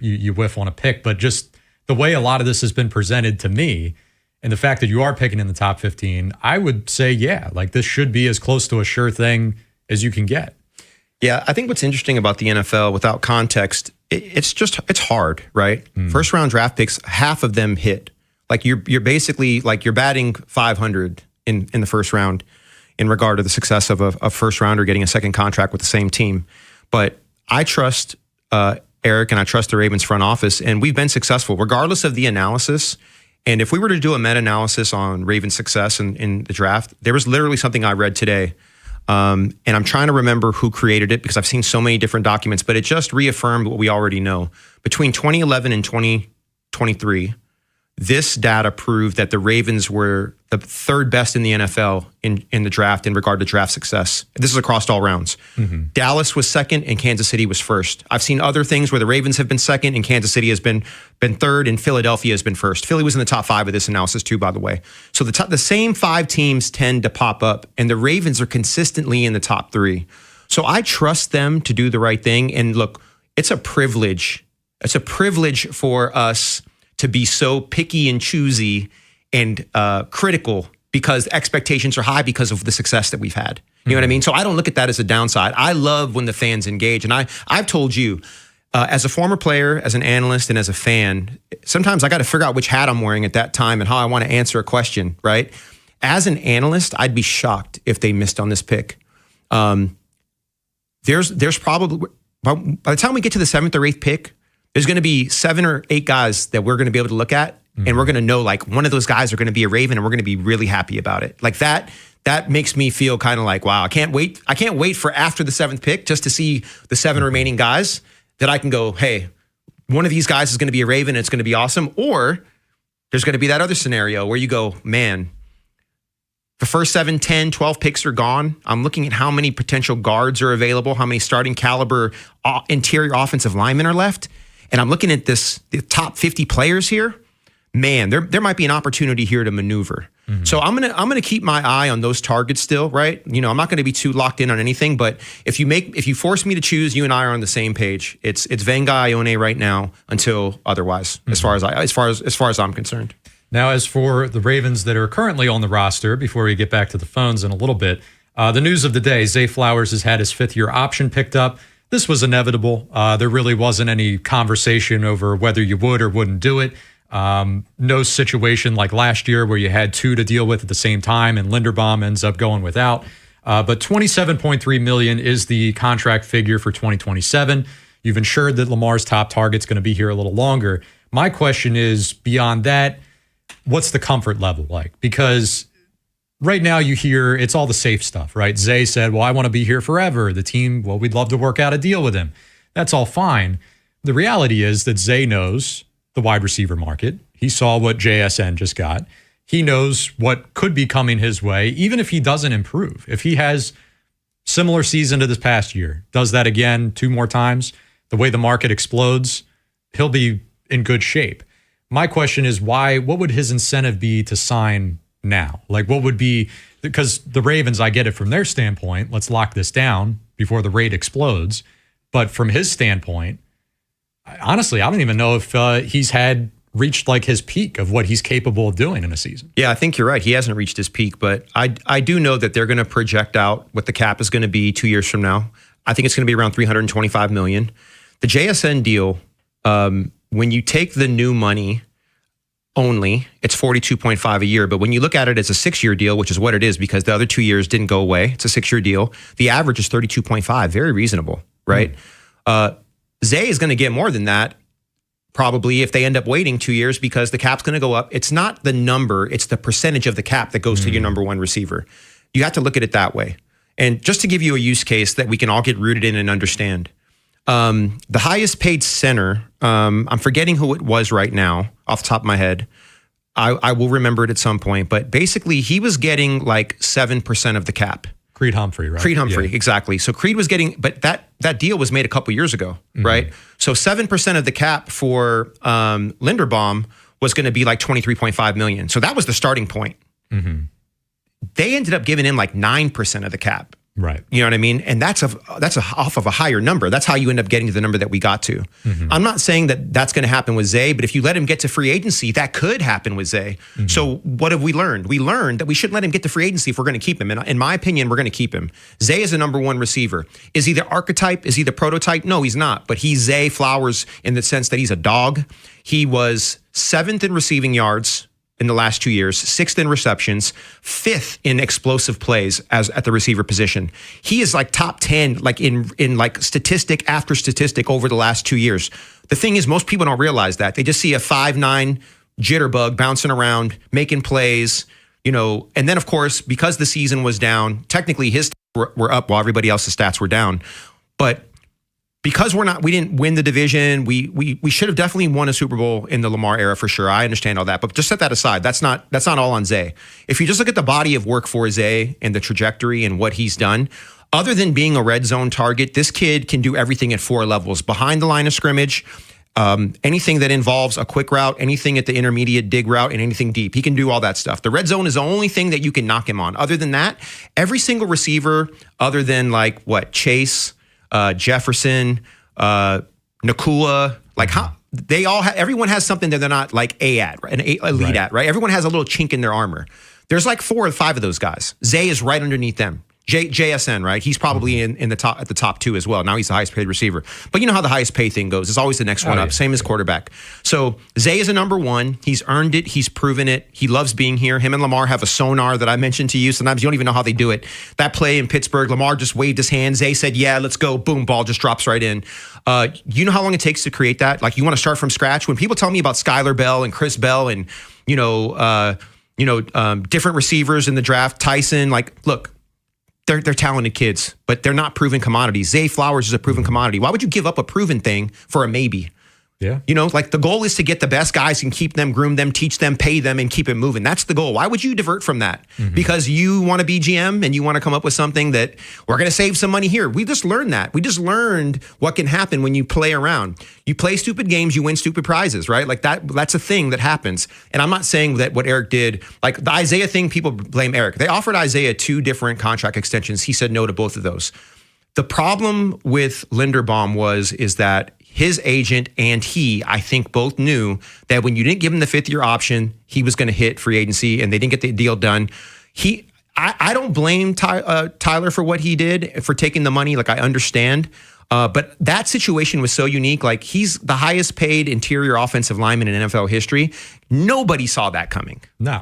you whiff on a pick, but just the way a lot of this has been presented to me and the fact that you are picking in the top 15, I would say, yeah, like this should be as close to a sure thing as you can get. Yeah, I think what's interesting about the NFL without context, it's hard, right? First round draft picks, half of them hit. Like you're basically like you're batting 500 in the first round in regard to the success of a first rounder getting a second contract with the same team. But I trust Eric and I trust the Ravens front office, and we've been successful regardless of the analysis. And if we were to do a meta-analysis on Ravens' success in the draft, there was literally something I read today. And I'm trying to remember who created it because I've seen so many different documents, but it just reaffirmed what we already know. Between 2011 and 2023, this data proved that the Ravens were the third best in the NFL in the draft in regard to draft success. This is across all rounds. Dallas was second and Kansas City was first. I've seen other things where the Ravens have been second and Kansas City has been third and Philadelphia has been first. Philly was in the top 5 of this analysis too, by the way. So the same 5 teams tend to pop up, and the Ravens are consistently in the top 3. So I trust them to do the right thing. And look, it's a privilege. It's a privilege for us to be so picky and choosy and critical because expectations are high because of the success that we've had. You know what I mean? So I don't look at that as a downside. I love when the fans engage. And I've told you, as a former player, as an analyst, and as a fan, sometimes I got to figure out which hat I'm wearing at that time and how I want to answer a question, right? As an analyst, I'd be shocked if they missed on this pick. There's probably, by the time we get to the 7th or 8th pick, there's going to be 7 or 8 guys that we're going to be able to look at, and we're going to know like one of those guys are going to be a Raven, and we're going to be really happy about it. Like that makes me feel kind of like, wow, I can't wait. I can't wait for after the 7th pick just to see the 7 remaining guys that I can go, hey, one of these guys is going to be a Raven, and it's going to be awesome. Or there's going to be that other scenario where you go, man, the first 7, 10, 12 picks are gone. I'm looking at how many potential guards are available, how many starting caliber interior offensive linemen are left. And I'm looking at the top 50 players here. Man, there might be an opportunity here to maneuver. So I'm gonna keep my eye on those targets still, right? You know, I'm not gonna be too locked in on anything. But if you force me to choose, you and I are on the same page. It's Venga Ione right now until otherwise, as far as I'm concerned. Now, as for the Ravens that are currently on the roster, before we get back to the phones in a little bit, the news of the day: Zay Flowers has had his 5th-year option picked up. This was inevitable. There really wasn't any conversation over whether you would or wouldn't do it. No situation like last year where you had 2 to deal with at the same time and Linderbaum ends up going without. But $27.3 million is the contract figure for 2027. You've ensured that Lamar's top target's going to be here a little longer. My question is, beyond that, what's the comfort level like? Because right now you hear it's all the safe stuff, right? Zay said, well, I want to be here forever. The team, well, we'd love to work out a deal with him. That's all fine. The reality is that Zay knows the wide receiver market. He saw what JSN just got. He knows what could be coming his way, even if he doesn't improve. If he has similar season to this past year, does that again 2 more times, the way the market explodes, he'll be in good shape. My question is what would his incentive be to sign now? Like what would be, because the Ravens, I get it from their standpoint, let's lock this down before the rate explodes. But from his standpoint, honestly, I don't even know if he's reached like his peak of what he's capable of doing in a season. Yeah, I think you're right. He hasn't reached his peak, but I do know that they're going to project out what the cap is going to be 2 years from now. I think it's going to be around $325 million. The JSN deal, when you take the new money only, it's $42.5 a year. But when you look at it as a 6-year deal, which is what it is because the other 2 years didn't go away, it's a 6-year deal. The average is $32.5, very reasonable, right? Zay is going to get more than that probably if they end up waiting 2 years because the cap's going to go up. It's not the number, it's the percentage of the cap that goes to your number 1 receiver. You have to look at it that way. And just to give you a use case that we can all get rooted in and understand, the highest paid center, I'm forgetting who it was right now off the top of my head. I will remember it at some point, but basically he was getting like 7% of the cap. Creed Humphrey, right? Creed Humphrey, exactly. So Creed was getting, but that deal was made a couple years ago, right? So 7% of the cap for Linderbaum was going to be like $23.5 million. So that was the starting point. They ended up giving him like 9% of the cap. Right. You know what I mean? And that's off of a higher number. That's how you end up getting to the number that we got to. I'm not saying that that's going to happen with Zay, but if you let him get to free agency, that could happen with Zay. So what have we learned? We learned that we shouldn't let him get to free agency if we're going to keep him. And in my opinion, we're going to keep him. Zay is the number one receiver. Is he the archetype? Is he the prototype? No, he's not. But he's Zay Flowers in the sense that he's a dog. He was 7th in receiving yards in the last 2 years, 6th in receptions, 5th in explosive plays as at the receiver position. He is like top 10, like in like statistic after statistic over the last 2 years. The thing is, most people don't realize that. They just see a 5'9" jitterbug bouncing around, making plays, you know. And then of course, because the season was down, technically his stats were up while everybody else's stats were down. But because we didn't win the division, we should have definitely won a Super Bowl in the Lamar era for sure. I understand all that, but just set that aside. That's not all on Zay. If you just look at the body of work for Zay and the trajectory and what he's done, other than being a red zone target, this kid can do everything at 4 levels: behind the line of scrimmage, anything that involves a quick route, anything at the intermediate dig route, and anything deep. He can do all that stuff. The red zone is the only thing that you can knock him on. Other than that, every single receiver, other than like Chase, Jefferson, Nakua, like how they all everyone has something that they're not like an elite at, right? Everyone has a little chink in their armor. There's like 4 or 5 of those guys. Zay is right underneath them. JSN, right? He's probably in the top at the top 2 as well. Now he's the highest paid receiver. But you know how the highest pay thing goes. It's always the next one up. Same as quarterback. So Zay is a number 1. He's earned it. He's proven it. He loves being here. Him and Lamar have a sonar that I mentioned to you. Sometimes you don't even know how they do it. That play in Pittsburgh, Lamar just waved his hand. Zay said, "Yeah, let's go." Boom, ball just drops right in. You know how long it takes to create that? Like, you want to start from scratch? When people tell me about Skylar Bell and Chris Bell and different receivers in the draft, Tyson, like, look, they're talented kids, but they're not proven commodities. Zay Flowers is a proven commodity. Why would you give up a proven thing for a maybe? Yeah. You know, like the goal is to get the best guys and keep them, groom them, teach them, pay them, and keep it moving. That's the goal. Why would you divert from that? Because you want to be GM and you want to come up with something that we're going to save some money here. We just learned that. We just learned what can happen when you play around. You play stupid games, you win stupid prizes, right? Like that's a thing that happens. And I'm not saying that what Eric did, like the Isaiah thing, people blame Eric. They offered Isaiah 2 different contract extensions. He said no to both of those. The problem with Linderbaum is that his agent and he, I think, both knew that when you didn't give him the 5th-year option, he was going to hit free agency, and they didn't get the deal done. I don't blame Tyler for what he did, for taking the money. Like, I understand. But that situation was so unique. Like, he's the highest paid interior offensive lineman in NFL history. Nobody saw that coming. No.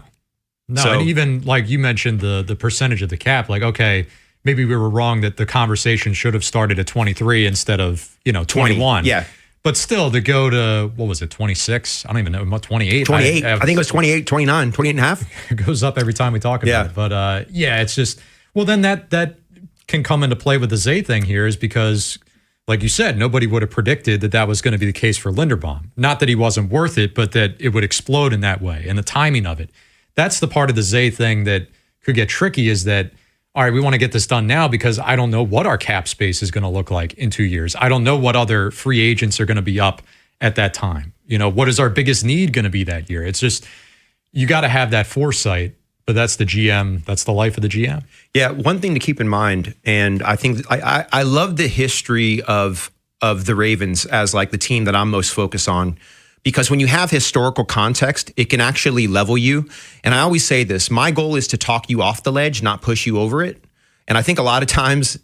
So, and even like you mentioned the percentage of the cap, like, okay, maybe we were wrong that the conversation should have started at 23 instead of, 21. Yeah. But still, to go to, what was it, 26? I don't even know, 28. 28. I think it was 28, 29, 28 and a half. It goes up every time we talk about it. But it's just, well, then that can come into play with the Zay thing here, is because, like you said, nobody would have predicted that was going to be the case for Linderbaum. Not that he wasn't worth it, but that it would explode in that way, and the timing of it. That's the part of the Zay thing that could get tricky, is that, all right, we want to get this done now because I don't know what our cap space is going to look like in 2 years. I don't know what other free agents are going to be up at that time. What is our biggest need going to be that year? It's just, you got to have that foresight, but that's the GM. That's the life of the GM. Yeah, one thing to keep in mind, and I think I love the history of the Ravens as like the team that I'm most focused on, because when you have historical context, it can actually level you. And I always say this, my goal is to talk you off the ledge, not push you over it. And I think a lot of times,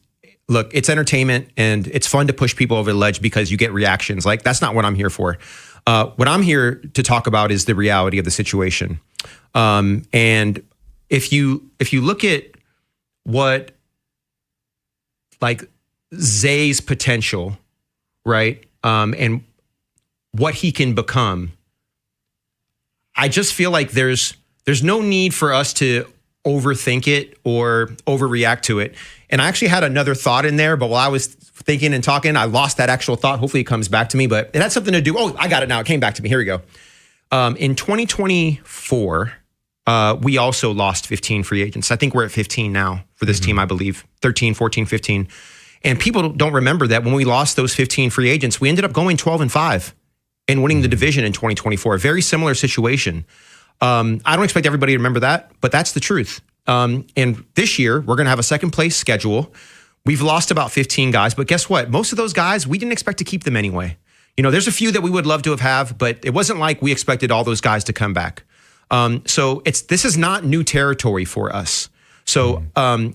look, it's entertainment and it's fun to push people over the ledge because you get reactions. Like, that's not what I'm here for. What I'm here to talk about is the reality of the situation. And if you look at what, like, Zay's potential, right? And what he can become, I just feel like there's no need for us to overthink it or overreact to it. And I actually had another thought in there, but while I was thinking and talking, I lost that actual thought. Hopefully it comes back to me, but it had something to do. Oh, I got it now. It came back to me. Here we go. In 2024, we also lost 15 free agents. I think we're at 15 now for this team, I believe. 13, 14, 15. And people don't remember that when we lost those 15 free agents, we ended up going 12-5 and winning the division in 2024. A very similar situation. I don't expect everybody to remember that, but that's the truth. And this year, we're going to have a second place schedule. We've lost about 15 guys, but guess what? Most of those guys, we didn't expect to keep them anyway. There's a few that we would love to have, but it wasn't like we expected all those guys to come back. So this is not new territory for us. So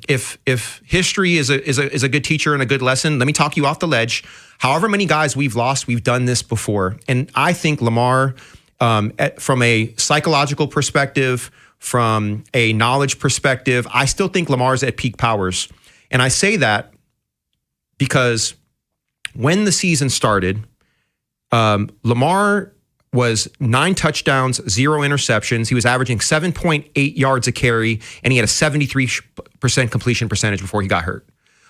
if history is a good teacher and a good lesson, let me talk you off the ledge. However many guys we've lost, we've done this before. And I think Lamar, from a psychological perspective, from a knowledge perspective, I still think Lamar's at peak powers. And I say that because when the season started, Lamar was 9 touchdowns, 0 interceptions. He was averaging 7.8 yards a carry, and he had a 73% completion percentage before he got hurt.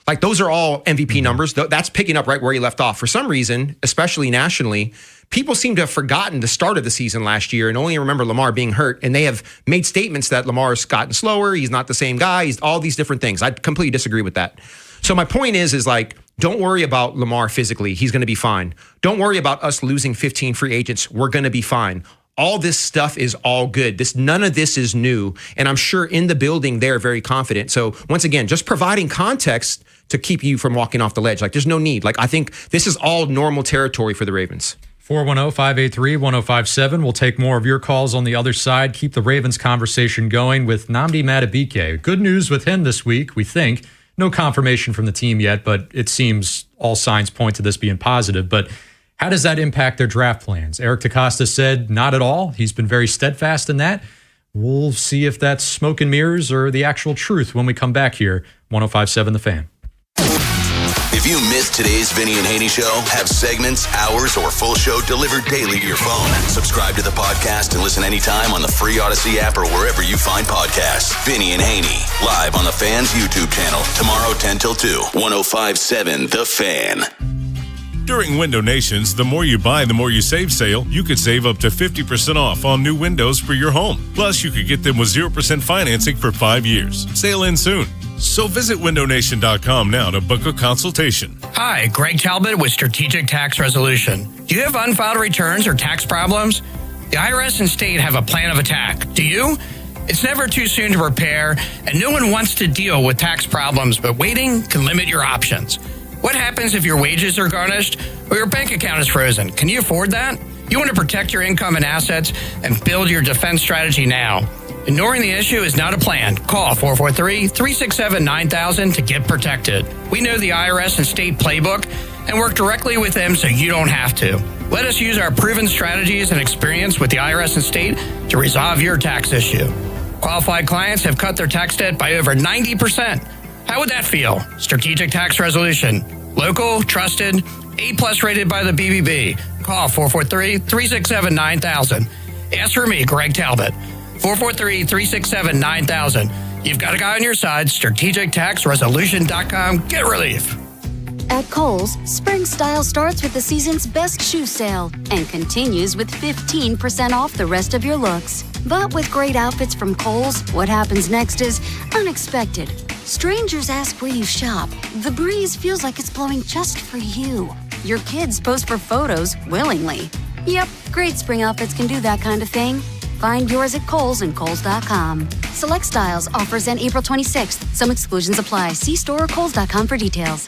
Like, those are all MVP numbers. That's picking up right where he left off. For some reason, especially nationally, people seem to have forgotten the start of the season last year and only remember Lamar being hurt. And they have made statements that Lamar's gotten slower. He's not the same guy. He's all these different things. I completely disagree with that. So my point is like, don't worry about Lamar physically. He's going to be fine. Don't worry about us losing 15 free agents. We're going to be fine. All this stuff is all good. None of this is new. And I'm sure in the building, they're very confident. So once again, just providing context to keep you from walking off the ledge. Like, there's no need. Like, I think this is all normal territory for the Ravens. 410-583-1057. We'll take more of your calls on the other side. Keep the Ravens conversation going with Nnamdi Madubuike. Good news with him this week, we think. No confirmation from the team yet, but it seems all signs point to this being positive. But how does that impact their draft plans? Eric DeCosta said not at all. He's been very steadfast in that. We'll see if that's smoke and mirrors or the actual truth when we come back here. 105.7 The Fan. If you missed today's Vinny and Haynie show, have segments, hours, or full show delivered daily to your phone. Subscribe to the podcast and listen anytime on the free Odyssey app or wherever you find podcasts. Vinny and Haynie, live on the Fan's YouTube channel, tomorrow 10 till 2, 105.7 The Fan. During Window Nation's The More You Buy, The More You Save sale, you could save up to 50% off on new windows for your home. Plus, you could get them with 0% financing for 5 years. Sale ends soon. So visit windownation.com now to book a consultation. Hi, Greg Talbot with Strategic Tax Resolution. Do you have unfiled returns or tax problems? The IRS and state have a plan of attack. Do you? It's never too soon to prepare, and no one wants to deal with tax problems, but waiting can limit your options. What happens if your wages are garnished or your bank account is frozen? Can you afford that? You want to protect your income and assets and build your defense strategy now. Ignoring the issue is not a plan. Call 443-367-9000 to get protected. We know the IRS and state playbook and work directly with them so you don't have to. Let us use our proven strategies and experience with the IRS and state to resolve your tax issue. Qualified clients have cut their tax debt by over 90%. How would that feel? Strategic Tax Resolution. Local, trusted, A+ rated by the BBB. Call 443-367-9000. Ask for me, Greg Talbot. 443-367-9000. You've got a guy on your side. StrategicTaxResolution.com. Get relief. At Kohl's, spring style starts with the season's best shoe sale and continues with 15% off the rest of your looks. But with great outfits from Kohl's, what happens next is unexpected. Strangers ask where you shop. The breeze feels like it's blowing just for you. Your kids pose for photos willingly. Yep, great spring outfits can do that kind of thing. Find yours at Kohl's and Kohl's.com. Select styles, offers end April 26th. Some exclusions apply. See store or Kohl's.com for details.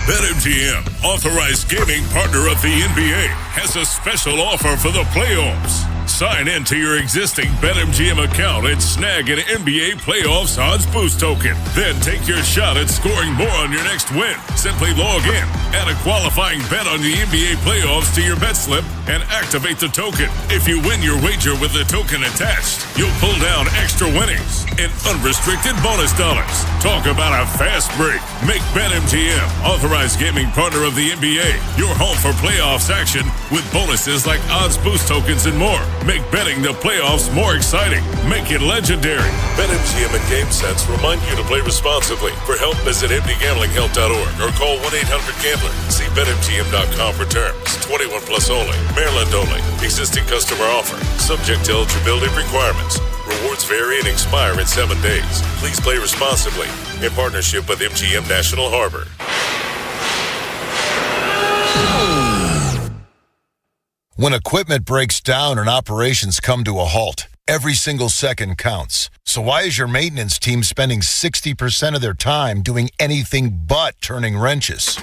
BetMGM, authorized gaming partner of the NBA, has a special offer for the playoffs. Sign in to your existing BetMGM account and snag an NBA Playoffs odds boost token. Then take your shot at scoring more on your next win. Simply log in, add a qualifying bet on the NBA Playoffs to your bet slip, and activate the token. If you win your wager with the token attached, you'll pull down extra winnings and unrestricted bonus dollars. Talk about a fast break. Make BetMGM, authorized gaming partner of the NBA, your home for playoffs action with bonuses like odds boost tokens and more. Make betting the playoffs more exciting. Make it legendary. BetMGM and GameSense remind you to play responsibly. For help, visit mdgamblinghelp.org or call 1-800-GAMBLER. See BetMGM.com for terms. 21 plus only. Maryland only. Existing customer offer. Subject to eligibility requirements. Rewards vary and expire in 7 days. Please play responsibly. In partnership with MGM National Harbor. When equipment breaks down and operations come to a halt, Every single second counts. So why is your maintenance team spending 60% of their time doing anything but turning wrenches?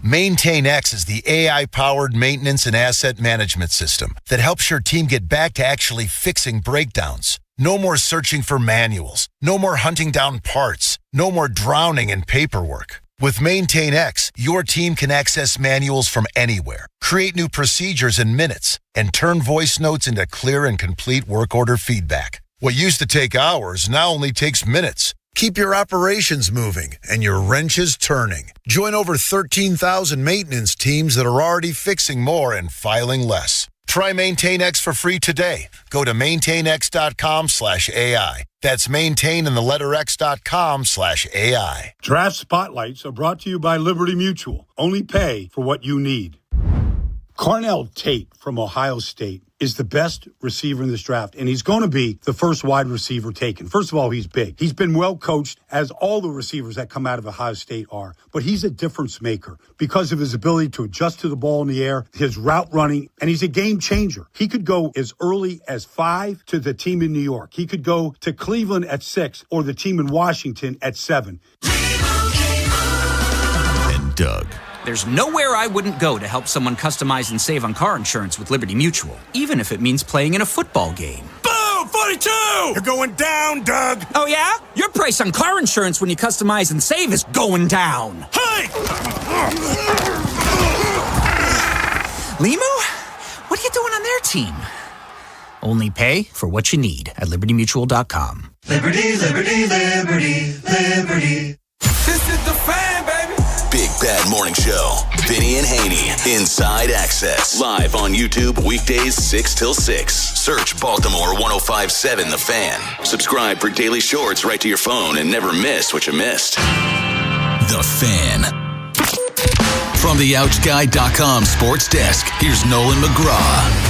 Maintain X is the AI-powered maintenance and asset management system that helps your team get back to actually fixing breakdowns. No more searching for manuals. No more hunting down parts. No more drowning in paperwork. With Maintain X, your team can access manuals from anywhere, create new procedures in minutes, and turn voice notes into clear and complete work order feedback. What used to take hours now only takes minutes. Keep your operations moving and your wrenches turning. Join over 13,000 maintenance teams that are already fixing more and filing less. Try Maintain X for free today. Go to maintainx.com/AI. That's maintain and the letter x.com/AI. Draft Spotlights are brought to you by Liberty Mutual. Only pay for what you need. Carnell Tate from Ohio State is the best receiver in this draft, and he's going to be the first wide receiver taken. First of all, he's big. He's been well coached, as all the receivers that come out of Ohio State are. But he's a difference maker because of his ability to adjust to the ball in the air, his route running, and he's a game changer. He could go as early as 5 to the team in New York. He could go to Cleveland at 6 or the team in Washington at 7. And Doug. There's nowhere I wouldn't go to help someone customize and save on car insurance with Liberty Mutual, even if it means playing in a football game. Boom! 42! You're going down, Doug! Oh, yeah? Your price on car insurance when you customize and save is going down. Hey! Limu? What are you doing on their team? Only pay for what you need at LibertyMutual.com. Liberty, liberty, liberty, liberty. This is the Fan, baby! Big Bad Morning Show. Vinny and Haynie. Inside Access. Live on YouTube weekdays 6 till 6. Search Baltimore 105.7 The Fan. Subscribe for daily shorts right to your phone and never miss what you missed. The Fan. From the OutGuide.com sports desk, here's Nolan McGraw.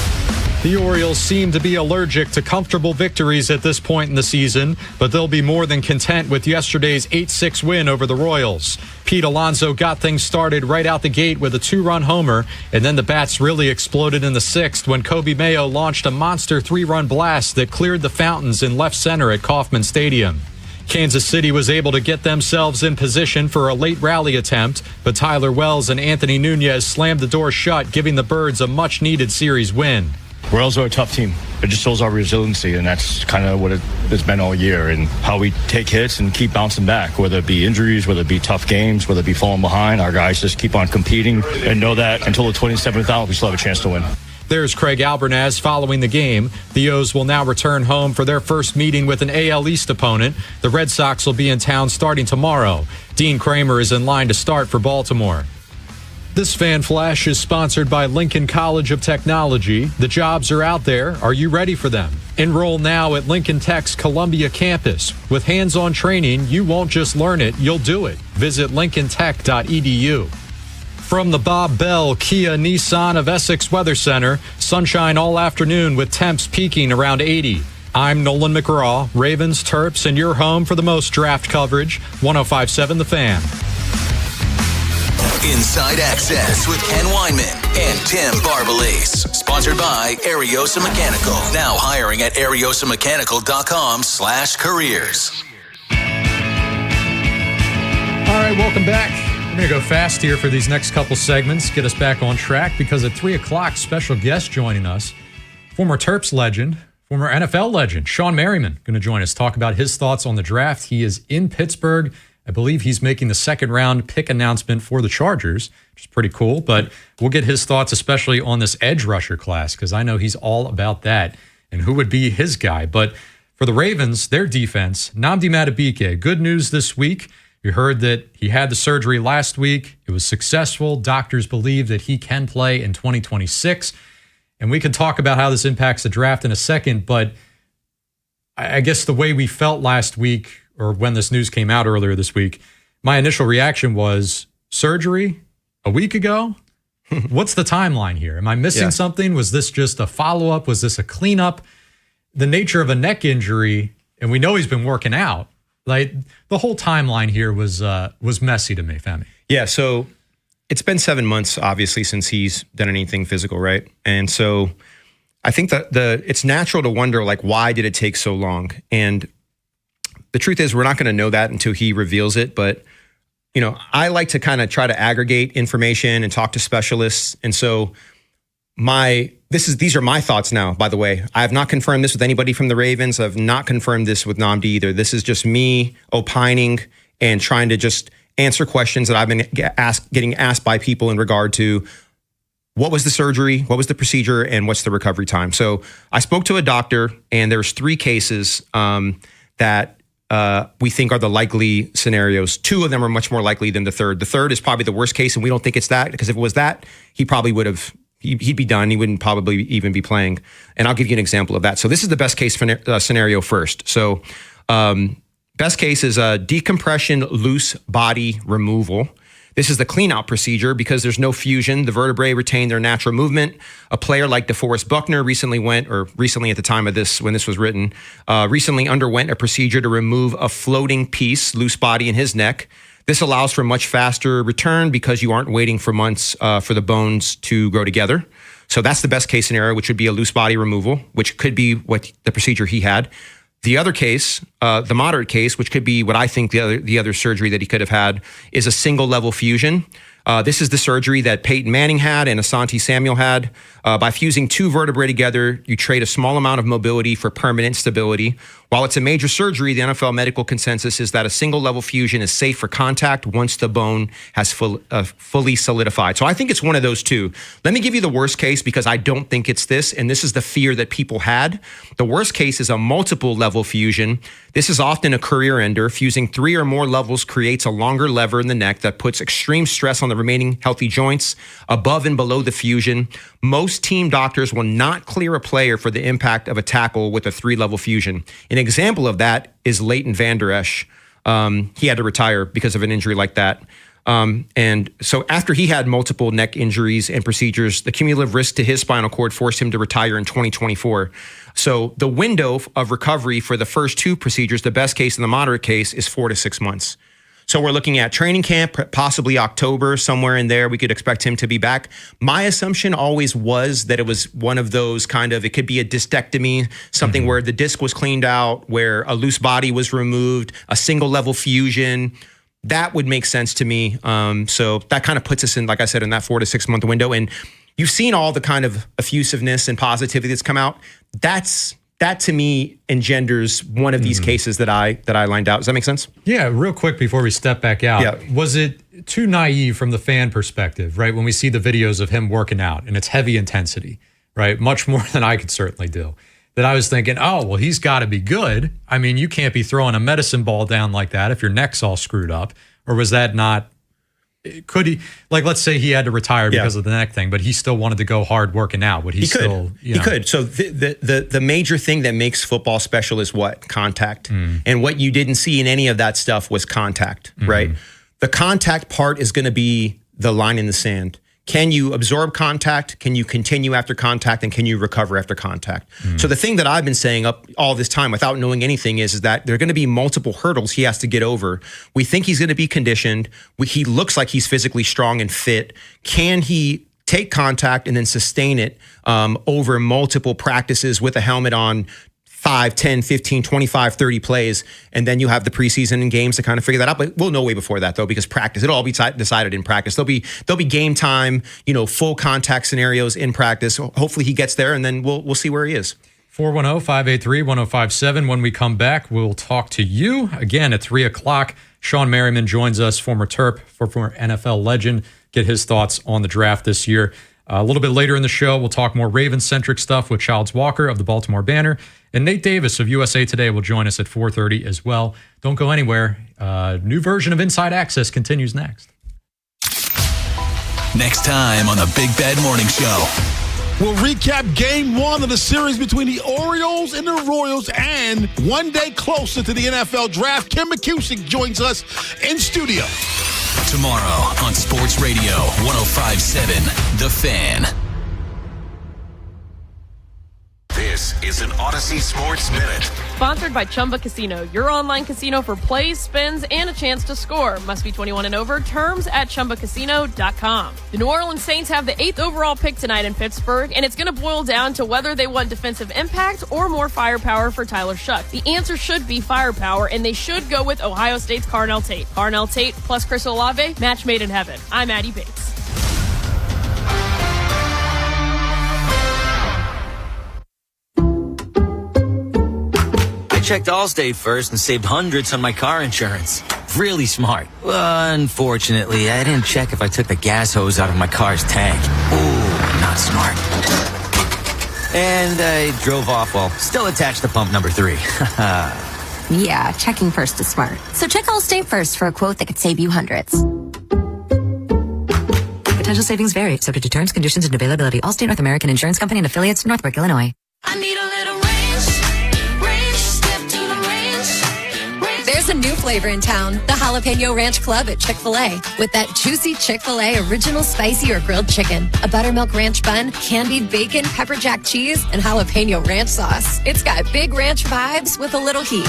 The Orioles seem to be allergic to comfortable victories at this point in the season, but they'll be more than content with yesterday's 8-6 win over the Royals. Pete Alonso got things started right out the gate with a 2-run homer, and then the bats really exploded in the 6th when Kobe Mayo launched a monster 3-run blast that cleared the fountains in left center at Kauffman Stadium. Kansas City was able to get themselves in position for a late rally attempt, but Tyler Wells and Anthony Nunez slammed the door shut, giving the Birds a much-needed series win. Royals are a tough team. It just shows our resiliency, and that's kind of what it's been all year, and how we take hits and keep bouncing back, whether it be injuries, whether it be tough games, whether it be falling behind. Our guys just keep on competing and know that until the 27th out, we still have a chance to win. There's Craig Albernaz following the game. The O's will now return home for their first meeting with an AL East opponent. The Red Sox will be in town starting tomorrow. Dean Kramer is in line to start for Baltimore. This Fan Flash is sponsored by Lincoln College of Technology. The jobs are out there. Are you ready for them? Enroll now at Lincoln Tech's Columbia campus. With hands-on training, you won't just learn it, you'll do it. Visit lincolntech.edu. From the Bob Bell Kia Nissan of Essex Weather Center, sunshine all afternoon with temps peaking around 80. I'm Nolan McGraw, Ravens, Terps, and your home for the most draft coverage. 105.7 The Fan. Inside Access with Ken Weinman and Tim Barbalace. Sponsored by Ariosa Mechanical. Now hiring at ariosamechanical.com/careers. All right, welcome back. We're going to go fast here for these next couple segments, get us back on track, because at 3 o'clock, special guest joining us, former Terps legend, former NFL legend, Sean Merriman, going to join us, talk about his thoughts on the draft. He is in Pittsburgh. I believe he's making the second-round pick announcement for the Chargers, which is pretty cool. But we'll get his thoughts, especially on this edge rusher class, because I know he's all about that and who would be his guy. But for the Ravens, their defense, Nnamdi Madubuike, good news this week. You heard that he had the surgery last week. It was successful. Doctors believe that he can play in 2026. And we can talk about how this impacts the draft in a second. But I guess the way we felt last week, or when this news came out earlier this week, my initial reaction was surgery a week ago? What's the timeline here? Am I missing something? Was this just a follow-up? Was this a cleanup? The nature of a neck injury, and we know he's been working out. Like, the whole timeline here was messy to me, Femi. Yeah, so it's been 7 months, obviously, since he's done anything physical, right? And so I think that it's natural to wonder, like, why did it take so long? And the truth is, we're not going to know that until he reveals it. But, I like to kind of try to aggregate information and talk to specialists. And so these are my thoughts now, by the way. I have not confirmed this with anybody from the Ravens. I've not confirmed this with Nnamdi either. This is just me opining and trying to just answer questions that I've been getting asked by people in regard to what was the surgery, what was the procedure, and what's the recovery time. So I spoke to a doctor, and there's 3 cases that we think are the likely scenarios. 2 of them are much more likely than the third. The third is probably the worst case, and we don't think it's that, because if it was that, he probably would have, he'd be done. He wouldn't probably even be playing. And I'll give you an example of that. So this is the best case scenario first. So best case is a decompression loose body removal. This is the clean-out procedure because there's no fusion. The vertebrae retain their natural movement. A player like DeForest Buckner recently at the time of this, when this was written, recently underwent a procedure to remove a floating piece, loose body in his neck. This allows for much faster return because you aren't waiting for months for the bones to grow together. So that's the best case scenario, which would be a loose body removal, which could be what the procedure he had. The other case, the moderate case, which could be what I think the other surgery that he could have had, is a single level fusion. This is the surgery that Peyton Manning had and Asante Samuel had. By fusing 2 vertebrae together, you trade a small amount of mobility for permanent stability. While it's a major surgery, the NFL medical consensus is that a single level fusion is safe for contact once the bone has fully solidified. So I think it's one of those 2. Let me give you the worst case, because I don't think it's this, and this is the fear that people had. The worst case is a multiple level fusion. This is often a career ender. Fusing 3 or more levels creates a longer lever in the neck that puts extreme stress on the remaining healthy joints above and below the fusion. Most team doctors will not clear a player for the impact of a tackle with a 3-level fusion. An example of that is Leighton Vander Esch. He had to retire because of an injury like that. And so after he had multiple neck injuries and procedures, the cumulative risk to his spinal cord forced him to retire in 2024. So the window of recovery for the first 2 procedures, the best case and the moderate case, is 4 to 6 months. So we're looking at training camp, possibly October, somewhere in there. We could expect him to be back. My assumption always was that it was one of those kind of, it could be a discectomy, something where the disc was cleaned out, where a loose body was removed, a single level fusion. That would make sense to me. So that kind of puts us in, like I said, in that 4 to 6 month window. And you've seen all the kind of effusiveness and positivity that's come out. That to me engenders one of these cases that I lined out. Does that make sense? Yeah, real quick before we step back out, was it too naive from the fan perspective, right? When we see the videos of him working out and it's heavy intensity, right? Much more than I could certainly do. That I was thinking, oh, well, he's got to be good. I mean, you can't be throwing a medicine ball down like that if your neck's all screwed up. Or was that not? Could he, like, let's say he had to retire because of the neck thing, but he still wanted to go hard working out. Would he still? He could. So the major thing that makes football special is what? Contact. And what you didn't see in any of that stuff was contact, right? The contact part is going to be the line in the sand. Can you absorb contact? Can you continue after contact? And can you recover after contact? So the thing that I've been saying up all this time without knowing anything is that there are going to be multiple hurdles he has to get over. We think he's going to be conditioned. He looks like he's physically strong and fit. Can he take contact and then sustain it over multiple practices with a helmet on, 5, 10, 15, 25, 30 plays, and then you have the preseason and games to kind of figure that out. But we'll know way before that, though, because practice, it'll all be decided in practice. There'll be game time, full contact scenarios in practice. Hopefully he gets there, and then we'll see where he is. 410-583-1057. When we come back, we'll talk to you again at 3 o'clock. Sean Merriman joins us, former Terp, former NFL legend, get his thoughts on the draft this year. A little bit later in the show, we'll talk more Ravens-centric stuff with Childs Walker of the Baltimore Banner. And Nate Davis of USA Today will join us at 4:30 as well. Don't go anywhere. New version of Inside Access continues next. Next time on the Big Bad Morning Show. We'll recap game 1 of the series between the Orioles and the Royals, and one day closer to the NFL draft, Kim McCusick joins us in studio. Tomorrow on Sports Radio 105.7 The Fan. This is an Odyssey Sports Minute. Sponsored by Chumba Casino, your online casino for plays, spins, and a chance to score. Must be 21 and over. Terms at ChumbaCasino.com. The New Orleans Saints have the 8th overall pick tonight in Pittsburgh, and it's going to boil down to whether they want defensive impact or more firepower for Tyler Shuck. The answer should be firepower, and they should go with Ohio State's Carnell Tate. Carnell Tate plus Chris Olave, match made in heaven. I'm Addie Bates. I checked Allstate first and saved hundreds on my car insurance. Really smart. Unfortunately, I didn't check if I took the gas hose out of my car's tank. Ooh, not smart. And I drove off while still attached to pump number 3. Yeah, checking first is smart. So check Allstate first for a quote that could save you hundreds. Potential savings vary, subject to terms, conditions, and availability. Allstate North American Insurance Company and affiliates, Northbrook, Illinois. I need a little ranch, step to the ranch. There's a new flavor in town, the Jalapeno Ranch Club at Chick-fil-A. With that juicy Chick-fil-A original spicy or grilled chicken, a buttermilk ranch bun, candied bacon, pepper jack cheese, and jalapeno ranch sauce. It's got big ranch vibes with a little heat.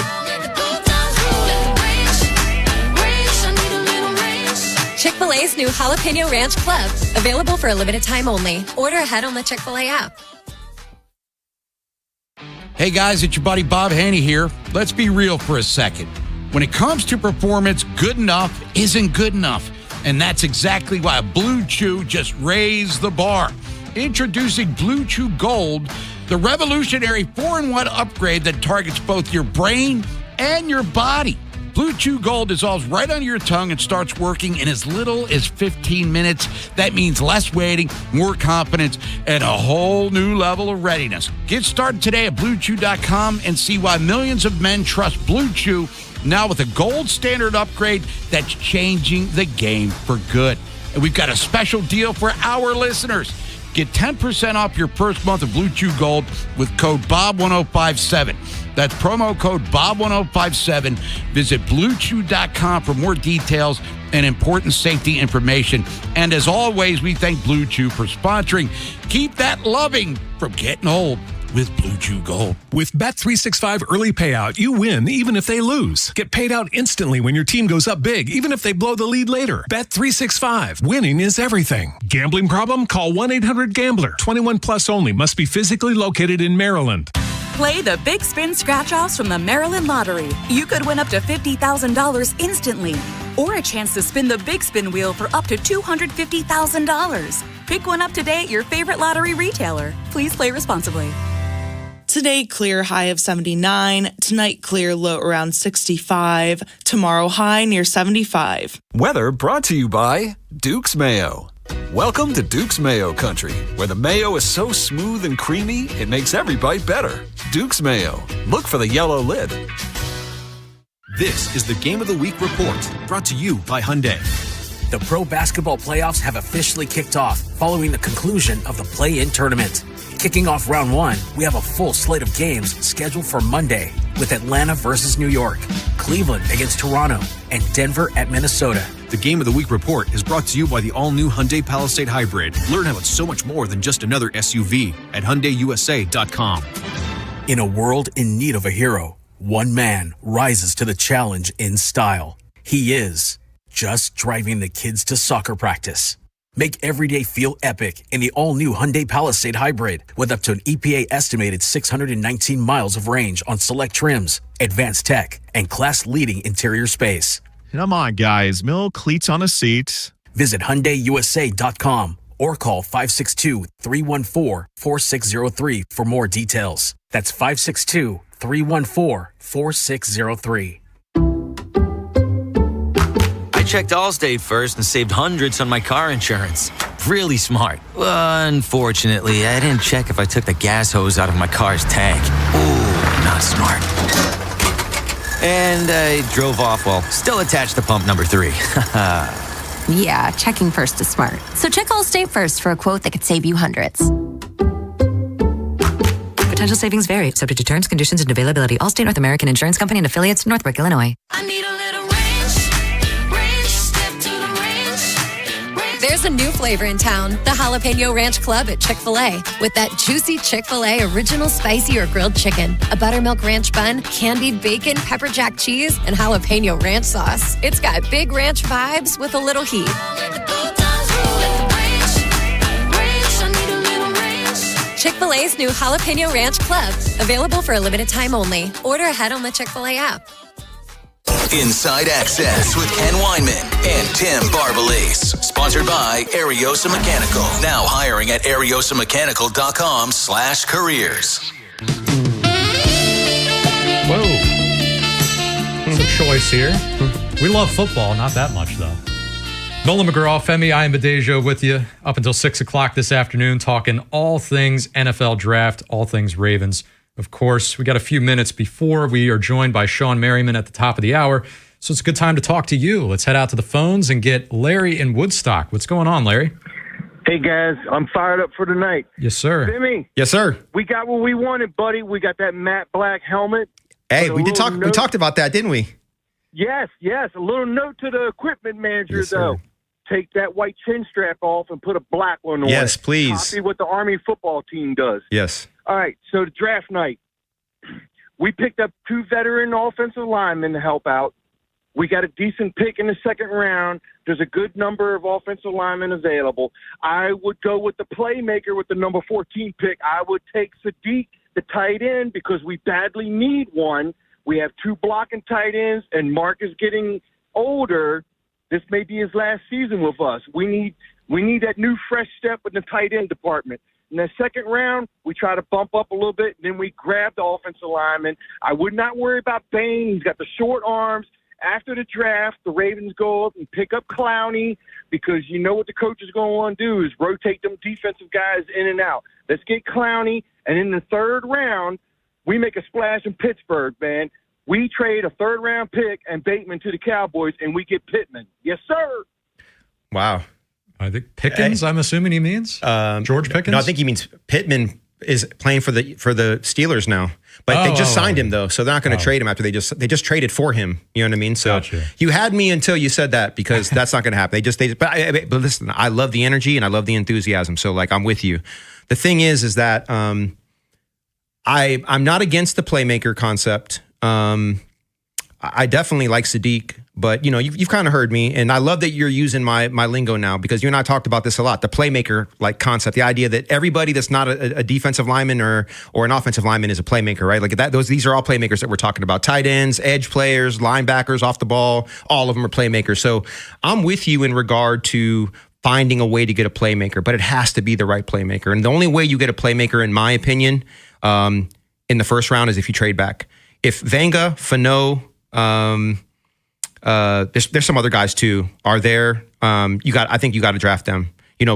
Chick-fil-A's new Jalapeno Ranch Club. Available for a limited time only. Order ahead on the Chick-fil-A app. Hey guys, it's your buddy Bob Haynie here. Let's be real for a second. When it comes to performance, good enough isn't good enough. And that's exactly why Blue Chew just raised the bar. Introducing Blue Chew Gold, the revolutionary 4-in-1 upgrade that targets both your brain and your body. Blue Chew Gold dissolves right on your tongue and starts working in as little as 15 minutes. That means less waiting, more confidence, and a whole new level of readiness. Get started today at BlueChew.com and see why millions of men trust Blue Chew, now with a gold standard upgrade that's changing the game for good. And we've got a special deal for our listeners. Get 10% off your first month of Blue Chew Gold with code BOB1057. That's promo code BOB1057. Visit BlueChew.com for more details and important safety information. And as always, we thank Blue Chew for sponsoring Keep That Loving from Getting Old with Blue Chew Gold. With Bet365 Early Payout, you win even if they lose. Get paid out instantly when your team goes up big, even if they blow the lead later. Bet365. Winning is everything. Gambling problem? Call 1-800-GAMBLER. 21 plus only. Must be physically located in Maryland. Play the Big Spin Scratch-Offs from the Maryland Lottery. You could win up to $50,000 instantly. Or a chance to spin the Big Spin wheel for up to $250,000. Pick one up today at your favorite lottery retailer. Please play responsibly. Today, clear high of 79. Tonight, clear low around 65. Tomorrow, high near 75. Weather brought to you by Duke's Mayo. Welcome to Duke's Mayo Country, where the mayo is so smooth and creamy, it makes every bite better. Duke's Mayo. Look for the yellow lid. This is the Game of the Week report, brought to you by Hyundai. The pro basketball playoffs have officially kicked off following the conclusion of the play-in tournament. Kicking off round 1, we have a full slate of games scheduled for Monday with Atlanta versus New York, Cleveland against Toronto, and Denver at Minnesota. The Game of the Week report is brought to you by the all-new Hyundai Palisade Hybrid. Learn how it's so much more than just another SUV at HyundaiUSA.com. In a world in need of a hero, one man rises to the challenge in style. He is just driving the kids to soccer practice. Make every day feel epic in the all-new Hyundai Palisade Hybrid with up to an EPA-estimated 619 miles of range on select trims, advanced tech, and class-leading interior space. Come on, guys. Mill cleats on a seat. Visit HyundaiUSA.com or call 562-314-4603 for more details. That's 562-314-4603. I checked Allstate first and saved hundreds on my car insurance. Really smart. Unfortunately, I didn't check if I took the gas hose out of my car's tank. Ooh, not smart. And I drove off while still attached to pump number 3. Yeah, checking first is smart. So check Allstate first for a quote that could save you hundreds. Potential savings vary, subject to terms, conditions, and availability. Allstate North American Insurance Company and affiliates, Northbrook, Illinois. I need a little There's a new flavor in town, the Jalapeno Ranch Club at Chick-fil-A. With that juicy Chick-fil-A original spicy or grilled chicken, a buttermilk ranch bun, candied bacon, pepper jack cheese, and jalapeno ranch sauce. It's got big ranch vibes with a little heat. Chick-fil-A's new Jalapeno Ranch Club. Available for a limited time only. Order ahead on the Chick-fil-A app. Inside Access with Ken Weinman and Tim Barbalese. Sponsored by Ariosa Mechanical. Now hiring at ariosamechanical.com/careers. Whoa. It's a choice here. We love football, not that much, though. Nolan McGraw, Femi Ayanbadejo with you up until 6 o'clock this afternoon, talking all things NFL draft, all things Ravens. Of course, we got a few minutes before we are joined by Sean Merriman at the top of the hour, so it's a good time to talk to you. Let's head out to the phones and get Larry in Woodstock. What's going on, Larry? Hey, guys. I'm fired up for tonight. Yes, sir. Timmy. Yes, sir. We got what we wanted, buddy. We got that matte black helmet. Hey, we talked about that, didn't we? Yes. A little note to the equipment manager, though. Take that white chin strap off and put a black one on. Yes, please. Copy what the Army football team does. Yes. All right, so the draft night, we picked up 2 veteran offensive linemen to help out. We got a decent pick in the second round. There's a good number of offensive linemen available. I would go with the playmaker with the number 14 pick. I would take Sadiq, the tight end, because we badly need one. We have 2 blocking tight ends, and Mark is getting older. This may be his last season with us. We need that new fresh step in the tight end department. In the second round, we try to bump up a little bit, and then we grab the offensive lineman. I would not worry about Bain. He's got the short arms. After the draft, the Ravens go up and pick up Clowney because you know what the coach is going to want to do is rotate them defensive guys in and out. Let's get Clowney, and in the third round, we make a splash in Pittsburgh, man. We trade a third-round pick and Bateman to the Cowboys, and we get Pittman. Yes, sir. Wow. I think Pickens, I'm assuming he means? George Pickens? No, I think he means Pittman is playing for the Steelers now. But they just signed him, though, so they're not going to trade him after they just traded for him. You know what I mean? So you had me until you said that because that's not going to happen. But listen, I love the energy and I love the enthusiasm. So, like, I'm with you. The thing is that I'm not against the playmaker concept. I definitely like Sadiq, but you've kind of heard me, and I love that you're using my lingo now because you and I talked about this a lot. The playmaker concept, the idea that everybody that's not a defensive lineman or an offensive lineman is a playmaker, right? Like that. These are all playmakers that we're talking about. Tight ends, edge players, linebackers, off the ball, all of them are playmakers. So I'm with you in regard to finding a way to get a playmaker, but it has to be the right playmaker. And the only way you get a playmaker, in my opinion, in the first round is if you trade back. If Vanga, Fano, there's some other guys too are there. I think you got to draft them.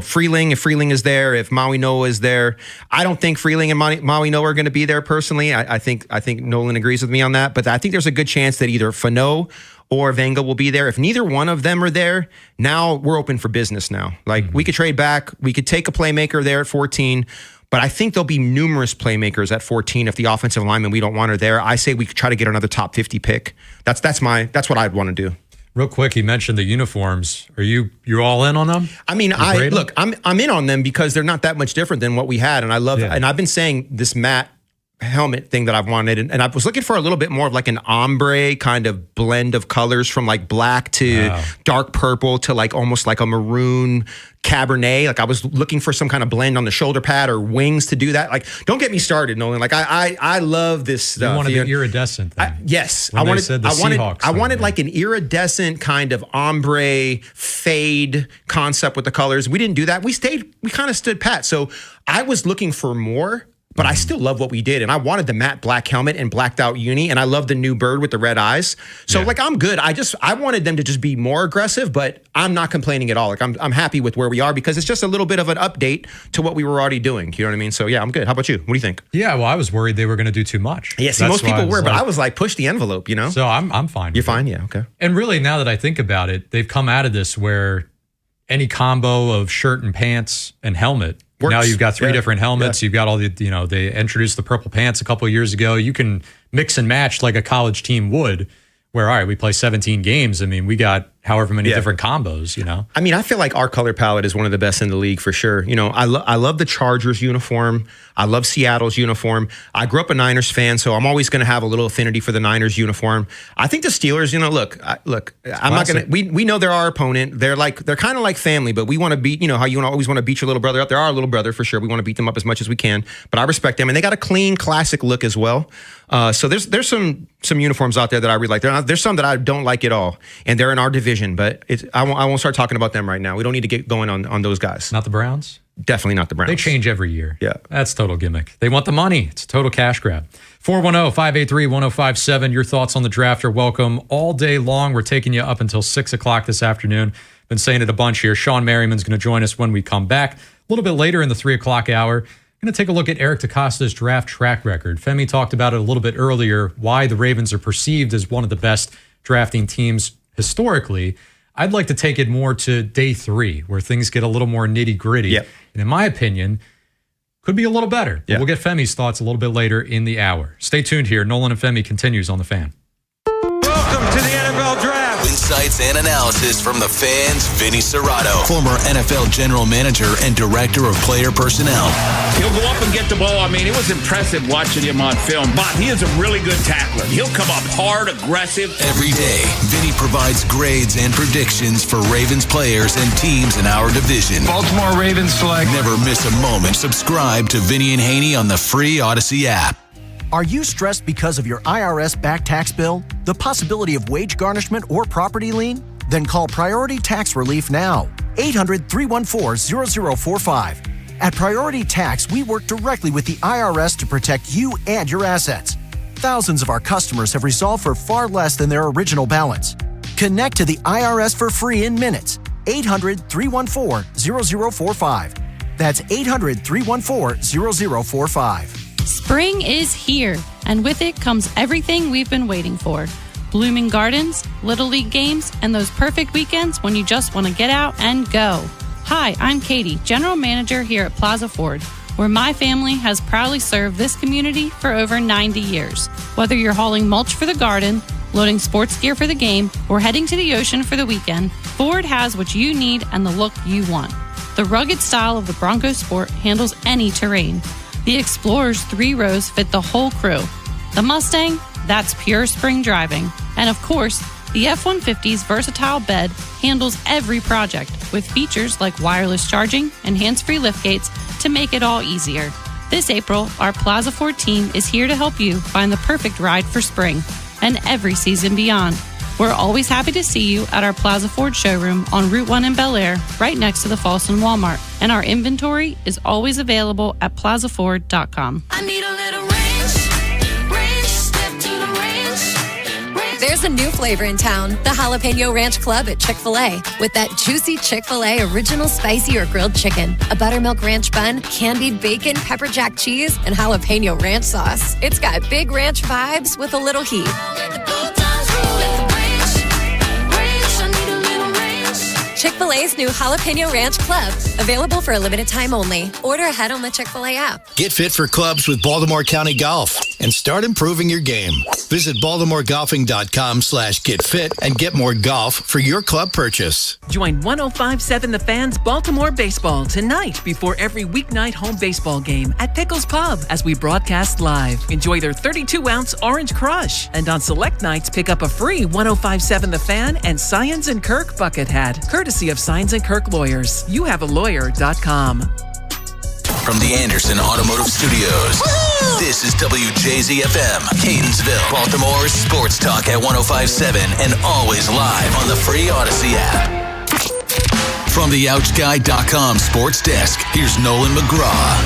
Freeling, if Freeling is there, if Maui Noah is there, I don't think Freeling and Maui Noah are going to be there personally. I think Nolan agrees with me on that, but I think there's a good chance that either Fano or Vanga will be there. If neither one of them are there, now we're open for business now. We could trade back. We could take a playmaker there at 14. But I think there'll be numerous playmakers at 14 if the offensive lineman we don't want are there. I say we could try to get another top 50 pick. That's what I'd want to do. Real quick, he mentioned the uniforms. Are you're all in on them? I mean, I'm in on them because they're not that much different than what we had, and I love it. And I've been saying this matte helmet thing that I've wanted, and I was looking for a little bit more of like an ombre kind of blend of colors from like black to dark purple to like almost like a maroon Cabernet. Like I was looking for some kind of blend on the shoulder pad or wings to do that. Like, don't get me started, Nolan. Like I love this stuff. You wanted the iridescent thing. Yes. I wanted like an iridescent kind of ombre fade concept with the colors. We didn't do that. We kind of stood pat. So I was looking for more. But I still love what we did. And I wanted the matte black helmet and blacked out uni. And I love the new bird with the red eyes. So I'm good. I wanted them to just be more aggressive, but I'm not complaining at all. Like I'm happy with where we are because it's just a little bit of an update to what we were already doing. You know what I mean? So yeah, I'm good. How about you? What do you think? Yeah, well, I was worried they were going to do too much. Yeah, see, most people were, but I was like, push the envelope, So I'm fine. You're fine? Yeah, okay. And really, now that I think about it, they've come out of this where any combo of shirt and pants and helmet, works. Now you've got 3 different helmets. You've got all the, they introduced the purple pants a couple of years ago. You can mix and match like a college team would, where, all right, we play 17 games. I mean, we got however many different combos, I mean, I feel like our color palette is one of the best in the league for sure. I love the Chargers uniform. I love Seattle's uniform. I grew up a Niners fan, so I'm always going to have a little affinity for the Niners uniform. I think the Steelers, look, I'm not going to, we know they're our opponent. They're kind of like family, but we want to beat, how you always want to beat your little brother up. They're our little brother for sure. We want to beat them up as much as we can, but I respect them. And they got a clean, classic look as well. So there's some uniforms out there that I really like. There's some that I don't like at all, and they're in our division, but I won't start talking about them right now. We don't need to get going on those guys. Not the Browns? Definitely not the Browns. They change every year. Yeah. That's total gimmick. They want the money. It's a total cash grab. 410-583-1057. Your thoughts on the draft are welcome all day long. We're taking you up until 6 o'clock this afternoon. Been saying it a bunch here. Sean Merriman's going to join us when we come back. A little bit later in the 3 o'clock hour, going to take a look at Eric DeCosta's draft track record. Femi talked about it a little bit earlier, why the Ravens are perceived as one of the best drafting teams historically. I'd like to take it more to day 3, where things get a little more nitty-gritty. Yep. And in my opinion, could be a little better. But we'll get Femi's thoughts a little bit later in the hour. Stay tuned here. Nolan and Femi continues on The Fan. Welcome to the NFL Draft. Insights and analysis from the Fan's Vinny Serrato, former NFL general manager and director of player personnel. He'll go up and get the ball. I mean, it was impressive watching him on film. But he is a really good tackler. He'll come up hard, aggressive. Every day, Vinny provides grades and predictions for Ravens players and teams in our division. Baltimore Ravens select. Never miss a moment. Subscribe to Vinny and Haynie on the free Odyssey app. Are you stressed because of your IRS back tax bill, the possibility of wage garnishment, or property lien? Then call Priority Tax Relief now. 800-314-0045. At Priority Tax, we work directly with the IRS to protect you and your assets. Thousands of our customers have resolved for far less than their original balance. Connect to the IRS for free in minutes. 800-314-0045. That's 800-314-0045. Spring is here, and with it comes everything we've been waiting for. Blooming gardens, Little League games, and those perfect weekends when you just want to get out and go. Hi, I'm Katie, General Manager here at Plaza Ford, where my family has proudly served this community for over 90 years. Whether you're hauling mulch for the garden, loading sports gear for the game, or heading to the ocean for the weekend, Ford has what you need and the look you want. The rugged style of the Bronco Sport handles any terrain. The Explorer's 3 rows fit the whole crew. The Mustang, that's pure spring driving. And of course, the F-150's versatile bed handles every project with features like wireless charging and hands-free liftgates to make it all easier. This April, our Plaza Ford team is here to help you find the perfect ride for spring and every season beyond. We're always happy to see you at our Plaza Ford showroom on Route 1 in Bel Air, right next to the Folsom Walmart. And our inventory is always available at plazaford.com. I need a little ranch, step to the ranch. There's a new flavor in town, the Jalapeno Ranch Club at Chick-fil-A. With that juicy Chick-fil-A original spicy or grilled chicken, a buttermilk ranch bun, candied bacon, pepper jack cheese, and jalapeno ranch sauce. It's got big ranch vibes with a little heat. Chick-fil-A's new Jalapeno Ranch Club. Available for a limited time only. Order ahead on the Chick-fil-A app. Get fit for clubs with Baltimore County Golf and start improving your game. Visit BaltimoreGolfing.com/getfit and get more golf for your club purchase. Join 105.7 The Fan's Baltimore Baseball tonight before every weeknight home baseball game at Pickles Pub as we broadcast live. Enjoy their 32-ounce Orange Crush. And on select nights, pick up a free 105.7 The Fan and Science & Kirk bucket hat, courtesy of Science & Kirk Lawyers. YouHaveALawyer.com. From the Anderson Automotive Studios, this is WJZFM, Catonsville, Baltimore's sports talk at 105.7 and always live on the free Odyssey app. From the OutGuy.com sports desk, here's Nolan McGraw.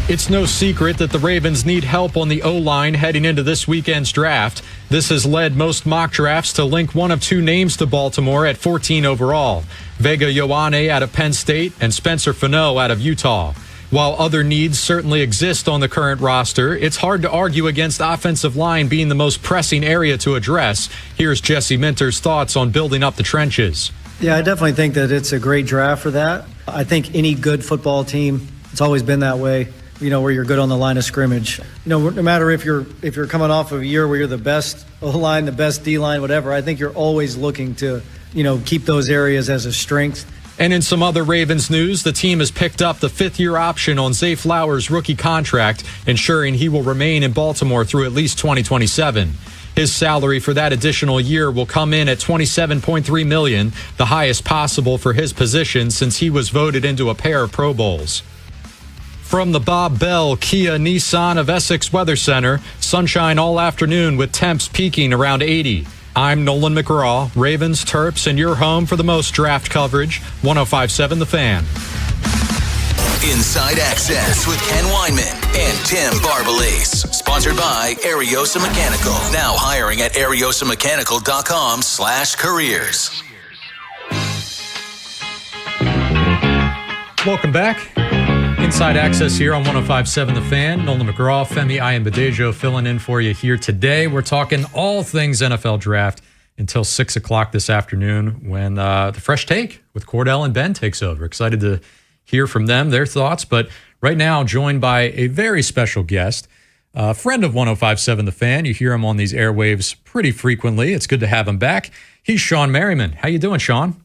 It's no secret that the Ravens need help on the O-line heading into this weekend's draft. This has led most mock drafts to link one of 2 names to Baltimore at 14 overall, Vega Ioane out of Penn State and Spencer Fano out of Utah. While other needs certainly exist on the current roster, it's hard to argue against offensive line being the most pressing area to address. Here's Jesse Minter's thoughts on building up the trenches. Yeah, I definitely think that it's a great draft for that. I think any good football team, it's always been that way, where you're good on the line of scrimmage. No matter if you're coming off of a year where you're the best O-line, the best D-line, whatever, I think you're always looking to keep those areas as a strength. And in some other Ravens news, the team has picked up the fifth-year option on Zay Flowers' rookie contract, ensuring he will remain in Baltimore through at least 2027. His salary for that additional year will come in at $27.3 million, the highest possible for his position since he was voted into a pair of Pro Bowls. From the Bob Bell Kia Nissan of Essex Weather Center, sunshine all afternoon with temps peaking around 80. I'm Nolan McGraw, Ravens, Terps, and your home for the most draft coverage, 105.7 The Fan. Inside Access with Ken Weinman and Tim Barbalese. Sponsored by Ariosa Mechanical. Now hiring at ariosamechanical.com/careers. Welcome back. Inside Access here on 105.7 The Fan. Nolan McGraw, Femi Ayanbadejo filling in for you here today. We're talking all things NFL draft until 6 o'clock this afternoon when the Fresh Take with Cordell and Ben takes over. Excited to hear from them, their thoughts. But right now, joined by a very special guest, a friend of 105.7 The Fan. You hear him on these airwaves pretty frequently. It's good to have him back. He's Sean Merriman. How you doing, Sean?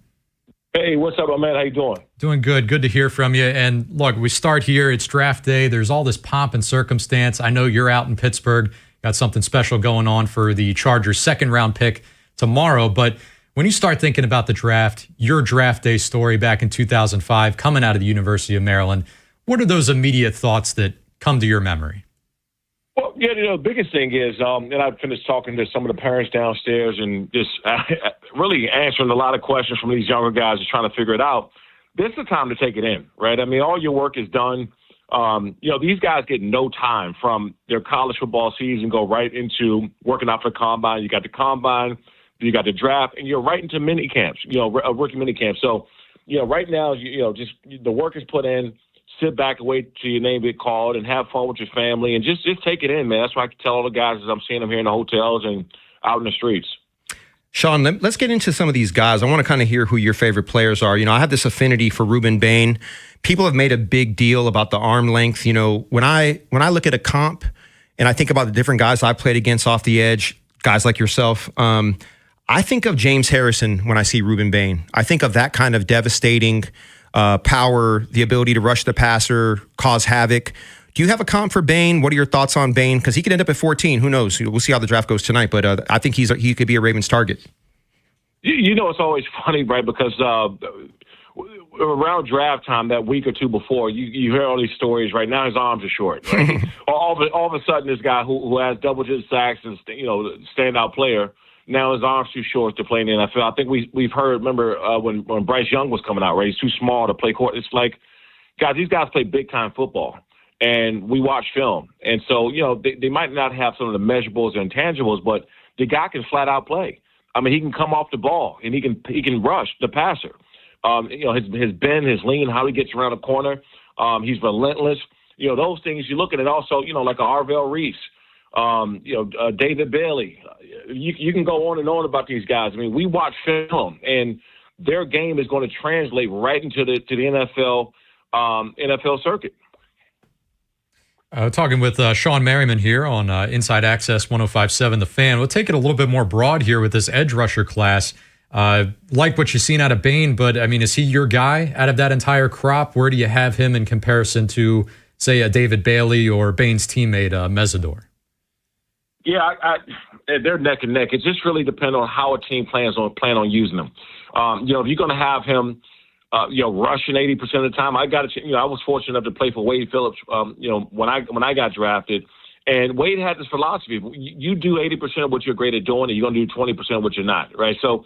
Hey, what's up, my man? How you doing? Doing good. Good to hear from you. And look, we start here. It's draft day. There's all this pomp and circumstance. I know you're out in Pittsburgh. Got something special going on for the Chargers' second-round pick tomorrow. But when you start thinking about the draft, your draft day story back in 2005, coming out of the University of Maryland, what are those immediate thoughts that come to your memory? Well, yeah, the biggest thing is, and I finished talking to some of the parents downstairs and just really answering a lot of questions from these younger guys just trying to figure it out. This is the time to take it in, right? I mean, all your work is done. These guys get no time from their college football season, go right into working out for the combine. You got the combine, you got the draft, and you're right into mini camps, rookie mini camps. So, right now, just the work is put in. Sit back and wait till your name get called and have fun with your family and just take it in, man. That's what I can tell all the guys as I'm seeing them here in the hotels and out in the streets. Sean, let's get into some of these guys. I want to kind of hear who your favorite players are. I have this affinity for Ruben Bain. People have made a big deal about the arm length. When I look at a comp and I think about the different guys I've played against off the edge, guys like yourself, I think of James Harrison when I see Ruben Bain. I think of that kind of devastating power, the ability to rush the passer, cause havoc. Do you have a comp for Bain? What are your thoughts on Bain? Because he could end up at 14. Who knows? We'll see how the draft goes tonight. But I think he could be a Ravens target. It's always funny, right? Because around draft time, that week or two before, you hear all these stories. Right now, his arms are short. Right? all of a sudden, this guy who has double-digit sacks and standout player. Now his arm's too short to play in the NFL. I think we've heard. Remember when Bryce Young was coming out, right? He's too small to play court. It's like, guys, these guys play big time football, and we watch film, and so they might not have some of the measurables and intangibles, but the guy can flat out play. I mean, he can come off the ball and he can rush the passer. His bend, his lean, how he gets around the corner. He's relentless. Those things you look at it also. Like a Arvell Reese. David Bailey. You can go on and on about these guys. I mean, we watch film, and their game is going to translate right into the NFL circuit. Talking with Sean Merriman here on Inside Access 105.7 The Fan. We'll take it a little bit more broad here with this edge rusher class. Like what you've seen out of Bain, but I mean, is he your guy out of that entire crop? Where do you have him in comparison to, say, a David Bailey or Bain's teammate, Mesidor? Yeah, they're neck and neck. It just really depends on how a team plan on using them. If you're going to have him, rushing 80% of the time, I was fortunate enough to play for Wade Phillips. When I got drafted, and Wade had this philosophy: you do 80% of what you're great at doing, and you're going to do 20% of what you're not. Right? So,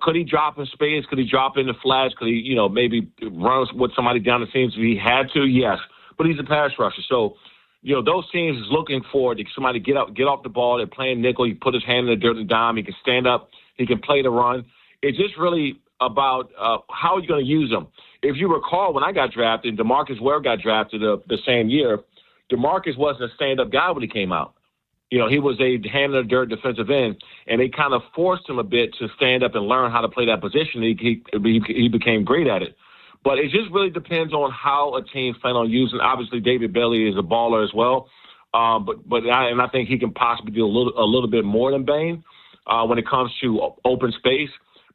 could he drop in space? Could he drop in the flats? Could he, maybe run with somebody down the seams if he had to? Yes, but he's a pass rusher, so. Those teams is looking for somebody to get off the ball. They're playing nickel. He put his hand in the dirt and dime. He can stand up. He can play the run. It's just really about how you're going to use them. If you recall, when I got drafted, DeMarcus Ware got drafted the same year. DeMarcus wasn't a stand-up guy when he came out. He was a hand in the dirt defensive end, and they kind of forced him a bit to stand up and learn how to play that position. He became great at it. But it just really depends on how a team's planning on using. Obviously, David Bailey is a baller as well, I think he can possibly do a little bit more than Bain when it comes to open space.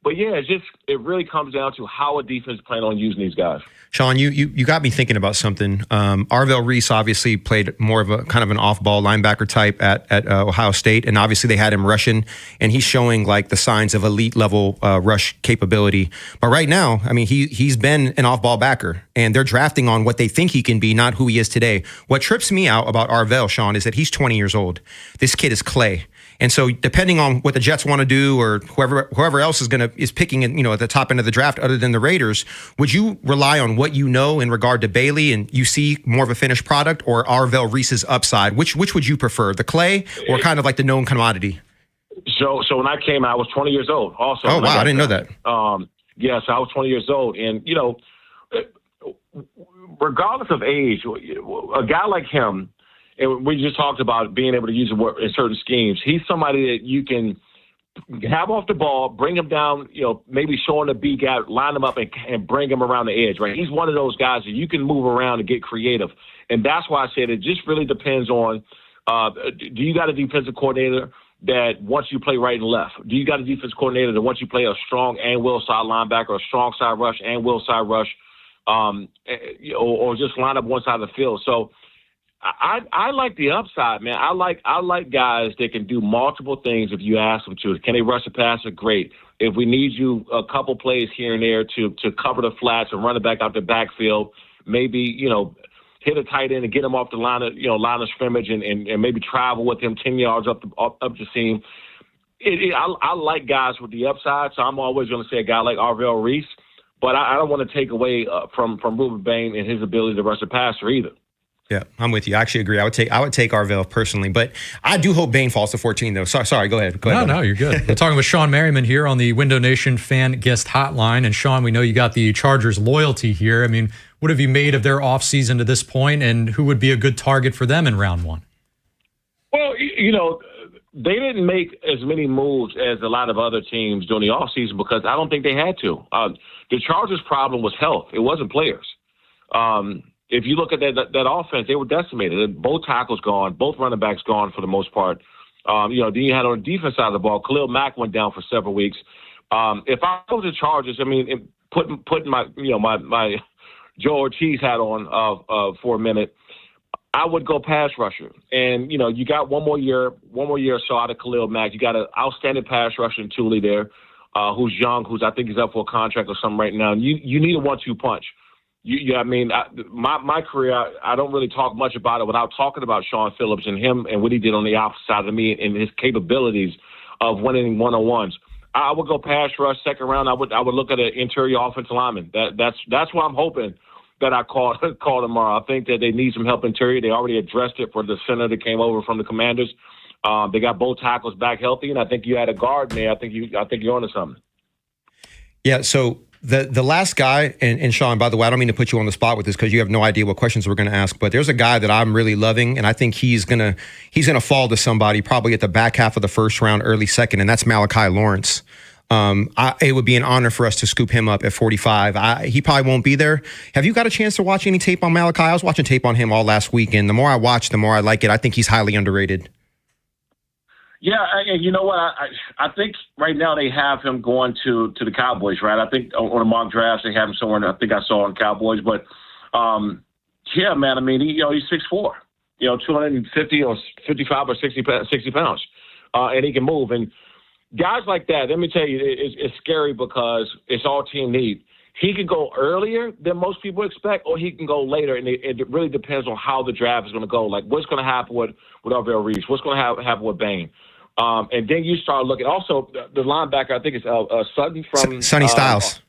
But yeah, it really comes down to how a defense plan on using these guys. Sean, you got me thinking about something. Arvell Reese obviously played more of a kind of an off-ball linebacker type at Ohio State, and obviously they had him rushing, and he's showing like the signs of elite level rush capability. But right now, I mean, he's been an off-ball backer, and they're drafting on what they think he can be, not who he is today. What trips me out about Arvell, Sean, is that he's 20 years old. This kid is clay. And so, depending on what the Jets want to do, or whoever else is picking, at the top end of the draft, other than the Raiders, would you rely on what you know in regard to Bailey, and you see more of a finished product, or Arvell Reese's upside? Which would you prefer, the clay or kind of like the known commodity? So when I came out, I was 20 years old. Also, oh wow, I didn't know that. Yeah, so I was 20 years old, and regardless of age, a guy like him. And we just talked about being able to use it in certain schemes. He's somebody that you can have off the ball, bring him down, maybe showing the B gap, line him up and bring him around the edge, right? He's one of those guys that you can move around and get creative. And that's why I said it just really depends on, do you got a defensive coordinator that wants you play right and left? Do you got a defense coordinator that wants you play a strong and will side linebacker, a strong side rush and will side rush, or just line up one side of the field? So, I like the upside, man. I like guys that can do multiple things if you ask them to. Can they rush a passer? Great. If we need you a couple plays here and there to cover the flats and run it back out the backfield, maybe, hit a tight end and get him off the line of scrimmage and maybe travel with him 10 yards up the seam. I like guys with the upside, so I'm always going to say a guy like Arvell Reese, but I don't want to take away from Ruben Bain and his ability to rush a passer either. Yeah, I'm with you. I actually agree. I would take Arvell personally, but I do hope Bain falls to 14 though. Sorry, go ahead. No, you're good. We're talking with Sean Merriman here on the Window Nation Fan Guest Hotline. And Sean, we know you got the Chargers loyalty here. I mean, what have you made of their offseason to this point, and who would be a good target for them in round one? Well, they didn't make as many moves as a lot of other teams during the offseason because I don't think they had to. The Chargers' problem was health. It wasn't players. If you look at that offense, they were decimated. Both tackles gone, both running backs gone for the most part. Then you had on the defense side of the ball, Khalil Mack went down for several weeks. If I was the Chargers, I mean, putting my my Joe Ortiz hat on for a minute, I would go pass rusher. And you got one more year or so out of Khalil Mack. You got an outstanding pass rusher in Thule there, who's young, I think he's up for a contract or something right now. And you need a 1-2 punch. My career, I don't really talk much about it without talking about Sean Phillips and him and what he did on the opposite side of me and his capabilities of winning one-on-ones. I would go pass rush second round. I would look at an interior offensive lineman. That's what I'm hoping that I call tomorrow. I think that they need some help interior. They already addressed it for the center that came over from the Commanders. They got both tackles back healthy, and I think you had a guard in there. I think you're onto something. Yeah. So. The last guy, and Sean, by the way, I don't mean to put you on the spot with this because you have no idea what questions we're going to ask, but there's a guy that I'm really loving, and I think he's gonna fall to somebody probably at the back half of the first round, early second, and that's Malachi Lawrence. It would be an honor for us to scoop him up at 45. He probably won't be there. Have you got a chance to watch any tape on Malachi? I was watching tape on him all last week, and the more I watch, the more I like it. I think he's highly underrated. Yeah, and you know what? I think right now they have him going to the Cowboys, right? I think on the mock drafts they have him somewhere. I think I saw on Cowboys, but yeah, man. I mean, he's 6'4", 250 or 55 or 60 pounds, and he can move. And guys like that, let me tell you, it's scary because it's all team need. He can go earlier than most people expect, or he can go later, and it really depends on how the draft is going to go. Like what's going to happen with Arvell Reese, what's going to happen with Bain. And then you start looking. Also, the linebacker, I think it's Sutton from Sonny Styles.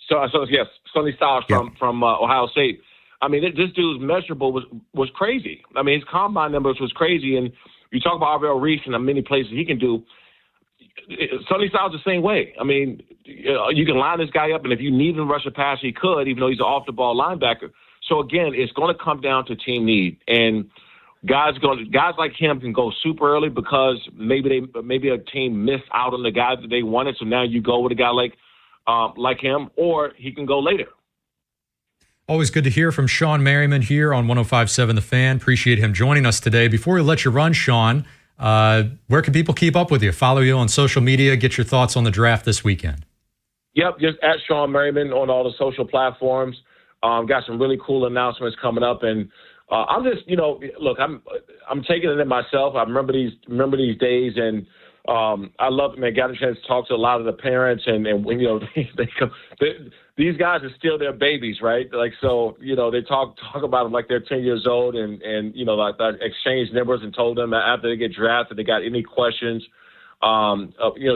Yes, Sonny Styles from Ohio State. I mean, this dude's measurable was crazy. I mean, his combine numbers was crazy. And you talk about Arvell Reese and the many places he can do. Sonny Styles the same way. I mean, you can line this guy up, and if you need him to rush a pass, he could, even though he's an off-the-ball linebacker. So again, it's going to come down to team need, and guys like him can go super early because maybe a team missed out on the guy that they wanted. So now you go with a guy like him, or he can go later. Always good to hear from Sean Merriman here on 105.7 The Fan. Appreciate him joining us today. Before we let you run, Sean, where can people keep up with you? Follow you on social media, get your thoughts on the draft this weekend. Yep, just at Sean Merriman on all the social platforms. Got some really cool announcements coming up, and I'm just, look, I'm taking it in myself. I remember these days, and I love it, man. Got a chance to talk to a lot of the parents, and these guys are still their babies, right? Like, so, they talk about them like they're 10 years old, and like exchange numbers and told them that after they get drafted, they got any questions,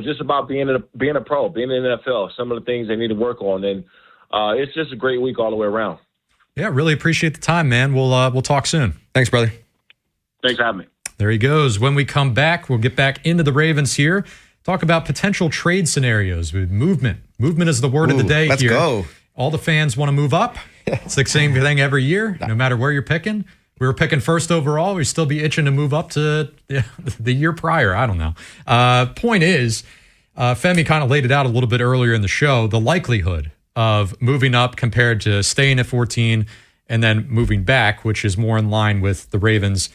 just about being a pro, being in the NFL, some of the things they need to work on, and it's just a great week all the way around. Yeah, really appreciate the time, man. We'll talk soon. Thanks, brother. Thanks for having me. There he goes. When we come back, we'll get back into the Ravens here. Talk about potential trade scenarios with movement. Movement is the word of the day let's here. Go. All the fans want to move up. It's the same thing every year, no matter where you're picking. We were picking first overall. We'd still be itching to move up to the year prior. I don't know. Point is, Femi kind of laid it out a little bit earlier in the show, the likelihood of moving up compared to staying at 14 and then moving back, which is more in line with the Ravens'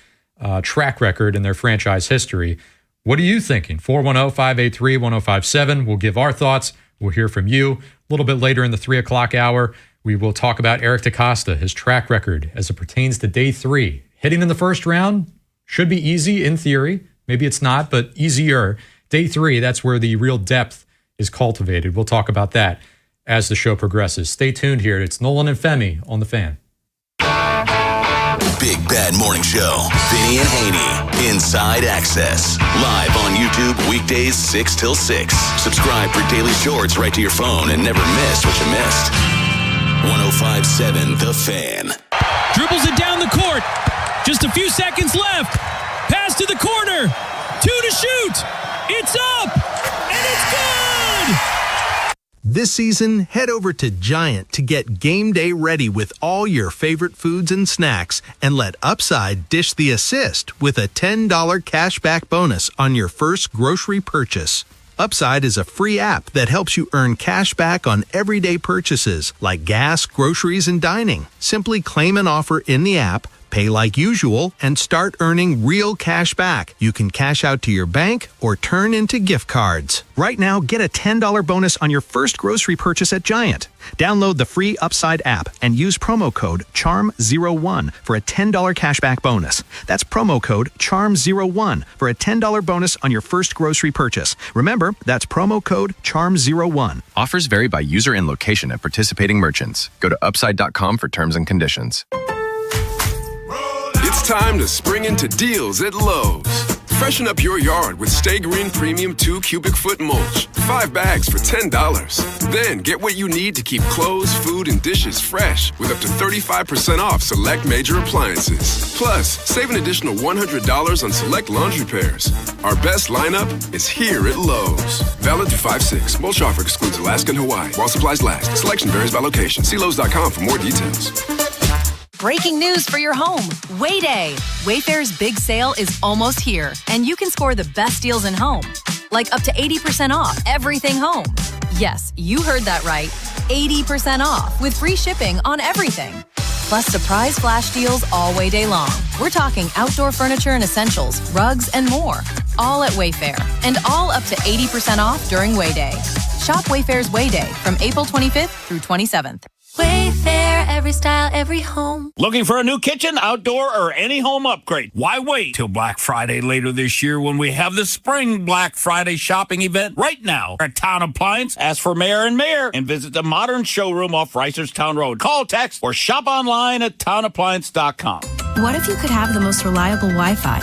track record in their franchise history. What are you thinking? 410-583-1057. We'll give our thoughts. We'll hear from you. A little bit later in the 3 o'clock hour, we will talk about Eric DeCosta, his track record as it pertains to day 3. Hitting in the first round should be easy in theory. Maybe it's not, but easier. Day 3, that's where the real depth is cultivated. We'll talk about that as the show progresses. Stay tuned here. It's Nolan and Femi on The Fan. Big Bad Morning Show. Vinny and Haynie. Inside Access. Live on YouTube weekdays 6 till 6. Subscribe for daily shorts right to your phone and never miss what you missed. 105.7 The Fan. Dribbles it down the court. Just a few seconds left. Pass to the corner. 2 to shoot. It's up. And it's good. This season, head over to Giant to get game day ready with all your favorite foods and snacks, and let Upside dish the assist with a $10 cashback bonus on your first grocery purchase. Upside is a free app that helps you earn cash back on everyday purchases like gas, groceries, and dining. Simply claim an offer in the app, pay like usual, and start earning real cash back. You can cash out to your bank or turn into gift cards. Right now, get a $10 bonus on your first grocery purchase at Giant. Download the free Upside app and use promo code CHARM01 for a $10 cashback bonus. That's promo code CHARM01 for a $10 bonus on your first grocery purchase. Remember, that's promo code CHARM01. Offers vary by user and location at participating merchants. Go to upside.com for terms and conditions. It's time to spring into deals at Lowe's. Freshen up your yard with Stay Green Premium 2 cubic foot mulch. 5 bags for $10. Then get what you need to keep clothes, food, and dishes fresh with up to 35% off select major appliances. Plus, save an additional $100 on select laundry pairs. Our best lineup is here at Lowe's. Valid through 5/6. Mulch offer excludes Alaska and Hawaii while supplies last. Selection varies by location. See Lowe's.com for more details. Breaking news for your home. Wayday. Wayfair's big sale is almost here, and you can score the best deals in home. Like up to 80% off everything home. Yes, you heard that right. 80% off with free shipping on everything. Plus surprise flash deals all Wayday long. We're talking outdoor furniture and essentials, rugs, and more. All at Wayfair, and all up to 80% off during Wayday. Shop Wayfair's Wayday from April 25th through 27th. Wayfair, every style, every home. Looking for a new kitchen, outdoor, or any home upgrade? Why wait till Black Friday later this year when we have the Spring Black Friday shopping event right now at Town Appliance? Ask for Mayor and Mayor and visit the modern showroom off Reisterstown Road. Call, text, or shop online at townappliance.com. What if you could have the most reliable Wi-Fi?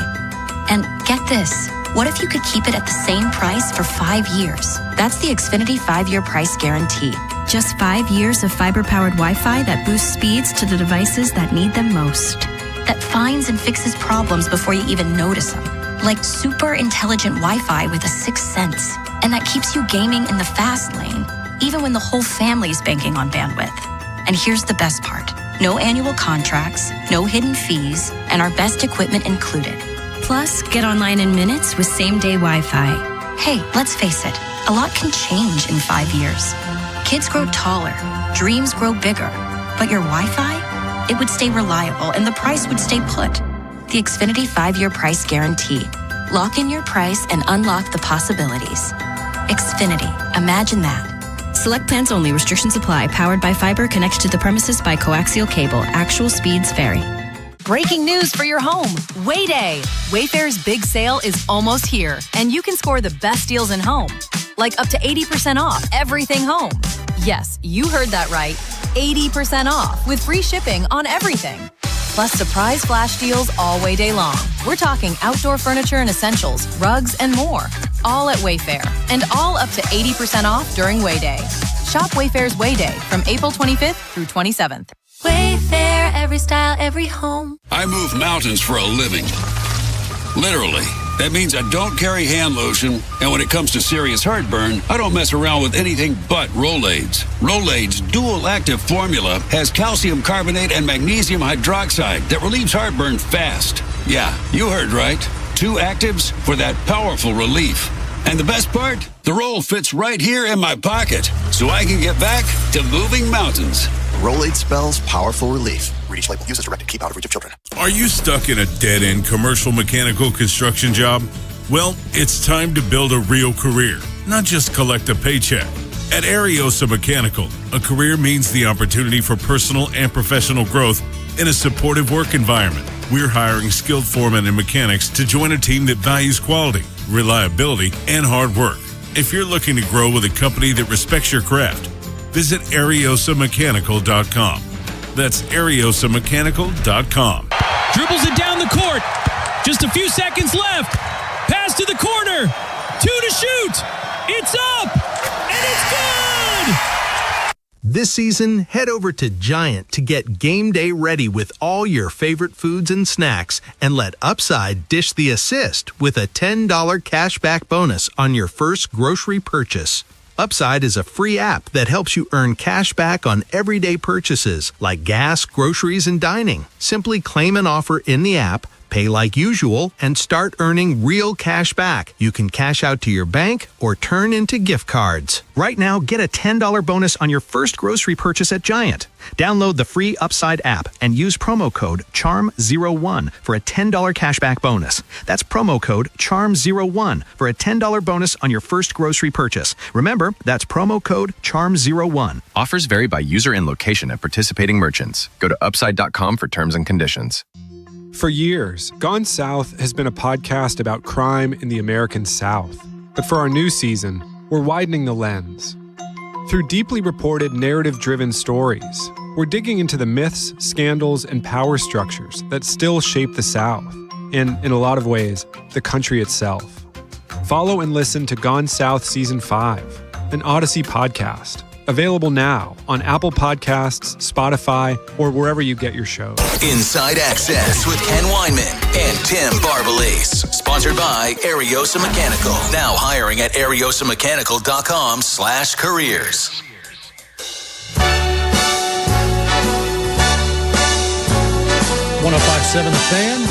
And get this, what if you could keep it at the same price for 5 years? That's the Xfinity 5-year price guarantee. Just 5 years of fiber-powered Wi-Fi that boosts speeds to the devices that need them most. That finds and fixes problems before you even notice them. Like super intelligent Wi-Fi with a sixth sense. And that keeps you gaming in the fast lane, even when the whole family's banking on bandwidth. And here's the best part. No annual contracts, no hidden fees, and our best equipment included. Plus, get online in minutes with same-day Wi-Fi. Hey, let's face it, a lot can change in 5 years. Kids grow taller, dreams grow bigger, but your Wi-Fi, it would stay reliable and the price would stay put. The Xfinity 5-year price guarantee. Lock in your price and unlock the possibilities. Xfinity, imagine that. Select plans only. Restrictions apply. Powered by fiber. Connected to the premises by coaxial cable. Actual speeds vary. Breaking news for your home. Wayday. Wayfair's big sale is almost here, and you can score the best deals in home. Like up to 80% off everything home. Yes, you heard that right. 80% off with free shipping on everything. Plus surprise flash deals all Wayday long. We're talking outdoor furniture and essentials, rugs, and more. All at Wayfair, and all up to 80% off during Wayday. Shop Wayfair's Wayday from April 25th through 27th. Wayfair, every style, every home. I move mountains for a living. Literally. That means I don't carry hand lotion, and when it comes to serious heartburn, I don't mess around with anything but Rolaids. Rolaids' dual-active formula has calcium carbonate and magnesium hydroxide that relieves heartburn fast. Yeah, you heard right. 2 actives for that powerful relief. And the best part? The roll fits right here in my pocket, so I can get back to moving mountains. Rolade spells powerful relief. Read each label. Use as directed. Keep out of reach of children. Are you stuck in a dead-end commercial mechanical construction job? Well, it's time to build a real career, not just collect a paycheck. At Ariosa Mechanical, a career means the opportunity for personal and professional growth in a supportive work environment. We're hiring skilled foremen and mechanics to join a team that values quality, reliability, and hard work. If you're looking to grow with a company that respects your craft, visit AriosaMechanical.com. That's AriosaMechanical.com. Dribbles it down the court. Just a few seconds left. Pass to the corner. 2 to shoot. It's up. And it's good. This season, head over to Giant to get game day ready with all your favorite foods and snacks, and let Upside dish the assist with a $10 cashback bonus on your first grocery purchase. Upside is a free app that helps you earn cash back on everyday purchases like gas, groceries, and dining. Simply claim an offer in the app, pay like usual, and start earning real cash back. You can cash out to your bank or turn into gift cards. Right now, get a $10 bonus on your first grocery purchase at Giant. Download the free Upside app and use promo code CHARM01 for a $10 cashback bonus. That's promo code CHARM01 for a $10 bonus on your first grocery purchase. Remember, that's promo code CHARM01. Offers vary by user and location at participating merchants. Go to upside.com for terms and conditions. For years, Gone South has been a podcast about crime in the American South. But for our new season, we're widening the lens. Through deeply reported, narrative-driven stories, we're digging into the myths, scandals, and power structures that still shape the South, and, in a lot of ways, the country itself. Follow and listen to Gone South Season 5, an Odyssey podcast. Available now on Apple Podcasts, Spotify, or wherever you get your shows. Inside Access with Ken Weinman and Tim Barbalese. Sponsored by Ariosa Mechanical. Now hiring at ariosamechanical.com/careers. 105.7 The Fan.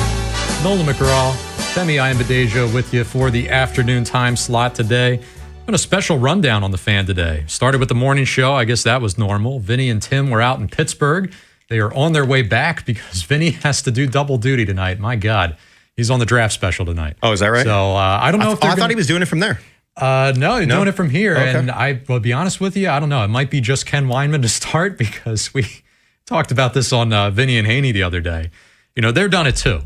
Nolan McGraw, Femi Iambadejo with you for the afternoon time slot today. A special rundown on The Fan today. Started with the morning show. I guess that was normal. Vinny and Tim were out in Pittsburgh. They are on their way back because Vinny has to do double duty tonight. My God. He's on the draft special tonight. Oh, is that right? So I don't know if I thought he was doing it from there. No, he's doing it from here. Okay. And I will be honest with you, I don't know. It might be just Ken Weinman to start because we talked about this on Vinny and Haynie the other day. You know, they're done at 2.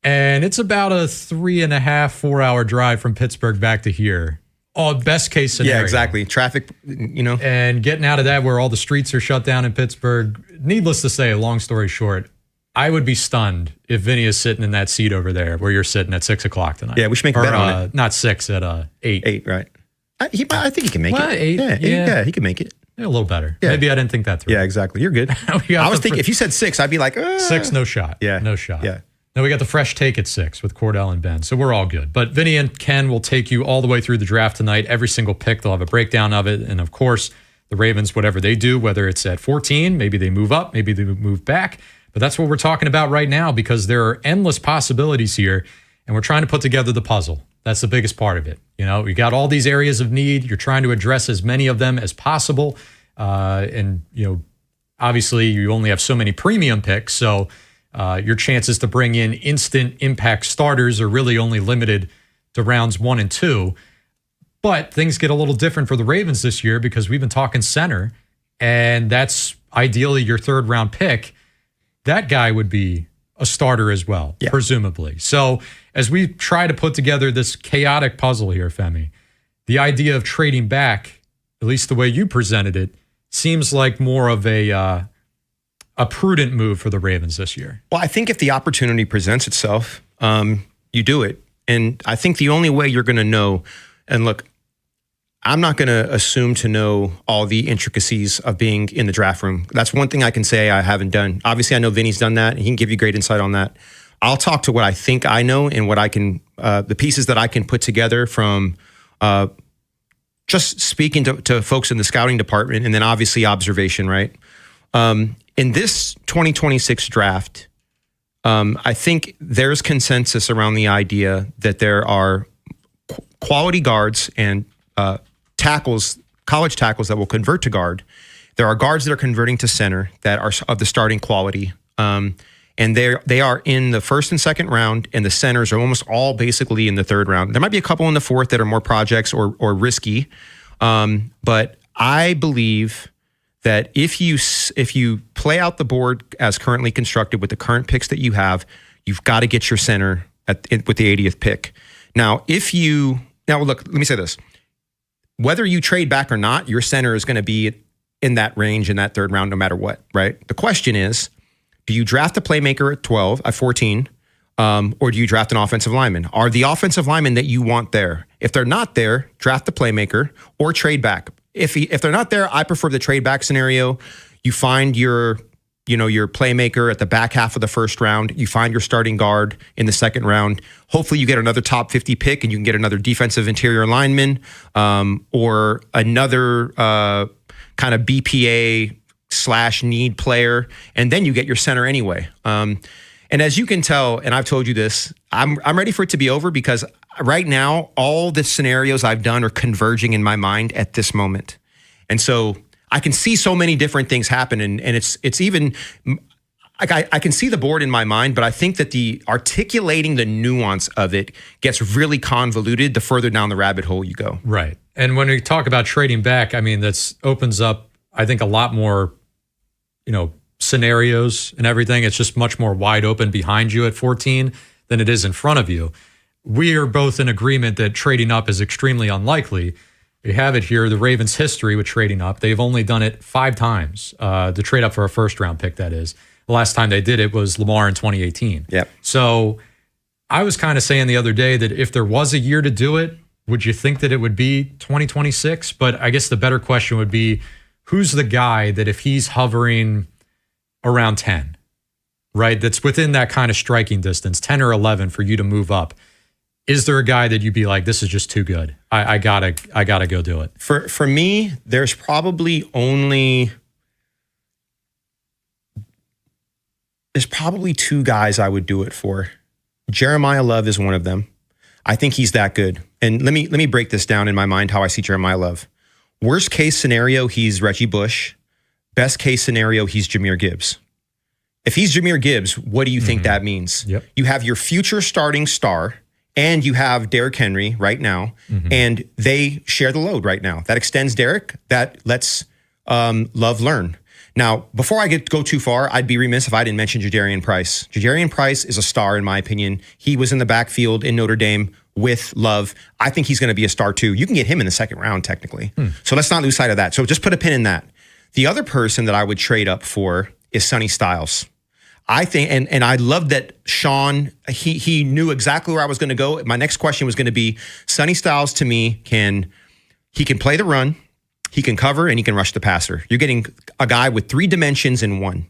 And it's about a 3.5, 4 hour drive from Pittsburgh back to here. Oh, best case scenario. Yeah, exactly. Traffic, you know. And getting out of that where all the streets are shut down in Pittsburgh. Needless to say, long story short, I would be stunned if Vinny is sitting in that seat over there where you're sitting at 6 o'clock tonight. Yeah, we should make a bet on it. Not 6, at 8. 8, right. I think he can make Well, it. 8, yeah, he can make it. Yeah, a little better. Yeah. Maybe I didn't think that through. Yeah, exactly. You're good. I was thinking, if you said 6, I'd be like, 6, no shot. Yeah. No shot. Yeah. Now we got the fresh take at 6 with Cordell and Ben. So we're all good. But Vinny and Ken will take you all the way through the draft tonight. Every single pick, they'll have a breakdown of it. And of course, the Ravens, whatever they do, whether it's at 14, maybe they move up, maybe they move back. But that's what we're talking about right now because there are endless possibilities here. And we're trying to put together the puzzle. That's the biggest part of it. You know, you got all these areas of need. You're trying to address as many of them as possible. And, you know, obviously you only have so many premium picks. So your chances to bring in instant impact starters are really only limited to rounds 1 and 2. But things get a little different for the Ravens this year because we've been talking center, and that's ideally your third round pick. That guy would be a starter as well, presumably. So as we try to put together this chaotic puzzle here, Femi, the idea of trading back, at least the way you presented it, seems like more of a prudent move for the Ravens this year. Well, I think if the opportunity presents itself, you do it. And I think the only way you're going to know, and look, I'm not going to assume to know all the intricacies of being in the draft room. That's one thing I can say I haven't done. Obviously, I know Vinny's done that, and he can give you great insight on that. I'll talk to what I think I know and what I can, the pieces that I can put together from just speaking to folks in the scouting department, and then obviously observation, right? In this 2026 draft, I think there's consensus around the idea that there are quality guards and tackles, college tackles that will convert to guard. There are guards that are converting to center that are of the starting quality. And they are in the first and second round, and the centers are almost all basically in the third round. There might be a couple in the fourth that are more projects or risky. But I believe that if you play out the board as currently constructed with the current picks that you have, you've got to get your center with the 80th pick. Now, look, let me say this. Whether you trade back or not, your center is going to be in that range in that third round no matter what, right? The question is, do you draft a playmaker at 14, or do you draft an offensive lineman? Are the offensive linemen that you want there? If they're not there, draft the playmaker or trade back. If they're not there, I prefer the trade back scenario. You find your playmaker at the back half of the first round. You find your starting guard in the second round. Hopefully you get another top 50 pick and you can get another defensive interior lineman, or another kind of BPA / need player. And then you get your center anyway. And as you can tell, and I've told you this, I'm ready for it to be over because right now, all the scenarios I've done are converging in my mind at this moment. And so I can see so many different things happen, and it's even like I can see the board in my mind, but I think that the articulating the nuance of it gets really convoluted the further down the rabbit hole you go. Right. And when we talk about trading back, I mean, that opens up, I think, a lot more, scenarios and everything. It's just much more wide open behind you at 14 than it is in front of you. We are both in agreement that trading up is extremely unlikely. You have it here, the Ravens' history with trading up. They've only done it 5 times, to trade up for a first-round pick, that is. The last time they did it was Lamar in 2018. Yep. So I was kind of saying the other day that if there was a year to do it, would you think that it would be 2026? But I guess the better question would be, who's the guy that if he's hovering around 10, right, that's within that kind of striking distance, 10 or 11 for you to move up, is there a guy that you'd be like, this is just too good? I gotta go do it. For me, there's probably 2 guys I would do it for. Jeremiah Love is one of them. I think he's that good. And let me break this down in my mind how I see Jeremiah Love. Worst case scenario, he's Reggie Bush. Best case scenario, he's Jahmyr Gibbs. If he's Jahmyr Gibbs, what do you think that means? Yep. You have your future starting star, and you have Derrick Henry right now, and they share the load right now. That extends Derrick. That lets Love learn. Now, before I go too far, I'd be remiss if I didn't mention Jadarian Price. Jadarian Price is a star, in my opinion. He was in the backfield in Notre Dame with Love. I think he's going to be a star too. You can get him in the second round, technically. So let's not lose sight of that. So just put a pin in that. The other person that I would trade up for is Sonny Styles. I think, and I love that Sean, he knew exactly where I was going to go. My next question was going to be, Sonny Styles to me can play the run, he can cover, and he can rush the passer. You're getting a guy with 3 dimensions in one.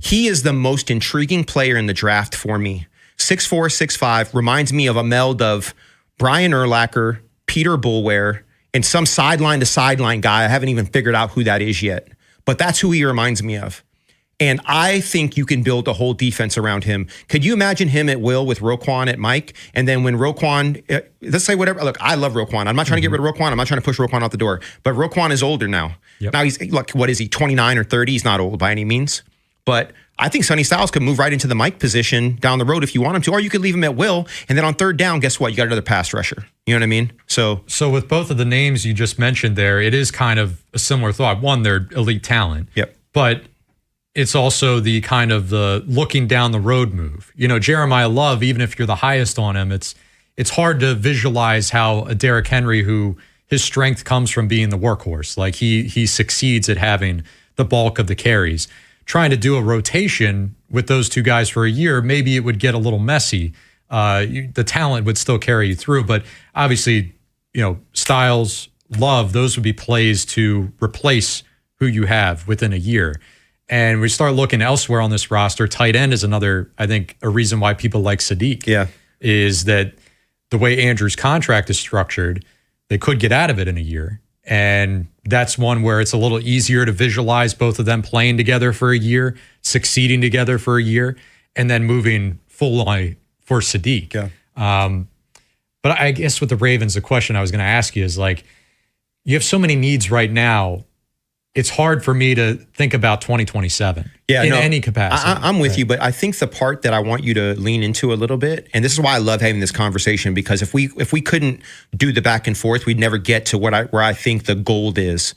He is the most intriguing player in the draft for me. 6'4", 6'5", reminds me of a meld of Brian Urlacher, Peter Bulware, and some sideline-to-sideline guy. I haven't even figured out who that is yet. But that's who he reminds me of. And I think you can build a whole defense around him. Could you imagine him at will with Roquan at Mike? And then when Roquan, let's say whatever. Look, I love Roquan. I'm not trying to get rid of Roquan. I'm not trying to push Roquan out the door. But Roquan is older now. Now he's, look, what is he, 29 or 30? He's not old by any means. But I think Sonny Styles could move right into the Mike position down the road if you want him to, or you could leave him at will. And then on third down, guess what? You got another pass rusher. You know what I mean? So with both of the names you just mentioned there, it is kind of a similar thought. One, they're elite talent. Yep. But it's also the kind of the looking down the road move. You know, Jeremiah Love, even if you're the highest on him, it's hard to visualize how a Derrick Henry, who his strength comes from being the workhorse, like he succeeds at having the bulk of the carries. Trying to do a rotation with those two guys for a year, maybe it would get a little messy. The talent would still carry you through, but obviously, you know, Styles, Love, those would be plays to replace who you have within a year. And we start looking elsewhere on this roster. Tight end is another, I think, a reason why people like Sadiq. Yeah. Is that the way Andrew's contract is structured, they could get out of it in a year. And that's one where it's a little easier to visualize both of them playing together for a year, succeeding together for a year, and then moving fully for Sadiq. Yeah. But I guess with the Ravens, the question I was going to ask you is, like, you have so many needs right now. It's hard for me to think about 2027 in any capacity. I'm with you, but I think the part that I want you to lean into a little bit, and this is why I love having this conversation, because if we couldn't do the back and forth, we'd never get to where I think the gold is.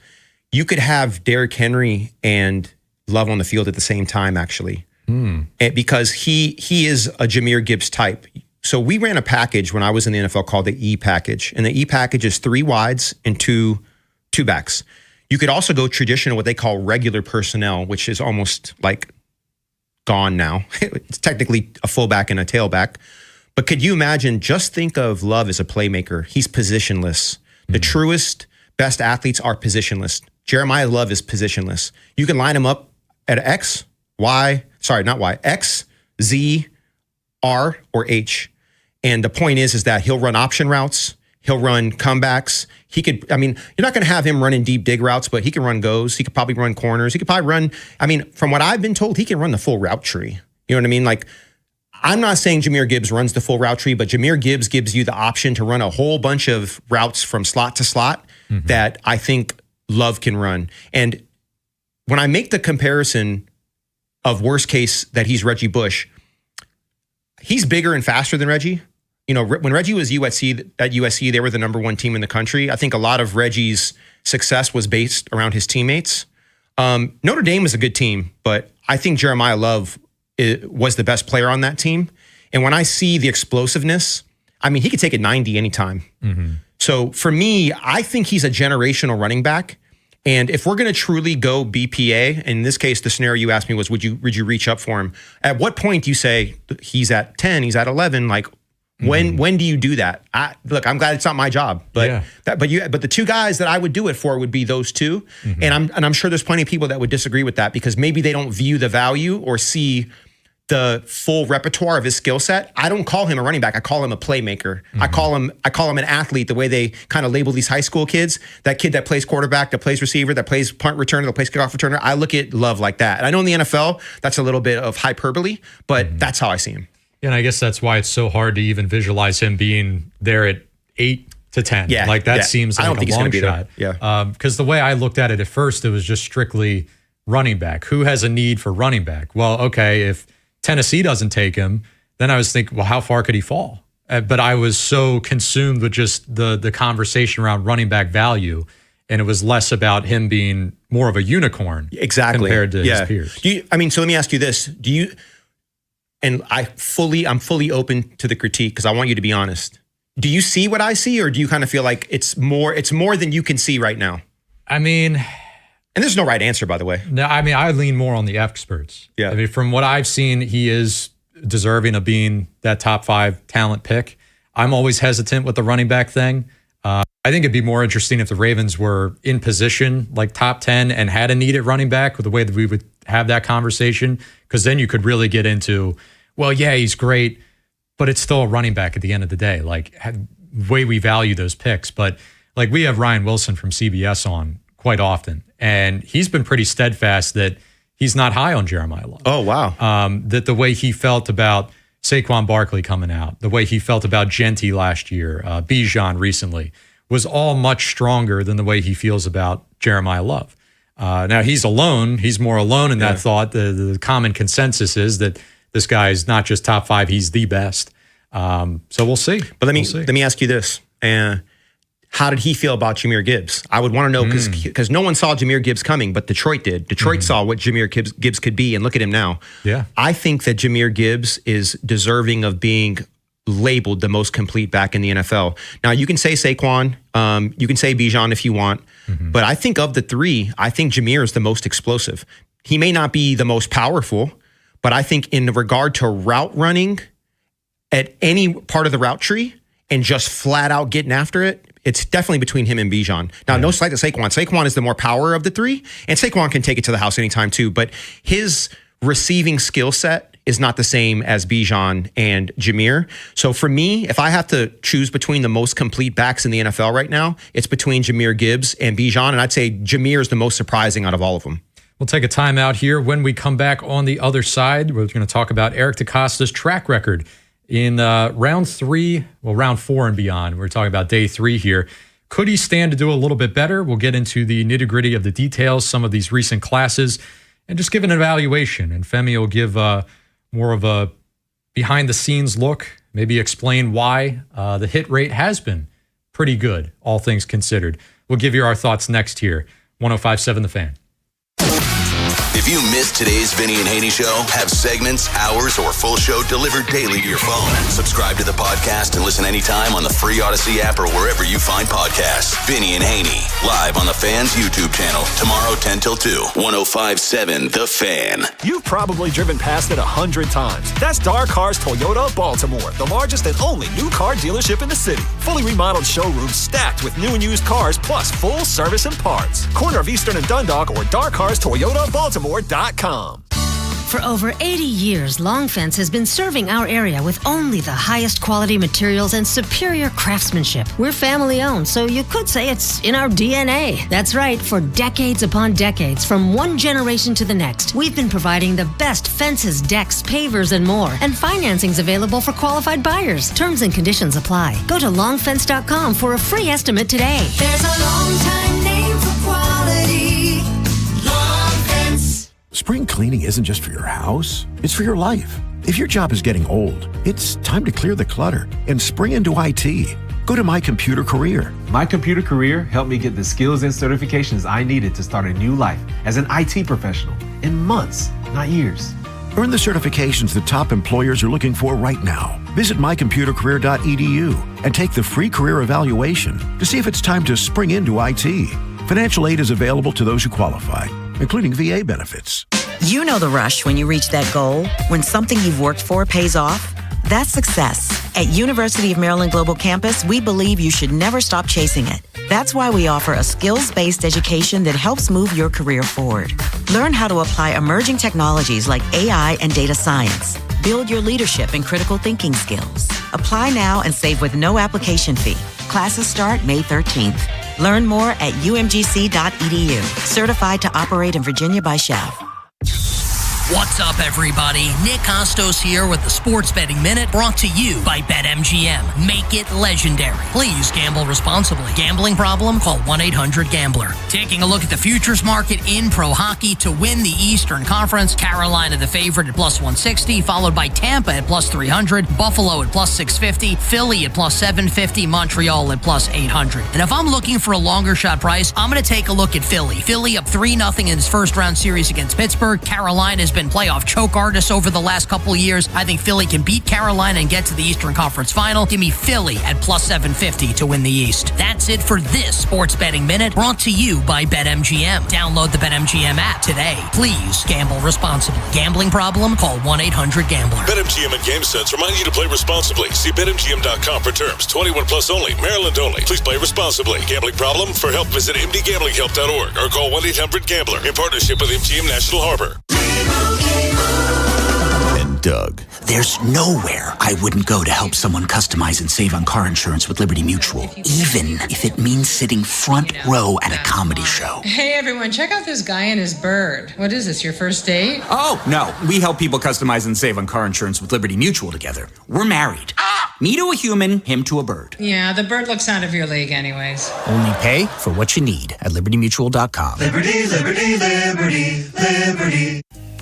You could have Derrick Henry and Love on the field at the same time, actually, because he is a Jahmyr Gibbs type. So we ran a package when I was in the NFL called the E package, and the E package is 3 wides and two backs. You could also go traditional, what they call regular personnel, which is almost like gone now. It's technically a fullback and a tailback. But could you imagine, just think of Love as a playmaker. He's positionless. The truest, best athletes are positionless. Jeremiah Love is positionless. You can line him up at X, Z, R, or H. And the point is that he'll run option routes. He'll run comebacks. He could, I mean, you're not going to have him running deep dig routes, but he can run goes. He could probably run corners. He could probably run, I mean, from what I've been told, he can run the full route tree. You know what I mean? Like, I'm not saying Jahmyr Gibbs runs the full route tree, but Jahmyr Gibbs gives you the option to run a whole bunch of routes from slot to slot that I think Love can run. And when I make the comparison of worst case that he's Reggie Bush, he's bigger and faster than Reggie. You know, when Reggie was at USC, they were the number 1 team in the country. I think a lot of Reggie's success was based around his teammates. Notre Dame was a good team, but I think Jeremiah Love was the best player on that team. And when I see the explosiveness, I mean, he could take it 90 anytime. So for me, I think he's a generational running back. And if we're going to truly go BPA, in this case, the scenario you asked me was, would you reach up for him? At what point do you say he's at 10, he's at 11? Like, when do you do that? Look, I'm glad it's not my job, but but the two guys that I would do it for would be those two, and I'm sure there's plenty of people that would disagree with that because maybe they don't view the value or see the full repertoire of his skill set. I don't call him a running back. I call him a playmaker. I call him an athlete. The way they kind of label these high school kids, that kid that plays quarterback, that plays receiver, that plays punt returner, that plays kickoff returner. I look at Love like that, and I know in the NFL that's a little bit of hyperbole, but that's how I see him. And I guess that's why it's so hard to even visualize him being there at 8 to 10. Yeah, like that seems like a long shot. Yeah. Because the way I looked at it at first, it was just strictly running back. Who has a need for running back? Well, okay, if Tennessee doesn't take him, then I was thinking, well, how far could he fall? But I was so consumed with just the conversation around running back value, and it was less about him being more of a unicorn compared to his peers. So let me ask you this. And I'm fully open to the critique because I want you to be honest. Do you see what I see, or do you kind of feel like it's more than you can see right now? I mean, and there's no right answer, by the way. No, I mean, I lean more on the experts. Yeah. I mean, from what I've seen, he is deserving of being that top 5 talent pick. I'm always hesitant with the running back thing. I think it'd be more interesting if the Ravens were in position, like top 10, and had a need at running back with the way that we would have that conversation, because then you could really get into, well, yeah, he's great, but it's still a running back at the end of the day, like way we value those picks. But like we have Ryan Wilson from CBS on quite often, and he's been pretty steadfast that he's not high on Jeremiah Love. Oh, wow. That the way he felt about Saquon Barkley coming out, the way he felt about Genty last year, Bijan recently, was all much stronger than the way he feels about Jeremiah Love. Now he's alone. He's more alone in that thought. The common consensus is that this guy is not just top 5; he's the best. So we'll see. But let me ask you this: how did he feel about Jahmyr Gibbs? I would want to know because no one saw Jahmyr Gibbs coming, but Detroit did. Detroit saw what Jahmyr Gibbs could be, and look at him now. Yeah, I think that Jahmyr Gibbs is deserving of being labeled the most complete back in the NFL. Now, you can say Saquon, you can say Bijan if you want, but I think of the three, I think Jahmyr is the most explosive. He may not be the most powerful, but I think in regard to route running at any part of the route tree and just flat out getting after it, it's definitely between him and Bijan. Now, no slight to Saquon. Saquon is the more power of the three, and Saquon can take it to the house anytime too, but his receiving skill set is not the same as Bijan and Jahmyr. So for me, if I have to choose between the most complete backs in the NFL right now, it's between Jahmyr Gibbs and Bijan, and I'd say Jahmyr is the most surprising out of all of them. We'll take a timeout here. When we come back on the other side, we're going to talk about Eric DeCosta's track record in round 4 and beyond. We're talking about day 3 here. Could he stand to do a little bit better? We'll get into the nitty-gritty of the details, some of these recent classes, and just give an evaluation. And Femi will give more of a behind-the-scenes look, maybe explain why the hit rate has been pretty good, all things considered. We'll give you our thoughts next here. 105.7 The Fan. If you missed today's Vinny and Haynie show, have segments, hours, or full show delivered daily to your phone. Subscribe to the podcast and listen anytime on the free Odyssey app or wherever you find podcasts. Vinny and Haynie, live on the Fan's YouTube channel, tomorrow 10 till 2, 105.7 The Fan. You've probably driven past it 100 times. That's Dar Cars Toyota Baltimore, the largest and only new car dealership in the city. Fully remodeled showrooms stacked with new and used cars, plus full service and parts. Corner of Eastern and Dundalk or DarCarsToyotaBaltimore.com. For over 80 years, Long Fence has been serving our area with only the highest quality materials and superior craftsmanship. We're family owned, so you could say it's in our DNA. That's right, for decades upon decades, from one generation to the next, we've been providing the best fences, decks, pavers, and more. And financing's available for qualified buyers. Terms and conditions apply. Go to longfence.com for a free estimate today. There's a long time name for quality. Long Fence. Spring cleaning isn't just for your house, it's for your life. If your job is getting old, it's time to clear the clutter and spring into IT. Go to My Computer Career. My Computer Career helped me get the skills and certifications I needed to start a new life as an IT professional in months, not years. Earn the certifications the top employers are looking for right now. Visit mycomputercareer.edu and take the free career evaluation to see if it's time to spring into IT. Financial aid is available to those who qualify, including VA benefits. You know the rush when you reach that goal, when something you've worked for pays off. That's success. At University of Maryland Global Campus, we believe you should never stop chasing it. That's why we offer a skills-based education that helps move your career forward. Learn how to apply emerging technologies like AI and data science. Build your leadership and critical thinking skills. Apply now and save with no application fee. Classes start May 13th. Learn more at umgc.edu. Certified to operate in Virginia by Chev. What's up, everybody? Nick Costos here with the Sports Betting Minute, brought to you by BetMGM. Make it legendary. Please gamble responsibly. Gambling problem? Call 1-800-GAMBLER. Taking a look at the futures market in pro hockey to win the Eastern Conference. Carolina the favorite at plus 160, followed by Tampa at plus 300, Buffalo at plus 650, Philly at plus 750, Montreal at plus 800. And if I'm looking for a longer shot price, I'm going to take a look at Philly. Philly up 3-0 in its first round series against Pittsburgh. Carolina has been playoff choke artists over the last couple of years. I think Philly can beat Carolina and get to the Eastern Conference Final. Give me Philly at plus 750 to win the East. That's it for this Sports Betting Minute, brought to you by BetMGM. Download the BetMGM app today. Please gamble responsibly. Gambling problem? Call 1-800-GAMBLER. BetMGM and GameSense remind you to play responsibly. See BetMGM.com for terms. 21 plus only. Maryland only. Please play responsibly. Gambling problem? For help, visit mdgamblinghelp.org or call 1-800-GAMBLER in partnership with MGM National Harbor. And Doug. There's nowhere I wouldn't go to help someone customize and save on car insurance with Liberty Mutual, even if it means sitting front row at a comedy show. Hey everyone, check out this guy and his bird. What is this, your first date? Oh, no. We help people customize and save on car insurance with Liberty Mutual together. We're married. Me to a human, him to a bird. Yeah, the bird looks out of your league anyways. Only pay for what you need at libertymutual.com. Liberty, liberty, liberty, liberty.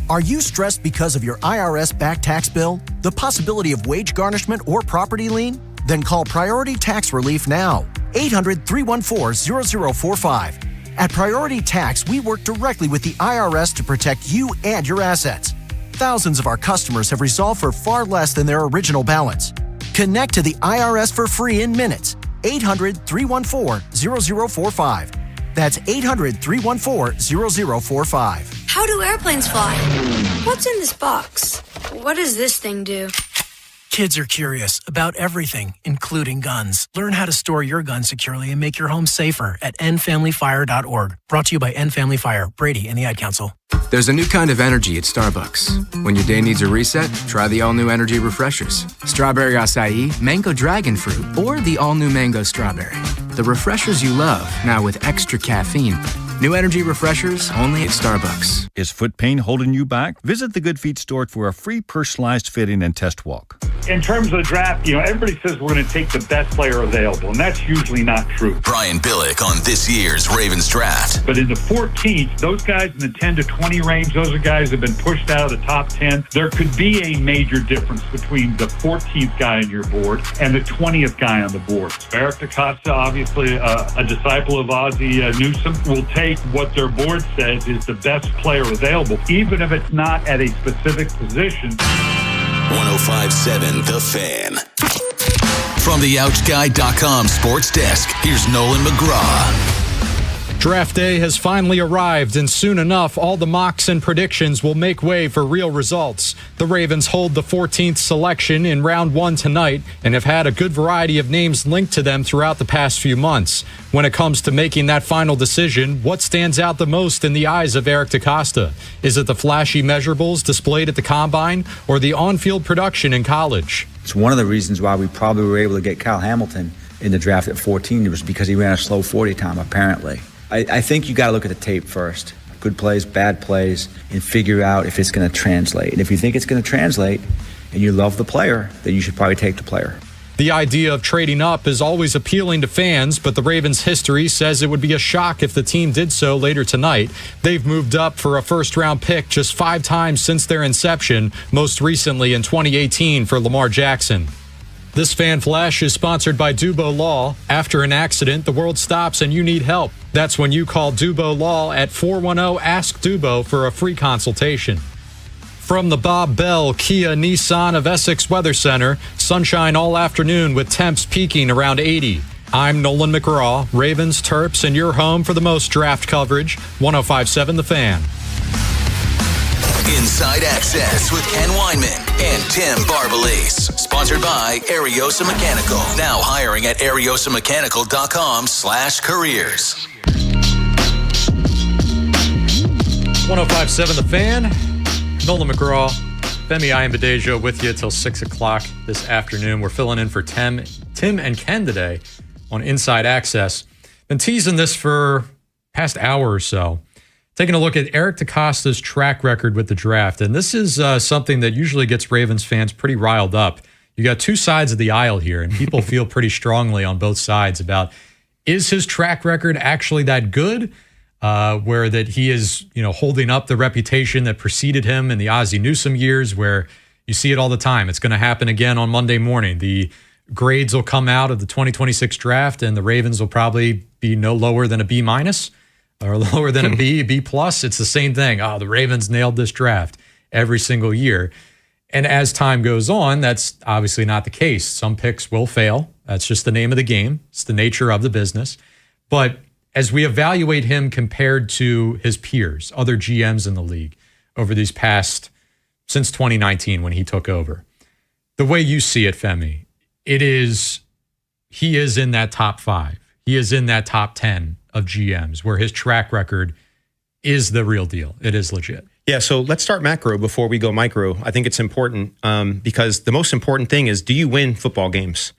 Are you stressed because of your IRS back tax bill, the possibility of wage garnishment, or property lien? Then call Priority Tax Relief now. 800-314-0045. At Priority Tax, we work directly with the IRS to protect you and your assets. Thousands of our customers have resolved for far less than their original balance. Connect to the IRS for free in minutes. 800-314-0045. That's 800-314-0045. How do airplanes fly? What's in this box? What does this thing do? Kids are curious about everything, including guns. Learn how to store your gun securely and make your home safer at endfamilyfire.org. Brought to you by End Family Fire, Brady, and the Ad Council. There's a new kind of energy at Starbucks. When your day needs a reset, try the all-new energy refreshers. Strawberry acai, mango dragon fruit, or the all-new mango strawberry. The refreshers you love, now with extra caffeine. New energy refreshers only at Starbucks. Is foot pain holding you back? Visit the Good Feet store for a free personalized fitting and test walk. In terms of the draft, everybody says we're going to take the best player available, and that's usually not true. Brian Billick on this year's Ravens draft. But in the 14th, those guys in the 10 to 20 range, those are guys that have been pushed out of the top 10. There could be a major difference between the 14th guy on your board and the 20th guy on the board. Eric DaCosta, obviously a disciple of Ozzie Newsome, will take what their board says is the best player available, even if it's not at a specific position. 105.7 The Fan. From the OutGuide.com sports desk, here's Nolan McGraw. Draft day has finally arrived, and soon enough, all the mocks and predictions will make way for real results. The Ravens hold the 14th selection in round 1 tonight and have had a good variety of names linked to them throughout the past few months. When it comes to making that final decision, what stands out the most in the eyes of Eric DaCosta? Is it the flashy measurables displayed at the Combine or the on-field production in college? It's one of the reasons why we probably were able to get Kyle Hamilton in the draft at 14. It was because he ran a slow 40 time, apparently. I think you got to look at the tape first. Good plays, bad plays, and figure out if it's going to translate. And if you think it's going to translate and you love the player, then you should probably take the player. The idea of trading up is always appealing to fans, but the Ravens' history says it would be a shock if the team did so later tonight. They've moved up for a first-round pick just 5 times since their inception, most recently in 2018 for Lamar Jackson. This Fan Flash is sponsored by Dubo Law. After an accident, the world stops and you need help. That's when you call Dubo Law at 410-ASK-DUBO for a free consultation. From the Bob Bell Kia Nissan of Essex Weather Center, sunshine all afternoon with temps peaking around 80. I'm Nolan McGraw, Ravens, Terps, and your home for the most draft coverage, 105.7 The Fan. Inside Access with Ken Weinman and Tim Barbalese. Sponsored by Ariosa Mechanical. Now hiring at ariosamechanical.com/careers. 105.7 The Fan. Nolan McGraw, Femi Ayambadejo with you till 6 o'clock this afternoon. We're filling in for Tim and Ken today on Inside Access. Been teasing this for past hour or so. Taking a look at Eric DaCosta's track record with the draft. And this is something that usually gets Ravens fans pretty riled up. You got 2 sides of the aisle here, and people feel pretty strongly on both sides about, is his track record actually that good? Where that he is, holding up the reputation that preceded him in the Ozzie Newsome years, where you see it all the time. It's going to happen again on Monday morning. The grades will come out of the 2026 draft, and the Ravens will probably be no lower than a B- or lower than a B+. It's the same thing. Oh, the Ravens nailed this draft every single year. And as time goes on, that's obviously not the case. Some picks will fail. That's just the name of the game. It's the nature of the business. But as we evaluate him compared to his peers, other GMs in the league over these past, since 2019 when he took over, the way you see it, Femi, he is in that top 5. He is in that top 10 of GMs where his track record is the real deal. It is legit. Yeah, so let's start macro before we go micro. I think it's important because the most important thing is, do you win football games?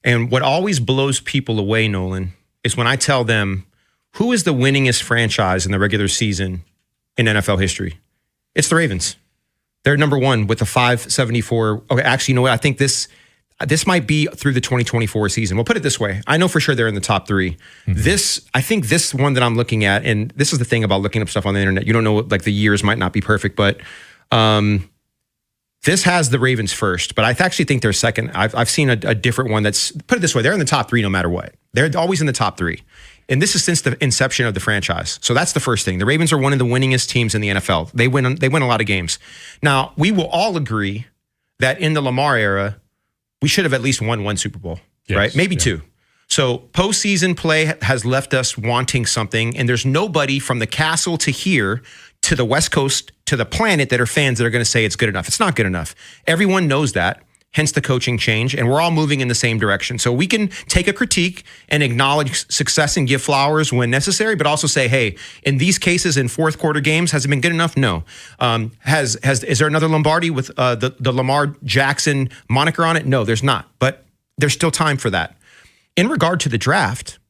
And what always blows people away, Nolan, is when I tell them, who is the winningest franchise in the regular season in NFL history? It's the Ravens. They're number 1 with a 574. Okay, actually, you know what? This might be through the 2024 season. We'll put it this way. I know for sure they're in the top 3. I think this one that I'm looking at, and this is the thing about looking up stuff on the internet. You don't know, like the years might not be perfect, but this has the Ravens first, but I actually think they're second. I've seen a different one that's, put it this way, they're in the top 3 no matter what. They're always in the top 3. And this is since the inception of the franchise. So that's the first thing. The Ravens are one of the winningest teams in the NFL. They win a lot of games. Now, we will all agree that in the Lamar era, we should have at least won 1 Super Bowl, right? Maybe 2. So postseason play has left us wanting something, and there's nobody from the castle to here to the West Coast to the planet that are fans that are going to say it's good enough. It's not good enough. Everyone knows that. Hence the coaching change, and we're all moving in the same direction. So we can take a critique and acknowledge success and give flowers when necessary, but also say, hey, in these cases, in fourth quarter games, has it been good enough? No. Is there another Lombardi with the Lamar Jackson moniker on it? No, there's not. But there's still time for that. In regard to the draft,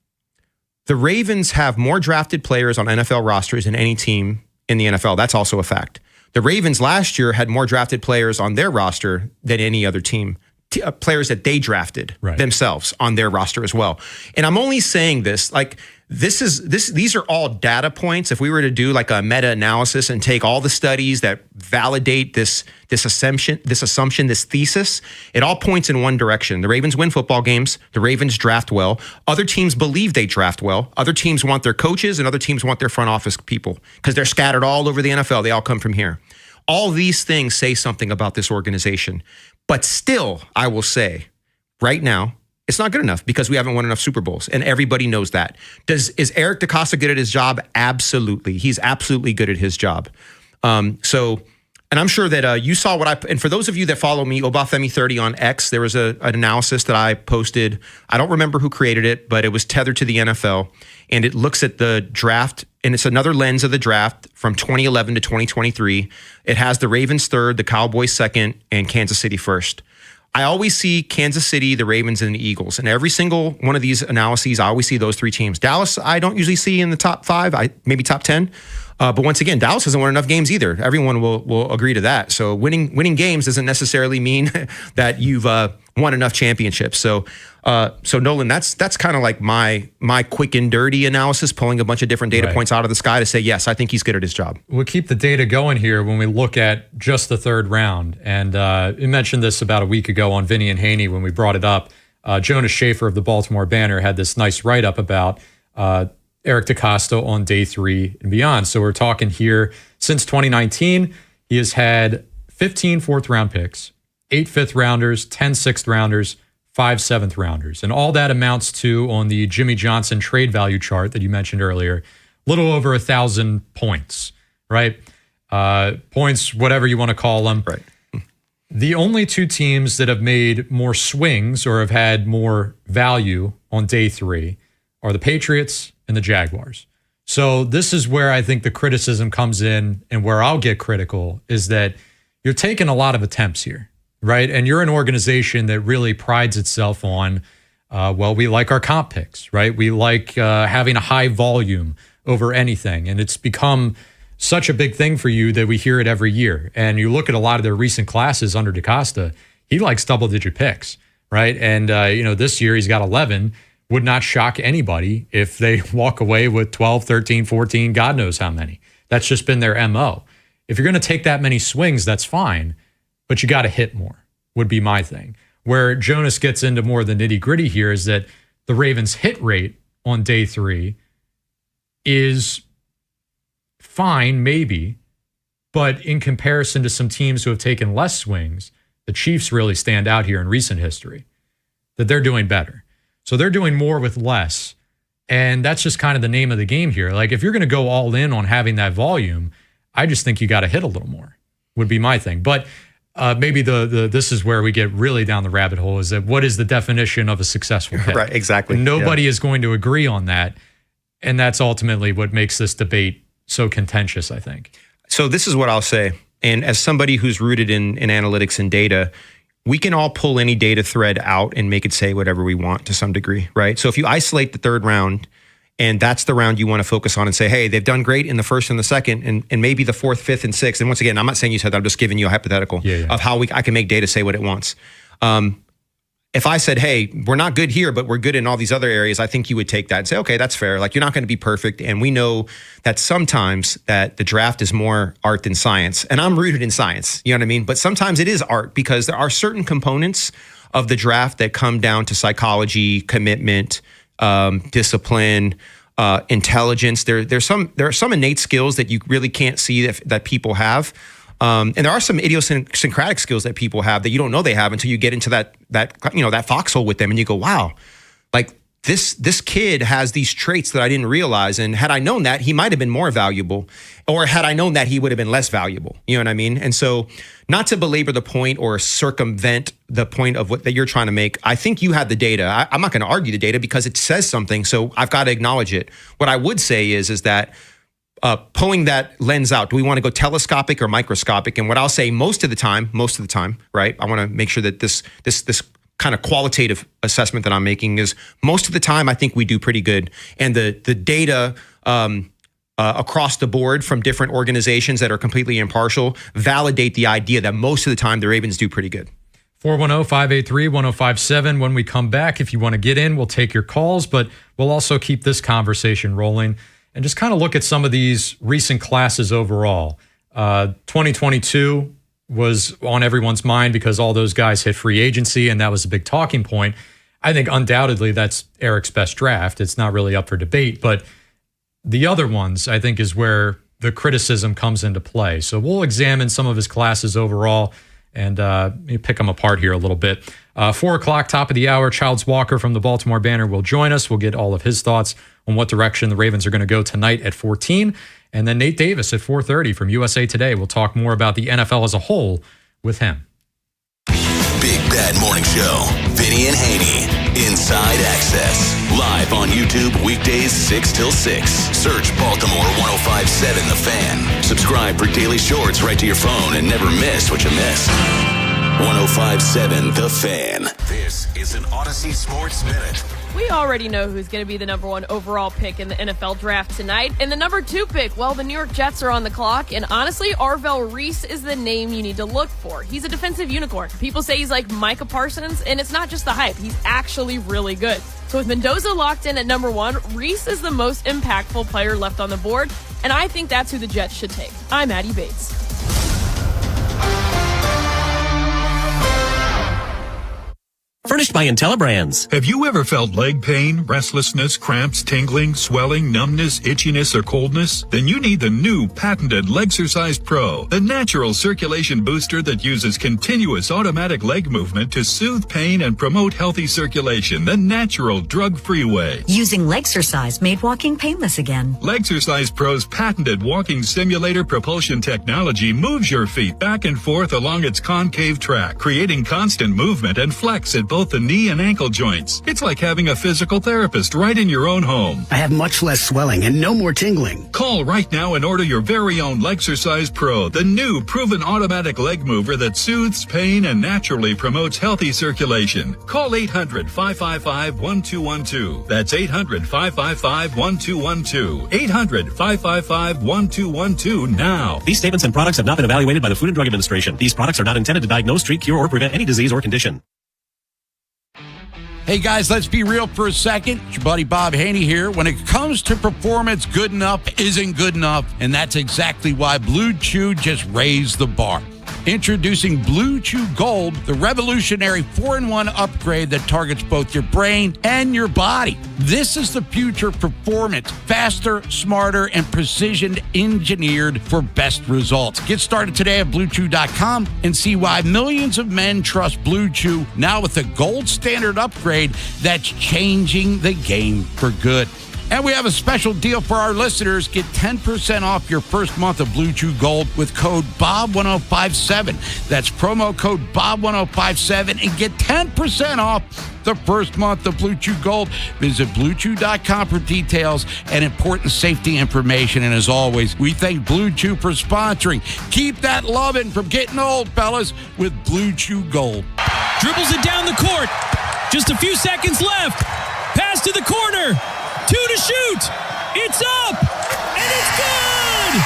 the Ravens have more drafted players on NFL rosters than any team in the NFL. That's also a fact. The Ravens last year had more drafted players on their roster than any other team, players that they drafted themselves on their roster as well. And I'm only saying this, like, these are all data points. If we were to do like a meta-analysis and take all the studies that validate this assumption, this thesis, it all points in one direction. The Ravens win football games. The Ravens draft well. Other teams believe they draft well. Other teams want their coaches, and other teams want their front office people because they're scattered all over the NFL. They all come from here. All these things say something about this organization. But still, I will say, right now, it's not good enough because we haven't won enough Super Bowls, and everybody knows that. Is Eric DeCosta good at his job? Absolutely. He's absolutely good at his job. And I'm sure that you saw and for those of you that follow me, Obafemi30 on X, there was an analysis that I posted. I don't remember who created it, but it was tethered to the NFL, and it looks at the draft, and it's another lens of the draft from 2011 to 2023. It has the Ravens third, the Cowboys second, and Kansas City first. I always see Kansas City, the Ravens, and the Eagles. And every single one of these analyses, I always see those 3 teams. Dallas, I don't usually see in the top 5, maybe top 10. But once again, Dallas hasn't won enough games either. Everyone will agree to that. So winning games doesn't necessarily mean that you've won enough championships. So Nolan, that's kind of like my quick and dirty analysis, pulling a bunch of different data points out of the sky to say, yes, I think he's good at his job. We'll keep the data going here when we look at just the third round. And you mentioned this about a week ago on Vinny and Haynie when we brought it up. Jonas Schaefer of the Baltimore Banner had this nice write-up about Eric DeCosta on day 3 and beyond. So we're talking here since 2019, he has had 15 fourth-round picks, 8 fifth-rounders, 10 sixth-rounders, 5 seventh-rounders. And all that amounts to, on the Jimmy Johnson trade value chart that you mentioned earlier, a little over 1,000 points, right? Points, whatever you want to call them. Right. The only 2 teams that have made more swings or have had more value on day 3 are the Patriots and the Jaguars. So this is where I think the criticism comes in, and where I'll get critical is that you're taking a lot of attempts here, right? And you're an organization that really prides itself on, we like our comp picks, right? We like having a high volume over anything. And it's become such a big thing for you that we hear it every year. And you look at a lot of their recent classes under DeCosta, he likes double-digit picks, right? And, this year he's got 11. Would not shock anybody if they walk away with 12, 13, 14, God knows how many. That's just been their MO. If you're going to take that many swings, that's fine, but you got to hit more, would be my thing. Where Jonas gets into more of the nitty-gritty here is that the Ravens' hit rate on day 3 is fine, maybe, but in comparison to some teams who have taken less swings, the Chiefs really stand out here in recent history, that they're doing better. So they're doing more with less. And that's just kind of the name of the game here. Like, if you're going to go all in on having that volume, I just think you got to hit a little more, would be my thing. But maybe this is where we get really down the rabbit hole, is that what is the definition of a successful pick? Right, exactly. And nobody is going to agree on that. And that's ultimately what makes this debate so contentious, I think. So this is what I'll say. And as somebody who's rooted in analytics and data, we can all pull any data thread out and make it say whatever we want to some degree, right? So if you isolate the third round, and that's the round you want to focus on and say, hey, they've done great in the first and the second, and maybe the fourth, fifth, and sixth. And once again, I'm not saying you said that, I'm just giving you a hypothetical of how I can make data say what it wants. if I said, hey, we're not good here, but we're good in all these other areas, I think you would take that and say, okay, that's fair. Like, you're not going to be perfect. And we know that sometimes that the draft is more art than science. And I'm rooted in science, you know what I mean? But sometimes it is art because there are certain components of the draft that come down to psychology, commitment, discipline, intelligence. There are some innate skills that you really can't see that people have. And there are some idiosyncratic skills that people have that you don't know they have until you get into that foxhole with them, and you go, wow, like this kid has these traits that I didn't realize. And had I known that, he might have been more valuable, or had I known that, he would have been less valuable. You know what I mean? And so, not to belabor the point or circumvent the point of what that you're trying to make, I think you had the data. I'm not going to argue the data because it says something, so I've got to acknowledge it. What I would say is that pulling that lens out, do we want to go telescopic or microscopic? And what I'll say most of the time, right? I want to make sure that this kind of qualitative assessment that I'm making is most of the time, I think we do pretty good. And the data across the board from different organizations that are completely impartial validate the idea that most of the time the Ravens do pretty good. 410-583-1057. When we come back, if you want to get in, we'll take your calls, but we'll also keep this conversation rolling and just kind of look at some of these recent classes overall. 2022 was on everyone's mind because all those guys hit free agency, and that was a big talking point. I think undoubtedly that's Eric's best draft. It's not really up for debate, but the other ones, I think, is where the criticism comes into play. So we'll examine some of his classes overall and pick them apart here a little bit. 4 o'clock, top of the hour, Childs Walker from the Baltimore Banner will join us. We'll get all of his thoughts on what direction the Ravens are going to go tonight at 14. And then Nate Davis at 4:30 from USA Today. We'll talk more about the NFL as a whole with him. Big Bad Morning Show. Vinny and Haynie. Inside Access. Live on YouTube weekdays 6 till 6. Search Baltimore 105.7 The Fan. Subscribe for daily shorts right to your phone and never miss what you miss. 105.7 The Fan. This is an Odyssey Sports Minute. We already know who's going to be the number 1 overall pick in the NFL draft tonight. And the number 2 pick, well, the New York Jets are on the clock. And honestly, Arvell Reese is the name you need to look for. He's a defensive unicorn. People say he's like Micah Parsons, and it's not just the hype. He's actually really good. So with Mendoza locked in at number 1, Reese is the most impactful player left on the board. And I think that's who the Jets should take. I'm Addie Bates. Furnished by IntelliBrands. Have you ever felt leg pain, restlessness, cramps, tingling, swelling, numbness, itchiness, or coldness? Then you need the new patented Legsercise Pro, the natural circulation booster that uses continuous automatic leg movement to soothe pain and promote healthy circulation the natural drug-free way. Using Legsercise made walking painless again. Legsercise Pro's patented walking simulator propulsion technology moves your feet back and forth along its concave track, creating constant movement and flex at both the knee and ankle joints. It's like having a physical therapist right in your own home. I have much less swelling and no more tingling. Call right now and order your very own Legsercise Pro, the new proven automatic leg mover that soothes pain and naturally promotes healthy circulation. Call 800-555-1212. That's 800-555-1212. 800-555-1212 now. These statements and products have not been evaluated by the Food and Drug Administration. These products are not intended to diagnose, treat, cure, or prevent any disease or condition. Hey guys, let's be real for a second. It's your buddy Bob Haynie here. When it comes to performance, good enough isn't good enough, and that's exactly why Blue Chew just raised the bar. Introducing Blue Chew Gold, the revolutionary 4-in-1 upgrade that targets both your brain and your body. This is the future of performance, faster, smarter, and precision engineered for best results. Get started today at BlueChew.com and see why millions of men trust Blue Chew now with the gold standard upgrade that's changing the game for good. And we have a special deal for our listeners. Get 10% off your first month of Blue Chew Gold with code BOB1057. That's promo code BOB1057 and get 10% off the first month of Blue Chew Gold. Visit BlueChew.com for details and important safety information. And as always, we thank Blue Chew for sponsoring. Keep that loving from getting old, fellas, with Blue Chew Gold. Dribbles it down the court. Just a few seconds left. Pass to the corner. 2 to shoot. It's up. And it's good.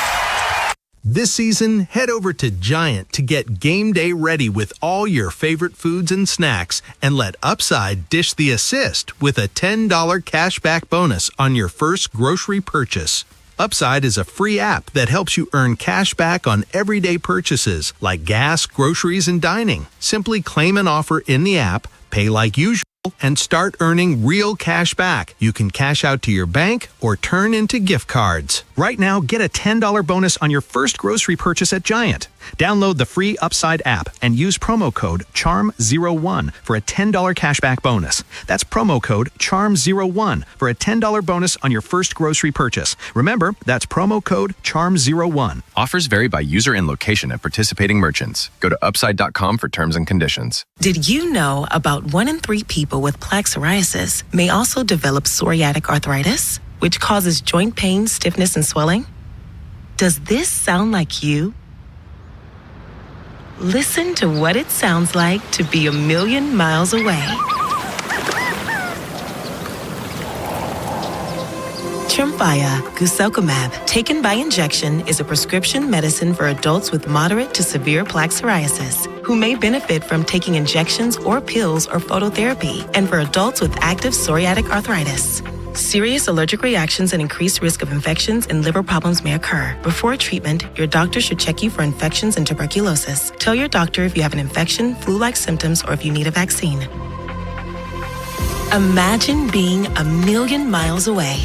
This season, head over to Giant to get game day ready with all your favorite foods and snacks, and let Upside dish the assist with a $10 cashback bonus on your first grocery purchase. Upside is a free app that helps you earn cash back on everyday purchases like gas, groceries, and dining. Simply claim an offer in the app, pay like usual, and start earning real cash back. You can cash out to your bank or turn into gift cards. Right now, get a $10 bonus on your first grocery purchase at Giant. Download the free Upside app and use promo code CHARM01 for a $10 cashback bonus. That's promo code CHARM01 for a $10 bonus on your first grocery purchase. Remember, that's promo code CHARM01. Offers vary by user and location at participating merchants. Go to upside.com for terms and conditions. Did you know about 1 in 3 people with plaque psoriasis may also develop psoriatic arthritis, which causes joint pain, stiffness, and swelling? Does this sound like you? Listen to what it sounds like to be a million miles away. Tremfya guselkumab, taken by injection, is a prescription medicine for adults with moderate to severe plaque psoriasis who may benefit from taking injections or pills or phototherapy, and for adults with active psoriatic arthritis. Serious allergic reactions and increased risk of infections and liver problems may occur. Before treatment, your doctor should check you for infections and tuberculosis. Tell your doctor if you have an infection, flu-like symptoms, or if you need a vaccine. Imagine being a million miles away.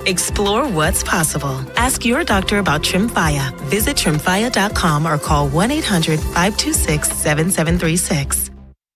Explore what's possible. Ask your doctor about Tremfya. Visit Tremfya.com or call 1-800-526-7736.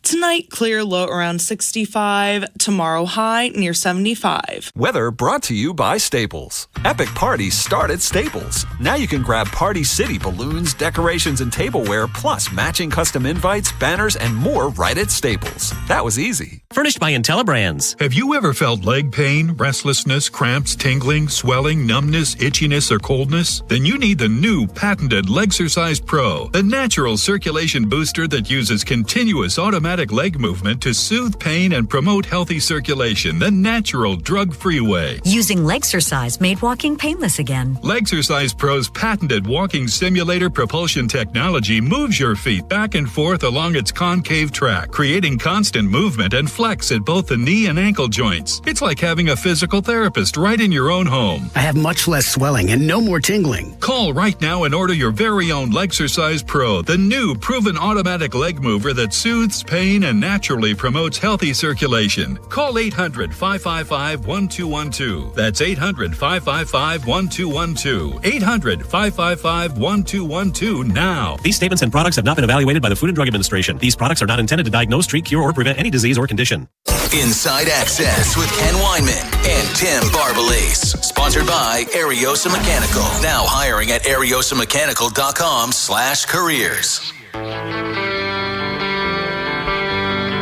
Tonight, clear, low around 65. Tomorrow, high near 75. Weather brought to you by Staples. Epic parties start at Staples. Now you can grab Party City balloons, decorations, and tableware, plus matching custom invites, banners, and more right at Staples. That was easy. Furnished by IntelliBrands. Have you ever felt leg pain, restlessness, cramps, tingling, swelling, numbness, itchiness, or coldness? Then you need the new patented Legsercise Pro, the natural circulation booster that uses continuous automatic leg movement to soothe pain and promote healthy circulation the natural, drug-free way. Using Legsercise made walking painless again. Legsercise Pro's patented walking simulator propulsion technology moves your feet back and forth along its concave track, creating constant movement and flex at both the knee and ankle joints. It's like having a physical therapist right in your own home. I have much less swelling and no more tingling. Call right now and order your very own Legsercise Pro, the new proven automatic leg mover that soothes pain and naturally promotes healthy circulation. Call 800-555-1212. That's 800-555-1212. 800-555-1212 now. These statements and products have not been evaluated by the Food and Drug Administration. These products are not intended to diagnose, treat, cure, or prevent any disease or condition. Inside Access with Ken Weinman and Tim Barbalace. Sponsored by Ariosa Mechanical. Now hiring at ariosamechanical.com/careers.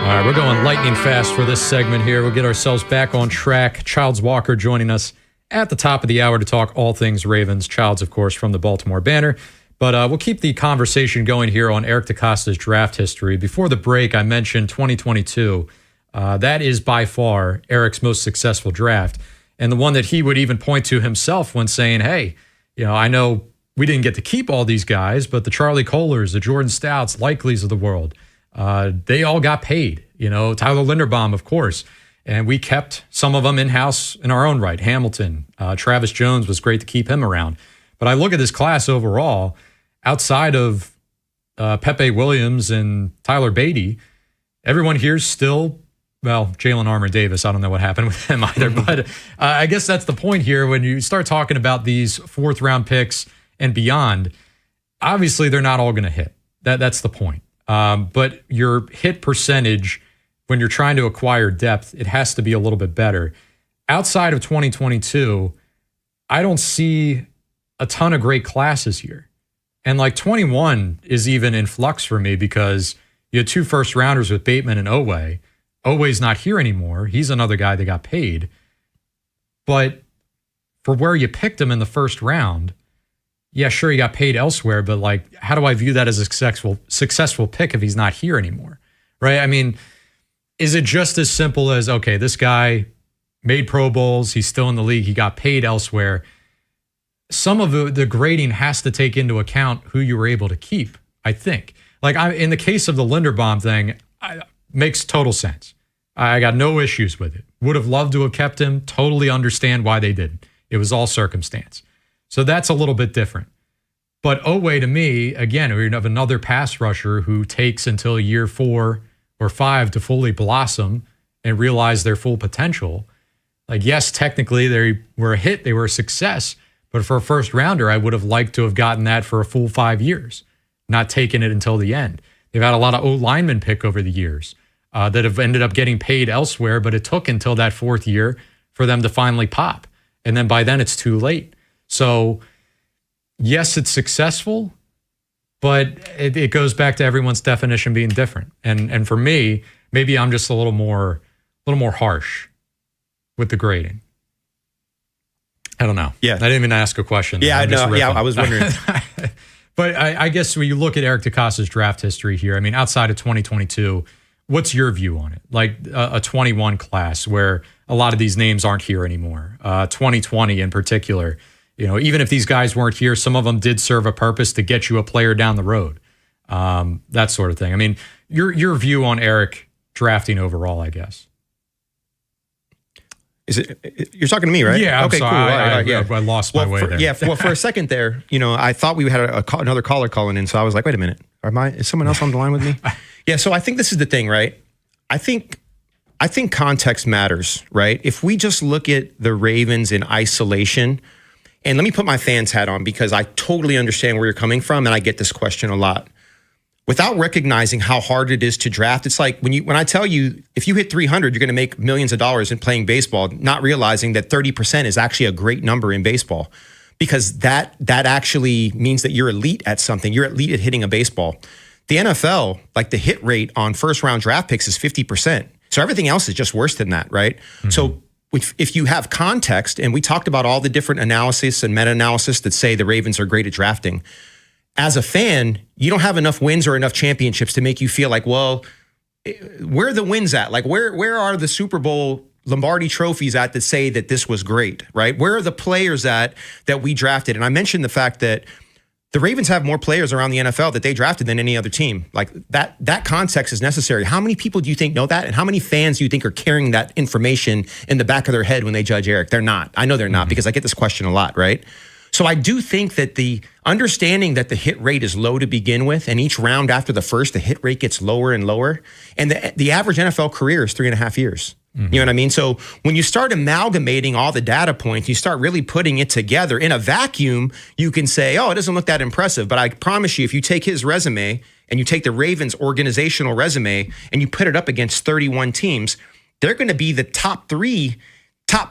All right, we're going lightning fast for this segment here. We'll get ourselves back on track. Childs Walker joining us at the top of the hour to talk all things Ravens. Childs, of course, from the Baltimore Banner. But we'll keep the conversation going here on Eric DeCosta's draft history. Before the break, I mentioned 2022. That is by far Eric's most successful draft, and the one that he would even point to himself when saying, hey, I know we didn't get to keep all these guys, but the Charlie Kohlers, the Jordan Stouts, Likeleys of the world, they all got paid, Tyler Linderbaum, of course. And we kept some of them in-house in our own right. Hamilton, Travis Jones was great to keep him around. But I look at this class overall, outside of Pepe Williams and Tyler Beatty, everyone here's still, Jalen Armour-Davis, I don't know what happened with him either. But I guess that's the point here. When you start talking about these fourth-round picks and beyond, obviously they're not all going to hit. That's the point. But your hit percentage, when you're trying to acquire depth, it has to be a little bit better. Outside of 2022, I don't see a ton of great classes here. And 21 is even in flux for me because you had 2 first-rounders with Bateman and Oweh. Oweh's not here anymore. He's another guy that got paid. But for where you picked him in the first round, yeah, sure, he got paid elsewhere, but how do I view that as a successful pick if he's not here anymore, right? I mean, is it just as simple as, okay, this guy made Pro Bowls, he's still in the league, he got paid elsewhere? some of the grading has to take into account who you were able to keep, I think. Like in the case of the Linderbaum thing, makes total sense. I got no issues with it. Would have loved to have kept him. Totally understand why they didn't. It was all circumstance. So that's a little bit different. But Oweh, to me, again, we have another pass rusher who takes until year 4 or 5 to fully blossom and realize their full potential. Like, yes, technically they were a hit. They were a success. But for a first rounder, I would have liked to have gotten that for a full 5 years, not taking it until the end. They've had a lot of O-linemen pick over the years that have ended up getting paid elsewhere, but it took until that 4th year for them to finally pop. And then by then it's too late. So yes, it's successful, but it goes back to everyone's definition being different. And for me, maybe I'm just a little more harsh with the grading. I don't know. Yeah. I didn't even ask a question. Yeah, I know. Yeah, I was wondering. But I guess when you look at Eric DeCosta's draft history here, I mean, outside of 2022, what's your view on it? Like a 21 class where a lot of these names aren't here anymore. 2020 in particular, you know, even if these guys weren't here, some of them did serve a purpose to get you a player down the road. That sort of thing. I mean, your view on Eric drafting overall, I guess. Is it? You're talking to me, right? Yeah. Okay. Cool. I lost my way there. Yeah. Well, for a second there, you know, I thought we had another caller calling in, so I was like, wait a minute, is someone else on the line with me? Yeah. So I think this is the thing, right? I think context matters, right? If we just look at the Ravens in isolation, and let me put my fans hat on because I totally understand where you're coming from, and I get this question a lot. Without recognizing how hard it is to draft, it's like when I tell you, if you hit 300, you're going to make millions of dollars in playing baseball, not realizing that 30% is actually a great number in baseball, because that actually means that you're elite at something. You're elite at hitting a baseball. The NFL, like the hit rate on first round draft picks is 50%. So everything else is just worse than that, right? Mm-hmm. So if you have context, and we talked about all the different analysis and meta-analysis that say the Ravens are great at drafting, as a fan, you don't have enough wins or enough championships to make you feel like, well, where are the wins at? Like, where are the Super Bowl Lombardi trophies at that say that this was great, right? Where are the players at that we drafted? And I mentioned the fact that the Ravens have more players around the NFL that they drafted than any other team. Like that context is necessary. How many people do you think know that? And how many fans do you think are carrying that information in the back of their head when they judge Eric? They're not. I know they're not, because I get this question a lot, right? So I do think that the understanding that the hit rate is low to begin with, and each round after the first, the hit rate gets lower and lower. And the average NFL career is 3.5 years. Mm-hmm. You know what I mean? So when you start amalgamating all the data points, you start really putting it together in a vacuum, you can say, oh, it doesn't look that impressive. But I promise you, if you take his resume and you take the Ravens organizational resume and you put it up against 31 teams, they're going to be the top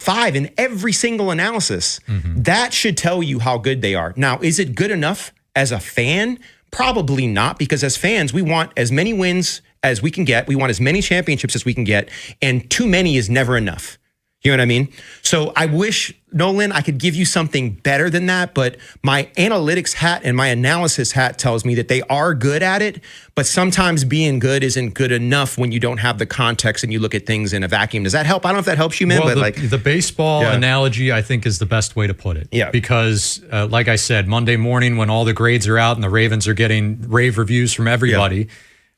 5 in every single analysis. Mm-hmm. That should tell you how good they are. Now, is it good enough as a fan? Probably not, because as fans, we want as many wins as we can get. We want as many championships as we can get, and too many is never enough. You know what I mean? So I wish, Nolan, I could give you something better than that, but my analytics hat and my analysis hat tells me that they are good at it, but sometimes being good isn't good enough when you don't have the context and you look at things in a vacuum. Does that help? I don't know if that helps you, man. Well, but the baseball analogy, I think, is the best way to put it. Yeah. Because, like I said, Monday morning when all the grades are out and the Ravens are getting rave reviews from everybody,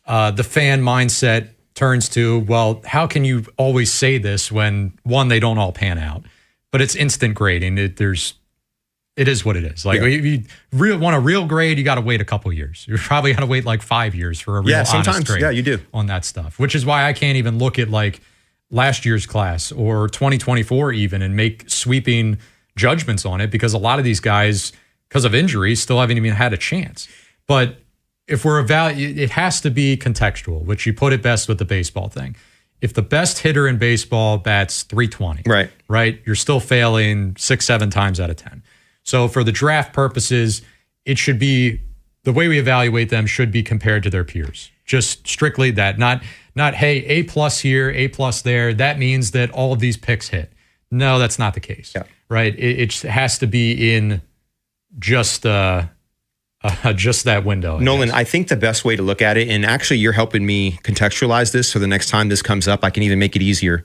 the fan mindset turns to, well, how can you always say this when, one, they don't all pan out, but it's instant grading. It is what it is. Like, if you want a real grade, you got to wait a couple years. You probably got to wait like 5 years for a real honest grade. Yeah, you do. On that stuff, which is why I can't even look at like last year's class or 2024 even and make sweeping judgments on it, because a lot of these guys, because of injuries, still haven't even had a chance. But if we're it has to be contextual, which you put it best with the baseball thing. If the best hitter in baseball bats 320, right, you're still failing 6-7 times out of 10. So for the draft purposes, it should be, the way we evaluate them should be compared to their peers. Just strictly that, not hey, A+ here, A+ there. That means that all of these picks hit. No, that's not the case, right? It has to be in just that window. Nolan, I think the best way to look at it, and actually you're helping me contextualize this so the next time this comes up, I can even make it easier.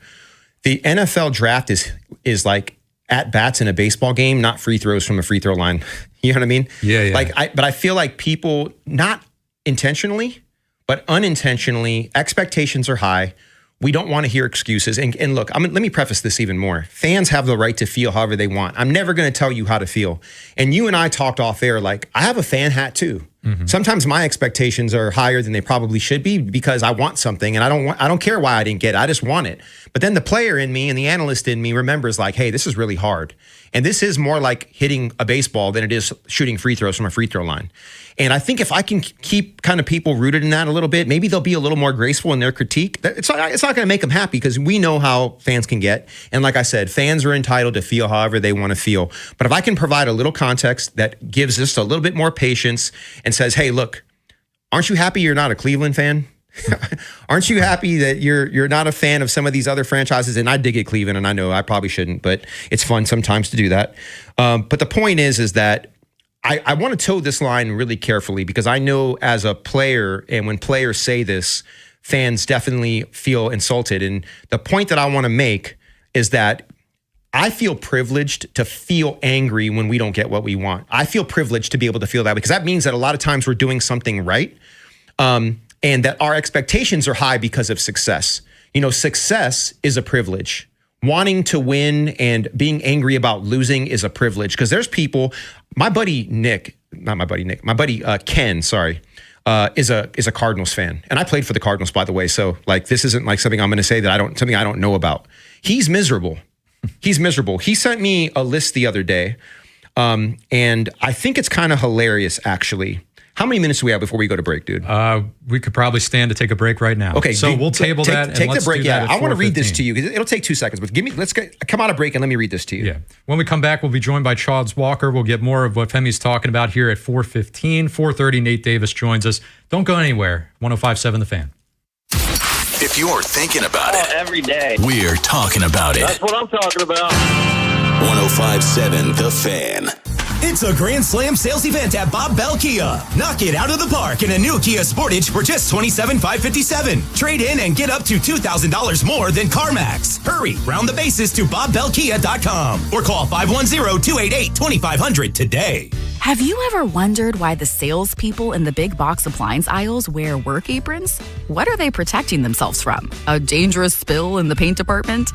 The NFL draft is like at bats in a baseball game, not free throws from a free throw line. You know what I mean? Yeah. But I feel like people, not intentionally, but unintentionally, expectations are high. We don't want to hear excuses. And look, let me preface this even more. Fans have the right to feel however they want. I'm never going to tell you how to feel. And you and I talked off air, like, I have a fan hat too. Sometimes my expectations are higher than they probably should be because I want something and I don't care why I didn't get it. I just want it. But then the player in me and the analyst in me remembers like, hey, this is really hard. And this is more like hitting a baseball than it is shooting free throws from a free throw line. And I think if I can keep kind of people rooted in that a little bit, maybe they'll be a little more graceful in their critique. It's not going to make them happy because we know how fans can get. And like I said, fans are entitled to feel however they want to feel. But if I can provide a little context that gives us a little bit more patience and says, hey, look, aren't you happy you're not a Cleveland fan? Aren't you happy that you're not a fan of some of these other franchises? And I dig at Cleveland, and I know I probably shouldn't, but it's fun sometimes to do that. But the point is that I want to toe this line really carefully because I know as a player, and when players say this, fans definitely feel insulted. And the point that I want to make is that I feel privileged to feel angry when we don't get what we want. I feel privileged to be able to feel that because that means that a lot of times we're doing something right. And that our expectations are high because of success. You know, success is a privilege. Wanting to win and being angry about losing is a privilege because there's people. My buddy Ken, is a Cardinals fan, and I played for the Cardinals, by the way. So like, this isn't like something I'm going to say that something I don't know about. He's miserable. He's miserable. He sent me a list the other day, and I think it's kind of hilarious, actually. How many minutes do we have before we go to break, dude? We could probably stand to take a break right now. Okay, so we'll table that. Take and the break. Yeah, I want to read this 4:15. to you because it'll take 2 seconds. But let's come out of break and let me read this to you. Yeah. When we come back, we'll be joined by Charles Walker. We'll get more of what Femi's talking about here at 4:15. 4:30, Nate Davis joins us. Don't go anywhere. 105.7 The Fan. If you're thinking about it every day, we're talking about it. That's what I'm talking about. 105.7 The Fan. It's a Grand Slam sales event at Bob Bell Kia. Knock it out of the park in a new Kia Sportage for just $27,557. Trade in and get up to $2,000 more than CarMax. Hurry, round the bases to BobBellKia.com or call 510-288-2500 today. Have you ever wondered why the salespeople in the big box appliance aisles wear work aprons? What are they protecting themselves from? A dangerous spill in the paint department?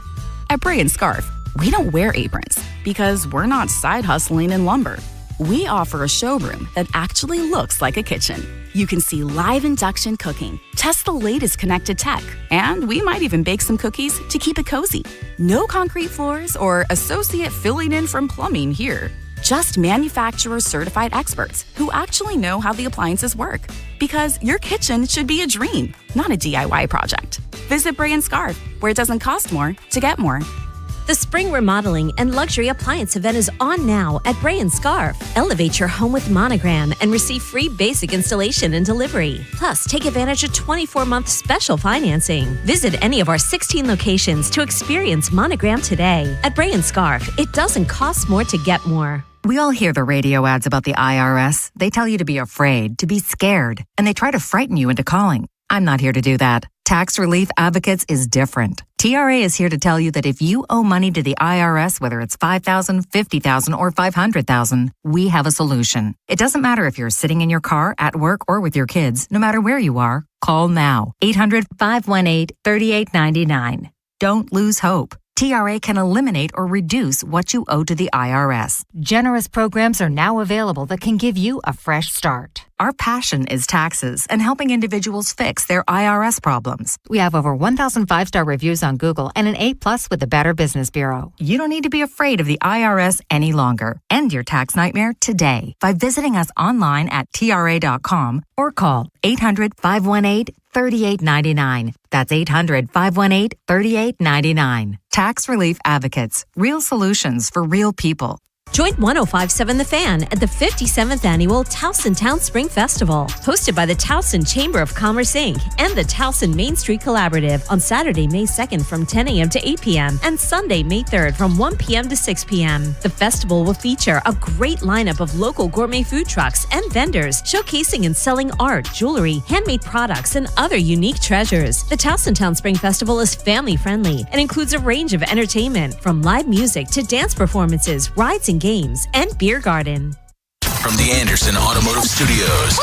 At Bray & Scarf, we don't wear aprons because we're not side hustling in lumber. We offer a showroom that actually looks like a kitchen. You can see live induction cooking, test the latest connected tech, and we might even bake some cookies to keep it cozy. No concrete floors or associate filling in from plumbing here. Just manufacturer certified experts who actually know how the appliances work. Because your kitchen should be a dream, not a DIY project. Visit Bray & Scarf, where it doesn't cost more to get more. The spring remodeling and luxury appliance event is on now at Bray & Scarf. Elevate your home with Monogram and receive free basic installation and delivery. Plus, take advantage of 24-month special financing. Visit any of our 16 locations to experience Monogram today. At Bray & Scarf, it doesn't cost more to get more. We all hear the radio ads about the IRS. They tell you to be afraid, to be scared, and they try to frighten you into calling. I'm not here to do that. Tax Relief Advocates is different. TRA is here to tell you that if you owe money to the IRS, whether it's $5,000, $50,000, or $500,000, we have a solution. It doesn't matter if you're sitting in your car, at work, or with your kids. No matter where you are, call now. 800-518-3899. Don't lose hope. TRA can eliminate or reduce what you owe to the IRS. Generous programs are now available that can give you a fresh start. Our passion is taxes and helping individuals fix their IRS problems. We have over 1,000 5-star reviews on Google and an A+ with the Better Business Bureau. You don't need to be afraid of the IRS any longer. End your tax nightmare today by visiting us online at TRA.com or call 800-518-3899. That's 800-518-3899. Tax Relief Advocates. Real solutions for real people. Join 105.7 The Fan at the 57th Annual Towson Town Spring Festival, hosted by the Towson Chamber of Commerce, Inc. and the Towson Main Street Collaborative on Saturday, May 2nd from 10 a.m. to 8 p.m. and Sunday, May 3rd from 1 p.m. to 6 p.m. The festival will feature a great lineup of local gourmet food trucks and vendors showcasing and selling art, jewelry, handmade products, and other unique treasures. The Towson Town Spring Festival is family-friendly and includes a range of entertainment, from live music to dance performances, rides and games, and beer garden. From the Anderson Automotive Studios,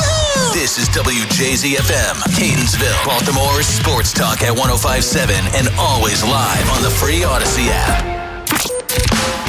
this is WJZFM, Catonsville, Baltimore's sports talk at 105.7 and always live on the free Odyssey app.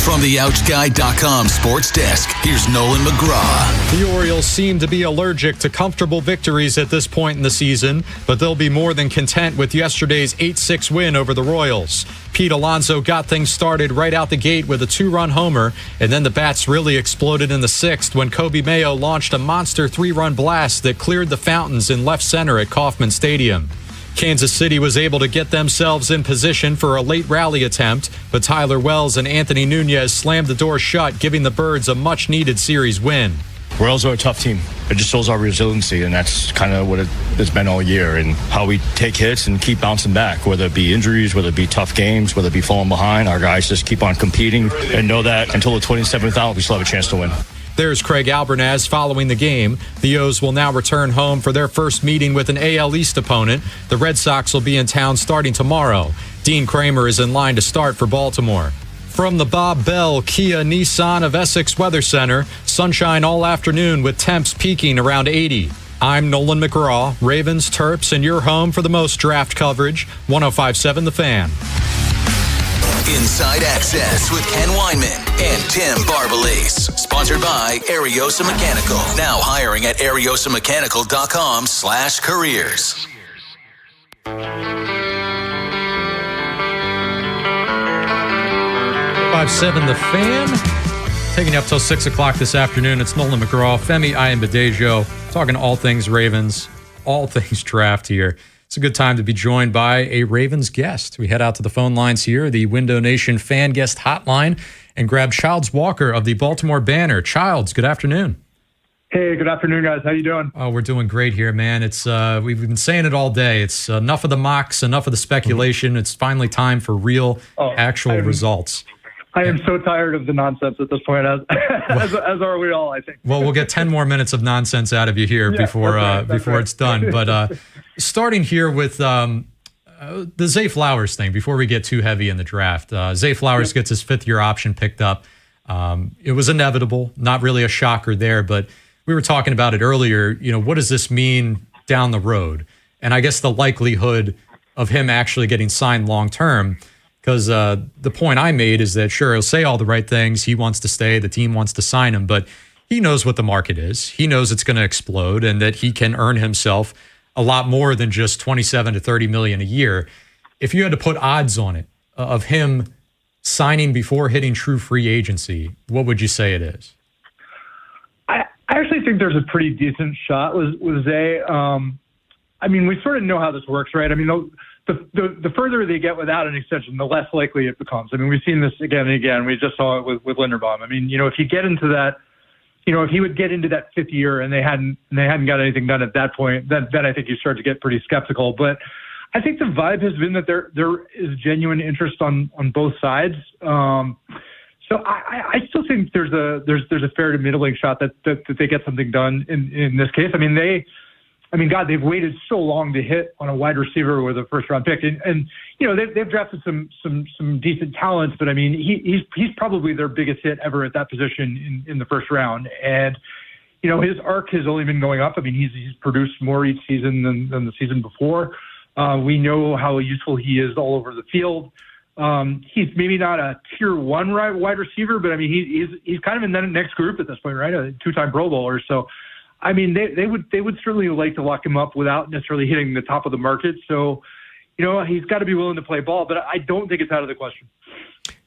From the OutGuy.com sports desk, here's Nolan McGraw. The Orioles seem to be allergic to comfortable victories at this point in the season, but they'll be more than content with yesterday's 8-6 win over the Royals. Pete Alonso got things started right out the gate with a 2-run homer, and then the bats really exploded in the 6th when Kobe Mayo launched a monster 3-run blast that cleared the fountains in left center at Kauffman Stadium. Kansas City was able to get themselves in position for a late rally attempt, but Tyler Wells and Anthony Nunez slammed the door shut, giving the Birds a much-needed series win. Royals are a tough team. It just shows our resiliency, and that's kind of what it's been all year, and how we take hits and keep bouncing back, whether it be injuries, whether it be tough games, whether it be falling behind. Our guys just keep on competing and know that until the 27th out, we still have a chance to win. There's Craig Albernaz following the game. The O's will now return home for their first meeting with an AL East opponent. The Red Sox will be in town starting tomorrow. Dean Kramer is in line to start for Baltimore. From the Bob Bell Kia Nissan of Essex Weather Center, sunshine all afternoon with temps peaking around 80. I'm Nolan McGraw, Ravens, Terps, and your home for the most draft coverage, 105.7 The Fan. Inside Access with Ken Weinman and Tim Barbalase. Sponsored by Ariosa Mechanical. Now hiring at ariosamechanical.com/careers. 105.7 The Fan. Taking you up till 6 o'clock this afternoon. It's Nolan McGraw, Femi Ayanbadejo, talking all things Ravens, all things draft here. It's a good time to be joined by a Ravens guest. We head out to the phone lines here, the Window Nation fan guest hotline, and grab Childs Walker of the Baltimore Banner. Childs, good afternoon. Hey, good afternoon, guys. How you doing? Oh, we're doing great here, man. It's we've been saying it all day. It's enough of the mocks, enough of the speculation. It's finally time for real, actual results. I am so tired of the nonsense at this point, as are we all, I think. Well, we'll get 10 more minutes of nonsense out of you here before it's done. But starting here with the Zay Flowers thing, before we get too heavy in the draft, Zay Flowers gets his fifth-year option picked up. It was inevitable, not really a shocker there, but we were talking about it earlier. You know, what does this mean down the road? And I guess the likelihood of him actually getting signed long-term. Because the point I made is that, sure, he'll say all the right things. He wants to stay. The team wants to sign him. But he knows what the market is. He knows it's going to explode and that he can earn himself a lot more than just $27 to $30 million a year. If you had to put odds on it of him signing before hitting true free agency, what would you say it is? I actually think there's a pretty decent shot with Zay. I mean, we sort of know how this works, right? I mean, the further they get without an extension, the less likely it becomes. I mean, we've seen this again and again. We just saw it with Linderbaum. I mean, you know, if you get into that, you know, if he would get into that fifth year and they hadn't got anything done at that point, then I think you start to get pretty skeptical. But I think the vibe has been that there is genuine interest on both sides. So I still think there's a fair to middling shot that they get something done in this case. God, they've waited so long to hit on a wide receiver with a first-round pick, and you know they've drafted some decent talents, but I mean he's probably their biggest hit ever at that position in the first round, and you know his arc has only been going up. I mean he's produced more each season than the season before. We know how useful he is all over the field. He's maybe not a tier one wide receiver, but I mean he's kind of in that next group at this point, right? A two-time Pro Bowler, so. I mean, they would certainly like to lock him up without necessarily hitting the top of the market. So, you know, he's got to be willing to play ball, but I don't think it's out of the question.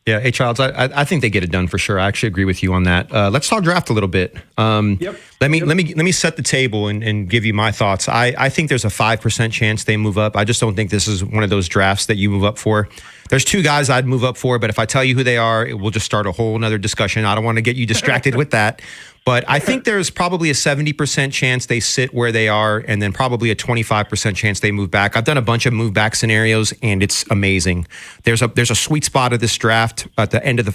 Yeah, hey, Childs, I think they get it done for sure. I actually agree with you on that. Let's talk draft a little bit. Let me set the table and give you my thoughts. I think there's a 5% chance they move up. I just don't think this is one of those drafts that you move up for. There's two guys I'd move up for, but if I tell you who they are, it will just start a whole nother discussion. I don't want to get you distracted with that. But I think there's probably a 70% chance they sit where they are, and then probably a 25% chance they move back. I've done a bunch of move back scenarios, and it's amazing. There's a sweet spot of this draft at the end of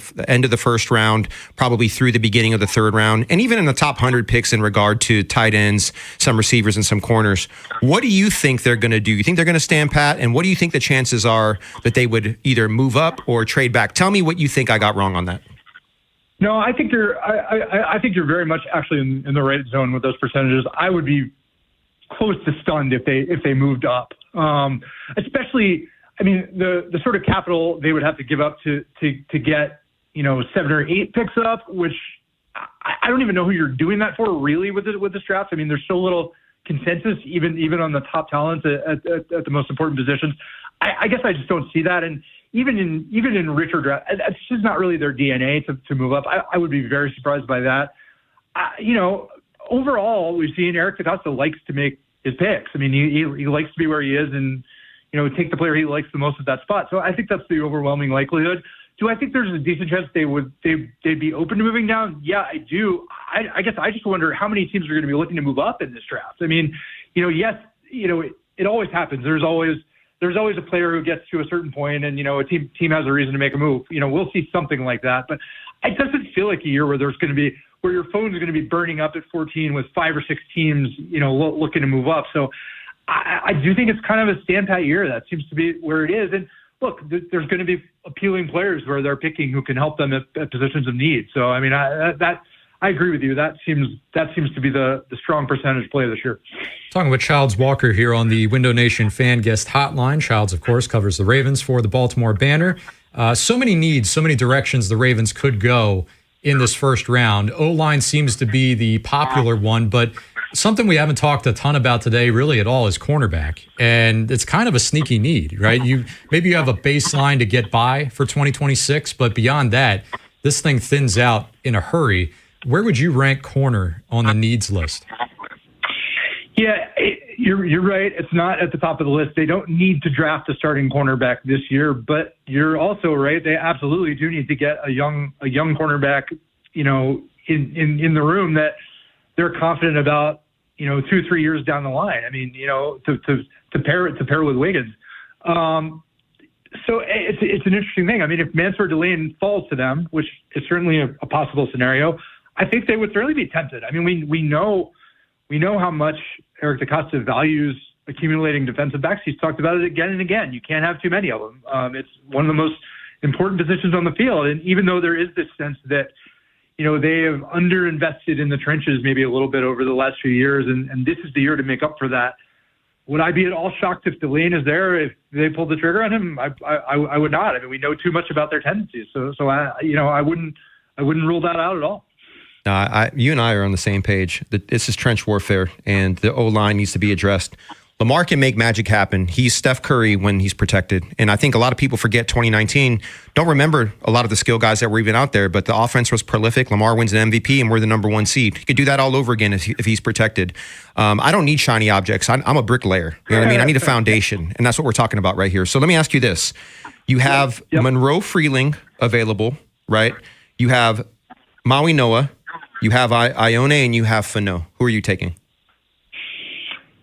the first round, probably through the beginning of the third round, and even in the top 100 picks in regard to tight ends, some receivers, and some corners. What do you think they're going to do? You think they're going to stand pat? And what do you think the chances are that they would either move up or trade back? Tell me what you think I got wrong on that. No, I think I think you're very much actually in the right zone with those percentages. I would be close to stunned if they moved up. Especially, I mean, the sort of capital they would have to give up to get 7 or 8 picks up, which I don't even know who you're doing that for really with this draft. I mean, there's so little consensus even on the top talents at the most important positions. I guess I just don't see that. And even in richer draft, it's just not really their DNA to move up. I would be very surprised by that. Overall, we've seen Eric DeCosta likes to make his picks. I mean, he likes to be where he is and, take the player he likes the most at that spot. So I think that's the overwhelming likelihood. Do I think there's a decent chance they'd be open to moving down? Yeah, I do. I guess I just wonder how many teams are going to be looking to move up in this draft. I mean, yes, it always happens. There's always a player who gets to a certain point and, a team has a reason to make a move. We'll see something like that. But it doesn't feel like a year where where your phone's going to be burning up at 14 with 5 or 6 teams, looking to move up. So I do think it's kind of a stand pat year. That seems to be where it is. And look, there's going to be appealing players where they're picking who can help them at positions of need. So, I mean, I agree with you. That seems to be the strong percentage play this year. Talking with Childs Walker here on the Window Nation fan guest hotline. Childs, of course, covers the Ravens for the Baltimore Banner. So many needs, so many directions the Ravens could go in this first round. O-line seems to be the popular one, but something we haven't talked a ton about today really at all is cornerback. And it's kind of a sneaky need, right? Maybe you have a baseline to get by for 2026, but beyond that, this thing thins out in a hurry. Where would you rank corner on the needs list? Yeah, you're right. It's not at the top of the list. They don't need to draft a starting cornerback this year, but you're also right. They absolutely do need to get a young cornerback, in the room that they're confident about, 2-3 years down the line. I mean, to pair with Wiggins. So it's an interesting thing. I mean, if Mansour Delane falls to them, which is certainly a possible scenario, I think they would certainly be tempted. I mean, we know how much Eric DeCosta values accumulating defensive backs. He's talked about it again and again. You can't have too many of them. It's one of the most important positions on the field. And even though there is this sense that, they have underinvested in the trenches maybe a little bit over the last few years, and this is the year to make up for that. Would I be at all shocked if Delane is there, if they pulled the trigger on him? I would not. I mean, we know too much about their tendencies. So I wouldn't rule that out at all. You and I are on the same page. This is trench warfare, and the O-line needs to be addressed. Lamar can make magic happen. He's Steph Curry when he's protected. And I think a lot of people forget 2019, don't remember a lot of the skill guys that were even out there, but the offense was prolific. Lamar wins an MVP, and we're the number 1 seed. He could do that all over again if he's protected. I don't need shiny objects. I'm a bricklayer. You know what I mean? I need a foundation, and that's what we're talking about right here. So let me ask you this. You have Monroe Freeling available, right? You have Maui Noah, you have Ione, and you have Fano. Who are you taking?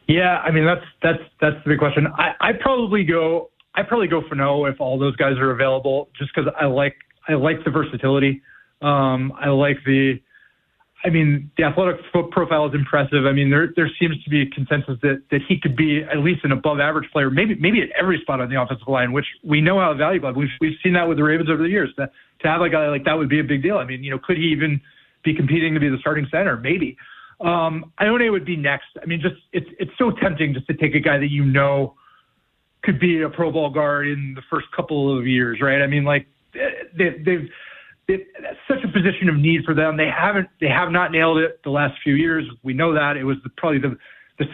Yeah, I mean that's the big question. I probably go Fano if all those guys are available, just because I like the versatility. I like the athletic profile is impressive. I mean there seems to be a consensus that he could be at least an above average player, maybe at every spot on the offensive line, which we know how valuable. We've seen that with the Ravens over the years. To have a guy like that would be a big deal. I mean, could he even be competing to be the starting center? Maybe. Ione would be next. I mean, just it's so tempting just to take a guy that could be a Pro Bowl guard in the first couple of years, right? I mean, like they've that's such a position of need for them. They have not nailed it the last few years. We know that. It was probably the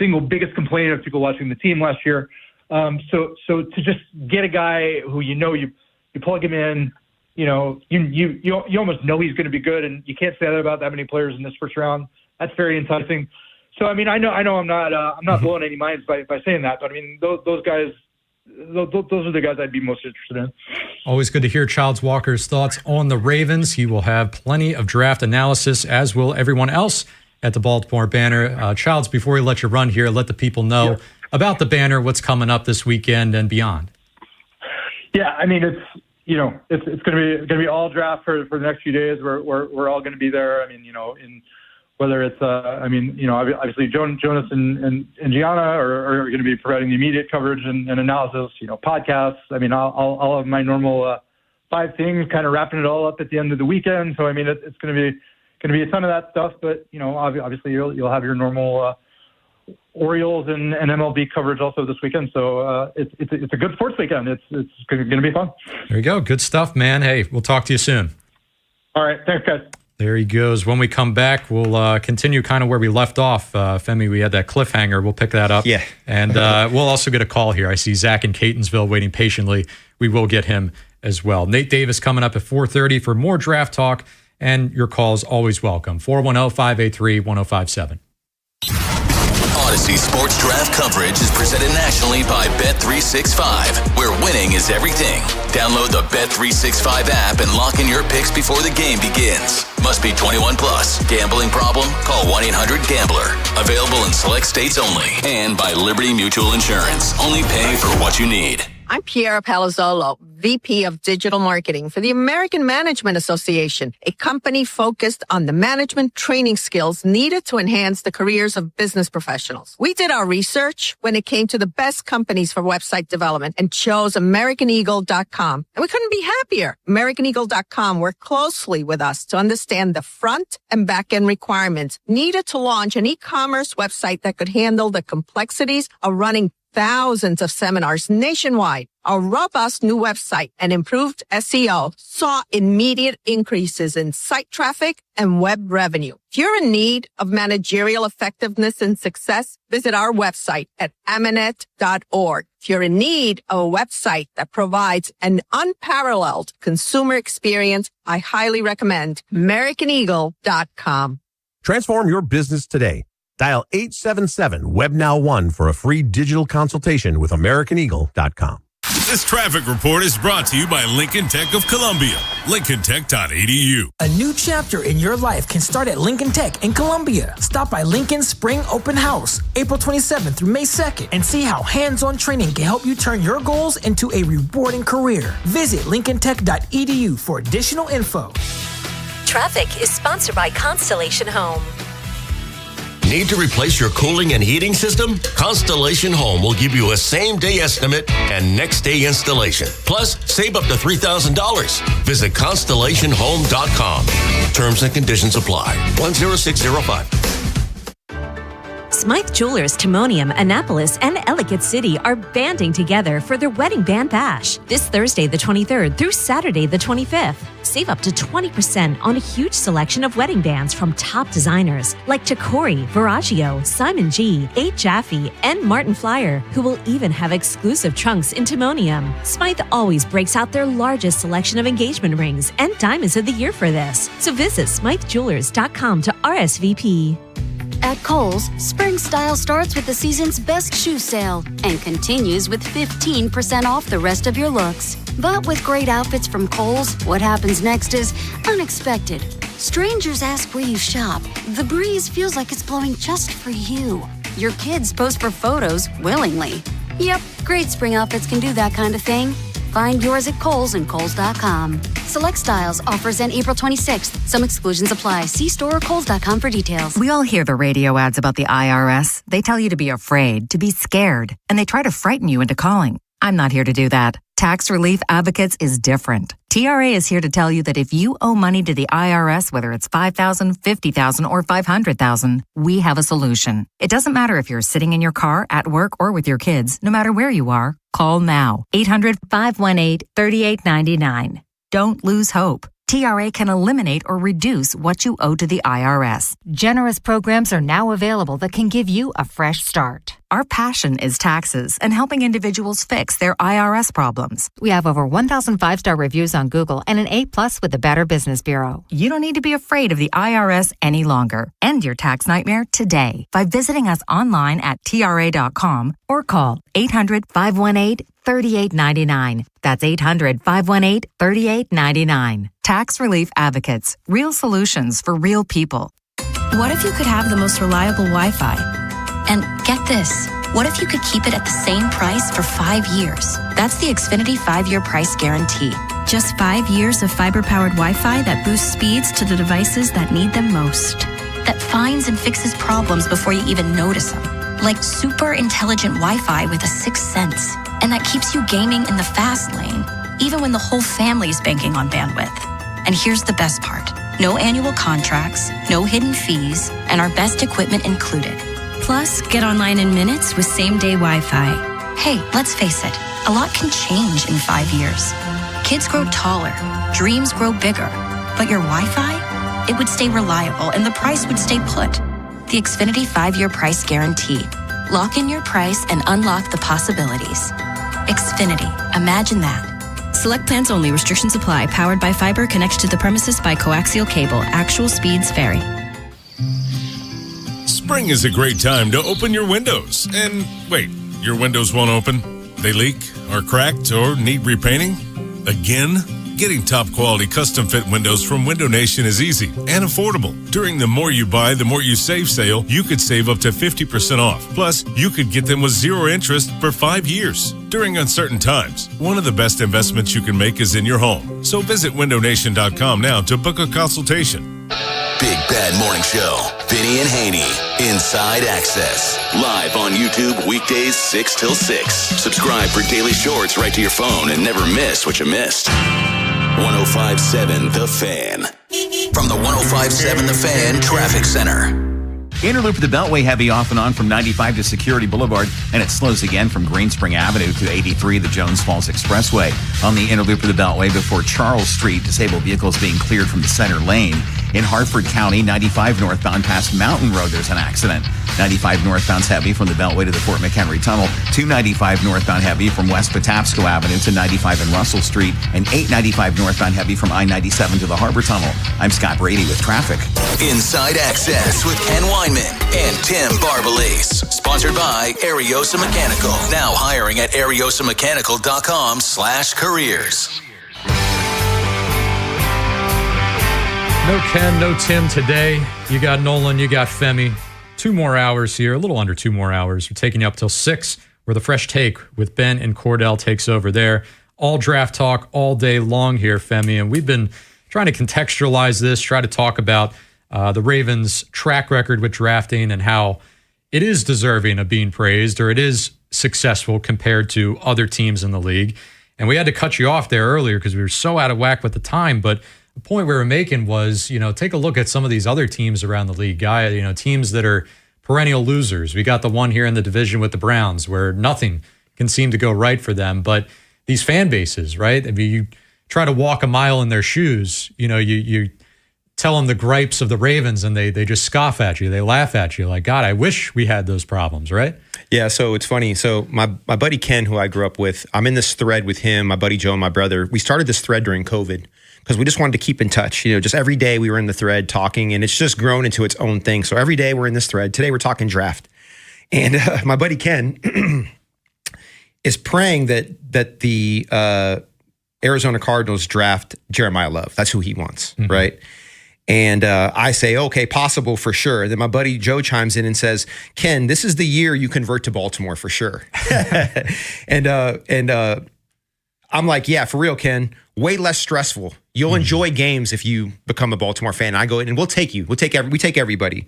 single biggest complaint of people watching the team last year. So to just get a guy who you plug him in, you almost know he's going to be good, and you can't say that about that many players in this first round. That's very enticing. So I mean, I know I'm not blowing any minds by saying that, but I mean those guys those are the guys I'd be most interested in. Always good to hear Childs Walker's thoughts on the Ravens. He will have plenty of draft analysis, as will everyone else at the Baltimore Banner. Childs, before we let you run here, let the people know about the Banner, what's coming up this weekend and beyond. Yeah, I mean, it's going to be all draft for the next few days. We're all going to be there. I mean, in whether it's obviously Jonas and Gianna are going to be providing the immediate coverage and analysis. Podcasts. I mean, I'll have my normal 5 things, kind of wrapping it all up at the end of the weekend. So I mean, it's going to be a ton of that stuff. But obviously you'll have your normal Orioles and MLB coverage also this weekend. So it's a good sports weekend. It's going to be fun. There you go. Good stuff, man. Hey, we'll talk to you soon. All right. Thanks, guys. There he goes. When we come back, we'll continue kind of where we left off. Femi, we had that cliffhanger. We'll pick that up. Yeah. And we'll also get a call here. I see Zach in Catonsville waiting patiently. We will get him as well. Nate Davis coming up at 4:30 for more draft talk. And your call is always welcome. 410-583-1057. Odyssey Sports Draft coverage is presented nationally by Bet365, where winning is everything. Download the Bet365 app and lock in your picks before the game begins. Must be 21 plus. Gambling problem? Call 1-800-GAMBLER. Available in select states only. And by Liberty Mutual Insurance. Only pay for what you need. I'm Piera Palazzolo, VP of Digital Marketing for the American Management Association, a company focused on the management training skills needed to enhance the careers of business professionals. We did our research when it came to the best companies for website development and chose AmericanEagle.com. And we couldn't be happier. AmericanEagle.com worked closely with us to understand the front and back end requirements needed to launch an e-commerce website that could handle the complexities of running thousands of seminars nationwide. Our robust new website and improved SEO saw immediate increases in site traffic and web revenue. If you're in need of managerial effectiveness and success, visit our website at amanet.org. If you're in need of a website that provides an unparalleled consumer experience, I highly recommend AmericanEagle.com. Transform your business today. Dial 877-WebNow1 for a free digital consultation with AmericanEagle.com. This traffic report is brought to you by Lincoln Tech of Columbia. LincolnTech.edu. A new chapter in your life can start at Lincoln Tech in Columbia. Stop by Lincoln's Spring Open House, April 27th through May 2nd, and see how hands-on training can help you turn your goals into a rewarding career. Visit LincolnTech.edu for additional info. Traffic is sponsored by Constellation Home. Need to replace your cooling and heating system? Constellation Home will give you a same-day estimate and next-day installation. Plus, save up to $3,000. Visit ConstellationHome.com. Terms and conditions apply. 10605. Smythe Jewelers, Timonium, Annapolis, and Ellicott City are banding together for their Wedding Band Bash this Thursday the 23rd through Saturday the 25th. Save up to 20% on a huge selection of wedding bands from top designers like Chicori, Veragio, Simon G, A. Jaffe, and Martin Flyer, who will even have exclusive trunks in Timonium. Smythe always breaks out their largest selection of engagement rings and diamonds of the year for this. So visit SmytheJewelers.com to RSVP. At Kohl's, spring style starts with the season's best shoe sale and continues with 15% off the rest of your looks. But with great outfits from Kohl's, what happens next is unexpected. Strangers ask where you shop. The breeze feels like it's blowing just for you. Your kids post for photos willingly. Yep, great spring outfits can do that kind of thing. Find yours at Kohl's and Kohl's.com. Select styles, offers end April 26th. Some exclusions apply. See store or Kohl's.com for details. We all hear the radio ads about the IRS. They tell you to be afraid, to be scared, and they try to frighten you into calling. I'm not here to do that. Tax Relief Advocates is different. TRA is here to tell you that if you owe money to the IRS, whether it's $5,000, $50,000, or $500,000, we have a solution. It doesn't matter if you're sitting in your car, at work, or with your kids. No matter where you are, call now. 800-518-3899. Don't lose hope. TRA can eliminate or reduce what you owe to the IRS. Generous programs are now available that can give you a fresh start. our passion is taxes and helping individuals fix their IRS problems. We have over 1,000 5-star reviews on Google and an A+ with the Better Business Bureau. You don't need to be afraid of the IRS any longer. End your tax nightmare today by visiting us online at TRA.com or call 800-518-3899. That's 800-518-3899. Tax Relief Advocates. Real solutions for real people. What if you could have the most reliable Wi-Fi? And get this, what if you could keep it at the same price for 5 years? That's the Xfinity 5-year price guarantee. Just 5 years of fiber-powered Wi-Fi that boosts speeds to the devices that need them most. That finds and fixes problems before you even notice them. Like super intelligent Wi-Fi with a sixth sense. And that keeps you gaming in the fast lane, even when the whole family's banking on bandwidth. And here's the best part. No annual contracts, no hidden fees, and our best equipment included. Plus, get online in minutes with same-day Wi-Fi. Hey, let's face it, a lot can change in 5 years. Kids grow taller, dreams grow bigger, but your Wi-Fi? It would stay reliable and the price would stay put. The Xfinity 5-year price guarantee. Lock in your price and unlock the possibilities. Xfinity, imagine that. Select plans only. Restrictions apply. Powered by fiber. Connected to the premises by coaxial cable. Actual speeds vary. Spring is a great time to open your windows. And wait, your windows won't open? They leak, are cracked, or need repainting? Again? Getting top quality custom fit windows from Window Nation is easy and affordable. During the More You Buy, the More You Save sale, you could save up to 50% off. Plus, you could get them with 0 interest for 5 years. During uncertain times, one of the best investments you can make is in your home. So visit windownation.com now to book a consultation. Big Bad Morning Show. Vinny and Haynie. Inside Access. Live on YouTube weekdays 6 till 6. Subscribe for daily shorts right to your phone and never miss what you missed. 105.7 The Fan. From the 105.7 The Fan Traffic Center. Inner loop of the Beltway heavy off and on from 95 to Security Boulevard, and it slows again from Greenspring Avenue to 83, the Jones Falls Expressway. On the inner loop of the Beltway before Charles Street, disabled vehicles being cleared from the center lane. In Hartford County, 95 northbound past Mountain Road, there's an accident. 95 northbound's heavy from the Beltway to the Fort McHenry Tunnel. 295 northbound heavy from West Patapsco Avenue to 95 and Russell Street. And 895 northbound heavy from I-97 to the Harbor Tunnel. I'm Scott Brady with traffic. Inside Access with Ken Weinman and Tim Barbalese. Sponsored by Ariosa Mechanical. Now hiring at ariosamechanical.com/careers. No Ken, no Tim today. You got Nolan, you got Femi. 2 more hours here, a little under 2 more hours. We're taking you up till 6, where the Fresh Take with Ben and Cordell takes over there. All draft talk all day long here, Femi. And we've been trying to contextualize this, try to talk about the Ravens' track record with drafting and how it is deserving of being praised, or it is successful compared to other teams in the league. And we had to cut you off there earlier because we were so out of whack with the time. But the point we were making was, take a look at some of these other teams around the league, teams that are perennial losers. We got the one here in the division with the Browns where nothing can seem to go right for them. But these fan bases, right? I mean, you try to walk a mile in their shoes, you tell them the gripes of the Ravens and they just scoff at you. They laugh at you like, God, I wish we had those problems, right? Yeah, so it's funny. So my buddy Ken, who I grew up with, I'm in this thread with him, my buddy Joe and my brother. We started this thread during COVID because we just wanted to keep in touch. Just every day we were in the thread talking, and it's just grown into its own thing. So every day we're in this thread. Today we're talking draft. And my buddy Ken is praying that the Arizona Cardinals draft Jeremiah Love. That's who he wants, right? And I say, okay, possible for sure. Then my buddy Joe chimes in and says, Ken, this is the year you convert to Baltimore for sure. and I'm like, yeah, for real, Ken. Way less stressful. You'll enjoy games if you become a Baltimore fan. I go in and we'll take you. We take everybody.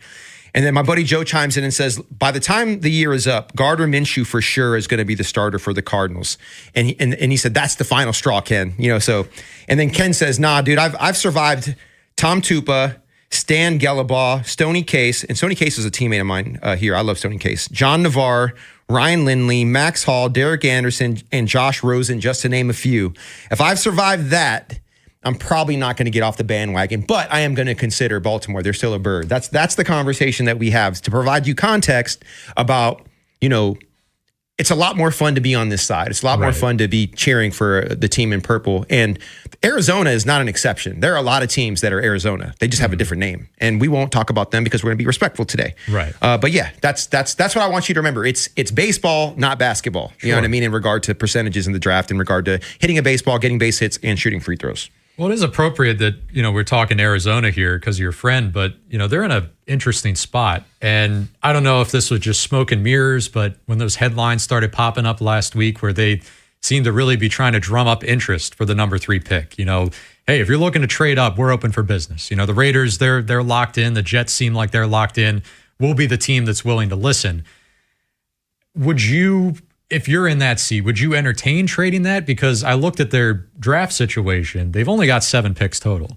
And then my buddy Joe chimes in and says, by the time the year is up, Gardner Minshew for sure is going to be the starter for the Cardinals. And he said, that's the final straw, Ken. So, and then Ken says, nah, dude, I've survived Tom Tupa, Stan Gelbaugh, Stoney Case, and Stoney Case is a teammate of mine here. I love Stoney Case. John Navarre, Ryan Lindley, Max Hall, Derek Anderson, and Josh Rosen, just to name a few. If I've survived that, I'm probably not going to get off the bandwagon, but I am going to consider Baltimore. They're still a bird. That's the conversation that we have to provide you context about, it's a lot more fun to be on this side. It's a lot more fun to be cheering for the team in purple. And Arizona is not an exception. There are a lot of teams that are Arizona. They just have a different name. And we won't talk about them because we're going to be respectful today. Right. But yeah, that's what I want you to remember. It's baseball, not basketball. You know what I mean? In regard to percentages in the draft, in regard to hitting a baseball, getting base hits, and shooting free throws. Well, it is appropriate that, we're talking Arizona here because of your friend, but, they're in an interesting spot. And I don't know if this was just smoke and mirrors, but when those headlines started popping up last week where they seemed to really be trying to drum up interest for the number 3 pick, hey, if you're looking to trade up, we're open for business. The Raiders, they're locked in. The Jets seem like they're locked in. We'll be the team that's willing to listen. Would you... If you're in that seat, would you entertain trading that? Because I looked at their draft situation. They've only got 7 picks total.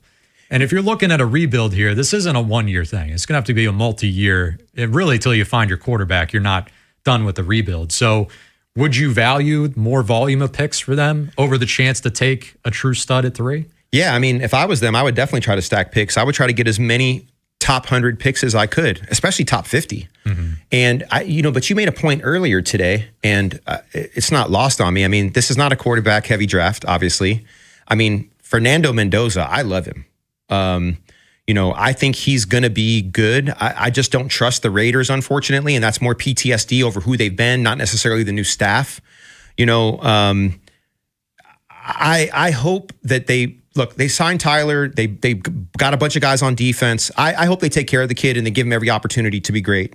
And if you're looking at a rebuild here, this isn't a one-year thing. It's going to have to be a multi-year. Really, till you find your quarterback, you're not done with the rebuild. So would you value more volume of picks for them over the chance to take a true stud at 3? Yeah, I mean, if I was them, I would definitely try to stack picks. I would try to get as many top 100 picks as I could, especially top 50. And but you made a point earlier today, and it's not lost on me. I mean, this is not a quarterback heavy draft, obviously. I mean, Fernando Mendoza, I love him. I think he's going to be good. I just don't trust the Raiders, unfortunately, and that's more PTSD over who they've been, not necessarily the new staff. I hope that they signed Tyler. They got a bunch of guys on defense. I hope they take care of the kid and they give him every opportunity to be great.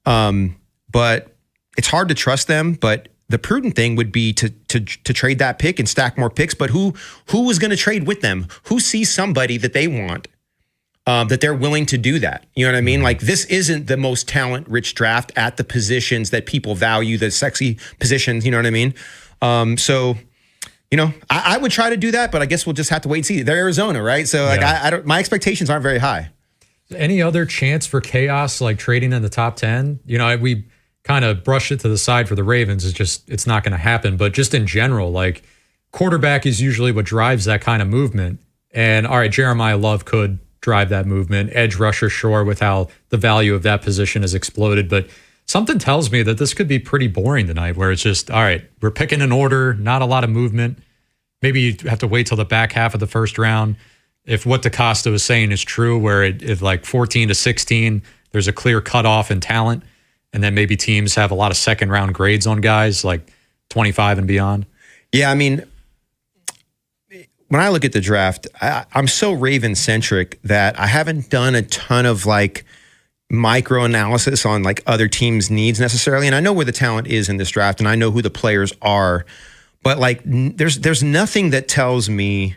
But it's hard to trust them. But the prudent thing would be to trade that pick and stack more picks. But who is going to trade with them? Who sees somebody that they want, that they're willing to do that? You know what I mean? Like, this isn't the most talent-rich draft at the positions that people value, the sexy positions. You know what I mean? I would try to do that, but I guess we'll just have to wait and see. They're Arizona, right? So I don't. My expectations aren't very high. Any other chance for chaos, like trading in the top 10? We kind of brushed it to the side for the Ravens. It's not going to happen. But just in general, like, quarterback is usually what drives that kind of movement. And all right, Jeremiah Love could drive that movement. Edge rusher, sure, with how the value of that position has exploded. But something tells me that this could be pretty boring tonight, where it's just, all right, we're picking an order, not a lot of movement. Maybe you have to wait till the back half of the first round. If what DaCosta was saying is true, where if like 14 to 16, there's a clear cutoff in talent, and then maybe teams have a lot of second round grades on guys like 25 and beyond. Yeah, I mean, when I look at the draft, I'm so Raven centric that I haven't done a ton of like micro analysis on like other teams' needs necessarily. And I know where the talent is in this draft, and I know who the players are, but like there's nothing that tells me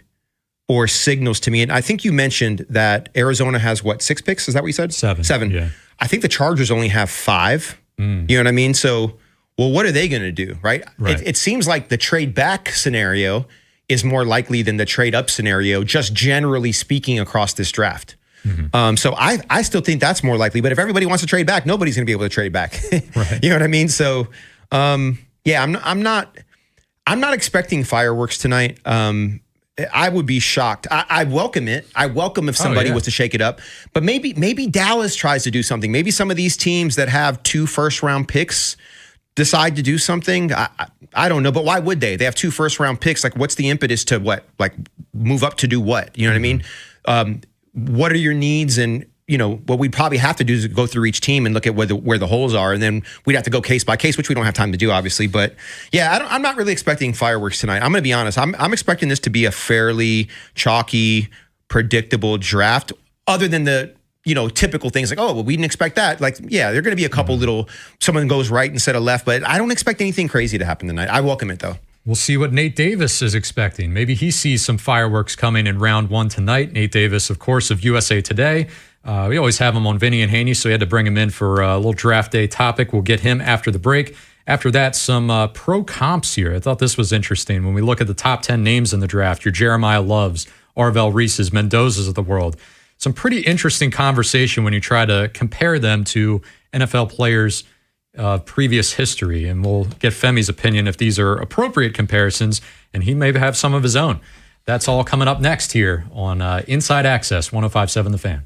or signals to me. And I think you mentioned that Arizona has 6 picks? Is that what you said? 7. Yeah. I think the Chargers only have 5. You know what I mean? So, well, what are they going to do, right? It seems like the trade back scenario is more likely than the trade up scenario, just generally speaking across this draft. So I still think that's more likely. But if everybody wants to trade back, nobody's going to be able to trade back. You know what I mean? So, yeah, I'm not expecting fireworks tonight. I would be shocked. I welcome it. I welcome if somebody was to shake it up. But maybe Dallas tries to do something. Maybe some of these teams that have 2 first-round picks decide to do something. I don't know, but why would they? They have 2 first-round picks. Like, what's the impetus to what? Like, move up to do what? You know what I mean? What are your needs? And what we'd probably have to do is go through each team and look at where the holes are, and then we'd have to go case by case, which we don't have time to do, obviously. But yeah, I'm not really expecting fireworks tonight. I'm going to be honest. I'm expecting this to be a fairly chalky, predictable draft, other than the typical things like, oh, well, we didn't expect that. Like, yeah, there are going to be a couple little, someone goes right instead of left, but I don't expect anything crazy to happen tonight. I welcome it though. We'll see what Nate Davis is expecting. Maybe he sees some fireworks coming in round 1 tonight. Nate Davis, of course, of USA Today. We always have him on Vinny and Haynie, so we had to bring him in for a little draft day topic. We'll get him after the break. After that, some pro comps here. I thought this was interesting. When we look at the top 10 names in the draft, your Jeremiah Loves, Arvell Reeses, Mendozas of the world. Some pretty interesting conversation when you try to compare them to NFL players' previous history. And we'll get Femi's opinion if these are appropriate comparisons, and he may have some of his own. That's all coming up next here on Inside Access, 105.7 The Fan.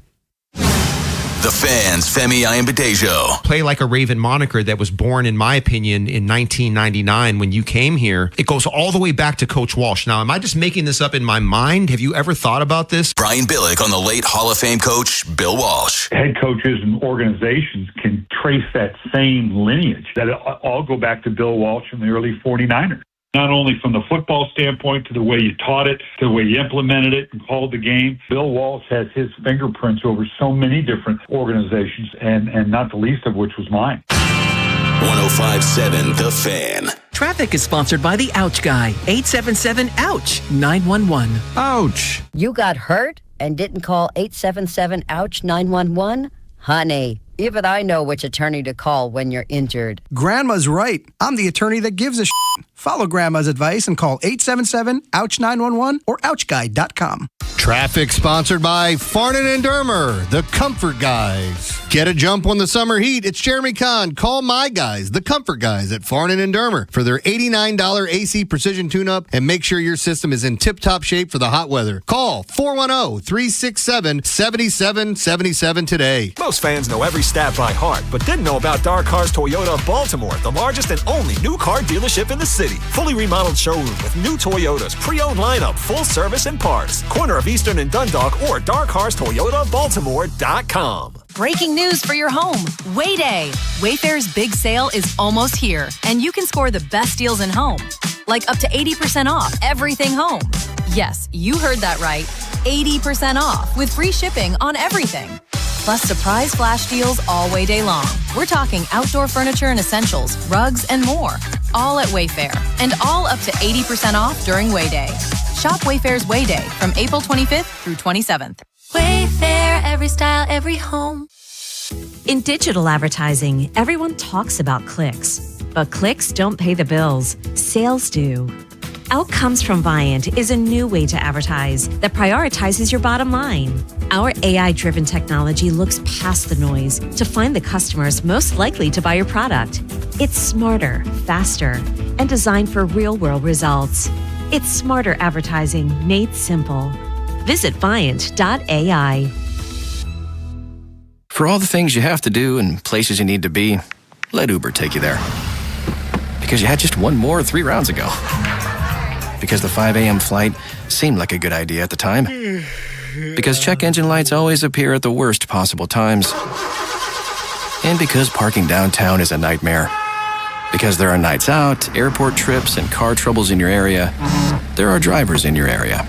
The Fan's Femi Ayanbadejo. Play like a Raven moniker that was born, in my opinion, in 1999 when you came here. It goes all the way back to Coach Walsh. Now, am I just making this up in my mind? Have you ever thought about this? Brian Billick on the late Hall of Fame coach, Bill Walsh. Head coaches and organizations can trace that same lineage, that all go back to Bill Walsh in the early 49ers. Not only from the football standpoint to the way you taught it, to the way you implemented it and called the game. Bill Walsh has his fingerprints over so many different organizations, and not the least of which was mine. 105.7 The Fan. Traffic is sponsored by the Ouch Guy. 877-OUCH-911. Ouch. You got hurt and didn't call 877-OUCH-911? Honey, even I know which attorney to call when you're injured. Grandma's right. I'm the attorney that gives a shit. Follow Grandma's advice and call 877-OUCH-911 or OUCHGuy.com. Traffic sponsored by Farnan and Dermer, the Comfort Guys. Get a jump on the summer heat. It's Jeremy Kahn. Call my guys, the Comfort Guys at Farnan and Dermer, for their $89 AC precision tune-up and make sure your system is in tip-top shape for the hot weather. Call 410-367-7777 today. Most fans know every stat by heart, but didn't know about Dark Cars Toyota of Baltimore, the largest and only new car dealership in the city. Fully remodeled showroom with new Toyotas, pre-owned lineup, full service and parts. Corner of Eastern and Dundalk or darkcarstoyotabaltimore.com. Breaking news for your home. Wayday. Wayfair's big sale is almost here, and you can score the best deals in home. Like up to 80% off everything home. Yes, you heard that right. 80% off with free shipping on everything. Plus surprise flash deals all Wayday long. We're talking outdoor furniture and essentials, rugs, and more. All at Wayfair, and all up to 80% off during Wayday. Shop Wayfair's Wayday from April 25th through 27th. Wayfair, every style, every home. In digital advertising, everyone talks about clicks, but clicks don't pay the bills. Sales do. Outcomes from Viant is a new way to advertise that prioritizes your bottom line. Our AI-driven technology looks past the noise to find the customers most likely to buy your product. It's smarter, faster, and designed for real-world results. It's smarter advertising made simple. Visit Viant.ai. For all the things you have to do and places you need to be, let Uber take you there. Because you had just one more 3 rounds ago. Because the 5 a.m. flight seemed like a good idea at the time. Because check engine lights always appear at the worst possible times. And because parking downtown is a nightmare. Because there are nights out, airport trips, and car troubles in your area, there are drivers in your area.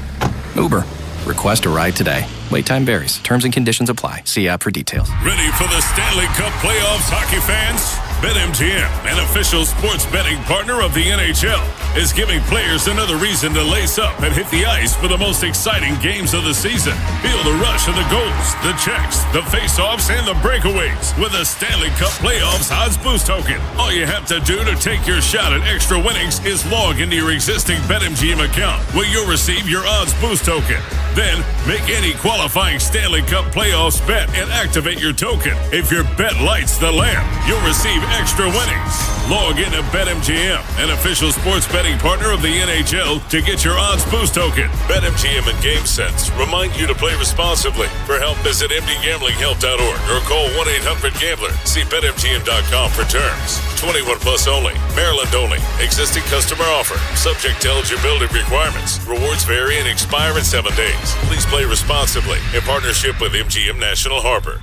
Uber. Request a ride today. Wait time varies. Terms and conditions apply. See app for details. Ready for the Stanley Cup playoffs, hockey fans? BetMGM, an official sports betting partner of the NHL, is giving players another reason to lace up and hit the ice for the most exciting games of the season. Feel the rush of the goals, the checks, the face-offs, and the breakaways with a Stanley Cup playoffs odds boost token. All you have to do to take your shot at extra winnings is log into your existing BetMGM account, where you'll receive your odds boost token. Then, make any qualifying Stanley Cup playoffs bet and activate your token. If your bet lights the lamp, you'll receive extra winnings. Log into BetMGM, an official sports betting partner of the NHL, to get your odds boost token. BetMGM and GameSense remind you to play responsibly. For help, visit mdgamblinghelp.org or call 1-800-GAMBLER. See BetMGM.com for terms. 21 plus only. Maryland only. Existing customer offer. Subject to eligibility requirements. Rewards vary and expire in 7 days. Please play responsibly in partnership with MGM National Harbor.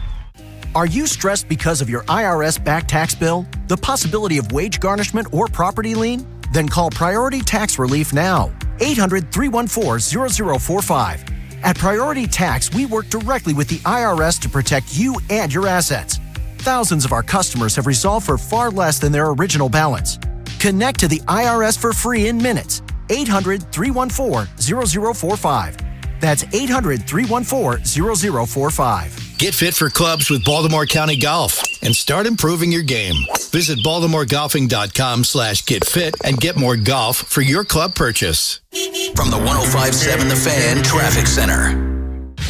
Are you stressed because of your IRS back tax bill? The possibility of wage garnishment or property lien? Then call Priority Tax Relief now. 800-314-0045. At Priority Tax, we work directly with the IRS to protect you and your assets. Thousands of our customers have resolved for far less than their original balance. Connect to the IRS for free in minutes. 800-314-0045. That's 800-314-0045. Get fit for clubs with Baltimore County Golf and start improving your game. Visit BaltimoreGolfing.com/getfit and get more golf for your club purchase. From the 105.7 The Fan Traffic Center.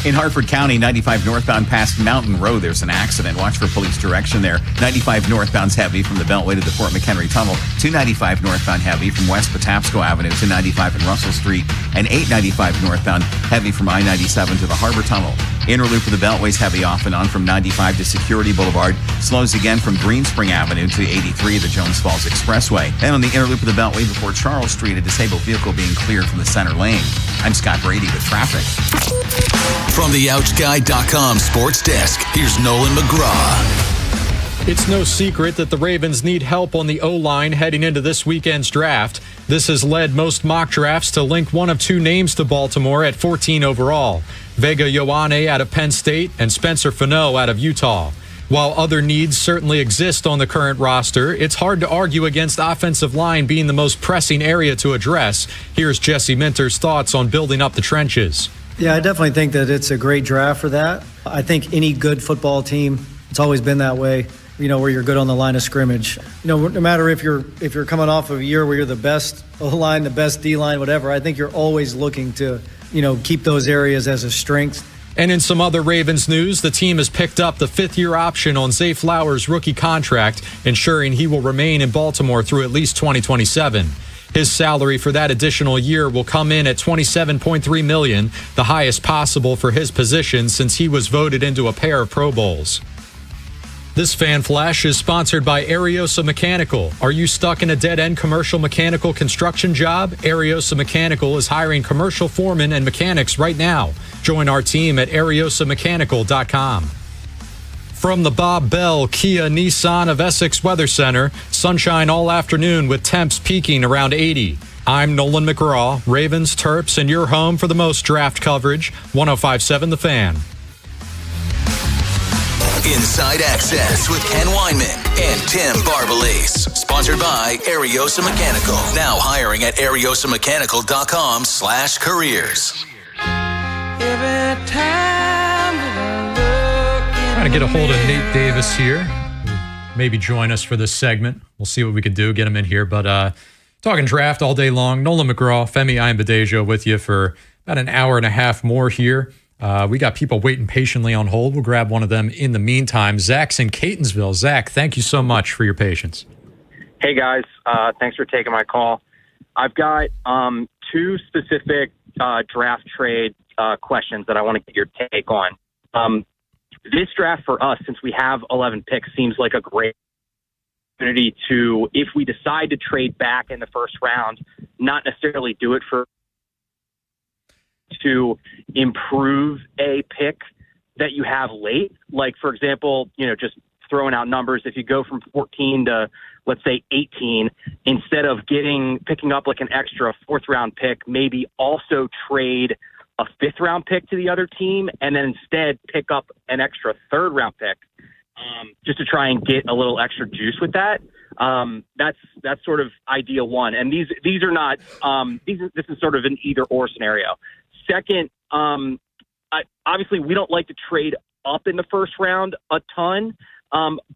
In Hartford County, 95 northbound past Mountain Road, there's an accident. Watch for police direction there. 95 northbound's heavy from the Beltway to the Fort McHenry Tunnel. 295 northbound heavy from West Patapsco Avenue to 95 and Russell Street. And 895 northbound heavy from I-97 to the Harbor Tunnel. Inner loop of the Beltway's heavy off and on from 95 to Security Boulevard. Slows again from Greenspring Avenue to 83, the Jones Falls Expressway. And on the inner loop of the Beltway before Charles Street, a disabled vehicle being cleared from the center lane. I'm Scott Brady with traffic. From the OutchGuy.com sports desk, here's Nolan McGraw. It's no secret that the Ravens need help on the O-line heading into this weekend's draft. This has led most mock drafts to link one of two names to Baltimore at 14 overall. Vega Ioane out of Penn State and Spencer Fano out of Utah. While other needs certainly exist on the current roster, it's hard to argue against offensive line being the most pressing area to address. Here's Jesse Minter's thoughts on building up the trenches. Yeah, I definitely think that it's a great draft for that. I think any good football team, it's always been that way, where you're good on the line of scrimmage. No matter if you're coming off of a year where you're the best O-line, the best D-line, whatever, I think you're always looking to, keep those areas as a strength. And in some other Ravens news, the team has picked up the fifth-year option on Zay Flowers' rookie contract, ensuring he will remain in Baltimore through at least 2027. His salary for that additional year will come in at $27.3 million, the highest possible for his position since he was voted into a pair of Pro Bowls. This fan flash is sponsored by Ariosa Mechanical. Are you stuck in a dead-end commercial mechanical construction job? Ariosa Mechanical is hiring commercial foremen and mechanics right now. Join our team at ariosamechanical.com. From the Bob Bell Kia Nissan of Essex Weather Center, sunshine all afternoon with temps peaking around 80. I'm Nolan McGraw, Ravens, Terps, and your home for the most draft coverage, 105.7 The Fan. Inside Access with Ken Weinman and Tim Barbalace. Sponsored by Ariosa Mechanical. Now hiring at ariosamechanical.com/careers. Trying to get a hold of Nate Davis here. Maybe join us for this segment. We'll see what we can do, get him in here. But talking draft all day long. Nolan McGraw, Femi Ayanbadejo with you for about an hour and a half more here. We got people waiting patiently on hold. We'll grab one of them in the meantime. Zach's in Catonsville. Zach, thank you so much for your patience. Hey, guys. Thanks for taking my call. I've got two specific draft trade questions that I want to get your take on. This draft for us, since we have 11 picks, seems like a great opportunity to, if we decide to trade back in the first round, not necessarily do it to improve a pick that you have late. Like, for example, just throwing out numbers, if you go from 14 to, let's say, 18, instead of picking up like an extra fourth-round pick, maybe also trade a fifth-round pick to the other team and then instead pick up an extra third-round pick just to try and get a little extra juice with that. That's sort of idea one. And these are not this is sort of an either-or scenario. Second, obviously we don't like to trade up in the first round a ton,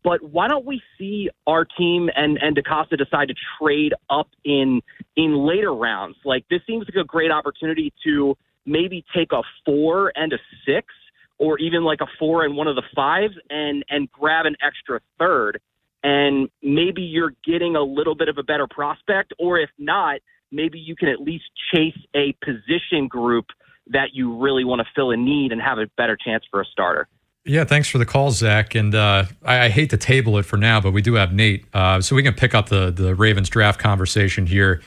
but why don't we see our team and DaCosta decide to trade up in later rounds? Like, this seems like a great opportunity to maybe take a 4 and a 6, or even like a 4 and one of the 5s, and grab an extra third. And maybe you're getting a little bit of a better prospect, or if not, maybe you can at least chase a position group that you really want to fill a need and have a better chance for a starter. Yeah, thanks for the call, Zach. And I hate to table it for now, but we do have Nate. So we can pick up the Ravens draft conversation here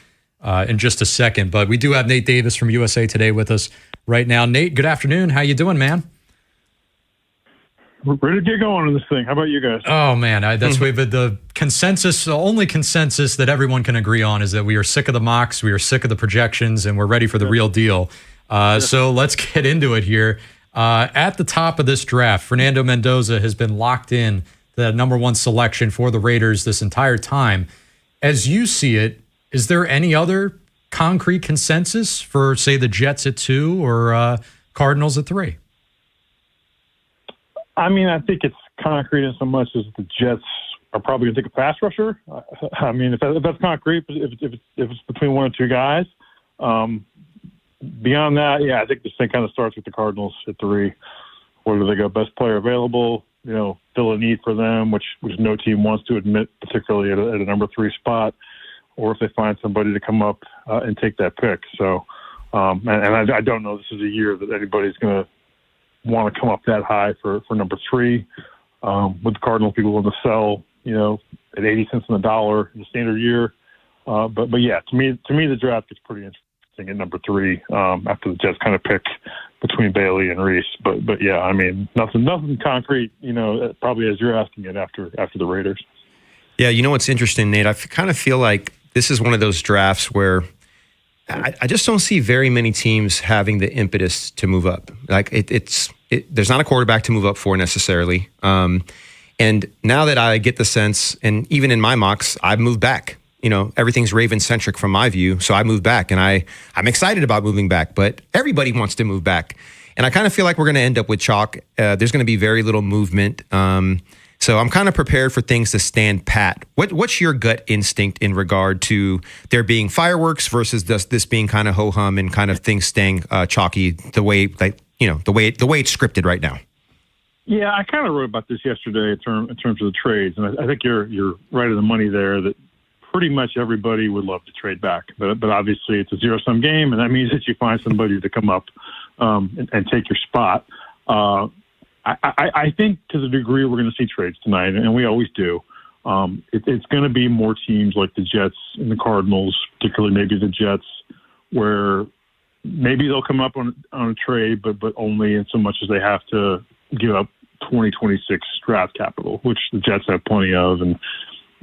in just a second. But we do have Nate Davis from USA Today with us right now. Nate, good afternoon. How you doing, man? We're ready to get going on this thing. How about you guys? Oh, man, that's the consensus. The only consensus that everyone can agree on is that we are sick of the mocks, we are sick of the projections, and we're ready for the real deal. So let's get into it here. At the top of this draft, Fernando Mendoza has been locked in the number one selection for the Raiders this entire time. As you see it, is there any other concrete consensus for, say, the Jets at 2 or Cardinals at 3? I mean, I think it's concrete in so much as the Jets are probably going to take a pass rusher. I mean, if that's concrete, if it's between one or two guys, beyond that, yeah, I think this thing kind of starts with the Cardinals at 3. Whether they go best player available, fill a need for them, which no team wants to admit, particularly at a number 3 spot, or if they find somebody to come up and take that pick. So, I don't know this is a year that anybody's going to want to come up that high for number 3. With the Cardinals, people want to sell, at 80 cents on the dollar in the standard year. But yeah, to me, the draft is pretty interesting at number 3 after the Jets kind of pick between Bailey and Reese. But yeah, I mean, nothing concrete, probably as you're asking it after the Raiders. Yeah, what's interesting, Nate? I kind of feel like this is one of those drafts where I just don't see very many teams having the impetus to move up. Like there's not a quarterback to move up for necessarily. And now that I get the sense, and even in my mocks, I've moved back. Everything's Raven-centric from my view, so I moved back, and I'm excited about moving back, but everybody wants to move back. And I kind of feel like we're going to end up with chalk. There's going to be very little movement. So I'm kind of prepared for things to stand pat. What's your gut instinct in regard to there being fireworks versus this being kind of ho-hum and kind of things staying chalky the way the way it's scripted right now? Yeah, I kind of wrote about this yesterday in terms of the trades, and I think you're right on the money there that pretty much everybody would love to trade back. But obviously it's a zero-sum game, and that means that you find somebody to come up and take your spot. I think to the degree we're going to see trades tonight, and we always do, it's going to be more teams like the Jets and the Cardinals, particularly maybe the Jets, where maybe they'll come up on a trade, but only in so much as they have to give up 2026 draft capital, which the Jets have plenty of. And,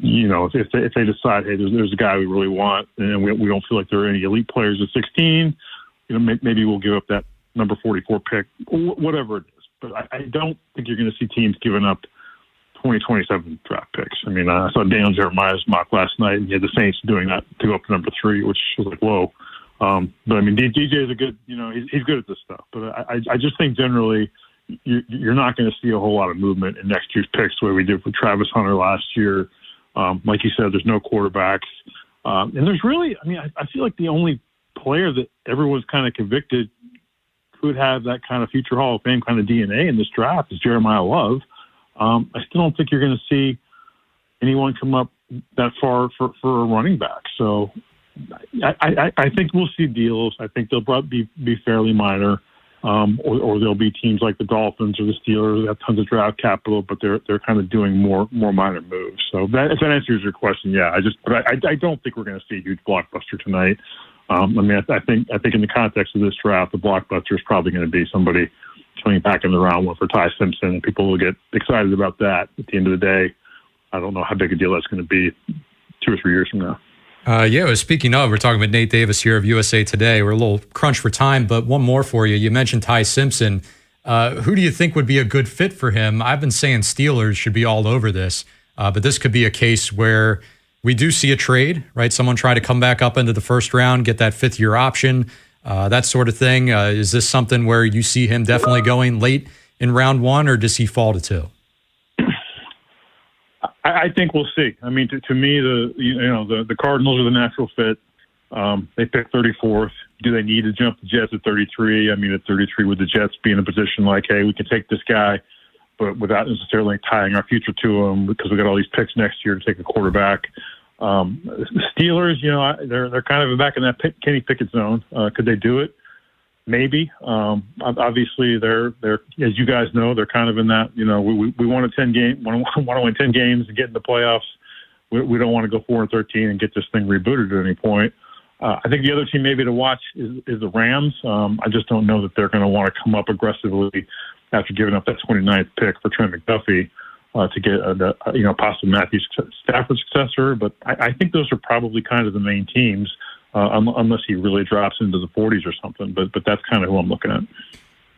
if they decide, hey, there's a guy we really want, and we don't feel like there are any elite players at 16, maybe we'll give up that number 44 pick, whatever it is. But I don't think you're going to see teams giving up 2027 draft picks. I mean, I saw Daniel Jeremiah's mock last night, and he had the Saints doing that to go up to number 3, which was like, whoa. But I mean, DJ is a good, he's good at this stuff. But I just think generally you're not going to see a whole lot of movement in next year's picks the way we did for Travis Hunter last year. Like you said, there's no quarterbacks. And there's really, I feel like the only player that everyone's kind of convicted could have that kind of future Hall of Fame kind of DNA in this draft is Jeremiah Love. I still don't think you're going to see anyone come up that far for a running back. So I think we'll see deals. I think they'll probably be fairly minor, or there'll be teams like the Dolphins or the Steelers that have tons of draft capital, but they're kind of doing more minor moves. So if that answers your question, yeah. I don't think we're going to see a huge blockbuster tonight. I think in the context of this draft, the blockbuster is probably going to be somebody coming back in the round 1 for Ty Simpson, and people will get excited about that. At the end of the day, I don't know how big a deal that's going to be 2 or 3 years from now. Speaking of, we're talking with Nate Davis here of USA Today. We're a little crunched for time, but one more for you. You mentioned Ty Simpson. Who do you think would be a good fit for him? I've been saying Steelers should be all over this, but this could be a case where we do see a trade, right? Someone try to come back up into the first round, get that 5th-year option, that sort of thing. Is this something where you see him definitely going late in round 1, or does he fall to 2? I think we'll see. I mean, to me, the Cardinals are the natural fit. They picked 34th. Do they need to jump the Jets at 33? I mean, at 33, would the Jets be in a position like, hey, we can take this guy, but without necessarily tying our future to him because we got all these picks next year to take a quarterback. The Steelers, they're kind of back in that Kenny Pickett zone. Could they do it? Maybe. Obviously, they're as you guys know, they're kind of in that. We want to win 10 games and get in the playoffs. We don't want to go 4-13 and get this thing rebooted at any point. I think the other team maybe to watch is the Rams. I just don't know that they're going to want to come up aggressively after giving up that 29th pick for Trent McDuffie to get possibly Matthew Stafford's successor. But I think those are probably kind of the main teams, unless he really drops into the 40s or something. But that's kind of who I'm looking at.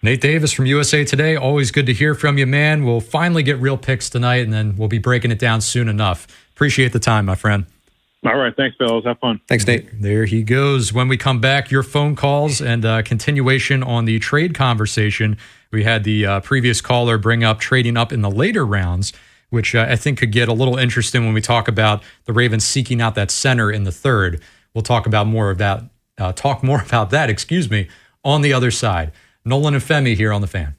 Nate Davis from USA Today. Always good to hear from you, man. We'll finally get real picks tonight, and then we'll be breaking it down soon enough. Appreciate the time, my friend. All right. Thanks, fellas. Have fun. Thanks, Nate. There he goes. When we come back, your phone calls and continuation on the trade conversation. We had the previous caller bring up trading up in the later rounds, which I think could get a little interesting when we talk about the Ravens seeking out that center in the 3rd. We'll talk about more of that talk more about that, on the other side. Nolan and Femi here on The Fan.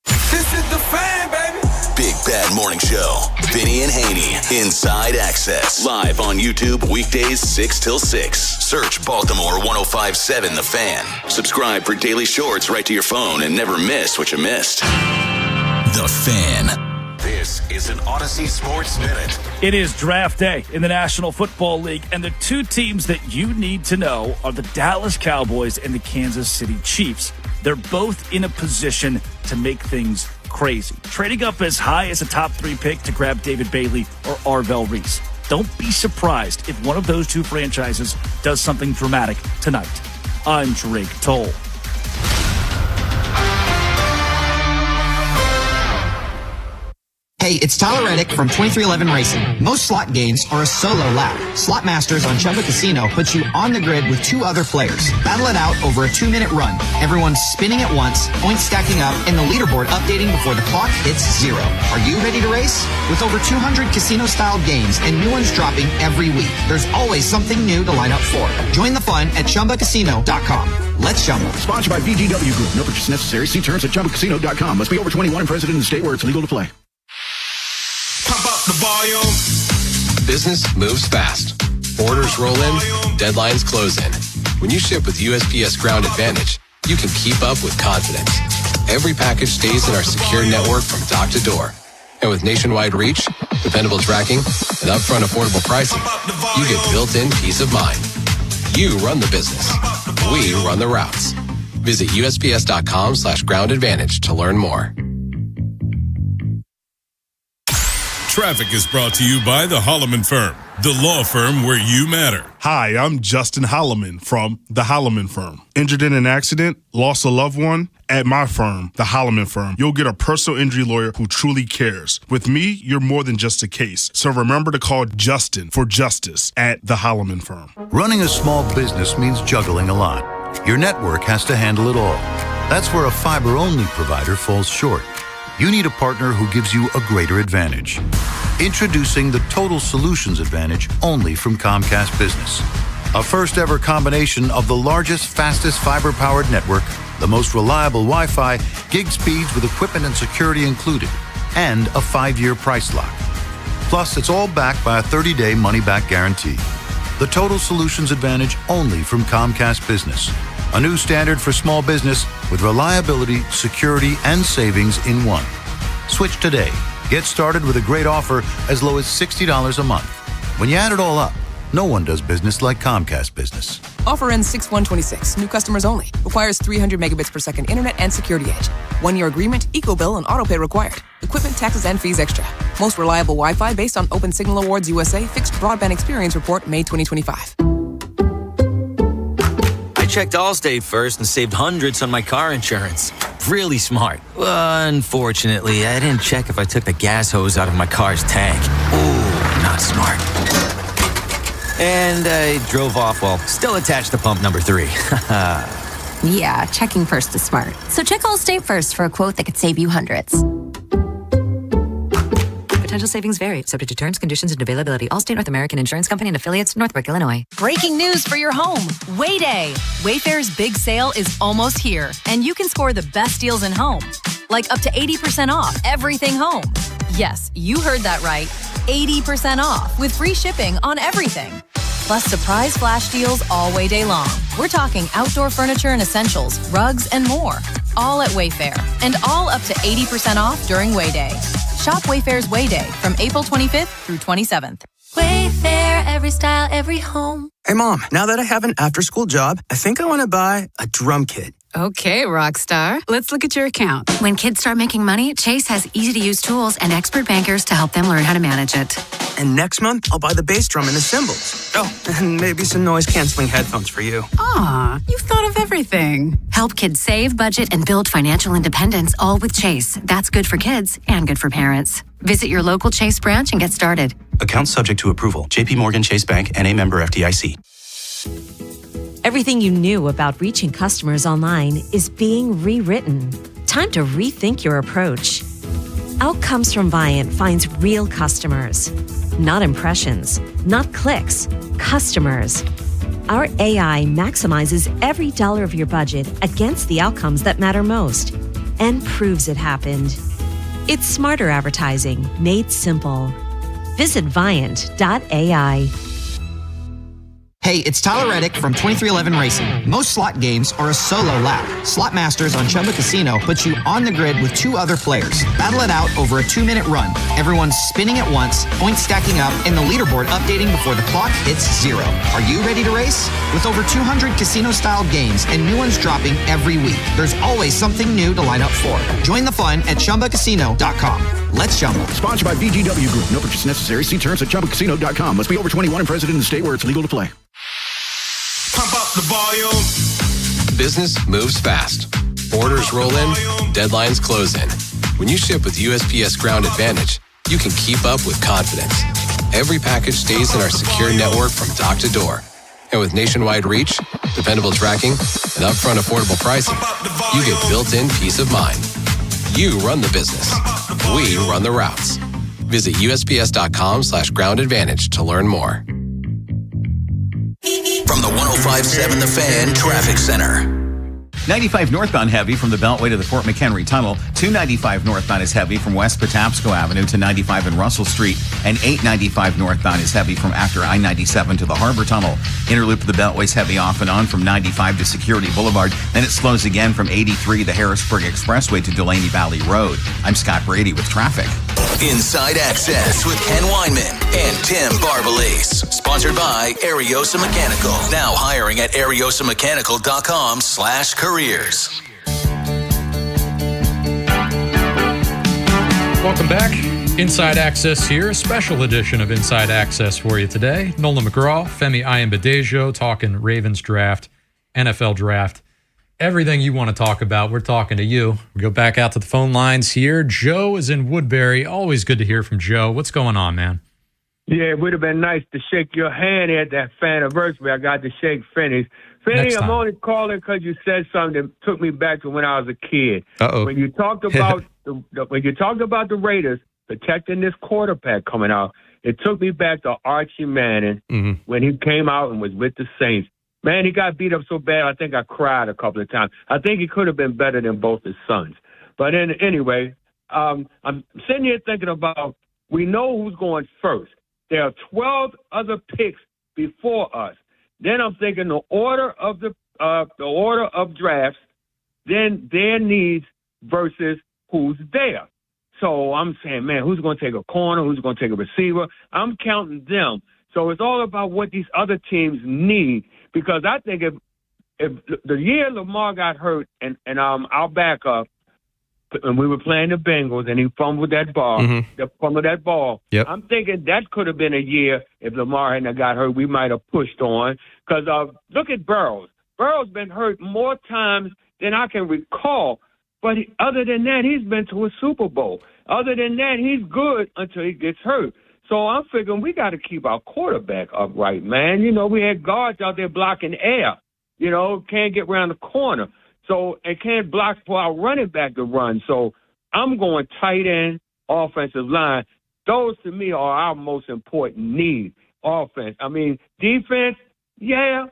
This is The Fan, baby. Big Bad Morning Show. Vinny and Haynie. Inside Access. Live on YouTube weekdays 6 till 6. Search Baltimore 105.7 The Fan. Subscribe for daily shorts right to your phone and never miss what you missed. The Fan. This is an Odyssey Sports Minute. It is draft day in the National Football League, and the two teams that you need to know are the Dallas Cowboys and the Kansas City Chiefs. They're both in a position to make things crazy, trading up as high as a top 3 pick to grab David Bailey or Arvell Reese. Don't be surprised if one of those two franchises does something dramatic tonight. I'm Drake Toll. Hey, it's Tyler Reddick from 2311 Racing. Most slot games are a solo lap. Slot Masters on Chumba Casino puts you on the grid with 2 other players. Battle it out over a 2-minute run. Everyone's spinning at once, points stacking up, and the leaderboard updating before the clock hits 0. Are you ready to race? With over 200 casino-style games and new ones dropping every week, there's always something new to line up for. Join the fun at ChumbaCasino.com. Let's Chumba. Sponsored by VGW Group. No purchase necessary. See terms at ChumbaCasino.com. Must be over 21 and present in the state where it's legal to play. Pump up the volume. Business moves fast. Orders roll in, deadlines close in. When you ship with USPS Ground Advantage, you can keep up with confidence. Every package stays in our secure network from dock to door. And with nationwide reach, dependable tracking, and upfront affordable pricing, you get built-in peace of mind. You run the business. We run the routes. Visit USPS.com/Ground Advantage to learn more. Traffic is brought to you by the Holloman Firm, the law firm where you matter. Hi, I'm Justin Holloman from the Holloman Firm. Injured in an accident, lost a loved one? At my firm, the Holloman Firm, you'll get a personal injury lawyer who truly cares. With me, you're more than just a case. So remember to call Justin for justice at the Holloman Firm. Running a small business means juggling a lot. Your network has to handle it all. That's where a fiber-only provider falls short. You need a partner who gives you a greater advantage. Introducing the Total Solutions Advantage only from Comcast Business. A first-ever combination of the largest, fastest fiber-powered network, the most reliable Wi-Fi, gig speeds with equipment and security included, and a 5-year price lock. Plus, it's all backed by a 30-day money-back guarantee. The Total Solutions Advantage only from Comcast Business. A new standard for small business with reliability, security, and savings in one. Switch today. Get started with a great offer as low as $60 a month. When you add it all up, no one does business like Comcast Business. Offer ends 6/1/26. New customers only. Requires 300 megabits per second internet and security edge. 1-year agreement, eco-bill, and autopay required. Equipment, taxes, and fees extra. Most reliable Wi-Fi based on Open Signal Awards USA Fixed Broadband Experience Report, May 2025. I checked Allstate first and saved hundreds on my car insurance. Really smart. Unfortunately, I didn't check if I took the gas hose out of my car's tank. Ooh, not smart. And I drove off while still attached to pump number 3. Yeah, checking first is smart. So check Allstate first for a quote that could save you hundreds. Potential savings vary, subject to terms, conditions, and availability. Allstate North American Insurance Company and affiliates, Northbrook, Illinois. Breaking news for your home. Wayday. Wayfair's big sale is almost here, and you can score the best deals in home. Like up to 80% off everything home. Yes, you heard that right. 80% off with free shipping on everything. Plus surprise flash deals all Wayday long. We're talking outdoor furniture and essentials, rugs, and more. All at Wayfair, and all up to 80% off during Wayday. Shop Wayfair's Wayday from April 25th through 27th. Wayfair, every style, every home. Hey, Mom, now that I have an after-school job, I think I want to buy a drum kit. Okay, Rockstar. Let's look at your account. When kids start making money, Chase has easy-to-use tools and expert bankers to help them learn how to manage it. And next month, I'll buy the bass drum and the cymbals. Oh, and maybe some noise-canceling headphones for you. Aw, you've thought of everything. Help kids save, budget, and build financial independence, all with Chase. That's good for kids and good for parents. Visit your local Chase branch and get started. Account subject to approval. J.P. Morgan Chase Bank, N.A. member FDIC. Everything you knew about reaching customers online is being rewritten. Time to rethink your approach. Outcomes from Viant finds real customers, not impressions, not clicks, customers. Our AI maximizes every dollar of your budget against the outcomes that matter most and proves it happened. It's smarter advertising made simple. Visit Viant.ai. Hey, it's Tyler Reddick from 2311 Racing. Most slot games are a solo lap. Slot Masters on Chumba Casino puts you on the grid with 2 other players. Battle it out over a 2-minute run. Everyone's spinning at once, points stacking up, and the leaderboard updating before the clock hits 0. Are you ready to race? With over 200 casino-style games and new ones dropping every week, there's always something new to line up for. Join the fun at ChumbaCasino.com. Let's Chumba. Sponsored by VGW Group. No purchase necessary. See terms at ChumbaCasino.com. Must be over 21 and present in the state where it's legal to play. Pump up the volume. Business moves fast. Orders roll in, deadlines close in. When you ship with USPS Ground Advantage, you can keep up with confidence. Every package stays in our secure network from dock to door. And with nationwide reach, dependable tracking, and upfront affordable pricing, you get built-in peace of mind. You run the business. We run the routes. Visit USPS.com/Ground Advantage to learn more. From the 105.7 The Fan Traffic Center. 95 northbound heavy from the Beltway to the Fort McHenry Tunnel. 295 northbound is heavy from West Patapsco Avenue to 95 and Russell Street. And 895 northbound is heavy from after I-97 to the Harbor Tunnel. Inner loop of the Beltway's heavy off and on from 95 to Security Boulevard. Then it slows again from 83 the Harrisburg Expressway to Delaney Valley Road. I'm Scott Brady with traffic. Inside Access with Ken Weinman and Tim Barbalese. Sponsored by Ariosa Mechanical. Now hiring at ariosamechanical.com/careers. Welcome back. Inside Access here. A special edition of Inside Access for you today. Nolan McGraw, Femi Ayanbadejo talking Ravens draft, NFL draft. Everything you want to talk about, we're talking to you. We go back out to the phone lines here. Joe is in Woodbury. Always good to hear from Joe. What's going on, man? Yeah, it would have been nice to shake your hand at that fan anniversary. I got to shake Finney's. Finney, I'm only calling because you said something that took me back to when I was a kid. Uh-oh. When you talked about the Raiders protecting this quarterback coming out, it took me back to Archie Manning when he came out and was with the Saints. Man, he got beat up so bad, I think I cried a couple of times. I think he could have been better than both his sons. But anyway, I'm sitting here thinking about, we know who's going first. There are 12 other picks before us. Then I'm thinking the order of drafts, then their needs versus who's there. So I'm saying, man, who's going to take a corner? Who's going to take a receiver? I'm counting them. So it's all about what these other teams need. Because I think if the year Lamar got hurt and I'll back up, and we were playing the Bengals and he fumbled that ball, Yep. I'm thinking that could have been a year if Lamar hadn't got hurt, we might have pushed on. Because look at Burrows. Burrows been hurt more times than I can recall. But other than that, he's been to a Super Bowl. Other than that, he's good until he gets hurt. So I'm figuring we got to keep our quarterback upright, man. You know, we had guards out there blocking air. You know, can't get around the corner. So, and can't block for our running back to run. So I'm going tight end, offensive line. Those, to me, are our most important need. Offense. I mean, defense, yeah,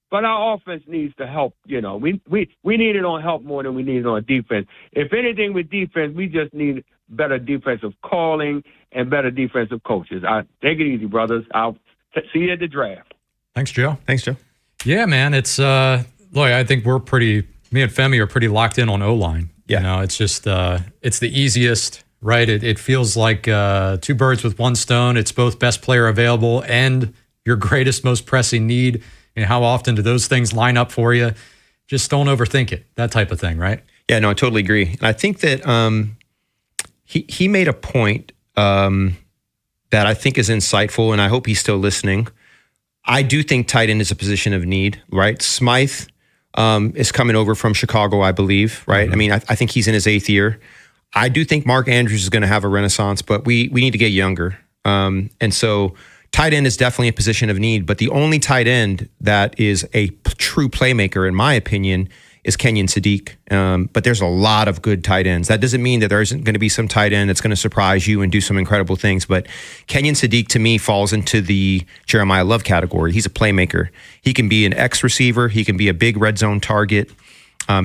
but our offense needs to help. You know, we need it on help more than we need it on defense. If anything with defense, we just need better defensive calling and better defensive coaches. Take it easy, brothers. I'll see you at the draft. Thanks, Joe. Thanks, Joe. Yeah, man. It's look, I think me and Femi are pretty locked in on O-line. Yeah. You know, it's just it's the easiest, right? It feels like 2 birds with one stone. It's both best player available and your greatest, most pressing need. And how often do those things line up for you? Just don't overthink it. That type of thing, right? Yeah, no, I totally agree. And I think that he made a point that I think is insightful, and I hope he's still listening. I do think tight end is a position of need, right? Smythe is coming over from Chicago, I believe, right? Mm-hmm. I mean, I think he's in his 8th year. I do think Mark Andrews is going to have a renaissance, but we need to get younger. And so tight end is definitely a position of need, but the only tight end that is a true playmaker, in my opinion, is Kenyon Sadiq. But there's a lot of good tight ends. That doesn't mean that there isn't going to be some tight end that's going to surprise you and do some incredible things. But Kenyon Sadiq, to me, falls into the Jeremiah Love category. He's a playmaker. He can be an X receiver. He can be a big red zone target.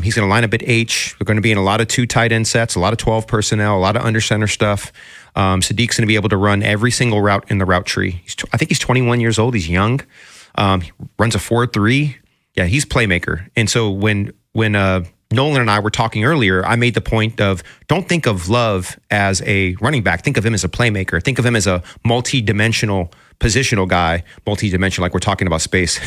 He's going to line up at H. We're going to be in a lot of 2 tight end sets, a lot of 12 personnel, a lot of under center stuff. Sadiq's going to be able to run every single route in the route tree. I think he's 21 years old. He's young. He runs a 4.3. Yeah, he's playmaker. And so when Nolan and I were talking earlier, I made the point of don't think of Love as a running back. Think of him as a playmaker. Think of him as a multi-dimensional positional guy, multi-dimensional, like we're talking about space.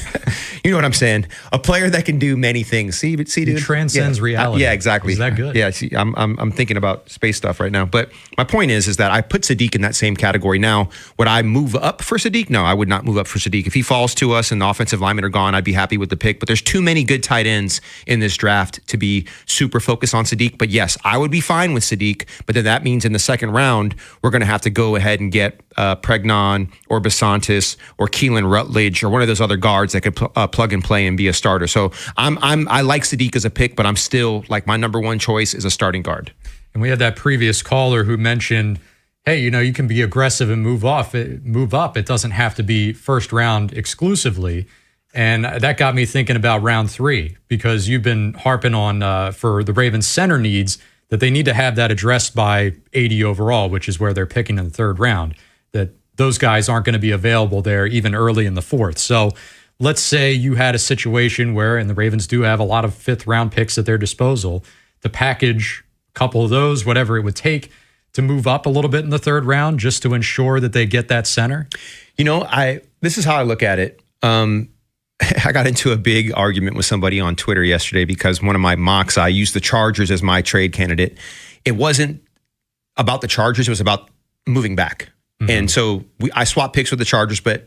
You know what I'm saying? A player that can do many things. See, dude? He transcends reality. Yeah, exactly. Is that good? Yeah, see, I'm thinking about space stuff right now. But my point is that I put Sadiq in that same category. Now, would I move up for Sadiq? No, I would not move up for Sadiq. If he falls to us and the offensive linemen are gone, I'd be happy with the pick. But there's too many good tight ends in this draft to be super focused on Sadiq. But yes, I would be fine with Sadiq. But then that means in the second round, we're going to have to go ahead and get Pregnon or Basantis or Keelan Rutledge or one of those other guards that could plug and play and be a starter. So I like Sadiq as a pick, but I'm still like my number one choice is a starting guard. And we had that previous caller who mentioned, hey, you can be aggressive and move up. It doesn't have to be first round exclusively. And that got me thinking about round 3 because you've been harping on for the Ravens center needs that they need to have that addressed by 80 overall, which is where they're picking in the 3rd round, that those guys aren't going to be available there even early in the 4th. So let's say you had a situation where, and the Ravens do have a lot of 5th round picks at their disposal, to package a couple of those, whatever it would take to move up a little bit in the 3rd round just to ensure that they get that center. This is how I look at it. I got into a big argument with somebody on Twitter yesterday because one of my mocks, I used the Chargers as my trade candidate. It wasn't about the Chargers. It was about moving back. Mm-hmm. And so I swapped picks with the Chargers, but,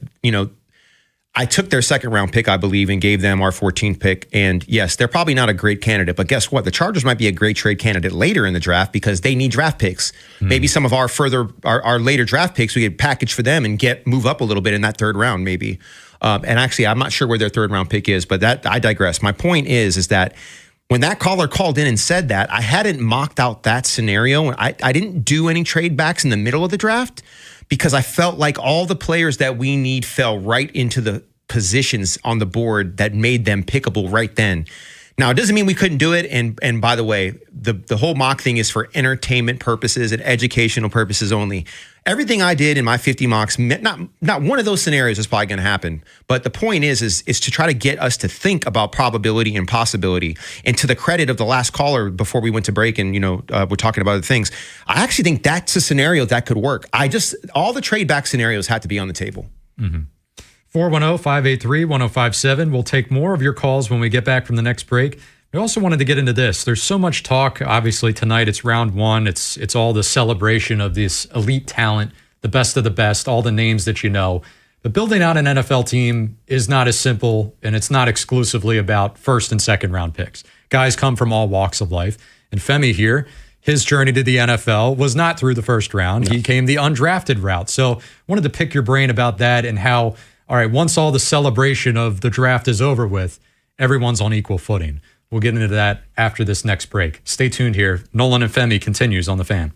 I took their 2nd round pick, I believe, and gave them our 14th pick. And yes, they're probably not a great candidate, but guess what? The Chargers might be a great trade candidate later in the draft because they need draft picks. Mm-hmm. Maybe some of our later draft picks, we could package for them and move up a little bit in that 3rd round, maybe. And actually, I'm not sure where their 3rd round pick is, but I digress. My point is that when that caller called in and said that, I hadn't mocked out that scenario. I didn't do any trade backs in the middle of the draft because I felt like all the players that we need fell right into the positions on the board that made them pickable right then. Now, it doesn't mean we couldn't do it. And by the way, the whole mock thing is for entertainment purposes and educational purposes only. Everything I did in my 50 mocks, not one of those scenarios is probably going to happen. But the point is to try to get us to think about probability and possibility. And to the credit of the last caller before we went to break and, we're talking about other things, I actually think that's a scenario that could work. All the trade back scenarios had to be on the table. Mm-hmm. 410-583-1057. We'll take more of your calls when we get back from the next break. We also wanted to get into this. There's so much talk. Obviously, tonight it's round 1. It's all the celebration of this elite talent, the best of the best, all the names that you know. But building out an NFL team is not as simple, and it's not exclusively about 1st and 2nd round picks. Guys come from all walks of life. And Femi here, his journey to the NFL was not through the 1st round. No. He came the undrafted route. So wanted to pick your brain about that and how, all right, once all the celebration of the draft is over with, everyone's on equal footing. We'll get into that after this next break. Stay tuned here. Nolan and Femi continues on The Fan.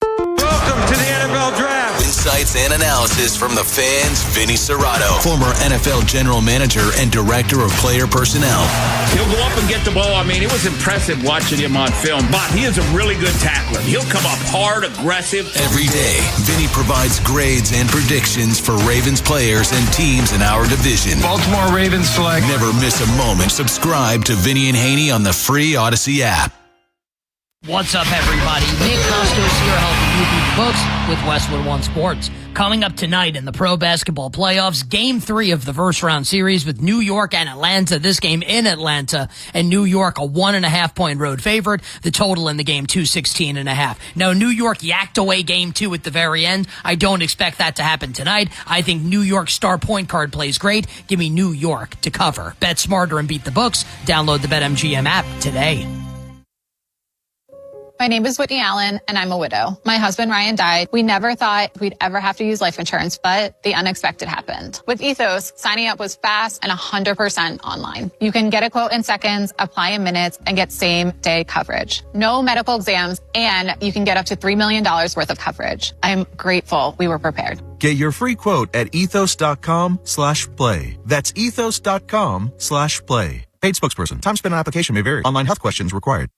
Welcome to the NFL Draft. Insights and analysis from the Fan's Vinny Serrato, former NFL general manager and director of player personnel. He'll go up and get the ball. I mean, it was impressive watching him on film, but he is a really good tackler. He'll come up hard, aggressive. Every day, Vinny provides grades and predictions for Ravens players and teams in our division. Baltimore Ravens select. Never miss a moment. Subscribe to Vinny and Haynie on the free Odyssey app. What's up, everybody? Nick Costos here, helping you beat the books with Westwood One Sports. Coming up tonight in the pro basketball playoffs, Game 3 of the first round series with New York and Atlanta. This game in Atlanta, and New York a 1.5 point road favorite. The total in the game 216.5. Now, New York yacked away Game 2 at the very end. I don't expect that to happen tonight. I think New York's star point guard plays great. Give me New York to cover. Bet smarter and beat the books. Download the BetMGM app today. My name is Whitney Allen, and I'm a widow. My husband, Ryan, died. We never thought we'd ever have to use life insurance, but the unexpected happened. With Ethos, signing up was fast and 100% online. You can get a quote in seconds, apply in minutes, and get same-day coverage. No medical exams, and you can get up to $3 million worth of coverage. I'm grateful we were prepared. Get your free quote at ethos.com/play. That's ethos.com/play. Paid spokesperson. Time spent on application may vary. Online health questions required.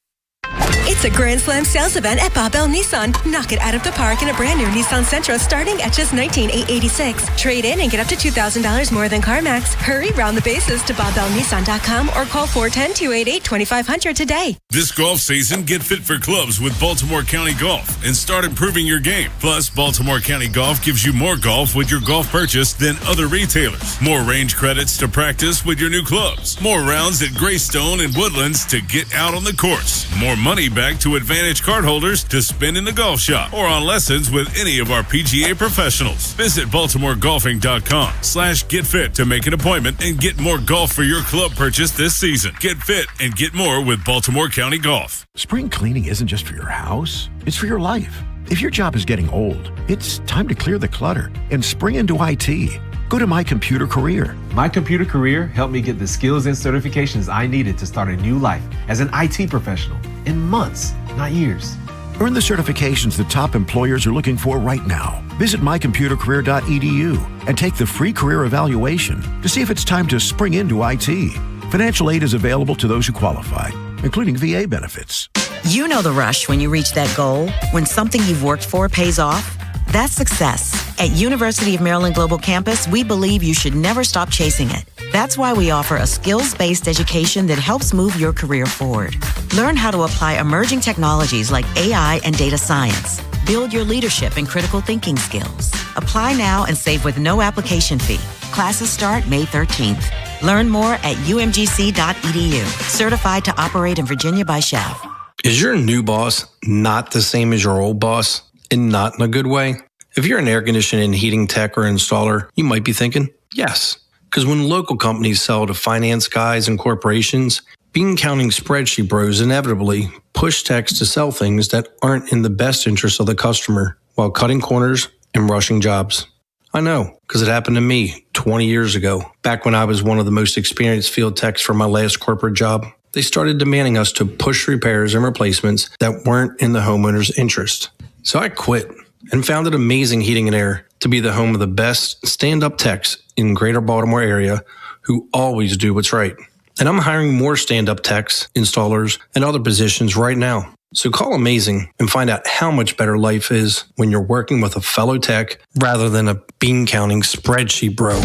It's a Grand Slam sales event at Bob Bell Nissan. Knock it out of the park in a brand new Nissan Sentra starting at just $19,886. Trade in and get up to $2,000 more than CarMax. Hurry round the bases to BobBellNissan.com or call 410-288-2500 today. This golf season, get fit for clubs with Baltimore County Golf and start improving your game. Plus, Baltimore County Golf gives you more golf with your golf purchase than other retailers. More range credits to practice with your new clubs. More rounds at Greystone and Woodlands to get out on the course. More money back to Advantage cardholders to spend in the golf shop or on lessons with any of our PGA professionals. Visit BaltimoreGolfing.com/getfit to make an appointment and get more golf for your club purchase this season. Get fit and get more with Baltimore County Golf. Spring cleaning isn't just for your house, it's for your life. If your job is getting old, it's time to clear the clutter and spring into IT. Go to My Computer Career. My Computer Career helped me get the skills and certifications I needed to start a new life as an IT professional in months, not years. Earn the certifications the top employers are looking for right now. Visit mycomputercareer.edu and take the free career evaluation to see if it's time to spring into IT. Financial aid is available to those who qualify, including VA benefits. You know the rush when you reach that goal, when something you've worked for pays off. That's success. At University of Maryland Global Campus, we believe you should never stop chasing it. That's why we offer a skills-based education that helps move your career forward. Learn how to apply emerging technologies like AI and data science. Build your leadership and critical thinking skills. Apply now and save with no application fee. Classes start May 13th. Learn more at umgc.edu. Certified to operate in Virginia by Chev. Is your new boss not the same as your old boss? And not in a good way? If you're an air conditioning and heating tech or installer, you might be thinking, yes. Because when local companies sell to finance guys and corporations, bean counting spreadsheet bros inevitably push techs to sell things that aren't in the best interest of the customer while cutting corners and rushing jobs. I know, because it happened to me 20 years ago, back when I was one of the most experienced field techs for my last corporate job. They started demanding us to push repairs and replacements that weren't in the homeowner's interest. So I quit and founded Amazing Heating and Air to be the home of the best stand-up techs in greater Baltimore area who always do what's right. And I'm hiring more stand-up techs, installers, and other positions right now. So call Amazing and find out how much better life is when you're working with a fellow tech rather than a bean-counting spreadsheet bro.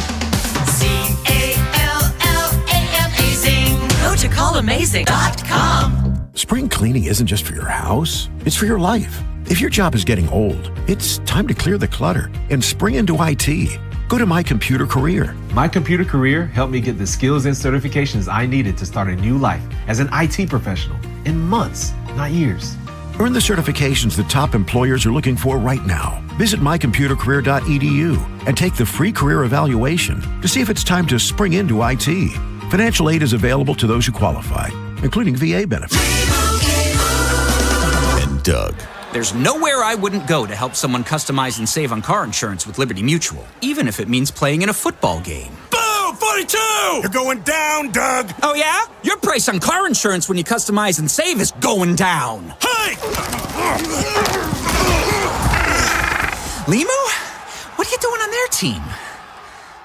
C-A-L-L-A-M-A-Z-I-N-G. Go to callamazing.com. Spring cleaning isn't just for your house, it's for your life. If your job is getting old, it's time to clear the clutter and spring into IT. Go to My Computer Career. My Computer Career helped me get the skills and certifications I needed to start a new life as an IT professional in months, not years. Earn the certifications the top employers are looking for right now. Visit mycomputercareer.edu and take the free career evaluation to see if it's time to spring into IT. Financial aid is available to those who qualify, including VA benefits. And Doug. There's nowhere I wouldn't go to help someone customize and save on car insurance with Liberty Mutual, even if it means playing in a football game. Boom! 42! You're going down, Doug! Oh, yeah? Your price on car insurance when you customize and save is going down. Hey! Limu? What are you doing on their team?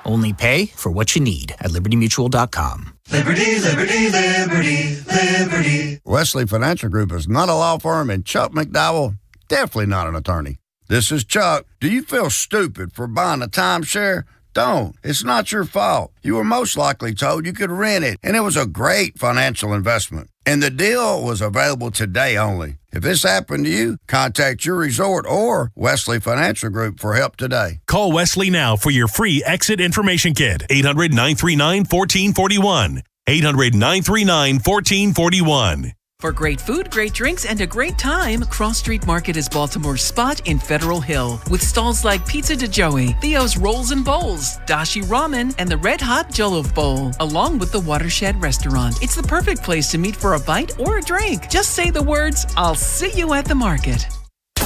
Only pay for what you need at LibertyMutual.com. Liberty, liberty, liberty, liberty. Wesley Financial Group is not a law firm, and Chuck McDowell, definitely not an attorney. This is Chuck. Do you feel stupid for buying a timeshare? Don't. It's not your fault. You were most likely told you could rent it, and it was a great financial investment. And the deal was available today only. If this happened to you, contact your resort or Wesley Financial Group for help today. Call Wesley now for your free exit information kit. 800-939-1441. 800-939-1441. For great food, great drinks, and a great time, Cross Street Market is Baltimore's spot in Federal Hill. With stalls like Pizza de Joey, Theo's Rolls and Bowls, Dashi Ramen, and the Red Hot Jollof Bowl, along with the Watershed Restaurant. It's the perfect place to meet for a bite or a drink. Just say the words, "I'll see you at the market."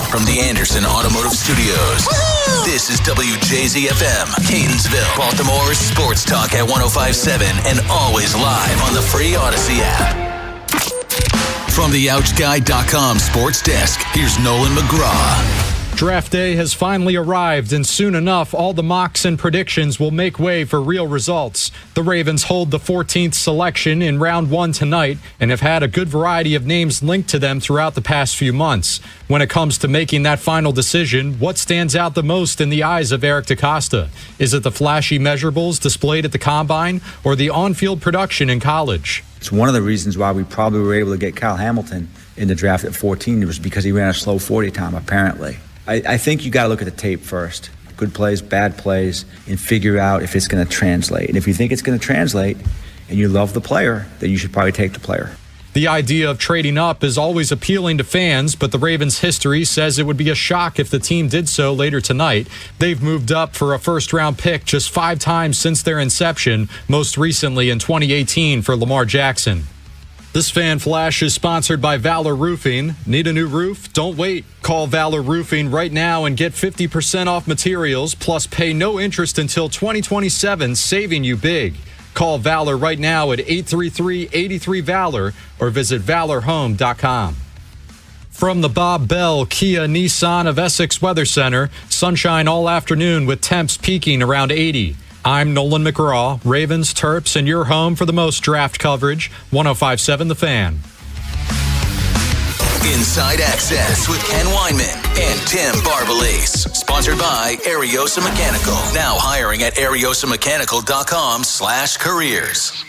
From the Anderson Automotive Studios, this is WJZFM, Catonsville, Baltimore's sports talk at 105.7 and always live on the free Odyssey app. From the OuchGuy.com sports desk, here's Nolan McGraw. Draft day has finally arrived, and soon enough, all the mocks and predictions will make way for real results. The Ravens hold the 14th selection in round 1 tonight and have had a good variety of names linked to them throughout the past few months. When it comes to making that final decision, what stands out the most in the eyes of Eric DeCosta? Is it the flashy measurables displayed at the combine or the on-field production in college? It's one of the reasons why we probably were able to get Kyle Hamilton in the draft at 14. It was because he ran a slow 40 time, apparently. I think you got to look at the tape first. Good plays, bad plays, and figure out if it's going to translate. And if you think it's going to translate and you love the player, then you should probably take the player. The idea of trading up is always appealing to fans, but the Ravens' history says it would be a shock if the team did so later tonight. They've moved up for a first-round pick just 5 times since their inception, most recently in 2018 for Lamar Jackson. This fan flash is sponsored by Valor Roofing. Need a new roof? Don't wait. Call Valor Roofing right now and get 50% off materials, plus pay no interest until 2027, saving you big. Call Valor right now at 833-83-VALOR or visit valorhome.com. From the Bob Bell Kia Nissan of Essex Weather Center, sunshine all afternoon with temps peaking around 80. I'm Nolan McGraw, Ravens, Terps, and your home for the most draft coverage, 105.7 The Fan. Inside Access with Ken Weinman and Tim Barbalese. Sponsored by Ariosa Mechanical. Now hiring at ariosamechanical.com/careers.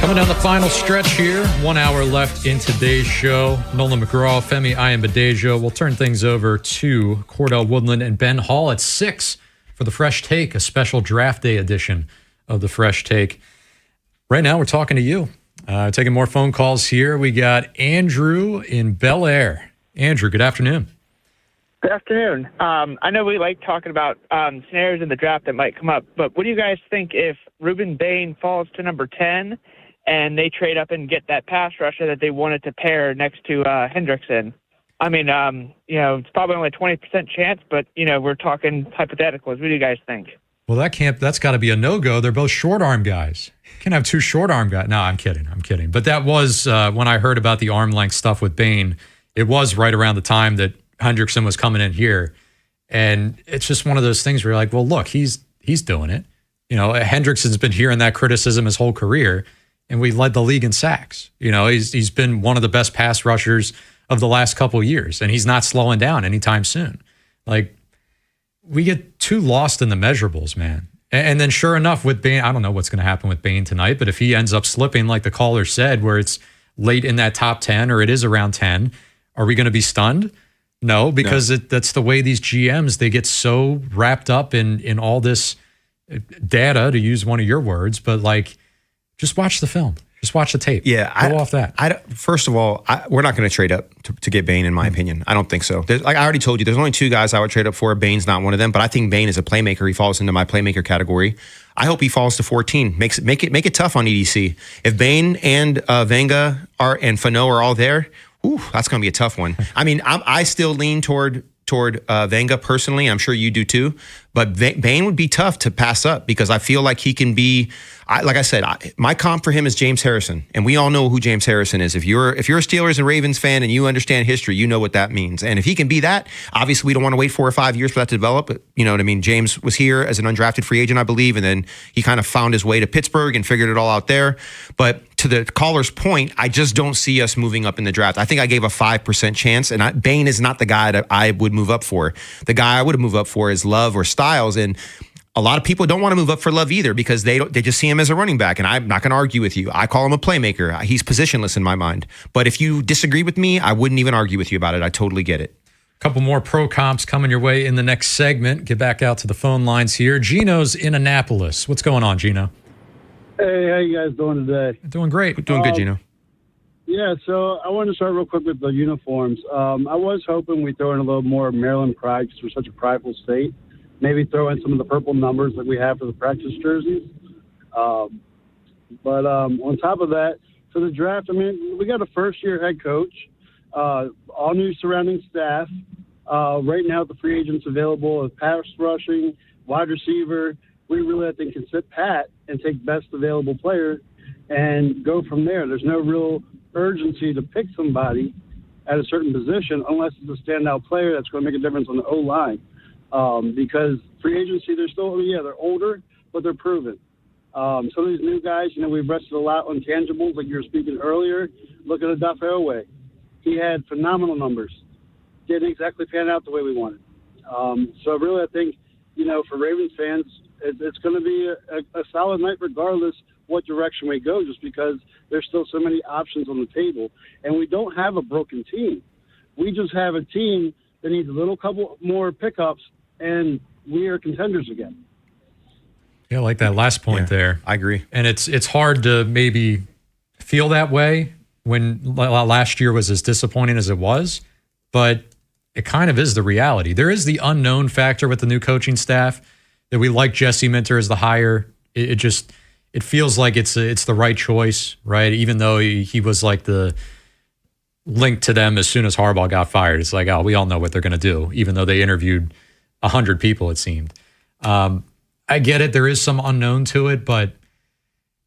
Coming down the final stretch here, 1 hour left in today's show. Nolan McGraw, Femi Ayambadejo. We'll turn things over to Cordell Woodland and Ben Hall at 6 for the Fresh Take, a special draft day edition of the Fresh Take. Right now, we're talking to you. Taking more phone calls here. We got Andrew in Bel Air. Andrew, good afternoon. Good afternoon. I know we like talking about scenarios in the draft that might come up, but what do you guys think if Ruben Bain falls to number 10 and they trade up and get that pass rusher that they wanted to pair next to Hendrickson? I mean, it's probably only a 20% chance, but, we're talking hypotheticals. What do you guys think? Well, that's got to be a no-go. They're both short-arm guys. You can have 2 short-arm guys. No, I'm kidding. But that was, when I heard about the arm length stuff with Bain, it was right around the time that Hendrickson was coming in here. And it's just one of those things where you're like, well, look, he's doing it. Hendrickson's been hearing that criticism his whole career, and we led the league in sacks. He's been one of the best pass rushers of the last couple of years, and he's not slowing down anytime soon. We get too lost in the measurables, man. And then sure enough with Bain, I don't know what's going to happen with Bain tonight, but if he ends up slipping like the caller said, where it's late in that top 10 or it is around 10, are we going to be stunned? No, because that's the way these GMs, they get so wrapped up in all this data, to use one of your words, but just watch the film. Just watch the tape. Yeah. Go off that. First of all, we're not going to trade up to get Bain, in my opinion. I don't think so. I already told you, there's only 2 guys I would trade up for. Bain's not one of them, but I think Bain is a playmaker. He falls into my playmaker category. I hope he falls to 14. Make it tough on EDC. If Bain and Venga and Fano are all there, that's going to be a tough one. I mean, I still lean toward Venga personally. I'm sure you do too. But Bain would be tough to pass up because I feel like he can be, like I said, my comp for him is James Harrison. And we all know who James Harrison is. If you're a Steelers and Ravens fan and you understand history, you know what that means. And if he can be that, obviously we don't want to wait 4 or 5 years for that to develop. But you know what I mean? James was here as an undrafted free agent, I believe. And then he kind of found his way to Pittsburgh and figured it all out there. But to the caller's point, I just don't see us moving up in the draft. I think I gave a 5% chance. And Bain is not the guy that I would move up for. The guy I would move up for is Love or Styles. And a lot of people don't want to move up for Love either because they just see him as a running back. And I'm not going to argue with you. I call him a playmaker. He's positionless in my mind. But if you disagree with me, I wouldn't even argue with you about it. I totally get it. A couple more pro comps coming your way in the next segment. Get back out to the phone lines here. Gino's in Annapolis. What's going on, Gino? Hey, how you guys doing today? Doing great. Doing good, Gino. Yeah, so I wanted to start real quick with the uniforms. I was hoping we'd throw in a little more Maryland pride because we're such a prideful state. Maybe throw in some of the purple numbers that we have for the practice jerseys. But on top of that, for the draft, I mean, we got a first-year head coach, all new surrounding staff. Right now, the free agents available is pass rushing, wide receiver. We really, I think, can sit pat and take best available player and go from there. There's no real urgency to pick somebody at a certain position unless it's a standout player that's going to make a difference on the O-line. Because free agency, they're still, they're older, but they're proven. Some of these new guys, we've rested a lot on tangibles, like you were speaking earlier. Look at Odafe Oweh. He had phenomenal numbers. Didn't exactly pan out the way we wanted. So really, I think, for Ravens fans, it's going to be a solid night regardless what direction we go, just because there's still so many options on the table. And we don't have a broken team. We just have a team that needs a little couple more pickups, and we are contenders again. Yeah, like that last point there. I agree. And it's hard to maybe feel that way when last year was as disappointing as it was, but it kind of is the reality. There is the unknown factor with the new coaching staff that we like Jesse Minter as the hire. It feels like it's the right choice, right? Even though he was like the link to them as soon as Harbaugh got fired. It's like, oh, we all know what they're going to do, even though they interviewed 100 people, it seemed. I get it. There is some unknown to it, but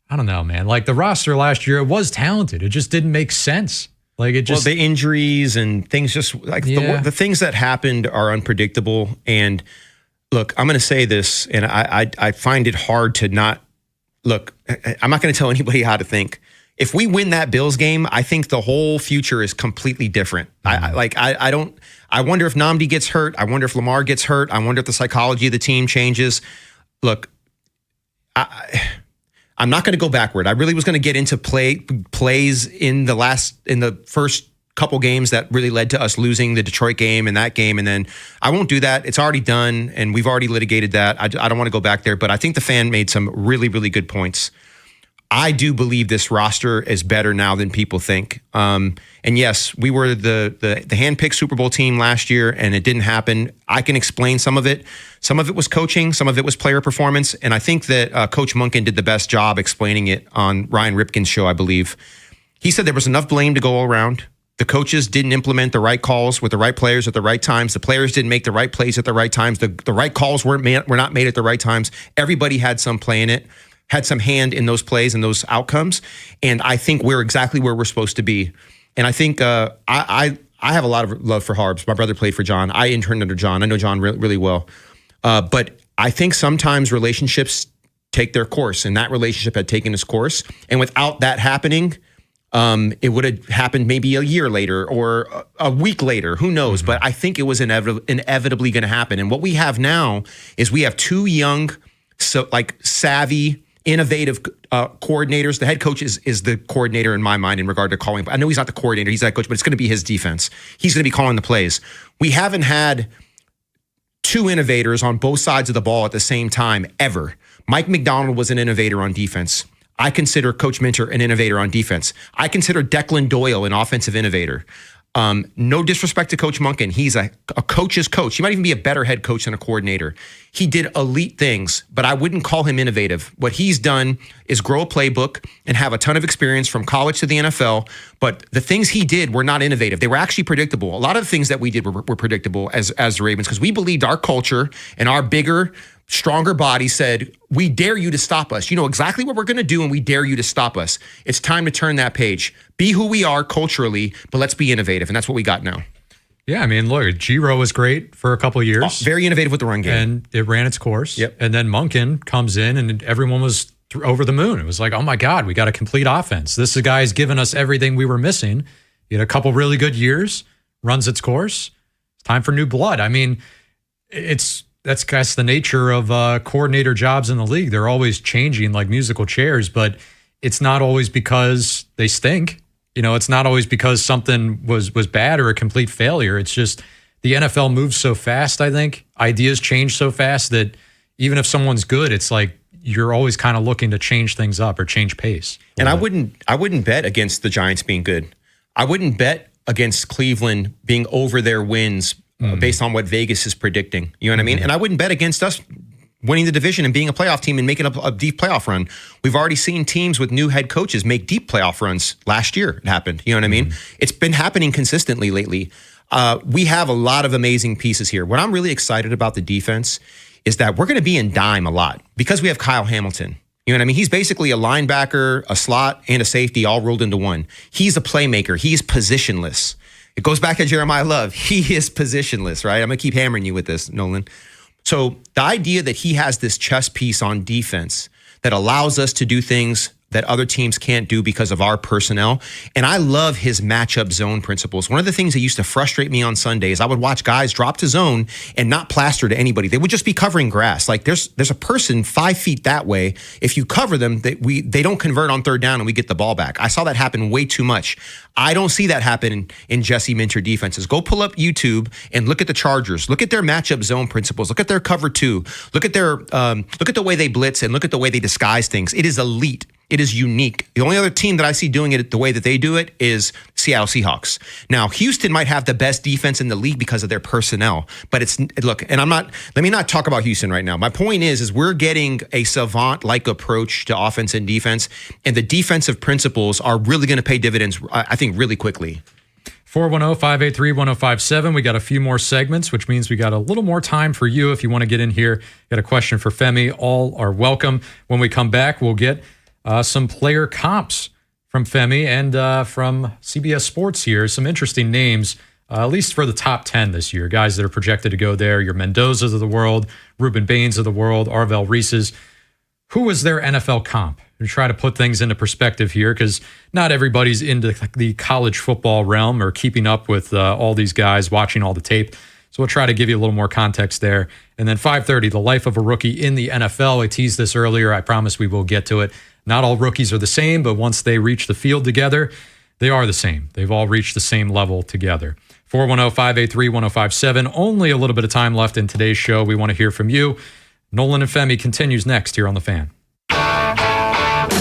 I don't know, man. Like the roster last year, it was talented. It just didn't make sense. Like it just, well, the injuries and things just like the things that happened are unpredictable. And look, I'm going to say this, and I find it hard to not look. I'm not going to tell anybody how to think. If we win that Bills game, I think the whole future is completely different. Mm-hmm. I wonder if Nnamdi gets hurt. I wonder if Lamar gets hurt. I wonder if the psychology of the team changes. Look, I'm not going to go backward. I really was going to get into plays in the first couple games that really led to us losing the Detroit game and that game. And then I won't do that. It's already done, and we've already litigated that. I don't want to go back there, but I think the fan made some really, really good points. I do believe this roster is better now than people think. And yes, we were the handpicked Super Bowl team last year, and it didn't happen. I can explain some of it. Some of it was coaching. Some of it was player performance. And I think that Coach Monken did the best job explaining it on Ryan Ripken's show, I believe. He said there was enough blame to go around. The coaches didn't implement the right calls with the right players at the right times. The players didn't make the right plays at the right times. The right calls were not made at the right times. Everybody had some play in it, had some hand in those plays and those outcomes. And I think we're exactly where we're supposed to be. And I think I have a lot of love for Harbs. My brother played for John. I interned under John. I know John really well. But I think sometimes relationships take their course, and that relationship had taken its course. And without that happening, it would have happened maybe a year later or a week later. Who knows? Mm-hmm. But I think it was inevitably going to happen. And what we have now is we have two young, savvy, innovative coordinators. The head coach is the coordinator in my mind in regard to calling. I know he's not the coordinator, he's that coach, but it's going to be his defense. He's going to be calling the plays. We haven't had two innovators on both sides of the ball at the same time ever. Mike McDonald was an innovator on defense. I consider Coach Minter an innovator on defense. I consider Declan Doyle an offensive innovator. No disrespect to Coach Monken. He's a coach's coach. He might even be a better head coach than a coordinator. He did elite things, but I wouldn't call him innovative. What he's done is grow a playbook and have a ton of experience from college to the NFL. But the things he did were not innovative. They were actually predictable. A lot of the things that we did were predictable as the Ravens, because we believed our culture and our bigger, stronger body said, we dare you to stop us. You know exactly what we're going to do, and we dare you to stop us. It's time to turn that page. Be who we are culturally, but let's be innovative, and that's what we got now. Yeah, I mean, look, Giro was great for a couple of years. Very innovative with the run game. And it ran its course. Yep. And then Monken comes in, and everyone was over the moon. It was like, oh my God, we got a complete offense. This guy's given us everything we were missing. He had a couple really good years, runs its course. It's time for new blood. I mean, that's the nature of coordinator jobs in the league. They're always changing like musical chairs, but it's not always because they stink. You know, it's not always because something was bad or a complete failure. It's just the NFL moves so fast, I think. Ideas change so fast that even if someone's good, it's like you're always kind of looking to change things up or change pace. And I wouldn't bet against the Giants being good. I wouldn't bet against Cleveland being over their wins based on what Vegas is predicting. You know what I mean? And I wouldn't bet against us winning the division and being a playoff team and making a deep playoff run. We've already seen teams with new head coaches make deep playoff runs. Last year it happened. You know what I mean? It's been happening consistently lately. We have a lot of amazing pieces here. What I'm really excited about the defense is that we're going to be in dime a lot because we have Kyle Hamilton. You know what I mean? He's basically a linebacker, a slot, and a safety all rolled into one. He's a playmaker. He's positionless. It goes back to Jeremiah Love. He is positionless, right? I'm going to keep hammering you with this, Nolan. So the idea that he has this chess piece on defense that allows us to do things that other teams can't do because of our personnel. And I love his matchup zone principles. One of the things that used to frustrate me on Sundays, I would watch guys drop to zone and not plaster to anybody. They would just be covering grass. Like there's a person 5 feet that way. If you cover them, they don't convert on third down and we get the ball back. I saw that happen way too much. I don't see that happen in Jesse Minter defenses. Go pull up YouTube and look at the Chargers. Look at their matchup zone principles. Look at their cover two. Look at the way they blitz and look at the way they disguise things. It is elite. It is unique. The only other team that I see doing it the way that they do it is Seattle Seahawks. Now, Houston might have the best defense in the league because of their personnel, but let me not talk about Houston right now. My point is we're getting a savant-like approach to offense and defense, and the defensive principles are really going to pay dividends, I think, really quickly. 410-583-1057. We got a few more segments, which means we got a little more time for you if you want to get in here. Got a question for Femi. All are welcome. When we come back, we'll get some player comps from Femi and from CBS Sports here. Some interesting names, at least for the top 10 this year. Guys that are projected to go there. Your Mendozas of the world, Ruben Baines of the world, Arvell Reeses. Who was their NFL comp? We try to put things into perspective here because not everybody's into the college football realm or keeping up with all these guys, watching all the tape. So we'll try to give you a little more context there. And then 5:30, the life of a rookie in the NFL. I teased this earlier. I promise we will get to it. Not all rookies are the same, but once they reach the field together, they are the same. They've all reached the same level together. 410-583-1057. Only a little bit of time left in today's show. We want to hear from you. Nolan and Femi continues next here on The Fan.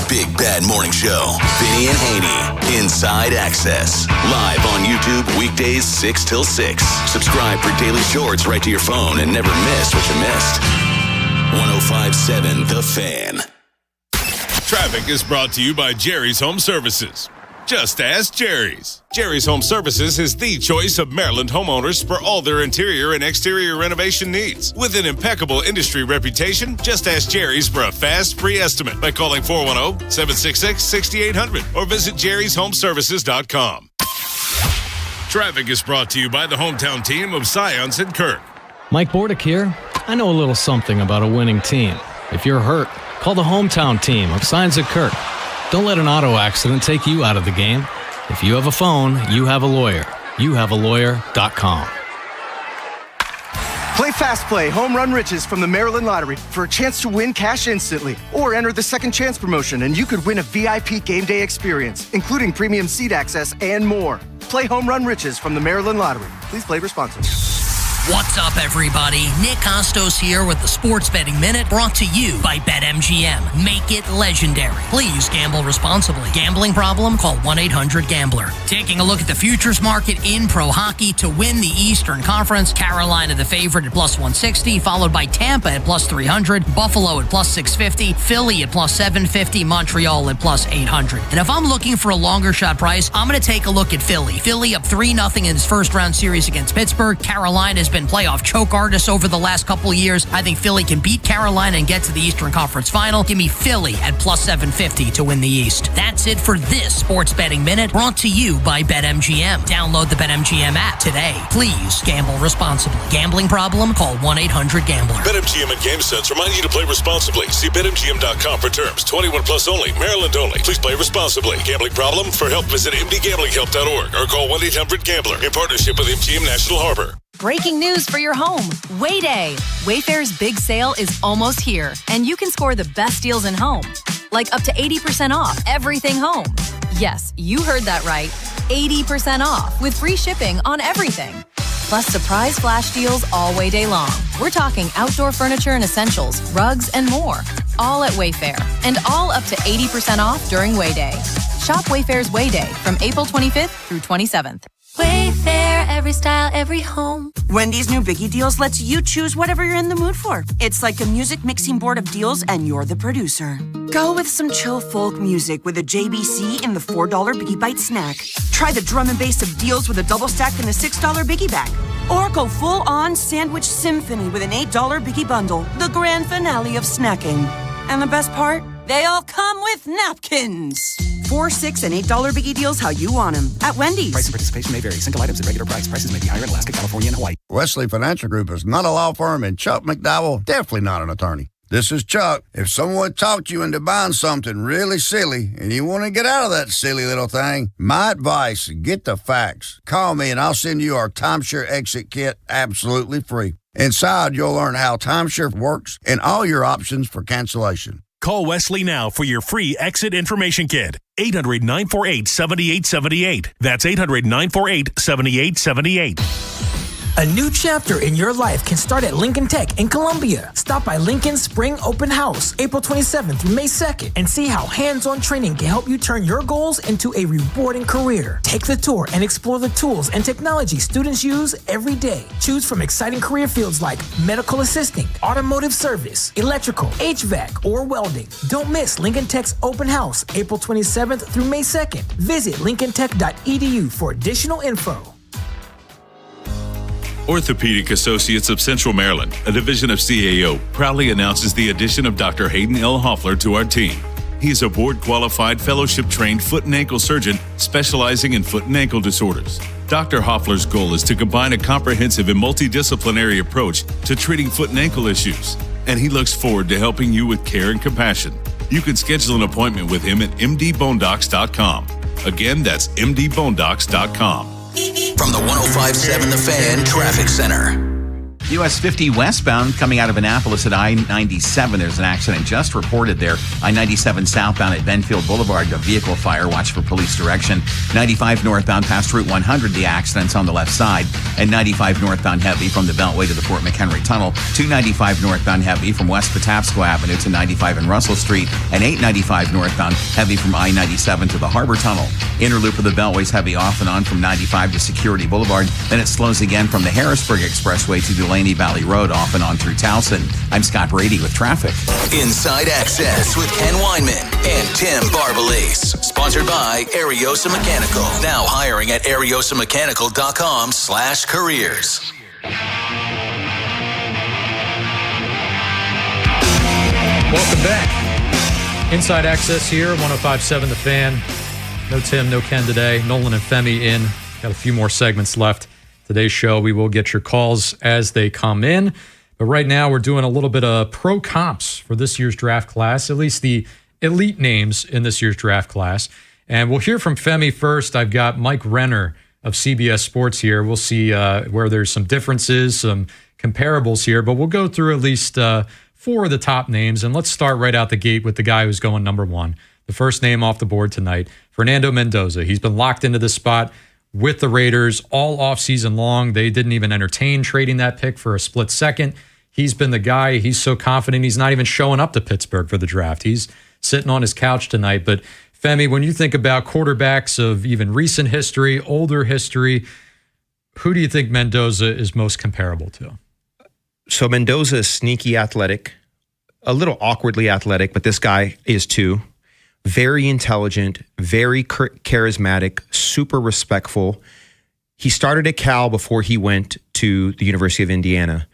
Big Bad Morning Show. Vinny and Haynie. Inside Access. Live on YouTube weekdays 6 till 6. Subscribe for daily shorts right to your phone and never miss what you missed. 105.7 The Fan. Traffic is brought to you by Jerry's Home Services. Just ask Jerry's. Jerry's Home Services is the choice of Maryland homeowners for all their interior and exterior renovation needs. With an impeccable industry reputation, just ask Jerry's for a fast, free estimate by calling 410-766-6800 or visit jerryshomeservices.com. Traffic is brought to you by the hometown team of Scions and Kirk. Mike Bordick here. I know a little something about a winning team. If you're hurt, call the hometown team of Scions and Kirk. Don't let an auto accident take you out of the game. If you have a phone, you have a lawyer. YouHaveALawyer.com. Play Fast Play Home Run Riches from the Maryland Lottery for a chance to win cash instantly. Or enter the Second Chance promotion and you could win a VIP game day experience, including premium seat access and more. Play Home Run Riches from the Maryland Lottery. Please play responsibly. What's up, everybody? Nick Costos here with the Sports Betting Minute, brought to you by BetMGM. Make it legendary. Please gamble responsibly. Gambling problem? Call 1-800-GAMBLER. Taking a look at the futures market in pro hockey to win the Eastern Conference. Carolina the favorite at plus 160, followed by Tampa at plus 300, Buffalo at plus 650, Philly at plus 750, Montreal at plus 800. And if I'm looking for a longer shot price, I'm going to take a look at Philly. Philly up 3-0 in its first round series against Pittsburgh. Carolina has been playoff choke artists over the last couple of years. I think Philly can beat Carolina and get to the Eastern Conference Final. Give me Philly at plus 750 to win the East. That's it for this Sports Betting Minute, brought to you by BetMGM. Download the BetMGM app today. Please gamble responsibly. Gambling problem? Call 1-800-GAMBLER. BetMGM and GameSense remind you to play responsibly. See BetMGM.com for terms. 21 plus only. Maryland only. Please play responsibly. Gambling problem? For help, visit mdgamblinghelp.org or call 1-800-GAMBLER in partnership with MGM National Harbor. Breaking news for your home. Way Day. Wayfair's big sale is almost here, and you can score the best deals in home. Like up to 80% off everything home. Yes, you heard that right. 80% off with free shipping on everything. Plus surprise flash deals all Way Day long. We're talking outdoor furniture and essentials, rugs, and more. all at Wayfair, and all up to 80% off during Wayday. Shop Wayfair's Wayday from April 25th through 27th. Wayfair, every style, every home. Wendy's new Biggie Deals lets you choose whatever you're in the mood for. It's like a music mixing board of deals, and you're the producer. Go with some chill folk music with a JBC in the $4 Biggie Bite snack. Try the drum and bass of deals with a double stack in the $6 Biggie bag. Or go full-on sandwich symphony with an $8 Biggie bundle, the grand finale of snacking. And the best part? They all come with napkins. $4, $6, and $8 Biggie Deals how you want them at Wendy's. Price and participation may vary. Single items at regular price. Prices may be higher in Alaska, California, and Hawaii. Wesley Financial Group is not a law firm, and Chuck McDowell, definitely not an attorney. This is Chuck. If someone talked you into buying something really silly and you want to get out of that silly little thing, my advice, get the facts. Call me and I'll send you our timeshare exit kit absolutely free. Inside, you'll learn how timeshare works and all your options for cancellation. Call Wesley now for your free exit information kit. 800-948-7878. That's 800-948-7878. A new chapter in your life can start at Lincoln Tech in Columbia. Stop by Lincoln's Spring Open House, April 27th through May 2nd, and see how hands-on training can help you turn your goals into a rewarding career. Take the tour and explore the tools and technology students use every day. Choose from exciting career fields like medical assisting, automotive service, electrical, HVAC, or welding. Don't miss Lincoln Tech's Open House, April 27th through May 2nd. Visit lincolntech.edu for additional info. Orthopedic Associates of Central Maryland, a division of CAO, proudly announces the addition of Dr. Hayden L. Hoffler to our team. He is a board-qualified, fellowship-trained foot and ankle surgeon specializing in foot and ankle disorders. Dr. Hoffler's goal is to combine a comprehensive and multidisciplinary approach to treating foot and ankle issues, and he looks forward to helping you with care and compassion. You can schedule an appointment with him at mdbonedocs.com. Again, that's mdbonedocs.com. From the 105.7 The Fan Traffic Center. US 50 westbound coming out of Annapolis at I-97. There's an accident just reported there. I-97 southbound at Benfield Boulevard, a vehicle fire. Watch for police direction. 95 northbound past Route 100, the accident's on the left side. And 95 northbound heavy from the Beltway to the Fort McHenry Tunnel. 295 northbound heavy from West Patapsco Avenue to 95 and Russell Street. And 895 northbound heavy from I-97 to the Harbor Tunnel. Inner loop of the Beltway's heavy off and on from 95 to Security Boulevard. Then it slows again from the Harrisburg Expressway to Delaney Valley Road off and on through Towson. I'm Scott Brady with traffic. Inside Access with Ken Weinman and Tim Barbalese. Sponsored by Ariosa Mechanical. Now hiring at ariosamechanical.com/careers. Welcome back. Inside Access here, 105.7 The Fan. No Tim, no Ken today. Nolan and Femi in. Got a few more segments left. Today's show, we will get your calls as they come in. But right now, we're doing a little bit of pro comps for this year's draft class, at least the elite names in this year's draft class. And we'll hear from Femi first. I've got Mike Renner of CBS Sports here. We'll see where there's some differences, some comparables here. But we'll go through at least 4 of the top names. And let's start right out the gate with the guy who's going number 1. The first name off the board tonight, Fernando Mendoza. He's been locked into this spot with the Raiders all offseason long. They didn't even entertain trading that pick for a split second. He's been the guy. He's so confident he's not even showing up to Pittsburgh for the draft. He's sitting on his couch tonight. But Femi, when you think about quarterbacks of even recent history, older history, who do you think Mendoza is most comparable to? So Mendoza is sneaky athletic, a little awkwardly athletic, but this guy is too. Very intelligent, very charismatic, super respectful. He started at Cal before he went to the University of Indiana.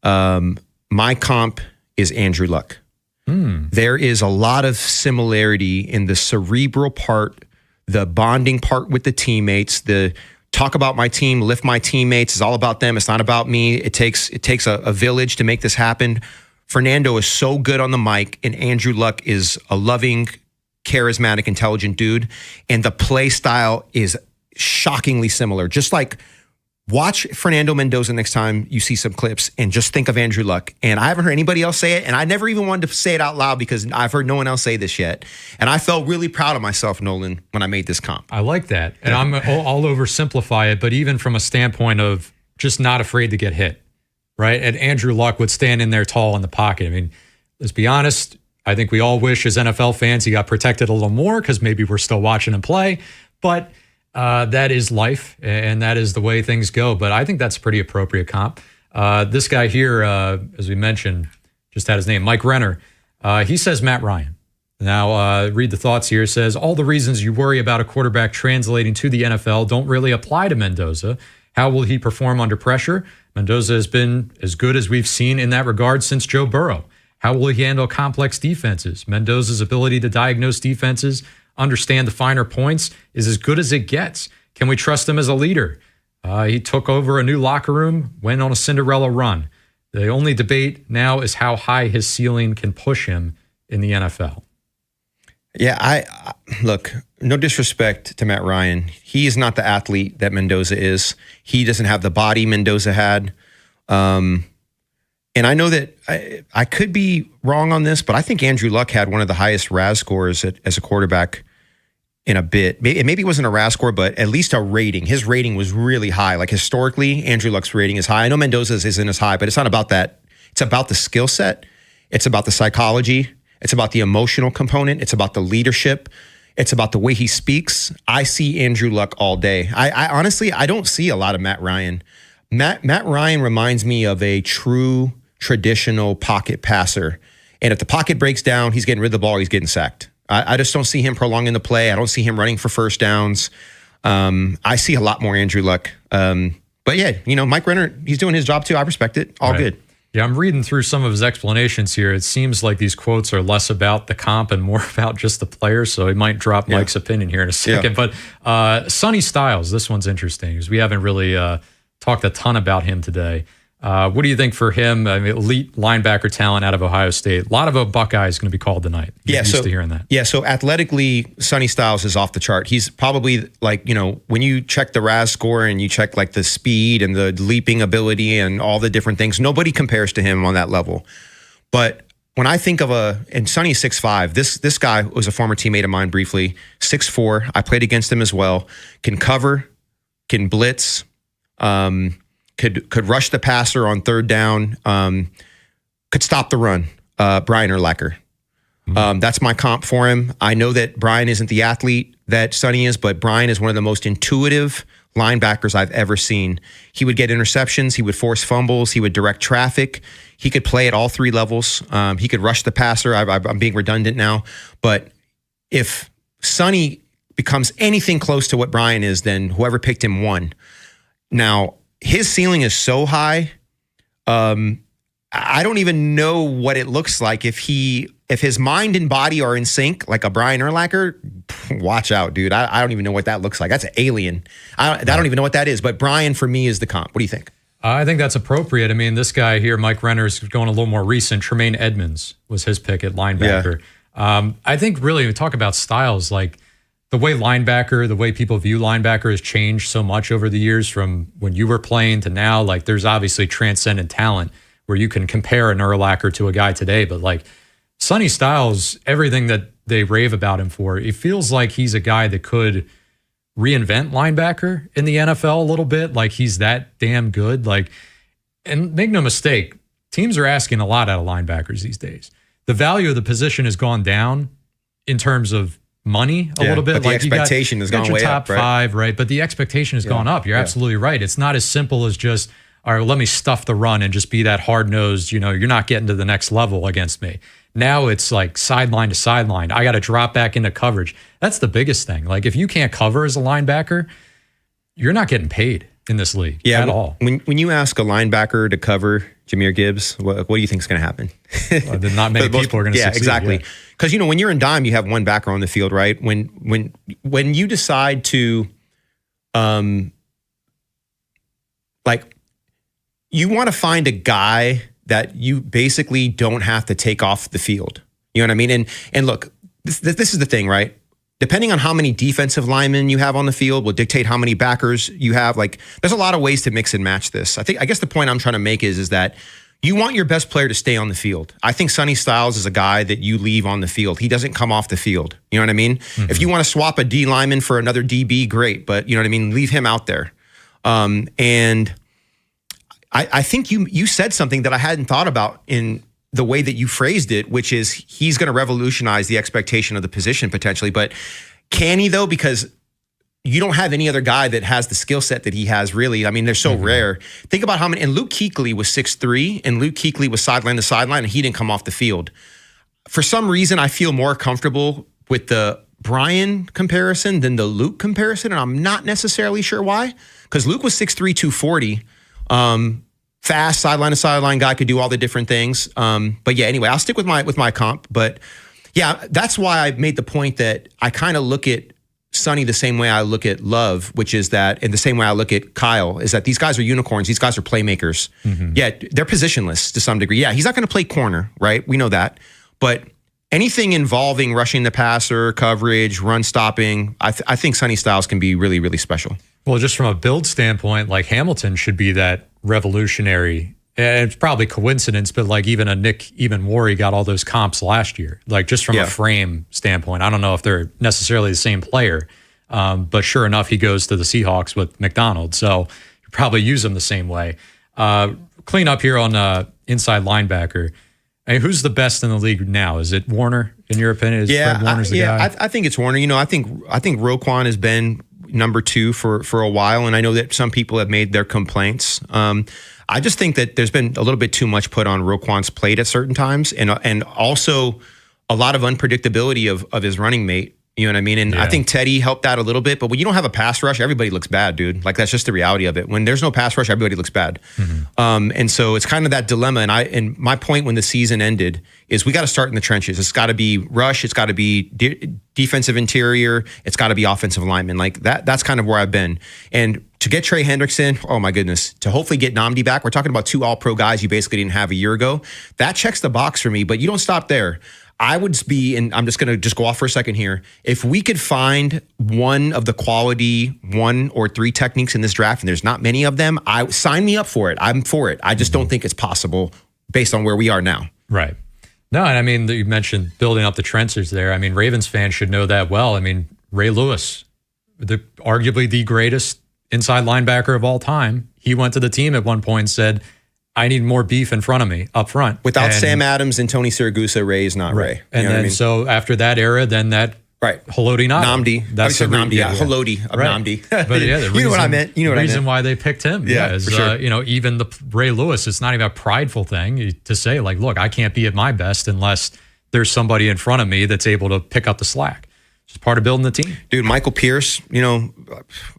My comp is Andrew Luck. There is a lot of similarity in the cerebral part, the bonding part with the teammates, the talk about my team, lift my teammates. It's all about them. It's not about me. It takes a village to make this happen. Fernando is so good on the mic, and Andrew Luck is a loving, charismatic, intelligent dude, and the play style is shockingly similar. Just like watch Fernando Mendoza next time you see some clips and just think of Andrew Luck. And I haven't heard anybody else say it, and I never even wanted to say it out loud because I've heard no one else say this yet. And I felt really proud of myself, Nolan, when I made this comp. I like that. And I'll oversimplify it, but even from a standpoint of just not afraid to get hit, right? And Andrew Luck would stand in there tall in the pocket. I mean, let's be honest, I think we all wish as NFL fans he got protected a little more because maybe we're still watching him play. But that is life, and that is the way things go. But I think that's a pretty appropriate comp. This guy here, as we mentioned, just had his name, Mike Renner. He says Matt Ryan. Now, read the thoughts here. It says, all the reasons you worry about a quarterback translating to the NFL don't really apply to Mendoza. How will he perform under pressure? Mendoza has been as good as we've seen in that regard since Joe Burrow. How will he handle complex defenses? Mendoza's ability to diagnose defenses, understand the finer points, is as good as it gets. Can we trust him as a leader? He took over a new locker room, went on a Cinderella run. The only debate now is how high his ceiling can push him in the NFL. Yeah, I look, no disrespect to Matt Ryan. He is not the athlete that Mendoza is. He doesn't have the body Mendoza had. And I know that I could be wrong on this, but I think Andrew Luck had one of the highest RAS scores as a quarterback in a bit. Maybe it wasn't a RAS score, but at least a rating. His rating was really high. Like historically, Andrew Luck's rating is high. I know Mendoza's isn't as high, but it's not about that. It's about the skill set. It's about the psychology. It's about the emotional component. It's about the leadership. It's about the way he speaks. I see Andrew Luck all day. I honestly, I don't see a lot of Matt Ryan. Matt Ryan reminds me of a true traditional pocket passer. And if the pocket breaks down, he's getting rid of the ball, he's getting sacked. I just don't see him prolonging the play. I don't see him running for first downs. I see a lot more Andrew Luck. But yeah, Mike Renner, he's doing his job too. I respect it. All good. Yeah, I'm reading through some of his explanations here. It seems like these quotes are less about the comp and more about just the players. So he might drop Mike's opinion here in a second. Yeah. But Sonny Styles, this one's interesting because we haven't really talked a ton about him today. What do you think for him? I mean, elite linebacker talent out of Ohio State. A lot of a Buckeye is going to be called tonight. You're used to hearing that. Yeah, so athletically, Sonny Styles is off the chart. He's probably when you check the RAS score and you check like the speed and the leaping ability and all the different things, nobody compares to him on that level. But when I think of and Sonny's 6'5", this guy was a former teammate of mine briefly, 6'4". I played against him as well. Can cover, can blitz, could rush the passer on third down, could stop the run. Brian Urlacher. That's my comp for him. I know that Brian isn't the athlete that Sonny is, but Brian is one of the most intuitive linebackers I've ever seen. He would get interceptions. He would force fumbles. He would direct traffic. He could play at all three levels. He could rush the passer. I'm being redundant now. But if Sonny becomes anything close to what Brian is, then whoever picked him won. Now, his ceiling is so high. I don't even know what it looks like if his mind and body are in sync, like a Brian Urlacher. Watch out, dude. I don't even know what that looks like. That's an alien. I don't even know what that is. But Brian, for me, is the comp. What do you think? I think that's appropriate. I mean, this guy here, Mike Renner, is going a little more recent. Tremaine Edmonds was his pick at linebacker. Yeah. I think really, we talk about styles, like the way people view linebacker has changed so much over the years from when you were playing to now. Like there's obviously transcendent talent where you can compare an Urlacher to a guy today. But like Sonny Styles, everything that they rave about him for, it feels like he's a guy that could reinvent linebacker in the NFL a little bit. Like he's that damn good. Like, and make no mistake, teams are asking a lot out of linebackers these days. The value of the position has gone down in terms of money a little bit. But the expectation has gone way top up, right? 5, right? But the expectation has gone up. You're absolutely right. It's not as simple as just, all right, let me stuff the run and just be that hard-nosed, you're not getting to the next level against me. Now it's like sideline to sideline. I got to drop back into coverage. That's the biggest thing. Like if you can't cover as a linebacker, you're not getting paid in this league at all. When you ask a linebacker to cover Jahmyr Gibbs, what do you think is going to happen? Well, not many people are going to succeed. Exactly. Because when you're in dime, you have one backer on the field, right? When you decide to, you want to find a guy that you basically don't have to take off the field. You know what I mean? And look, this is the thing, right? Depending on how many defensive linemen you have on the field will dictate how many backers you have. Like, there's a lot of ways to mix and match this. I guess the point I'm trying to make is that you want your best player to stay on the field. I think Sonny Styles is a guy that you leave on the field. He doesn't come off the field. You know what I mean? Mm-hmm. If you want to swap a D lineman for another DB, great. But you know what I mean? Leave him out there. And I think you said something that I hadn't thought about in the way that you phrased it, which is he's going to revolutionize the expectation of the position potentially. But can he, though? Because you don't have any other guy that has the skill set that he has, really. I mean, they're so rare. Think about how many, and Luke Kuechly was 6'3", and Luke Kuechly was sideline to sideline, and he didn't come off the field. For some reason, I feel more comfortable with the Brian comparison than the Luke comparison, and I'm not necessarily sure why. Because Luke was 6'3", 240. Fast, sideline to sideline guy, could do all the different things. But yeah, anyway, I'll stick with my comp. But yeah, that's why I made the point that I kind of look at Sonny the same way I look at Love, which is that, and the same way I look at Kyle, is that these guys are unicorns. These guys are playmakers. Yeah, they're positionless to some degree. Yeah, he's not going to play corner, right? We know that. But anything involving rushing the passer, coverage, run stopping, I think Sonny Styles can be really, really special. Well, just from a build standpoint, like Hamilton should be that revolutionary. And it's probably coincidence, but like even a Nick Ebenwari got all those comps last year. Like just from a frame standpoint, I don't know if they're necessarily the same player, but sure enough, he goes to the Seahawks with McDonald, so you probably use him the same way. Clean up here on inside linebacker. I mean, who's the best in the league now? Is it Warner, in your opinion? Is Fred Warner's the guy? I think it's Warner. You know, I think Roquan has been number 2 for a while, and I know that some people have made their complaints. I just think that there's been a little bit too much put on Roquan's plate at certain times, and also a lot of unpredictability of his running mate. You know what I mean? And I think Teddy helped out a little bit, but when you don't have a pass rush, everybody looks bad, dude. Like, that's just the reality of it. When there's no pass rush, everybody looks bad. And so it's kind of that dilemma. And my point when the season ended is we got to start in the trenches. It's got to be rush. It's got to be defensive interior. It's got to be offensive lineman. Like that's kind of where I've been. And to get Trey Hendrickson, oh my goodness, to hopefully get Nnamdi back. We're talking about 2 all-pro guys you basically didn't have a year ago. That checks the box for me, but you don't stop there. I would be, and I'm just going to go off for a second here. If we could find one of the quality 1 or 3 techniques in this draft, and there's not many of them, sign me up for it. I'm for it. I just don't think it's possible based on where we are now. Right. No, and I mean, you mentioned building up the trenches there. I mean, Ravens fans should know that well. I mean, Ray Lewis, arguably the greatest inside linebacker of all time. He went to the team at one point and said, I need more beef in front of me, up front. Without Sam Adams and Tony Siragusa, Ray is not Ray. And then so after that era, then that Haloti Nnamdi. That's the Nnamdi. Haloti of Nnamdi. But yeah, the reason, you know what I meant. The reason why they picked him. Yeah, is, for sure. You know, even the Ray Lewis, it's not even a prideful thing to say like, look, I can't be at my best unless there's somebody in front of me that's able to pick up the slack. It's part of building the team. Dude, Michael Pierce, you know,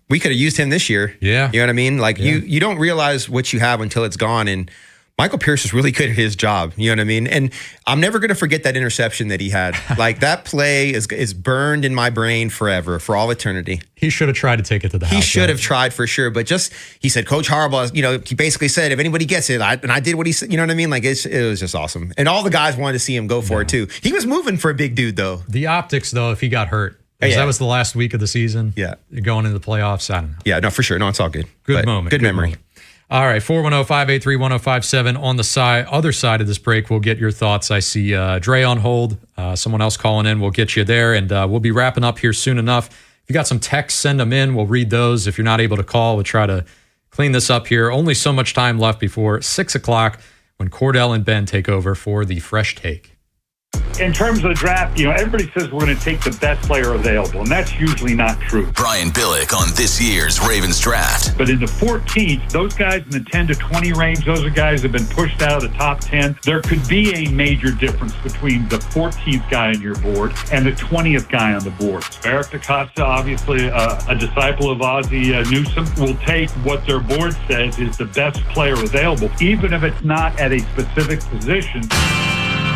we could have used him this year. Yeah. You know what I mean? Like you don't realize what you have until it's gone. And Michael Pierce is really good at his job. You know what I mean? And I'm never going to forget that interception that he had. Like that play is burned in my brain forever, for all eternity. He should have tried to take it to the house. He should have tried for sure. But he said, Coach Harbaugh, you know, he basically said, if anybody gets it, I did what he said. You know what I mean? Like it was just awesome. And all the guys wanted to see him go for it too. He was moving for a big dude though. The optics though, if he got hurt. That was the last week of the season. Yeah. Going into the playoffs. I don't know. Yeah, no, for sure. No, it's all good. Good moment. Good memory. Moment. All right, 410-583-1057. On the other side of this break, we'll get your thoughts. I see Dre on hold. Someone else calling in. We'll get you there, and we'll be wrapping up here soon enough. If you got some texts, send them in. We'll read those. If you're not able to call, we'll try to clean this up here. Only so much time left before 6 o'clock when Cordell and Ben take over for the Fresh Take. In terms of the draft, you know, everybody says we're going to take the best player available, and that's usually not true. Brian Billick on this year's Ravens draft. But in the 14th, those guys in the 10 to 20 range, those are guys that have been pushed out of the top 10. There could be a major difference between the 14th guy on your board and the 20th guy on the board. Eric DaCosta, obviously a disciple of Ozzie Newsome, will take what their board says is the best player available, even if it's not at a specific position.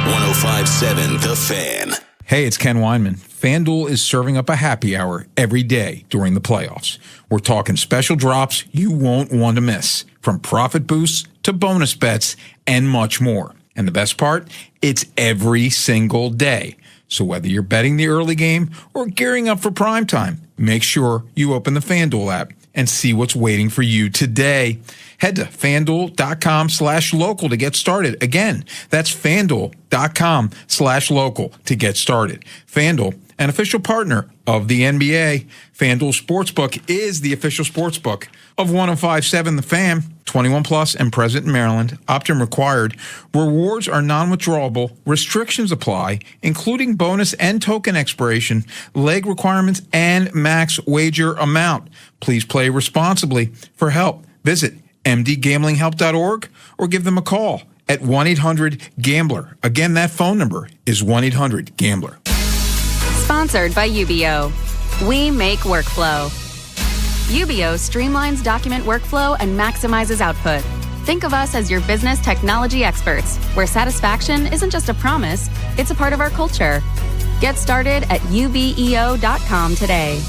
105.7 The Fan. Hey, it's Ken Weinman. FanDuel is serving up a happy hour every day during the playoffs. We're talking special drops you won't want to miss, from profit boosts to bonus bets and much more. And the best part? It's every single day. So whether you're betting the early game or gearing up for prime time, make sure you open the FanDuel app and see what's waiting for you today. Head to FanDuel.com/local to get started. Again, that's FanDuel.com/local to get started. FanDuel, an official partner of the NBA. FanDuel Sportsbook is the official sportsbook of 105.7 The Fan. 21 plus and present in Maryland. Opt-in required. Rewards are non-withdrawable. Restrictions apply, including bonus and token expiration, leg requirements, and max wager amount. Please play responsibly. For help, visit mdgamblinghelp.org or give them a call at 1-800-GAMBLER. Again, that phone number is 1-800-GAMBLER. Sponsored by UBO. We make workflow. UBO streamlines document workflow and maximizes output. Think of us as your business technology experts, where satisfaction isn't just a promise, it's a part of our culture. Get started at ubeo.com today.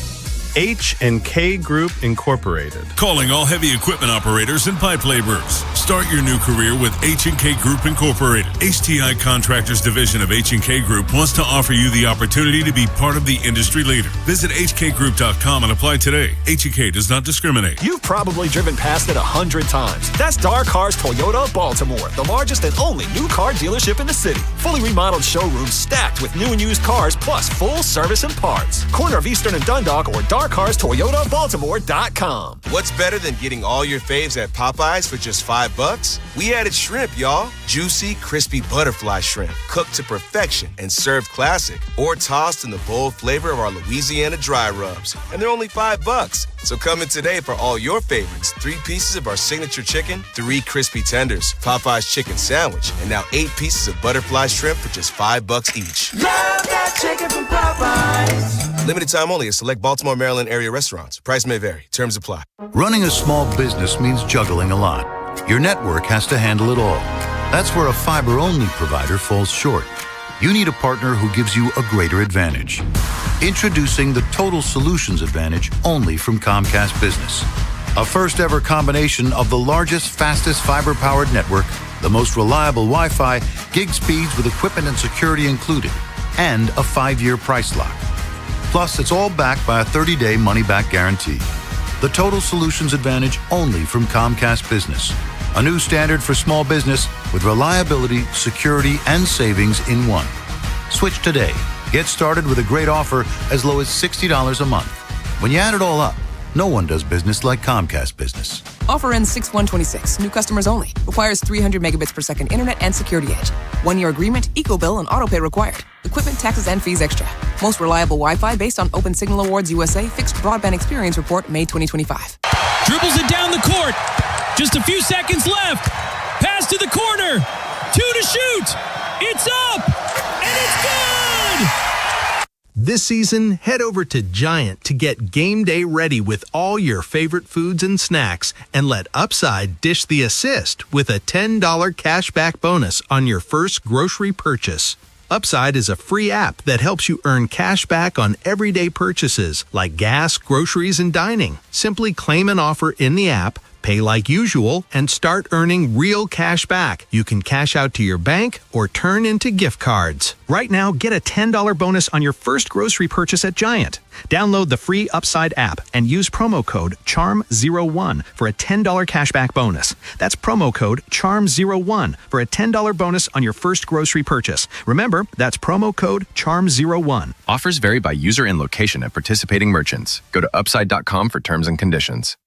H&K Group Incorporated. Calling all heavy equipment operators and pipe laborers. Start your new career with H&K Group Incorporated. HTI Contractors Division of H&K Group wants to offer you the opportunity to be part of the industry leader. Visit hkgroup.com and apply today. H&K does not discriminate. You've probably driven past it 100 times. That's Dar Cars Toyota Baltimore, the largest and only new car dealership in the city. Fully remodeled showrooms stacked with new and used cars, plus full service and parts. Corner of Eastern and Dundalk or DarCarsToyotaBaltimore.com. What's better than getting all your faves at Popeyes for just $5? We added shrimp, y'all. Juicy, crispy butterfly shrimp, cooked to perfection and served classic, or tossed in the bold flavor of our Louisiana dry rubs. And they're only $5. So come in today for all your favorites. 3 pieces of our signature chicken, 3 crispy tenders, Popeye's chicken sandwich, and now 8 pieces of butterfly shrimp for just $5 each. Love that chicken from Popeyes. Limited time only at select Baltimore, Maryland area restaurants. Price may vary. Terms apply. Running a small business means juggling a lot. Your network has to handle it all. That's where a fiber-only provider falls short. You need a partner who gives you a greater advantage. Introducing the Total Solutions Advantage only from Comcast Business. A first-ever combination of the largest, fastest fiber-powered network, the most reliable Wi-Fi, gig speeds with equipment and security included, and a 5-year price lock. Plus, it's all backed by a 30-day money-back guarantee. The Total Solutions Advantage only from Comcast Business. A new standard for small business with reliability, security, and savings in one. Switch today. Get started with a great offer as low as $60 a month. When you add it all up, no one does business like Comcast Business. Offer ends 6/1/26. New customers only. Requires 300 megabits per second internet and security edge. 1-year agreement, eco-bill, and autopay required. Equipment, taxes, and fees extra. Most reliable Wi-Fi based on Open Signal Awards USA Fixed Broadband Experience Report, May 2025. Dribbles it down the court. Just a few seconds left. Pass to the corner. 2 to shoot. It's up. And it's good. This season, head over to Giant to get game day ready with all your favorite foods and snacks, and let Upside dish the assist with a $10 cashback bonus on your first grocery purchase. Upside is a free app that helps you earn cash back on everyday purchases like gas, groceries, and dining. Simply claim an offer in the app, pay like usual, and start earning real cash back. You can cash out to your bank or turn into gift cards. Right now, get a $10 bonus on your first grocery purchase at Giant. Download the free Upside app and use promo code CHARM01 for a $10 cashback bonus. That's promo code CHARM01 for a $10 bonus on your first grocery purchase. Remember, that's promo code CHARM01. Offers vary by user and location at participating merchants. Go to upside.com for terms and conditions.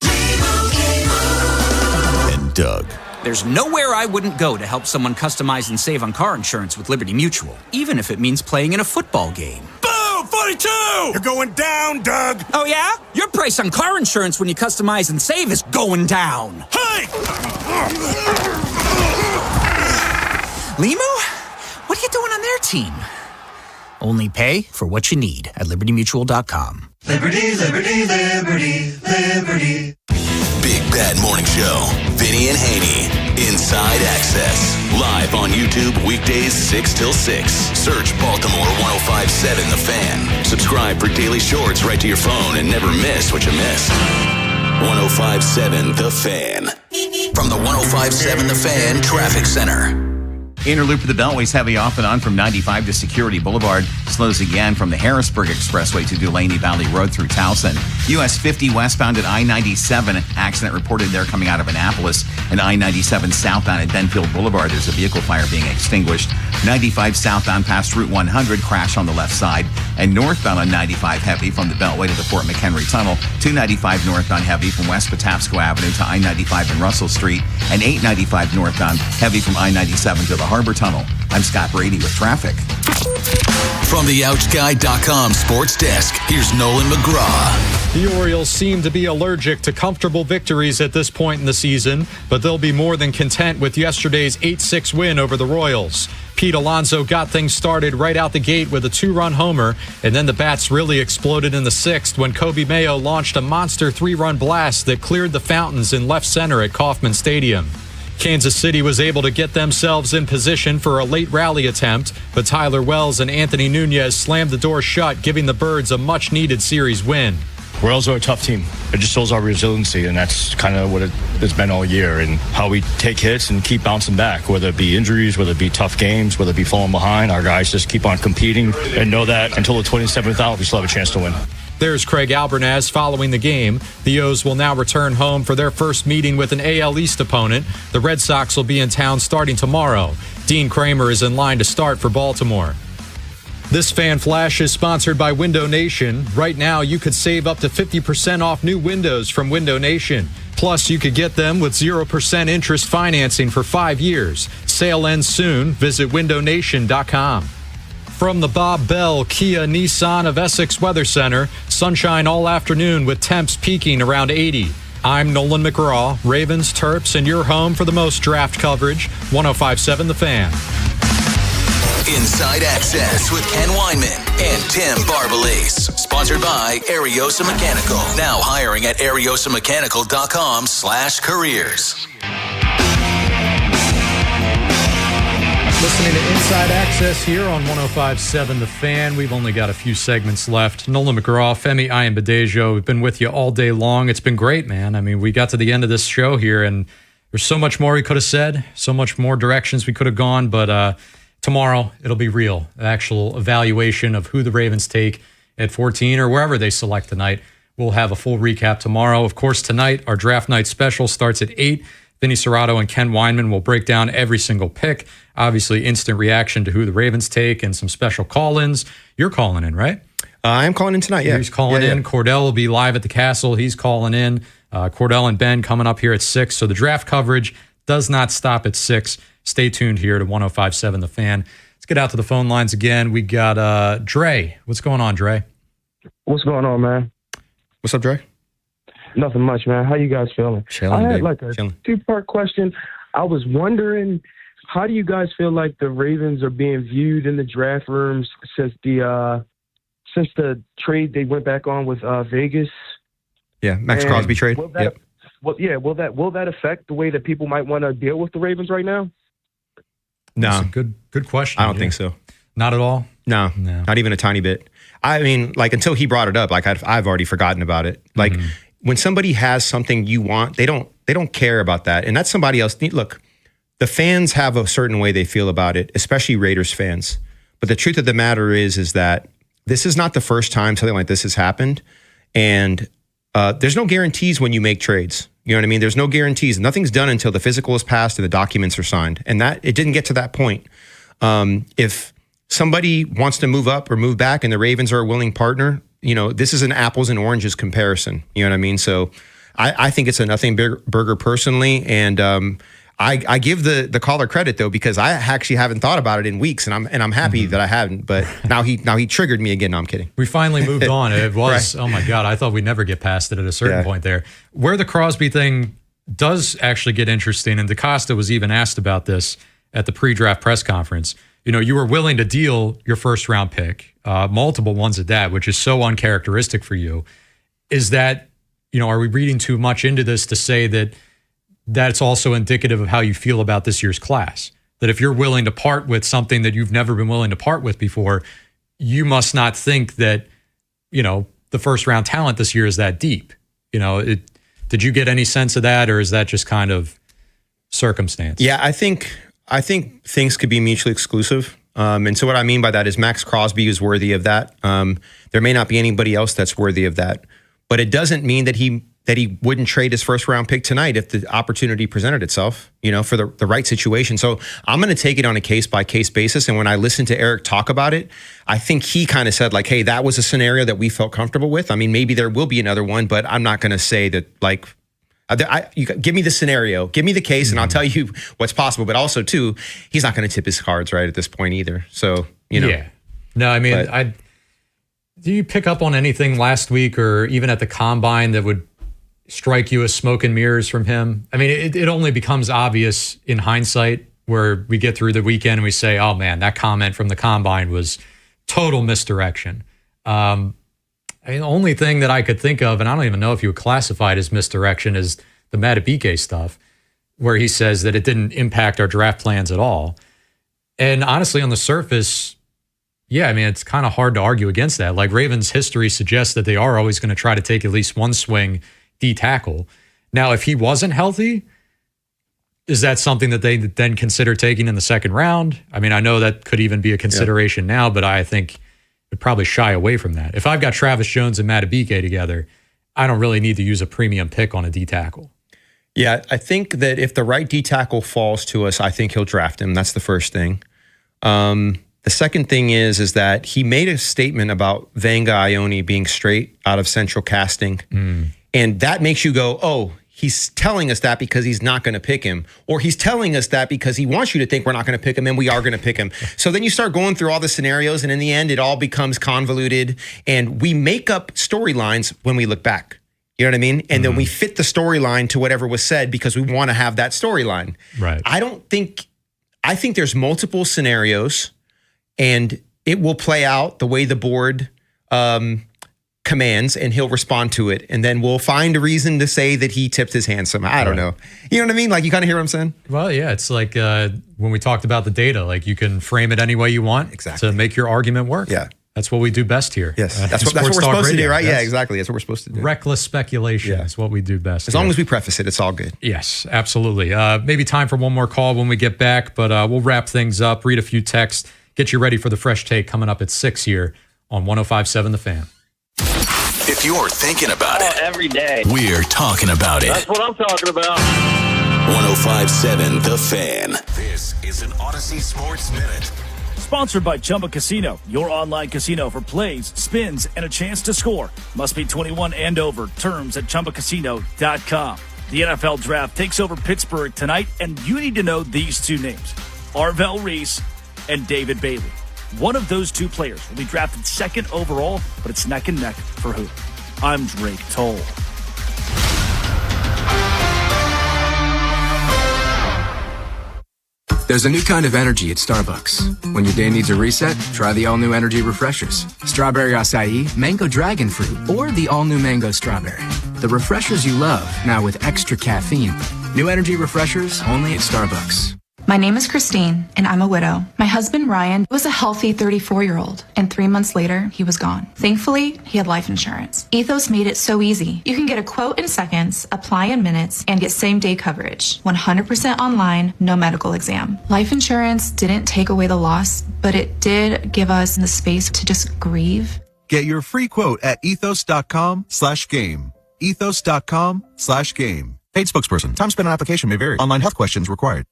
And Doug. There's nowhere I wouldn't go to help someone customize and save on car insurance with Liberty Mutual, even if it means playing in a football game. Boom! 42! You're going down, Doug! Oh, yeah? Your price on car insurance when you customize and save is going down. Hey! Limu? What are you doing on their team? Only pay for what you need at libertymutual.com. Liberty, liberty, liberty, liberty. Big Bad Morning Show. Vinny and Haynie. Inside Access. Live on YouTube weekdays 6 till 6. Search Baltimore 105.7 The Fan. Subscribe for daily shorts right to your phone and never miss what you missed. 105.7 The Fan. From the 105.7 The Fan Traffic Center. Inner loop of the Beltway's heavy off and on from 95 to Security Boulevard. Slows again from the Harrisburg Expressway to Dulaney Valley Road through Towson. US 50 westbound at I-97. Accident reported there coming out of Annapolis. And I-97 southbound at Benfield Boulevard. There's a vehicle fire being extinguished. 95 southbound past Route 100. Crash on the left side. And northbound on 95 heavy from the Beltway to the Fort McHenry Tunnel. 295 northbound heavy from West Patapsco Avenue to I-95 and Russell Street. And 895 northbound heavy from I-97 to the Harbor Tunnel. I'm Scott Brady with traffic. From the OutGuy.com sports desk, here's Nolan McGraw. The Orioles seem to be allergic to comfortable victories at this point in the season, but they'll be more than content with yesterday's 8-6 win over the Royals. Pete Alonso got things started right out the gate with a 2-run homer, and then the bats really exploded in the 6th when Kobe Mayo launched a monster 3-run blast that cleared the fountains in left center at Kauffman Stadium. Kansas City was able to get themselves in position for a late rally attempt, but Tyler Wells and Anthony Nunez slammed the door shut, giving the Birds a much-needed series win. Royals are a tough team. It just shows our resiliency, and that's kind of what it's been all year, and how we take hits and keep bouncing back, whether it be injuries, whether it be tough games, whether it be falling behind. Our guys just keep on competing and know that until the 27th out, we still have a chance to win. There's Craig Albernaz following the game. The O's will now return home for their first meeting with an AL East opponent. The Red Sox will be in town starting tomorrow. Dean Kramer is in line to start for Baltimore. This Fan Flash is sponsored by Window Nation. Right now, you could save up to 50% off new windows from Window Nation. Plus, you could get them with 0% interest financing for 5 years. Sale ends soon. Visit windownation.com. From the Bob Bell Kia Nissan of Essex Weather Center, sunshine all afternoon with temps peaking around 80. I'm Nolan McGraw, Ravens, Terps, and your home for the most draft coverage, 105.7 The Fan. Inside Access with Ken Weinman and Tim Barbalese. Sponsored by Ariosa Mechanical. Now hiring at ariosamechanical.com/careers. Listening to Inside Access here on 105.7 The Fan. We've only got a few segments left. Nolan McGraw, Femi Ayanbadejo, we've been with you all day long. It's been great, man. I mean, we got to the end of this show here, and there's so much more we could have said, so much more directions we could have gone, but tomorrow it'll be real. Actual evaluation of who the Ravens take at 14 or wherever they select tonight. We'll have a full recap tomorrow. Of course, tonight, our draft night special starts at 8. Vinny Serrato and Ken Weinman will break down every single pick. Obviously, instant reaction to who the Ravens take and some special call-ins. You're calling in, right? I'm calling in tonight, yeah. He's calling in. Cordell will be live at the Castle. He's calling in. Cordell and Ben coming up here at 6. So the draft coverage does not stop at 6. Stay tuned here to 105.7 The Fan. Let's get out to the phone lines again. We got Dre. What's going on, Dre? What's going on, man? What's up, Dre? Nothing much, man. How you guys feeling? Chilling, I had baby. like a two-part question. I was wondering, how do you guys feel like the Ravens are being viewed in the draft rooms since the trade they went back on with Vegas? Yeah, Max Crosby trade. Will that, will that affect the way that people might want to deal with the Ravens right now? No. That's a good question. I don't think so. Not at all? No, not even a tiny bit. I mean, like, until he brought it up, like, I've already forgotten about it. Like, when somebody has something you want, they don't care about that. And that's somebody else. Look, the fans have a certain way they feel about it, especially Raiders fans. But the truth of the matter is that this is not the first time something like this has happened. And there's no guarantees when you make trades. You know what I mean? There's no guarantees. Nothing's done until the physical is passed and the documents are signed. And that it didn't get to that point. If somebody wants to move up or move back and the Ravens are a willing partner, you know, this is an apples and oranges comparison. You know what I mean? So I think it's a nothing burger personally. And I give the caller credit, though, because I actually haven't thought about it in weeks, and I'm happy that I hadn't. But now he triggered me again. No, I'm kidding. We finally moved on. It was, Right. Oh my God, I thought we'd never get past it at a certain point there. Where the Crosby thing does actually get interesting, and DaCosta was even asked about this at the pre-draft press conference. You know, you were willing to deal your first round pick, multiple ones at that, which is so uncharacteristic for you. Is that, you know, are we reading too much into this to say that that's also indicative of how you feel about this year's class? That if you're willing to part with something that you've never been willing to part with before, you must not think that, you know, the first round talent this year is that deep. You know, did you get any sense of that, or is that just kind of circumstance? Yeah, I think I think things could be mutually exclusive. And so what I mean by that is Max Crosby is worthy of that. There may not be anybody else that's worthy of that, but it doesn't mean that he wouldn't trade his first round pick tonight if the opportunity presented itself, for the right situation. So I'm going to take it on a case by case basis. And when I listened to Eric talk about it, I think he kind of said like, hey, that was a scenario that we felt comfortable with. I mean, maybe there will be another one, but I'm not going to say that like, you give me the scenario, give me the case, and I'll tell you what's possible. But also, too, he's not going to tip his cards right at this point either. So, Yeah. No, I mean, do you pick up on anything last week or even at the combine that would strike you as smoke and mirrors from him? I mean, it only becomes obvious in hindsight where we get through the weekend and we say, oh, man, that comment from the combine was total misdirection. I mean, the only thing that I could think of, and I don't even know if you would classify it as misdirection, is the Madubuike stuff, where he says that it didn't impact our draft plans at all. And honestly, on the surface, yeah, I mean, it's kind of hard to argue against that. Like, Ravens history suggests that they are always going to try to take at least one swing D tackle. Now, if he wasn't healthy, is that something that they then consider taking in the second round? I mean, I know that could even be a consideration now, but I think would probably shy away from that. If I've got Travis Jones and Madubuike together, I don't really need to use a premium pick on a D tackle. Yeah, I think that if the right D tackle falls to us, I think he'll draft him. That's the first thing. The second thing is that he made a statement about Vanga Ione being straight out of Central Casting. And that makes you go, oh, he's telling us that because he's not going to pick him, or he's telling us that because he wants you to think we're not going to pick him and we are going to pick him. So then you start going through all the scenarios, and in the end, it all becomes convoluted, and we make up storylines when we look back. You know what I mean? And then we fit the storyline to whatever was said because we want to have that storyline. Right. I think there's multiple scenarios, and it will play out the way the board commands, and he'll respond to it, and then we'll find a reason to say that he tipped his hand somehow. I don't know. You know what I mean? Like, you kind of hear what I'm saying? Well, yeah, it's like when we talked about the data, like you can frame it any way you want to make your argument work. Yeah. That's what we do best here. Yes. That's what we're supposed to do, right? Yeah, exactly. That's what we're supposed to do. Reckless speculation is what we do best. As long as we preface it, it's all good. Yes, absolutely. Maybe time for one more call when we get back, but we'll wrap things up, read a few texts, get you ready for the fresh take coming up at 6 here on 105.7 The Fan. If you're thinking about it every day, we're talking about it. That's what I'm talking about. 105.7 The Fan. This is an Odyssey Sports Minute. Sponsored by Chumba Casino, your online casino for plays, spins, and a chance to score. Must be 21 and over. Terms at ChumbaCasino.com. The NFL Draft takes over Pittsburgh tonight, and you need to know these two names: Arvell Reese and David Bailey. One of those two players will be drafted second overall, but it's neck and neck for who? I'm Drake Toll. There's a new kind of energy at Starbucks. When your day needs a reset, try the all-new energy refreshers. Strawberry acai, mango dragon fruit, or the all-new mango strawberry. The refreshers you love, now with extra caffeine. New energy refreshers only at Starbucks. My name is Christine, and I'm a widow. My husband, Ryan, was a healthy 34-year-old, and 3 months later, he was gone. Thankfully, he had life insurance. Ethos made it so easy. You can get a quote in seconds, apply in minutes, and get same-day coverage. 100% online, no medical exam. Life insurance didn't take away the loss, but it did give us the space to just grieve. Get your free quote at ethos.com/game. Ethos.com/game. Paid spokesperson. Time spent on application may vary. Online health questions required.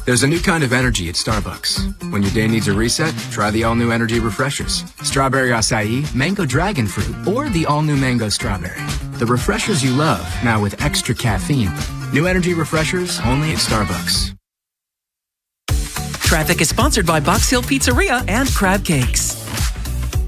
There's a new kind of energy at Starbucks. When your day needs a reset, try the all-new energy refreshers. Strawberry acai, mango dragon fruit, or the all-new mango strawberry. The refreshers you love, now with extra caffeine. New energy refreshers only at Starbucks. Traffic is sponsored by Box Hill Pizzeria and Crab Cakes.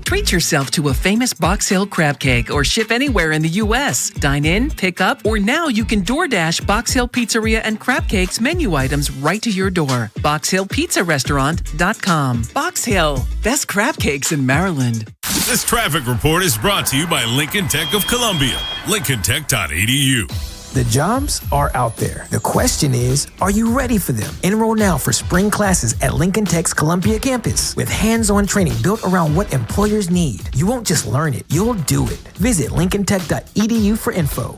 Treat yourself to a famous Box Hill crab cake or ship anywhere in the U.S. Dine in, pick up, or now you can DoorDash Box Hill Pizzeria and Crab Cakes menu items right to your door. BoxHillPizzaRestaurant.com. Box Hill, best crab cakes in Maryland. This traffic report is brought to you by Lincoln Tech of Columbia. LincolnTech.edu. The jobs are out there. The question is, are you ready for them? Enroll now for spring classes at Lincoln Tech's Columbia campus with hands-on training built around what employers need. You won't just learn it, you'll do it. Visit LincolnTech.edu for info.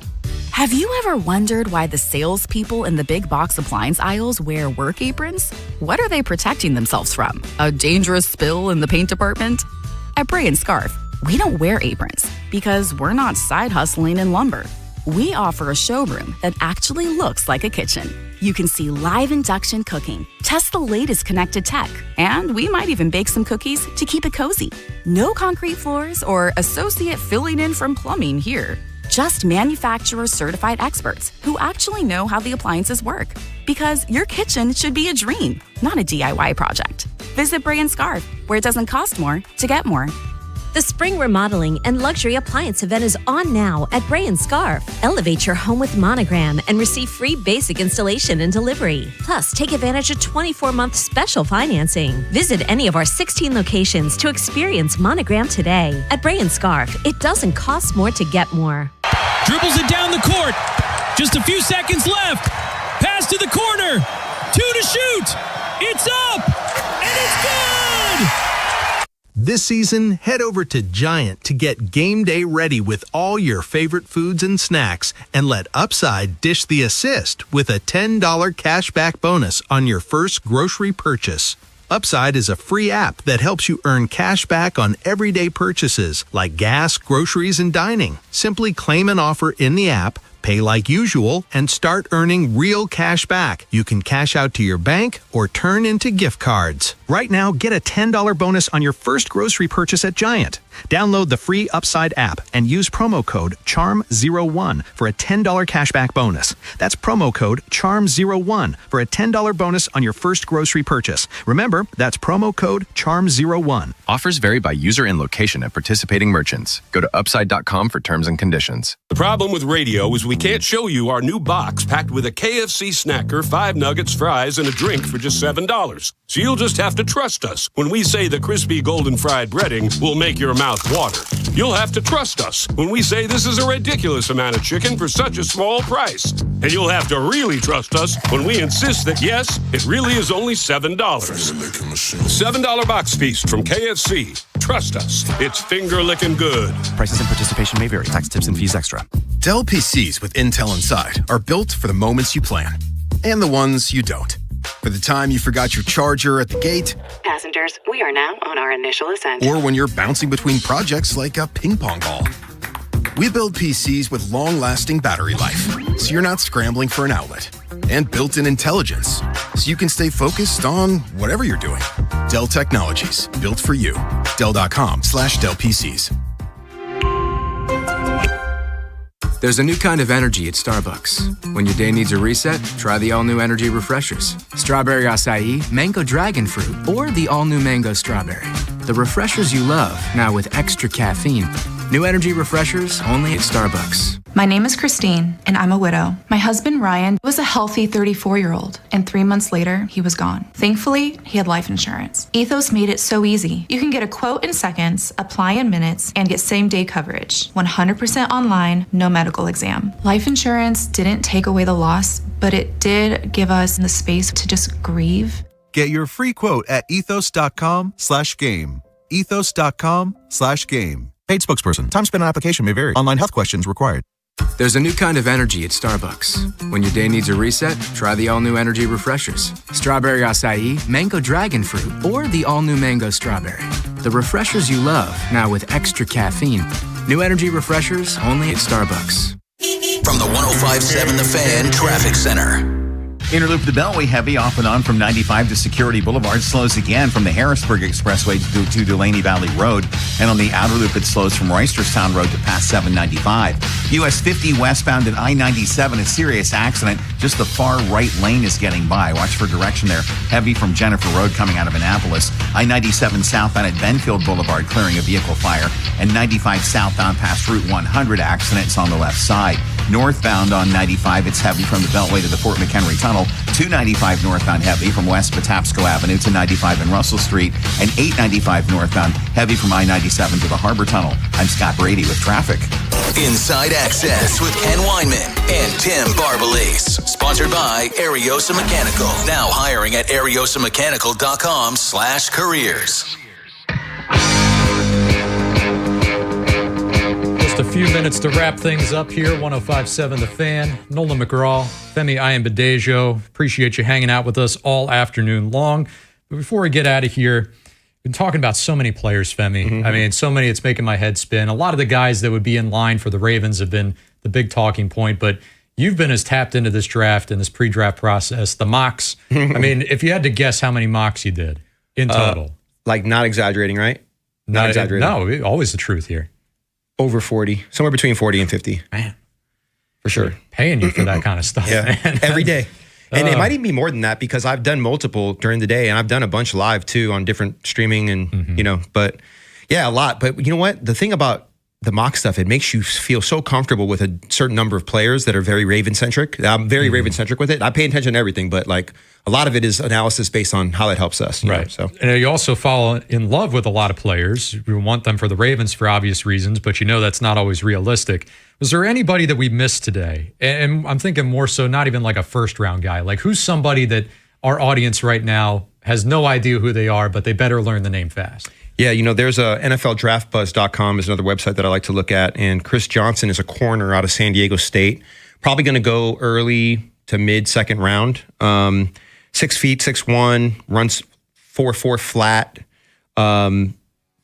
Have you ever wondered why the salespeople in the big box appliance aisles wear work aprons? What are they protecting themselves from? A dangerous spill in the paint department? At Bray & Scarf, we don't wear aprons because we're not side hustling in lumber. We offer a showroom that actually looks like a kitchen. You can see live induction cooking, test the latest connected tech, and we might even bake some cookies to keep it cozy. No concrete floors or associate filling in from plumbing here. Just manufacturer-certified experts who actually know how the appliances work. Because your kitchen should be a dream, not a DIY project. Visit Bray & Scarf, where it doesn't cost more to get more. The spring remodeling and luxury appliance event is on now at Bray & Scarf. Elevate your home with Monogram and receive free basic installation and delivery. Plus, take advantage of 24-month special financing. Visit any of our 16 locations to experience Monogram today. At Bray & Scarf, it doesn't cost more to get more. Dribbles it down the court. Just a few seconds left. Pass to the corner. 2 to shoot. It's up. And it's good. This season, head over to Giant to get game day ready with all your favorite foods and snacks, and let Upside dish the assist with a $10 cashback bonus on your first grocery purchase. Upside is a free app that helps you earn cash back on everyday purchases like gas, groceries, and dining. Simply claim an offer in the app, pay like usual, and start earning real cash back. You can cash out to your bank or turn into gift cards. Right now, get a $10 bonus on your first grocery purchase at Giant. Download the free Upside app and use promo code CHARM01 for a $10 cashback bonus. That's promo code CHARM01 for a $10 bonus on your first grocery purchase. Remember, that's promo code CHARM01. Offers vary by user and location at participating merchants. Go to upside.com for terms and conditions. The problem with radio is we can't show you our new box packed with a KFC snacker, 5 nuggets, fries, and a drink for just $7. So you'll just have to trust us when we say the crispy golden fried breading will make your mouth water. You'll have to trust us when we say this is a ridiculous amount of chicken for such a small price. And you'll have to really trust us when we insist that, yes, it really is only $7. $7 box feast from KFC. Trust us, it's finger-licking good. Prices and participation may vary. Tax, tips, and fees extra. Dell PCs with Intel inside are built for the moments you plan and the ones you don't. For the time you forgot your charger at the gate. Passengers, we are now on our initial ascent. Or when you're bouncing between projects like a ping pong ball. We build PCs with long-lasting battery life, so you're not scrambling for an outlet. And built-in intelligence, so you can stay focused on whatever you're doing. Dell Technologies, built for you. Dell.com/Dell PCs. There's a new kind of energy at Starbucks. When your day needs a reset, try the all-new energy refreshers. Strawberry acai, mango dragon fruit, or the all-new mango strawberry. The refreshers you love, now with extra caffeine. New energy refreshers only at Starbucks. My name is Christine, and I'm a widow. My husband, Ryan, was a healthy 34-year-old, and 3 months later, he was gone. Thankfully, he had life insurance. Ethos made it so easy. You can get a quote in seconds, apply in minutes, and get same-day coverage. 100% online, no medical exam. Life insurance didn't take away the loss, but it did give us the space to just grieve. Get your free quote at ethos.com/game. Ethos.com/game. Paid spokesperson. Time spent on application may vary. Online health questions required. There's a new kind of energy at Starbucks. When your day needs a reset, try the all-new energy refreshers. Strawberry acai, mango dragon fruit, or the all-new mango strawberry. The refreshers you love, now with extra caffeine. New energy refreshers only at Starbucks. From the 105.7 The Fan Traffic Center. Inner loop the Beltway heavy off and on from 95 to Security Boulevard. Slows again from the Harrisburg Expressway to Delaney Valley Road. And on the outer loop, it slows from Reisterstown Road to past 795. US 50 westbound at I-97, a serious accident. Just the far right lane is getting by. Watch for direction there. Heavy from Jennifer Road coming out of Annapolis. I-97 southbound at Benfield Boulevard clearing a vehicle fire. And 95 southbound past Route 100 accidents on the left side. Northbound on 95, it's heavy from the Beltway to the Fort McHenry Tunnel. 295 northbound heavy from West Patapsco Avenue to 95 and Russell Street. And 895 northbound heavy from I-97 to the Harbor Tunnel. I'm Scott Brady with traffic. Inside Access with Ken Weinman and Tim Barbalese. Sponsored by Ariosa Mechanical. Now hiring at ariosamechanical.com/careers. Just a few few minutes to wrap things up here. 105.7 The Fan. Nolan McGraw, Femi Ayanbadejo. Appreciate you hanging out with us all afternoon long. But before we get out of here, we've been talking about so many players, Femi. Mm-hmm. I mean, so many, it's making my head spin. A lot of the guys that would be in line for the Ravens have been the big talking point, but you've been as tapped into this draft and this pre-draft process, the mocks. I mean, if you had to guess how many mocks you did in total. Like not exaggerating, right? Not exaggerating. No, always the truth here. Over 40, somewhere between 40 and 50. Man. For sure. Paying you for that kind of stuff, Yeah, man. every day. And it might even be more than that because I've done multiple during the day and I've done a bunch live too on different streaming and, but yeah, a lot. But you know what? The thing about the mock stuff, it makes you feel so comfortable with a certain number of players that are very Raven-centric. I'm very Raven-centric with it. I pay attention to everything, but like a lot of it is analysis based on how that helps us. You know, so. And you also fall in love with a lot of players. You want them for the Ravens for obvious reasons, but you know that's not always realistic. Was there anybody that we missed today? And I'm thinking more so not even like a first-round guy. Like who's somebody that our audience right now has no idea who they are, but they better learn the name fast? Yeah, you know, there's a NFLDraftBuzz.com is another website that I like to look at. And Chris Johnson is a corner out of San Diego State. Probably going to go early to mid second round. 6 feet, 6'1", runs 4.4 flat.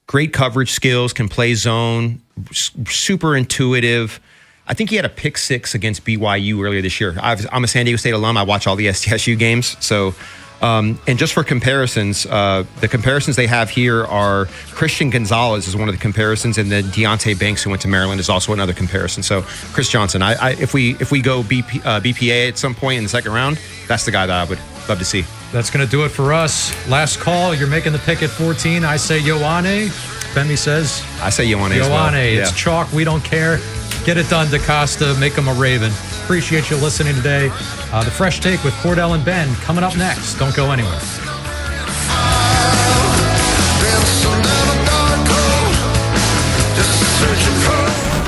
Great coverage skills, can play zone, super intuitive. I think he had a pick 6 against BYU earlier this year. I'm a San Diego State alum. I watch all the SDSU games. So, and just for comparisons, the comparisons they have here are Christian Gonzalez is one of the comparisons, and then Deontay Banks, who went to Maryland, is also another comparison. So Chris Johnson, if we go BPA at some point in the second round, that's the guy that I would love to see. That's going to do it for us. Last call. You're making the pick at 14. I say Ioane. Femi says? I say Ioane as well. Ioane. It's chalk. We don't care. Get it done, DaCosta. Make him a Raven. Appreciate you listening today. The Fresh Take with Cordell and Ben coming up next. Don't go anywhere.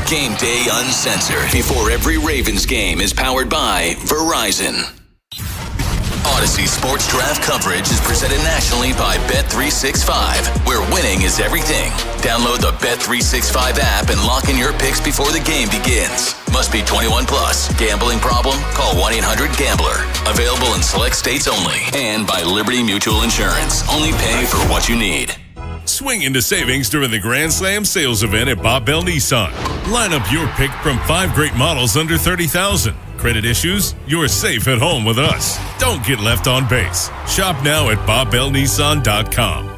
Game Day Uncensored before every Ravens game is powered by Verizon. Odyssey Sports Draft coverage is presented nationally by Bet365, where winning is everything. Download the Bet365 app and lock in your picks before the game begins. Must be 21 plus. Gambling problem? Call 1-800-GAMBLER. Available in select states only. And by Liberty Mutual Insurance. Only pay for what you need. Swing into savings during the Grand Slam sales event at Bob Bell Nissan. Line up your pick from 5 great models under $30,000. Credit issues? You're safe at home with us. Don't get left on base. Shop now at BobBellNissan.com.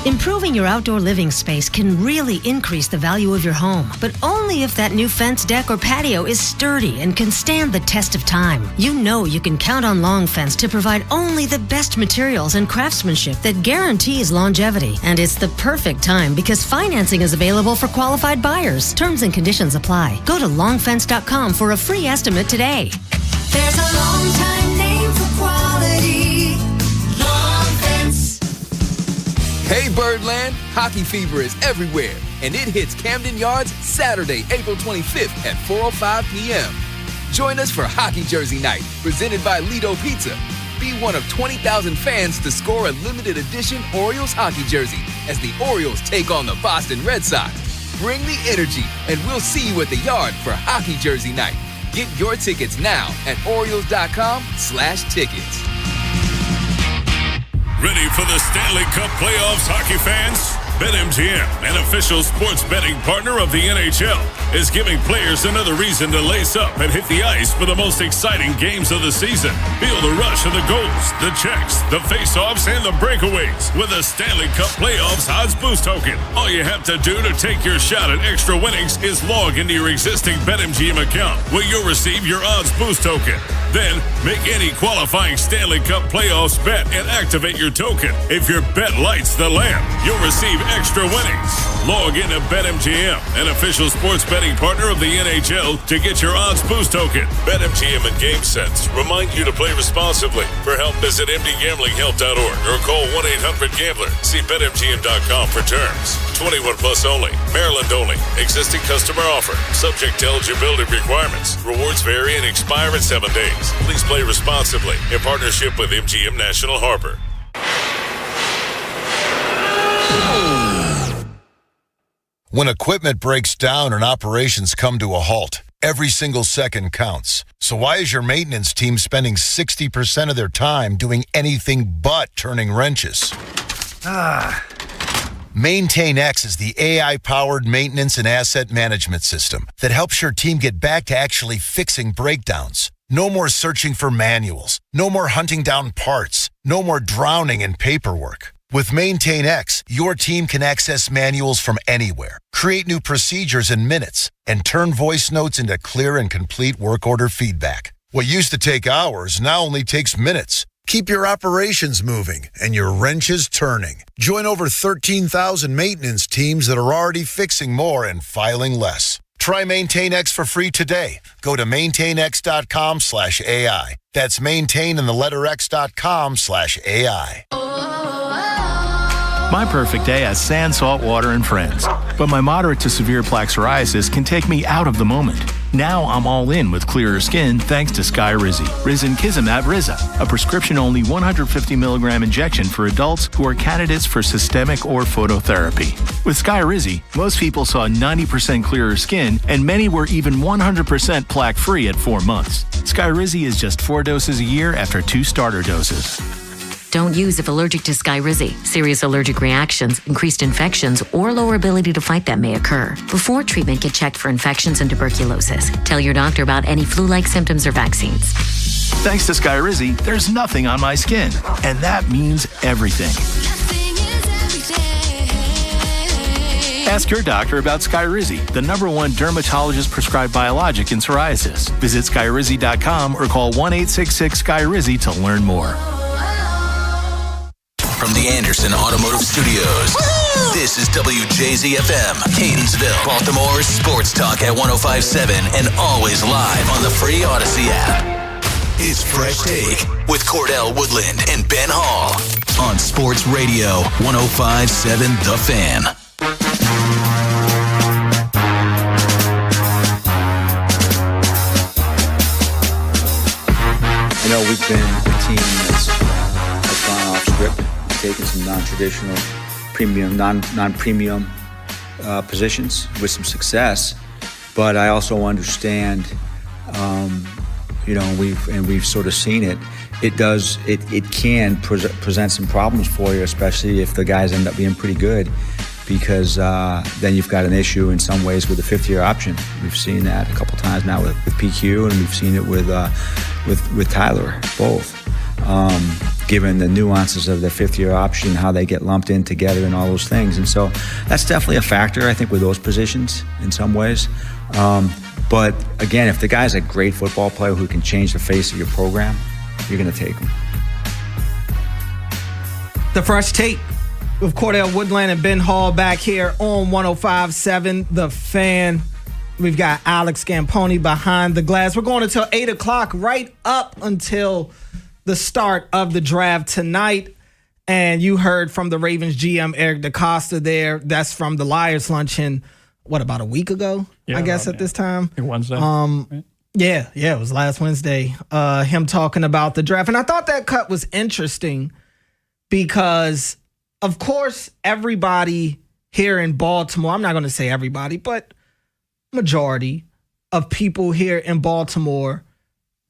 Improving your outdoor living space can really increase the value of your home, but only if that new fence, deck, or patio is sturdy and can stand the test of time. You know you can count on Long Fence to provide only the best materials and craftsmanship that guarantees longevity. And it's the perfect time because financing is available for qualified buyers. Terms and conditions apply. Go to longfence.com for a free estimate today. There's a long time name for quality. Long Fence. Hey Birdland, hockey fever is everywhere, and it hits Camden Yards Saturday, April 25th at 4:05 p.m. Join us for Hockey Jersey Night, presented by Lido Pizza. Be one of 20,000 fans to score a limited edition Orioles hockey jersey as the Orioles take on the Boston Red Sox. Bring the energy, and we'll see you at the Yard for Hockey Jersey Night. Get your tickets now at Orioles.com/tickets. Ready for the Stanley Cup playoffs, hockey fans? BetMGM, an official sports betting partner of the NHL, is giving players another reason to lace up and hit the ice for the most exciting games of the season. Feel the rush of the goals, the checks, the face-offs, and the breakaways with a Stanley Cup playoffs odds boost token. All you have to do to take your shot at extra winnings is log into your existing BetMGM account, where you'll receive your odds boost token. Then, make any qualifying Stanley Cup playoffs bet and activate your token. If your bet lights the lamp, you'll receive extra winnings. Log in to BetMGM, an official sports betting partner of the NHL, to get your odds boost token. BetMGM and GameSense remind you to play responsibly. For help, visit mdgamblinghelp.org or call 1-800-GAMBLER. See BetMGM.com for terms. 21 plus only. Maryland only. Existing customer offer. Subject to eligibility requirements. Rewards vary and expire in 7 days. Please play responsibly in partnership with MGM National Harbor. When equipment breaks down and operations come to a halt, every single second counts. So why is your maintenance team spending 60% of their time doing anything but turning wrenches? MaintainX is the AI-powered maintenance and asset management system that helps your team get back to actually fixing breakdowns. No more searching for manuals. No more hunting down parts. No more drowning in paperwork. With MaintainX, your team can access manuals from anywhere, create new procedures in minutes, and turn voice notes into clear and complete work order feedback. What used to take hours now only takes minutes. Keep your operations moving and your wrenches turning. Join over 13,000 maintenance teams that are already fixing more and filing less. Try MaintainX for free today. Go to maintainx.com/AI. That's maintain and the letter x.com/AI. My perfect day has sand, salt, water, and friends. But my moderate to severe plaque psoriasis can take me out of the moment. Now I'm all in with clearer skin thanks to Skyrizi. Risankizumab Riza, a prescription-only 150 milligram injection for adults who are candidates for systemic or phototherapy. With Skyrizi, most people saw 90% clearer skin, and many were even 100% plaque-free at 4 months. Skyrizi is just 4 doses a year after 2 starter doses. Don't use if allergic to Skyrizi. Serious allergic reactions, increased infections, or lower ability to fight them may occur. Before treatment, get checked for infections and tuberculosis. Tell your doctor about any flu-like symptoms or vaccines. Thanks to Skyrizi, there's nothing on my skin, and that means everything. Ask your doctor about Skyrizi, the #1 dermatologist-prescribed biologic in psoriasis. Visit Skyrizi.com or call 1-866-SKYRIZI to learn more. From the Anderson Automotive Studios, this is WJZFM, Catonsville, Baltimore's sports talk at 105.7 and always live on the free Odyssey app. It's Fresh Take with Cordell Woodland and Ben Hall on Sports Radio 105.7 The Fan. You know, we've been a team that's gone off script, taken some non-traditional, premium, non-premium positions with some success. But I also understand, you know, we've sort of seen it. It can present some problems for you, especially if the guys end up being pretty good, because then you've got an issue in some ways with the fifth-year option. We've seen that a couple times now with PQ, and we've seen it with Tyler, both. Given the nuances of the fifth-year option, how they get lumped in together and all those things. And so that's definitely a factor, I think, with those positions in some ways. But again, if the guy's a great football player who can change the face of your program, you're going to take him. The Fresh Take with Cordell Woodland and Ben Hall back here on 105.7 The Fan. We've got Alex Camponi behind the glass. We're going until 8 o'clock, right up until the start of the draft tonight. And you heard from the Ravens GM Eric DeCosta there. That's from the Liars Luncheon, what, about a week ago, I guess, at this time? Wednesday. Yeah, it was last Wednesday. Him talking about the draft. And I thought that cut was interesting because, of course, everybody here in Baltimore, I'm not going to say everybody, but majority of people here in Baltimore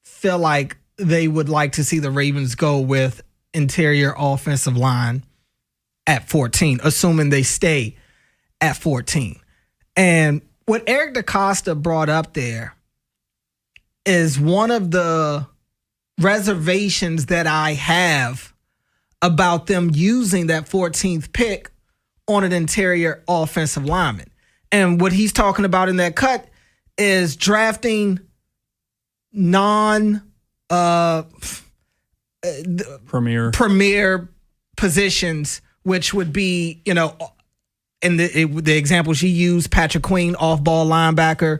feel like they would like to see the Ravens go with interior offensive line at 14, assuming they stay at 14. And what Eric DeCosta brought up there is one of the reservations that I have about them using that 14th pick on an interior offensive lineman. And what he's talking about in that cut is drafting premier positions, which would be, you know, in the examples he used, Patrick Queen, off-ball linebacker.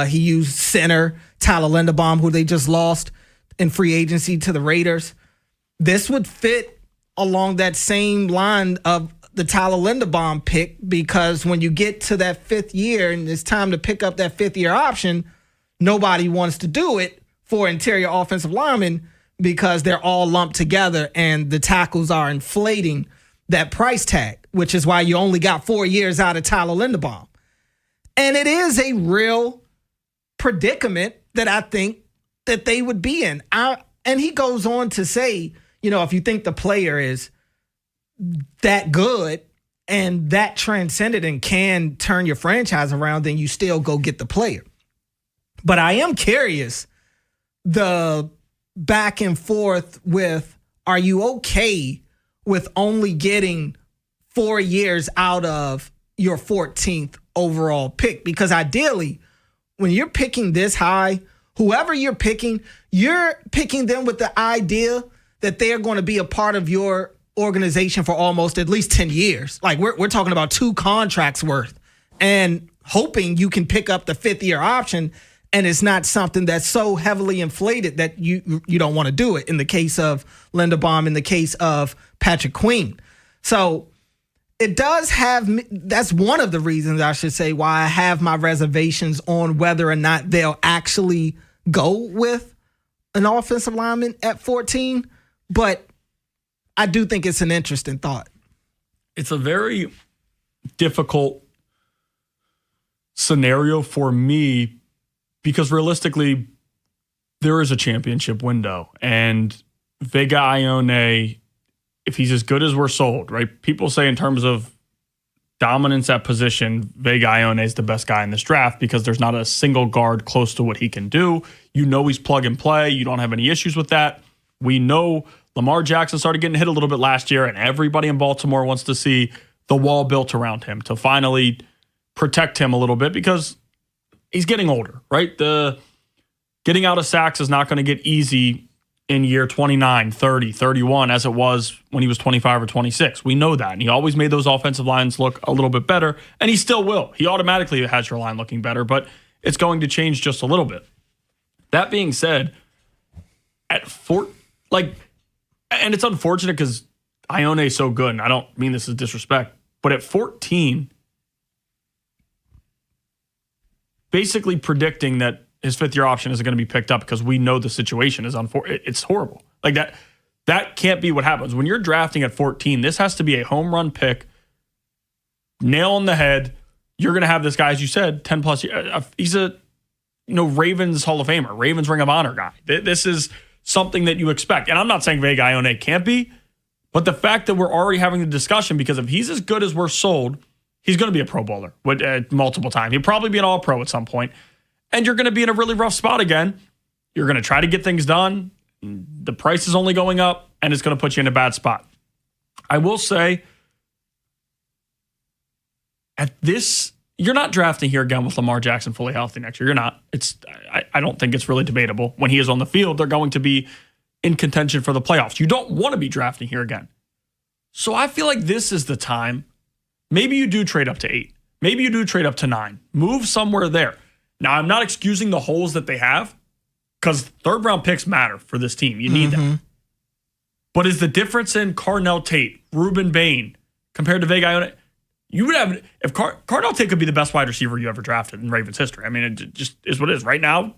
He used center, Tyler Linderbaum, who they just lost in free agency to the Raiders. This would fit along that same line of the Tyler Linderbaum pick, because when you get to that fifth year and it's time to pick up that fifth-year option, nobody wants to do it for interior offensive linemen because they're all lumped together and the tackles are inflating that price tag, which is why you only got 4 years out of Tyler Linderbaum. And it is a real predicament that I think that they would be in. And he goes on to say, if you think the player is that good and that transcendent and can turn your franchise around, then you still go get the player. But I am curious, the back and forth with, are you okay with only getting 4 years out of your 14th overall pick? Because ideally, when you're picking this high, whoever you're picking them with the idea that they're going to be a part of your organization for almost at least 10 years. Like we're talking about 2 contracts worth, and hoping you can pick up the 5th-year option, and it's not something that's so heavily inflated that you don't want to do it. In the case of Linderbaum, in the case of Patrick Queen. So it does have, that's one of the reasons, I should say, why I have my reservations on whether or not they'll actually go with an offensive lineman at 14. But I do think it's an interesting thought. It's a very difficult scenario for me because realistically, there is a championship window. And Vega Ione, if he's as good as we're sold, right? People say in terms of dominance at position, Vega Ione is the best guy in this draft because there's not a single guard close to what he can do. He's plug and play. You don't have any issues with that. We know Lamar Jackson started getting hit a little bit last year, and everybody in Baltimore wants to see the wall built around him to finally protect him a little bit because he's getting older, right? The getting out of sacks is not going to get easy in year 29, 30, 31 as it was when he was 25 or 26. We know that. And he always made those offensive lines look a little bit better, and he still will. He automatically has your line looking better, but it's going to change just a little bit. That being said, at and it's unfortunate because Ione is so good, and I don't mean this as disrespect, but at 14, basically predicting that his 5th-year option isn't going to be picked up because we know the situation is it's horrible. Like that can't be what happens. When you're drafting at 14, this has to be a home run pick, nail on the head. You're going to have this guy, as you said, 10 plus years. He's a Ravens Hall of Famer, Ravens Ring of Honor guy. This is something that you expect. And I'm not saying Vega Ione can't be, but the fact that we're already having the discussion, because if he's as good as we're sold, he's going to be a Pro Bowler multiple times. He'll probably be an All-Pro at some point. And you're going to be in a really rough spot again. You're going to try to get things done. The price is only going up, and it's going to put you in a bad spot. I will say, at this, you're not drafting here again with Lamar Jackson fully healthy next year. You're not. I don't think it's really debatable. When he is on the field, they're going to be in contention for the playoffs. You don't want to be drafting here again. So I feel like this is the time. Maybe you do trade up to 8. Maybe you do trade up to 9. Move somewhere there. Now, I'm not excusing the holes that they have because 3rd-round picks matter for this team. You need them. But is the difference in Carnell Tate, Ruben Bain, compared to Vega Ione? You would have, if Carnell Tate could be the best wide receiver you ever drafted in Ravens history. I mean, it just is what it is. Right now,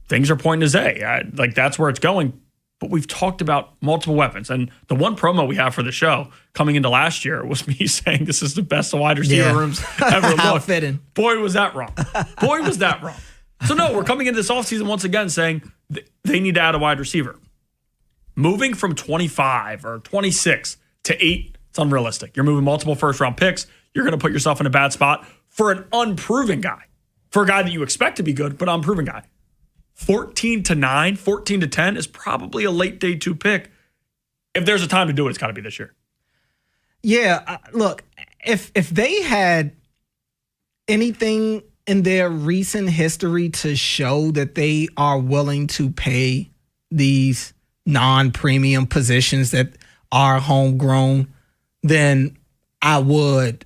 things are pointing to Zay. That's where it's going. But we've talked about multiple weapons. And the one promo we have for the show coming into last year was me saying this is the best wide receiver rooms ever looked. Fitting. Boy, was that wrong. Boy, was that wrong. So, no, we're coming into this offseason once again saying they need to add a wide receiver. Moving from 25 or 26 to 8, it's unrealistic. You're moving multiple first-round picks. You're going to put yourself in a bad spot for an unproven guy. For a guy that you expect to be good, but unproven guy. 14 to 9, 14 to 10 is probably a late day 2 pick. If there's a time to do it, it's got to be this year. Yeah, look, if they had anything in their recent history to show that they are willing to pay these non-premium positions that are homegrown, then I would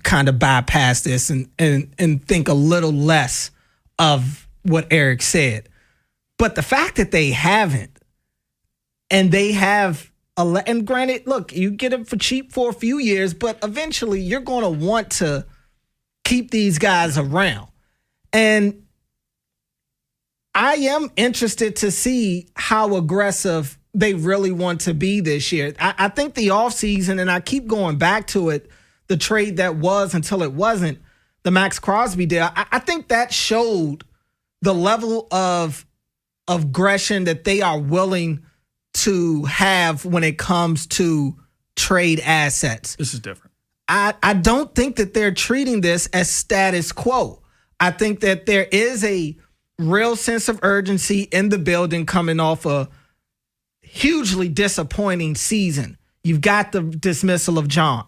kind of bypass this and think a little less of what Eric said. But the fact that they haven't, and they have, and granted, look, you get it for cheap for a few years, but eventually you're going to want to keep these guys around. And I am interested to see how aggressive they really want to be this year. I think the offseason, and I keep going back to it, the trade that was until it wasn't, the Max Crosby deal, I think that showed the level of aggression that they are willing to have when it comes to trade assets. This is different. I don't think that they're treating this as status quo. I think that there is a real sense of urgency in the building coming off a hugely disappointing season. You've got the dismissal of John.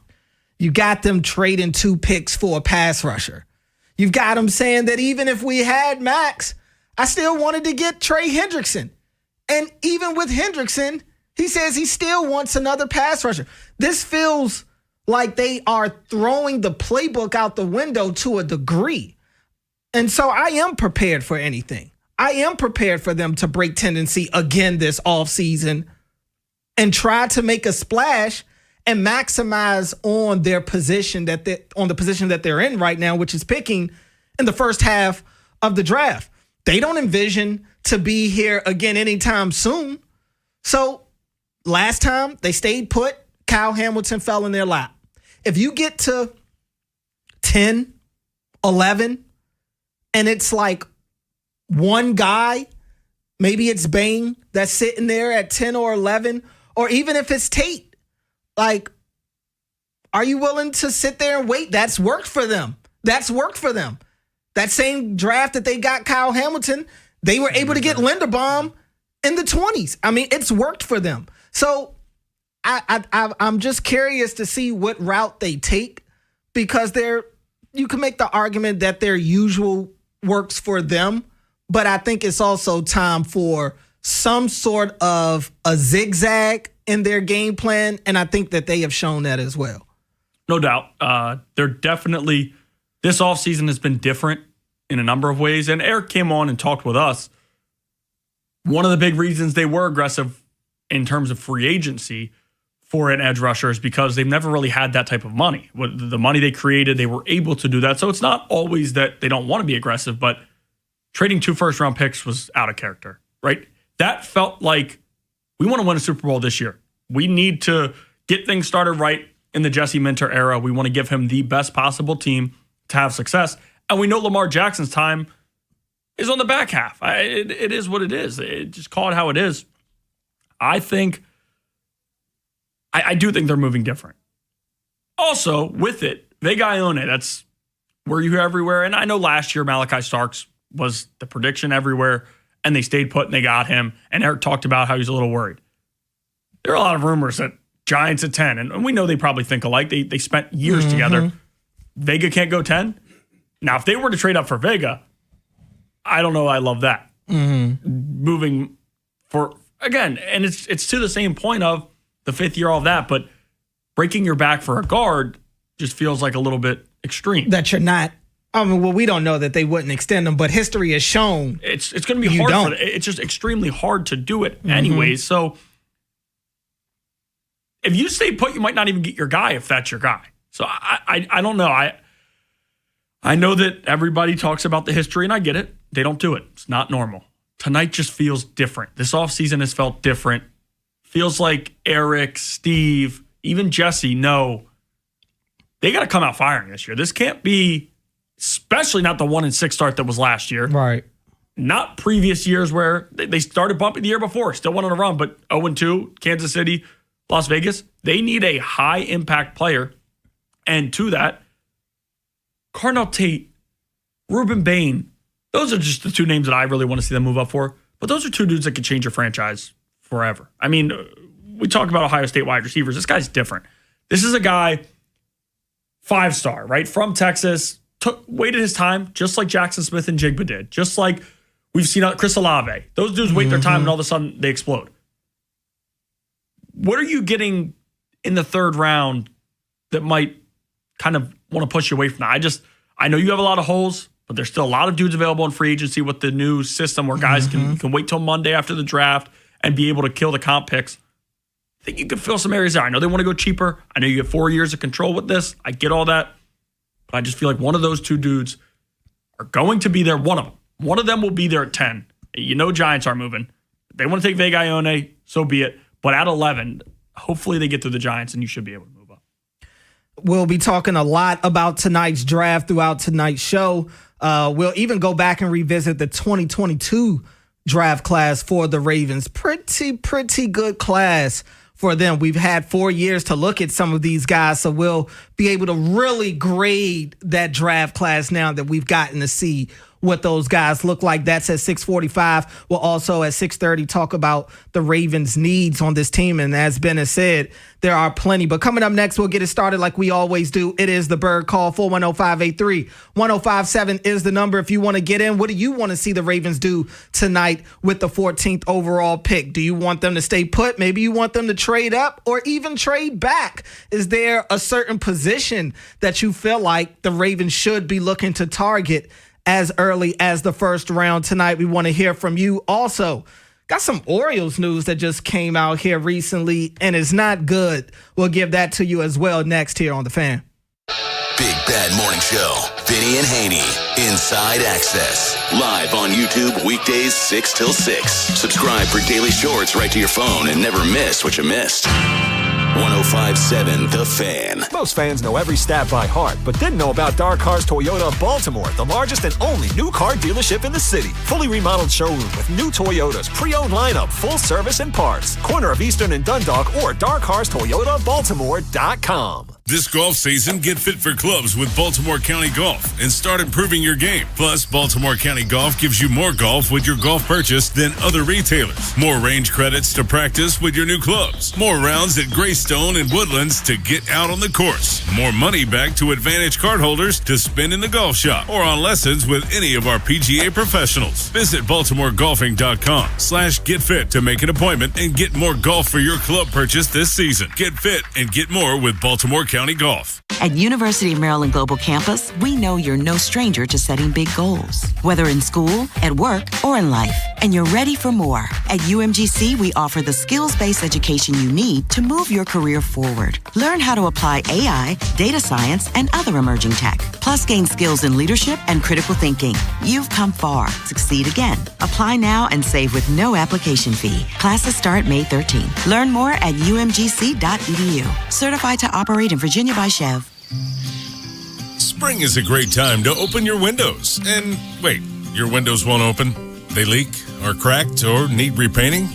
You got them trading 2 picks for a pass rusher. You've got them saying that even if we had Max, I still wanted to get Trey Hendrickson. And even with Hendrickson, he says he still wants another pass rusher. This feels like they are throwing the playbook out the window to a degree. And so I am prepared for anything. I am prepared for them to break tendency again this offseason and try to make a splash and maximize on their position on the position that they're in right now, which is picking in the first half of the draft. They don't envision to be here again anytime soon. So last time they stayed put, Kyle Hamilton fell in their lap. If you get to 10, 11, and it's like one guy, maybe it's Bain that's sitting there at 10 or 11, or even if it's Tate, like, are you willing to sit there and wait? That's worked for them. That same draft that they got Kyle Hamilton, they were able to get Linderbaum in the 20s. I mean, it's worked for them. So I'm just curious to see what route they take, because you can make the argument that their usual works for them, but I think it's also time for some sort of a zigzag in their game plan, and I think that they have shown that as well. No doubt. They're definitely, this offseason has been different in a number of ways, and Eric came on and talked with us. One of the big reasons they were aggressive in terms of free agency for an edge rusher is because they've never really had that type of money. With the money they created, they were able to do that. So it's not always that they don't want to be aggressive, but trading 2 first-round picks was out of character, right? That felt like we want to win a Super Bowl this year. We need to get things started right in the Jesse Minter era. We want to give him the best possible team to have success. And we know Lamar Jackson's time is on the back half. It is what it is. Just call it how it is. I do think they're moving different. Also, with it, Vega Ione, that's where you hear everywhere. And I know last year Malachi Starks was the prediction everywhere, and they stayed put and they got him. And Eric talked about how he's a little worried. There are a lot of rumors that Giants at 10, and we know they probably think alike. They spent years together. Vega can't go 10. Now, if they were to trade up for Vega, I don't know. I love that. Moving for, again, and it's to the same point of the 5th year, all of that, but breaking your back for a guard just feels like a little bit extreme. That you're not. I mean, well, we don't know that they wouldn't extend them, but history has shown it's going to be hard. It's just extremely hard to do it anyways. So if you stay put, you might not even get your guy if that's your guy. So I don't know. I know that everybody talks about the history, and I get it. They don't do it. It's not normal. Tonight just feels different. This offseason has felt different. Feels like Eric, Steve, even Jesse know they got to come out firing this year. This can't be, especially not the 1-6 start that was last year. Right. Not previous years where they started bumping the year before, still went on a run, but 0-2, Kansas City, Las Vegas. They need a high-impact player. And to that, Carnell Tate, Ruben Bain, those are just the 2 names that I really want to see them move up for. But those are 2 dudes that could change your franchise forever. I mean, we talk about Ohio State wide receivers. This guy's different. This is a guy, 5-star, right? From Texas, waited his time, just like Jackson Smith and Jigba did. Just like we've seen Chris Olave. Those dudes wait their time and all of a sudden they explode. What are you getting in the 3rd round that might kind of want to push you away from that? I know you have a lot of holes, but there's still a lot of dudes available in free agency with the new system where guys can wait till Monday after the draft and be able to kill the comp picks. I think you could fill some areas there. I know they want to go cheaper. I know you get 4 years of control with this. I get all that. But I just feel like one of those 2 dudes are going to be there. One of them will be there at 10. You know Giants are moving. They want to take Vega Ione. so be it. But at 11, hopefully they get through the Giants, and you should be able to move up. We'll be talking a lot about tonight's draft throughout tonight's show. We'll even go back and revisit the 2022 draft class for the Ravens. Pretty good class for them. We've had 4 years to look at some of these guys, so we'll be able to really grade that draft class now that we've gotten to see what those guys look like. That's at 6:45. We'll also at 6:30 talk about the Ravens' needs on this team. And as Ben has said, there are plenty. But coming up next, we'll get it started like we always do. It is the Bird Call. 410-583-1057 is the number if you want to get in. What do you want to see the Ravens do tonight with the 14th overall pick? Do you want them to stay put? Maybe you want them to trade up or even trade back. Is there a certain position that you feel like the Ravens should be looking to target as early as the first round tonight? We want to hear from you. Also, got some Orioles news that just came out here recently, and it's not good. We'll give that to you as well next here on The Fan. Big Bad Morning Show. Vinny and Haynie. Inside Access. Live on YouTube weekdays 6 till 6. Subscribe for daily shorts right to your phone and never miss what you missed. 105.7 The Fan. Most fans know every stat by heart, but didn't know about Dark Cars Toyota of Baltimore, the largest and only new car dealership in the city. Fully remodeled showroom with new Toyotas, pre-owned lineup, full service and parts. Corner of Eastern and Dundalk or darkcarstoyotabaltimore.com. This golf season, get fit for clubs with Baltimore County Golf and start improving your game. Plus, Baltimore County Golf gives you more golf with your golf purchase than other retailers. More range credits to practice with your new clubs. More rounds at Greystone and Woodlands to get out on the course. More money back to Advantage cardholders to spend in the golf shop or on lessons with any of our PGA professionals. Visit BaltimoreGolfing.com/getfit to make an appointment and get more golf for your club purchase this season. Get fit and get more with Baltimore County Golf. At University of Maryland Global Campus, we know you're no stranger to setting big goals, whether in school, at work, or in life. And you're ready for more. At UMGC, we offer the skills-based education you need to move your career forward. Learn how to apply AI, data science, and other emerging tech. Plus, gain skills in leadership and critical thinking. You've come far. Succeed again. Apply now and save with no application fee. Classes start May 13th. Learn more at umgc.edu. Certified to operate in Virginia by Chev. Spring is a great time to open your windows. And wait, your windows won't open? They leak, are cracked, or need repainting?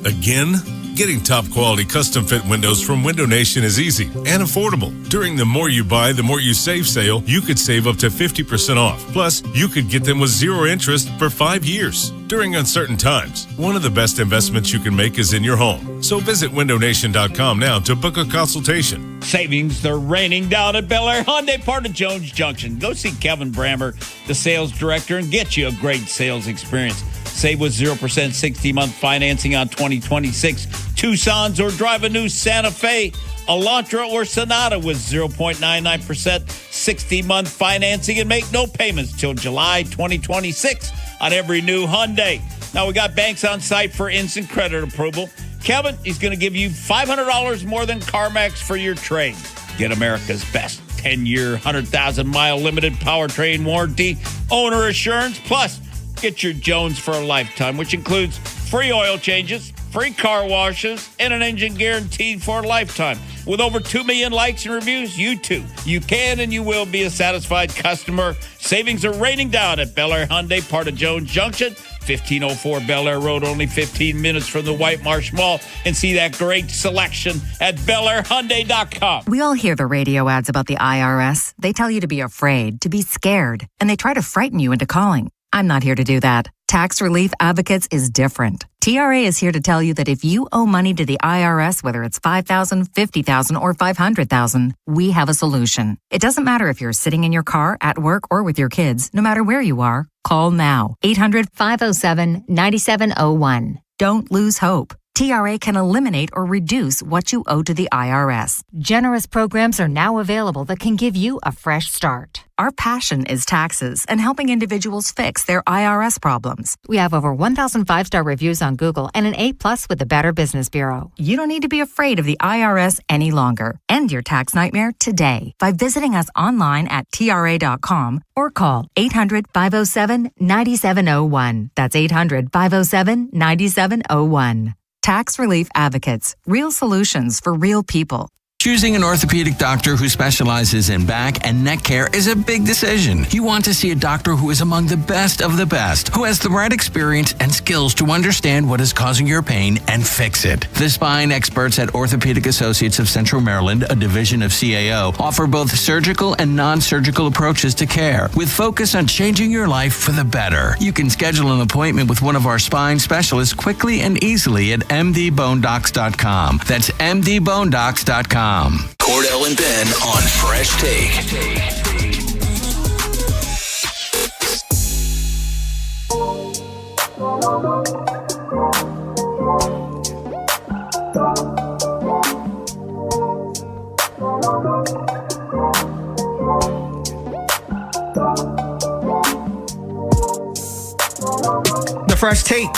Again? Getting top quality custom fit windows from Window Nation is easy and affordable. During the More You Buy, the More You Save sale, you could save up to 50% off. Plus, you could get them with 0 interest for 5 years. During uncertain times, one of the best investments you can make is in your home. So visit windownation.com now to book a consultation. Savings, they're raining down at Bel Air Hyundai, part of Jones Junction. Go see Kevin Brammer, the sales director, and get you a great sales experience. Save with 0% 60-month financing on 2026 Tucsons, or drive a new Santa Fe, Elantra, or Sonata with 0.99% 60-month financing and make no payments till July 2026 on every new Hyundai. Now, we got banks on site for instant credit approval. Kevin, he's going to give you $500 more than CarMax for your trade. Get America's best 10-year, 100,000-mile limited powertrain warranty, owner assurance, plus get your Jones for a lifetime, which includes free oil changes, free car washes, and an engine guaranteed for a lifetime. With over 2 million likes and reviews, you too. You can and you will be a satisfied customer. Savings are raining down at Bel Air Hyundai, part of Jones Junction, 1504 Bel Air Road, only 15 minutes from the White Marsh Mall. And see that great selection at BelAirHyundai.com. We all hear the radio ads about the IRS. They tell you to be afraid, to be scared, and they try to frighten you into calling. I'm not here to do that. Tax Relief Advocates is different. TRA is here to tell you that if you owe money to the IRS, whether it's $5,000, $50,000, or $500,000, we have a solution. It doesn't matter if you're sitting in your car, at work, or with your kids. No matter where you are, call now. 800-507-9701. Don't lose hope. TRA can eliminate or reduce what you owe to the IRS. Generous programs are now available that can give you a fresh start. Our passion is taxes and helping individuals fix their IRS problems. We have over 1,000 5-star reviews on Google and an A+ with the Better Business Bureau. You don't need to be afraid of the IRS any longer. End your tax nightmare today by visiting us online at TRA.com or call 800-507-9701. That's 800-507-9701. Tax Relief Advocates. Real solutions for real people. Choosing an orthopedic doctor who specializes in back and neck care is a big decision. You want to see a doctor who is among the best of the best, who has the right experience and skills to understand what is causing your pain and fix it. The spine experts at Orthopedic Associates of Central Maryland, a division of CAO, offer both surgical and non-surgical approaches to care, with focus on changing your life for the better. You can schedule an appointment with one of our spine specialists quickly and easily at mdbonedocs.com. That's mdbonedocs.com. Cordell and Ben on Fresh Take. The Fresh Take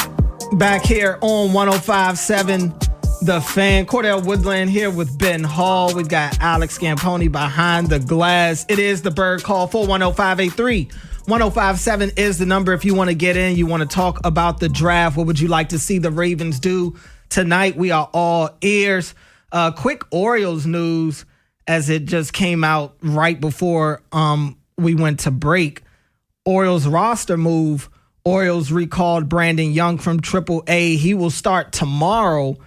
back here on 105.7 The Fan. Cordell Woodland here with Ben Hall. We've got Alex Scamponi behind the glass. It is the Bird Call. 410-583-1057 is the number if you want to get in. You want to talk about the draft. What would you like to see the Ravens do tonight? We are all ears. Quick Orioles news as it just came out right before we went to break. Orioles roster move. Orioles recalled Brandon Young from AAA. He will start tomorrow.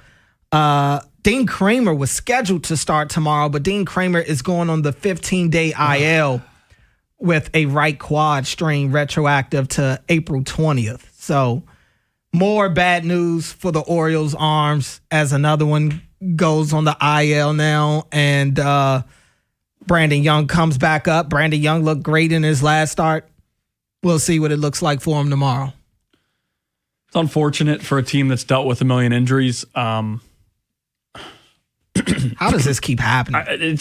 Dean Kramer was scheduled to start tomorrow, but Dean Kramer is going on the 15-day IL with a right quad strain retroactive to April 20th. So more bad news for the Orioles arms as another one goes on the IL now. And Brandon Young comes back up. Brandon Young looked great in his last start. We'll see what it looks like for him tomorrow. It's unfortunate for a team that's dealt with a million injuries. How does this keep happening?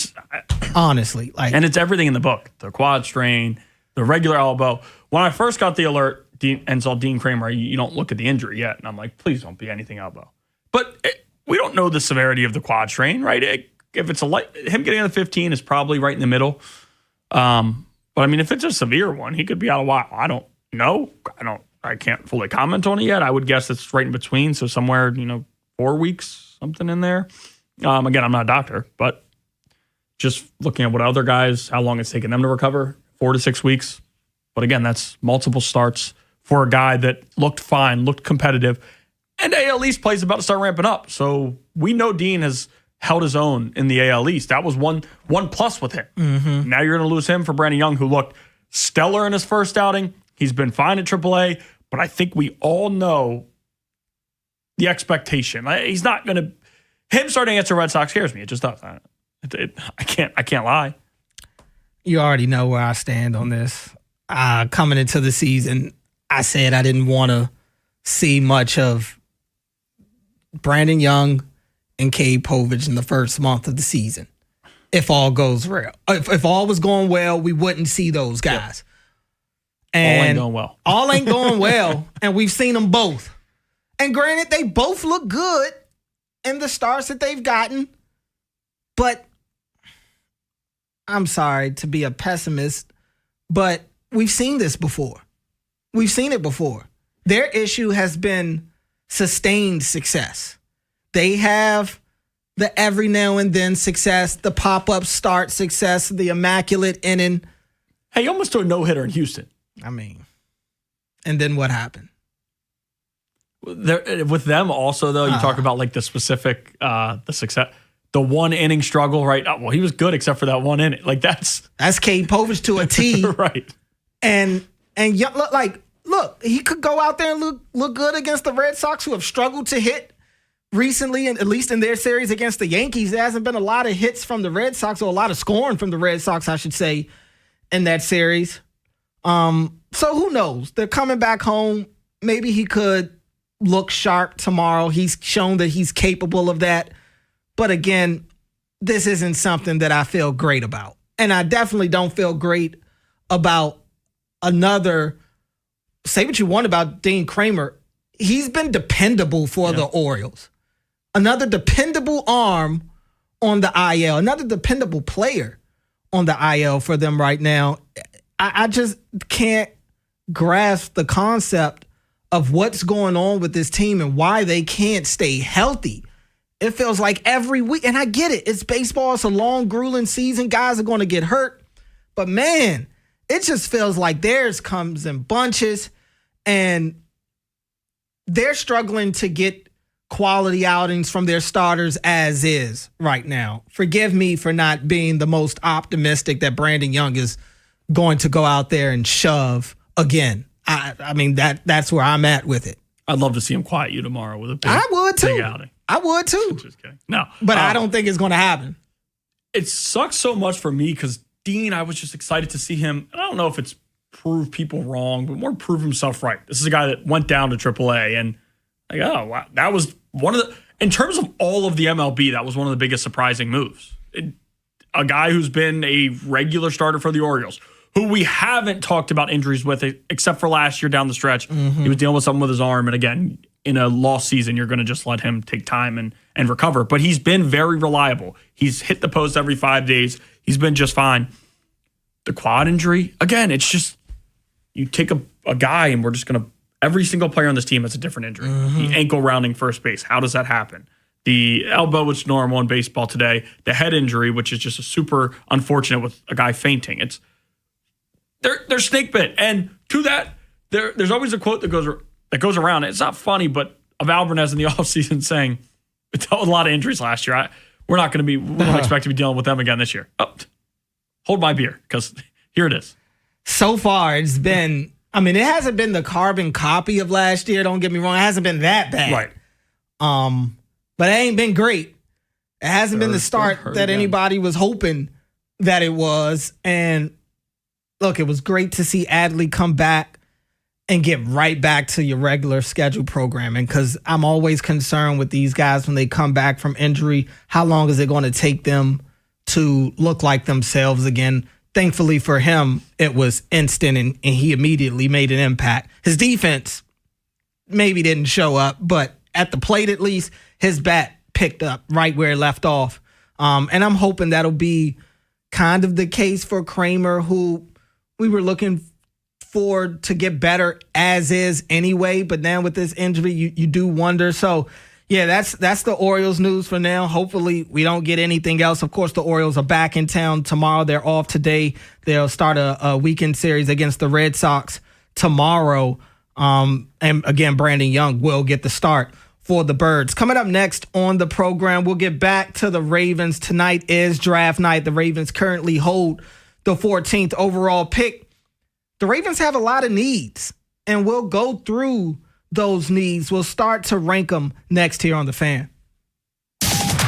Honestly, and it's everything in the book: the quad strain, the regular elbow. When I first got the alert and saw Dean Kramer, you don't look at the injury yet, and I'm like, please don't be anything elbow. But we don't know the severity of the quad strain, right? If it's him getting on the 15 is probably right in the middle. But I mean, if it's a severe one, he could be out a while. I don't know. I can't fully comment on it yet. I would guess it's right in between, so somewhere 4 weeks, something in there. Again, I'm not a doctor, but just looking at what other guys, how long it's taken them to recover, 4 to 6 weeks. But again, that's multiple starts for a guy that looked fine, looked competitive, and AL East plays about to start ramping up. So we know Dean has held his own in the AL East. That was one plus with him. Mm-hmm. Now you're going to lose him for Brandon Young, who looked stellar in his first outing. He's been fine at AAA, but I think we all know the expectation. He's not going to. Him starting against the Red Sox scares me. It just does. I can't lie. You already know where I stand on this. Coming into the season, I said I didn't want to see much of Brandon Young and Cade Povich in the first month of the season. If all goes well. If all was going well, we wouldn't see those guys. Yep. And all ain't going well. All ain't going well, and we've seen them both. And granted, they both look good in the starts that they've gotten, but I'm sorry to be a pessimist, but we've seen this before. We've seen it before. Their issue has been sustained success. They have the every now and then success, the pop-up start success, the immaculate inning. Hey, you almost threw a no-hitter in Houston. I mean, and then what happened? With them also, though, you talk about like the specific, the success, the 1 inning struggle, right? Oh, well, he was good except for that 1 inning. Like that's Cade Povich to a T, right? And look, he could go out there and look good against the Red Sox, who have struggled to hit recently, and at least in their series against the Yankees. There hasn't been a lot of hits from the Red Sox, or a lot of scoring from the Red Sox, I should say, in that series. So who knows? They're coming back home. Maybe he could look sharp tomorrow. He's shown that he's capable of that. But again, this isn't something that I feel great about. And I definitely don't feel great about another, say what you want about Dean Kramer. He's been dependable for the Orioles. Another dependable arm on the IL, another dependable player on the IL for them right now. I just can't grasp the concept of what's going on with this team and why they can't stay healthy. It feels like every week, and I get it. It's baseball. It's a long, grueling season. Guys are going to get hurt. But, man, it just feels like theirs comes in bunches, and they're struggling to get quality outings from their starters as is right now. Forgive me for not being the most optimistic that Brandon Young is going to go out there and shove again. I mean, that's where I'm at with it. I'd love to see him quiet you tomorrow with a big, I would too. big outing. I would too. Just kidding. No. But I don't think it's going to happen. It sucks so much for me because Dean, I was just excited to see him. I don't know if it's prove people wrong, but more prove himself right. This is a guy that went down to AAA, and like, oh, wow, that was one of the, in terms of all of the MLB, that was one of the biggest surprising moves. A guy who's been a regular starter for the Orioles, who we haven't talked about injuries with, except for last year down the stretch. He was dealing with something with his arm, and again, in a lost season, you're going to just let him take time and recover. But he's been very reliable. He's hit the post every 5 days. He's been just fine. The quad injury, again, it's just, you take a guy and we're just going to, every single player on this team has a different injury. The ankle rounding first base, how does that happen? The elbow, which is normal in baseball today. The head injury, which is just a super unfortunate with a guy fainting. They're snake bit. And to that, there's always a quote that goes around. It's not funny, but of Alvarez in the offseason saying, we dealt with a lot of injuries last year. We don't expect to be dealing with them again this year. Oh, hold my beer, because here it is. So far, it's been, I mean, it hasn't been the carbon copy of last year. Don't get me wrong. It hasn't been that bad. Right. But it ain't been great. It hasn't been the start that anybody was hoping that it was. And look, it was great to see Adley come back and get right back to your regular schedule programming, because I'm always concerned with these guys when they come back from injury. How long is it going to take them to look like themselves again? Thankfully for him, it was instant, and he immediately made an impact. His defense maybe didn't show up, but at the plate at least, his bat picked up right where it left off. And I'm hoping that'll be kind of the case for Kramer, who we were looking for to get better as is anyway. But now with this injury, you do wonder. So, yeah, that's the Orioles news for now. Hopefully we don't get anything else. Of course, the Orioles are back in town tomorrow. They're off today. They'll start a weekend series against the Red Sox tomorrow. And again, Brandon Young will get the start for the Birds. Coming up next on the program, we'll get back to the Ravens. Tonight is draft night. The Ravens currently hold the 14th overall pick. The Ravens have a lot of needs, and we'll go through those needs. We'll start to rank them next here on The Fan.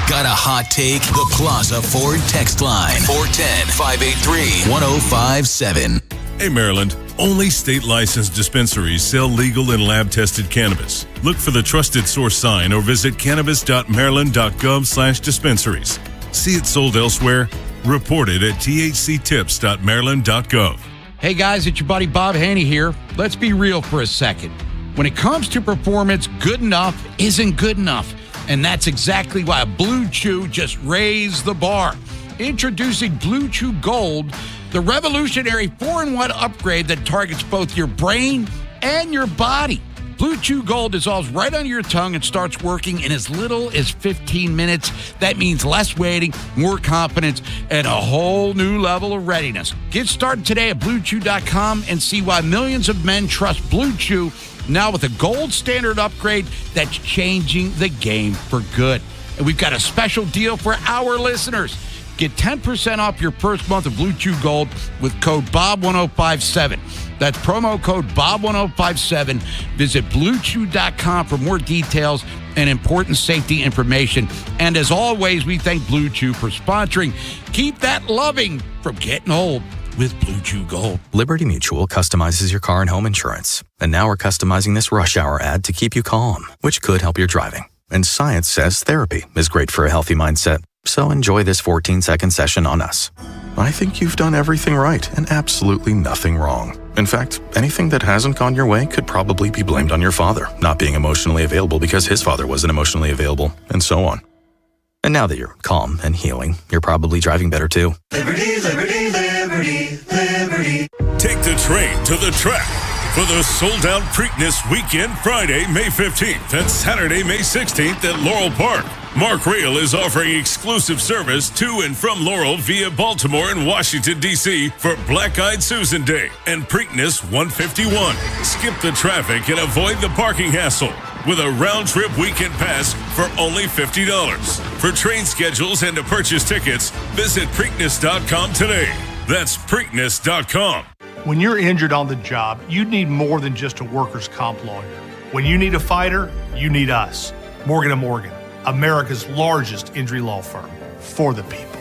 Got a hot take? The Plaza Ford text line. 410-583-1057. Hey, Maryland. Only state-licensed dispensaries sell legal and lab-tested cannabis. Look for the Trusted Source sign or visit cannabis.maryland.gov/dispensaries. See it sold elsewhere? Report it at thctips.maryland.gov. Hey guys, it's your buddy Bob Haynie here. Let's be real for a second. When it comes to performance, good enough isn't good enough. And that's exactly why Blue Chew just raised the bar. Introducing Blue Chew Gold, the revolutionary 4-in-1 upgrade that targets both your brain and your body. Blue Chew Gold dissolves right under your tongue and starts working in as little as 15 minutes. That means less waiting, more confidence, and a whole new level of readiness. Get started today at BlueChew.com and see why millions of men trust Blue Chew, now with a gold standard upgrade that's changing the game for good. And we've got a special deal for our listeners. Get 10% off your first month of Blue Chew Gold with code BOB1057. That's promo code BOB1057. Visit BlueChew.com for more details and important safety information. And as always, we thank Blue Chew for sponsoring Keep That Loving from Getting Old with Blue Chew Gold. Liberty Mutual customizes your car and home insurance. And now we're customizing this rush hour ad to keep you calm, which could help your driving. And science says therapy is great for a healthy mindset. So enjoy this 14-second session on us. I think you've done everything right and absolutely nothing wrong. In fact, anything that hasn't gone your way could probably be blamed on your father not being emotionally available because his father wasn't emotionally available, and so on. And now that you're calm and healing, you're probably driving better too. Liberty, liberty, liberty, liberty. Take the train to the track for the sold-out Preakness Weekend Friday, May 15th and Saturday, May 16th at Laurel Park. Mark Rail is offering exclusive service to and from Laurel via Baltimore and Washington, D.C. for Black Eyed Susan Day and Preakness 151. Skip the traffic and avoid the parking hassle with a round-trip weekend pass for only $50. For train schedules and to purchase tickets, visit Preakness.com today. That's Preakness.com. When you're injured on the job, you need more than just a workers' comp lawyer. When you need a fighter, you need us. Morgan & Morgan, America's largest injury law firm. For the people.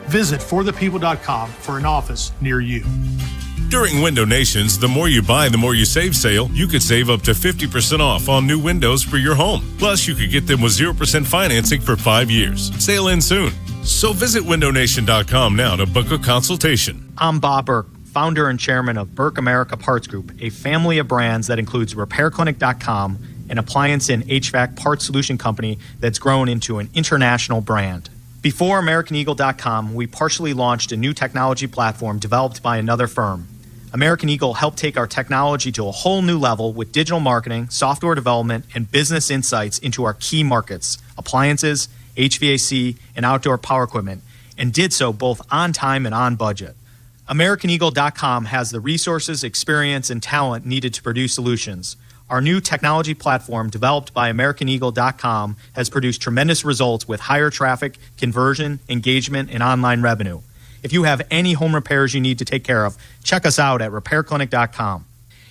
Visit forthepeople.com for an office near you. During Window Nation's The More You Buy, The More You Save sale, you could save up to 50% off on new windows for your home. Plus, you could get them with 0% financing for 5 years. Sale ends soon. So visit windownation.com now to book a consultation. I'm Bob Burke, founder and chairman of Burke America Parts Group, a family of brands that includes RepairClinic.com, an appliance and HVAC parts solution company that's grown into an international brand. Before AmericanEagle.com, we partially launched a new technology platform developed by another firm. American Eagle helped take our technology to a whole new level with digital marketing, software development, and business insights into our key markets, appliances, HVAC, and outdoor power equipment, and did so both on time and on budget. AmericanEagle.com has the resources, experience, and talent needed to produce solutions. Our new technology platform, developed by AmericanEagle.com, has produced tremendous results with higher traffic, conversion, engagement, and online revenue. If you have any home repairs you need to take care of, check us out at RepairClinic.com.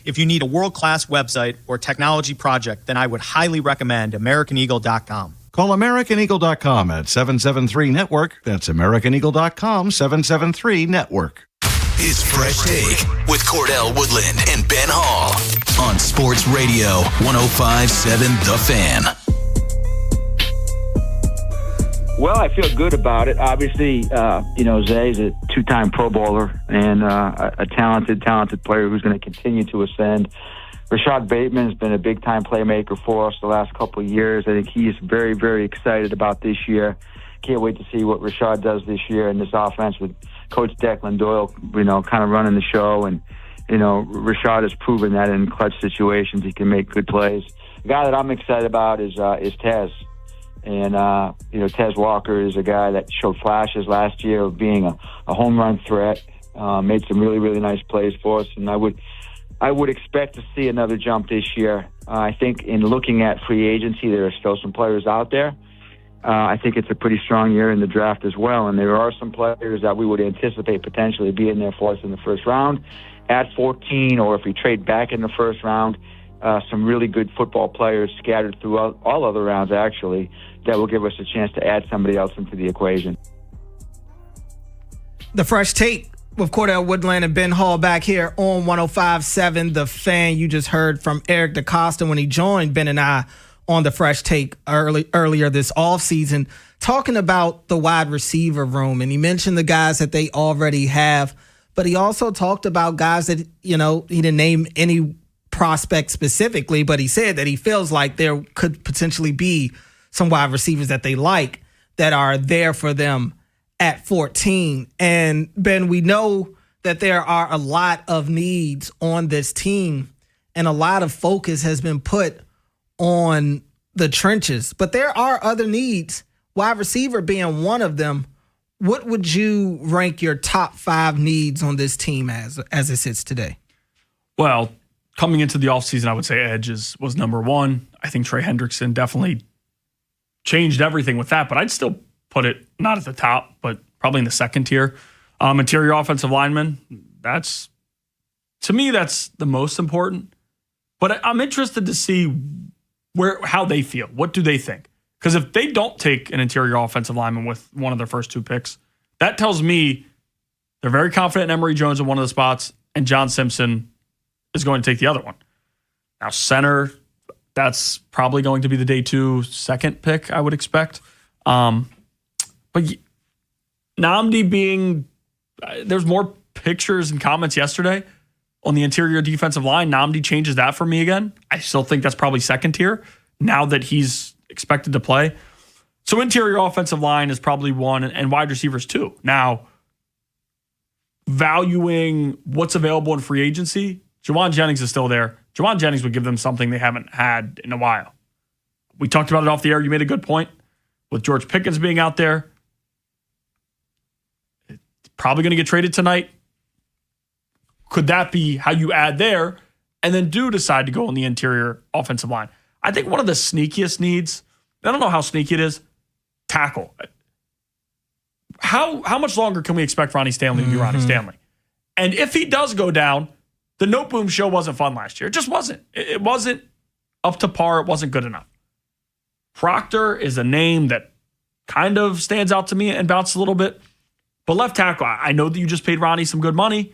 If you need a world-class website or technology project, then I would highly recommend AmericanEagle.com. Call AmericanEagle.com at 773-NETWORK. That's AmericanEagle.com, 773-NETWORK. It's Fresh Take with Cordell Woodland and Ben Hall on Sports Radio 105.7 The Fan. Well, I feel good about it. Obviously, Zay's a two-time Pro Bowler and a talented player who's going to continue to ascend. Rashad Bateman's been a big-time playmaker for us the last couple of years. I think he's very, very excited about this year. Can't wait to see what Rashad does this year in this offense with Coach Declan Doyle, kind of running the show. And, Rashad has proven that in clutch situations he can make good plays. The guy that I'm excited about is Tez. And, Tez Walker is a guy that showed flashes last year of being a home run threat, made some really, really nice plays for us. And I would expect to see another jump this year. I think in looking at free agency, there are still some players out there. I think it's a pretty strong year in the draft as well. And there are some players that we would anticipate potentially being there for us in the first round at 14, or if we trade back in the first round, some really good football players scattered throughout all other rounds, actually, that will give us a chance to add somebody else into the equation. The Fresh Take with Cordell Woodland and Ben Hall back here on 105.7 The Fan. You just heard from Eric DeCosta when he joined Ben and I on the Fresh Take earlier this offseason, talking about the wide receiver room. And he mentioned the guys that they already have, but he also talked about guys that, he didn't name any prospect specifically, but he said that he feels like there could potentially be some wide receivers that they like that are there for them at 14. And Ben, we know that there are a lot of needs on this team and a lot of focus has been put on the trenches, but there are other needs, wide receiver being one of them. What would you rank your top 5 needs on this team as it sits today? Well, coming into the offseason, I would say edge was number one. I think Trey Hendrickson definitely changed everything with that, but I'd still put it not at the top, but probably in the second tier. Interior offensive lineman, to me, that's the most important. But I'm interested to see how they feel. What do they think? Because if they don't take an interior offensive lineman with one of their first 2 picks, that tells me they're very confident in Emory Jones in one of the spots, and John Simpson is going to take the other one. Now, center, that's probably going to be the day 2 second pick, I would expect. But Nnamdi being, there's more pictures and comments yesterday on the interior defensive line. Nnamdi changes that for me again. I still think that's probably second tier now that he's expected to play. So interior offensive line is probably 1, and wide receivers 2. Now, valuing what's available in free agency, Juwan Jennings is still there. Juwan Jennings would give them something they haven't had in a while. We talked about it off the air. You made a good point. With George Pickens being out there, it's probably going to get traded tonight. Could that be how you add there and then do decide to go on the interior offensive line? I think one of the sneakiest needs, I don't know how sneaky it is, tackle. How much longer can we expect Ronnie Stanley to be Ronnie Stanley? And if he does go down, the Note Boom show wasn't fun last year. It just wasn't. It wasn't up to par. It wasn't good enough. Proctor is a name that kind of stands out to me and bounces a little bit. But left tackle, I know that you just paid Ronnie some good money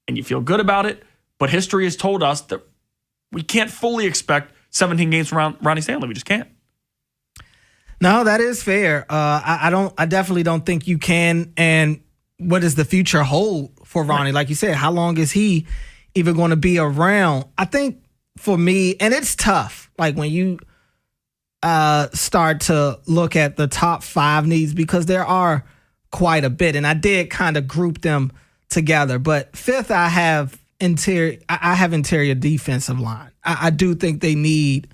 and you feel good about it, but history has told us that we can't fully expect 17 games from Ronnie Stanley. We just can't. No, that is fair. I definitely don't think you can. And what does the future hold for Ronnie? Like you said, how long is he even going to be around? I think for me, and it's tough, like when you start to look at the top 5 needs, because there are quite a bit, and I did kind of group them together. But 5th, I have interior defensive line. I do think they need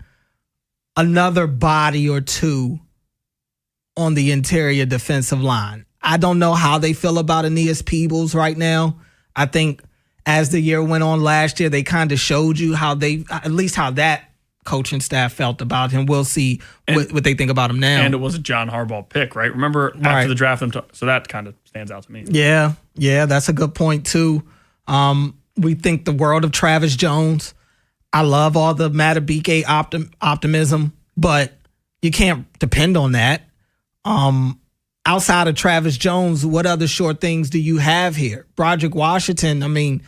another body or two on the interior defensive line. I don't know how they feel about Aeneas Peebles right now. I think as the year went on last year, they kind of showed you how that coaching staff felt about him. We'll see what they think about him now. And it was a John Harbaugh pick, right? Remember after the draft, so that kind of stands out to me. Yeah, that's a good point too. We think the world of Travis Jones. I love all the Matabike optimism, but you can't depend on that. Outside of Travis Jones, what other short things do you have here? Broderick Washington, I mean,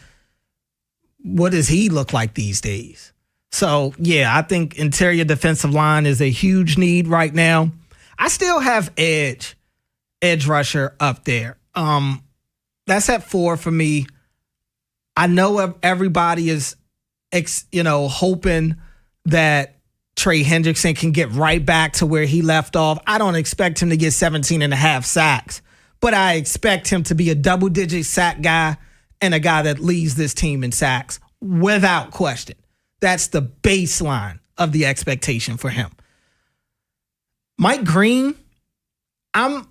what does he look like these days? So, yeah, I think interior defensive line is a huge need right now. I still have edge rusher up there. That's at 4 for me. I know everybody is, hoping that Trey Hendrickson can get right back to where he left off. I don't expect him to get 17.5 sacks, but I expect him to be a double-digit sack guy and a guy that leads this team in sacks without question. That's the baseline of the expectation for him. Mike Green, I'm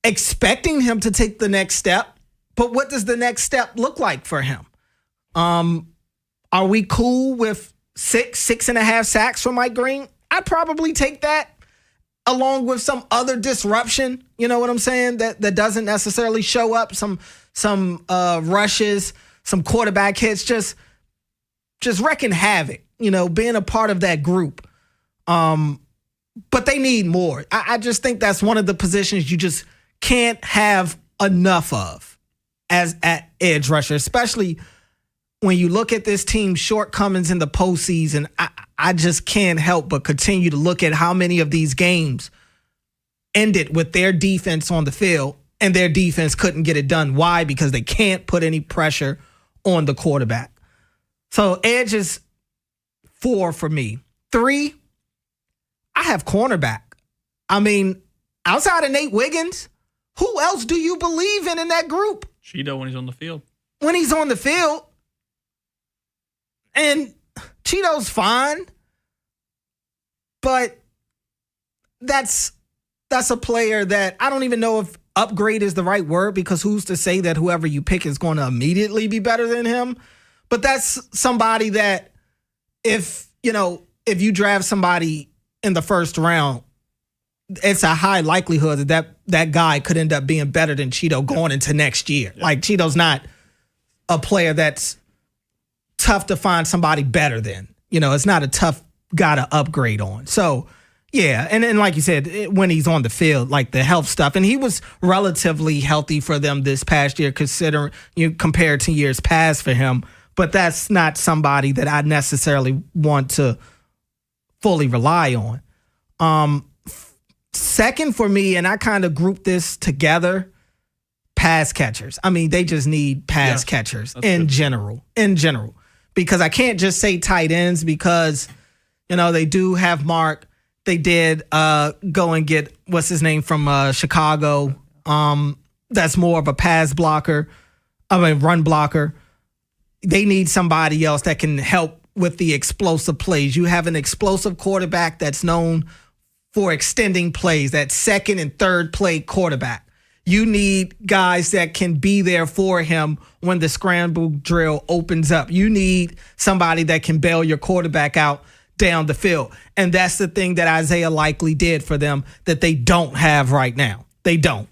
expecting him to take the next step, but what does the next step look like for him? Are we cool with 6.5 sacks from Mike Green? I'd probably take that along with some other disruption. You know what I'm saying? That doesn't necessarily show up. Some rushes, some quarterback hits, just wrecking havoc, being a part of that group. But they need more. I just think that's one of the positions you just can't have enough of as at edge rusher, especially when you look at this team's shortcomings in the postseason. I just can't help but continue to look at how many of these games ended with their defense on the field and their defense couldn't get it done. Why? Because they can't put any pressure on the quarterback. So edge is 4 for me. 3, I have cornerback. I mean, outside of Nate Wiggins, who else do you believe in that group? Cheeto when he's on the field. When he's on the field. And Cheeto's fine, but that's a player that I don't even know if upgrade is the right word, because who's to say that whoever you pick is going to immediately be better than him? But that's somebody that if you draft somebody in the first round, it's a high likelihood that guy could end up being better than Cheeto going into next year. Yeah. Like, Cheeto's not a player that's tough to find somebody better than. It's not a tough guy to upgrade on. So, yeah, and like you said, when he's on the field, like the health stuff, and he was relatively healthy for them this past year, considering compared to years past for him. But that's not somebody that I necessarily want to fully rely on. Second for me, and I kind of group this together, pass catchers. I mean, they just need pass catchers in general. Because I can't just say tight ends, because, they do have Mark. They did go and get, what's his name, from Chicago. That's more of a run blocker. they need somebody else that can help with the explosive plays. You have an explosive quarterback that's known for extending plays, that second and third play quarterback. You need guys that can be there for him when the scramble drill opens up. You need somebody that can bail your quarterback out down the field. And that's the thing that Isaiah likely did for them that they don't have right now. They don't.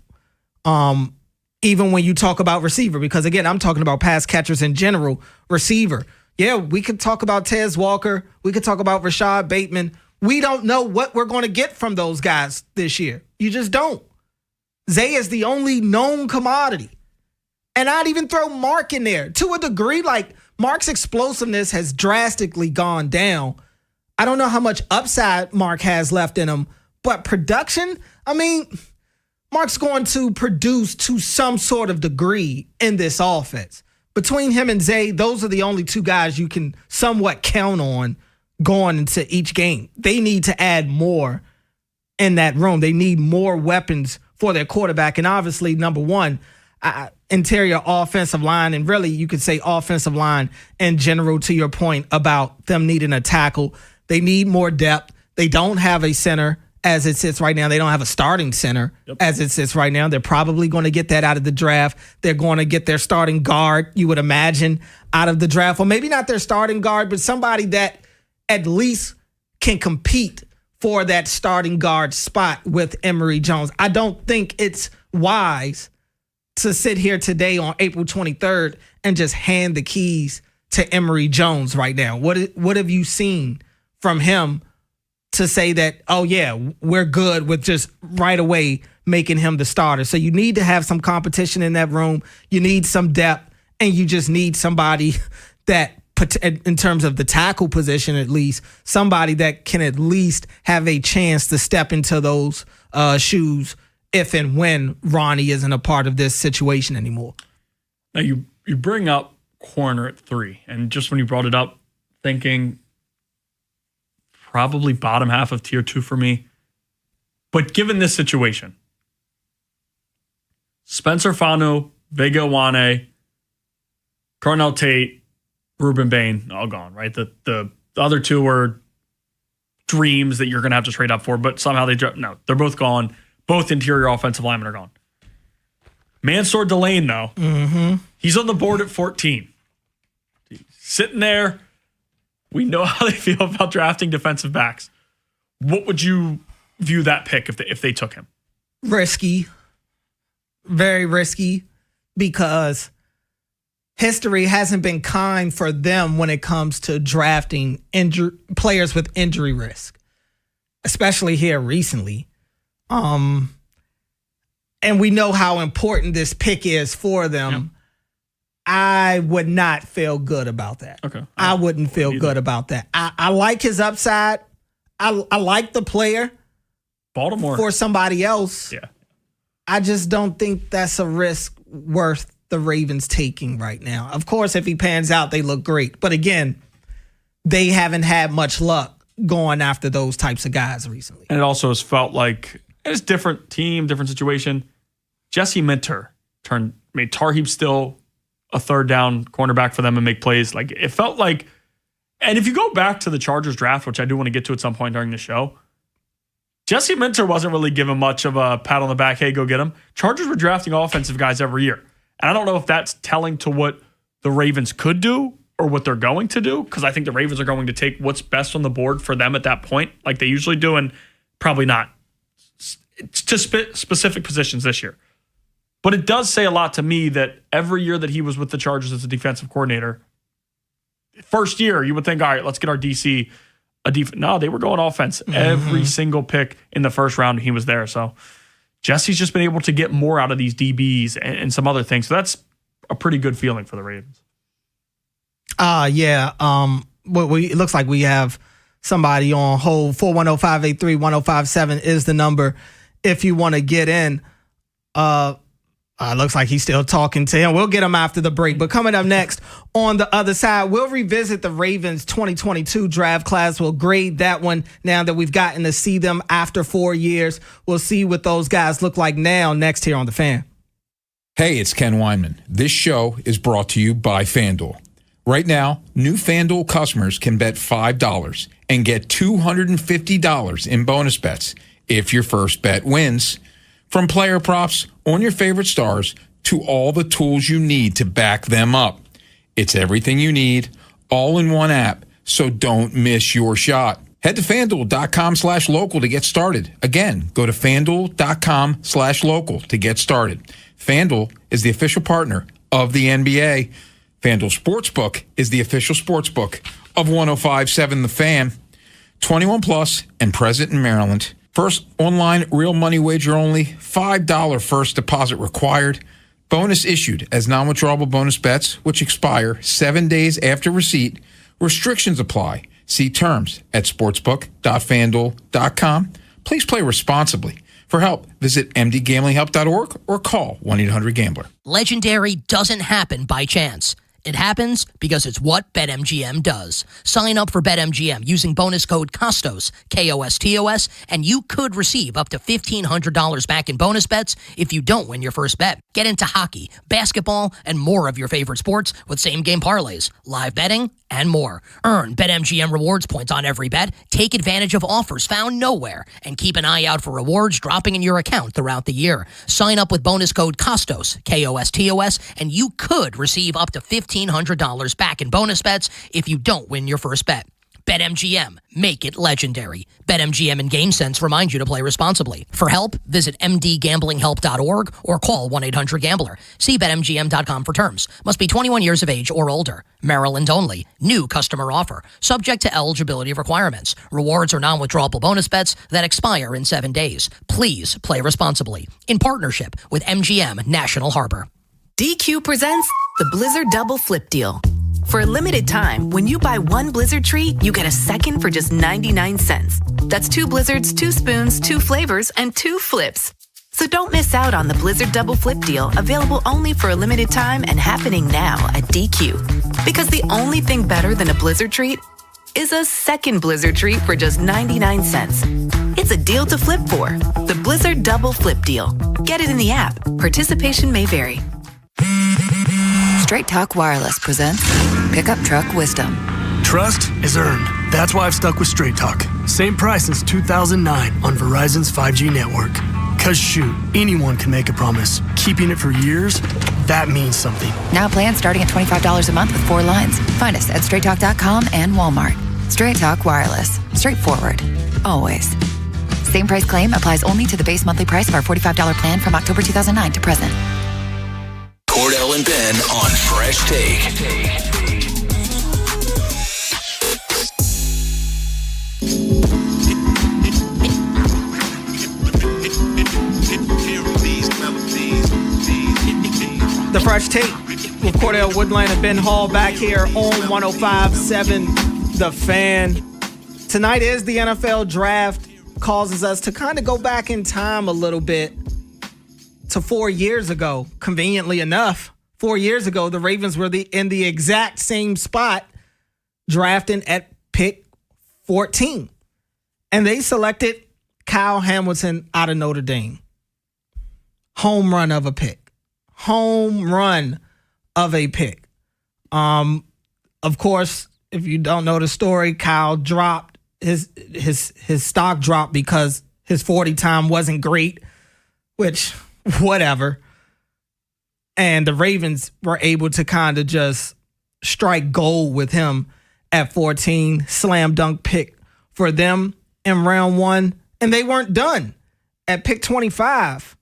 Even when you talk about receiver, because again, I'm talking about pass catchers in general, receiver. Yeah, we could talk about Tez Walker. We could talk about Rashad Bateman. We don't know what we're going to get from those guys this year. You just don't. Zay is the only known commodity. And I'd even throw Mark in there. To a degree, like Mark's explosiveness has drastically gone down. I don't know how much upside Mark has left in him, but production, I mean, Mark's going to produce to some sort of degree in this offense. Between him and Zay, those are the only two guys you can somewhat count on going into each game. They need to add more in that room. They need more weapons for their quarterback. And obviously, number one, interior offensive line, and really you could say offensive line in general, to your point about them needing a tackle. They need more depth. They don't have a center as it sits right now. They don't have a starting center as it sits right now. They're probably going to get that out of the draft. They're going to get their starting guard, you would imagine, out of the draft. Or maybe not their starting guard, but somebody that at least can compete for that starting guard spot with Emory Jones. I don't think it's wise to sit here today on April 23rd and just hand the keys to Emory Jones right now. What have you seen from him to say that, oh, yeah, we're good with just right away making him the starter? So you need to have some competition in that room. You need some depth, and you just need somebody that, in terms of the tackle position at least, somebody that can at least have a chance to step into those shoes if and when Ronnie isn't a part of this situation anymore. Now, you bring up corner at 3, and just when you brought it up, thinking probably bottom half of tier 2 for me. But given this situation, Spencer Fanu, Vega Wane, Cornell Tate, Ruben Bain, all gone, right? The other two were dreams that you're going to have to trade up for, but somehow they're both gone. Both interior offensive linemen are gone. Mansour Delane, though, he's on the board at 14. He's sitting there. We know how they feel about drafting defensive backs. What would you view that pick if they took him? Risky. Very risky, because history hasn't been kind for them when it comes to drafting players with injury risk, especially here recently. And we know how important this pick is for them. Yep. I would not feel good about that. Okay. I wouldn't feel good about that. I like his upside. I like the player. Baltimore. For somebody else. Yeah. I just don't think that's a risk worth the Ravens taking right now. Of course, if he pans out, they look great. But again, they haven't had much luck going after those types of guys recently. And it also has felt like it's a different team, different situation. Jesse Minter made Tarheeb still a third down cornerback for them and make plays. Like, it felt like, and if you go back to the Chargers draft, which I do want to get to at some point during the show, Jesse Minter wasn't really given much of a pat on the back, hey, go get him. Chargers were drafting offensive guys every year. And I don't know if that's telling to what the Ravens could do or what they're going to do, because I think the Ravens are going to take what's best on the board for them at that point, like they usually do, and probably not to specific positions this year. But it does say a lot to me that every year that he was with the Chargers as a defensive coordinator, first year, you would think, all right, let's get our DC a defense. No, they were going offense. Every single pick in the first round, he was there. So Jesse's just been able to get more out of these DBs and some other things. So that's a pretty good feeling for the Ravens. Yeah. It looks like we have somebody on hold. 410-583-1057 is the number if you want to get in. Looks like he's still talking to him. We'll get him after the break. But coming up next on the other side, we'll revisit the Ravens 2022 draft class. We'll grade that one now that we've gotten to see them after 4 years. We'll see what those guys look like now next here on The Fan. Hey, it's Ken Weinman. This show is brought to you by FanDuel. Right now, new FanDuel customers can bet $5 and get $250 in bonus bets if your first bet wins. From player props on your favorite stars to all the tools you need to back them up. It's everything you need, all in one app, so don't miss your shot. Head to FanDuel.com/local to get started. Again, go to FanDuel.com/local to get started. FanDuel is the official partner of the NBA. FanDuel Sportsbook is the official sportsbook of 105.7 The Fan. 21 plus and present in Maryland. First online real money wager only. $5 first deposit required. Bonus issued as non-withdrawable bonus bets, which expire 7 days after receipt. Restrictions apply. See terms at sportsbook.fanduel.com. Please play responsibly. For help, visit mdgamblinghelp.org or call 1-800-GAMBLER. Legendary doesn't happen by chance. It happens because it's what BetMGM does. Sign up for BetMGM using bonus code KOSTOS, KOSTOS, and you could receive up to $1,500 back in bonus bets if you don't win your first bet. Get into hockey, basketball, and more of your favorite sports with same-game parlays, live betting, and more. Earn BetMGM rewards points on every bet, take advantage of offers found nowhere, and keep an eye out for rewards dropping in your account throughout the year. Sign up with bonus code KOSTOS, KOSTOS, and you could receive up to $1,500 back in bonus bets if you don't win your first bet. BetMGM. Make it legendary. BetMGM and GameSense remind you to play responsibly. For help, visit mdgamblinghelp.org or call 1-800-GAMBLER. See BetMGM.com for terms. Must be 21 years of age or older. Maryland only. New customer offer. Subject to eligibility requirements. Rewards or non-withdrawable bonus bets that expire in 7 days. Please play responsibly. In partnership with MGM National Harbor. DQ presents the Blizzard Double Flip Deal. For a limited time, when you buy one Blizzard treat, you get a second for just 99 cents. That's 2 Blizzards, 2 spoons, 2 flavors, and 2 flips. So don't miss out on the Blizzard Double Flip Deal, available only for a limited time and happening now at DQ. Because the only thing better than a Blizzard treat is a second Blizzard treat for just 99 cents. It's a deal to flip for. The Blizzard Double Flip Deal. Get it in the app. Participation may vary. Straight Talk Wireless presents Pickup Truck Wisdom. Trust is earned. That's why I've stuck with Straight Talk. Same price since 2009 on Verizon's 5G network. Cause shoot, anyone can make a promise. Keeping it for years, that means something. Now plans starting at $25 a month with 4 lines. Find us at straighttalk.com and Walmart. Straight Talk Wireless. Straightforward. Always. Same price claim applies only to the base monthly price of our $45 plan from October 2009 to present. Cordell and Ben on Fresh Take. The Fresh Take with Cordell Woodland and Ben Hall back here on 105.7 The Fan. Tonight is the NFL draft. Causes us to kind of go back in time a little bit to 4 years ago. Conveniently enough, 4 years ago, the Ravens were in the exact same spot, drafting at pick 14. And they selected Kyle Hamilton out of Notre Dame. Home run of a pick. Home run of a pick. Of course, if you don't know the story, Kyle dropped his stock dropped because his 40 time wasn't great, which whatever. And the Ravens were able to kind of just strike gold with him at 14. Slam dunk pick for them in round 1. And they weren't done. At pick 25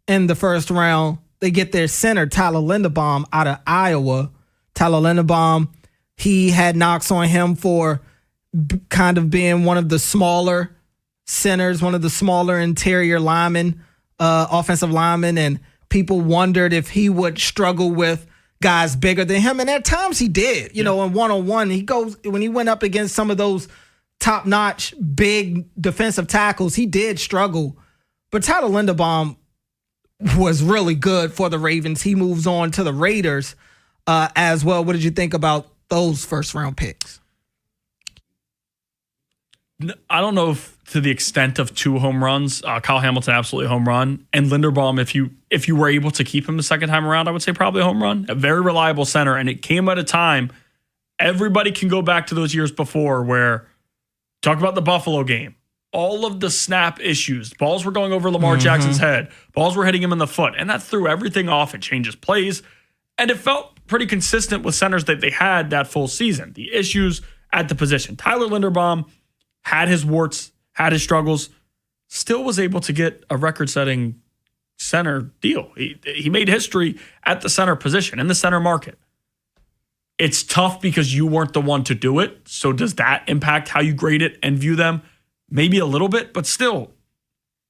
in the first round, they get their center, Tyler Linderbaum, out of Iowa. Tyler Linderbaum, he had knocks on him for kind of being one of the smaller centers, one of the smaller interior linemen, offensive linemen, and people wondered if he would struggle with guys bigger than him. And at times he did, in one-on-one. When he went up against some of those top-notch, big defensive tackles, he did struggle. But Tyler Linderbaum was really good for the Ravens. He moves on to the Raiders as well. What did you think about those first-round picks? I don't know if to the extent of 2 home runs. Kyle Hamilton, absolutely home run. And Linderbaum, if you were able to keep him the second time around, I would say probably a home run. A very reliable center. And it came at a time everybody can go back to those years before where, talk about the Buffalo game, all of the snap issues, balls were going over Lamar Jackson's head, balls were hitting him in the foot, and that threw everything off. It changes plays, and it felt pretty consistent with centers that they had that full season. The issues at the position. Tyler Linderbaum had his warts, had his struggles, still was able to get a record-setting center deal. He made history at the center position, in the center market. It's tough because you weren't the one to do it. So does that impact how you grade it and view them? Maybe a little bit, but still,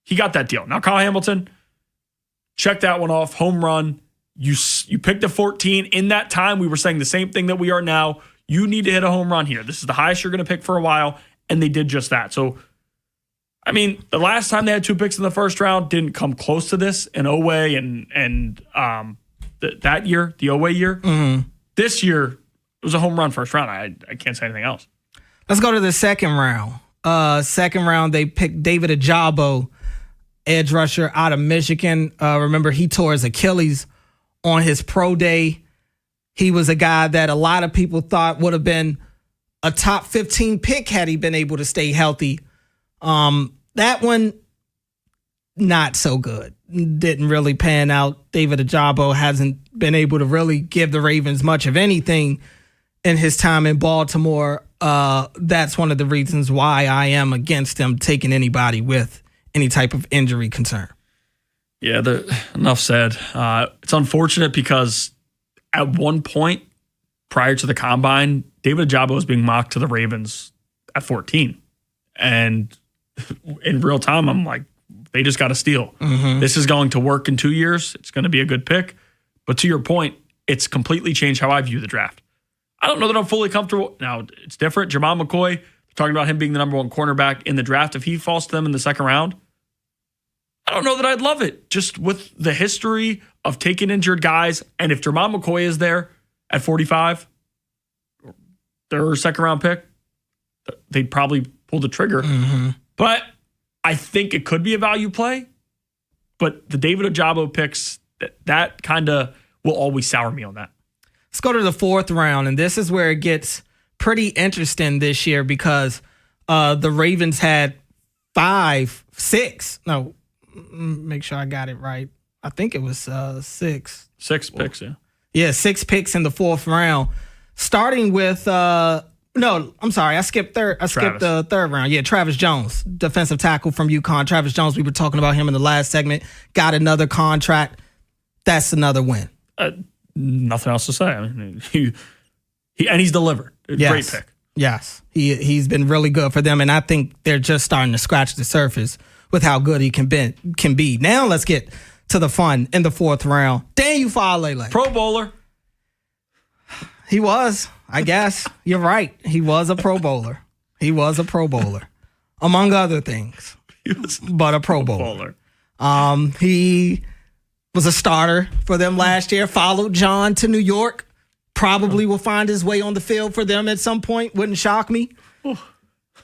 he got that deal. Now, Kyle Hamilton, check that one off. Home run. You picked a 14. In that time, we were saying the same thing that we are now. You need to hit a home run here. This is the highest you're going to pick for a while, and they did just that. So, I mean, the last time they had 2 picks in the first round didn't come close to this in Oweh and that year, the Oweh year. Mm-hmm. This year, it was a home run first round. I can't say anything else. Let's go to the second round. Second round, they picked David Ajabo, edge rusher out of Michigan. Remember, he tore his Achilles on his pro day. He was a guy that a lot of people thought would have been a top 15 pick had he been able to stay healthy. That one, not so good. Didn't really pan out. David Ajabo hasn't been able to really give the Ravens much of anything in his time in Baltimore. That's one of the reasons why I am against them taking anybody with any type of injury concern. Yeah, enough said. It's unfortunate because at one point prior to the combine, David Ajabo was being mocked to the Ravens at 14. And in real time, I'm like, they just got to steal. Mm-hmm. This is going to work in 2 years. It's going to be a good pick. But to your point, it's completely changed how I view the draft. I don't know that I'm fully comfortable. Now, it's different. Jamal McCoy, talking about him being the number 1 cornerback in the draft. If he falls to them in the second round, I don't know that I'd love it. Just with the history of taking injured guys, and if Jamal McCoy is there at 45, their second round pick, they'd probably pull the trigger. Mm-hmm. But I think it could be a value play. But the David Ajabo picks, that kind of will always sour me on that. Let's go to the fourth round, and this is where it gets pretty interesting this year because the Ravens had make sure I got it right. I think it was 6. 6 picks, yeah. Yeah, 6 picks in the fourth round. Starting with I skipped the third round. Yeah, Travis Jones, defensive tackle from UConn. Travis Jones, we were talking about him in the last segment. Got another contract. That's another win. Nothing else to say. I mean, he's delivered. Great pick. Yes, he's been really good for them, and I think they're just starting to scratch the surface with how good he can be. Now let's get to the fun in the fourth round. Daniel Falele. Pro Bowler. He was, I guess. You're right. He was a Pro Bowler. Among other things. But a Pro Bowler. He was a starter for them last year. Followed John to New York. Probably will find his way on the field for them at some point. Wouldn't shock me.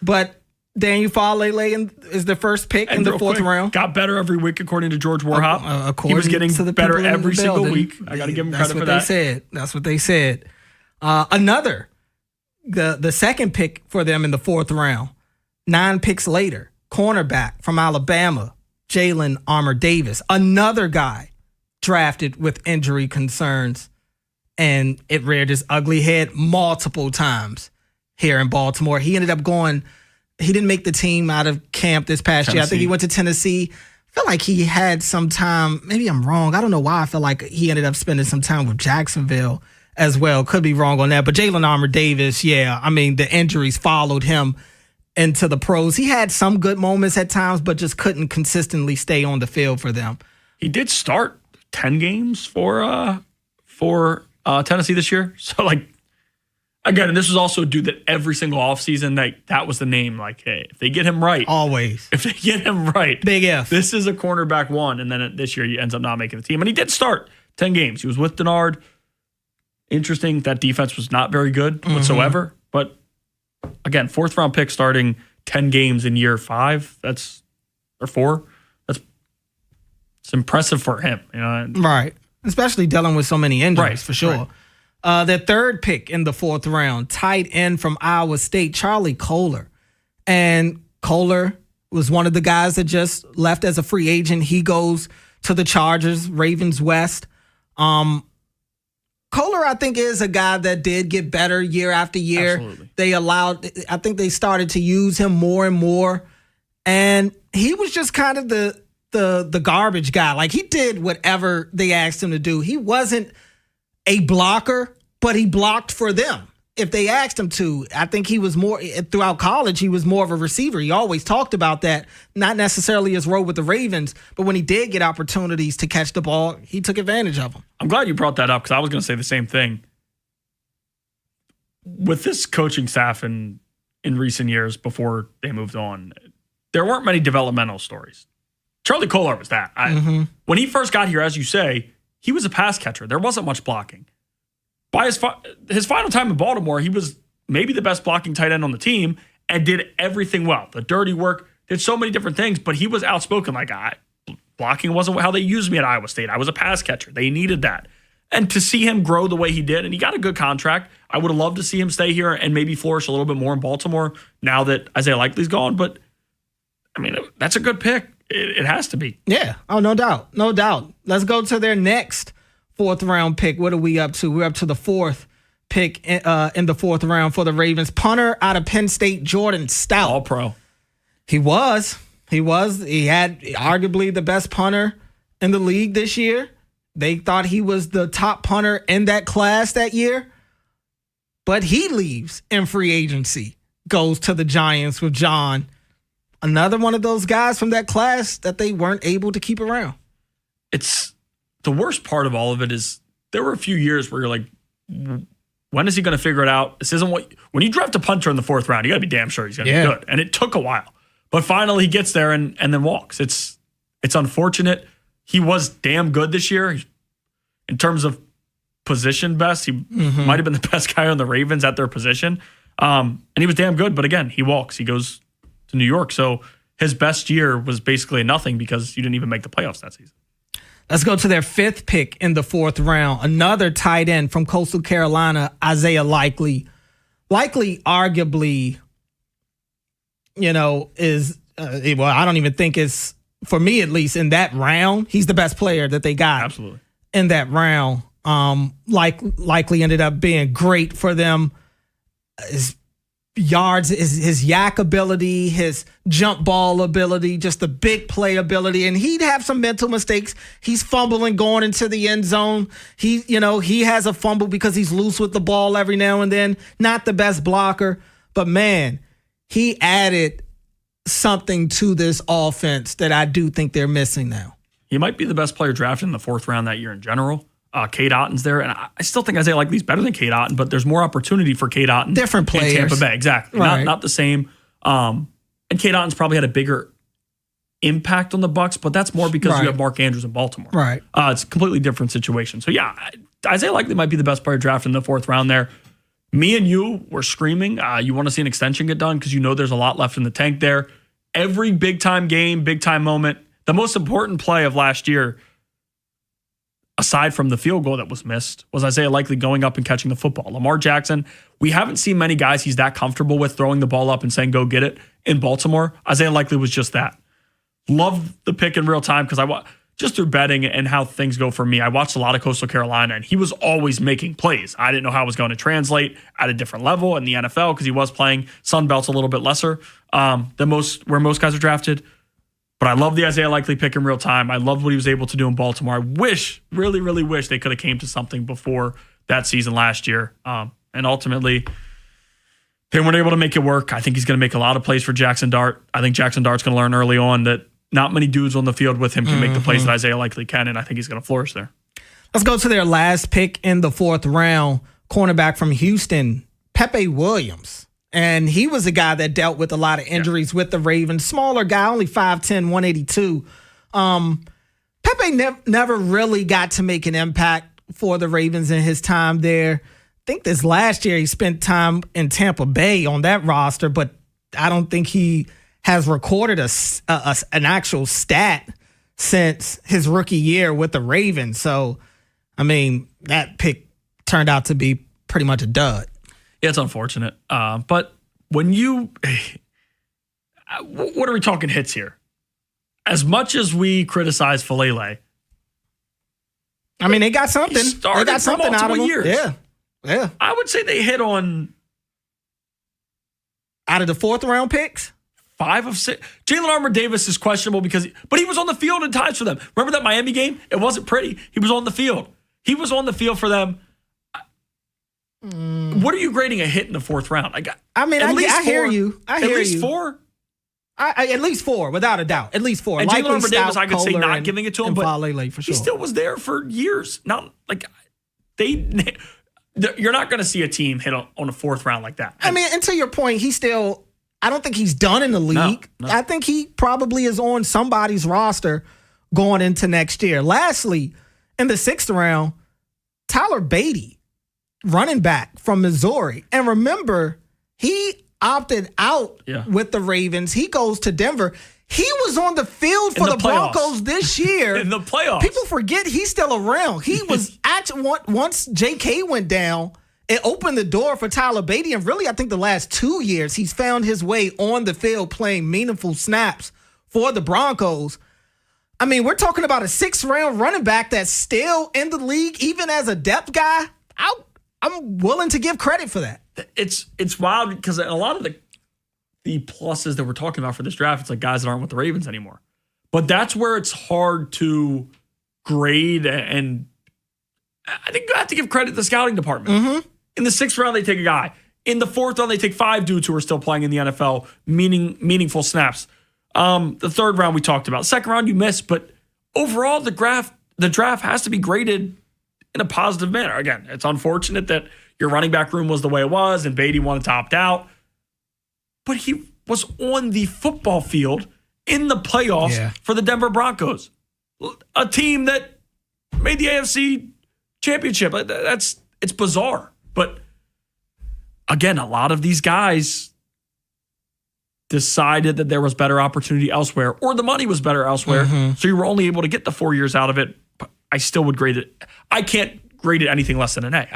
But Daniel Falele is the first pick in the fourth round. Got better every week, according to George Warhop. He was getting better every single week. I got to give him credit for that. That's what they said. The second pick for them in the fourth round, 9 picks later, cornerback from Alabama, Jalen Armour-Davis, another guy drafted with injury concerns, and it reared his ugly head multiple times here in Baltimore. He ended up he didn't make the team out of camp this past year. I think he went to Tennessee. I feel like he had some time, maybe I'm wrong. I don't know why I feel like he ended up spending some time with Jacksonville as well. Could be wrong on that. But Jalen Armour-Davis, the injuries followed him into the pros. He had some good moments at times, but just couldn't consistently stay on the field for them. He did start 10 games for Tennessee this year. So, again, and this was also a dude that every single offseason, that was the name. Hey, if they get him right. Always. If they get him right. Big F. This is a cornerback 1, and then this year he ends up not making the team. And he did start 10 games. He was with Denard. Interesting, that defense was not very good whatsoever. But, again, fourth-round pick starting 10 games in year 5, or 4. It's impressive for him. Right. Especially dealing with so many injuries, for sure. Their third pick in the fourth round, tight end from Iowa State, Charlie Kolar. And Kolar was one of the guys that just left as a free agent. He goes to the Chargers, Ravens West. Kolar, I think, is a guy that did get better year after year. Absolutely. I think they started to use him more and more. And he was just kind of the garbage guy. Like, he did whatever they asked him to do. He wasn't a blocker, but he blocked for them if they asked him to. I think he was more, throughout college, he was more of a receiver. He always talked about that, not necessarily his role with the Ravens, but when he did get opportunities to catch the ball, he took advantage of them. I'm glad you brought that up because I was going to say the same thing. With this coaching staff in recent years before they moved on, there weren't many developmental stories. Charlie Kolar was that. When he first got here, as you say, he was a pass catcher. There wasn't much blocking. By his final time in Baltimore, he was maybe the best blocking tight end on the team and did everything well. The dirty work, did so many different things, but he was outspoken. Like, blocking wasn't how they used me at Iowa State. I was a pass catcher. They needed that. And to see him grow the way he did, and he got a good contract, I would have loved to see him stay here and maybe flourish a little bit more in Baltimore now that Isaiah Likely's gone. But, I mean, that's a good pick. It has to be. Yeah. Oh, no doubt. No doubt. Let's go to their next fourth round pick. What are we up to? We're up to the fourth pick in the fourth round for the Ravens. Punter out of Penn State, Jordan Stout. All pro. He was. He had arguably the best punter in the league this year. They thought he was the top punter in that class that year. But he leaves in free agency, goes to the Giants with John. Another one of those guys from that class that they weren't able to keep around. It's the worst part of all of it is there were a few years where you're like, when is he going to figure it out? This isn't when you draft a punter in the fourth round, you got to be damn sure he's going to be good. And it took a while, but finally he gets there and then walks. It's unfortunate. He was damn good this year in terms of position best. He might have been the best guy on the Ravens at their position. And he was damn good, but again, he walks, he goes to New York. So his best year was basically nothing because you didn't even make the playoffs that season. Let's go to their fifth pick in the fourth round. Another tight end from Coastal Carolina, Isaiah Likely. Likely arguably, is, I don't even think it's, for me at least, in that round, he's the best player that they got. Absolutely. In that round. Likely ended up being great for them. His yards, his yak ability, his jump ball ability, just the big play ability, and he'd have some mental mistakes. He's fumbling going into the end zone. He has a fumble because he's loose with the ball every now and then. Not the best blocker, but man, he added something to this offense that I do think they're missing now. He might be the best player drafted in the fourth round that year in general. Cade Otton's there, and I still think Isaiah Likely's better than Cade Otton, but there's more opportunity for Cade Otton. Different players. In Tampa Bay, exactly. Right. Not the same. And Cade Otton's probably had a bigger impact on the Bucs, but that's more because you have Mark Andrews in Baltimore. Right. It's a completely different situation. So yeah, Isaiah Likely might be the best player drafted in the fourth round there. Me and you were screaming. You want to see an extension get done because you know there's a lot left in the tank there. Every big time game, big time moment, the most important play of last year, aside from the field goal that was missed, was Isaiah Likely going up and catching the football. Lamar Jackson, we haven't seen many guys he's that comfortable with throwing the ball up and saying, go get it in Baltimore. Isaiah Likely was just that. Love the pick in real time because just through betting and how things go for me, I watched a lot of Coastal Carolina and he was always making plays. I didn't know how it was going to translate at a different level in the NFL because he was playing Sun Belt's a little bit lesser than where most guys are drafted. But I love the Isaiah Likely pick in real time. I love what he was able to do in Baltimore. I really, really wish they could have came to something before that season last year. And ultimately, they weren't able to make it work. I think he's going to make a lot of plays for Jackson Dart. I think Jackson Dart's going to learn early on that not many dudes on the field with him can make the plays that Isaiah Likely can, and I think he's going to flourish there. Let's go to their last pick in the fourth round, cornerback from Houston, Pepe Williams. And he was a guy that dealt with a lot of injuries with the Ravens. Smaller guy, only 5'10", 182. Pepe never really got to make an impact for the Ravens in his time there. I think this last year he spent time in Tampa Bay on that roster, but I don't think he has recorded an actual stat since his rookie year with the Ravens. So, I mean, that pick turned out to be pretty much a dud. Yeah, it's unfortunate. But when you, what are we talking hits here? As much as we criticize Falele, I mean, they got something. They got something out of him. Years. Yeah. I would say they hit on, out of the 4th round picks, 5 of 6. Jalen Armour-Davis is questionable but he was on the field in times for them. Remember that Miami game? It wasn't pretty. He was on the field. He was on the field for them. What are you grading a hit in the 4th round? I hear you. At least 4? At least 4, without a doubt. At least 4. And Jalen Armour-Davis, I could say not giving it to him, but Falele, for sure. He still was there for years. Not like you're not going to see a team hit on a 4th round like that. I mean, and to your point, I don't think he's done in the league. No. I think he probably is on somebody's roster going into next year. Lastly, in the 6th round, Tyler Beatty, running back from Missouri. And remember, he opted out with the Ravens. He goes to Denver. He was on the field for the Broncos this year. In the playoffs. People forget he's still around. He was actually, once J.K. went down, it opened the door for Tyler Beatty. And really, I think the last 2 years, he's found his way on the field playing meaningful snaps for the Broncos. I mean, we're talking about a 6th round running back that's still in the league, even as a depth guy. I'm willing to give credit for that. It's wild because a lot of the pluses that we're talking about for this draft, it's like guys that aren't with the Ravens anymore. But that's where it's hard to grade, and I think you have to give credit to the scouting department. Mm-hmm. In the 6th round, they take a guy. In the 4th round, they take 5 dudes who are still playing in the NFL, meaningful snaps. The 3rd round we talked about. 2nd round you missed, but overall the draft has to be graded in a positive manner. Again, it's unfortunate that your running back room was the way it was and Beatty wanted to opt out. But he was on the football field in the playoffs for the Denver Broncos, a team that made the AFC championship. It's bizarre. But again, a lot of these guys decided that there was better opportunity elsewhere or the money was better elsewhere. Mm-hmm. So you were only able to get the 4 years out of it. But I still would grade it. I can't grade it anything less than an A.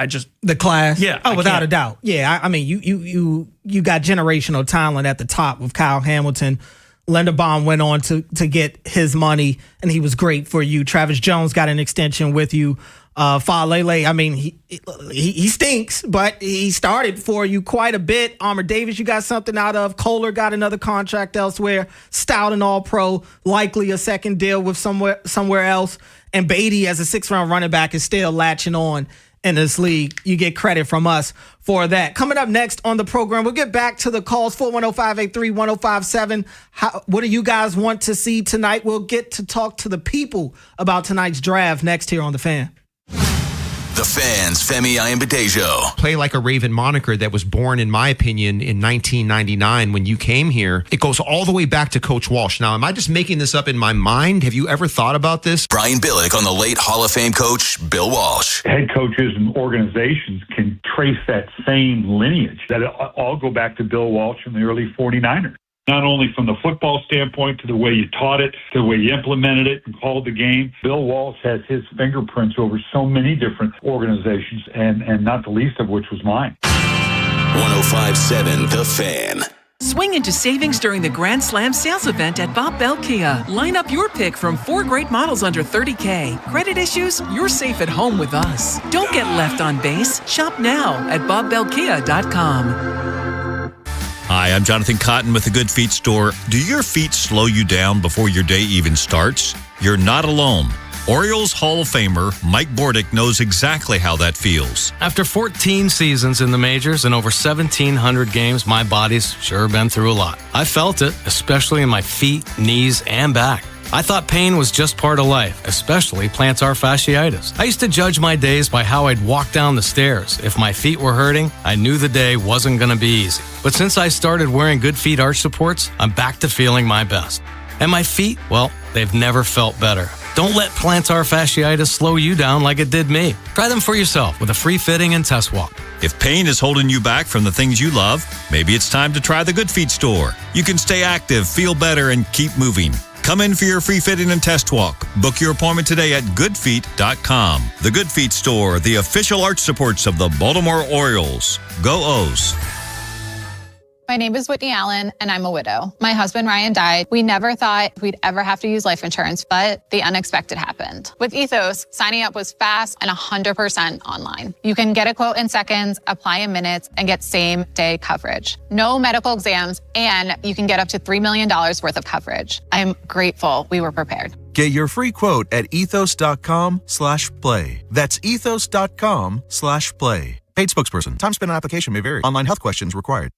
The class. Yeah. Oh, without a doubt. Yeah. I mean, you got generational talent at the top with Kyle Hamilton. Linderbaum went on to get his money, and he was great for you. Travis Jones got an extension with you. Falele, I mean, he stinks, but he started for you quite a bit. Armour-Davis, you got something out of. Kohler got another contract elsewhere. Stout and All-Pro, likely a second deal with somewhere else. And Beatty, as a 6th round running back, is still latching on in this league. You get credit from us for that. Coming up next on the program, we'll get back to the calls, 410-583-1057. What do you guys want to see tonight? We'll get to talk to the people about tonight's draft next here on The Fan. The Fan's Femi Ayanbadejo. Play Like a Raven moniker that was born, in my opinion, in 1999 when you came here. It goes all the way back to Coach Walsh. Now, am I just making this up in my mind? Have you ever thought about this? Brian Billick on the late Hall of Fame coach, Bill Walsh. Head coaches and organizations can trace that same lineage, that all go back to Bill Walsh from the early 49ers. Not only from the football standpoint to the way you taught it, to the way you implemented it and called the game. Bill Walsh has his fingerprints over so many different organizations, and not the least of which was mine. 105.7 The Fan. Swing into savings during the Grand Slam sales event at Bob Bell Kia. Line up your pick from 4 great models under $30K. Credit issues? You're safe at home with us. Don't get left on base. Shop now at BobBellKia.com. Hi, I'm Jonathan Cotton with the Good Feet Store. Do your feet slow you down before your day even starts? You're not alone. Orioles Hall of Famer Mike Bordick knows exactly how that feels. After 14 seasons in the majors and over 1,700 games, my body's sure been through a lot. I felt it, especially in my feet, knees, and back. I thought pain was just part of life, especially plantar fasciitis. I used to judge my days by how I'd walk down the stairs. If my feet were hurting, I knew the day wasn't going to be easy. But since I started wearing Good Feet arch supports, I'm back to feeling my best. And my feet, well, they've never felt better. Don't let plantar fasciitis slow you down like it did me. Try them for yourself with a free fitting and test walk. If pain is holding you back from the things you love, maybe it's time to try the Good Feet Store. You can stay active, feel better, and keep moving. Come in for your free fitting and test walk. Book your appointment today at goodfeet.com. The Good Feet Store, the official arch supports of the Baltimore Orioles. Go O's. My name is Whitney Allen, and I'm a widow. My husband, Ryan, died. We never thought we'd ever have to use life insurance, but the unexpected happened. With Ethos, signing up was fast and 100% online. You can get a quote in seconds, apply in minutes, and get same-day coverage. No medical exams, and you can get up to $3 million worth of coverage. I'm grateful we were prepared. Get your free quote at ethos.com/play. That's ethos.com/play. Paid spokesperson. Time spent on application may vary. Online health questions required.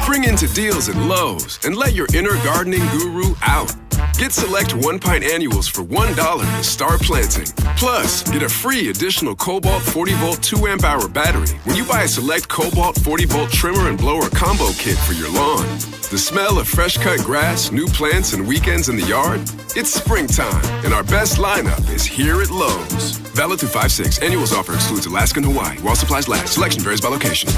Spring into deals at Lowe's and let your inner gardening guru out. Get select 1-pint annuals for $1 to start planting. Plus, get a free additional Cobalt 40-volt 2-amp-hour battery when you buy a select Cobalt 40-volt trimmer and blower combo kit for your lawn. The smell of fresh-cut grass, new plants, and weekends in the yard? It's springtime, and our best lineup is here at Lowe's. Valid through 5/6. Annuals offer excludes Alaska and Hawaii. While supplies last. Selection varies by location.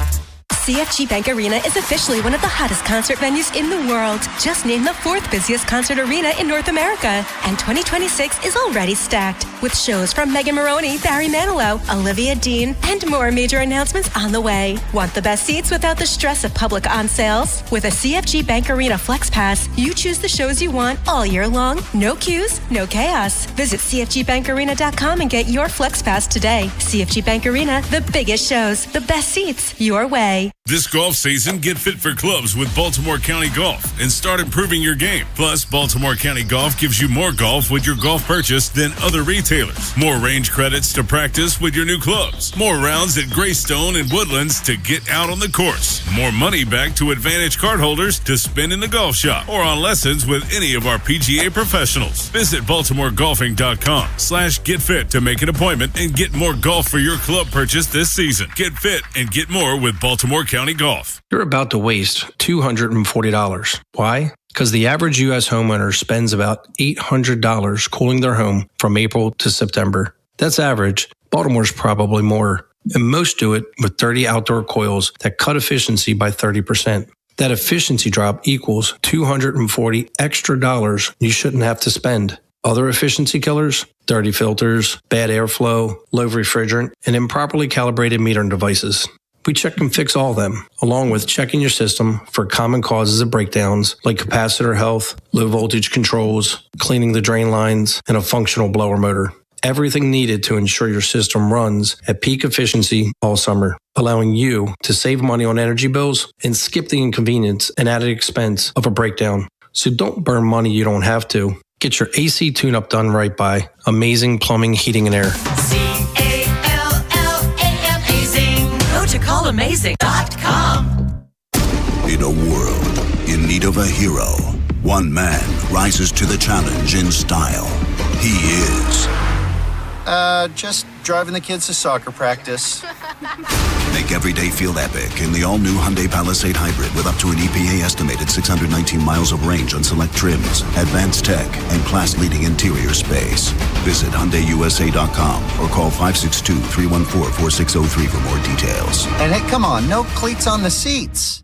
CFG Bank Arena is officially one of the hottest concert venues in the world. Just named the 4th busiest concert arena in North America. And 2026 is already stacked, with shows from Megan Moroney, Barry Manilow, Olivia Dean, and more major announcements on the way. Want the best seats without the stress of public on sales? With a CFG Bank Arena Flex Pass, you choose the shows you want all year long. No queues, no chaos. Visit CFGBankArena.com and get your Flex Pass today. CFG Bank Arena, the biggest shows, the best seats, your way. This golf season, get fit for clubs with Baltimore County Golf and start improving your game. Plus, Baltimore County Golf gives you more golf with your golf purchase than other retailers. More range credits to practice with your new clubs. More rounds at Greystone and Woodlands to get out on the course. More money back to Advantage card holders to spend in the golf shop or on lessons with any of our PGA professionals. Visit BaltimoreGolfing.com/getfit to make an appointment and get more golf for your club purchase this season. Get fit and get more with Baltimore County Golf. You're about to waste $240. Why? Because the average U.S. homeowner spends about $800 cooling their home from April to September. That's average. Baltimore's probably more. And most do it with 30 outdoor coils that cut efficiency by 30%. That efficiency drop equals $240 extra dollars you shouldn't have to spend. Other efficiency killers? Dirty filters, bad airflow, low refrigerant, and improperly calibrated metering devices. We check and fix all of them, along with checking your system for common causes of breakdowns like capacitor health, low voltage controls, cleaning the drain lines, and a functional blower motor. Everything needed to ensure your system runs at peak efficiency all summer, allowing you to save money on energy bills and skip the inconvenience and added expense of a breakdown. So don't burn money you don't have to. Get your AC tune-up done right by Amazing Plumbing, Heating, and Air. Callamazing.com. In a world in need of a hero, one man rises to the challenge in style. He is... just driving the kids to soccer practice. Make every day feel epic in the all-new Hyundai Palisade Hybrid with up to an EPA-estimated 619 miles of range on select trims, advanced tech, and class-leading interior space. Visit HyundaiUSA.com or call 562-314-4603 for more details. And hey, come on, no cleats on the seats.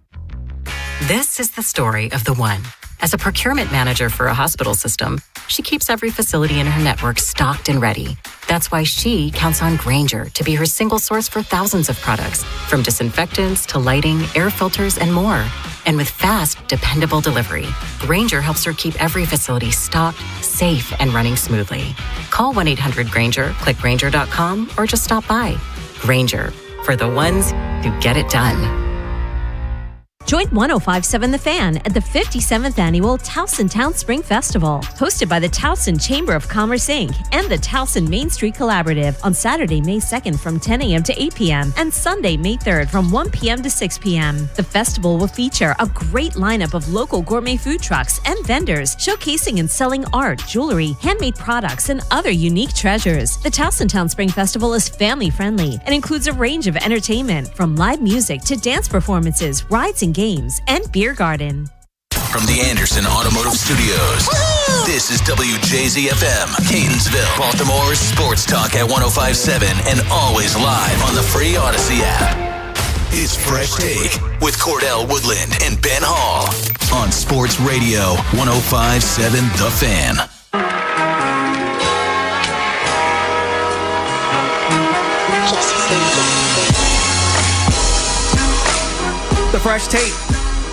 This is the story of the one. As a procurement manager for a hospital system, she keeps every facility in her network stocked and ready. That's why she counts on Grainger to be her single source for thousands of products, from disinfectants to lighting, air filters, and more. And with fast, dependable delivery, Grainger helps her keep every facility stocked, safe, and running smoothly. Call 1-800-GRAINGER, click Grainger.com, or just stop by. Grainger, for the ones who get it done. Join 105.7 The Fan at the 57th Annual Towson Town Spring Festival, hosted by the Towson Chamber of Commerce, Inc. and the Towson Main Street Collaborative on Saturday, May 2nd from 10 a.m. to 8 p.m. and Sunday, May 3rd from 1 p.m. to 6 p.m. The festival will feature a great lineup of local gourmet food trucks and vendors showcasing and selling art, jewelry, handmade products, and other unique treasures. The Towson Town Spring Festival is family-friendly and includes a range of entertainment, from live music to dance performances, rides and games, and beer garden. From the Anderson Automotive Studios, this is WJZFM, Catonsville, Baltimore's sports talk at 105.7 and always live on the free Odyssey app. is Fresh Take with Cordell Woodland and Ben Hall on Sports Radio 105.7 The Fan. The Fresh Take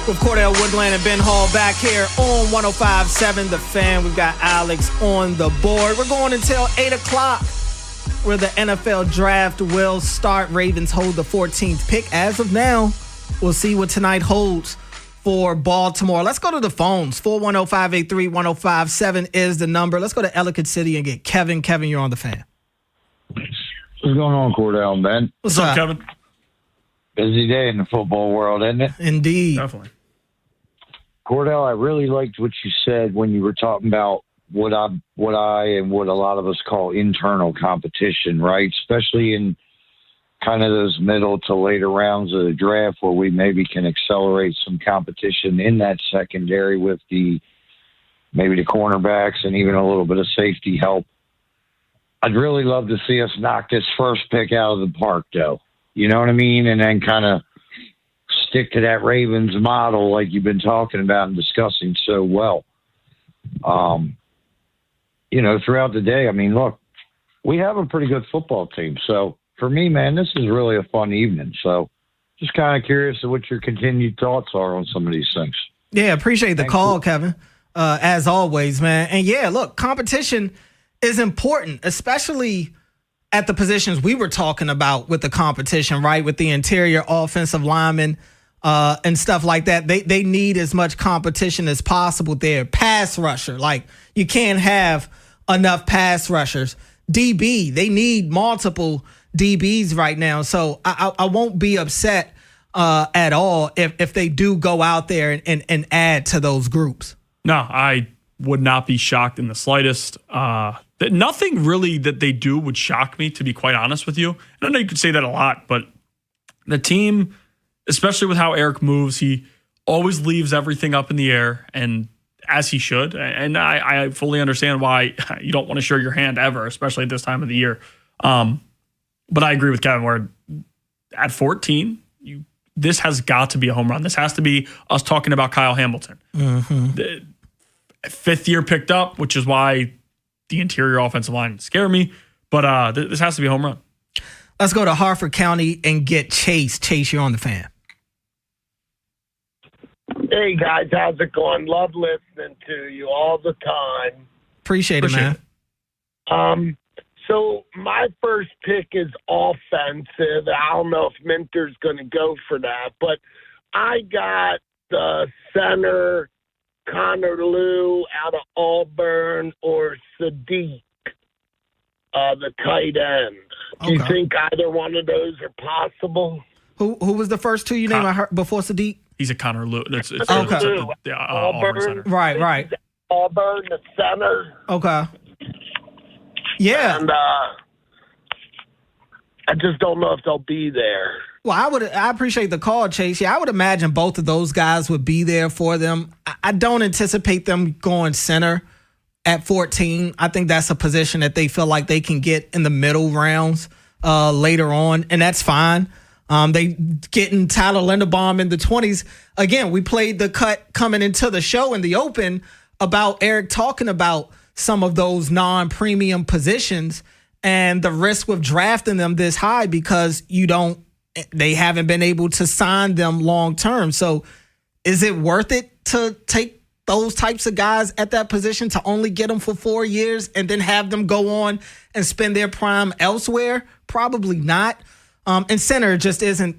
with Cordell Woodland and Ben Hall back here on 105.7 The Fan. We've got Alex on the board. We're going until 8 o'clock where the NFL draft will start. Ravens hold the 14th pick. As of now, we'll see what tonight holds for Baltimore. Let's go to the phones. 410-583-1057 is the number. Let's go to Ellicott City and get Kevin. Kevin, you're on The Fan. What's going on, Cordell and Ben? What's up, Kevin? Busy day in the football world, isn't it? Indeed. Definitely. Cordell, I really liked what you said when you were talking about what I and what a lot of us call internal competition, right? Especially in kind of those middle to later rounds of the draft where we maybe can accelerate some competition in that secondary with maybe the cornerbacks and even a little bit of safety help. I'd really love to see us knock this first pick out of the park, though. You know what I mean? And then kind of stick to that Ravens model like you've been talking about and discussing so well. Throughout the day, I mean, look, we have a pretty good football team. So for me, man, this is really a fun evening. So just kind of curious of what your continued thoughts are on some of these things. Yeah, appreciate the call, Kevin, as always, man. And yeah, look, competition is important, especially at the positions we were talking about with the competition, right? With the interior offensive linemen and stuff like that. They need as much competition as possible there. Pass rusher, like you can't have enough pass rushers. DB, they need multiple DBs right now. So I won't be upset at all if they do go out there and add to those groups. No, I would not be shocked in the slightest. Nothing really that they do would shock me, to be quite honest with you. And I know you could say that a lot, but the team, especially with how Eric moves, he always leaves everything up in the air, and as he should. And I fully understand why you don't want to show your hand ever, especially at this time of the year. But I agree with Kevin, where at 14, this has got to be a home run. This has to be us talking about Kyle Hamilton. Mm-hmm. The fifth year picked up, which is why the interior offensive line scare me. But this has to be a home run. Let's go to Harford County and get Chase. Chase, you're on The Fan. Hey, guys. How's it going? Love listening to you all the time. Appreciate it, man. So my first pick is offensive. I don't know if Minter's going to go for that, but I got the center Connor Lew out of Auburn or Sadiq, the tight end. Do you think either one of those are possible? Who was the first two you named I heard before Sadiq? He's a Connor Lew. It's Auburn. Right. Auburn, the center. Okay. Yeah. And I just don't know if they'll be there. Well, I appreciate the call, Chase. Yeah, I would imagine both of those guys would be there for them. I don't anticipate them going center at 14. I think that's a position that they feel like they can get in the middle rounds later on, and that's fine. They getting Tyler Linderbaum in the 20s. Again, we played the cut coming into the show in the open about Eric talking about some of those non-premium positions and the risk with drafting them this high because they haven't been able to sign them long term. So is it worth it to take those types of guys at that position to only get them for 4 years and then have them go on and spend their prime elsewhere? Probably not. And center just isn't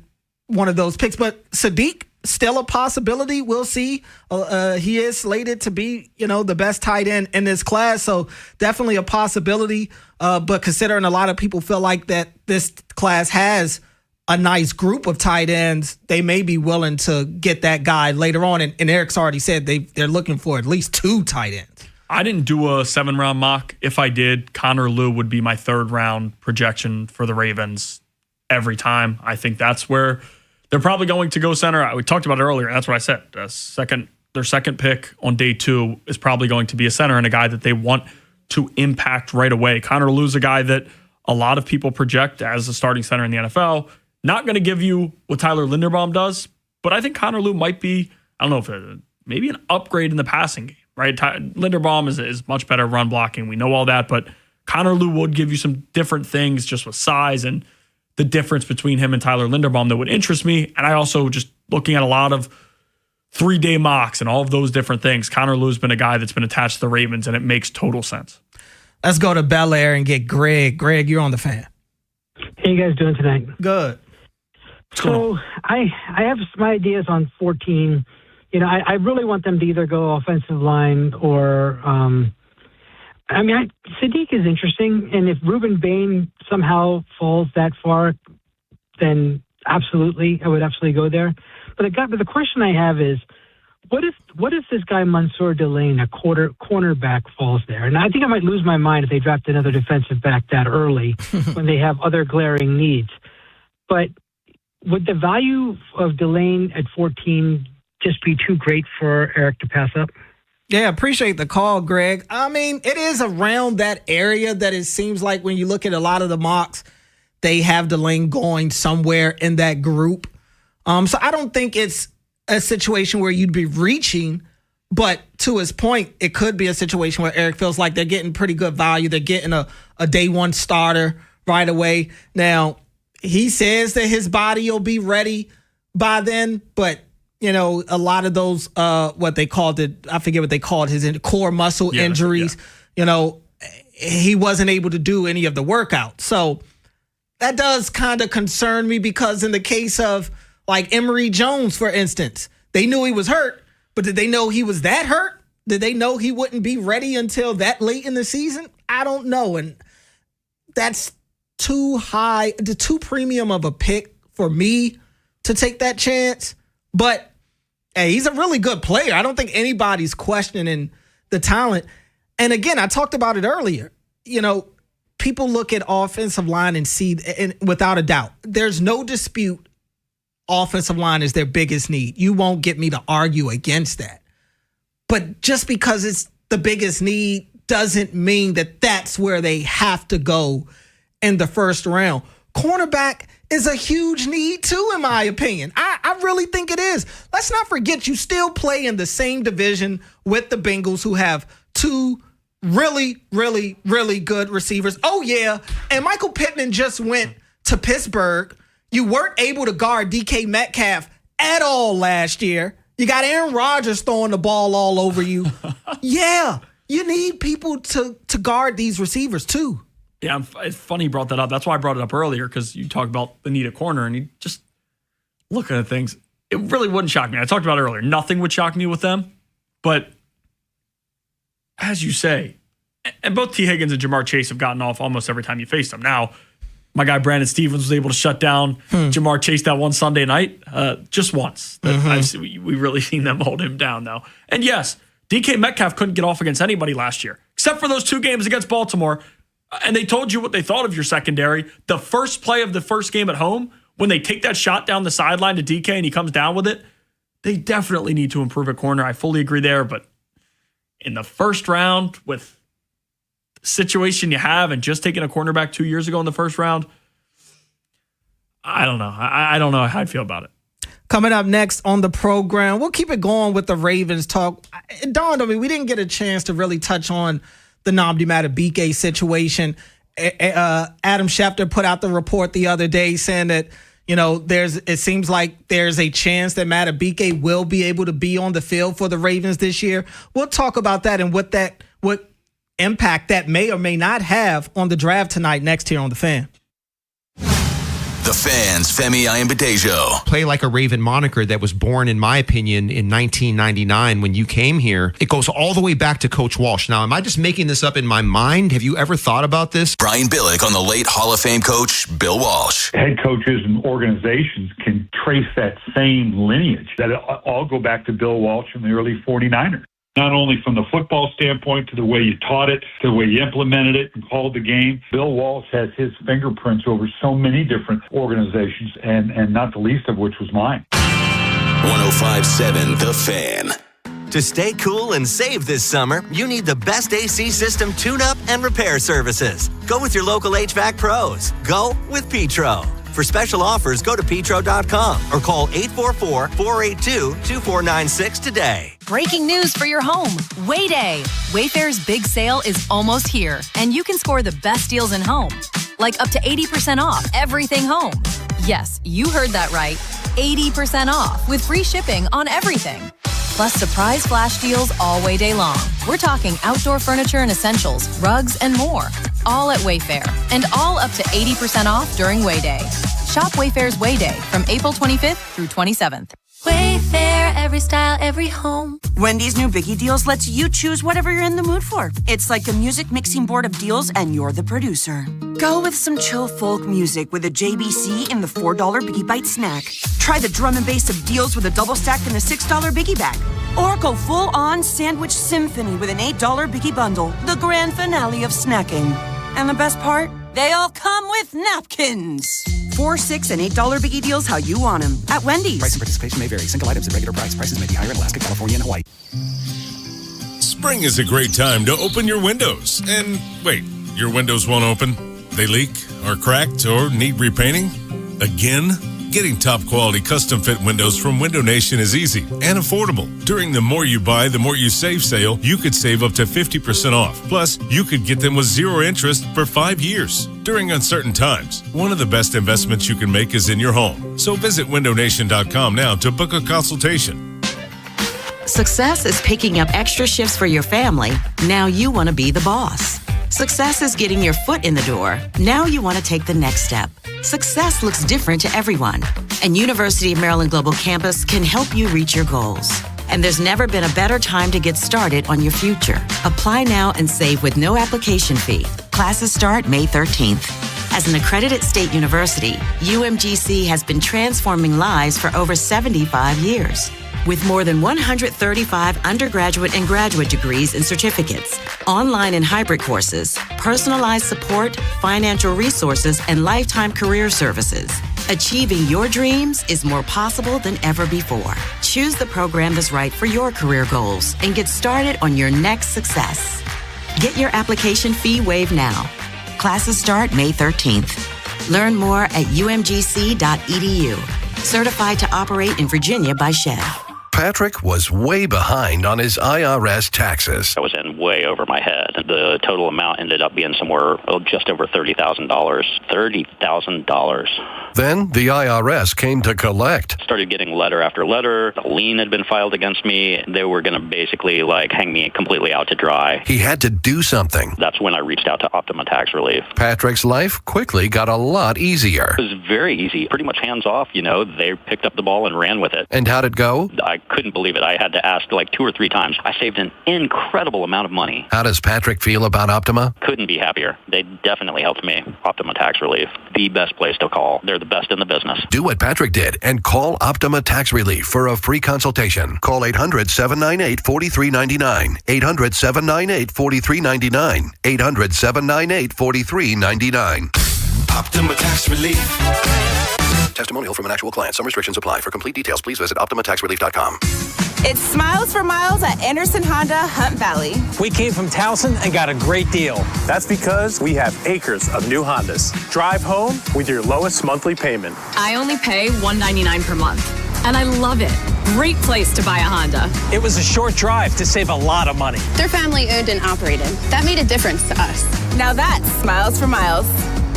one of those picks. But Sadiq, still a possibility. We'll see. He is slated to be, the best tight end in this class. So definitely a possibility. But considering a lot of people feel like that this class has a nice group of tight ends, they may be willing to get that guy later on. And Eric's already said they're looking for at least 2 tight ends. I didn't do a 7-round mock. If I did, Connor Lew would be my 3rd-round projection for the Ravens every time. I think that's where they're probably going to go center. We talked about it earlier. That's what I said. Their second pick on day 2 is probably going to be a center and a guy that they want to impact right away. Connor Lew's a guy that a lot of people project as a starting center in the NFL. Not going to give you what Tyler Linderbaum does, but I think Connor Lew might be, I don't know if maybe an upgrade in the passing game, right? Linderbaum is much better run blocking. We know all that, but Connor Lew would give you some different things just with size and the difference between him and Tyler Linderbaum that would interest me. And I also just looking at a lot of 3-day mocks and all of those different things. Connor Lew's been a guy that's been attached to the Ravens, and it makes total sense. Let's go to Bel Air and get Greg. Greg, you're on the Fan. How you guys doing tonight? Good. So I have some ideas on 14. You know, I really want them to either go offensive line or Sadiq is interesting, and if Ruben Bain somehow falls that far, then absolutely, I would absolutely go there. But the question I have is, what if this guy Mansour Delane, a cornerback, falls there? And I think I might lose my mind if they draft another defensive back that early when they have other glaring needs. But would the value of Delane at 14 just be too great for Eric to pass up? Yeah, appreciate the call, Greg. I mean, it is around that area that it seems like when you look at a lot of the mocks, they have Delane going somewhere in that group. So I don't think it's a situation where you'd be reaching, but to his point, it could be a situation where Eric feels like they're getting pretty good value. They're getting a day one starter right away. Now, he says that his body will be ready by then, but you know, a lot of those, what they called it, I forget what they called his core muscle injuries, you know, he wasn't able to do any of the workouts. So that does kind of concern me because in the case of like Emory Jones, for instance, they knew he was hurt, but did they know he was that hurt? Did they know he wouldn't be ready until that late in the season? I don't know. And that's too high, too premium of a pick for me to take that chance. But hey, he's a really good player. I don't think anybody's questioning the talent. And again, I talked about it earlier. You know, people look at offensive line and see, and without a doubt, there's no dispute offensive line is their biggest need. You won't get me to argue against that. But just because it's the biggest need doesn't mean that that's where they have to go in the first round. Cornerback is a huge need too, in my opinion. I really think it is. Let's not forget you still play in the same division with the Bengals, who have two really, really, really good receivers. Oh, yeah. And Michael Pittman just went to Pittsburgh. You weren't able to guard DK Metcalf at all last year. You got Aaron Rodgers throwing the ball all over you. Yeah, you need people to guard these receivers too. Yeah, it's funny you brought that up. That's why I brought it up earlier, because you talk about the need of corner, and you just looking at things. It really wouldn't shock me. I talked about it earlier. Nothing would shock me with them. But as you say, and both T. Higgins and Jamar Chase have gotten off almost every time you face them. Now, my guy Brandon Stevens was able to shut down Jamar Chase that one Sunday night, just once. We really seen them hold him down now. And yes, DK Metcalf couldn't get off against anybody last year, except for those 2 games against Baltimore. And they told you what they thought of your secondary. The first play of the first game at home, when they take that shot down the sideline to DK and he comes down with it, they definitely need to improve at corner. I fully agree there. But in the first round, with the situation you have and just taking a cornerback 2 years ago in the first round, I don't know. I don't know how I'd feel about it. Coming up next on the program, we'll keep it going with the Ravens talk. It dawned on me, we didn't get a chance to really touch on the Nnamdi Madubuike situation. Adam Schefter put out the report the other day saying that, you know, it seems like there's a chance that Madubuike will be able to be on the field for the Ravens this year. We'll talk about that and what impact that may or may not have on the draft tonight next here on The Fan. The Fan's Femi Ayanbadejo. Play like a Raven moniker that was born, in my opinion, in 1999 when you came here. It goes all the way back to Coach Walsh. Now, am I just making this up in my mind? Have you ever thought about this? Brian Billick on the late Hall of Fame coach, Bill Walsh. Head coaches and organizations can trace that same lineage. That all go back to Bill Walsh and the early 49ers. Not only from the football standpoint to the way you taught it, to the way you implemented it and called the game. Bill Walsh has his fingerprints over so many different organizations, and not the least of which was mine. 105.7 The Fan. To stay cool and save this summer, you need the best AC system tune-up and repair services. Go with your local HVAC pros. Go with Petro. For special offers, go to petro.com or call 844-482-2496 today. Breaking news for your home. Wayday. Wayfair's big sale is almost here, and you can score the best deals in home. Like up to 80% off everything home. Yes, you heard that right. 80% off with free shipping on everything. Plus surprise flash deals all Wayday long. We're talking outdoor furniture and essentials, rugs, and more. All at Wayfair, and all up to 80% off during Wayday. Shop Wayfair's Wayday from April 25th through 27th. Wayfair, every style, every home. Wendy's new Biggie Deals lets you choose whatever you're in the mood for. It's like a music mixing board of deals, and you're the producer. Go with some chill folk music with a JBC in the $4 Biggie Bite snack. Try the drum and bass of deals with a double stack in the $6 Biggie bag. Or go full-on sandwich symphony with an $8 Biggie bundle, the grand finale of snacking. And the best part? They all come with napkins. $4, $6, and $8 Biggie Deals how you want them at Wendy's. Price and participation may vary. Single items at regular price. Prices may be higher in Alaska, California, and Hawaii. Spring is a great time to open your windows. And wait, your windows won't open? They leak, are cracked, or need repainting? Again? Getting top quality custom fit windows from Window Nation is easy and affordable. During the More You Buy, the More You Save sale, you could save up to 50% off. Plus, you could get them with 0 interest for 5 years. During uncertain times, one of the best investments you can make is in your home. So visit windownation.com now to book a consultation. Success is picking up extra shifts for your family. Now you want to be the boss. Success is getting your foot in the door. Now you want to take the next step. Success looks different to everyone, and University of Maryland Global Campus can help you reach your goals. And there's never been a better time to get started on your future. Apply now and save with no application fee. Classes start May 13th. As an accredited state university, UMGC has been transforming lives for over 75 years. With more than 135 undergraduate and graduate degrees and certificates, online and hybrid courses, personalized support, financial resources, and lifetime career services. Achieving your dreams is more possible than ever before. Choose the program that's right for your career goals and get started on your next success. Get your application fee waived now. Classes start May 13th. Learn more at umgc.edu. Certified to operate in Virginia by Chev. Patrick was way behind on his IRS taxes. I was in way over my head. The total amount ended up being somewhere just over $30,000. $30,000. Then the IRS came to collect. Started getting letter after letter. A lien had been filed against me. They were going to basically hang me completely out to dry. He had to do something. That's when I reached out to Optima Tax Relief. Patrick's life quickly got a lot easier. It was very easy. Pretty much hands off, They picked up the ball and ran with it. And how'd it go? I couldn't believe it. I had to ask 2 or 3 times. I saved an incredible amount of money. How does Patrick feel about Optima? Couldn't be happier. They definitely helped me. Optima Tax Relief, the best place to call. They're the best in the business. Do what Patrick did and call Optima Tax Relief for a free consultation. Call 800-798-4399. 800-798-4399. 800-798-4399. Optima Tax Relief. Testimonial from an actual client. Some restrictions apply. For complete details, please visit OptimaTaxRelief.com. It's Smiles for Miles at Anderson Honda Hunt Valley. We came from Towson and got a great deal. That's because we have acres of new Hondas. Drive home with your lowest monthly payment. I only pay $199 per month, and I love it. Great place to buy a Honda. It was a short drive to save a lot of money. They're family owned and operated. That made a difference to us. Now that's Smiles for Miles.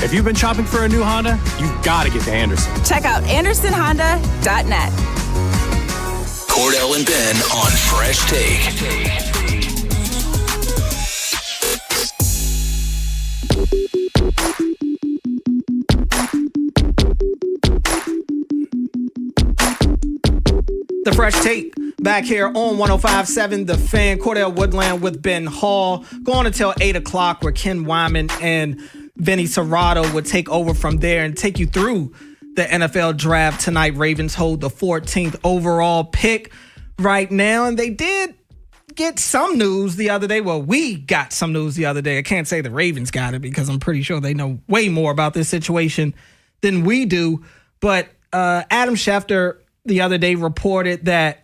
If you've been shopping for a new Honda, you've got to get to Anderson. Check out AndersonHonda.net. Cordell and Ben on Fresh Take. The Fresh Take back here on 105.7 The Fan. Cordell Woodland with Ben Hall. Going until 8 o'clock where Ken Wyman and Vinny Serrato would take over from there and take you through the NFL draft tonight. Ravens hold the 14th overall pick right now. And they did get some news the other day. Well, we got some news the other day. I can't say the Ravens got it because I'm pretty sure they know way more about this situation than we do. But Adam Schefter the other day reported that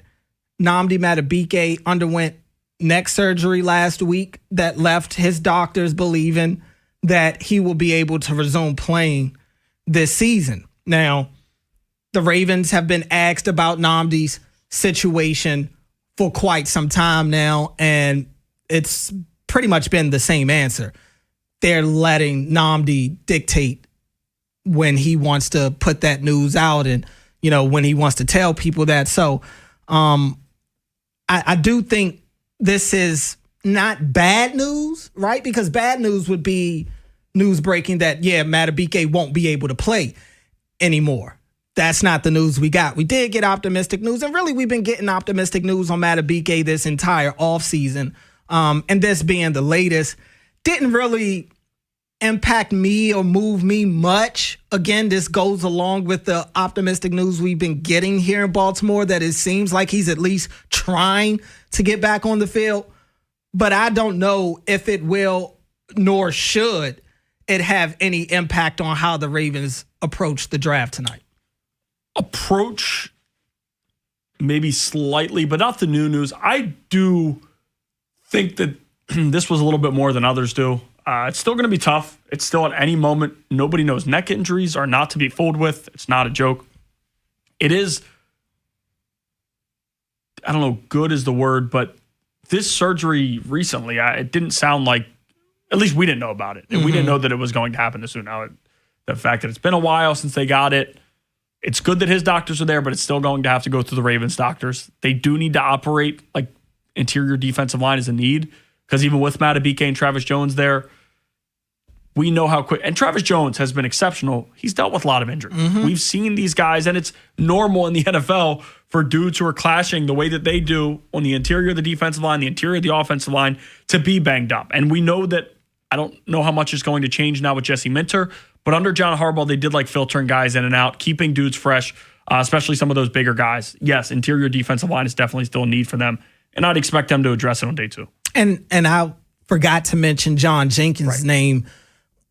Nnamdi Madubuike underwent neck surgery last week that left his doctors believing that he will be able to resume playing this season. Now, the Ravens have been asked about Nnamdi's situation for quite some time now, and it's pretty much been the same answer. They're letting Nnamdi dictate when he wants to put that news out and, when he wants to tell people that. So I do think this is not bad news, right? Because bad news would be news breaking that, Madubuike won't be able to play anymore. That's not the news we got. We did get optimistic news, and really we've been getting optimistic news on Madubuike this entire offseason. And this being the latest, didn't really impact me or move me much. Again, this goes along with the optimistic news we've been getting here in Baltimore, that it seems like he's at least trying to get back on the field. But I don't know if it will, nor should it have any impact on how the Ravens approach the draft tonight. Approach maybe slightly, but not the new news. I do think that this was a little bit more than others do. It's still going to be tough. It's still at any moment. Nobody knows neck injuries are not to be fooled with. It's not a joke. It is, I don't know, good is the word, but this surgery recently, it didn't sound like, at least we didn't know about it. And we didn't know that it was going to happen this soon. Now, the fact that it's been a while since they got it, it's good that his doctors are there, but it's still going to have to go through the Ravens doctors. They do need to operate like interior defensive line is a need, because even with Madubuike and Travis Jones there, we know how quick. And Travis Jones has been exceptional. He's dealt with a lot of injuries. We've seen these guys, and it's normal in the NFL for dudes who are clashing the way that they do on the interior of the defensive line, the interior of the offensive line, to be banged up. And we know that, I don't know how much is going to change now with Jesse Minter, but under John Harbaugh, they did like filtering guys in and out, keeping dudes fresh, especially some of those bigger guys. Yes, interior defensive line is definitely still a need for them, and I'd expect them to address it on day 2. And I forgot to mention John Jenkins' name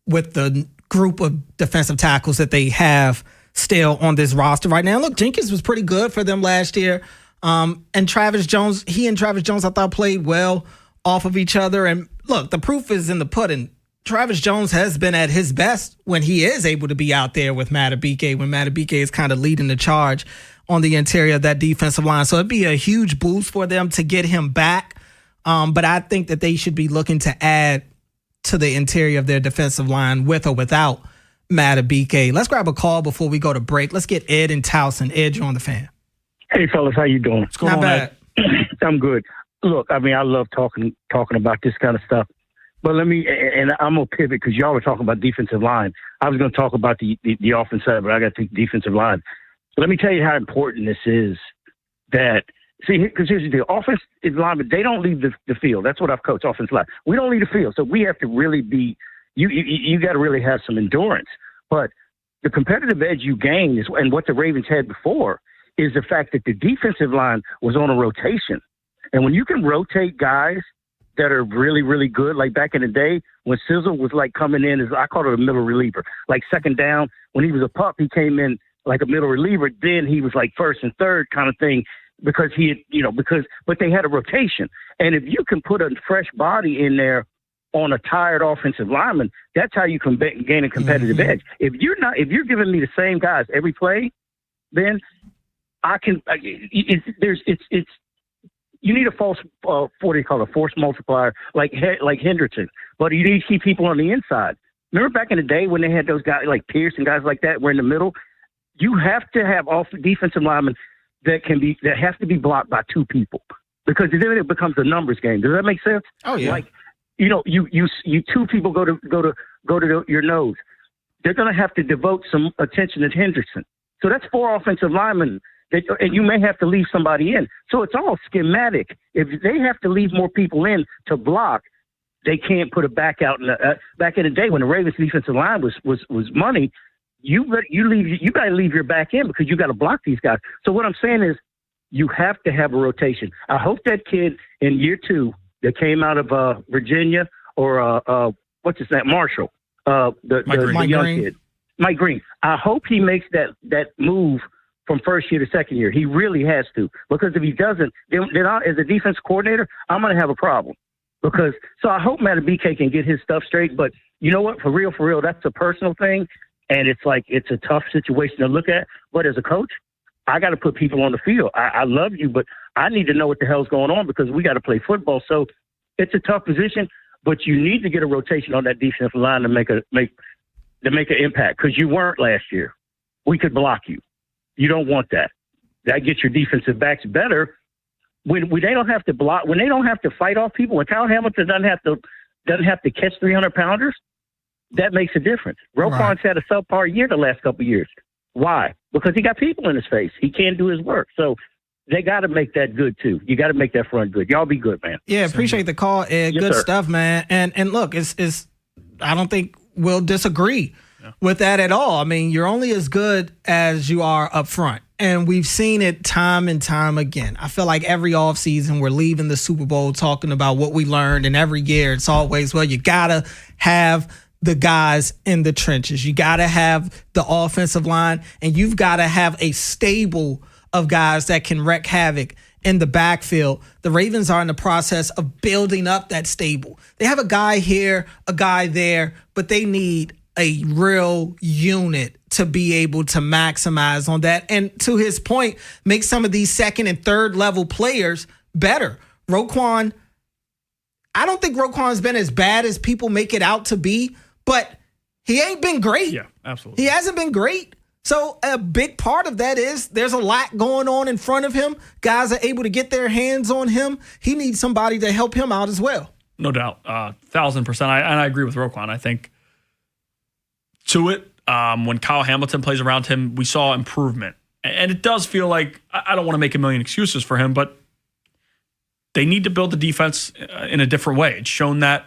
with the group of defensive tackles that they have still on this roster right now. Look, Jenkins was pretty good for them last year. And Travis Jones, I thought played well off of each other. And look, the proof is in the pudding. Travis Jones has been at his best when he is able to be out there with Madubuike, when Madubuike is kind of leading the charge on the interior of that defensive line. So it'd be a huge boost for them to get him back. But I think that they should be looking to add to the interior of their defensive line with or without Madubuike. Let's grab a call before we go to break. Let's get Ed and Towson. Ed, you're on the Fan. Hey, fellas, how you doing? What's going on, Ed? I'm good. Look, I love talking about this kind of stuff. But let me, and I'm going to pivot because y'all were talking about defensive line. I was going to talk about the offensive side, but I got to take defensive line. So let me tell you how important this is. Because here's the deal. Offensive linemen, they don't leave the field. That's what I've coached, offensive line. We don't leave the field. So we have to really be, you got to really have some endurance. But the competitive edge you gain is, and what the Ravens had before, is the fact that the defensive line was on a rotation. And when you can rotate guys that are really, really good, like back in the day when Sizzle was like coming in as, I call it a middle reliever, like second down. When he was a pup, he came in like a middle reliever. Then he was like first and third kind of thing because he had, but they had a rotation. And if you can put a fresh body in there on a tired offensive lineman, that's how you can gain a competitive edge. If you're giving me the same guys every play, then I can, you need a false, what do you call it, a force multiplier like Hendrickson. But you need to keep people on the inside. Remember back in the day when they had those guys like Pierce and guys like that were in the middle? You have to have defensive linemen that have to be blocked by two people because then it becomes a numbers game. Does that make sense? Oh yeah. Like, you two people go to your nose. They're going to have to devote some attention to Hendrickson. So that's 4 offensive linemen. And you may have to leave somebody in. So it's all schematic. If they have to leave more people in to block, they can't put a back out. Back in the day when the Ravens defensive line was money, you got to leave your back in because you got to block these guys. So what I'm saying is you have to have a rotation. I hope that kid in year 2 that came out of Virginia or what's his name, Marshall, the young kid, Mike Green. I hope he makes that move from first year to second year. He really has to, because if he doesn't, then as a defense coordinator, I'm going to have a problem. So I hope Madubuike can get his stuff straight. But you know what? For real, that's a personal thing. And it's like, it's a tough situation to look at. But as a coach, I got to put people on the field. I love you, but I need to know what the hell's going on because we got to play football. So it's a tough position, but you need to get a rotation on that defensive line to make an impact because you weren't last year. We could block you. You don't want that. That gets your defensive backs better when they don't have to block, when they don't have to fight off people. When Kyle Hamilton doesn't have to catch 300-pounders, that makes a difference. Roquan's had a subpar year the last couple of years. Why? Because he got people in his face. He can't do his work. So they got to make that good too. You got to make that front good. Y'all be good, man. Yeah, appreciate the call, Ed. Yes, good sir. stuff, man. And look, it's I don't think we'll disagree with that at all. I mean, you're only as good as you are up front. And we've seen it time and time again. I feel like every offseason we're leaving the Super Bowl talking about what we learned, and every year it's always, well, you got to have the guys in the trenches. You got to have the offensive line, and you've got to have a stable of guys that can wreak havoc in the backfield. The Ravens are in the process of building up that stable. They have a guy here, a guy there, but they need a real unit to be able to maximize on that. And to his point, make some of these second and third level players better. Roquan, I don't think Roquan's been as bad as people make it out to be, but he ain't been great. Yeah, absolutely. He hasn't been great. So a big part of that is there's a lot going on in front of him. Guys are able to get their hands on him. He needs somebody to help him out as well. No doubt. 1,000%. I agree with Roquan. I think to it, when Kyle Hamilton plays around him, we saw improvement. And it does feel like, I don't want to make a million excuses for him, but they need to build the defense in a different way. It's shown that.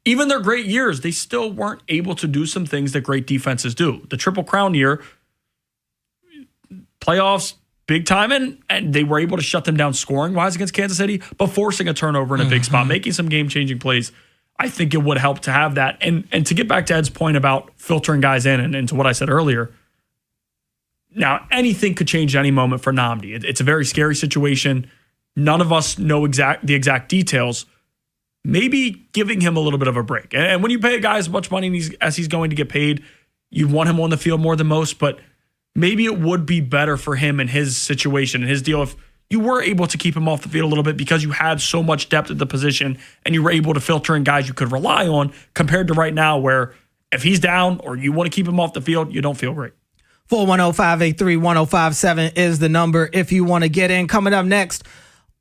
Even their great years, they still weren't able to do some things that great defenses do. The Triple Crown year, playoffs, big time, and they were able to shut them down scoring-wise against Kansas City, but forcing a turnover in a big spot, making some game-changing plays. I think it would help to have that. And to get back to Ed's point about filtering guys in and to what I said earlier, now anything could change at any moment for Nnamdi. It's a very scary situation. None of us know the exact details. Maybe giving him a little bit of a break. And when you pay a guy as much money as he's going to get paid, you want him on the field more than most, but maybe it would be better for him in his situation and his deal if you were able to keep him off the field a little bit because you had so much depth at the position and you were able to filter in guys you could rely on compared to right now where if he's down or you want to keep him off the field, you don't feel great. 410-583-1057 is the number if you want to get in. Coming up next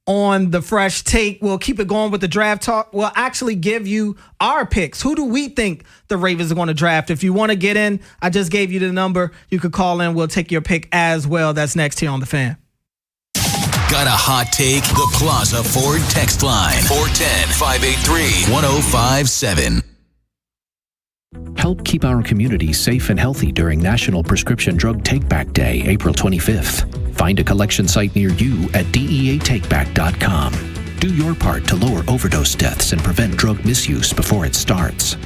on the Fresh Take, we'll keep it going with the draft talk. We'll actually give you our picks. Who do we think the Ravens are going to draft? If you want to get in, I just gave you the number. You could call in. We'll take your pick as well. That's next here on The Fan. Got a hot take? The Plaza Ford text line. 410-583-1057. Help keep our community safe and healthy during National Prescription Drug Takeback Day, April 25th. Find a collection site near you at DEATakeback.com. Do your part to lower overdose deaths and prevent drug misuse before it starts.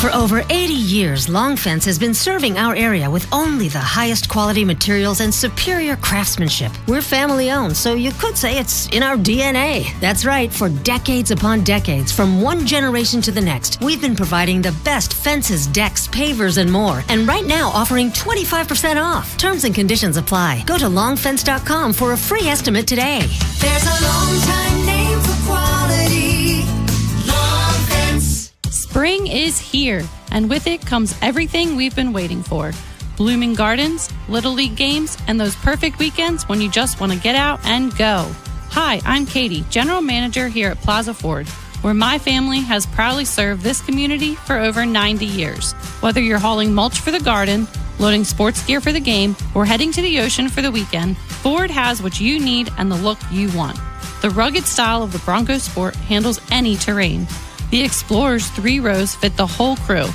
For over 80 years, Long Fence has been serving our area with only the highest quality materials and superior craftsmanship. We're family owned, so you could say it's in our DNA. That's right, for decades upon decades, from one generation to the next, we've been providing the best fences, decks, pavers, and more. And right now, offering 25% off. Terms and conditions apply. Go to longfence.com for a free estimate today. There's a long time name for quality. Long Fence. Spring is here, and with it comes everything we've been waiting for. Blooming gardens, Little League games, and those perfect weekends when you just want to get out and go. Hi, I'm Katie, General Manager here at Plaza Ford, where my family has proudly served this community for over 90 years. Whether you're hauling mulch for the garden, loading sports gear for the game, or heading to the ocean for the weekend, Ford has what you need and the look you want. The rugged style of the Bronco Sport handles any terrain. The Explorer's 3 rows fit the whole crew.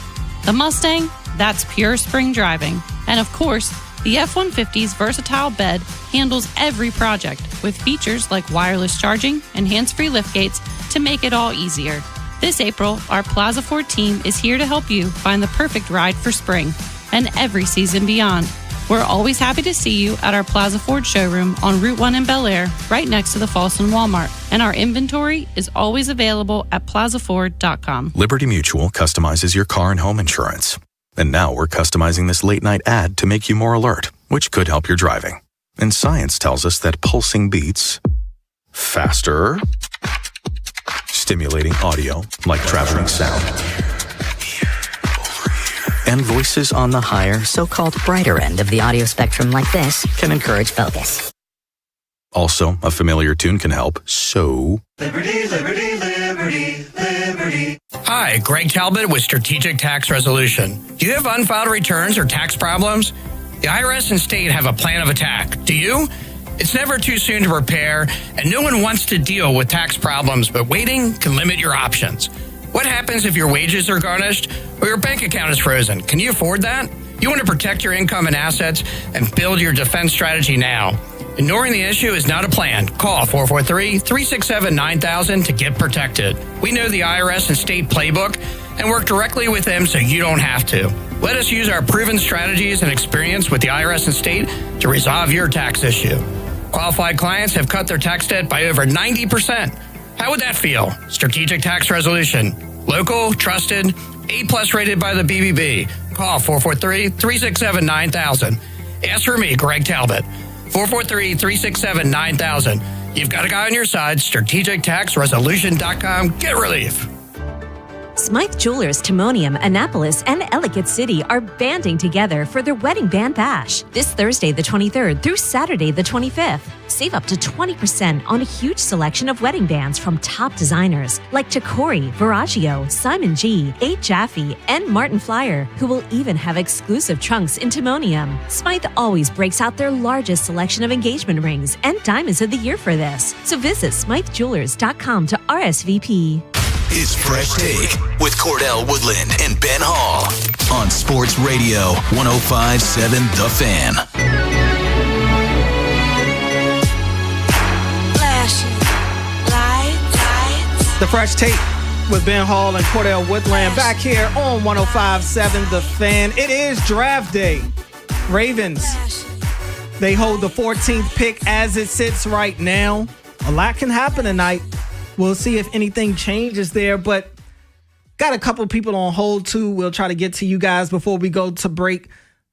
The Mustang, that's pure spring driving. And of course, the F-150's versatile bed handles every project with features like wireless charging and hands-free liftgates to make it all easier. This April, our Plaza Ford team is here to help you find the perfect ride for spring and every season beyond. We're always happy to see you at our Plaza Ford showroom on Route 1 in Bel Air, right next to the Falston Walmart. And our inventory is always available at plazaford.com. Liberty Mutual customizes your car and home insurance. And now we're customizing this late-night ad to make you more alert, which could help your driving. And science tells us that pulsing beats faster, stimulating audio like traveling sound, and voices on the higher, so-called brighter end of the audio spectrum like this can encourage focus. Also, a familiar tune can help, so... Liberty, liberty, liberty, liberty. Hi, Greg Talbot with Strategic Tax Resolution. Do you have unfiled returns or tax problems? The IRS and state have a plan of attack. Do you? It's never too soon to prepare, and no one wants to deal with tax problems, but waiting can limit your options. What happens if your wages are garnished or your bank account is frozen? Can you afford that? You want to protect your income and assets and build your defense strategy now. Ignoring the issue is not a plan. Call 443-367-9000 to get protected. We know the IRS and state playbook and work directly with them so you don't have to. Let us use our proven strategies and experience with the IRS and state to resolve your tax issue. Qualified clients have cut their tax debt by over 90%. How would that feel? Strategic Tax Resolution. Local, trusted, A+ rated by the BBB. Call 443-367-9000. Ask for me, Greg Talbot. 443-367-9000. You've got a guy on your side. StrategicTaxResolution.com. Get relief. Smythe Jewelers, Timonium, Annapolis, and Ellicott City are banding together for their Wedding Band Bash this Thursday the 23rd through Saturday the 25th. Save up to 20% on a huge selection of wedding bands from top designers like Tacori, Veragio, Simon G, A. Jaffe, and Martin Flyer, who will even have exclusive trunks in Timonium. Smythe always breaks out their largest selection of engagement rings and diamonds of the year for this. So visit SmytheJewelers.com to RSVP. Is Fresh Take with Cordell Woodland and Ben Hall on Sports Radio 105.7 The Fan. The Fresh Take with Ben Hall and Cordell Woodland back here on 105.7 The Fan. It is draft day. Ravens, they hold the 14th pick as it sits right now. A lot can happen tonight. We'll see if anything changes there, but got a couple people on hold too. We'll try to get to you guys before we go to break.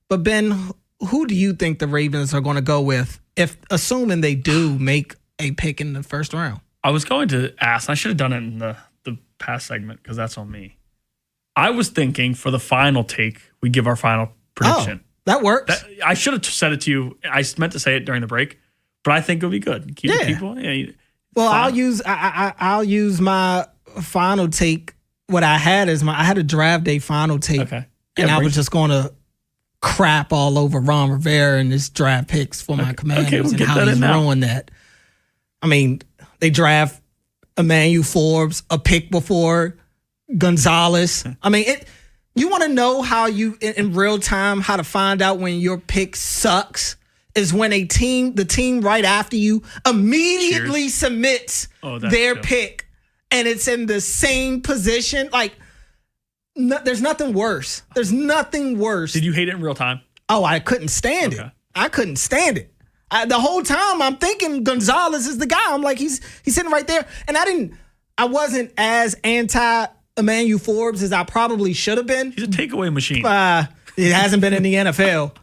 But Ben, who do you think the Ravens are going to go with, if assuming they do make a pick in the first round? I was going to ask, I should have done it in the past segment because that's on me. I was thinking for the final take, we give our final prediction. Oh, that works. I should have said it to you. I meant to say it during the break, but I think it'll be good. Keep the people. Yeah, well, I'll use my final take. What I had is I had a draft day final take, okay. And I was just going to crap all over Ron Rivera and his draft picks for my Commanders and how he's ruined that. I mean, they draft Emmanuel Forbes a pick before Gonzalez. I mean, you want to know how you in real time how to find out when your pick sucks. Is when the team right after you immediately submits their pick and it's in the same position. Like, there's nothing worse. There's nothing worse. Did you hate it in real time? Oh, I couldn't stand it. I couldn't stand it. The whole time I'm thinking Gonzalez is the guy. I'm like, he's sitting right there. And I wasn't as anti Emmanuel Forbes as I probably should have been. He's a takeaway machine. It hasn't been in the NFL.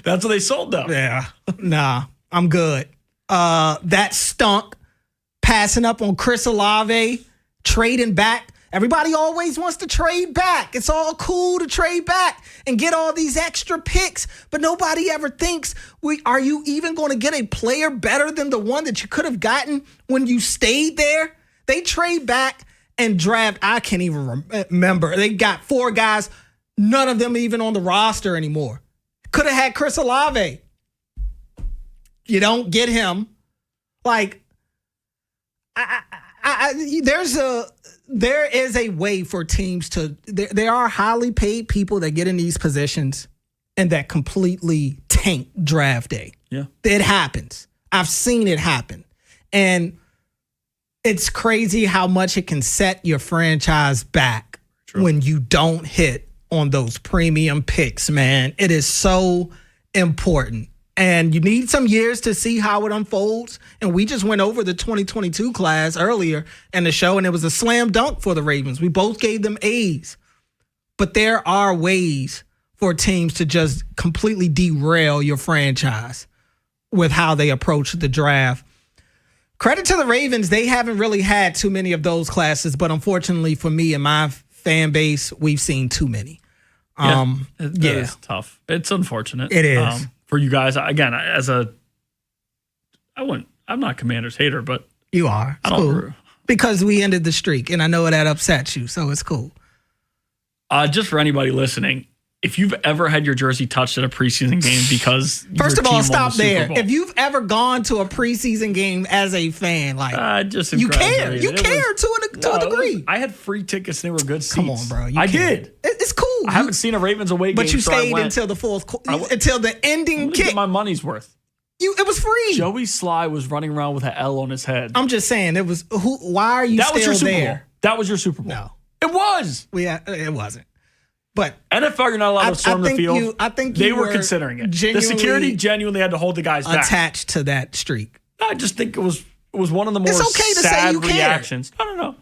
That's what they sold though. Yeah. Nah, I'm good. That stunk. Passing up on Chris Olave, trading back. Everybody always wants to trade back. It's all cool to trade back and get all these extra picks, but nobody ever thinks, are you even going to get a player better than the one that you could have gotten when you stayed there? They trade back and draft. I can't even remember. They got 4 guys, none of them even on the roster anymore. Could have had Chris Olave. You don't get him. Like, there is a way for teams to. There are highly paid people that get in these positions and that completely tank draft day. Yeah, it happens. I've seen it happen, and it's crazy how much it can set your franchise back when you don't hit on those premium picks, man. It is so important. And you need some years to see how it unfolds. And we just went over the 2022 class earlier in the show, and it was a slam dunk for the Ravens. We both gave them A's. But there are ways for teams to just completely derail your franchise with how they approach the draft. Credit to the Ravens. They haven't really had too many of those classes, but unfortunately for me and my fan base, we've seen too many. It is tough. It's unfortunate. It is. For you guys, again, I'm not a Commanders hater, but you are. It's cool. Because we ended the streak, and I know that upsets you, so it's cool. Just for anybody listening, if you've ever had your jersey touched at a preseason game because first of all, stop there. If you've ever gone to a preseason game as a fan, like you care to a degree. I had free tickets and they were good seats. Come on, bro. I did. It's cool. I haven't seen a Ravens away game, but you stayed so until the fourth, until the ending kick. Get my money's worth. It was free. Joey Sly was running around with an L on his head. I'm just saying, it was. Why are you that was your still Super there? Bowl. That was your Super Bowl. No, it was. It wasn't. But NFL, you're not allowed to storm the field. I think they were considering it. The security genuinely had to hold the guys back. Attached to that streak. I just think it was one of the more sad reactions. No.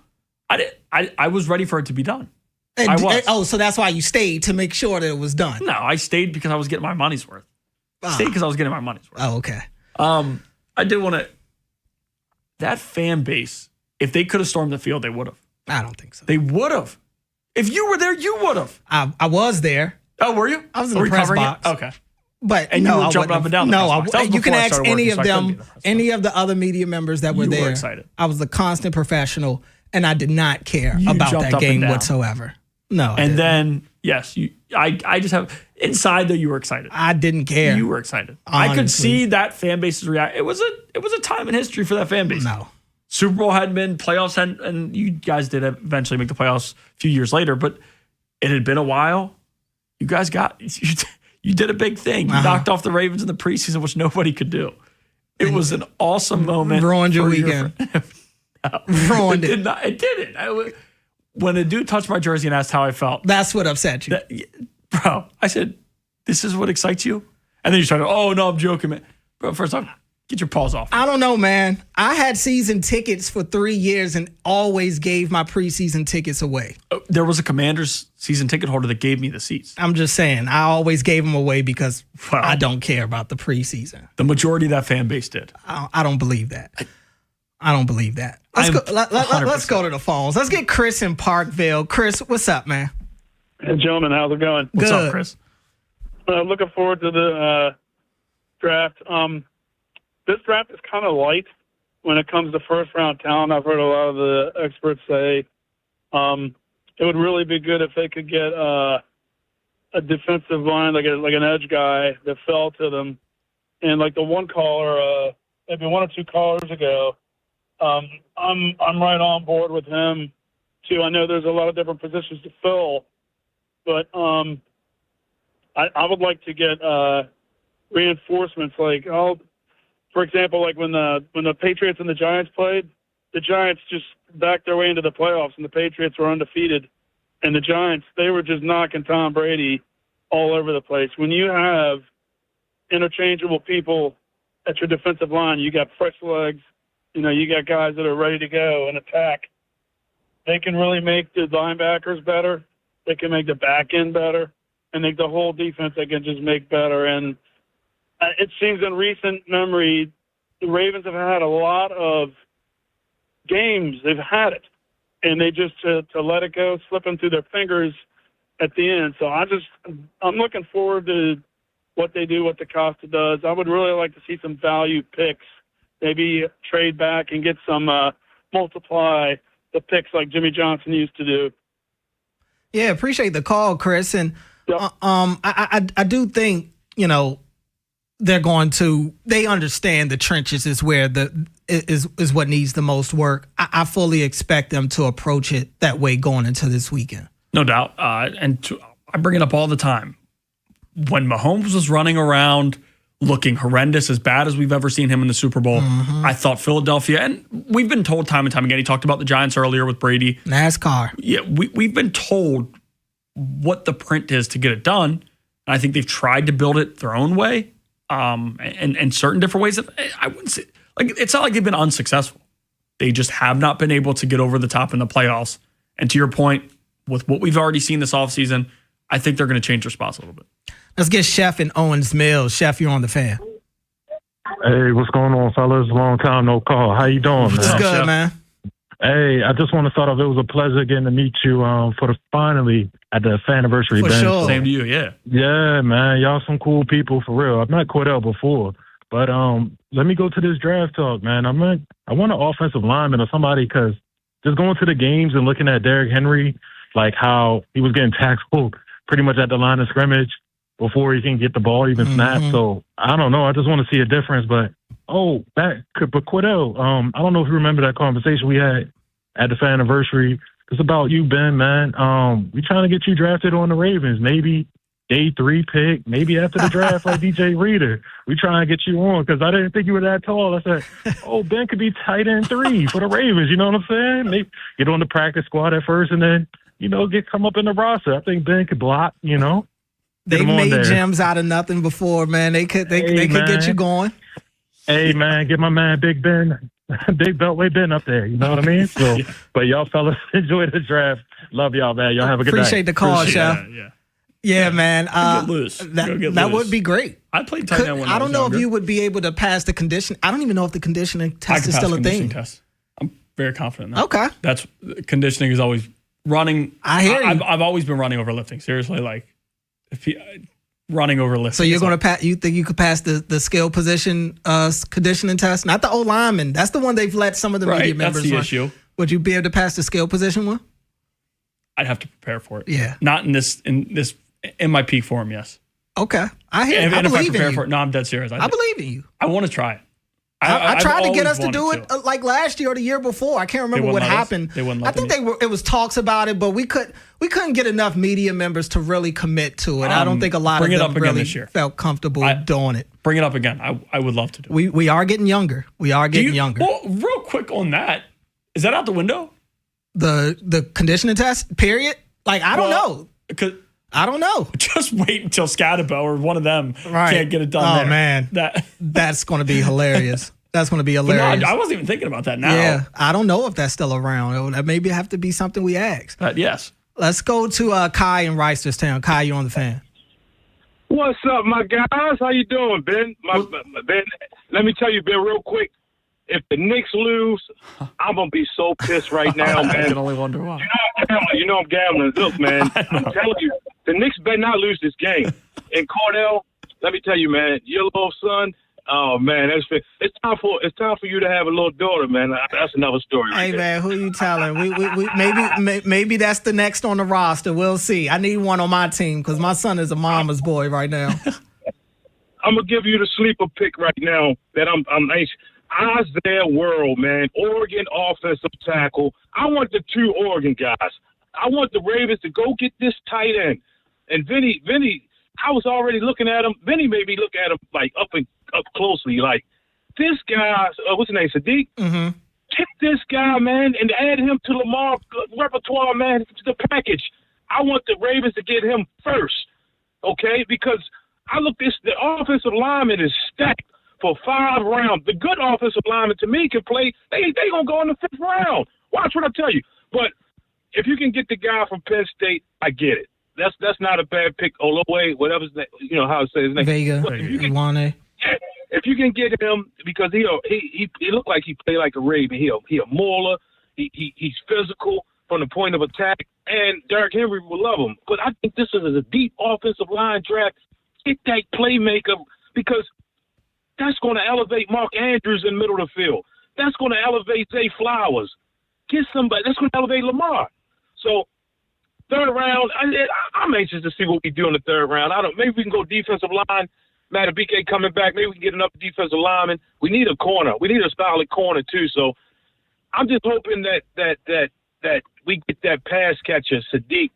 I was ready for it to be done. I was. So that's why you stayed, to make sure that it was done. No, I stayed because I was getting my money's worth. I stayed because I was getting my money's worth. Oh, okay. I did want to. That fan base, if they could have stormed the field, they would have. I don't think so. They would have. If you were there, you would have. I was there. Oh, were you? I was in the press box. Okay. But you were jumping up and down. You can ask any of them, any of the other media members that were there. You were excited. I was a constant professional, and I did not care about that game whatsoever. No. And then, yes, I just have inside though. You were excited. I didn't care. You were excited. Honestly. I could see that fan base's reaction. It was a time in history for that fan base. No. Super Bowl hadn't been, playoffs hadn't, and you guys did eventually make the playoffs a few years later, but it had been a while. You guys you did a big thing. You knocked off the Ravens in the preseason, which nobody could do. It was an awesome moment. Ruined your weekend. Ruined it. It didn't. When a dude touched my jersey and asked how I felt. That's what upset you. Bro, I said, this is what excites you? And then you started, oh, no, I'm joking, man. Bro, first off, get your paws off. I don't know, man. I had season tickets for 3 years and always gave my preseason tickets away. There was a Commanders season ticket holder that gave me the seats. I'm just saying, I always gave them away because I don't care about the preseason. The majority of that fan base did. I don't believe that. I don't believe that. Let's go to the phones. Let's get Chris in Parkville. Chris, what's up, man? Hey, gentlemen, how's it going? What's up, Chris? Looking forward to the draft. This draft is kind of light when it comes to first-round talent. I've heard a lot of the experts say it would really be good if they could get a defensive line, like an edge guy that fell to them. And like the one caller, maybe 1 or 2 callers ago, I'm right on board with him too. I know there's a lot of different positions to fill, but I would like to get reinforcements. Like, for example, like when the Patriots and the Giants played, the Giants just backed their way into the playoffs, and the Patriots were undefeated, and the Giants, they were just knocking Tom Brady all over the place. When you have interchangeable people at your defensive line, you got fresh legs. You got guys that are ready to go and attack. They can really make the linebackers better. They can make the back end better. And the whole defense they can just make better. And it seems in recent memory, the Ravens have had a lot of games. They've had it. And they just, to let it go, slipping through their fingers at the end. So I'm looking forward to what they do, what DaCosta does. I would really like to see some value picks. Maybe trade back and get some multiply the picks like Jimmy Johnson used to do. Yeah, appreciate the call, Chris. And I do think they understand the trenches is where is what needs the most work. I fully expect them to approach it that way going into this weekend. No doubt. I bring it up all the time. When Mahomes was running around looking horrendous, as bad as we've ever seen him in the Super Bowl, I thought Philadelphia, and we've been told time and time again, he talked about the Giants earlier with Brady. NASCAR. Yeah, we've been told what the print is to get it done. And I think they've tried to build it their own way, and certain different ways. I wouldn't say, it's not like they've been unsuccessful. They just have not been able to get over the top in the playoffs. And to your point, with what we've already seen this offseason, I think they're going to change their spots a little bit. Let's get Chef in Owens Mills. Chef, you're on the Fan. Hey, what's going on, fellas? Long time no call. How you doing, man? What's good, man? Hey, I just want to start off. It was a pleasure getting to meet you finally at the fan anniversary. For sure. Same to you, yeah. Yeah, man. Y'all some cool people for real. I've met Cordell before, but let me go to this draft talk, man. I want an offensive lineman or somebody, because just going to the games and looking at Derrick Henry, like how he was getting tackled pretty much at the line of scrimmage before he can get the ball even snapped. So I don't know. I just want to see a difference. But Cordell, I don't know if you remember that conversation we had at the fan anniversary. It's about you, Ben, man. We trying to get you drafted on the Ravens. Maybe day 3 pick, maybe after the draft, like DJ Reader. We trying to get you on, because I didn't think you were that tall. I said, Ben could be tight end 3 for the Ravens. You know what I'm saying? Maybe get on the practice squad at first and then, come up in the roster. I think Ben could block, They made gems out of nothing before, man. They could get you going. Hey, man, get my man Big Ben, Big Beltway Ben up there. You know what I mean? So, but y'all fellas, enjoy the draft. Love y'all, man. Y'all have a good Appreciate day. the call, Chef. Yeah, man. Get That would be great. I played tight end when I don't know younger. if you would be able to pass the condition. I don't even know if the conditioning test is still a thing. Test. I'm very confident in that. Okay. That's conditioning is always running. I hear you. I've always been running over lifting. Seriously, like running over lifting. So you're going to pass? You think you could pass the skill position conditioning test? Not the O lineman. That's the one they've let some of the media members that's the run. issue. Would you be able to pass the skill position one? I'd have to prepare for it. Yeah. Not in my peak form. Yes. Okay. I hear. And I if I believe prepare in for you. it, no, I'm dead serious. I believe in you. I want to try it. I tried to get us I've to always do wanted it like last year or the year before. I can't remember They what wouldn't let us? happened. They wouldn't I let think them it was talks about it, but we couldn't get enough media members to really commit to it. I don't think a lot of bring it them up again really this year. felt comfortable doing it. Bring it up again. I would love to do it. We are getting younger. We are getting younger. Well, real quick on that, is that out the window? The conditioning test, period? Like, I don't know. I don't know. Just wait until Scadabo or one of them can't get it done. Oh, there. man. That's going to be hilarious. That's going to be hilarious. No, I wasn't even thinking about that now. Yeah, I don't know if that's still around. That maybe have to be something we ask. Yes. Let's go to Kai in Reisterstown. Kai, you're on the Fan. What's up, my guys? How you doing, Ben? Ben, let me tell you, Ben, real quick. If the Knicks lose, I'm gonna be so pissed right now, man. I can only wonder why. You know I'm gambling. Look, man, I'm telling you, the Knicks better not lose this game. And Cordell, let me tell you, man, your little son. Oh man, it's time for you to have a little daughter, man. That's another story. Hey man, who you telling? We maybe that's the next on the roster. We'll see. I need one on my team because my son is a mama's boy right now. I'm gonna give you the sleeper pick right now that I'm anxious. Isaiah World, man, Oregon offensive tackle. I want the 2 Oregon guys. I want the Ravens to go get this tight end. And Vinny, I was already looking at him. Vinny made me look at him like up closely. Like this guy, what's his name, Sadiq? Mm-hmm. Take this guy, man, and add him to Lamar repertoire, man, to the package. I want the Ravens to get him first, okay? Because the offensive lineman is stacked for 5 rounds. The good offensive lineman to me can play. They gonna go in the 5th round. Watch what I tell you. But if you can get the guy from Penn State, I get it. That's not a bad pick. Olowe, whatever his name, you know how to say his name. Vega, Iwane. If you can get him, because he looked like he played like a Raven. He a mauler. He's physical from the point of attack, and Derrick Henry will love him. But I think this is a deep offensive line draft. Get that playmaker, because that's going to elevate Mark Andrews in the middle of the field. That's going to elevate Zay Flowers. Get somebody. That's going to elevate Lamar. So, 3rd round, I'm anxious to see what we do in the 3rd round. Maybe we can go defensive line. Matabike coming back. Maybe we can get another defensive lineman. We need a corner. We need a solid corner too. So, I'm just hoping that we get that pass catcher, Sadiq,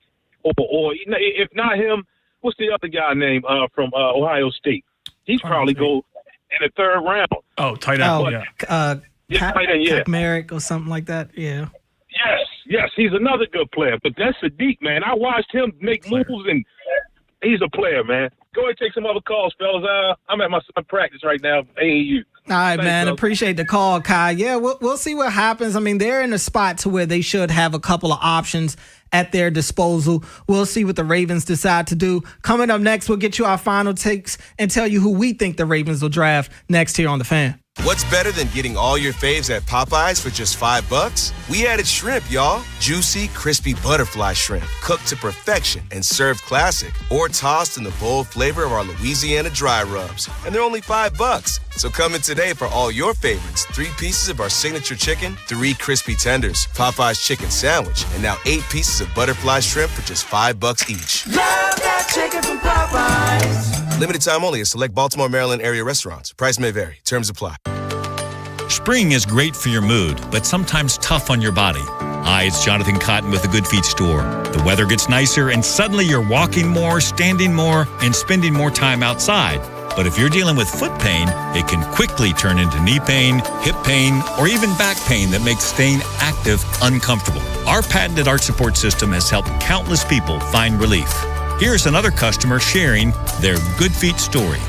or if not him, what's the other guy name from Ohio State? He's probably go in the 3rd round. Oh, tight end. Tight end, yeah. Merrick or something like that. Yeah. Yes, he's another good player. But that's Sadiq, man. I watched him make moves, and he's a player, man. Go ahead and take some other calls, fellas. I'm at my son practice right now, AAU. All right, Thanks, man. fellas. Appreciate the call, Kai. Yeah, we'll see what happens. I mean, they're in a spot to where they should have a couple of options at their disposal. We'll see what the Ravens decide to do. Coming up next, we'll get you our final takes and tell you who we think the Ravens will draft next here on The Fan. What's better than getting all your faves at Popeyes for just $5? We added shrimp, y'all. Juicy, crispy butterfly shrimp, cooked to perfection and served classic, or tossed in the bold flavor of our Louisiana dry rubs. And they're only $5. So come in today for all your favorites. 3 pieces of our signature chicken, 3 crispy tenders, Popeyes chicken sandwich, and now 8 pieces of butterfly shrimp for just $5 each. Love that chicken from Popeyes. Limited time only at select Baltimore, Maryland area restaurants. Price may vary. Terms apply. Spring is great for your mood, but sometimes tough on your body. Hi, it's Jonathan Cotton with the Good Feet store. The weather gets nicer and suddenly you're walking more, standing more, and spending more time outside. But if you're dealing with foot pain, it can quickly turn into knee pain, hip pain, or even back pain that makes staying active uncomfortable. Our patented arch support system has helped countless people find relief. Here's another customer sharing their Good Feet story.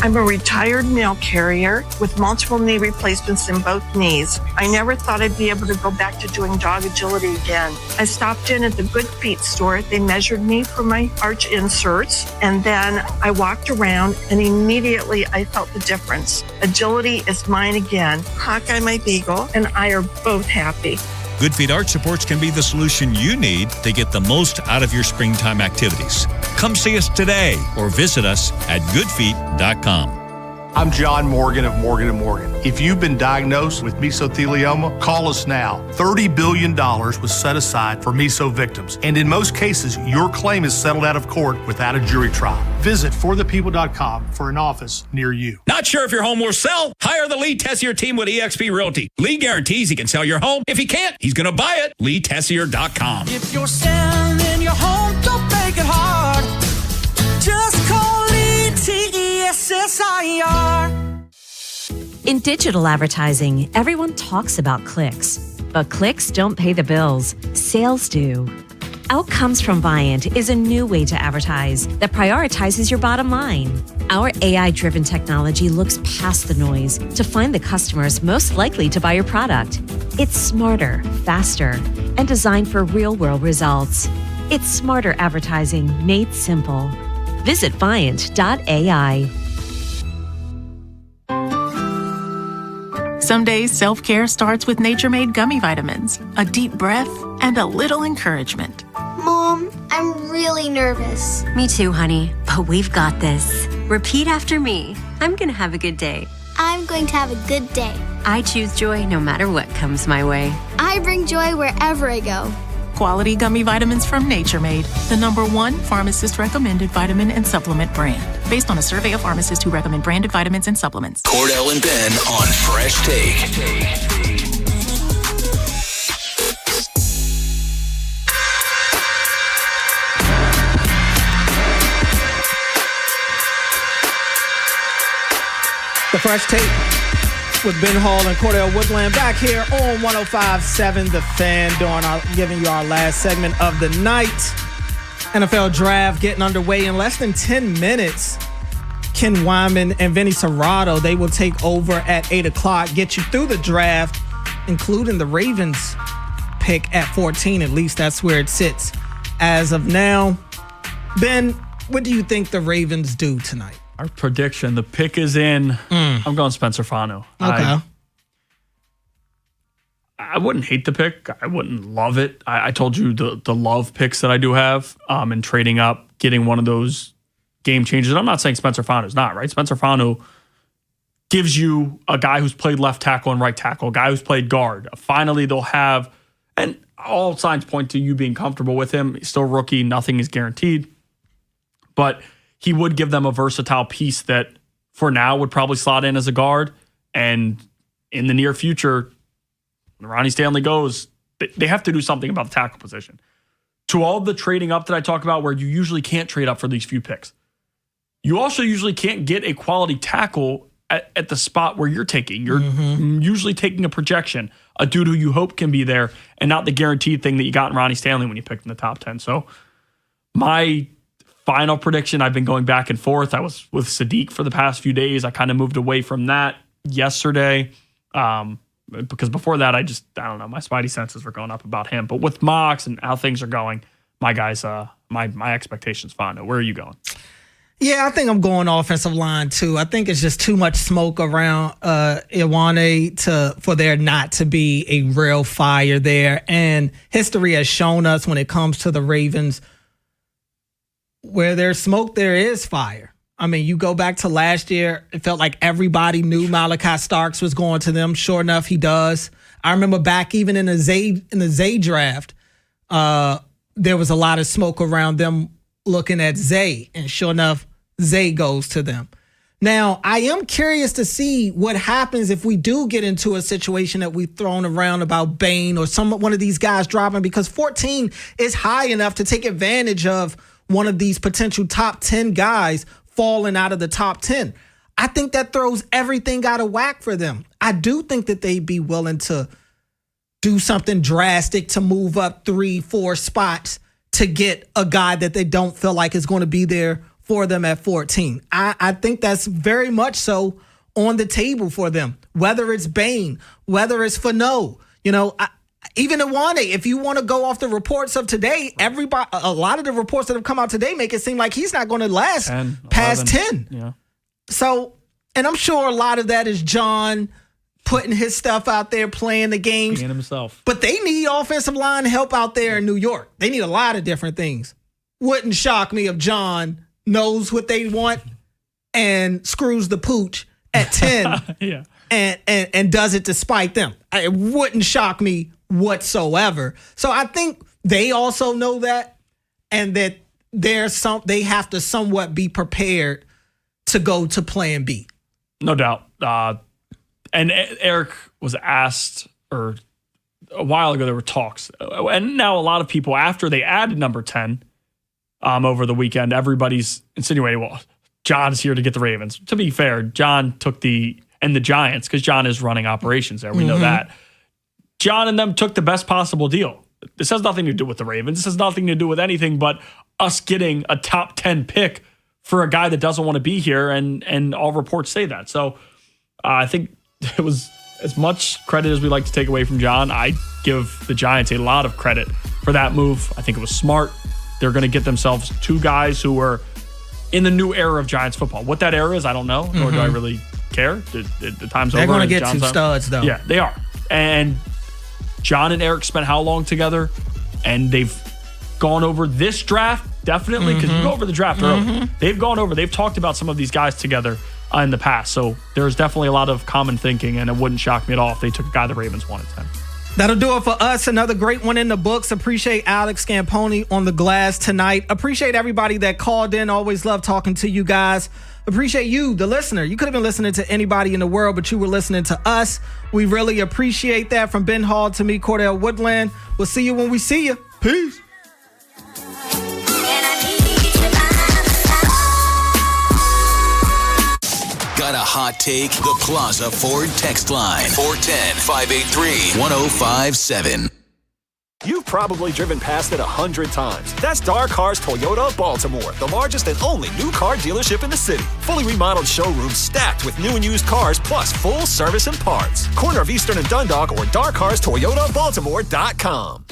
I'm a retired mail carrier with multiple knee replacements in both knees. I never thought I'd be able to go back to doing dog agility again. I stopped in at the Good Feet store. They measured me for my arch inserts, and then I walked around, and immediately I felt the difference. Agility is mine again. Hawkeye, my beagle, and I are both happy. Good Feet Arch Supports can be the solution you need to get the most out of your springtime activities. Come see us today or visit us at goodfeet.com. I'm John Morgan of Morgan & Morgan. If you've been diagnosed with mesothelioma, call us now. $30 billion was set aside for meso victims. And in most cases, your claim is settled out of court without a jury trial. Visit forthepeople.com for an office near you. Not sure if your home will sell? Hire the Lee Tessier team with eXp Realty. Lee guarantees he can sell your home. If he can't, he's going to buy it. LeeTessier.com. If you're selling your home, don't make it hard. Just call Lee, Tessier. In digital advertising, everyone talks about clicks, but clicks don't pay the bills. Sales do. Outcomes from Viant is a new way to advertise that prioritizes your bottom line. Our AI-driven technology looks past the noise to find the customers most likely to buy your product. It's smarter, faster, and designed for real-world results. It's smarter advertising made simple. Visit Viant.ai. Some days, self-care starts with Nature-Made gummy vitamins, a deep breath, and a little encouragement. Mom, I'm really nervous. Me too, honey, but we've got this. Repeat after me. I'm gonna have a good day. I'm going to have a good day. I choose joy no matter what comes my way. I bring joy wherever I go. Quality gummy vitamins from Nature Made, the #1 pharmacist-recommended vitamin and supplement brand. Based on a survey of pharmacists who recommend branded vitamins and supplements. Cordell and Ben on Fresh Take. The Fresh Take with Ben Hall and Cordell Woodland back here on 105.7 The Fan, giving you our last segment of the night. NFL Draft getting underway in less than 10 minutes. Ken Wyman and Vinny Serrato, they will take over at 8 o'clock, get you through the draft, including the Ravens pick at 14. At least that's where it sits as of now. Ben, what do you think the Ravens do tonight? Our prediction, the pick is in. I'm going Spencer Fano. Okay. I wouldn't hate the pick. I wouldn't love it. I told you the love picks that I do have and trading up, getting one of those game changers. I'm not saying Spencer Fano is not, right? Spencer Fano gives you a guy who's played left tackle and right tackle, a guy who's played guard. Finally, they'll have, and all signs point to you being comfortable with him. He's still a rookie. Nothing is guaranteed. But he would give them a versatile piece that for now would probably slot in as a guard. And in the near future, when Ronnie Stanley goes, they have to do something about the tackle position. To all the trading up that I talk about where you usually can't trade up for these few picks, you also usually can't get a quality tackle at the spot where you're taking. You're usually taking a projection, a dude who you hope can be there, and not the guaranteed thing that you got in Ronnie Stanley when you picked in the top 10. So my final prediction, I've been going back and forth. I was with Sadiq for the past few days. I kind of moved away from that yesterday. Because before that, I don't know. My spidey senses were going up about him. But with Mox and how things are going, my guys, my expectations fine. Where are you going? Yeah, I think I'm going offensive line too. I think it's just too much smoke around Iwane for there not to be a real fire there. And history has shown us when it comes to the Ravens, where there's smoke, there is fire. I mean, you go back to last year, it felt like everybody knew Malachi Starks was going to them. Sure enough, he does. I remember back even in the Zay draft, there was a lot of smoke around them looking at Zay, and sure enough, Zay goes to them. Now, I am curious to see what happens if we do get into a situation that we've thrown around about Bain or one of these guys dropping, because 14 is high enough to take advantage of one of these potential top 10 guys falling out of the top 10. I think that throws everything out of whack for them. I do think that they'd be willing to do something drastic to move up 3-4 spots to get a guy that they don't feel like is going to be there for them at 14. I think that's very much so on the table for them, whether it's Bain, whether it's Fano, even Iwane. If you want to go off the reports of today, a lot of the reports that have come out today make it seem like he's not going to last 10, past 11, 10. Yeah. So, and I'm sure a lot of that is John putting his stuff out there, playing the games. Being himself. But they need offensive line help out there in New York. They need a lot of different things. Wouldn't shock me if John knows what they want and screws the pooch at 10 yeah. and does it despite them. It wouldn't shock me whatsoever. So I think they also know that, and that they have to somewhat be prepared to go to plan B. No doubt. And Eric was asked, or a while ago, there were talks. And now a lot of people, after they added number 10 over the weekend, everybody's insinuating, well, John's here to get the Ravens. To be fair, John took the Giants, because John is running operations there. We know that. John and them took the best possible deal. This has nothing to do with the Ravens. This has nothing to do with anything but us getting a top 10 pick for a guy that doesn't want to be here, and all reports say that. So I think it was as much credit as we like to take away from John. I give the Giants a lot of credit for that move. I think it was smart. They're going to get themselves two guys who are in the new era of Giants football. What that era is, I don't know, nor do I really care. The time's over. They're going to get two studs, though. Yeah, they are. And John and Eric spent how long together? And they've gone over this draft, definitely, because you go over the draft early. They've gone over, they've talked about some of these guys together in the past. So there's definitely a lot of common thinking, and it wouldn't shock me at all if they took a guy the Ravens wanted 10. That'll do it for us. Another great one in the books. Appreciate Alex Scamponi on the glass tonight. Appreciate everybody that called in. Always love talking to you guys. Appreciate you, the listener. You could have been listening to anybody in the world, but you were listening to us. We really appreciate that. From Ben Hall to me, Cordell Woodland. We'll see you when we see you. Peace. Got a hot take? The Plaza Ford text line. 410-583-1057. You've probably driven past it 100 times. That's Dar Cars Toyota Baltimore, the largest and only new car dealership in the city. Fully remodeled showrooms stacked with new and used cars, plus full service and parts. Corner of Eastern and Dundalk, or DarCarsToyotaBaltimore.com.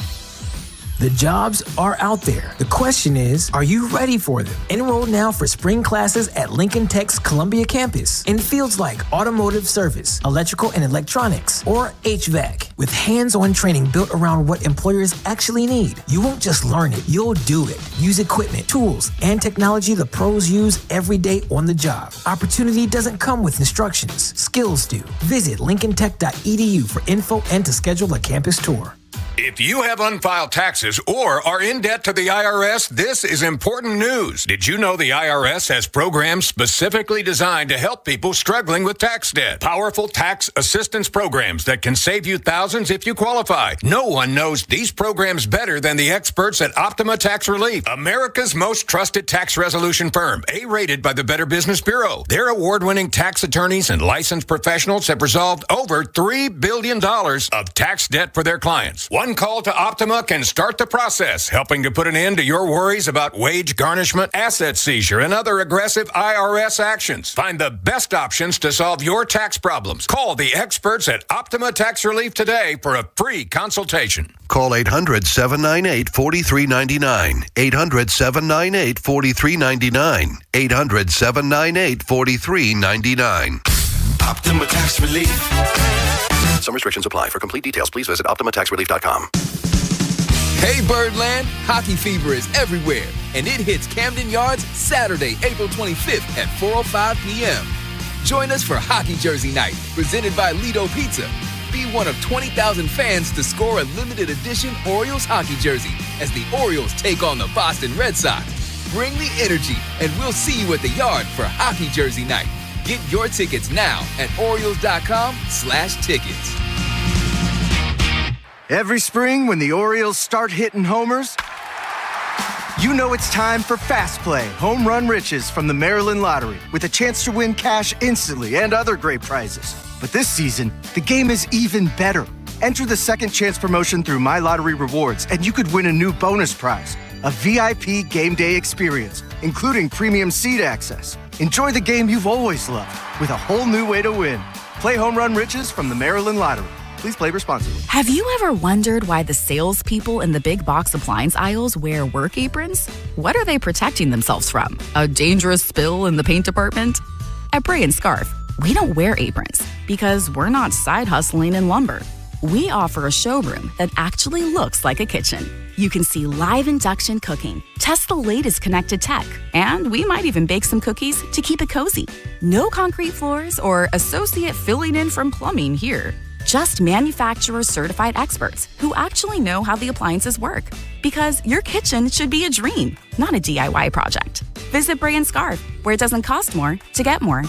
The jobs are out there. The question is, are you ready for them? Enroll now for spring classes at Lincoln Tech's Columbia campus in fields like automotive service, electrical and electronics, or HVAC. With hands-on training built around what employers actually need. You won't just learn it, you'll do it. Use equipment, tools, and technology the pros use every day on the job. Opportunity doesn't come with instructions. Skills do. Visit lincolntech.edu for info and to schedule a campus tour. If you have unfiled taxes or are in debt to the IRS, this is important news. Did you know the IRS has programs specifically designed to help people struggling with tax debt? Powerful tax assistance programs that can save you thousands if you qualify. No one knows these programs better than the experts at Optima Tax Relief, America's most trusted tax resolution firm, A-rated by the Better Business Bureau. Their award-winning tax attorneys and licensed professionals have resolved over $3 billion of tax debt for their clients. One call to Optima can start the process, helping to put an end to your worries about wage garnishment, asset seizure, and other aggressive IRS actions. Find the best options to solve your tax problems. Call the experts at Optima Tax Relief today for a free consultation. Call 800-798-4399. 800-798-4399. 800-798-4399. Optima Tax Relief. Some restrictions apply. For complete details, please visit OptimaTaxRelief.com. Hey Birdland, hockey fever is everywhere, and it hits Camden Yards Saturday, April 25th at 4:05 p.m. Join us for Hockey Jersey Night, presented by Lido Pizza. Be one of 20,000 fans to score a limited edition Orioles hockey jersey as the Orioles take on the Boston Red Sox. Bring the energy, and we'll see you at the Yard for Hockey Jersey Night. Get your tickets now at Orioles.com/tickets. Every spring when the Orioles start hitting homers, you know it's time for Fast Play Home Run Riches from the Maryland Lottery with a chance to win cash instantly and other great prizes. But this season, the game is even better. Enter the Second Chance promotion through My Lottery Rewards and you could win a new bonus prize, a VIP game day experience, including premium seat access. Enjoy the game you've always loved with a whole new way to win. Play Home Run Riches from the Maryland Lottery. Please play responsibly. Have you ever wondered why the salespeople in the big box appliance aisles wear work aprons? What are they protecting themselves from? A dangerous spill in the paint department? At Bray & Scarf, we don't wear aprons because we're not side hustling in lumber. We offer a showroom that actually looks like a kitchen. You can see live induction cooking, test the latest connected tech, and we might even bake some cookies to keep it cozy. No concrete floors or associate filling in from plumbing here. Just manufacturer certified experts who actually know how the appliances work. Because your kitchen should be a dream, not a DIY project. Visit Bray & Scarf, where it doesn't cost more to get more.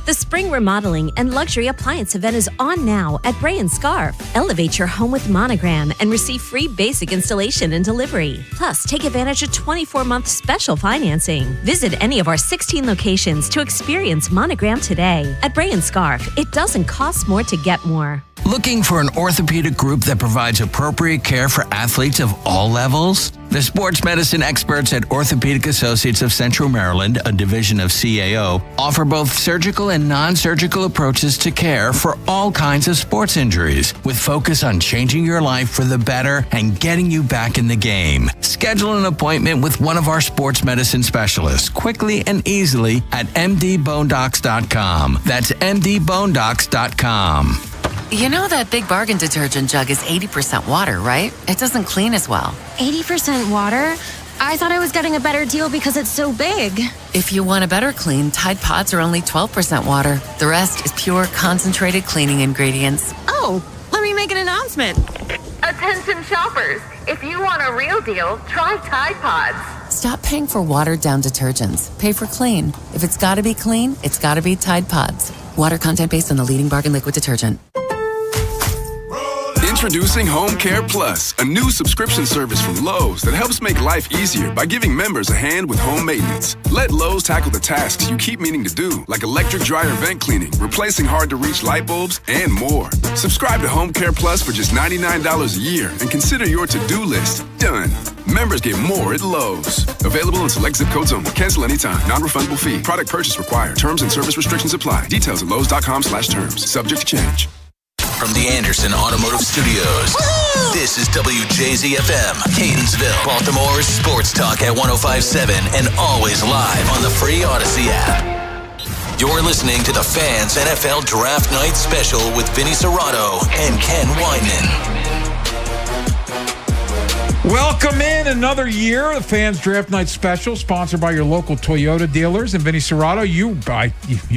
The spring remodeling and luxury appliance event is on now at Bray & Scarf. Elevate your home with Monogram and receive free basic installation and delivery. Plus, take advantage of 24-month special financing. Visit any of our 16 locations to experience Monogram today. At Bray & Scarf, it doesn't cost more to get more. Looking for an orthopedic group that provides appropriate care for athletes of all levels? The sports medicine experts at Orthopedic Associates of Central Maryland, a division of CAO, offer both surgical and non-surgical approaches to care for all kinds of sports injuries, with focus on changing your life for the better and getting you back in the game. Schedule an appointment with one of our sports medicine specialists quickly and easily at mdbonedocs.com. That's mdbonedocs.com. You know that Big Bargain detergent jug is 80% water, right? It doesn't clean as well. 80% water? I thought I was getting a better deal because it's so big. If you want a better clean, Tide Pods are only 12% water. The rest is pure, concentrated cleaning ingredients. Oh, let me make an announcement. Attention shoppers, if you want a real deal, try Tide Pods. Stop paying for watered-down detergents. Pay for clean. If it's gotta be clean, it's gotta be Tide Pods. Water content based on the leading bargain liquid detergent. Introducing Home Care Plus, a new subscription service from Lowe's that helps make life easier by giving members a hand with home maintenance. Let Lowe's tackle the tasks you keep meaning to do, like electric dryer vent cleaning, replacing hard-to-reach light bulbs, and more. Subscribe to Home Care Plus for just $99 a year and consider your to-do list done. Members get more at Lowe's. Available in select zip codes only. Cancel anytime. Non-refundable fee. Product purchase required. Terms and service restrictions apply. Details at lowes.com/terms. Subject to change. From the Anderson Automotive Studios, this is WJZFM, Catonsville, Baltimore's sports talk at 105.7 and always live on the free Odyssey app. You're listening to the Fans NFL Draft Night Special with Vinny Serrato and Ken Weinman. Welcome in another year, the Fans Draft Night Special, sponsored by your local Toyota dealers. And Vinny Serrato, you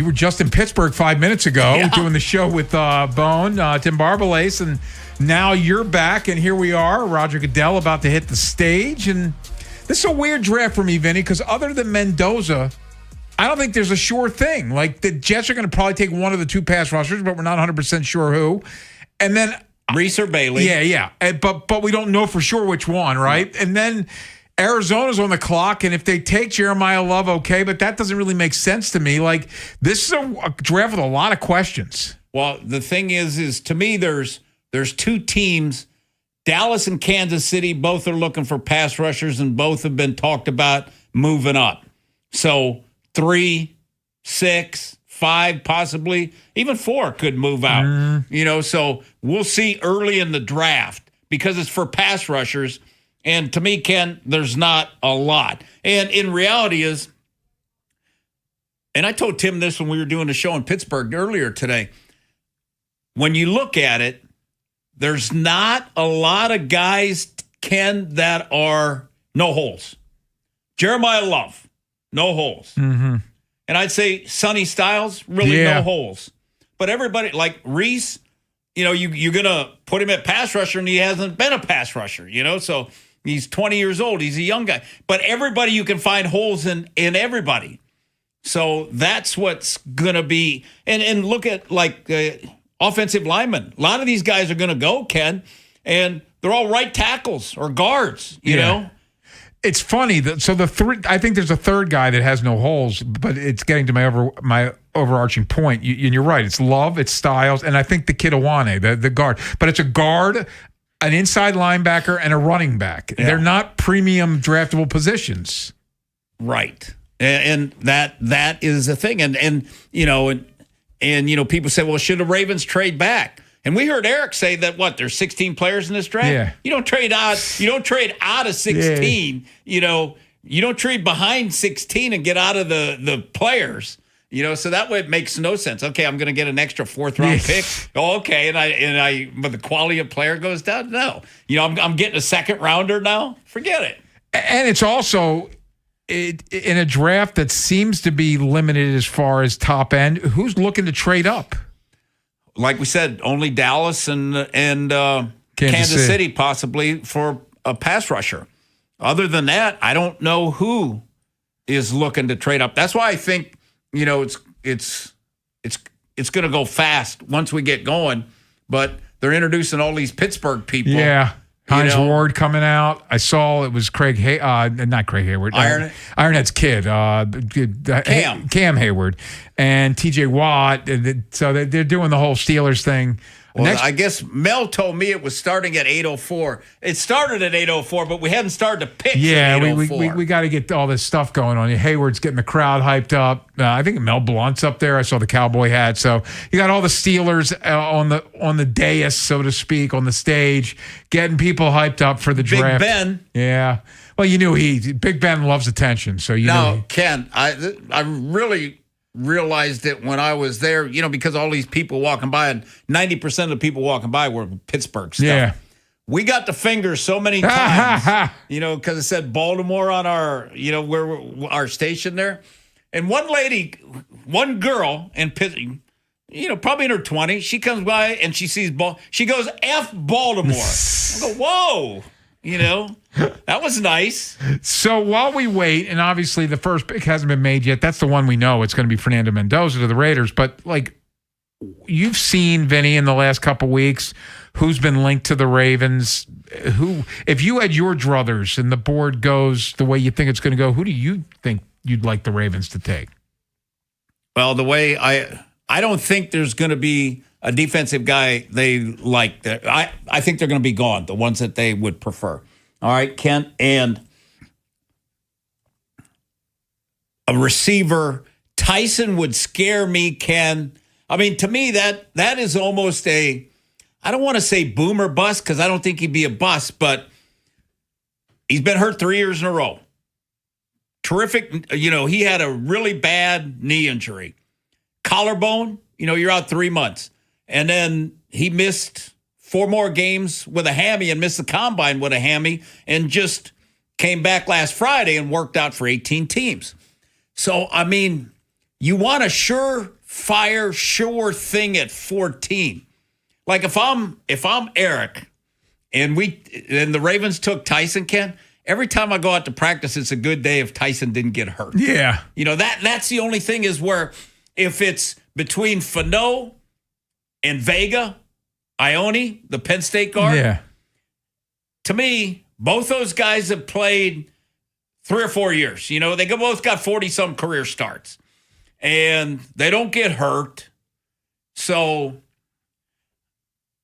were just in Pittsburgh 5 minutes ago doing the show with Bone, Tim Barbalace, and now you're back, and here we are, Roger Goodell about to hit the stage. And this is a weird draft for me, Vinny, because other than Mendoza, I don't think there's a sure thing. Like, the Jets are going to probably take one of the two pass rushers, but we're not 100% sure who. And then Reese or Bailey. Yeah. But we don't know for sure which one, right? And then Arizona's on the clock, and if they take Jeremiah Love, okay, but that doesn't really make sense to me. Like, this is a draft with a lot of questions. Well, the thing is to me, there's two teams Dallas and Kansas City, both are looking for pass rushers, and both have been talked about moving up. So 3, 6, 5, possibly even 4 could move out. So we'll see early in the draft because it's for pass rushers. And to me, Ken, there's not a lot. And in reality is, and I told Tim this when we were doing the show in Pittsburgh earlier today, when you look at it, there's not a lot of guys, Ken, that are no holes. Jeremiah Love, no holes. Mm-hmm. And I'd say Sonny Styles, really no holes. But everybody, like Reese, you're going to put him at pass rusher, and he hasn't been a pass rusher, so he's 20 years old. He's a young guy. But everybody, you can find holes in everybody. So that's what's going to be. And look at, offensive linemen. A lot of these guys are going to go, Ken, and they're all right tackles or guards, you know? It's funny that the three. I think there's a third guy that has no holes, but it's getting to my overarching point. And you're right. It's Love, it's Styles, and I think the kid Awane, the guard. But it's a guard, an inside linebacker, and a running back. Yeah. They're not premium draftable positions, right? And that is the thing. And people say, well, should the Ravens trade back? And we heard Eric say that there's 16 players in this draft. Yeah. You don't trade out of 16. Yeah. You don't trade behind 16 and get out of the players. So that way it makes no sense. Okay, I'm going to get an extra 4th round pick. Oh, okay, but the quality of player goes down. No, I'm getting a 2nd rounder now. Forget it. And it's also in a draft that seems to be limited as far as top end. Who's looking to trade up? Like we said, only Dallas and Kansas City possibly for a pass rusher. Other than that, I don't know who is looking to trade up. That's why I think it's going to go fast once we get going. But they're introducing all these Pittsburgh people. Yeah. Hines Ward coming out. I saw it was not Craig Hayward. Ironhead's kid. Cam Hayward. And TJ Watt. So they're doing the whole Steelers thing. Well, I guess Mel told me it was starting at 8:04. It started at 8:04, but we hadn't started to pitch at 8:04. we got to get all this stuff going on. Hayward's getting the crowd hyped up. I think Mel Blunt's up there. I saw the cowboy hat. So you got all the Steelers on the dais, so to speak, on the stage, getting people hyped up for the draft. Big Ben. Yeah. Well, Big Ben loves attention. So Ken, I really realized it when I was there, because all these people walking by, and 90% of the people walking by were Pittsburgh stuff. Yeah. We got the fingers so many times, because it said Baltimore on our, where our station there. And one girl in Pittsburgh, probably in her 20s, she comes by and she sees she goes, F Baltimore. I go, whoa. That was nice. So while we wait, and obviously the first pick hasn't been made yet, that's the one we know. It's going to be Fernando Mendoza to the Raiders. But, you've seen, Vinny, in the last couple weeks, who's been linked to the Ravens. If you had your druthers and the board goes the way you think it's going to go, who do you think you'd like the Ravens to take? Well, the way I don't think there's going to be a defensive guy they like. I think they're going to be gone, the ones that they would prefer. All right, Kent, and a receiver. Tyson would scare me, Ken. I mean, to me, that is almost I don't want to say boomer bust because I don't think he'd be a bust, but he's been hurt 3 years in a row. Terrific. He had a really bad knee injury. Collarbone, you're out 3 months. And then he missed 4 more games with a hammy and missed the combine with a hammy and just came back last Friday and worked out for 18 teams. So, I mean, you want a surefire, sure thing at 14. Like if I'm Eric and the Ravens took Tyson, Ken, every time I go out to practice, it's a good day if Tyson didn't get hurt. Yeah. That's the only thing is where if it's between Fano and Vega, Ione, the Penn State guard. Yeah. To me, both those guys have played 3 or 4 years. They both got 40-some career starts. And they don't get hurt. So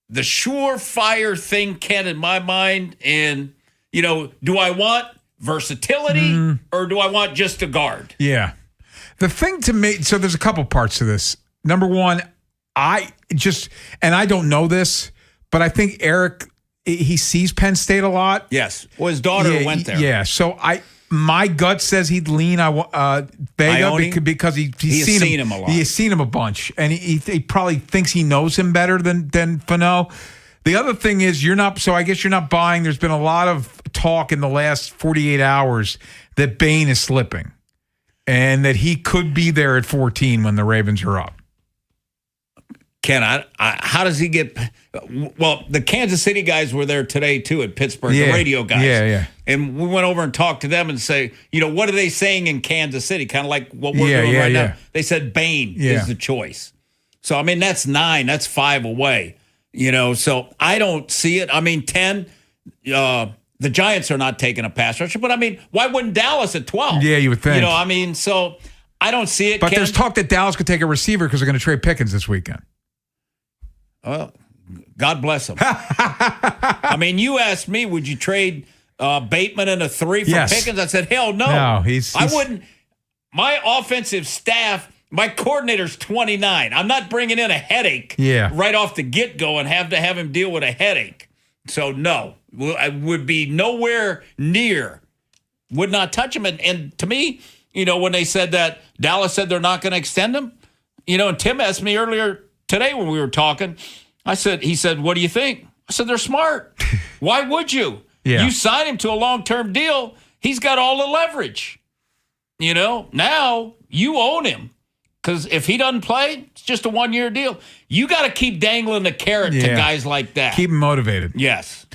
the surefire thing, Ken, in my mind. And, do I want versatility or do I want just a guard? Yeah. The thing to me, so there's a couple parts to this. Number one, I don't know this, but I think Eric, he sees Penn State a lot. Yes. Well, his daughter went there. Yeah. So my gut says he'd lean Vega because he's seen him a lot. He has seen him a bunch, and he probably thinks he knows him better than Fano. The other thing is so I guess you're not buying. There's been a lot of talk in the last 48 hours that Bain is slipping and that he could be there at 14 when the Ravens are up. Ken, how does he get – well, the Kansas City guys were there today, too, at Pittsburgh, the radio guys. Yeah. And we went over and talked to them and say, what are they saying in Kansas City? Kind of like what we're doing right now. They said Bain is the choice. So, that's 9. That's 5 away. So I don't see it. 10, the Giants are not taking a pass rusher. But, why wouldn't Dallas at 12? Yeah, you would think. So I don't see it. But there's talk that Dallas could take a receiver because they're going to trade Pickens this weekend. Well, God bless him. You asked me, would you trade Bateman and a 3 for Pickens? I said, hell no. I wouldn't. My offensive staff, my coordinator's 29. I'm not bringing in a headache right off the get-go and have to have him deal with a headache. So, no. I would be nowhere near. Would not touch him. And to me, when they said that, Dallas said they're not going to extend him, and Tim asked me earlier today when we were talking, he said, what do you think? I said, they're smart. Why would you? Yeah. You sign him to a long-term deal. He's got all the leverage. Now you own him. Because if he doesn't play, it's just a 1-year deal. You got to keep dangling the carrot to guys like that. Keep him motivated. Yes.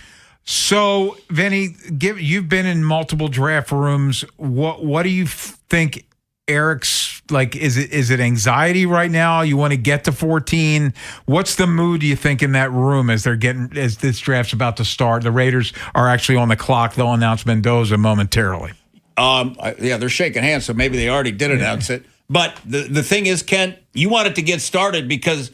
So, Vinny, you've been in multiple draft rooms. What do you think Eric's like? Is it anxiety right now? You want to get to 14? What's the mood, do you think, in that room as this draft's about to start? The Raiders are actually on the clock. They'll announce Mendoza momentarily. They're shaking hands, so maybe they already did announce it. But the thing is, Ken, you want it to get started because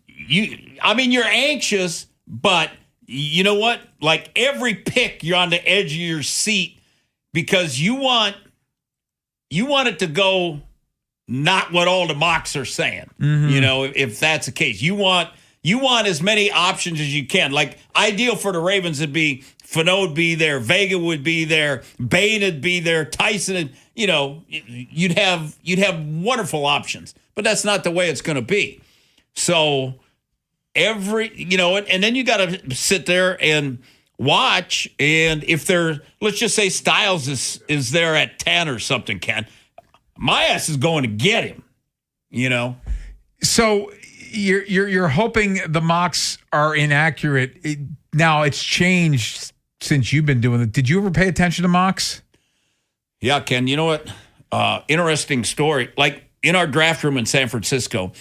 you're anxious, but you know what? Like every pick, you're on the edge of your seat because you want it to go not what all the mocks are saying. Mm-hmm. If that's the case, you want as many options as you can. Like ideal for the Ravens would be Fano would be there, Vega would be there, Bain would be there, Tyson, you'd have wonderful options. But that's not the way it's going to be. So and then you got to sit there and watch. And if let's just say Styles is there at 10 or something, Ken, my ass is going to get him. So you're hoping the mocks are inaccurate. Now it's changed since you've been doing it. Did you ever pay attention to mocks? Yeah, Ken. You know what? Interesting story. Like in our draft room in San Francisco,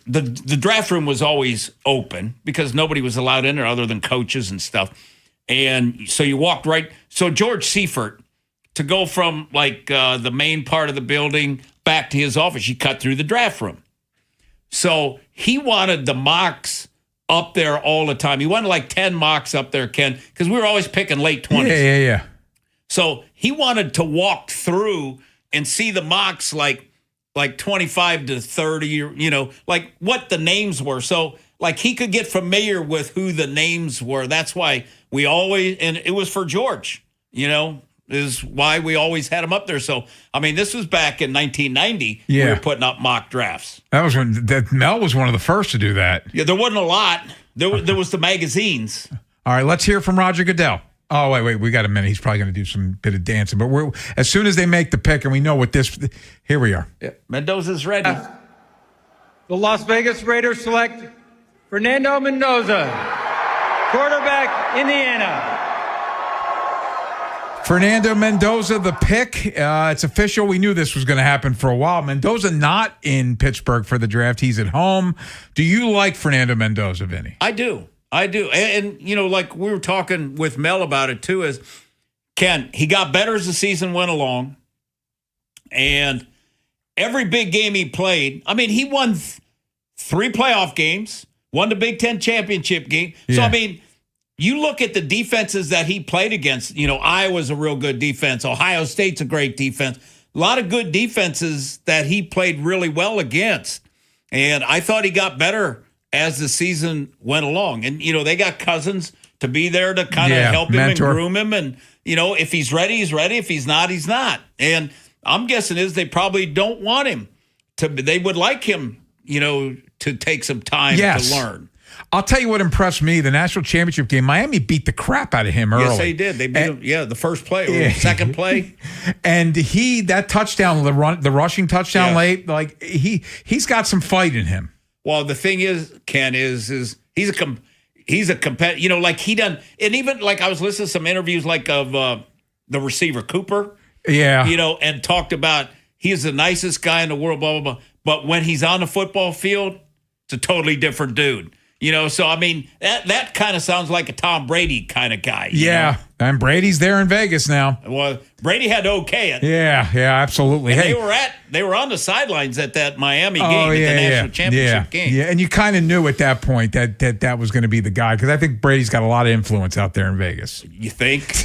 the draft room was always open because nobody was allowed in there other than coaches and stuff. And so you walked right. So George Seifert, to go from the main part of the building back to his office, he cut through the draft room. So he wanted the mocks up there all the time. He wanted 10 mocks up there, Ken, because we were always picking late 20s. Yeah. So he wanted to walk through and see the mocks like 25 to 30, or, what the names were. So he could get familiar with who the names were. That's why we always, and it was for George, is why we always had him up there. So, this was back in 1990. Yeah. We were putting up mock drafts. That was when Mel was one of the first to do that. Yeah, there wasn't a lot. There was the magazines. All right, let's hear from Roger Goodell. Oh, wait, we got a minute. He's probably going to do some bit of dancing. But as soon as they make the pick and we know what here we are. Yeah, Mendoza's ready. The Las Vegas Raiders select Fernando Mendoza, quarterback, Indiana. Fernando Mendoza, the pick. It's official. We knew this was going to happen for a while. Mendoza not in Pittsburgh for the draft. He's at home. Do you like Fernando Mendoza, Vinny? I do. And we were talking with Mel about it too, is Ken, he got better as the season went along. And every big game he played, he won 3 playoff games, Won the Big Ten championship game. So, I mean, you look at the defenses that he played against. Iowa's a real good defense. Ohio State's a great defense. A lot of good defenses that he played really well against. And I thought he got better as the season went along. And, they got Cousins to be there to kind of help him and groom him. And, if he's ready, he's ready. If he's not, he's not. And I'm guessing they probably don't want him to. They would like him, to take some time to learn. I'll tell you what impressed me, the national championship game. Miami beat the crap out of him early. Yes, they did. They beat him, the first play or second play. And that touchdown, the rushing touchdown late, like he's got some fight in him. Well, the thing is, Ken, is he's a competitor, like he done, and even like I was listening to some interviews like of the receiver Cooper. Yeah. And talked about he's the nicest guy in the world, blah, blah, blah. But when he's on the football field, it's a totally different dude. So I mean, that kind of sounds like a Tom Brady kind of guy. You know? And Brady's there in Vegas now. Well, Brady had to okay it. Yeah, absolutely. And they were on the sidelines at that Miami game, at the national championship game. Yeah, and you kind of knew at that point that was going to be the guy because I think Brady's got a lot of influence out there in Vegas. You think?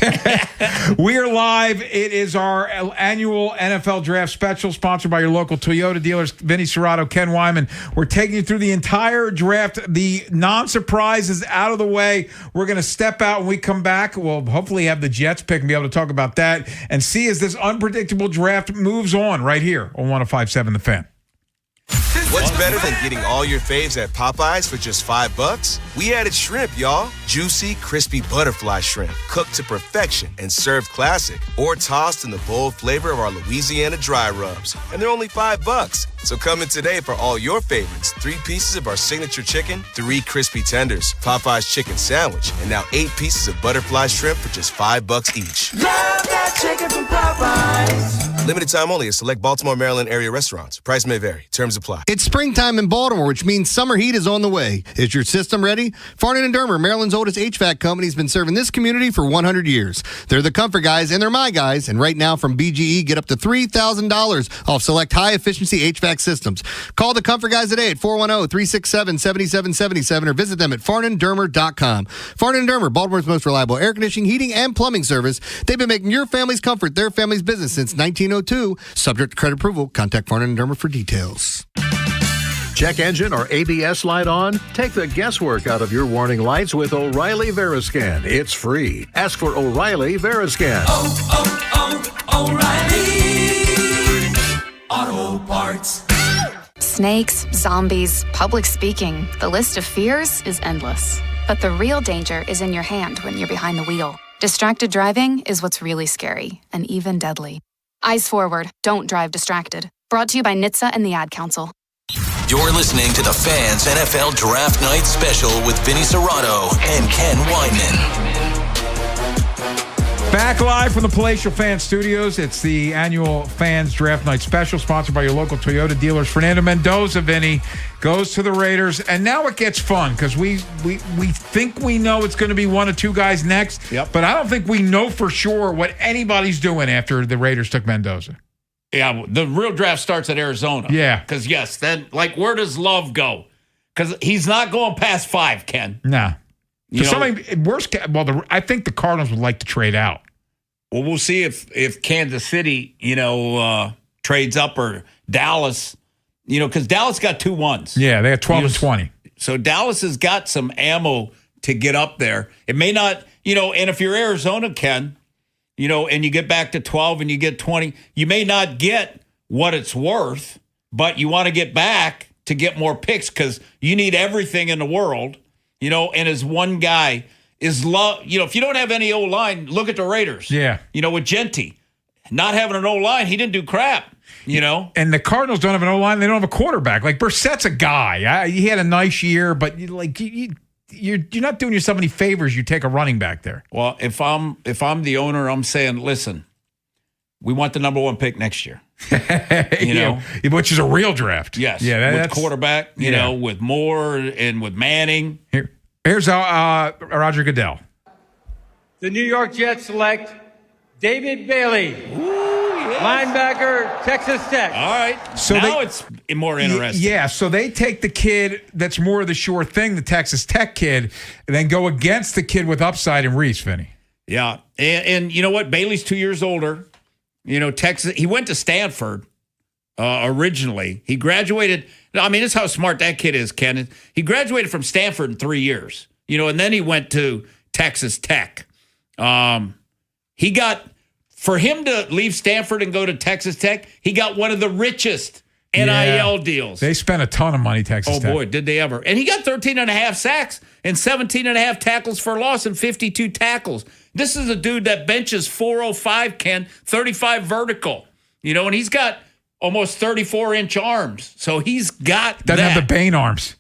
We are live. It is our annual NFL Draft Special sponsored by your local Toyota dealers, Vinny Serrato, Ken Wyman. We're taking you through the entire draft. The non-surprise is out of the way. We're going to step out when we come back. We'll hopefully have the Jets pick and be able to talk about that and see as this unpredictable draft moves on right here on 105.7 The Fan. What's better than getting all your faves at Popeyes for just $5? We added shrimp, y'all. Juicy, crispy butterfly shrimp, cooked to perfection and served classic, or tossed in the bold flavor of our Louisiana dry rubs. And they're only $5. So come in today for all your favorites. 3 pieces of our signature chicken, 3 crispy tenders, Popeye's chicken sandwich, and now 8 pieces of butterfly shrimp for just $5 each. Love that chicken from Popeyes. Limited time only at select Baltimore, Maryland area restaurants. Price may vary. Terms apply. It's springtime in Baltimore, which means summer heat is on the way. Is your system ready? Farnan & Dermer, Maryland's oldest HVAC company, has been serving this community for 100 years. They're the comfort guys, and they're my guys. And right now from BGE, get up to $3,000 off select high-efficiency HVAC systems. Call the comfort guys today at 410-367-7777 or visit them at farnanddermer.com. Farnan & Dermer, Baltimore's most reliable air conditioning, heating, and plumbing service. They've been making your family's comfort their family's business since 1902. Subject to credit approval. Contact Farnan & Dermer for details. Check engine or ABS light on? Take the guesswork out of your warning lights with O'Reilly Veriscan. It's free. Ask for O'Reilly Veriscan. O'Reilly Auto Parts. Snakes, zombies, public speaking. The list of fears is endless. But the real danger is in your hand when you're behind the wheel. Distracted driving is what's really scary and even deadly. Eyes forward. Don't drive distracted. Brought to you by NHTSA and the Ad Council. You're listening to the Fans NFL Draft Night Special with Vinny Serrato and Ken Wyman. Back live from the Palatial Fan Studios. It's the annual Fans Draft Night Special sponsored by your local Toyota dealers. Fernando Mendoza, Vinny, goes to the Raiders. And now it gets fun because we think we know it's going to be one of 2 guys next. Yep. But I don't think we know for sure what anybody's doing after the Raiders took Mendoza. Yeah, the real draft starts at Arizona. Yeah. Because, yes, then, where does Love go? Because he's not going past 5, Ken. Nah. I think the Cardinals would like to trade out. Well, we'll see if Kansas City, trades up or Dallas, because Dallas got 2 ones. Yeah, they got 12 and 20. So Dallas has got some ammo to get up there. It may not, and if you're Arizona, Ken, and you get back to 12 and you get 20, you may not get what it's worth, but you want to get back to get more picks because you need everything in the world, and as one guy is Love, if you don't have any O-line, look at the Raiders. Yeah. With Genti. Not having an O-line, he didn't do crap, And the Cardinals don't have an O-line. They don't have a quarterback. Like, Brissett's a guy. He had a nice year, but, you're not doing yourself any favors. You take a running back there. Well, if I'm the owner, I'm saying, listen, we want the number 1 pick next year. Which is a real draft. Yes. Yeah, with quarterback, with Moore and with Manning. Here's Roger Goodell. The New York Jets select David Bailey. Ooh, linebacker, Texas Tech. All right. So now it's more interesting. Yeah, so they take the kid that's more of the sure thing, the Texas Tech kid, and then go against the kid with upside in Reese, Vinny. Yeah. And you know what? Bailey's 2 years older. You know, Texas, he went to Stanford originally. He graduated. I mean, this is how smart that kid is, Ken. He graduated from Stanford in 3 years, you know, and then he went to Texas Tech. He got, for him to leave Stanford and go to Texas Tech, he got one of the richest NIL deals. They spent a ton of money, Texas Tech. Oh, boy, did they ever. And he got 13 and a half sacks and 17 and a half tackles for loss and 52 tackles. This is a dude that benches 405, Ken, 35 vertical, you know, and he's got almost 34-inch arms. So he's got Doesn't have the Bane arms.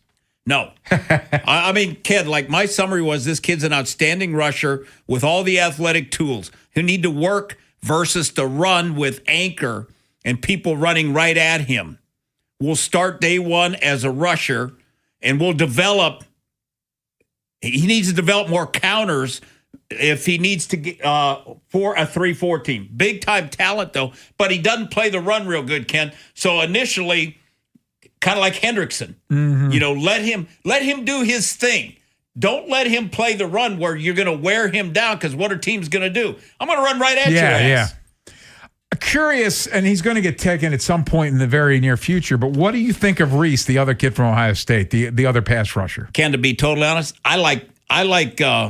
No. I mean, Ken, like my summary was this kid's an outstanding rusher with all the athletic tools who need to work versus to run with anchor and people running right at him. We'll start day one as a rusher, and we'll develop. He needs to develop more counters if he needs to get for a 3-4 team. Big time talent, though, but he doesn't play the run real good, Ken. So initially, kind of like Hendrickson, you know, let him do his thing. Don't let him play the run where you're going to wear him down because what are teams going to do? I'm going to run right at your ass. Yeah. Curious, and he's going to get taken at some point in the very near future, but what do you think of Reese, the other kid from Ohio State, the other pass rusher? Ken, to be totally honest, I like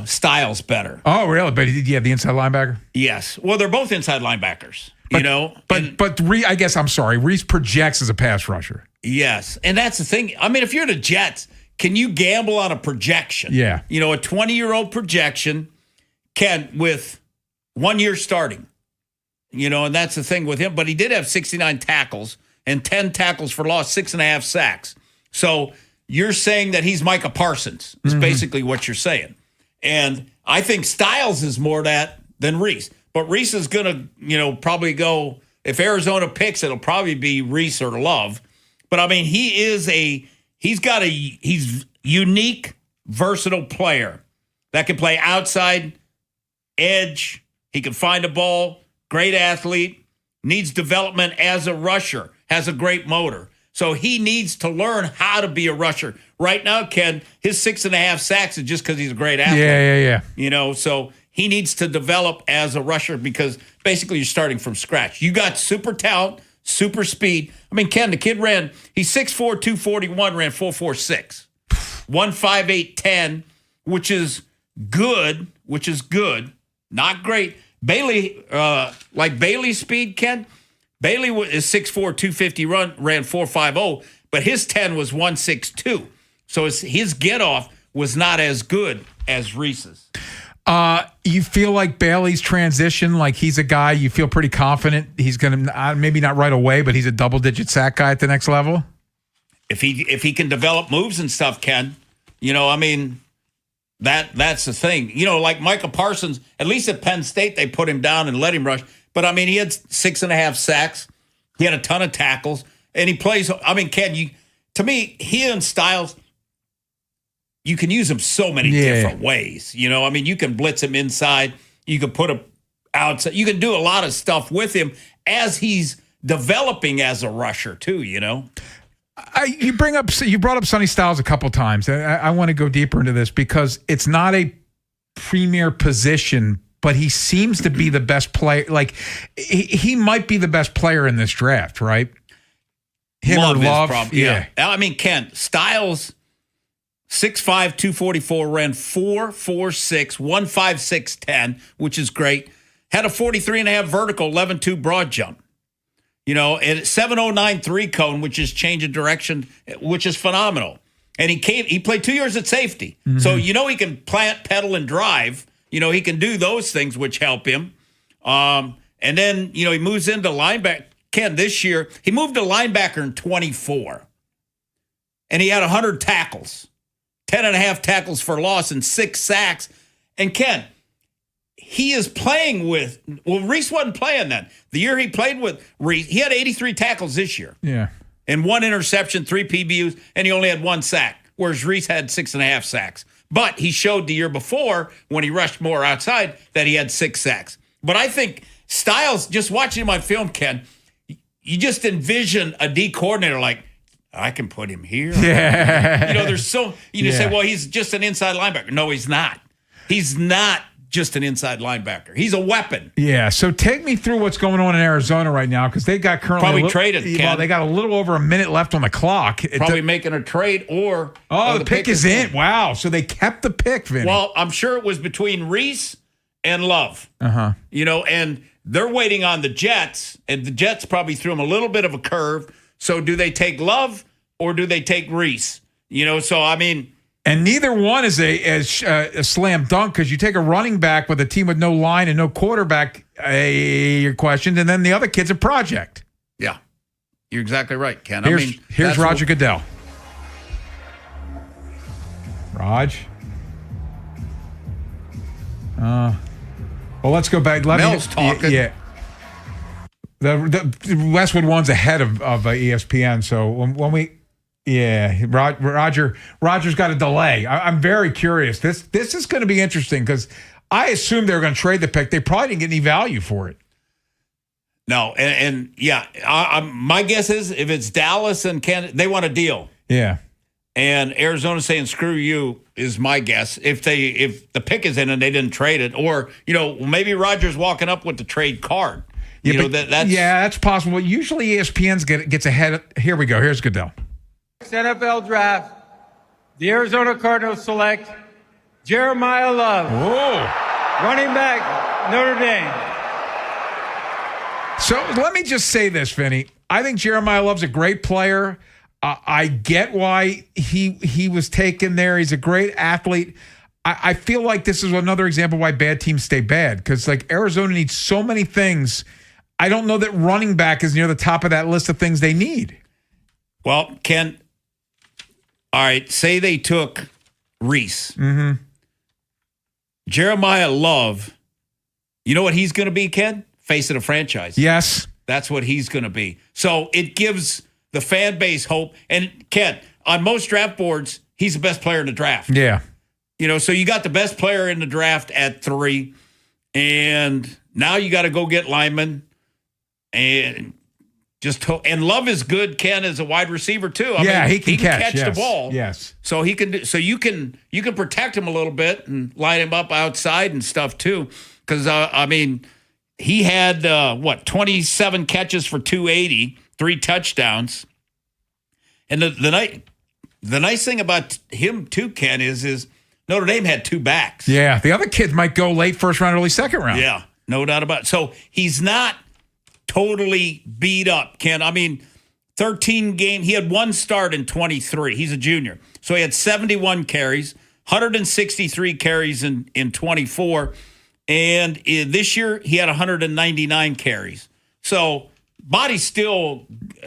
Styles better. Oh, really? But you have the inside linebacker? Yes. Well, they're both inside linebackers, you know. But I guess I'm sorry. Reese projects as a pass rusher. Yes, and that's the thing. I mean, if you're the Jets, can you gamble on a projection? Yeah. You know, a 20-year-old projection, Ken, with 1 year starting. You know, and that's the thing with him. But he did have 69 tackles and 10 tackles for loss, 6.5 sacks. So you're saying that he's Micah Parsons is basically what you're saying. And I think Styles is more that than Reese. But Reese is going to, you know, probably go, if Arizona picks, it'll probably be Reese or Love. But, I mean, he's unique, versatile player that can play outside, edge. He can find a ball. Great athlete, needs development as a rusher, has a great motor. So he needs to learn how to be a rusher. Right now, Ken, his 6.5 sacks is just because he's a great athlete. Yeah. You know, so he needs to develop as a rusher because basically you're starting from scratch. You got super talent, super speed. I mean, Ken, the kid he's 6'4", 241, ran 4.46. 1.58.10, which is good, not great. Bailey, like Bailey's speed, Ken, Bailey is 6'4", 250, ran 4.50, but his 10 was 1.62. So his get-off was not as good as Reese's. You feel like Bailey's transition, like he's a guy you feel pretty confident he's going to, maybe not right away, but he's a double-digit sack guy at the next level? If he can develop moves and stuff, Ken, you know, I mean, that's the thing. You know, like Micah Parsons, at least at Penn State, they put him down and let him rush. But, I mean, he had 6.5 sacks. He had a ton of tackles. And he plays, I mean, Ken, to me, he and Styles, you can use him so many different ways. You know, I mean, you can blitz him inside. You can put him outside. You can do a lot of stuff with him as he's developing as a rusher, too, you know. You brought up Sonny Styles a couple times. I want to go deeper into this because it's not a premier position, but he seems to be the best player. Like he might be the best player in this draft, right? Him or Love, yeah. I mean, Ken, Styles, 6'5", 244, ran 4.46, 1.56.10, which is great. Had a 43.5 vertical, 11.2 broad jump. You know, and 7.09.3 cone, which is change of direction, which is phenomenal. And he played 2 years at safety. So, you know, he can plant, pedal, and drive. You know, he can do those things, which help him. And then, you know, he moves into linebacker. Ken, this year, he moved to linebacker in 24. And he had 100 tackles, 10.5 tackles for loss, and 6 sacks. And Ken, he is playing with, Reese wasn't playing then. The year he played with Reese, he had 83 tackles this year. Yeah. And 1 interception, 3 PBUs, and he only had 1 sack, whereas Reese had 6.5 sacks. But he showed the year before, when he rushed more outside, that he had 6 sacks. But I think Styles, just watching him on film, Ken, you just envision a D coordinator like, I can put him here. Yeah. There's so, say, well, he's just an inside linebacker. No, he's not. He's not just an inside linebacker. He's a weapon. Yeah, so take me through what's going on in Arizona right now, because they got currently probably traded. Well, they got a little over a minute left on the clock. Probably making a trade or the pick is in. Wow, so they kept the pick, Vinny. Well, I'm sure it was between Reese and Love. Uh-huh. And they're waiting on the Jets, and the Jets probably threw them a little bit of a curve. So do they take Love or do they take Reese? And neither one is a slam dunk, because you take a running back with a team with no line and no quarterback, your question, and then the other kid's a project. Yeah, you're exactly right, Ken. Here's Roger Goodell. Raj. Well, let's go back. Mel's talking. Yeah. The Westwood one's ahead of ESPN, so when we... Yeah, Roger's got a delay. I'm very curious. This is going to be interesting, because I assumed they were going to trade the pick. They probably didn't get any value for it. No, my guess is if it's Dallas and Canada, they want a deal. Yeah. And Arizona saying screw you is my guess. If the pick is in and they didn't trade it, or maybe Roger's walking up with the trade card. That's possible. Usually ESPN's gets ahead. Here we go. Here's Goodell. NFL draft, the Arizona Cardinals select Jeremiah Love, running back, Notre Dame. So let me just say this, Vinny. I think Jeremiah Love's a great player. I get why he was taken there. He's a great athlete. I feel like this is another example why bad teams stay bad, because Arizona needs so many things. I don't know that running back is near the top of that list of things they need. Well, Ken, all right, say they took Reese. Mm-hmm. Jeremiah Love, you know what he's going to be, Ken? Face of the franchise. Yes. That's what he's going to be. So it gives the fan base hope. And, Ken, on most draft boards, he's the best player in the draft. Yeah. So you got the best player in the draft at 3, and now you got to go get linemen. And Love is good, Ken, as a wide receiver too. He can catch the ball. Yes. So he can. So you can protect him a little bit and line him up outside and stuff too. Because he had 27 catches for 280, 3 touchdowns. And the nice thing about him too, Ken, is Notre Dame had 2 backs. Yeah, the other kids might go late first round, early second round. Yeah, no doubt about it. So he's not totally beat up, Ken. 13 game. He had 1 start in 23. He's a junior. So he had 71 carries, 163 carries in 24. And this year he had 199 carries. So body's still,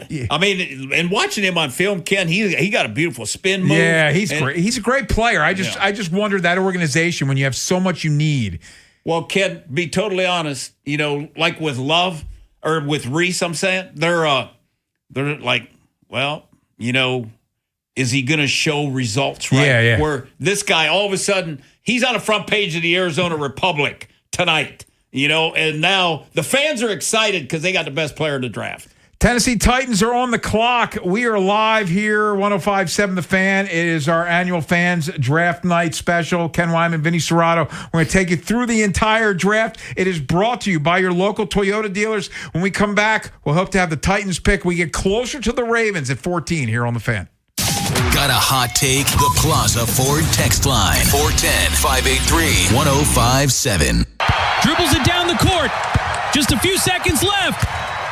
and watching him on film, Ken, he got a beautiful spin move. Yeah, he's great. He's a great player. I just wondered that organization, when you have so much you need. Well, Ken, be totally honest, like with Love, or with Reese, I'm saying, they're like, well, is he going to show results, right? Yeah. Where this guy, all of a sudden, he's on the front page of the Arizona Republic tonight, and now the fans are excited because they got the best player in the draft. Tennessee Titans are on the clock. We are live here, 105.7 The Fan. It is our annual Fans Draft Night special. Ken Wyman, Vinny Serrato. We're going to take you through the entire draft. It is brought to you by your local Toyota dealers. When we come back, we'll hope to have the Titans pick. We get closer to the Ravens at 14 here on The Fan. Got a hot take? The Plaza Ford text line. 410-583-1057. Dribbles it down the court. Just a few seconds left.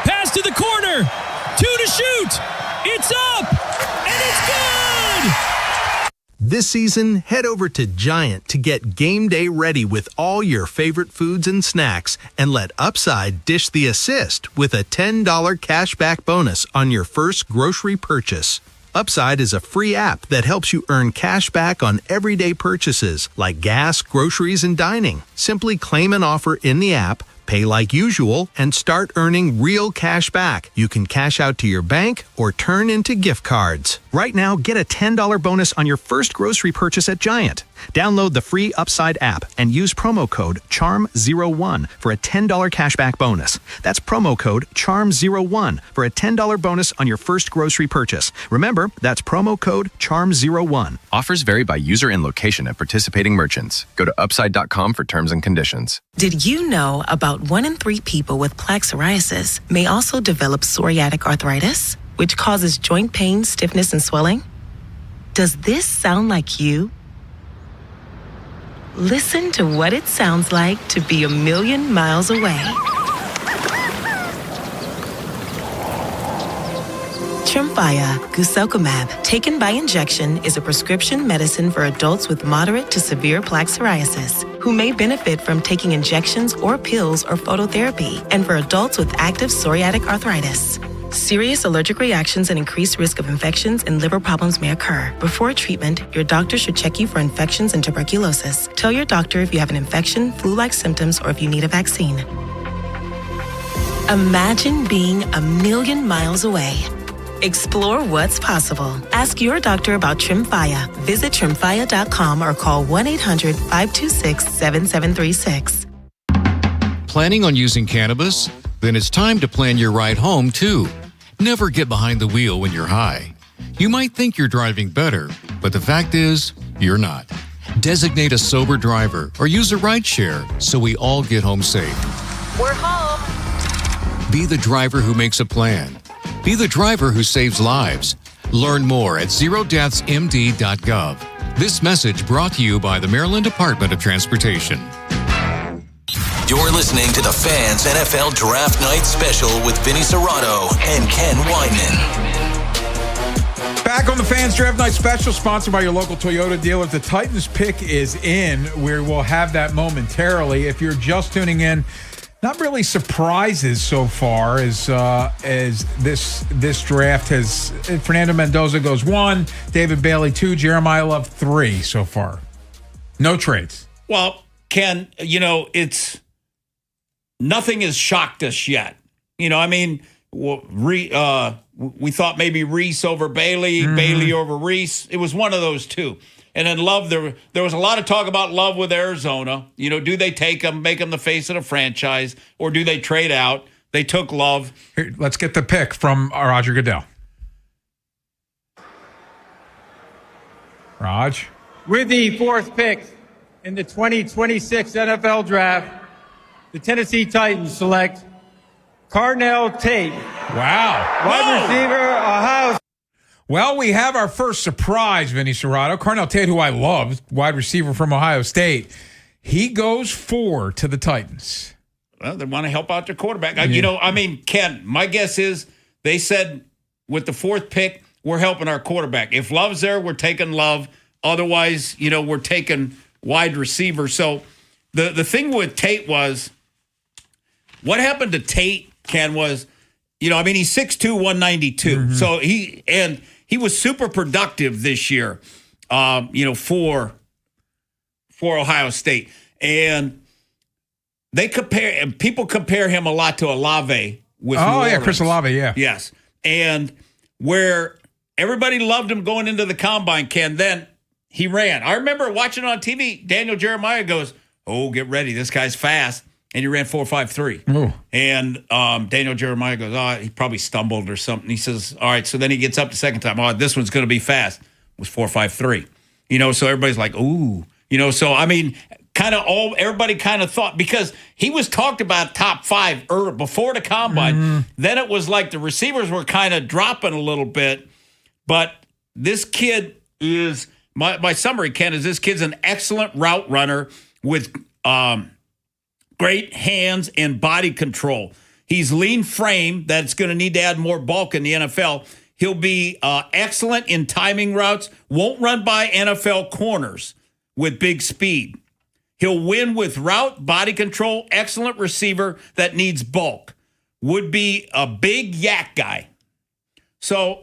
Pass to the corner. 2 to shoot. It's up. And it's good. This season, head over to Giant to get game day ready with all your favorite foods and snacks, and let Upside dish the assist with a $10 cashback bonus on your first grocery purchase. Upside is a free app that helps you earn cash back on everyday purchases like gas, groceries, and dining. Simply claim an offer in the app, pay like usual, and start earning real cash back. You can cash out to your bank or turn into gift cards. Right now, get a $10 bonus on your first grocery purchase at Giant. Download the free Upside app and use promo code CHARM01 for a $10 cashback bonus. That's promo code CHARM01 for a $10 bonus on your first grocery purchase. Remember, that's promo code CHARM01. Offers vary by user and location at participating merchants. Go to upside.com for terms and conditions. Did you know about 1 in 3 people with plaque psoriasis may also develop psoriatic arthritis, which causes joint pain, stiffness, and swelling? Does this sound like you? Listen to what it sounds like to be a million miles away. Tremfya guselkumab, taken by injection, is a prescription medicine for adults with moderate to severe plaque psoriasis who may benefit from taking injections or pills or phototherapy, and for adults with active psoriatic arthritis. Serious allergic reactions and increased risk of infections and liver problems may occur. Before treatment, your doctor should check you for infections and tuberculosis. Tell your doctor if you have an infection, flu-like symptoms, or if you need a vaccine. Imagine being a million miles away. Explore what's possible. Ask your doctor about Tremfya. Visit Tremfya.com or call 1-800-526-7736. Planning on using cannabis? Then it's time to plan your ride home, too. Never get behind the wheel when you're high. You might think you're driving better, but the fact is, you're not. Designate a sober driver or use a rideshare so we all get home safe. We're home. Be the driver who makes a plan. Be the driver who saves lives. Learn more at zerodeathsmd.gov. This message brought to you by the Maryland Department of Transportation. You're listening to the Fans NFL Draft Night Special with Vinny Serrato and Ken Weinman. Back on the Fans Draft Night Special, sponsored by your local Toyota dealer. The Titans pick is in. We will have that momentarily. If you're just tuning in, not really surprises so far as this draft has. Fernando Mendoza goes 1, David Bailey 2, Jeremiah Love 3 so far. No trades. Well, Ken, it's nothing has shocked us yet. We thought maybe Reese over Bailey, Bailey over Reese. It was one of those two. And then Love, there was a lot of talk about Love with Arizona. Do they take him, make him the face of the franchise, or do they trade out? They took Love. Here, let's get the pick from Roger Goodell. Raj? With the 4th pick in the 2026 NFL Draft, the Tennessee Titans select Carnell Tate. Wow. Wide receiver, Ohio. Well, we have our first surprise, Vinny Serrato. Carnell Tate, who I love, wide receiver from Ohio State. He goes 4 to the Titans. Well, they want to help out their quarterback. Ken, my guess is they said with the 4th pick, we're helping our quarterback. If Love's there, we're taking Love. Otherwise, we're taking wide receiver. So the thing with Tate was, what happened to Tate, Ken, was, he's 6'2", 192. Mm-hmm. So he was super productive this year, for Ohio State. And people compare him a lot to Olave with New Orleans. Chris Olave, yeah. Yes. And where everybody loved him going into the combine, Ken, then he ran. I remember watching on TV, Daniel Jeremiah goes, "Oh, get ready, this guy's fast." And he ran 4.53. Ooh. And Daniel Jeremiah goes, he probably stumbled or something. He says, all right, so then he gets up the second time. This one's going to be fast. It was 4.53. So everybody's like, ooh. Everybody kind of thought, because he was talked about top 5 before the combine. Mm-hmm. Then it was like the receivers were kind of dropping a little bit. But this kid is, my summary, Ken, is this kid's an excellent route runner with great hands and body control. He's lean frame that's going to need to add more bulk in the NFL. He'll be excellent in timing routes, won't run by NFL corners with big speed. He'll win with route, body control, excellent receiver that needs bulk. Would be a big yak guy. So,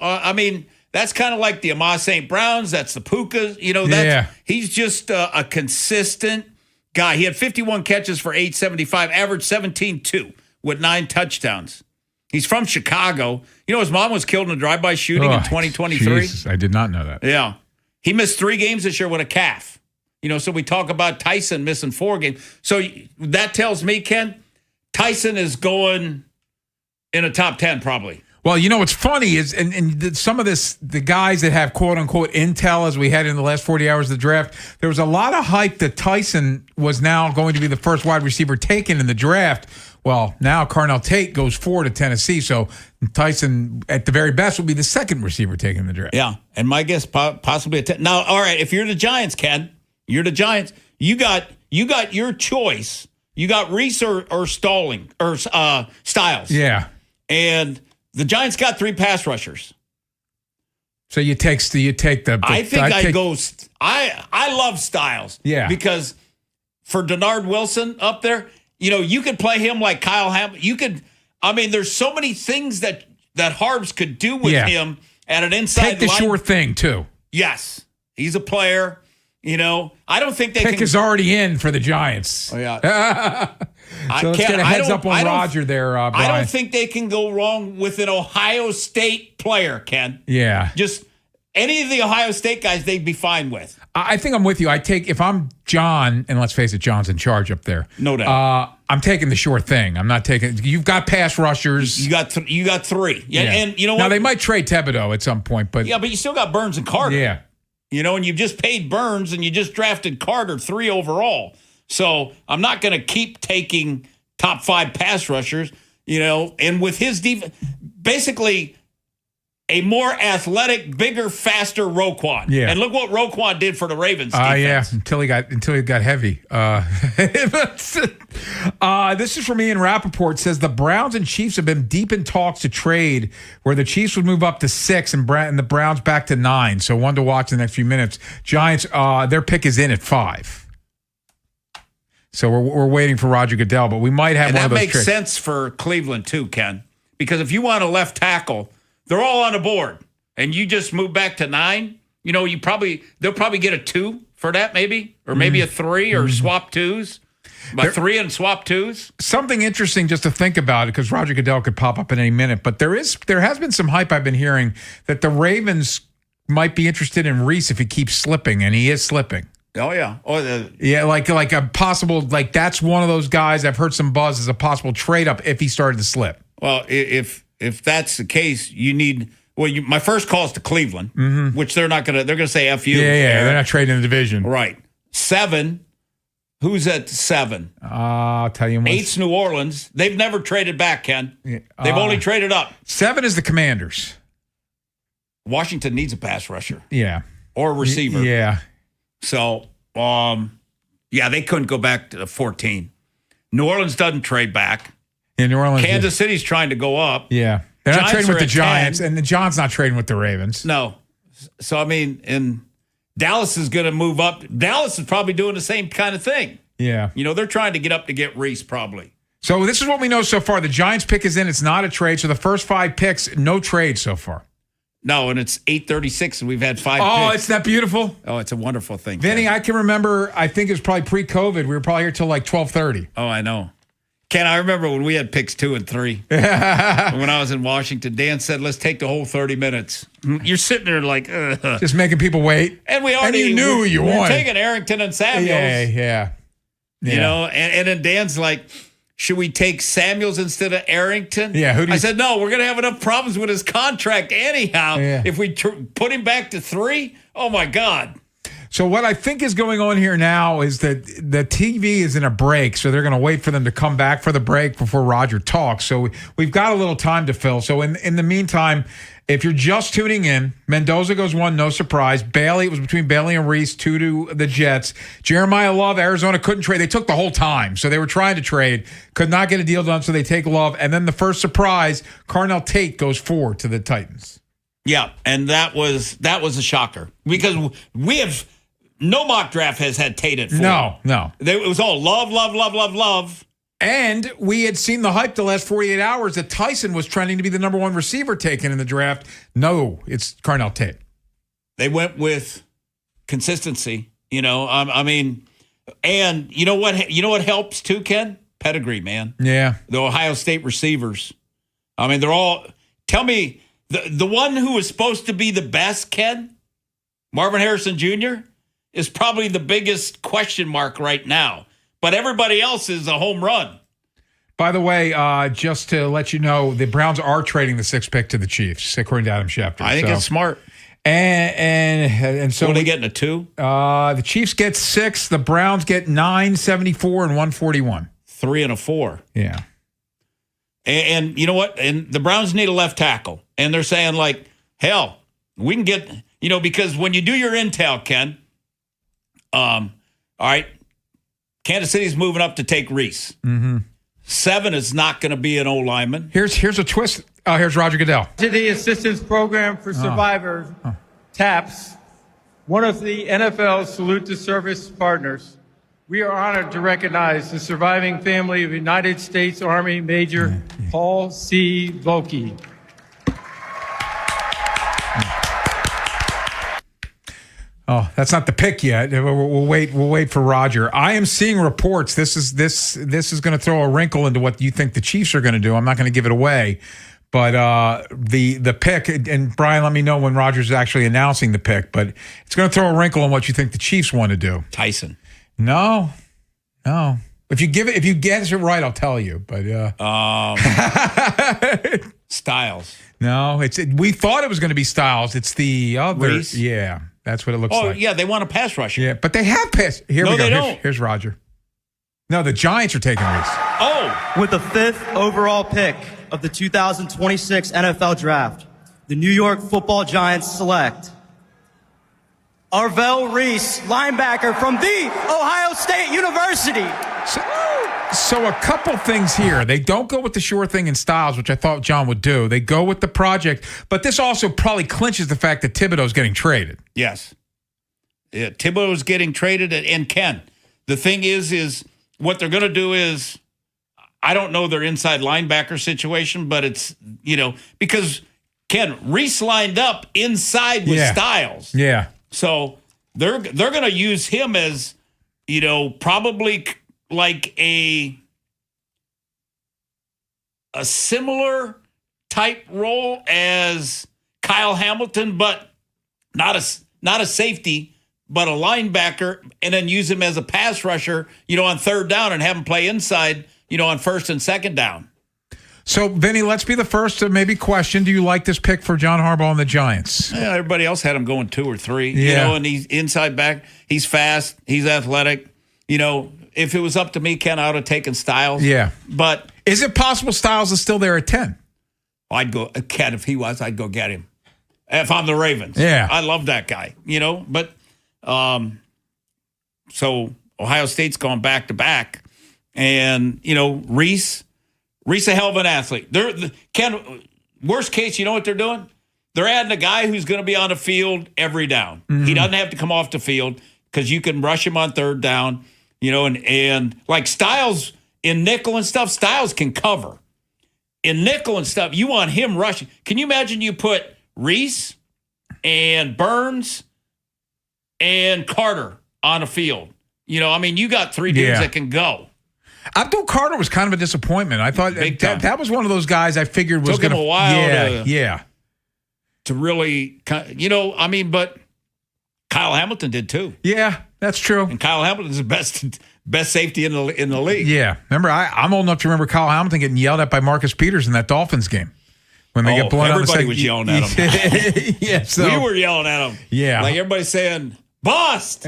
that's kind of like the Amaz St. Browns. That's the Pukas. He's just a consistent guy. He had 51 catches for 875, averaged 17-2 with 9 touchdowns. He's from Chicago. His mom was killed in a drive-by shooting in 2023. Jesus, I did not know that. Yeah. He missed 3 games this year with a calf. So we talk about Tyson missing 4 games. So that tells me, Ken, Tyson is going in a top 10 probably. Well, what's funny is, and some of the guys that have quote-unquote intel as we had in the last 40 hours of the draft, there was a lot of hype that Tyson was now going to be the first wide receiver taken in the draft. Well, now Carnell Tate goes 4 to Tennessee, so Tyson, at the very best, will be the second receiver taken in the draft. Yeah, and my guess possibly Now, all right, if you're the Giants, Ken, you got your choice. You got Reese or Stalling or Styles. Yeah. And the Giants got 3 pass rushers. So you take the. I think I go. I love Styles. Yeah. Because for Denard Wilson up there, you could play him like Kyle Hamilton. You could. I mean, there's so many things that Harbs could do with him at an inside. Take the sure thing too. Yes, he's a player. I don't think they pick is already in for the Giants. Oh yeah. So let's get a heads up on Roger there, Brian. I don't think they can go wrong with an Ohio State player, Ken. Yeah. Just any of the Ohio State guys, they'd be fine with. I think I'm with you. If I'm John, and let's face it, John's in charge up there. No doubt. I'm taking the sure thing. I'm not taking. You've got pass rushers. You got 3. Yeah. And you know what? Now they might trade Thibodeau at some point, but but you still got Burns and Carter. Yeah. And you've just paid Burns and you just drafted Carter 3 overall. So I'm not going to keep taking top 5 pass rushers, and with his defense, basically a more athletic, bigger, faster Roquan. Yeah. And look what Roquan did for the Ravens defense. Yeah, until he got heavy. This is from Ian Rappaport. Says the Browns and Chiefs have been deep in talks to trade, where the Chiefs would move up to 6 and the Browns back to 9. So one to watch in the next few minutes. Giants, their pick is in at 5. So we're waiting for Roger Goodell, but we might have one of those trades. That makes tricks. sense for Cleveland too, Ken, because if you want a left tackle, they're all on the board, and you just move back to 9. They'll probably get a 2 for that, maybe, or maybe a 3, or swap 2s. But 3 and swap 2s. Something interesting just to think about, because Roger Goodell could pop up at any minute. But there has been some hype I've been hearing that the Ravens might be interested in Reese if he keeps slipping, and he is slipping. Oh yeah, like a possible, like that's one of those guys I've heard some buzz as a possible trade up if he started to slip. Well, if that's the case, you need. Well, my first call is to Cleveland, which they're not gonna. They're gonna say "F you." Yeah, they're not trading the division. Right. 7. Who's at 7? I'll tell you. 8's New Orleans. They've never traded back, Ken. They've only traded up. 7 is the Commanders. Washington needs a pass rusher. Yeah. Or a receiver. Yeah. So, they couldn't go back to 14. New Orleans doesn't trade back. Yeah, New Orleans. Kansas City's trying to go up. Yeah. They're not trading with the Giants, 10. and the John's not trading with the Ravens. No. So, and Dallas is going to move up. Dallas is probably doing the same kind of thing. Yeah. They're trying to get up to get Reese probably. So this is what we know so far. The Giants pick is in. It's not a trade. So the first 5 picks, no trade so far. No, and it's 8:36, and we've had 5 Oh, picks. it's that beautiful? Oh, it's a wonderful thing. Vinny, Ken. I can remember, I think it was probably pre-COVID. We were probably here till like 12:30. Oh, I know. Ken, I remember when we had picks 2 and 3. When I was in Washington, Dan said, let's take the whole 30 minutes. You're sitting there like, ugh. Just making people wait. And we already you knew you we were wanted. taking Arrington and Samuels. Yeah. And then Dan's like, should we take Samuels instead of Arrington? Yeah. I said, no, we're going to have enough problems with his contract anyhow. Yeah. If we put him back to 3, oh, my God. So what I think is going on here now is that the TV is in a break, so they're going to wait for them to come back for the break before Roger talks. So we've got a little time to fill. So in the meantime, if you're just tuning in, Mendoza goes 1, no surprise. Bailey, it was between Bailey and Reese, 2 to the Jets. Jeremiah Love, Arizona couldn't trade. They took the whole time, so they were trying to trade. Could not get a deal done, so they take Love. And then the first surprise, Carnell Tate goes 4 to the Titans. Yeah, and that was a shocker because we have no mock draft has had Tate at 4. No. It was all love. And we had seen the hype the last 48 hours that Tyson was trending to be the number 1 receiver taken in the draft. No, it's Carnell Tate. They went with consistency, I mean, and you know what helps too, Ken? Pedigree, man. Yeah. The Ohio State receivers. I mean, they're all, tell me, the one who was supposed to be the best, Ken, Marvin Harrison Jr., is probably the biggest question mark right now. But everybody else is a home run. By the way, just to let you know, the Browns are trading the 6th pick to the Chiefs, according to Adam Schefter. I think it's smart. And so what are they getting, a 2? The Chiefs get 6. The Browns get 9, 74, and 141. 3 and a 4. Yeah. And you know what? And the Browns need a left tackle. And they're saying, like, hell, we can get, because when you do your intel, Ken, all right, Kansas City's moving up to take Reese. Mm-hmm. 7 is not going to be an old lineman. Here's a twist. Here's Roger Goodell. To the Assistance Program for Survivors, TAPS, one of the NFL's Salute to Service partners, we are honored to recognize the surviving family of United States Army Major Paul C. Volke. Oh, that's not the pick yet. We'll wait for Roger. I am seeing reports. This is going to throw a wrinkle into what you think the Chiefs are going to do. I'm not going to give it away, but the pick, and Brian, let me know when Roger's actually announcing the pick. But it's going to throw a wrinkle in what you think the Chiefs want to do. Tyson. No. If you guess it right, I'll tell you. But Styles. No, we thought it was going to be Styles. It's the other. Reese? Yeah. That's what it looks like. Oh, yeah, they want a pass rusher. Yeah, but they have pass. Here we go. They don't. Here's Roger. No, the Giants are taking Reese. Oh. With the 5th overall pick of the 2026 NFL Draft, the New York Football Giants select Arvell Reese, linebacker from the Ohio State University. So a couple things here. They don't go with the sure thing in Styles, which I thought John would do. They go with the project, but this also probably clinches the fact that Thibodeau's getting traded. Yes. Yeah, Thibodeau's getting traded, and Ken, the thing is what they're going to do is, I don't know their inside linebacker situation, but it's, because Ken, Reese lined up inside with Styles. Yeah. So they're going to use him as, probably like a similar type role as Kyle Hamilton, but not a safety, but a linebacker, and then use him as a pass rusher, on 3rd down and have him play inside, on 1st and 2nd down. So, Vinny, let's be the first to maybe question, do you like this pick for John Harbaugh and the Giants? Yeah, everybody else had him going 2 or 3, and he's inside back. He's fast. He's athletic. If it was up to me, Ken, I would have taken Styles. Yeah. But is it possible Styles is still there at 10? I'd go, Ken, if he was, I'd go get him. If I'm the Ravens. Yeah. I love that guy, But so Ohio State's gone back to back. And, Reese a hell of an athlete. Ken, worst case, you know what they're doing? They're adding a guy who's going to be on the field every down. Mm-hmm. He doesn't have to come off the field because you can rush him on 3rd down, and like Styles in nickel and stuff, Styles can cover. In nickel and stuff, you want him rushing. Can you imagine you put Reese and Burns and Carter on a field? You got 3 dudes that can go. Abdul Carter was kind of a disappointment. I thought that was one of those guys I figured was going to. Took him a while to really, but Kyle Hamilton did too. Yeah, that's true. And Kyle Hamilton's the best safety in the league. Yeah, remember I'm old enough to remember Kyle Hamilton getting yelled at by Marcus Peters in that Dolphins game when they get blown out. Everybody was yelling at him. Yeah, so we were yelling at him. Yeah, like everybody's saying, "Bust!"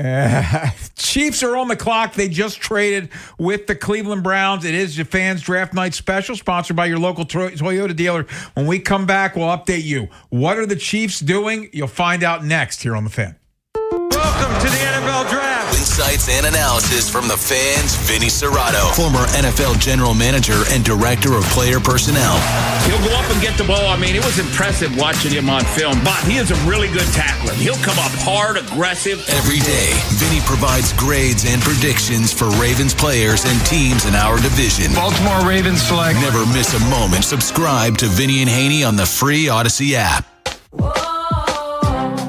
Chiefs are on the clock. They just traded with the Cleveland Browns. It is your Fans Draft Night Special, sponsored by your local Toyota dealer. When we come back, we'll update you. What are the Chiefs doing? You'll find out next here on The Fan. Welcome to the NFL Draft. Insights and analysis from the Fans, Vinny Serrato, former NFL general manager and director of player personnel. He'll go up and get the ball. It was impressive watching him on film, but he is a really good tackler. He'll come up hard, aggressive. Every day, Vinny provides grades and predictions for Ravens players and teams in our division. Baltimore Ravens select. Never miss a moment. Subscribe to Vinny and Haynie on the free Odyssey app.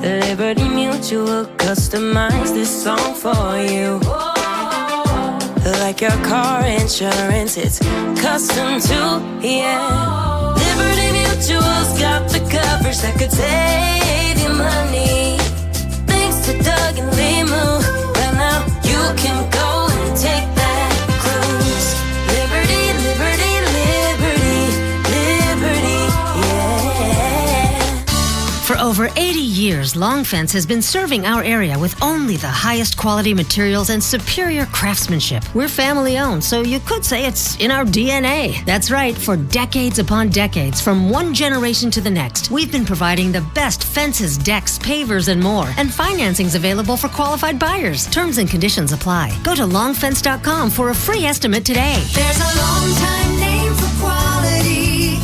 Liberty Mutual customized this song for you. Like your car insurance, it's custom too, yeah. Liberty Mutual's got the coverage that could save you money. Thanks to Doug and Limu. For over 80 years, Long Fence has been serving our area with only the highest quality materials and superior craftsmanship. We're family owned, so you could say it's in our DNA. That's right, for decades upon decades, from one generation to the next, we've been providing the best fences, decks, pavers, and more. And financing's available for qualified buyers. Terms and conditions apply. Go to longfence.com for a free estimate today. There's a long time name for quality.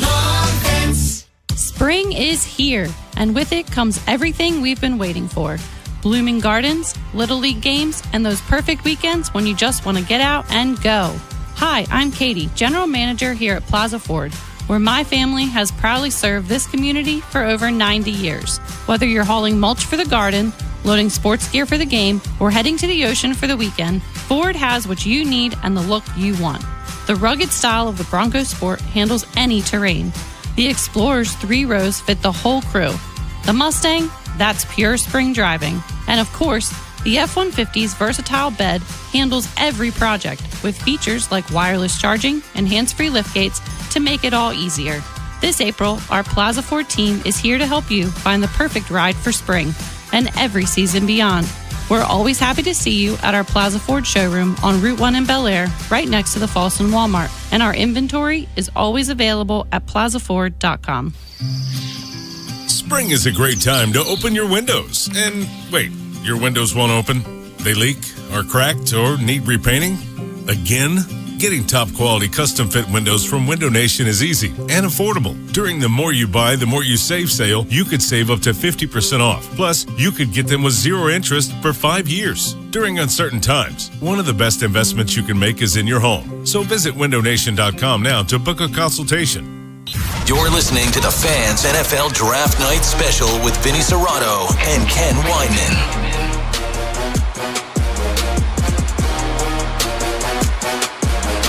Long Fence. Spring is here, and with it comes everything we've been waiting for. Blooming gardens, Little League games, and those perfect weekends when you just want to get out and go. Hi, I'm Katie, General Manager here at Plaza Ford, where my family has proudly served this community for over 90 years. Whether you're hauling mulch for the garden, loading sports gear for the game, or heading to the ocean for the weekend, Ford has what you need and the look you want. The rugged style of the Bronco Sport handles any terrain. The Explorer's 3 rows fit the whole crew. The Mustang, that's pure spring driving. And of course, the F-150's versatile bed handles every project with features like wireless charging and hands-free liftgates to make it all easier. This April, our Plaza Ford team is here to help you find the perfect ride for spring and every season beyond. We're always happy to see you at our Plaza Ford showroom on Route 1 in Bel Air, right next to the Folsom Walmart. And our inventory is always available at plazaford.com. Spring is a great time to open your windows. And wait, your windows won't open? They leak, are cracked, or need repainting? Again? Getting top quality custom fit windows from Window Nation is easy and affordable. During the More You Buy, the More You Save sale, you could save up to 50% off. Plus, you could get them with 0 interest for 5 years. During uncertain times, one of the best investments you can make is in your home. So visit windownation.com now to book a consultation. You're listening to the Fans NFL Draft Night Special with Vinny Serrato and Ken Weinman.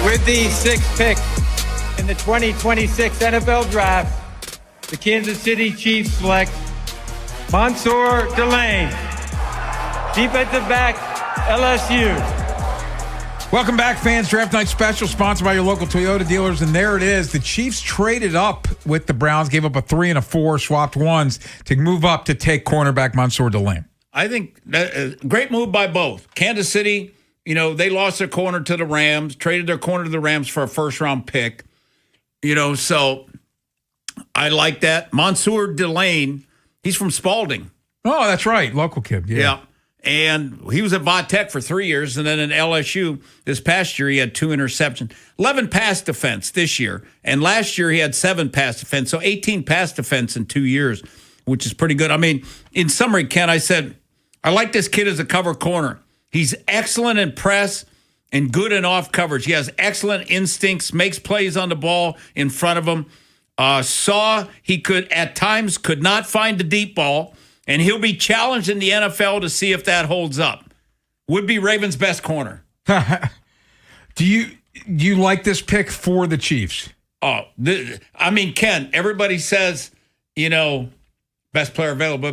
With the 6th pick in the 2026 NFL Draft, the Kansas City Chiefs select Mansour Delane, defensive back, LSU. Welcome back, Fans Draft Night Special, sponsored by your local Toyota dealers. And there it is. The Chiefs traded up with the Browns, gave up a 3 and a 4, swapped ones to move up to take cornerback Mansour Delane. I think that great move by both. Kansas City, you know, they lost their corner to the Rams, traded their corner to the Rams for a first-round pick. You know, so I like that. Mansour Delane, he's from Spalding. Oh, that's right. Local kid. Yeah. And he was at Vatech for 3 years, and then in LSU this past year he had 2 interceptions. 11 pass defense this year, and last year he had 7 pass defense, so 18 pass defense in 2 years, which is pretty good. I mean, in summary, Ken, I said, I like this kid as a cover corner. He's excellent in press and good in off coverage. He has excellent instincts, makes plays on the ball in front of him. Saw he could, at times, could not find the deep ball, and he'll be challenged in the NFL to see if that holds up. Would be Ravens' best corner. Do you like this pick for the Chiefs? Oh, I mean, Ken, everybody says, you know, best player available.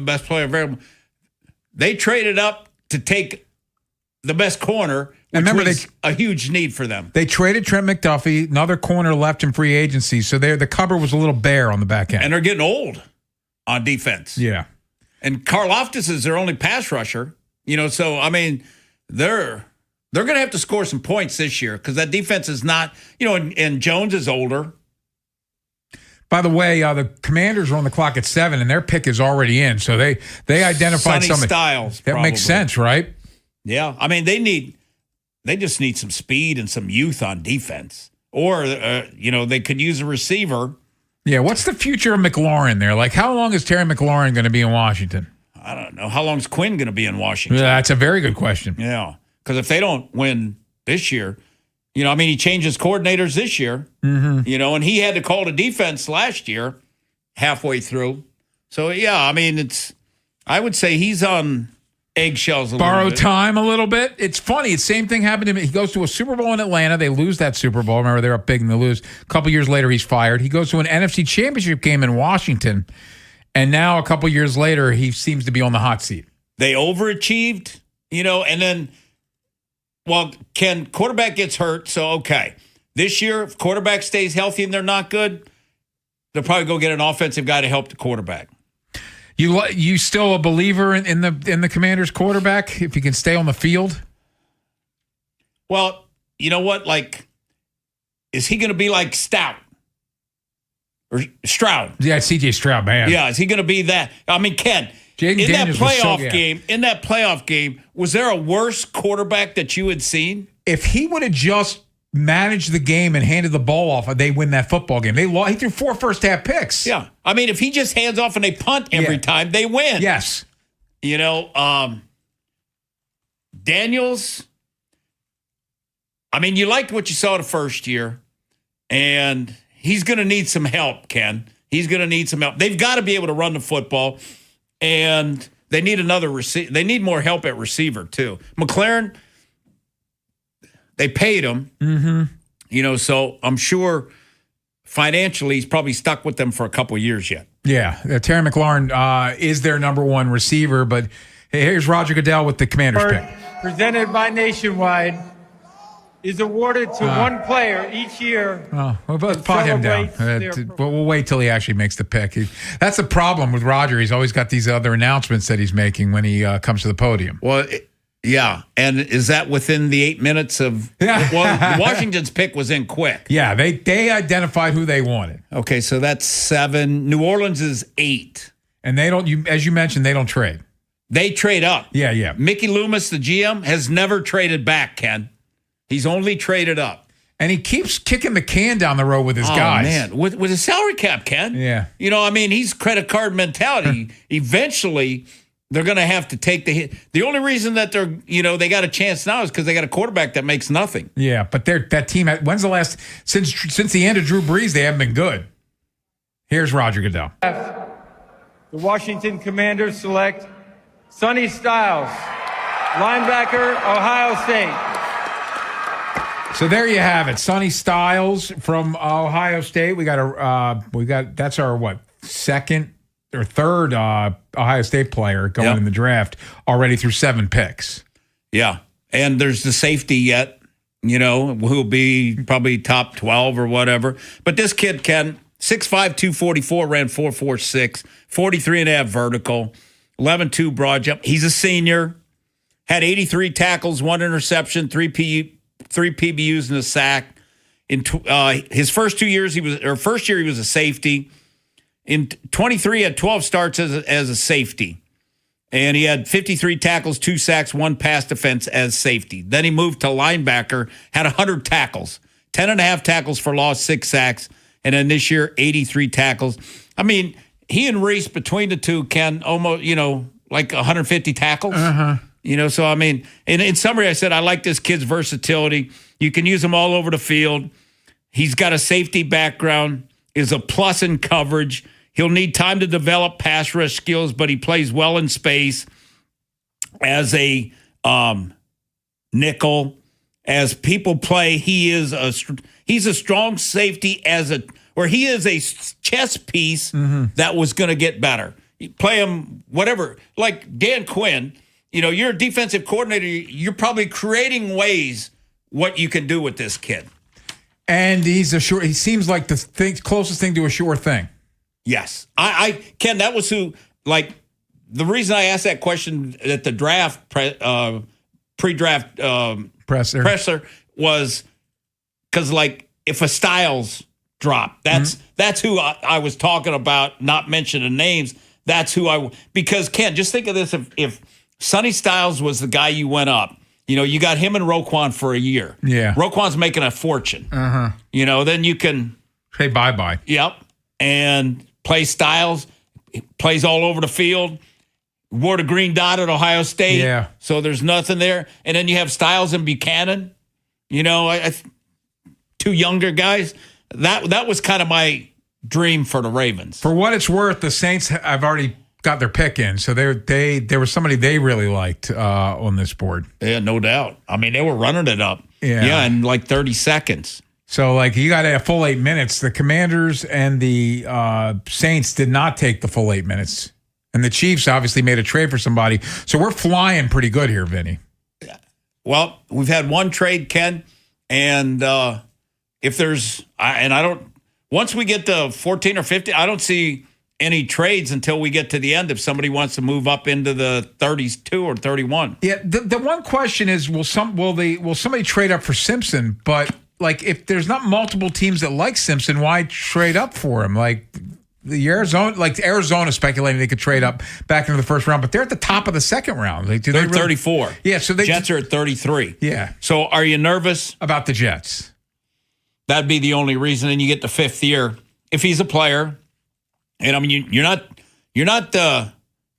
They traded up to take the best corner, which was a huge need for them. They traded Trent McDuffie, another corner left in free agency, so the cupboard was a little bare on the back end. And they're getting old on defense. Yeah. And Karlaftis is their only pass rusher. You know, so, I mean, they're going to have to score some points this year because that defense is not, you know, and Jones is older. By the way, the Commanders are on the clock at 7, and their pick is already in, so they identified Sonny something. Styles, that makes sense, right? Yeah, I mean, they just need some speed and some youth on defense. Or, you know, they could use a receiver. Yeah, what's the future of McLaurin there? Like, how long is Terry McLaurin going to be in Washington? I don't know. How long is Quinn going to be in Washington? Yeah, that's a very good question. Yeah, because if they don't win this year, you know, I mean, he changes coordinators this year, you know, and he had to call the defense last year halfway through. So, yeah, I mean, I would say he's on eggshells a little bit. Borrow time a little bit. It's funny. The same thing happened to him. He goes to a Super Bowl in Atlanta. They lose that Super Bowl. Remember, they're up big and they lose. A couple years later, he's fired. He goes to an NFC Championship game in Washington. And now, a couple years later, he seems to be on the hot seat. They overachieved, you know, and then, well, quarterback gets hurt, so okay. This year, if quarterback stays healthy and they're not good, they'll probably go get an offensive guy to help the quarterback. You still a believer in the Commanders quarterback if he can stay on the field? Well, you know what? Like, is he going to be like Stroud? Yeah, C.J. Stroud, man. Yeah, is he going to be that? I mean, Ken, in that playoff game, was there a worse quarterback that you had seen? If he would have just managed the game and handed the ball off, they win that football game. He threw 4 first-half picks. Yeah. I mean, if he just hands off and they punt every time, they win. Yes. You know, Daniels, I mean, you liked what you saw the first year, and he's going to need some help, Ken. He's going to need some help. They've got to be able to run the football, and they need another receiver. They need more help at receiver, too. McLaren, they paid him, you know, so I'm sure financially he's probably stuck with them for a couple of years yet. Yeah, Terry McLaurin is their number one receiver, but here's Roger Goodell with the Commanders pick. Presented by Nationwide is awarded to one player each year. Oh, well, let's pot him down. We'll wait till he actually makes the pick. That's the problem with Roger. He's always got these other announcements that he's making when he comes to the podium. Well, yeah, and is that within the 8 minutes of? Well, Washington's pick was in quick. Yeah, they identified who they wanted. Okay, so that's 7. New Orleans is 8, and they don't. As you mentioned, they don't trade. They trade up. Yeah. Mickey Loomis, the GM, has never traded back, Ken. He's only traded up. And he keeps kicking the can down the road with his guys. Man, with his salary cap, Ken. Yeah. You know, I mean, he's credit card mentality. Eventually, they're going to have to take the hit. The only reason that they got a chance now is because they got a quarterback that makes nothing. Yeah, but that team, when's the last, since the end of Drew Brees, they haven't been good. Here's Roger Goodell. The Washington Commanders select Sonny Styles, linebacker, Ohio State. So there you have it, Sonny Styles from Ohio State. That's our second or third Ohio State player going in the draft already through 7 picks. Yeah, and there's the safety yet, you know, who'll be probably top 12 or whatever. But this kid can 6'5", 244, ran 4.46, 43.5 vertical, 11.2 broad jump. He's a senior, had 83 tackles, 1 interception, 3 PBUs and a sack. In his first year, he was a safety. In 23, he had 12 starts as a safety. And he had 53 tackles, 2 sacks, 1 pass defense as safety. Then he moved to linebacker, had 100 tackles, 10.5 tackles for loss, 6 sacks. And then this year, 83 tackles. I mean, he and Reese between the two can almost, like 150 tackles. So, I mean, in summary, I said, I like this kid's versatility. You can use him all over the field. He's got a safety background, is a plus in coverage. He'll need time to develop pass rush skills, but he plays well in space as a nickel. As people play, he's a strong safety he is a chess piece that was going to get better. You play him whatever, like Dan Quinn. You're a defensive coordinator. You're probably creating ways what you can do with this kid. And he seems like the closest thing to a sure thing. Yes. Ken, that was the reason I asked that question at the draft, pre-draft presser was because, if a Styles drop, that's who I was talking about, not mentioning names. That's who because, Ken, just think of this. If Sonny Styles was the guy you went up, you got him and Roquan for a year. Yeah. Roquan's making a fortune. Then you can say bye-bye. Yep. And play Styles, plays all over the field, wore the green dot at Ohio State. Yeah. So there's nothing there. And then you have Styles and Buchanan, 2 younger guys. That was kind of my dream for the Ravens. For what it's worth, the Saints have already got their pick in. So there was somebody they really liked on this board. Yeah, no doubt. I mean, they were running it up. Yeah. In 30 seconds. So, you got a full 8 minutes. The Commanders and the Saints did not take the full 8 minutes. And the Chiefs obviously made a trade for somebody. So we're flying pretty good here, Vinny. Well, we've had one trade, Ken. And if there's, once we get to 14 or 15, I don't see any trades until we get to the end if somebody wants to move up into the 32 or 31. Yeah, the one question is, will somebody trade up for Simpson? But like, if there's not multiple teams that like Simpson, why trade up for him? Like Arizona speculating they could trade up back into the first round, but they're at the top of the second round. Like, they're 34. Yeah, so Jets are at 33. Yeah. So are you nervous about the Jets? That'd be the only reason. And you get the fifth year if he's a player. And I mean, you're not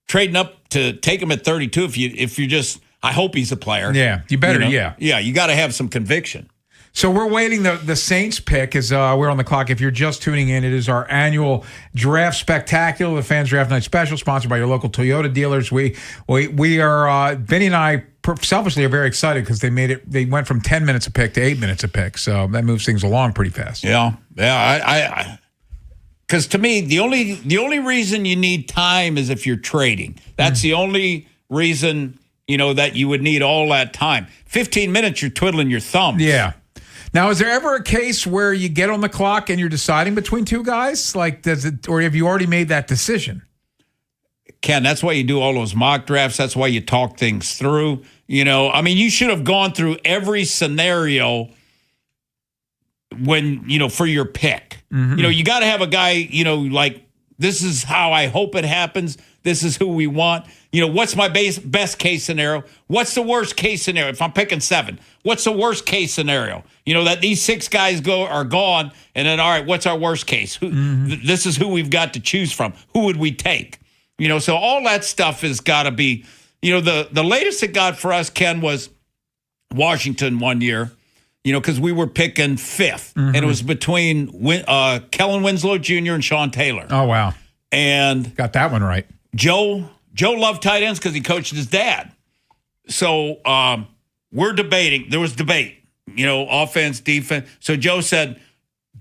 trading up to take him at 32 if you're just. I hope he's a player. Yeah, you better. Yeah, you got to have some conviction. So we're waiting. The Saints pick is we're on the clock. If you're just tuning in, it is our annual draft spectacular, the Fans Draft Night Special, sponsored by your local Toyota dealers. We are Vinny and I selfishly are very excited because they went from 10 minutes a pick to 8 minutes a pick. So that moves things along pretty fast. Yeah. Because to me, the only reason you need time is if you're trading. That's the only reason, that you would need all that time. 15 minutes, you're twiddling your thumbs. Yeah. Now, is there ever a case where you get on the clock and you're deciding between two guys? Like, or have you already made that decision? Ken, that's why you do all those mock drafts. That's why you talk things through. You should have gone through every scenario when, for your pick. Mm-hmm. You got to have a guy, like, this is how I hope it happens. This is who we want. What's my best case scenario? What's the worst case scenario? If I'm picking 7, what's the worst case scenario? That these 6 guys are gone, and then, all right, what's our worst case? This is who we've got to choose from. Who would we take? So all that stuff has got to be, the latest it got for us, Ken, was Washington one year, because we were picking 5th, and it was between Kellen Winslow Jr. and Sean Taylor. Oh, wow. And got that one right. Joe loved tight ends because he coached his dad. So we're debating. There was debate, offense, defense. So Joe said,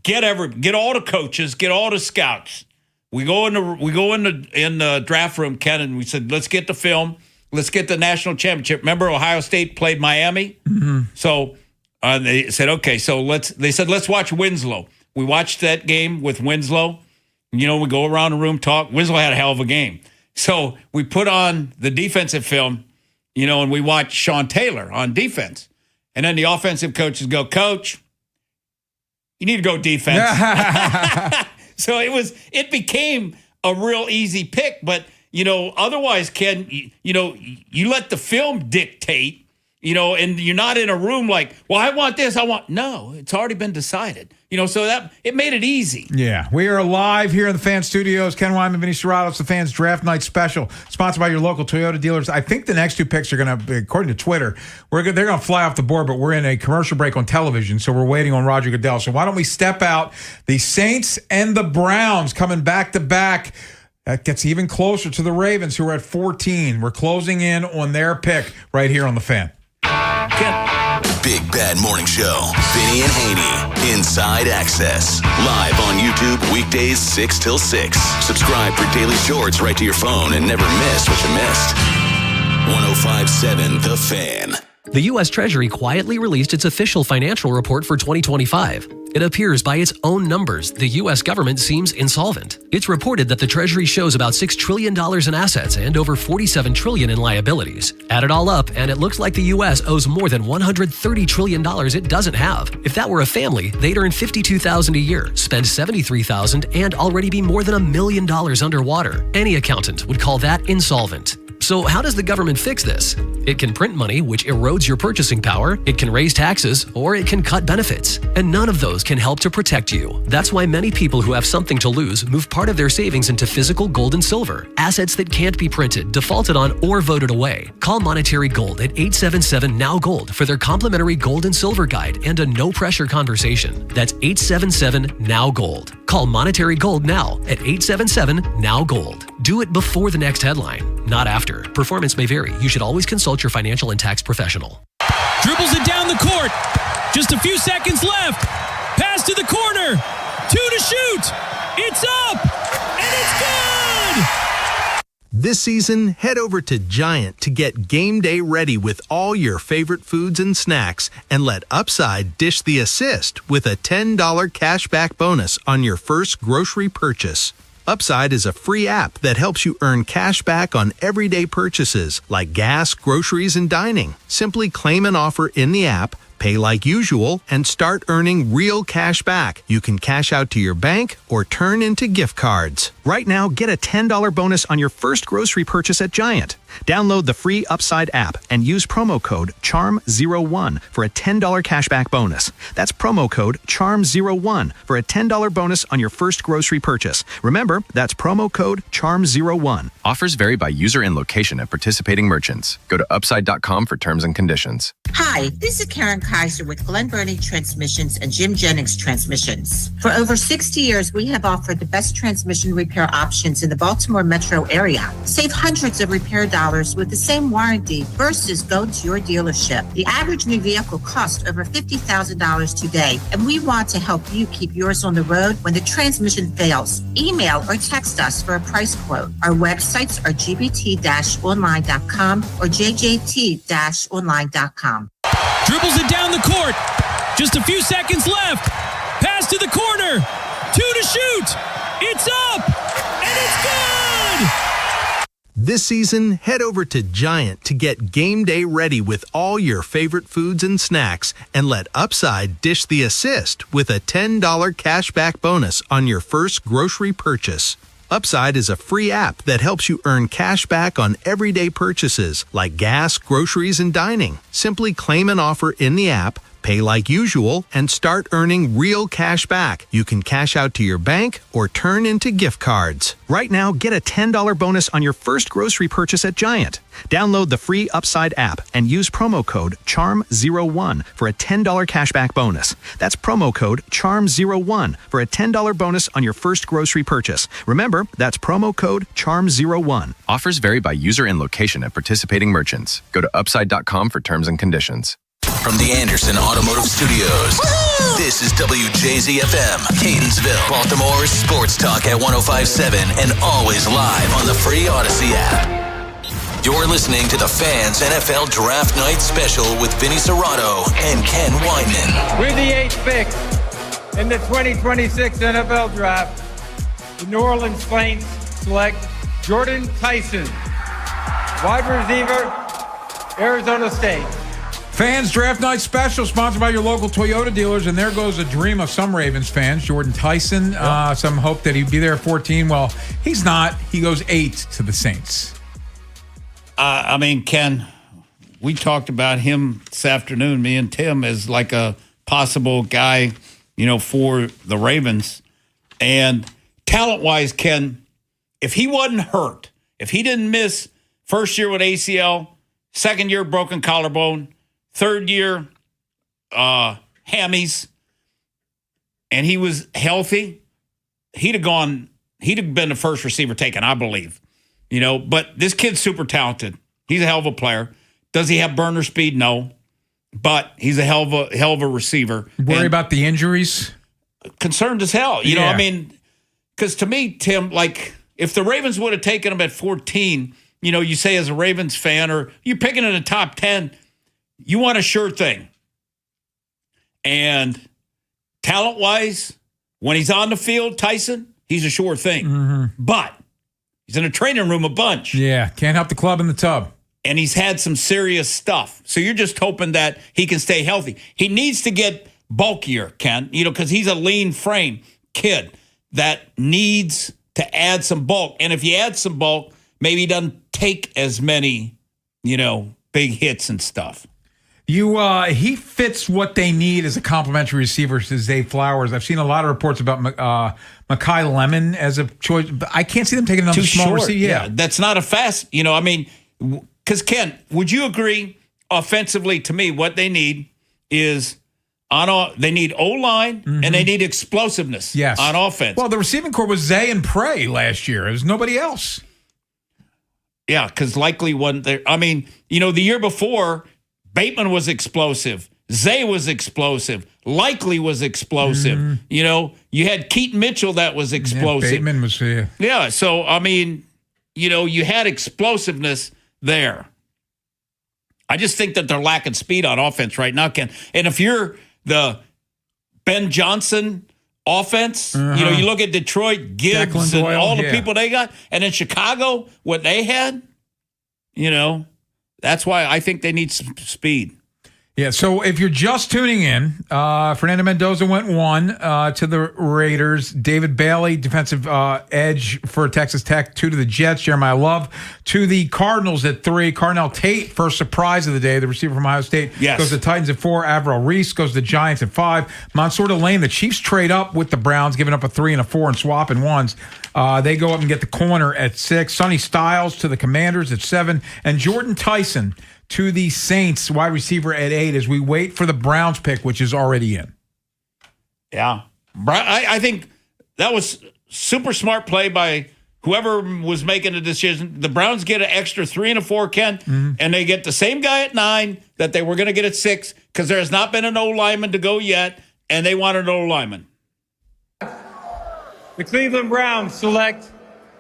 get all the coaches, get all the scouts. We go in the draft room, Ken, and we said, let's get the film. Let's get the national championship. Remember Ohio State played Miami? Mm-hmm. So they said, okay, let's watch Winslow. We watched that game with Winslow. We go around the room, talk. Winslow had a hell of a game. So we put on the defensive film, and we watch Sean Taylor on defense. And then the offensive coaches go, Coach, you need to go defense. So it became a real easy pick. But, otherwise, Ken, you let the film dictate, and you're not in a room like, well, I want this. No, it's already been decided. So that it made it easy. Yeah. We are live here in the Fan Studios. Ken Wyman, Vinny Serrato. It's the Fans Draft Night Special, sponsored by your local Toyota dealers. I think the next 2 picks are going to, according to Twitter, they're going to fly off the board, but we're in a commercial break on television, so we're waiting on Roger Goodell. So why don't we step out? The Saints and the Browns coming back to back. That gets even closer to the Ravens, who are at 14. We're closing in on their pick right here on the Fan. Big Bad Morning Show. Vinny and Haynie. Inside Access. Live on YouTube weekdays 6 till 6. Subscribe for daily shorts right to your phone and never miss what you missed. 105.7 The Fan. The U.S. Treasury quietly released its official financial report for 2025. It appears by its own numbers, the U.S. government seems insolvent. It's reported that the Treasury shows about $6 trillion in assets and over $47 trillion in liabilities. Add it all up, and it looks like the U.S. owes more than $130 trillion it doesn't have. If that were a family, they'd earn $52,000 a year, spend $73,000, and already be more than $1 million underwater. Any accountant would call that insolvent. So how does the government fix this? It can print money, which erodes your purchasing power, it can raise taxes, or it can cut benefits. And none of those can help to protect you. That's why many people who have something to lose move part of their savings into physical gold and silver, assets that can't be printed, defaulted on, or voted away. Call Monetary Gold at 877-NOW-GOLD for their complimentary gold and silver guide and a no-pressure conversation. That's 877-NOW-GOLD. Call Monetary Gold now at 877-NOW-GOLD. Do it before the next headline, not after. Performance may vary. You should always consult your financial and tax professional. Dribbles it down the court. Just a few seconds left. Pass to the corner. 2 to shoot. It's up. And it's good. This season, head over to Giant to get game day ready with all your favorite foods and snacks, and let Upside dish the assist with a $10 cashback bonus on your first grocery purchase. Upside is a free app that helps you earn cash back on everyday purchases like gas, groceries, and dining. Simply claim an offer in the app, pay like usual, and start earning real cash back. You can cash out to your bank or turn into gift cards. Right now, get a $10 bonus on your first grocery purchase at Giant. Download the free Upside app and use promo code CHARM01 for a $10 cashback bonus. That's promo code CHARM01 for a $10 bonus on your first grocery purchase. Remember, that's promo code CHARM01. Offers vary by user and location at participating merchants. Go to upside.com for terms and conditions. Hi, this is Karen Kaiser with Glen Burnie Transmissions and Jim Jennings Transmissions. For over 60 years, we have offered the best transmission repair options in the Baltimore metro area. Save hundreds of repair dollars with the same warranty versus go to your dealership. The average new vehicle costs over $50,000 today, and we want to help you keep yours on the road when the transmission fails. Email or text us for a price quote. Our websites are gbt-online.com or jjt-online.com. Dribbles it down the court. Just a few seconds left. Pass to the corner. 2 to shoot. It's up. And it's good. This season, head over to Giant to get game day ready with all your favorite foods and snacks, and let Upside dish the assist with a $10 cashback bonus on your first grocery purchase. Upside is a free app that helps you earn cash back on everyday purchases like gas, groceries, and dining. Simply claim an offer in the app, pay like usual, and start earning real cash back. You can cash out to your bank or turn into gift cards. Right now, get a $10 bonus on your first grocery purchase at Giant. Download the free Upside app and use promo code CHARM01 for a $10 cashback bonus. That's promo code CHARM01 for a $10 bonus on your first grocery purchase. Remember, that's promo code CHARM01. Offers vary by user and location at participating merchants. Go to upside.com for terms and conditions. From the Anderson Automotive Studios, this is WJZFM, Catonsville, Baltimore's sports talk at 105.7 and always live on the free Odyssey app. You're listening to the Fans NFL Draft Night Special with Vinny Serrato and Ken Weinman. We're the 8th pick in the 2026 NFL Draft. The New Orleans Saints select Jordan Tyson, wide receiver, Arizona State. Fans Draft Night Special, sponsored by your local Toyota dealers. And there goes a dream of some Ravens fans, Jordan Tyson. Some hope that he'd be there at 14. Well, he's not. He goes 8 to the Saints. I mean, Ken, we talked about him this afternoon, me and Tim, as like a possible guy, for the Ravens. And talent-wise, Ken, if he wasn't hurt, if he didn't miss first year with ACL, second year broken collarbone, third year hammies, and he was healthy, he'd have been the first receiver taken, I believe. But this kid's super talented. He's a hell of a player. Does he have burner speed? No. But he's a hell of a receiver. Worry about the injuries? Concerned as hell. I mean, because to me, Tim, like, if the Ravens would have taken him at 14, you say as a Ravens fan, or you picking in the top 10, you want a sure thing. And talent-wise, when he's on the field, Tyson, he's a sure thing. Mm-hmm. But he's in a training room a bunch. Yeah, can't help the club in the tub. And he's had some serious stuff. So you're just hoping that he can stay healthy. He needs to get bulkier, Ken, because he's a lean frame kid that needs to add some bulk. And if you add some bulk, maybe he doesn't take as many, big hits and stuff. He fits what they need as a complimentary receiver to Zay Flowers. I've seen a lot of reports about Mekhi Lemon as a choice, but I can't see them taking another small receiver. Yeah, that's not a fast. Because Ken, would you agree? Offensively, to me, what they need is they need O-line and they need explosiveness. Yes. On offense. Well, the receiving corps was Zay and Prey last year. There's nobody else. Yeah, because likely wasn't there. I mean, the year before, Bateman was explosive. Zay was explosive. Likely was explosive. You had Keaton Mitchell that was explosive. Yeah, Bateman was here. Yeah, so, I mean, you had explosiveness there. I just think that they're lacking speed on offense right now, Ken. And if you're the Ben Johnson offense. You look at Detroit, Gibbs, Declan and Doyle, all the people they got. And in Chicago, what they had, that's why I think they need some speed. Yeah, so if you're just tuning in, Fernando Mendoza went 1 to the Raiders. David Bailey, defensive edge for Texas Tech, 2 to the Jets. Jeremiah Love to the Cardinals at 3. Carnell Tate, first surprise of the day, the receiver from Ohio State, goes to the Titans at 4. Avril Reese goes to the Giants at 5. Mansour Delane, the Chiefs trade up with the Browns, giving up a 3 and a 4 and swapping 1s. They go up and get the corner at 6. Sonny Styles to the Commanders at 7. And Jordan Tyson to the Saints, wide receiver at 8, as we wait for the Browns pick, which is already in. Yeah. I think that was super smart play by whoever was making the decision. The Browns get an extra 3 and a 4, Ken, and they get the same guy at 9 that they were going to get at 6 because there has not been an O-lineman to go yet, and they want an O-lineman. The Cleveland Browns select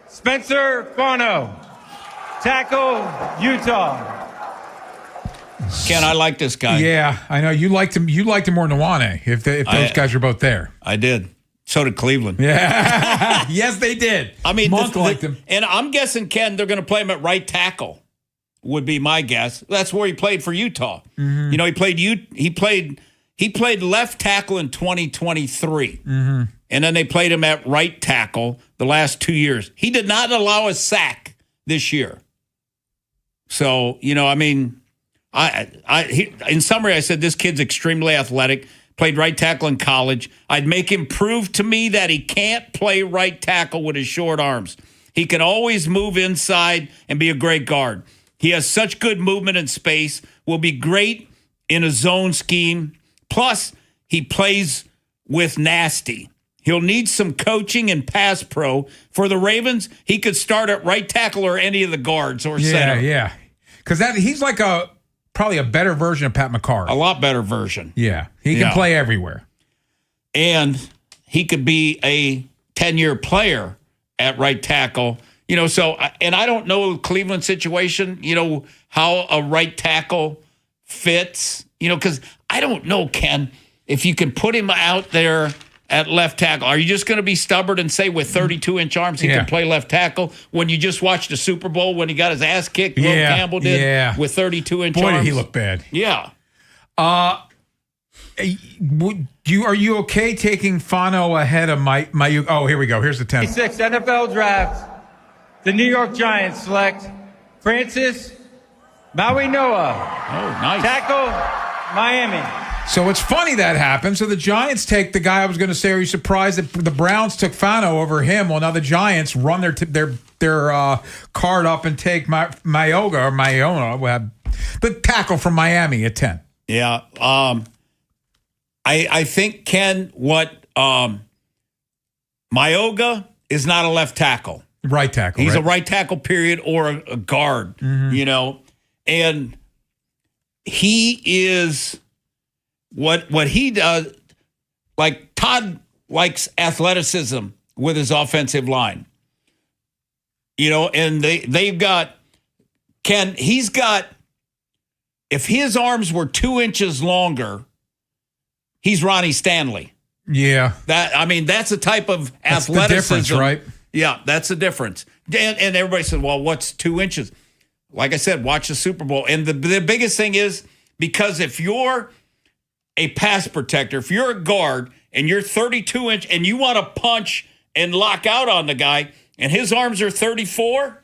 Spencer Fano, tackle, Utah. Ken, I like this guy. Yeah, I know. You liked him. You liked him more than Nwane if those guys were both there. I did. So did Cleveland. Yeah. Yes, they did. I mean, Monk liked him. And I'm guessing, Ken, they're going to play him at right tackle, would be my guess. That's where he played for Utah. He played left tackle in 2023. And then they played him at right tackle the last 2 years. He did not allow a sack this year. So, in summary, I said this kid's extremely athletic, played right tackle in college. I'd make him prove to me that he can't play right tackle with his short arms. He can always move inside and be a great guard. He has such good movement in space, will be great in a zone scheme. Plus, he plays with nasty. He'll need some coaching and pass pro. For the Ravens, he could start at right tackle or any of the guards or center. Yeah. Because he's like probably a better version of Pat McCarr. A lot better version. Yeah. He can play everywhere. And he could be a 10-year player at right tackle. And I don't know the Cleveland situation, how a right tackle fits, because I don't know, Ken, if you can put him out there at left tackle. Are you just going to be stubborn and say with 32-inch arms he can play left tackle when you just watched the Super Bowl when he got his ass kicked? Will Campbell did with 32-inch arms. Boy, did he look bad. Yeah. Are you okay taking Fano ahead of my? Oh, here we go. Here's the 10. 26 NFL draft. The New York Giants select Francis Mauigoa. Oh, nice. Tackle, Miami. So it's funny that happened. So the Giants take the guy I was going to say, are you surprised that the Browns took Fano over him? Well, now the Giants run their card up and take Mauigoa, the tackle from Miami at 10. Yeah. I think, Ken, what Mauigoa is not a left tackle. Right tackle. He's a right tackle, period, or a guard, and he is what he does. Like Todd likes athleticism with his offensive line, and they've got Ken. He's got, if his arms were 2 inches longer, he's Ronnie Stanley. Yeah. That's the type of athleticism. The difference, right? Yeah, that's the difference. And everybody said, well, what's 2 inches? Like I said, watch the Super Bowl. And the biggest thing is, because if you're a pass protector, if you're a guard and you're 32-inch and you want to punch and lock out on the guy and his arms are 34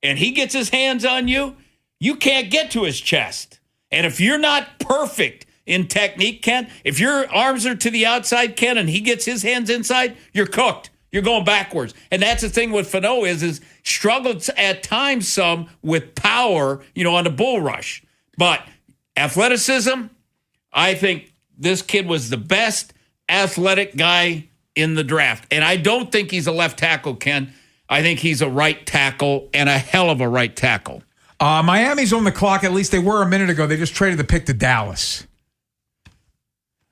and he gets his hands on you, you can't get to his chest. And if you're not perfect in technique, Ken, if your arms are to the outside, Ken, and he gets his hands inside, you're cooked. You're going backwards. And that's the thing with Fano is struggled at times some with power, on the bull rush. But athleticism, I think this kid was the best athletic guy in the draft. And I don't think he's a left tackle, Ken. I think he's a right tackle and a hell of a right tackle. Miami's on the clock. At least they were a minute ago. They just traded the pick to Dallas.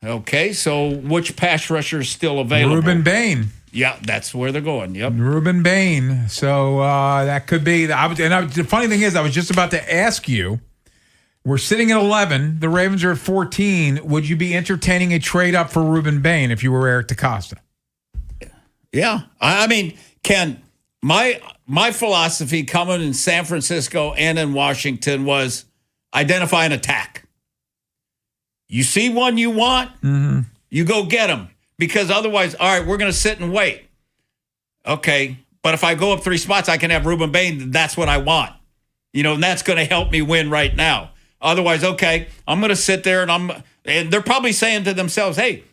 Okay, so which pass rusher is still available? Ruben Bain. Yeah, that's where they're going. Yep. Ruben Bain. So that could be. The funny thing is, I was just about to ask you, we're sitting at 11. The Ravens are at 14. Would you be entertaining a trade up for Ruben Bain if you were Eric DeCosta? Yeah. I mean, Ken, my philosophy coming in San Francisco and in Washington was identify an attack. You see one you want, you go get them. Because otherwise, all right, we're going to sit and wait. Okay, but if I go up 3 spots, I can have Ruben Bain. That's what I want. And that's going to help me win right now. Otherwise, okay, I'm going to sit there and they're probably saying to themselves, hey,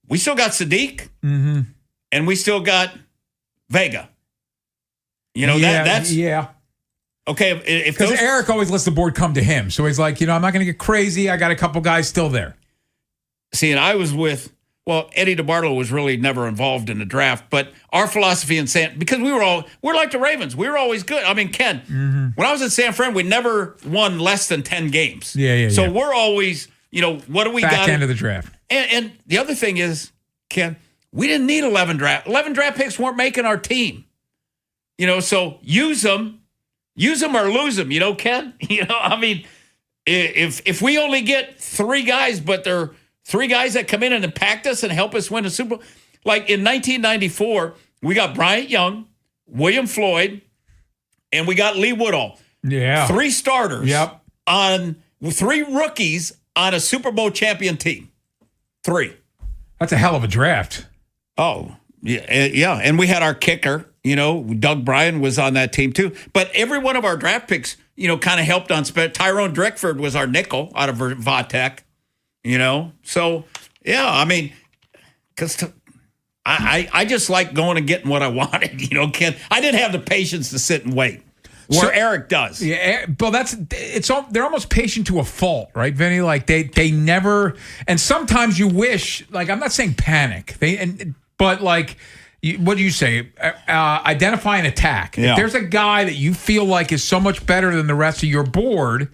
we still got Sadiq and we still got Vega. That's okay. Because Eric always lets the board come to him. So he's like, I'm not going to get crazy. I got a couple guys still there. See, and I was with, Eddie DeBartolo was really never involved in the draft, but our philosophy in because we're like the Ravens. We were always good. I mean, Ken, when I was in San Fran, we never won less than 10 games. So we're always, what do we got? Back end of the draft. And the other thing is, Ken, we didn't need 11 draft picks weren't making our team. So use them or lose them, Ken? I mean, if we only get 3 guys, but they're 3 guys that come in and impact us and help us win a Super Bowl. Like in 1994, we got Bryant Young, William Floyd, and we got Lee Woodall. Yeah. 3 starters on 3 rookies on a Super Bowl champion team. 3. That's a hell of a draft. Oh, yeah. And we had our kicker, Doug Bryan was on that team too. But every one of our draft picks, kind of helped on Tyrone Drickford was our nickel out of Vatech. So, yeah, I mean, because I just like going and getting what I wanted, Ken. I didn't have the patience to sit and wait, where Eric does. Yeah, but they're almost patient to a fault, right, Vinny? Like, they never, and sometimes you wish, like, I'm not saying panic, but like, what do you say? Identify an attack. Yeah. If there's a guy that you feel like is so much better than the rest of your board.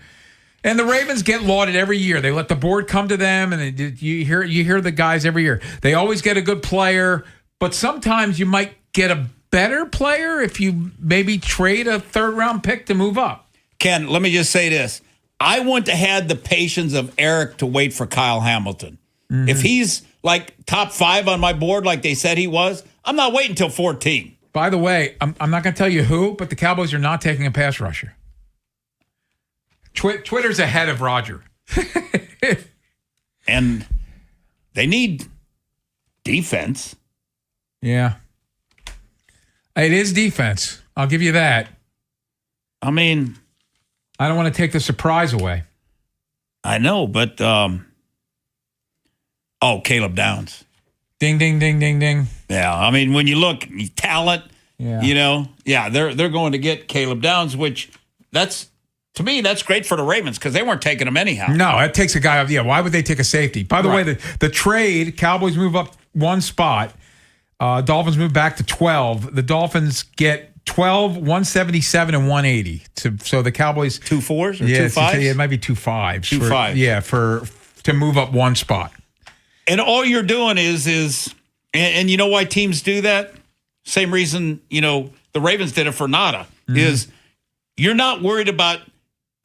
And the Ravens get lauded every year. They let the board come to them, and you hear the guys every year. They always get a good player, but sometimes you might get a better player if you maybe trade a 3rd-round pick to move up. Ken, let me just say this. I wouldn't have had the patience of Eric to wait for Kyle Hamilton. If he's like top 5 on my board like they said he was, I'm not waiting until 14. By the way, I'm not going to tell you who, but the Cowboys are not taking a pass rusher. Twitter's ahead of Roger. And they need defense. Yeah. It is defense. I'll give you that. I mean, I don't want to take the surprise away. I know, but Caleb Downs. Ding, ding, ding, ding, ding. Yeah, I mean, when you look, talent, they're going to get Caleb Downs, which to me, that's great for the Ravens because they weren't taking him anyhow. No, it takes a guy off. Yeah, why would they take a safety? By the way, the trade, Cowboys move up 1 spot. Dolphins move back to 12. The Dolphins get 12, 177, and 180. So the Cowboys 2 4s or 2 5s? Yeah, it might be 2 5s. 2 5s. Yeah, to move up 1 spot. And all you're doing is and you know why teams do that? Same reason, the Ravens did it for nada, is you're not worried about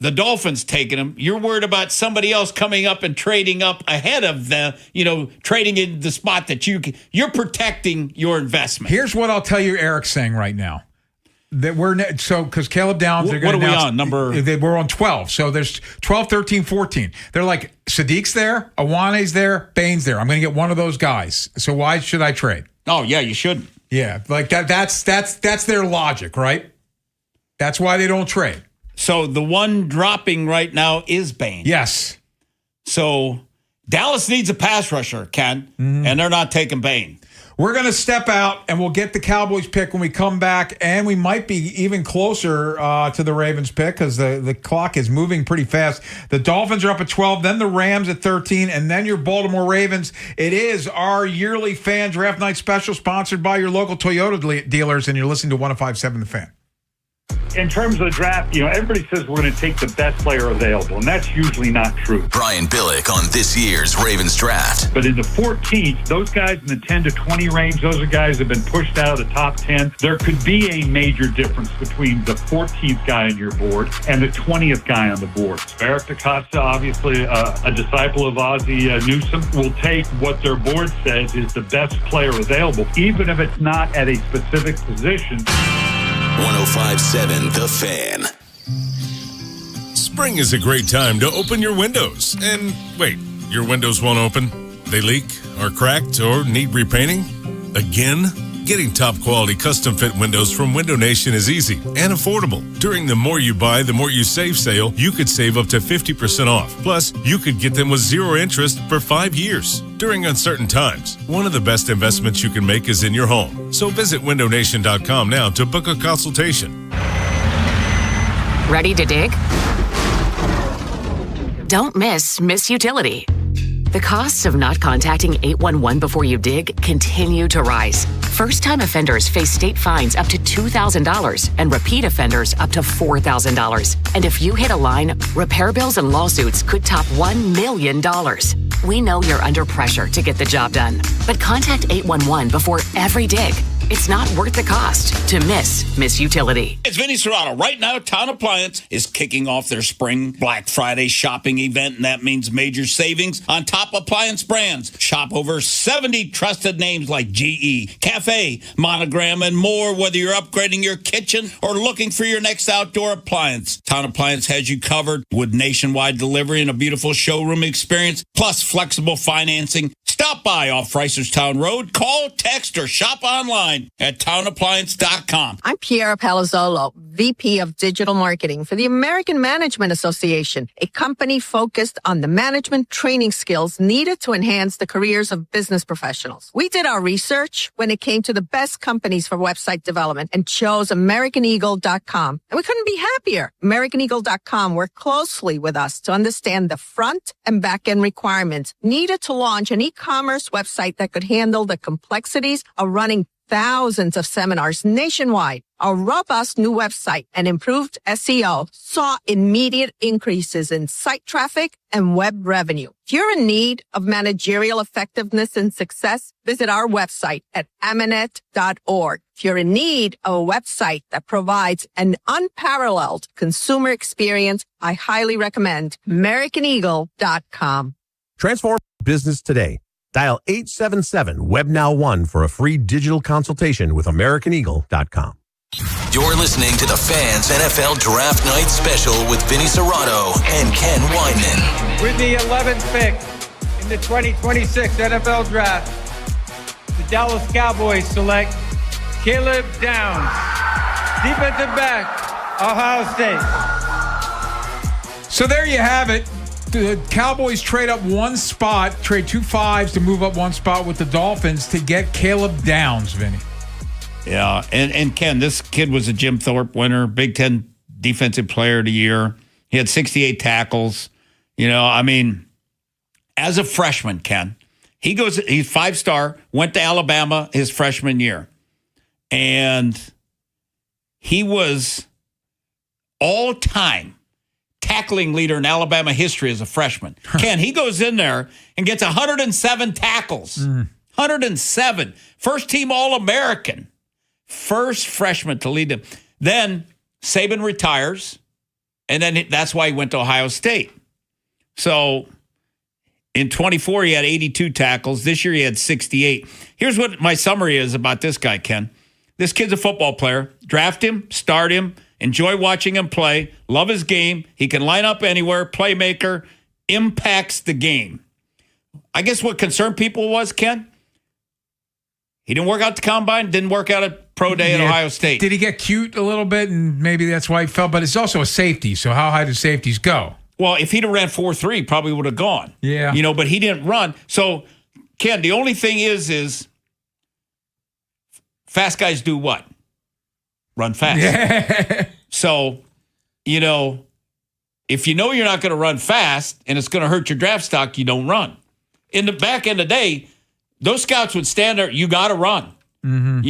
the Dolphins taking him. You're worried about somebody else coming up and trading up ahead of trading in the spot that you're protecting your investment. Here's what I'll tell you Eric's saying right now. That because Caleb Downs, what are we on? We're on 12. So there's 12, 13, 14. They're like, Sadiq's there, Awane's there, Bain's there. I'm going to get one of those guys. So why should I trade? Oh, yeah, you shouldn't. Yeah, like that's their logic, right? That's why they don't trade. So the one dropping right now is Bain. Yes. So Dallas needs a pass rusher, Ken, and they're not taking Bain. We're going to step out, and we'll get the Cowboys pick when we come back, and we might be even closer to the Ravens pick because the clock is moving pretty fast. The Dolphins are up at 12, then the Rams at 13, and then your Baltimore Ravens. It is our yearly Fan Draft Night special sponsored by your local Toyota dealers, and you're listening to 105.7 The Fan. in terms of the draft, everybody says we're going to take the best player available, and that's usually not true. Brian Billick on this year's Ravens draft. But in the 14th, those guys in the 10 to 20 range, those are guys that have been pushed out of the top 10. There could be a major difference between the 14th guy on your board and the 20th guy on the board. Eric DaCosta, obviously a disciple of Ozzie Newsome, will take what their board says is the best player available, even if it's not at a specific position. 105.7 The Fan. Spring is a great time to open your windows. And wait, your windows won't open? They leak, are cracked, or need repainting? Again? Getting top quality custom fit windows from Window Nation is easy and affordable. During the More You Buy, the More You Save sale, you could save up to 50% off. Plus, you could get them with 0 interest for 5 years. During uncertain times, one of the best investments you can make is in your home. So visit windownation.com now to book a consultation. Ready to dig? Don't miss Utility. The costs of not contacting 811 before you dig continue to rise. First-time offenders face state fines up to $2,000 and repeat offenders up to $4,000. And if you hit a line, repair bills and lawsuits could top $1 million. We know you're under pressure to get the job done, but contact 811 before every dig. It's not worth the cost to miss Utility. It's Vinny Serrato. Right now, Town Appliance is kicking off their spring Black Friday shopping event, and that means major savings on top appliance brands. Shop over 70 trusted names like GE, Cafe, Monogram, and more, whether you're upgrading your kitchen or looking for your next outdoor appliance. Town Appliance has you covered with nationwide delivery and a beautiful showroom experience, plus flexible financing. Stop by off Reisterstown Road. Call, text, or shop online at townappliance.com. I'm Piera Palazzolo, VP of Digital Marketing for the American Management Association, a company focused on the management training skills needed to enhance the careers of business professionals. We did our research when it came to the best companies for website development and chose AmericanEagle.com. And we couldn't be happier. AmericanEagle.com worked closely with us to understand the front and back end requirements needed to launch an e-commerce website that could handle the complexities of running thousands of seminars nationwide. Our robust new website and improved SEO saw immediate increases in site traffic and web revenue. If you're in need of managerial effectiveness and success, visit our website at amanet.org. If you're in need of a website that provides an unparalleled consumer experience, I highly recommend AmericanEagle.com. Transform business today. Dial 877-WebNow1 for a free digital consultation with AmericanEagle.com. You're listening to the Fans NFL Draft Night Special with Vinny Serrato and Ken Weinman. With the 11th pick in the 2026 NFL Draft, the Dallas Cowboys select Caleb Downs, defensive back, Ohio State. So there you have it. The Cowboys trade up one spot, trade 2 5s to move up one spot with the Dolphins to get Caleb Downs, Vinny. Yeah, and Ken, this kid was a Jim Thorpe winner, Big Ten Defensive Player of the Year. He had 68 tackles. As a freshman, Ken, he's 5-star, went to Alabama his freshman year. And he was all-time tackling leader in Alabama history as a freshman. Ken, he goes in there and gets 107 tackles. 107. First team All-American. First freshman to lead them. Then Saban retires, and then that's why he went to Ohio State. So in 24, he had 82 tackles. This year, he had 68. Here's what my summary is about this guy, Ken. This kid's a football player. Draft him, start him, enjoy watching him play, love his game. He can line up anywhere, playmaker, impacts the game. I guess what concerned people was, Ken, he didn't work out the combine, didn't work out at pro day at Ohio State. Did he get cute a little bit, and maybe that's why he fell? But it's also a safety, so how high do safeties go? Well, if he'd have ran 4.3, probably would have gone. Yeah. But he didn't run. So, Ken, the only thing is fast guys do what? Run fast. Yeah. So, if you know you're not going to run fast and it's going to hurt your draft stock, you don't run. In the back end of the day, those scouts would stand there. You got to run. Mm-hmm.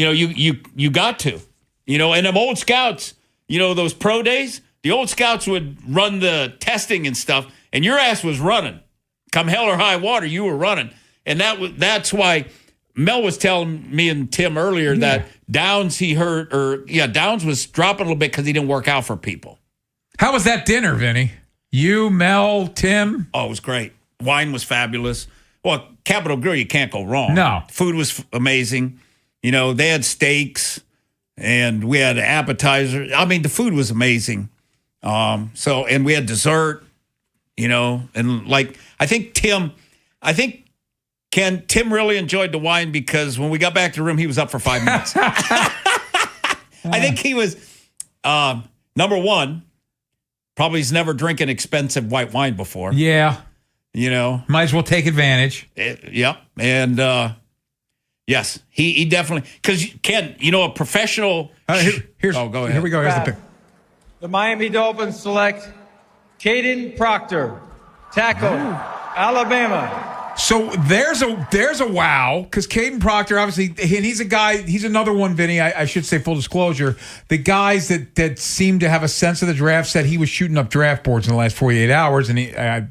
You got to. And them old scouts, those pro days, the old scouts would run the testing and stuff, and your ass was running. Come hell or high water, you were running. And that's why Mel was telling me and Tim earlier that Downs Downs was dropping a little bit because he didn't work out for people. How was that dinner, Vinny? You, Mel, Tim? Oh, it was great. Wine was fabulous. Well, Capitol Grill, you can't go wrong. No. Food was amazing. They had steaks and we had appetizers. I mean, the food was amazing. And we had dessert, and I think Tim really enjoyed the wine because when we got back to the room, he was up for 5 minutes. I think he was, number one, probably he's never drinking expensive white wine before. Yeah. Might as well take advantage. Yep. And, yes, he definitely, because Ken, a professional. Go ahead. Here we go. Here's the pick. The Miami Dolphins select Caden Proctor, tackle, Alabama. So there's a wow, because Caden Proctor, obviously, and he's a guy, he's another one, Vinny, I should say, full disclosure, the guys that seem to have a sense of the draft said he was shooting up draft boards in the last 48 hours, and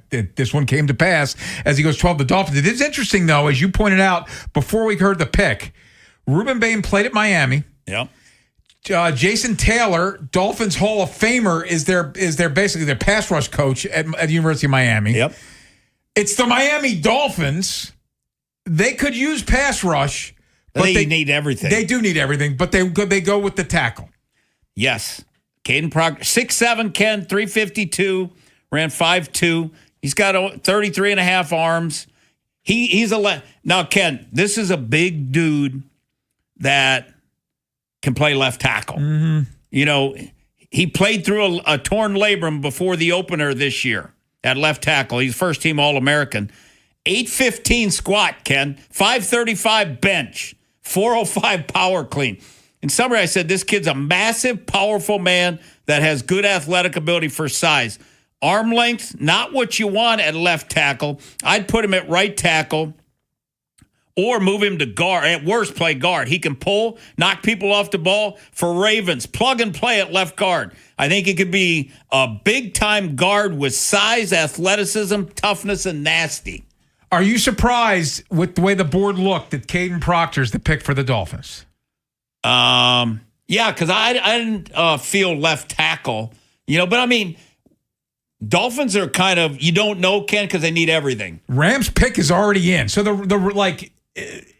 this one came to pass as he goes 12 to the Dolphins. It is interesting, though, as you pointed out before we heard the pick, Ruben Bain played at Miami. Yep. Jason Taylor, Dolphins Hall of Famer, is their basically their pass rush coach at the University of Miami. Yep. It's the Miami Dolphins. They could use pass rush, but they need everything. They do need everything, but they go with the tackle. Yes. Caden Proctor, 6'7", Ken, 352, ran 5'2". He's got 33 and a half arms. He's now, Ken, this is a big dude that can play left tackle. Mm-hmm. He played through a torn labrum before the opener this year at left tackle. He's first team All-American. 815 squat, Ken. 535 bench. 405 power clean. In summary, I said this kid's a massive, powerful man that has good athletic ability for size. Arm length, not what you want at left tackle. I'd put him at right tackle or move him to guard. At worst, play guard. He can pull, knock people off the ball. For Ravens, plug and play at left guard. I think he could be a big-time guard with size, athleticism, toughness, and nasty. Are you surprised with the way the board looked that Caden Proctor's the pick for the Dolphins? Yeah, because I didn't feel left tackle. But I mean, Dolphins are kind of, you don't know, Ken, because they need everything. Rams pick is already in. So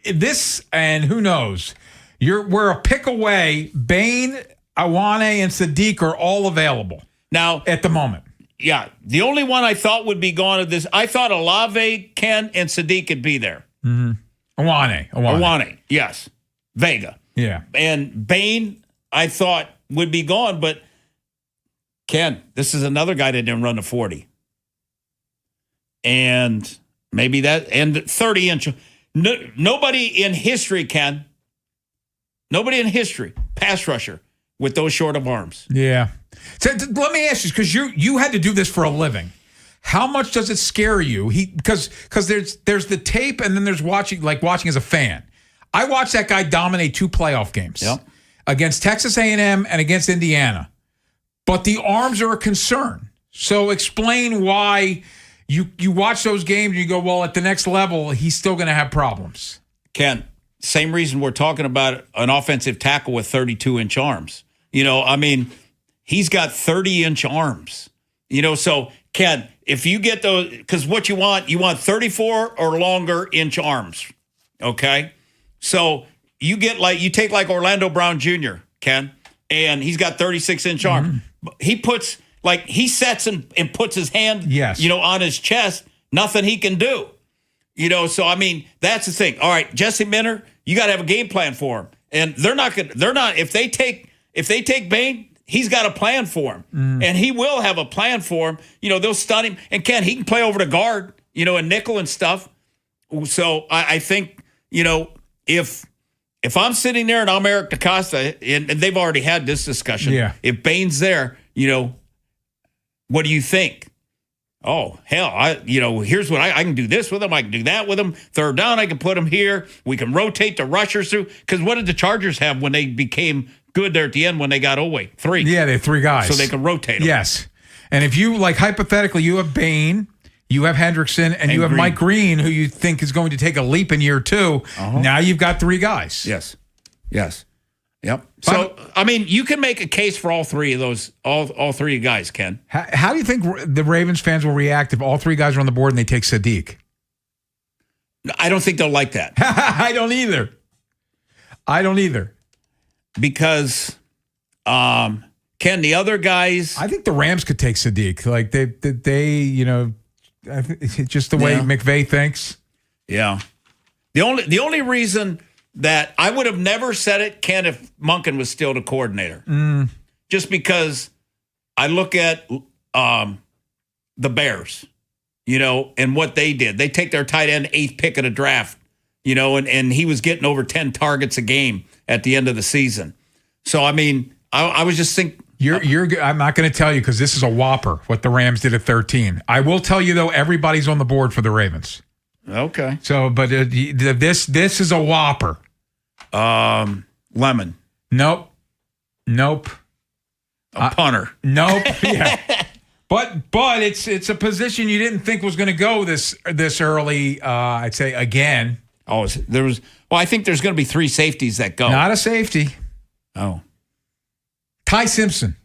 this, and who knows, we're a pick away. Bain, Awane, and Sadiq are all available now at the moment. Yeah, the only one I thought would be gone of this, I thought Olave, Ken, and Sadiq could be there. Mm-hmm. Awane, yes. Vega. Yeah. And Bain, I thought would be gone, but Ken, this is another guy that didn't run the 40. And maybe that, and 30-inch. Nobody in history, Ken, pass rusher with those short of arms. Yeah. So let me ask you, because you had to do this for a living. How much does it scare you? Because there's the tape and then there's watching as a fan. I watched that guy dominate 2 playoff games against Texas A&M and against Indiana. But the arms are a concern. So explain why you watch those games and you go, well, at the next level, he's still going to have problems. Ken, same reason we're talking about an offensive tackle with 32-inch arms. He's got 30-inch arms. So, Ken, if you get those, because what you want 34 or longer inch arms, okay? So you take Orlando Brown Jr., Ken, and he's got 36-inch arms. He sets and puts his hand, on his chest, nothing he can do. So I mean, that's the thing. All right, Jesse Minter, you got to have a game plan for him. And if they take Bain, he's got a plan for him. And he will have a plan for him. They'll stun him. And Ken, he can play over the guard, and nickel and stuff. So I think, if I'm sitting there and I'm Eric DaCosta, and they've already had this discussion, if Bain's there, what do you think? Oh, hell, here's what I can do this with him. I can do that with him. Third down, I can put him here. We can rotate the rushers through. Because what did the Chargers have when they became good there at the end when they got Oweh. 3. Yeah, they have 3 guys. So they could rotate them. Yes. And if you, like, hypothetically, you have Bain, you have Hendrickson, and you have Mike Green, who you think is going to take a leap in year 2. Now you've got 3 guys. Yes. Yep. So, I mean, you can make a case for all 3 of those, all 3 guys, Ken. How do you think the Ravens fans will react if all 3 guys are on the board and they take Sadiq? I don't think they'll like that. I don't either. Because, Ken, the other guys, I think the Rams could take Sadiq. Like they you know, I think it's just the way McVay thinks. Yeah. The only reason that I would have never said it, Ken, if Monken was still the coordinator. Just because I look at the Bears, you know, and what they did. They take their tight end 8th pick of the draft, you know, and he was getting over 10 targets a game at the end of the season. So, I mean, I was just thinking. I'm not going to tell you because this is a whopper what the Rams did at 13. I will tell you, though, everybody's on the board for the Ravens. Okay. So, but this is a whopper. Lemon. Nope. A punter. Nope. Yeah. But it's a position you didn't think was going to go this early. I'd say again. Oh, I think there's going to be 3 safeties that go. Not a safety. Oh. Ty Simpson.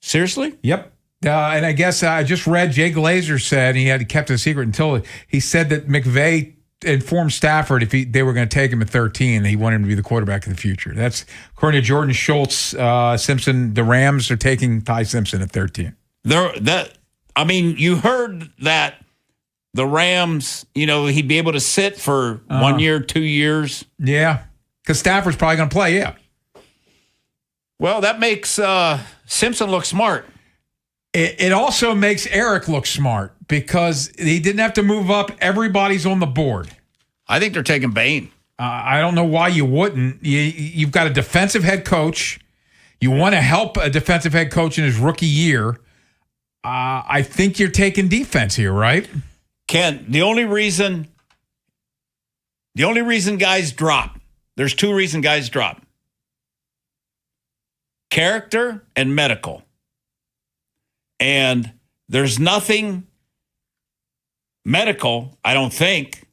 Seriously? Yep. And I guess I just read Jay Glazer said he had kept it a secret until he said that McVay informed Stafford if they were going to take him at 13, he wanted him to be the quarterback of the future. That's according to Jordan Schultz. Simpson, the Rams are taking Ty Simpson at 13. You heard that the Rams, you know, he'd be able to sit for 1 year, 2 years. Yeah, because Stafford's probably going to play, yeah. Well, that makes Simpson look smart. It also makes Eric look smart because he didn't have to move up. Everybody's on the board. I think they're taking Bain. I don't know why you wouldn't. You've got a defensive head coach. You want to help a defensive head coach in his rookie year. I think you're taking defense here, right? Ken, the only reason guys drop, there's 2 reasons guys drop. Character and medical. And there's nothing medical, I don't think.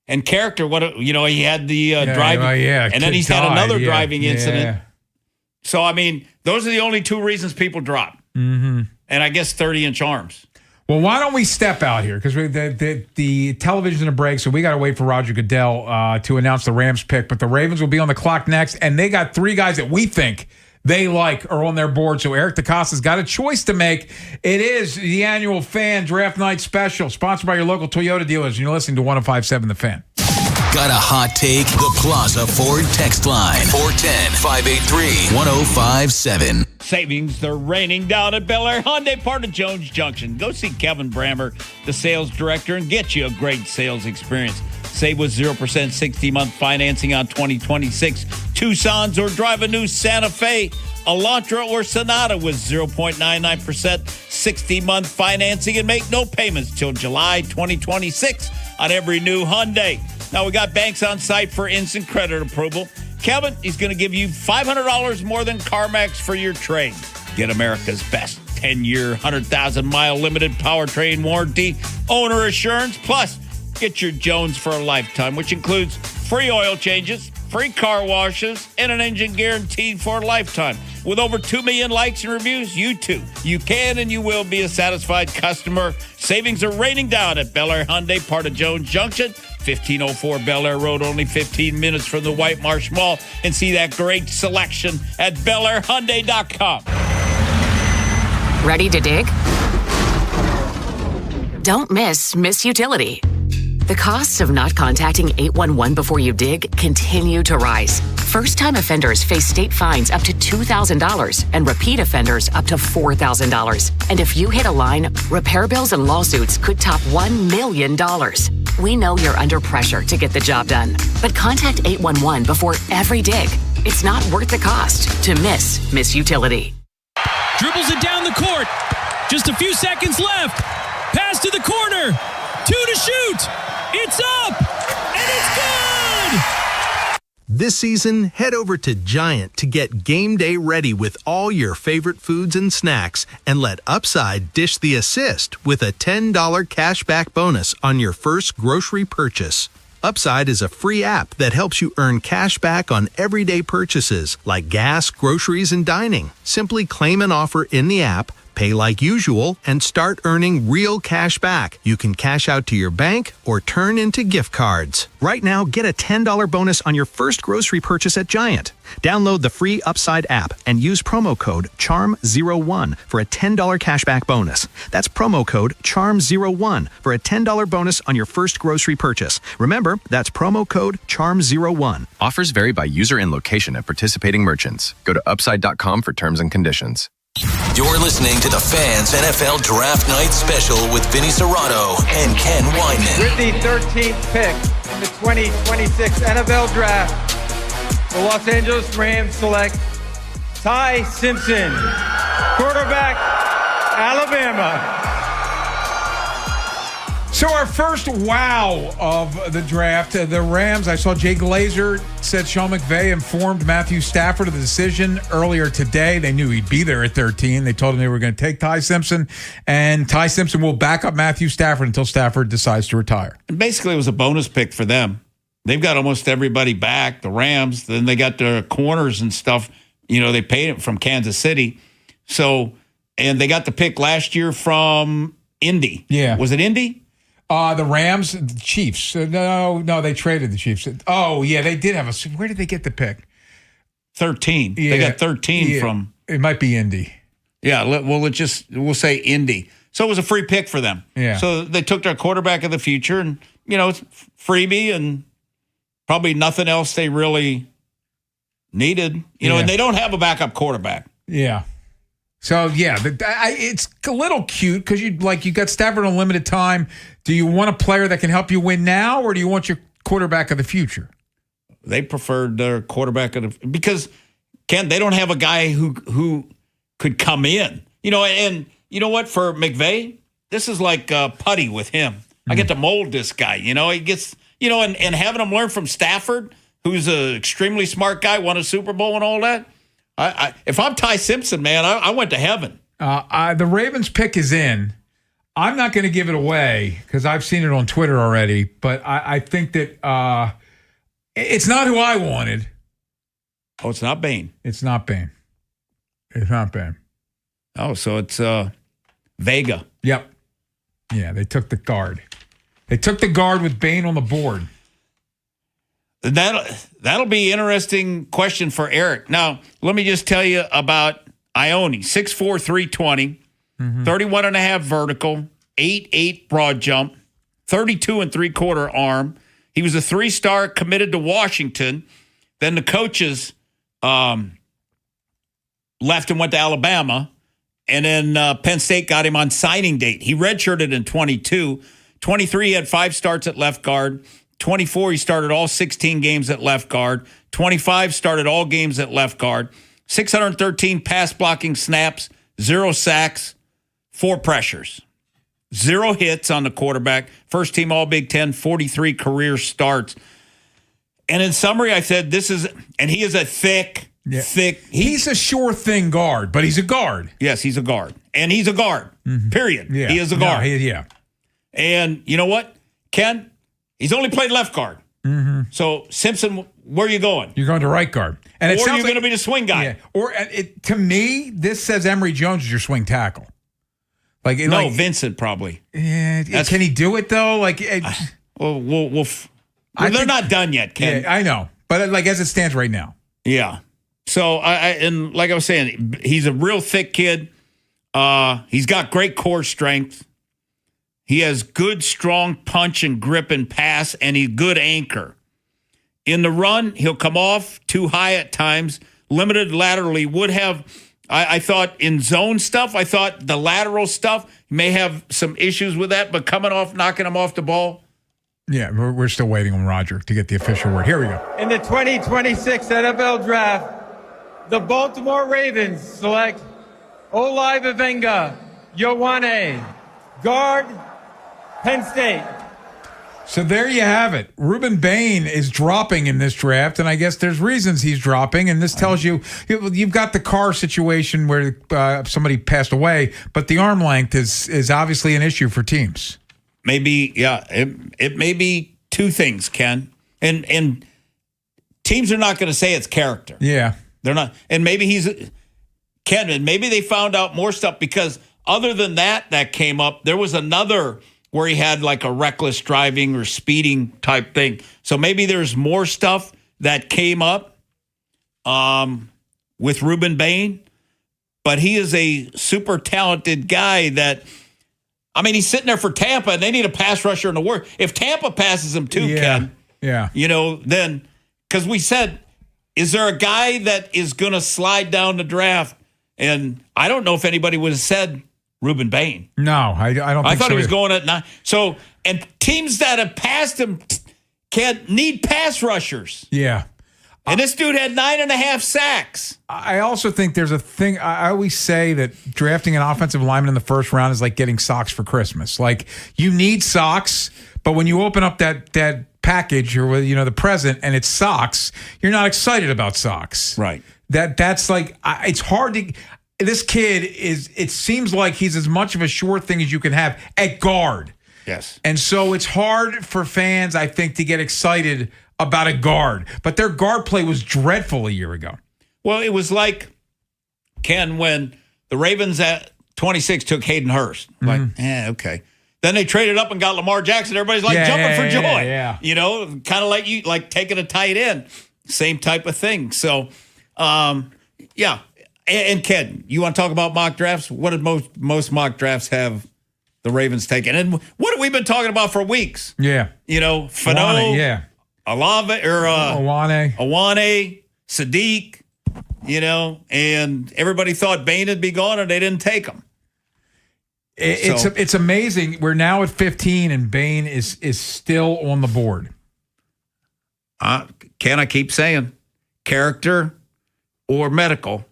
And character, he had the driving. And then he's had another driving incident. So, I mean, those are the only 2 reasons people drop. Mm-hmm. And I guess 30-inch arms. Well, why don't we step out here? Because the television's in a break, so we got to wait for Roger Goodell to announce the Rams pick. But the Ravens will be on the clock next, and they got 3 guys that we think they like are on their board. So Eric DeCosta's got a choice to make. It is the annual Fan Draft Night Special, sponsored by your local Toyota dealers. And you're listening to 105.7 The Fan. Got a hot take? The Plaza Ford text line. 410-583-1057. Savings, they're raining down at Bel Air Hyundai, part of Jones Junction. Go see Kevin Brammer, the sales director, and get you a great sales experience. Save with 0% 60-month financing on 2026 Tucsons, or drive a new Santa Fe, Elantra, or Sonata with 0.99% 60-month financing and make no payments till July 2026 on every new Hyundai. Now, we got banks on site for instant credit approval. Kevin, he's going to give you $500 more than CarMax for your trade. Get America's best 10-year, 100,000-mile limited powertrain warranty, owner assurance, plus get your Jones for a lifetime, which includes free oil changes, free car washes, and an engine guaranteed for a lifetime. With over 2 million likes and reviews, you too. You can and you will be a satisfied customer. Savings are raining down at Bel Air Hyundai, part of Jones Junction, 1504 Bel Air Road, only 15 minutes from the White Marsh Mall. And see that great selection at BelAirHyundai.com. Ready to dig? Don't miss Utility. The costs of not contacting 811 before you dig continue to rise. First-time offenders face state fines up to $2,000 and repeat offenders up to $4,000. And if you hit a line, repair bills and lawsuits could top $1 million. We know you're under pressure to get the job done, but contact 811 before every dig. It's not worth the cost to miss Utility. Dribbles it down the court. Just a few seconds left. Pass to the corner. 2 to shoot. It's up, and it's good! This season, head over to Giant to get game day ready with all your favorite foods and snacks, and let Upside dish the assist with a $10 cashback bonus on your first grocery purchase. Upside is a free app that helps you earn cash back on everyday purchases like gas, groceries, and dining. Simply claim an offer in the app, pay like usual, and start earning real cash back. You can cash out to your bank or turn into gift cards. Right now, get a $10 bonus on your first grocery purchase at Giant. Download the free Upside app and use promo code CHARM01 for a $10 cashback bonus. That's promo code CHARM01 for a $10 bonus on your first grocery purchase. Remember, that's promo code CHARM01. Offers vary by user and location at participating merchants. Go to upside.com for terms and conditions. You're listening to the Fans NFL Draft Night Special with Vinny Serrato and Ken Weinman. With the 13th pick in the 2026 NFL Draft, the Los Angeles Rams select Ty Simpson, quarterback, Alabama. So our first wow of the draft, the Rams, I saw Jay Glazer said Sean McVay informed Matthew Stafford of the decision earlier today. They knew he'd be there at 13. They told him they were going to take Ty Simpson, and Ty Simpson will back up Matthew Stafford until Stafford decides to retire. And basically, it was a bonus pick for them. They've got almost everybody back, the Rams. Then they got their corners and stuff. You know, they paid it from Kansas City. So, and they got the pick last year from Indy. Yeah. Was it Indy? The Rams, the Chiefs. No, they traded the Chiefs. Oh, yeah, they did have a. Where did they get the pick? 13. Yeah, they got 13 from. It might be Indy. Yeah, we'll say Indy. So it was a free pick for them. Yeah. So they took their quarterback of the future, and it's freebie and probably nothing else they really needed. And they don't have a backup quarterback. Yeah. So, yeah, it's a little cute because you got Stafford on limited time. Do you want a player that can help you win now, or do you want your quarterback of the future? They preferred their quarterback because, Ken, they don't have a guy who could come in. And you know what? For McVay, this is like putty with him. I get to mold this guy. He gets, and having him learn from Stafford, who's an extremely smart guy, won a Super Bowl and all that. If I'm Ty Simpson, man, I went to heaven. The Ravens pick is in. I'm not going to give it away because I've seen it on Twitter already, but I think that it's not who I wanted. Oh, it's not Bain. It's not Bain. It's not Bain. Oh, so it's Vega. Yep. Yeah, they took the guard. They took the guard with Bain on the board. That'll be an interesting question for Eric. Now, let me just tell you about Ione. 6'4", 320, 31.5 vertical, 8'8 broad jump, 32 3/4 arm. He was a 3-star committed to Washington. Then the coaches left and went to Alabama. And then Penn State got him on signing date. He redshirted in 22. 23, he had 5 starts at left guard. 24, he started all 16 games at left guard. 25, started all games at left guard. 613 pass blocking snaps, 0 sacks, 4 pressures. 0 hits on the quarterback. First team All Big Ten, 43 career starts. And in summary, I said he is a thick. He's a sure thing guard, but he's a guard. Yes, he's a guard. And he's a guard, period. Yeah. He is a guard. Yeah. And you know what, Ken? He's only played left guard. So, Simpson, where are you going? You're going to right guard. And or you're going to be the swing guy. Yeah. Or to me, this says Emory Jones is your swing tackle. Vincent probably. Yeah, can he do it though? They're not done yet, Ken. Yeah, I know, but as it stands right now. Yeah. So and like I was saying, he's a real thick kid. He's got great core strength. He has good, strong punch and grip and pass, and he's good anchor. In the run, he'll come off too high at times. Limited laterally would have. I thought in zone stuff, I thought the lateral stuff may have some issues with that, but coming off, knocking him off the ball. Yeah, we're still waiting on Roger to get the official word. Here we go. In the 2026 NFL Draft, the Baltimore Ravens select Olai Vavenga, Ioane, guard, Penn State. So there you have it. Ruben Bain is dropping in this draft, and I guess there's reasons he's dropping. And this tells you you've got the car situation where somebody passed away, but the arm length is obviously an issue for teams. Maybe, yeah, it may be two things, Ken, and teams are not going to say it's character. Yeah, they're not, and maybe Ken, and maybe they found out more stuff because other than that came up, there was another where he had like a reckless driving or speeding type thing. So maybe there's more stuff that came up with Ruben Bain, but he is a super talented guy that, I mean, he's sitting there for Tampa and they need a pass rusher in the world. If Tampa passes him too, Ken, then, because we said, is there a guy that is going to slide down the draft? And I don't know if anybody would have said Ruben Bain. No, I don't think so. I thought he was going at 9. So, and teams that have passed him can't need pass rushers. Yeah. And this dude had 9.5 sacks. I also think there's a thing. I always say that drafting an offensive lineman in the first round is like getting socks for Christmas. Like, you need socks, but when you open up that package or the present and it's socks, you're not excited about socks. Right. That's like, it's hard to. This kid it seems like he's as much of a sure thing as you can have at guard. Yes. And so it's hard for fans, I think, to get excited about a guard. But their guard play was dreadful a year ago. Well, it was like, Ken, when the Ravens at 26 took Hayden Hurst. Like, okay. Then they traded up and got Lamar Jackson. Everybody's like jumping for joy. Yeah. Kind of like taking a tight end. Same type of thing. So, yeah. And Ken, you want to talk about mock drafts? What did most mock drafts have the Ravens taken? And what have we been talking about for weeks? Yeah. Fano, Alave, or Awane, Sadiq, and everybody thought Bain would be gone and they didn't take him. It's amazing. We're now at 15 and Bain is still on the board. Can I keep saying character or medical?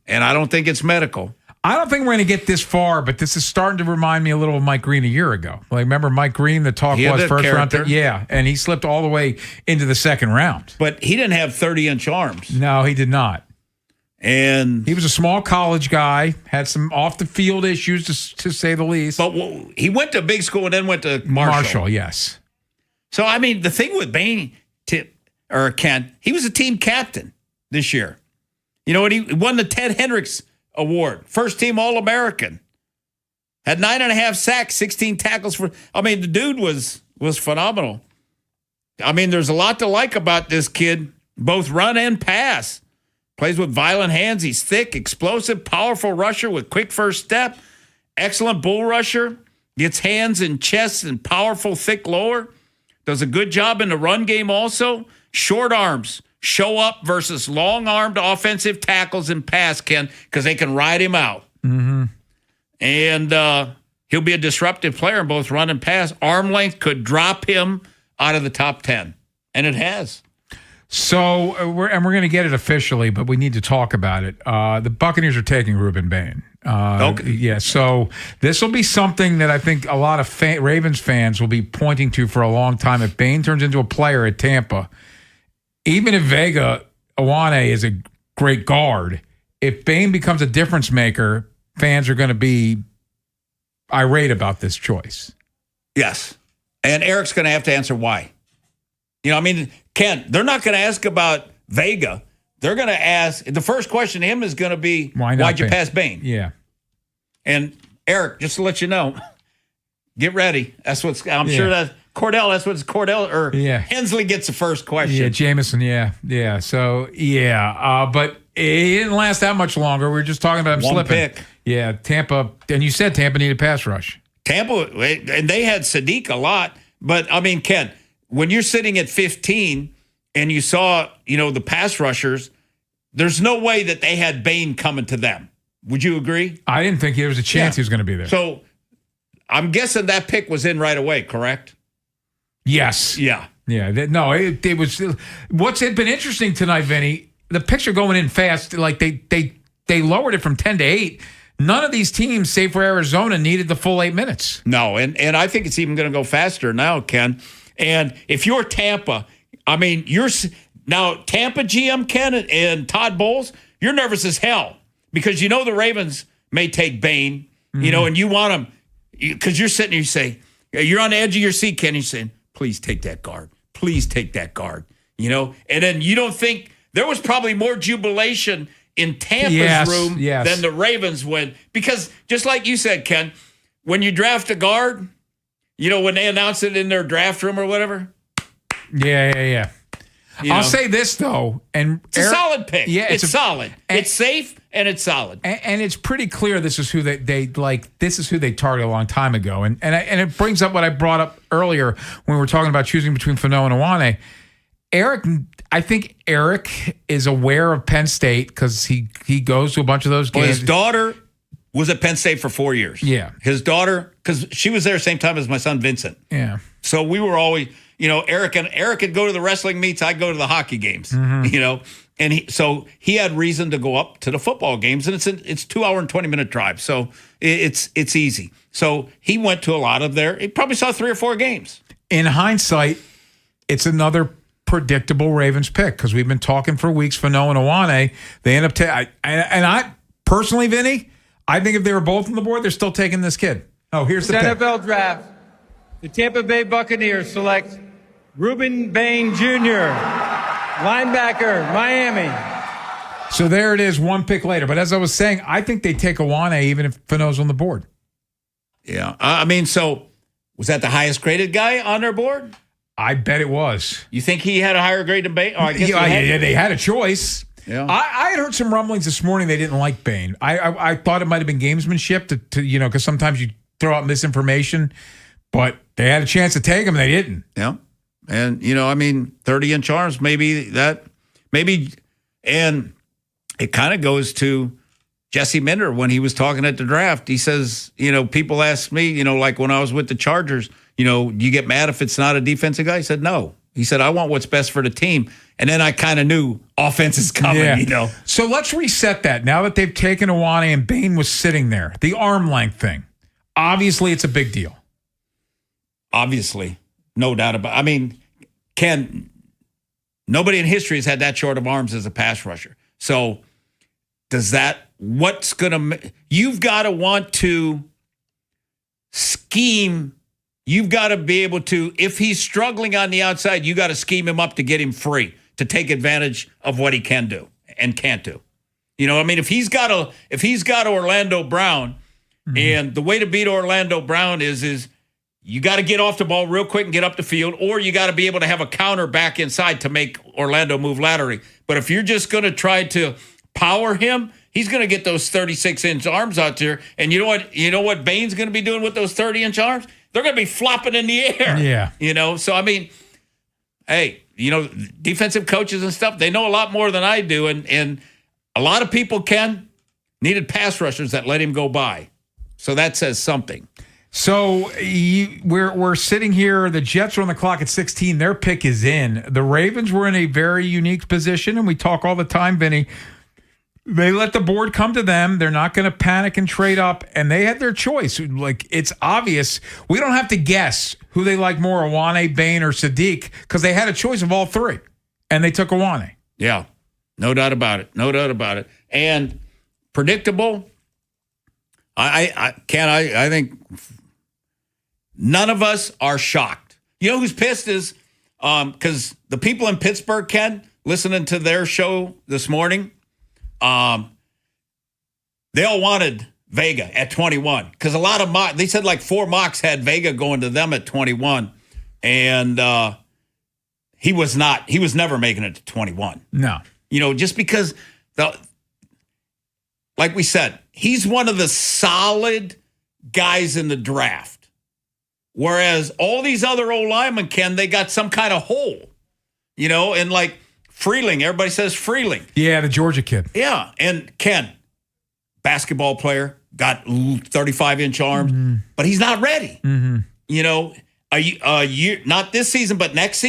And I don't think it's medical. I don't think we're going to get this far, but this is starting to remind me a little of Mike Green a year ago. Like, remember Mike Green, the talk was first round? Yeah, and he slipped all the way into the second round. But he didn't have 30-inch arms. No, he did not. And he was a small college guy, had some off-the-field issues, to say the least. But he went to big school and then went to Marshall. Yes. So, I mean, the thing with Bain, Ken, he was a team captain this year. And he won the Ted Hendricks Award, first team All-American. Had 9.5 sacks, 16 tackles the dude was phenomenal. I mean, there's a lot to like about this kid, both run and pass. Plays with violent hands. He's thick, explosive, powerful rusher with quick first step. Excellent bull rusher. Gets hands and chest and powerful, thick lower. Does a good job in the run game also. Short arms. Show up versus long-armed offensive tackles and pass, Ken, because they can ride him out. Mm-hmm. And he'll be a disruptive player in both run and pass. Arm length could drop him out of the top 10, and it has. So we're going to get it officially, but we need to talk about it. The Buccaneers are taking Ruben Bain. Okay. Yeah, so this will be something that I think a lot of Ravens fans will be pointing to for a long time. If Bain turns into a player at Tampa, even if Vega Awane is a great guard, if Bain becomes a difference maker, fans are going to be irate about this choice. Yes. And Eric's going to have to answer why. Ken, they're not going to ask about Vega. They're going to ask, the first question to him is going to be, why'd you pass Bain? Yeah. And Eric, just to let you know, get ready. That's sure that Cordell, that's what Cordell or Hensley gets the first question. Yeah, Jameson, yeah. So, but it didn't last that much longer. We were just talking about him One slipping. pick. Yeah, Tampa, and you said Tampa needed pass rush. Tampa, and they had Sadiq a lot. But, Ken, when you're sitting at 15 and you saw, the pass rushers, there's no way that they had Bain coming to them. Would you agree? I didn't think there was a chance he was going to be there. So I'm guessing that pick was in right away, correct? Yes. Yeah. Yeah. It was. What's been interesting tonight, Vinny, the picture going in fast, like they lowered it from 10 to 8. None of these teams, save for Arizona, needed the full 8 minutes. No, and I think it's even going to go faster now, Ken. And if you're Tampa, I mean, now Tampa GM Ken and Todd Bowles, you're nervous as hell because you know the Ravens may take Bain, and you want them because you're sitting there, you say, you're on the edge of your seat, Ken, you're saying, please take that guard. Please take that guard, and then you don't think there was probably more jubilation in Tampa's room than the Ravens when, because just like you said, Ken, when you draft a guard, when they announce it in their draft room or whatever. Yeah. I'll say this, though. And it's a solid pick. Yeah, it's solid. It's safe, and it's solid. And it's pretty clear this is who they like. This is who they targeted a long time ago. And it brings up what I brought up earlier when we were talking about choosing between Fano and Ioane. I think Eric is aware of Penn State because he goes to a bunch of those games. Well, his daughter was at Penn State for 4 years. Yeah. His daughter, because she was there same time as my son Vincent. Yeah. So we were always, Eric could go to the wrestling meets, I'd go to the hockey games, and he had reason to go up to the football games, and it's 2 hour and 20-minute drive, so it's easy. So he went to a lot of there. He probably saw 3 or 4 games. In hindsight, it's another predictable Ravens pick because we've been talking for weeks. Fano and Ioane, they end up I personally, Vinny, I think if they were both on the board, they're still taking this kid. Oh, here's the pick. NFL draft. The Tampa Bay Buccaneers select Reuben Bain Jr., linebacker, Miami. So there it is, one pick later. But as I was saying, I think they take Ioane even if Fano's on the board. Yeah. I mean, so was that the highest graded guy on their board? I bet it was. You think he had a higher grade than Bain? Oh, I guess they had a choice. Yeah. I had heard some rumblings this morning they didn't like Bain. I thought it might have been gamesmanship to because sometimes you throw out misinformation, but they had a chance to take him and they didn't. Yeah. And, 30-inch arms, and it kind of goes to Jesse Minder when he was talking at the draft. He says, people ask me, like when I was with the Chargers, do you get mad if it's not a defensive guy? He said, no. He said, I want what's best for the team. And then I kind of knew offense is coming, So let's reset that. Now that they've taken Ioane and Bain was sitting there, the arm length thing, obviously it's a big deal. Obviously. No doubt about it. I mean, Ken, nobody in history has had that short of arms as a pass rusher. So you've got to want to scheme. You've got to be able to, if he's struggling on the outside, you got to scheme him up to get him free, to take advantage of what he can do and can't do. If he's got Orlando Brown, and the way to beat Orlando Brown is you got to get off the ball real quick and get up the field, or you got to be able to have a counter back inside to make Orlando move laterally. But if you're just going to try to power him, he's going to get those 36-inch arms out there. And you know what Bain's going to be doing with those 30-inch arms? They're going to be flopping in the air. Yeah. So I mean, hey, defensive coaches and stuff, they know a lot more than I do. And a lot of people, Ken, needed pass rushers that let him go by. So that says something. So we're sitting here. The Jets are on the clock at 16. Their pick is in. The Ravens were in a very unique position, and we talk all the time, Vinny. They let the board come to them. They're not going to panic and trade up, and they had their choice. Like, it's obvious. We don't have to guess who they like more, Ioane, Bain, or Sadiq, because they had a choice of all three, and they took Ioane. Yeah, no doubt about it. And predictable. I think none of us are shocked. You know who's pissed is because the people in Pittsburgh, Ken, listening to their show this morning, they all wanted Vega at 21 because a lot of they said like 4 mocks had Vega going to them at 21, and he was never making it to 21. No, just because like we said, he's one of the solid guys in the draft. Whereas all these other old linemen, Ken, they got some kind of hole, and like Freeling, everybody says Freeling. Yeah, the Georgia kid. Yeah, and Ken, basketball player, got 35-inch arms, but he's not ready. A year, not this season, but next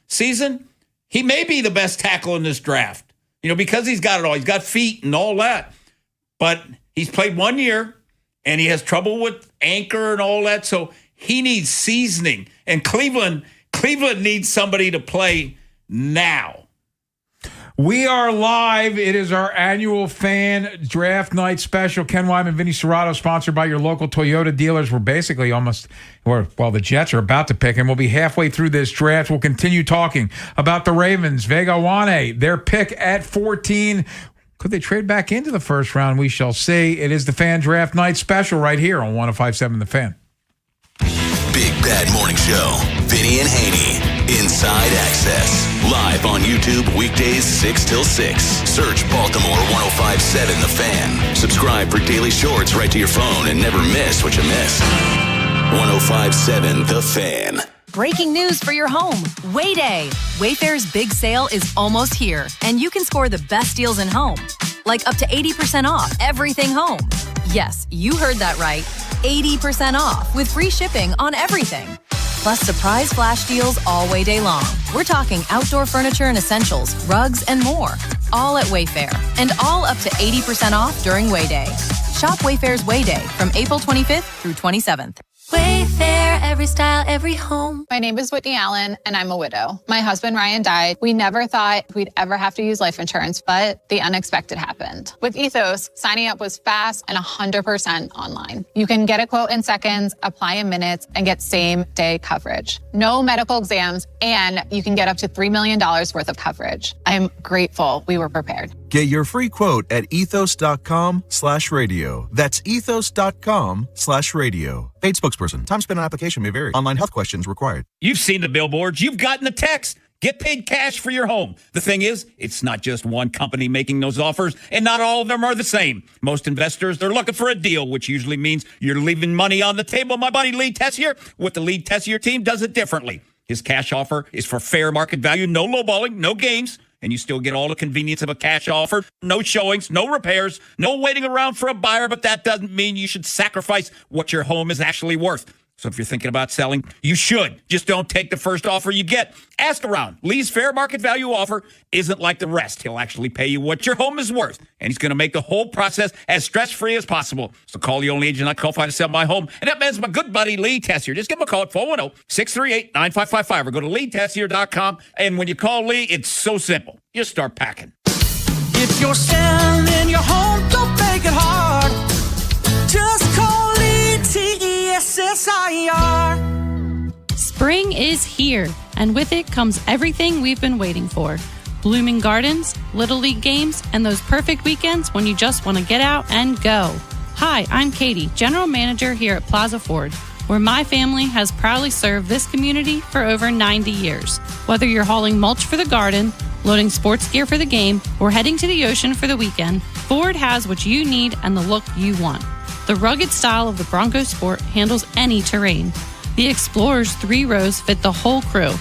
season, he may be the best tackle in this draft, because he's got it all. He's got feet and all that. But He's played 1 year, and he has trouble with anchor and all that, so he needs seasoning. And Cleveland needs somebody to play now. We are live. It is our annual fan draft night special. Ken Wyman, Vinny Serrato, sponsored by your local Toyota dealers. We're basically the Jets are about to pick, and we'll be halfway through this draft. We'll continue talking about the Ravens. Vega Wane, their pick at 14. Could they trade back into the first round? We shall see. It is the fan draft night special right here on 105.7 The Fan. Big Bad Morning Show. Vinny and Haynie. Inside Access. Live on YouTube weekdays 6 till 6. Search Baltimore 105.7 The Fan. Subscribe for daily shorts right to your phone and never miss what you missed. 105.7 The Fan. Breaking news for your home. Wayday. Wayfair's big sale is almost here, and you can score the best deals in home. Like up to 80% off everything home. Yes, you heard that right. 80% off with free shipping on everything. Plus surprise flash deals all Wayday long. We're talking outdoor furniture and essentials, rugs, and more. All at Wayfair, and all up to 80% off during Wayday. Shop Wayfair's Wayday from April 25th through 27th. Wayfair, every style, every home. My name is Whitney Allen, and I'm a widow. My husband, Ryan, died. We never thought we'd ever have to use life insurance, but the unexpected happened. With Ethos, signing up was fast and 100% online. You can get a quote in seconds, apply in minutes, and get same-day coverage. No medical exams, and you can get up to $3 million worth of coverage. I'm grateful we were prepared. Get your free quote at ethos.com/radio. That's ethos.com/radio. Paid spokesperson. Time spent on application may vary. Online health questions required. You've seen the billboards. You've gotten the text. Get paid cash for your home. The thing is, it's not just one company making those offers, and not all of them are the same. Most investors, they're looking for a deal, which usually means you're leaving money on the table. My buddy Lee Tessier with the Lee Tessier team does it differently. His cash offer is for fair market value, no lowballing, no games. And you still get all the convenience of a cash offer. No showings, no repairs, no waiting around for a buyer, but that doesn't mean you should sacrifice what your home is actually worth. So if you're thinking about selling, you should. Just don't take the first offer you get. Ask around. Lee's fair market value offer isn't like the rest. He'll actually pay you what your home is worth. And he's going to make the whole process as stress-free as possible. So call the only agent I qualify to sell my home. And that man's my good buddy, Lee Tessier. Just give him a call at 410-638-9555 or go to LeeTessier.com. And when you call Lee, it's so simple. You start packing. If you're selling your home, don't make it hard. Just call ETSSIR. Spring is here, and with it comes everything we've been waiting for. Blooming gardens, Little League games, and those perfect weekends when you just want to get out and go. Hi, I'm Katie, General Manager here at Plaza Ford, where my family has proudly served this community for over 90 years. Whether you're hauling mulch for the garden, loading sports gear for the game, or heading to the ocean for the weekend, Ford has what you need and the look you want. The rugged style of the Bronco Sport handles any terrain. The Explorer's 3 rows fit the whole crew.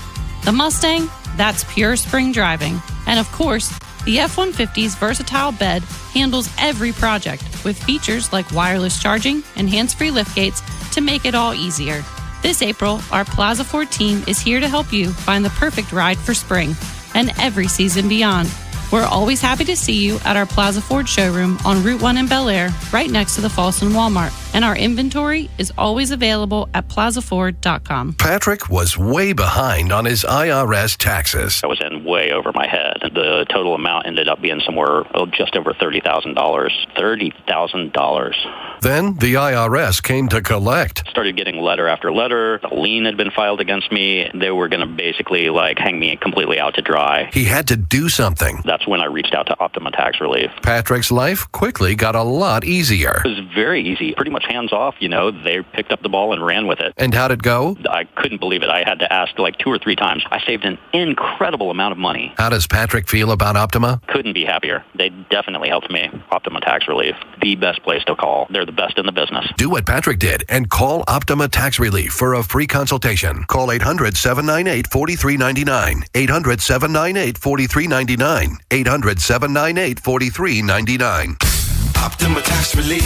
The Mustang, that's pure spring driving. And of course, the F-150's versatile bed handles every project with features like wireless charging and hands-free liftgates to make it all easier. This April, our Plaza Ford team is here to help you find the perfect ride for spring and every season beyond. We're always happy to see you at our Plaza Ford showroom on Route 1 in Bel Air, right next to the Folsom Walmart. And our inventory is always available at plazaford.com. Patrick was way behind on his IRS taxes. I was in way over my head. The total amount ended up being somewhere just over $30,000. $30,000. Then the IRS came to collect. Started getting letter after letter. A lien had been filed against me. They were going to basically hang me completely out to dry. He had to do something. That's when I reached out to Optima Tax Relief. Patrick's life quickly got a lot easier. It was very easy, pretty much hands off. They picked up the ball and ran with it. And how'd it go? I couldn't believe it. I had to ask 2 or 3 times. I saved an incredible amount of money. How does Patrick feel about Optima? Couldn't be happier. They definitely helped me. Optima Tax Relief, the best place to call. They're the best in the business. Do what Patrick did and call Optima Tax Relief for a free consultation. Call 800-798-4399. 800-798-4399. 800-798-4399. Optima Tax Relief.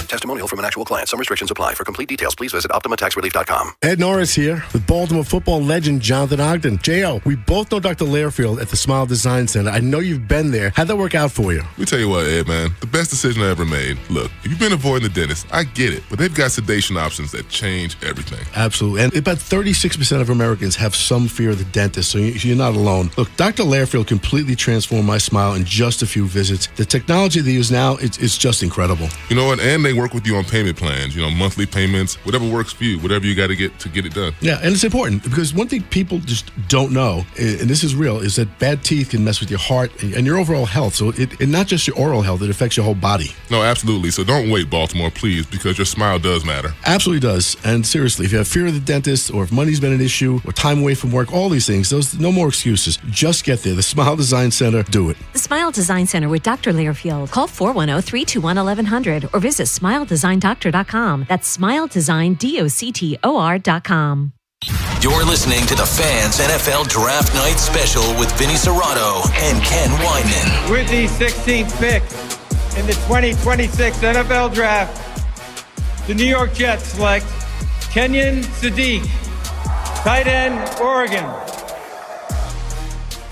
Testimonial from an actual client. Some restrictions apply. For complete details, please visit OptimaTaxRelief.com. Ed Norris here with Baltimore football legend Jonathan Ogden. J.O., we both know Dr. Learfield at the Smile Design Center. I know you've been there. How'd that work out for you? Let me tell you what, Ed, man. The best decision I ever made. Look, if you've been avoiding the dentist, I get it. But they've got sedation options that change everything. Absolutely. And about 36% of Americans have some fear of the dentist, so you're not alone. Look, Dr. Learfield completely transformed my smile in just a few visits. The technology they use now, it's just incredible. You know what? And they work with you on payment plans, monthly payments, whatever works for you, whatever you got to get it done. Yeah, and it's important because one thing people just don't know, and this is real, is that bad teeth can mess with your heart and your overall health. So it not just your oral health, it affects your whole body. No, absolutely. So don't wait, Baltimore, please, because your smile does matter. Absolutely does. And seriously, if you have fear of the dentist or if money's been an issue or time away from work, all these things, no more excuses. Just get there. The Smile Design Center, do it. The Smile Design Center with Dr. Learfield. Call 410-321-1100 or visit smiledesignDoctor.com. That's smiledesignDoctor.com. You're listening to the Fans NFL Draft Night Special with Vinny Serrato and Ken Weinman. With the 16th pick in the 2026 NFL Draft, the New York Jets select Kenyon Sadiq, tight end, Oregon.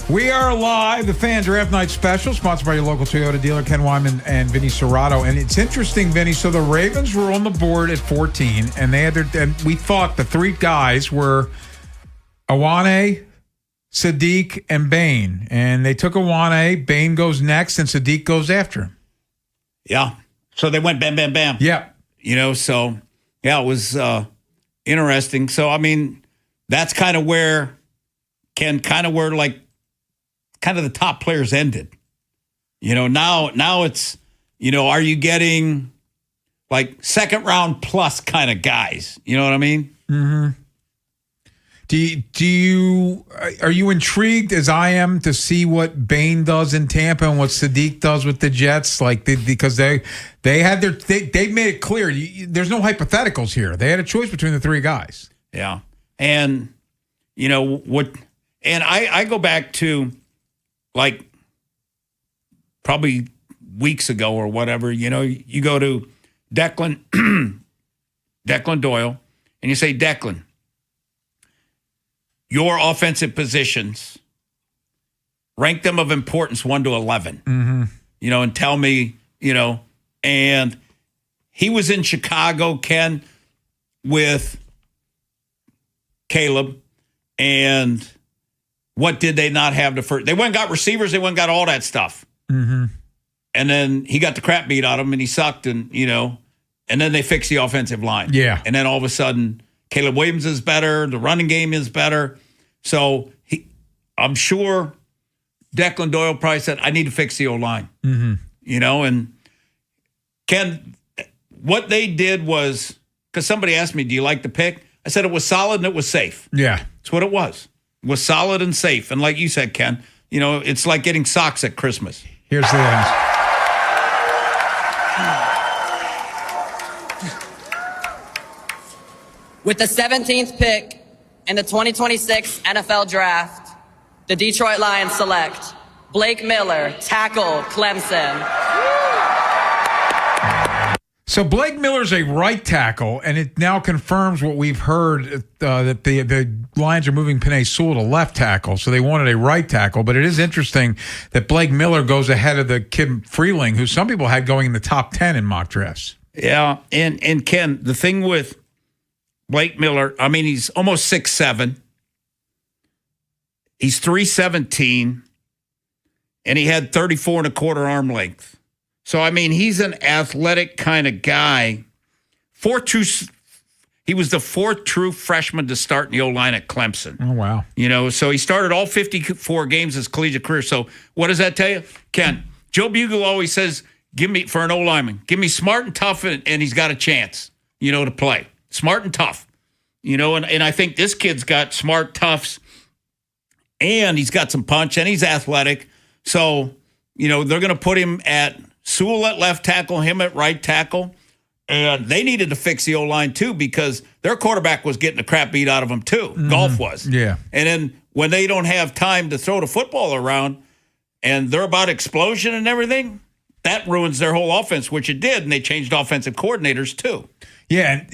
We are live, the Fan Draft Night Special, sponsored by your local Toyota dealer, Ken Weinman and Vinny Serrato. And it's interesting, Vinny, so the Ravens were on the board at 14, and they had and we thought the three guys were Awane, Sadiq, and Bain. And they took Awane, Bain goes next, and Sadiq goes after him. Yeah. So they went bam, bam, bam. Yeah. So, yeah, it was interesting. So, I mean, that's kind of where, Ken, kind of the top players ended. Now it's, are you getting like second round plus kind of guys? You know what I mean? Mm-hmm. Are you intrigued as I am to see what Bain does in Tampa and what Sadiq does with the Jets? Because they made it clear there's no hypotheticals here. They had a choice between the three guys. Yeah. And I go back to probably weeks ago or whatever, you go to Declan Doyle and you say, Declan, your offensive positions, rank them of importance 1 to 11, and tell me, and he was in Chicago, Ken, with Caleb, and what did they not have the first? They went and got receivers. They went and got all that stuff. Mm-hmm. And then he got the crap beat out of him, and he sucked, and then they fixed the offensive line. Yeah. And then all of a sudden, Caleb Williams is better. The running game is better. So I'm sure Declan Doyle probably said, I need to fix the O-line. Mm-hmm. And Ken, what they did was, because somebody asked me, do you like the pick? I said it was solid and it was safe. Yeah. That's what it was. It was solid and safe. And like you said, Ken, it's like getting socks at Christmas. Here's the answer. With the 17th pick in the 2026 NFL Draft, the Detroit Lions select Blake Miller, tackle, Clemson. So Blake Miller's a right tackle, and it now confirms what we've heard, that the Lions are moving Penei Sewell to left tackle, so they wanted a right tackle. But it is interesting that Blake Miller goes ahead of the kid Freeling, who some people had going in the top 10 in mock drafts. Yeah, and Ken, the thing with Blake Miller, I mean, he's almost 6'7". He's 317, and he had 34 and a quarter arm length. So, I mean, he's an athletic kind of guy. He was the fourth true freshman to start in the O-line at Clemson. Oh, wow. So he started all 54 games his collegiate career. So what does that tell you? Ken, Joe Bugel always says, for an O-lineman, give me smart and tough, and he's got a chance, to play. Smart and tough. And I think this kid's got smart, toughs, and he's got some punch, and he's athletic. So, they're going to put him at Sewell at left tackle, him at right tackle. And they needed to fix the O-line, too, because their quarterback was getting the crap beat out of him, too. Mm-hmm. Golf was. Yeah. And then when they don't have time to throw the football around and they're about explosion and everything, that ruins their whole offense, which it did, and they changed offensive coordinators too. Yeah.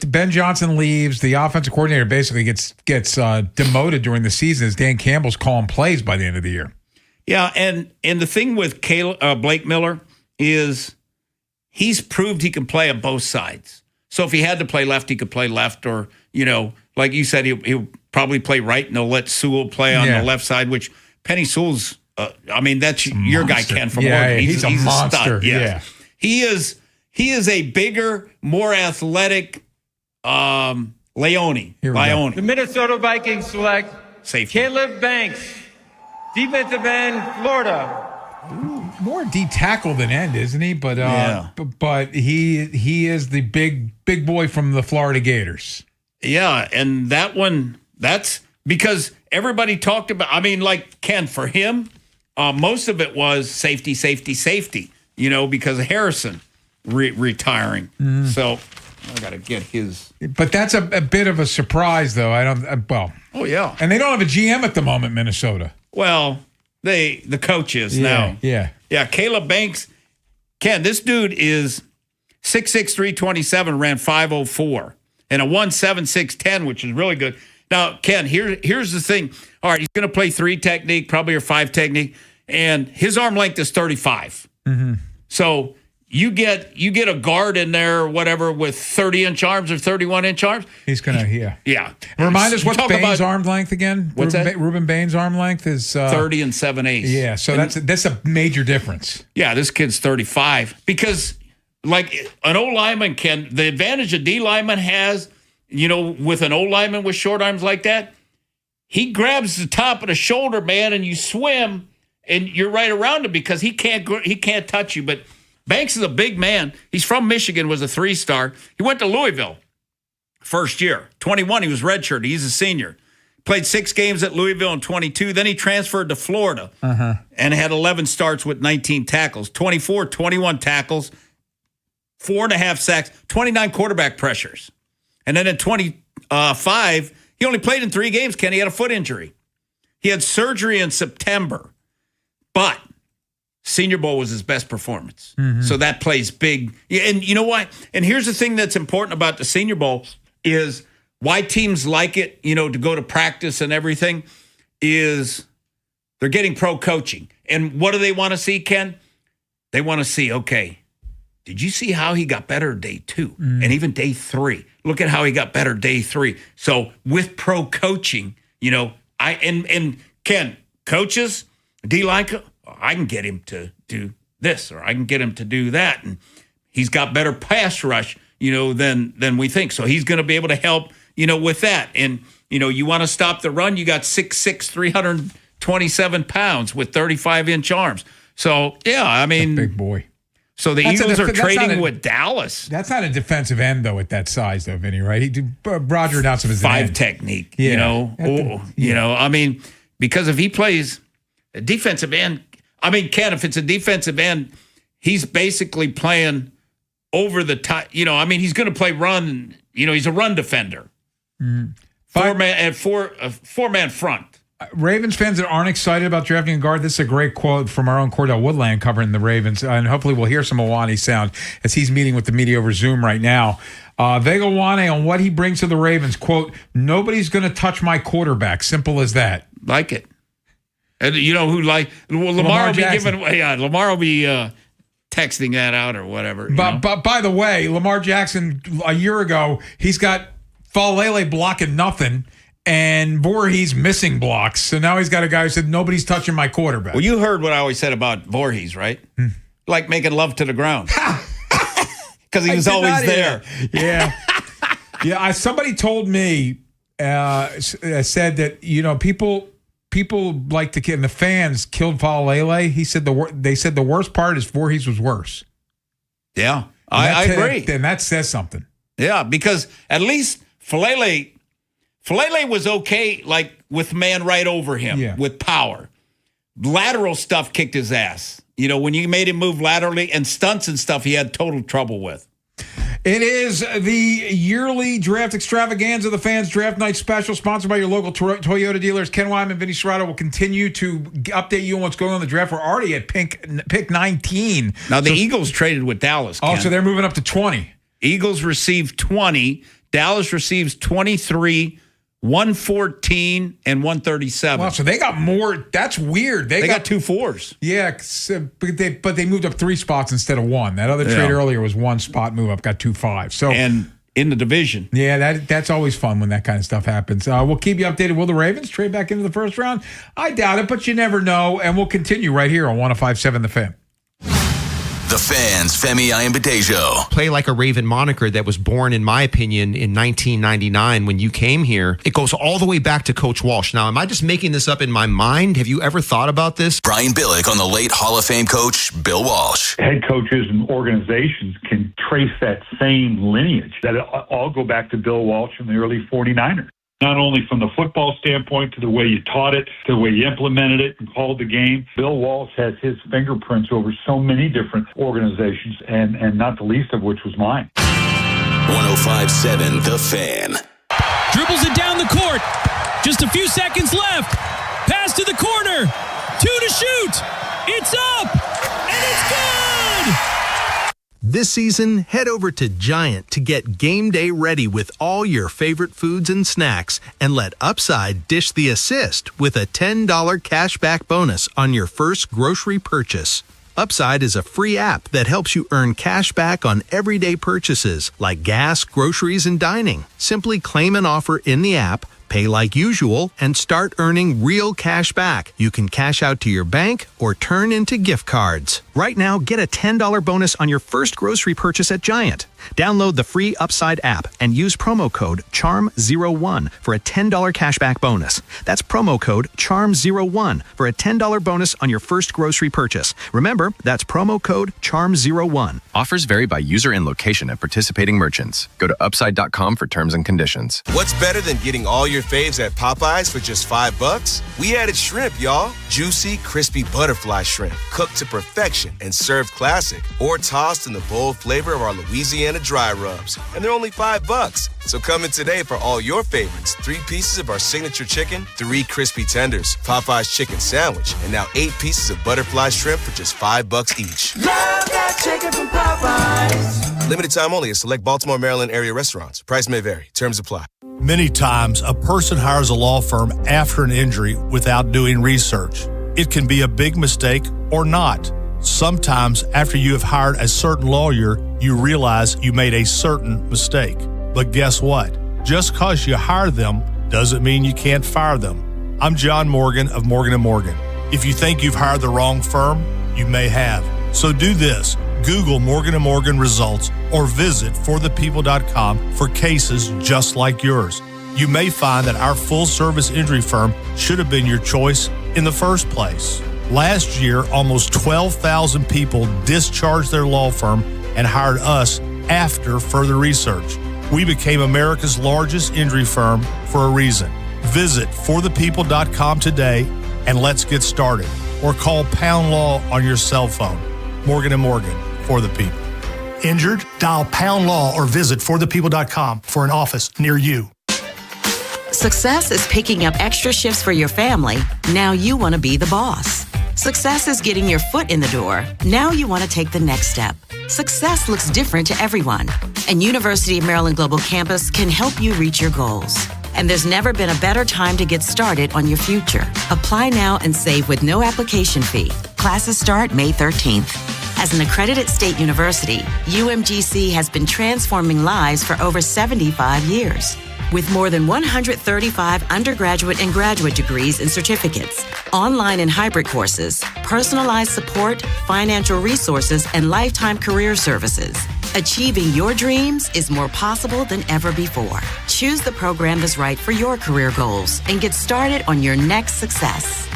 Ben Johnson leaves. The offensive coordinator basically gets demoted during the season as Dan Campbell's calling plays by the end of the year. Yeah, and the thing with Blake Miller is he's proved he can play on both sides. So if he had to play left, he could play left, or like you said, he'll probably play right, and they'll let Sewell play on the left side. Which Penny Sewell's, that's your guy Ken from Oregon. He's a monster. Stud. Yeah. He is a bigger, more athletic Leone. The Minnesota Vikings select safety Caleb Banks, defensive end, Florida. More D tackle than end, isn't he? But but he is the big boy from the Florida Gators. Yeah, and that's because everybody talked about. Like Ken, for him, most of it was safety, because of Harrison retiring. So I got to get his. But that's a bit of a surprise, though. Oh yeah, and they don't have a GM at the moment, Minnesota. Well, the coaches now. Yeah. Caleb Banks, Ken, this dude is 6'6", 327, ran 5.04, and a 1.7610, which is really good. Now, Ken, here's the thing. All right, he's going to play 3 technique, probably or 5 technique, and his arm length is 35. Mm-hmm. So you get a guard in there or whatever with 30-inch arms or 31-inch arms. He's going to, Yeah. Remind us, what's Bain's arm length again? What's that? Ruben Bain's arm length is 30 and 7/8. Yeah, so that's a major difference. Yeah, this kid's 35. Because, like, an O lineman the advantage a D lineman has, with an O lineman with short arms like that, he grabs the top of the shoulder, man, and you swim, and you're right around him because he can't touch you. But Banks is a big man. He's from Michigan, was a 3-star. He went to Louisville first year. 21, he was redshirted. He's a senior. Played 6 games at Louisville in 22. Then he transferred to Florida and had 11 starts with 19 tackles. 24, 21 tackles, 4.5 sacks, 29 quarterback pressures. And then in 25, he only played in 3 games, Ken. He had a foot injury. He had surgery in September. But Senior Bowl was his best performance. Mm-hmm. So that plays big. And you know what? And here's the thing that's important about the Senior Bowl is why teams like it, to go to practice and everything, is they're getting pro coaching. And what do they want to see, Ken? They want to see, okay, did you see how he got better day 2 and even day 3? Look at how he got better day 3. So with pro coaching, and Ken, coaches, D-line, I can get him to do this, or I can get him to do that. And he's got better pass rush, than we think. So he's going to be able to help, with that. And, you want to stop the run, you got 6'6", 327 pounds with 35-inch arms. So, yeah, big boy. So the Eagles are trading with Dallas. That's not a defensive end, though, at that size, though, Vinny, right? Roger announced him as 5 technique, because if he plays a defensive end, Ken, if it's a defensive end, he's basically playing over the top. He's going to play run. He's a run defender. Four-man front. Ravens fans that aren't excited about drafting a guard, this is a great quote from our own Cordell Woodland covering the Ravens, and hopefully we'll hear some Iwani sound as he's meeting with the media over Zoom right now. Vega Iwani on what he brings to the Ravens, quote, "Nobody's going to touch my quarterback. Simple as that." Like it. And Lamar will be giving away. Lamar will be texting that out or whatever. But by the way, Lamar Jackson a year ago, he's got Falele blocking nothing, and Voorhees missing blocks. So now he's got a guy who said nobody's touching my quarterback. Well, you heard what I always said about Voorhees, right? Like making love to the ground because he was always there. Yeah, yeah. Somebody told me said that people like to kill, and the fans killed Falele. He said they said the worst part is Voorhees was worse. Yeah, I agree. And that says something. Yeah, because at least Falele was okay, like with man right over him with power. Lateral stuff kicked his ass. When you made him move laterally, and stunts and stuff he had total trouble with. It is the yearly draft extravaganza, the Fans Draft Night Special, sponsored by your local Toyota dealers. Ken Wyman and Vinny Serrato will continue to update you on what's going on in the draft. We're already at pick 19. Now, the Eagles traded with Dallas, Ken. Oh, so they're moving up to 20. Eagles receive 20. Dallas receives 23, 114, and 137. Wow, so they got more. That's weird. They got 2 4s. Yeah, but they moved up 3 spots instead of 1. That other trade earlier was 1 spot move up, got 2 5s. So and in the division. Yeah, that's always fun when that kind of stuff happens. We'll keep you updated. Will the Ravens trade back into the first round? I doubt it, but you never know. And we'll continue right here on 105.7 The Fan. The Fans, Femi Ayanbadejo. Play like a Raven moniker that was born, in my opinion, in 1999 when you came here. It goes all the way back to Coach Walsh. Now, am I just making this up in my mind? Have you ever thought about this? Brian Billick on the late Hall of Fame coach, Bill Walsh. Head coaches and organizations can trace that same lineage. That all go back to Bill Walsh and the early 49ers. Not only from the football standpoint to the way you taught it, to the way you implemented it and called the game. Bill Walsh has his fingerprints over so many different organizations, and not the least of which was mine. 105.7 The Fan. Dribbles it down the court. Just a few seconds left. Pass to the corner. 2 to shoot. It's up. And it's good. This season, head over to Giant to get game day ready with all your favorite foods and snacks, and let Upside dish the assist with a $10 cashback bonus on your first grocery purchase. Upside is a free app that helps you earn cash back on everyday purchases like gas, groceries, and dining. Simply claim an offer in the app, pay like usual, and start earning real cash back. You can cash out to your bank or turn into gift cards. Right now, get a $10 bonus on your first grocery purchase at Giant. Download the free Upside app and use promo code CHARM01 for a $10 cashback bonus. That's promo code CHARM01 for a $10 bonus on your first grocery purchase. Remember, that's promo code CHARM01. Offers vary by user and location at participating merchants. Go to upside.com for terms and conditions. What's better than getting all your faves at Popeyes for just $5? We added shrimp, y'all. Juicy, crispy butterfly shrimp, cooked to perfection and served classic, or tossed in the bold flavor of our Louisiana dry rubs. And they're only $5. So come in today for all your favorites. 3 pieces of our signature chicken, 3 crispy tenders, Popeye's chicken sandwich, and now 8 pieces of butterfly shrimp for just $5 each. Love that chicken from Popeyes. Limited time only at select Baltimore, Maryland area restaurants. Price may vary. Terms apply. Many times, a person hires a law firm after an injury without doing research. It can be a big mistake or not. Sometimes, after you have hired a certain lawyer, you realize you made a certain mistake. But guess what? Just because you hire them doesn't mean you can't fire them. I'm John Morgan of Morgan & Morgan. If you think you've hired the wrong firm, you may have. So do this. Google Morgan & Morgan results or visit forthepeople.com for cases just like yours. You may find that our full-service injury firm should have been your choice in the first place. Last year, almost 12,000 people discharged their law firm and hired us after further research. We became America's largest injury firm for a reason. Visit forthepeople.com today and let's get started. Or call Pound Law on your cell phone. Morgan & Morgan, for the people. Injured? Dial Pound Law or visit forthepeople.com for an office near you. Success is picking up extra shifts for your family. Now you want to be the boss. Success is getting your foot in the door. Now you want to take the next step. Success looks different to everyone, and University of Maryland Global Campus can help you reach your goals. And there's never been a better time to get started on your future. Apply now and save with no application fee. Classes start May 13th. As an accredited state university, UMGC has been transforming lives for over 75 years. With more than 135 undergraduate and graduate degrees and certificates, online and hybrid courses, personalized support, financial resources, and lifetime career services. Achieving your dreams is more possible than ever before. Choose the program that's right for your career goals and get started on your next success.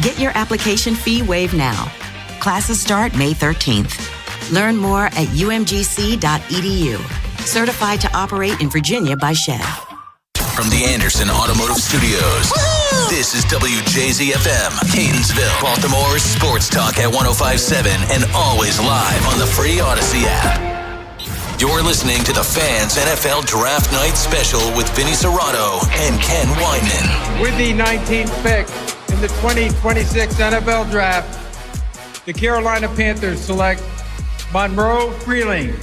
Get your application fee waived now. Classes start May 13th. Learn more at umgc.edu. Certified to operate in Virginia by Chev. From the Anderson Automotive Studios, this is WJZFM, Catonsville, Baltimore's sports talk at 105.7 and always live on the free Odyssey app. You're listening to the Fans NFL Draft Night Special with Vinny Serrato and Ken Weinman. With the 19th pick in the 2026 NFL Draft, the Carolina Panthers select Monroe Freeling,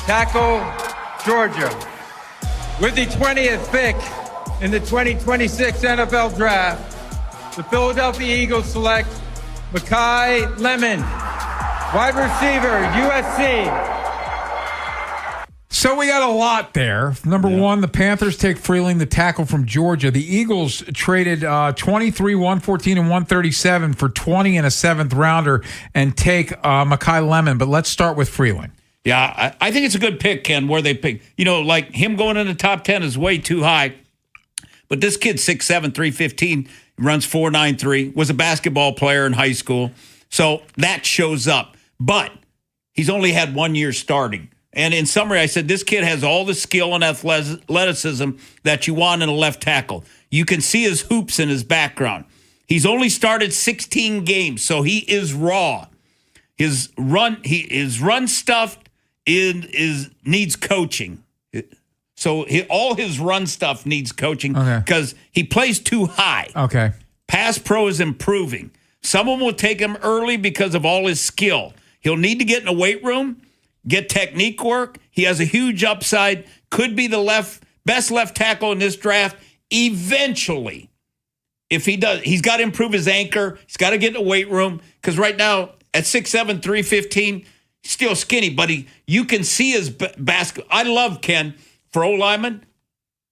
tackle, Georgia. With the 20th pick in the 2026 NFL Draft, the Philadelphia Eagles select Makai Lemon, wide receiver, USC. So we got a lot there. Number one, the Panthers take Freeling, the tackle from Georgia. The Eagles traded 23, 114, and 137 for 20 and a seventh rounder and take Makai Lemon. But let's start with Freeling. Yeah, I think it's a good pick, Ken, where they pick. You know, like him going in the top 10 is way too high. But this kid's 6'7", 315, runs 4.93, was a basketball player in high school. So that shows up. But he's only had 1 year starting. And in summary, I said, this kid has all the skill and athleticism that you want in a left tackle. You can see his hoops in his background. He's only started 16 games, so he is raw. His run stuff needs coaching. So all his run stuff needs coaching because he plays too high. Okay. Pass pro is improving. Someone will take him early because of all his skill. He'll need to get in a weight room, get technique work. He has a huge upside. Could be the best left tackle in this draft. Eventually, if he does, he's got to improve his anchor. He's got to get in a weight room because right now at 6'7", 315, he's still skinny, but you can see his basket. I love Ken for O-lineman.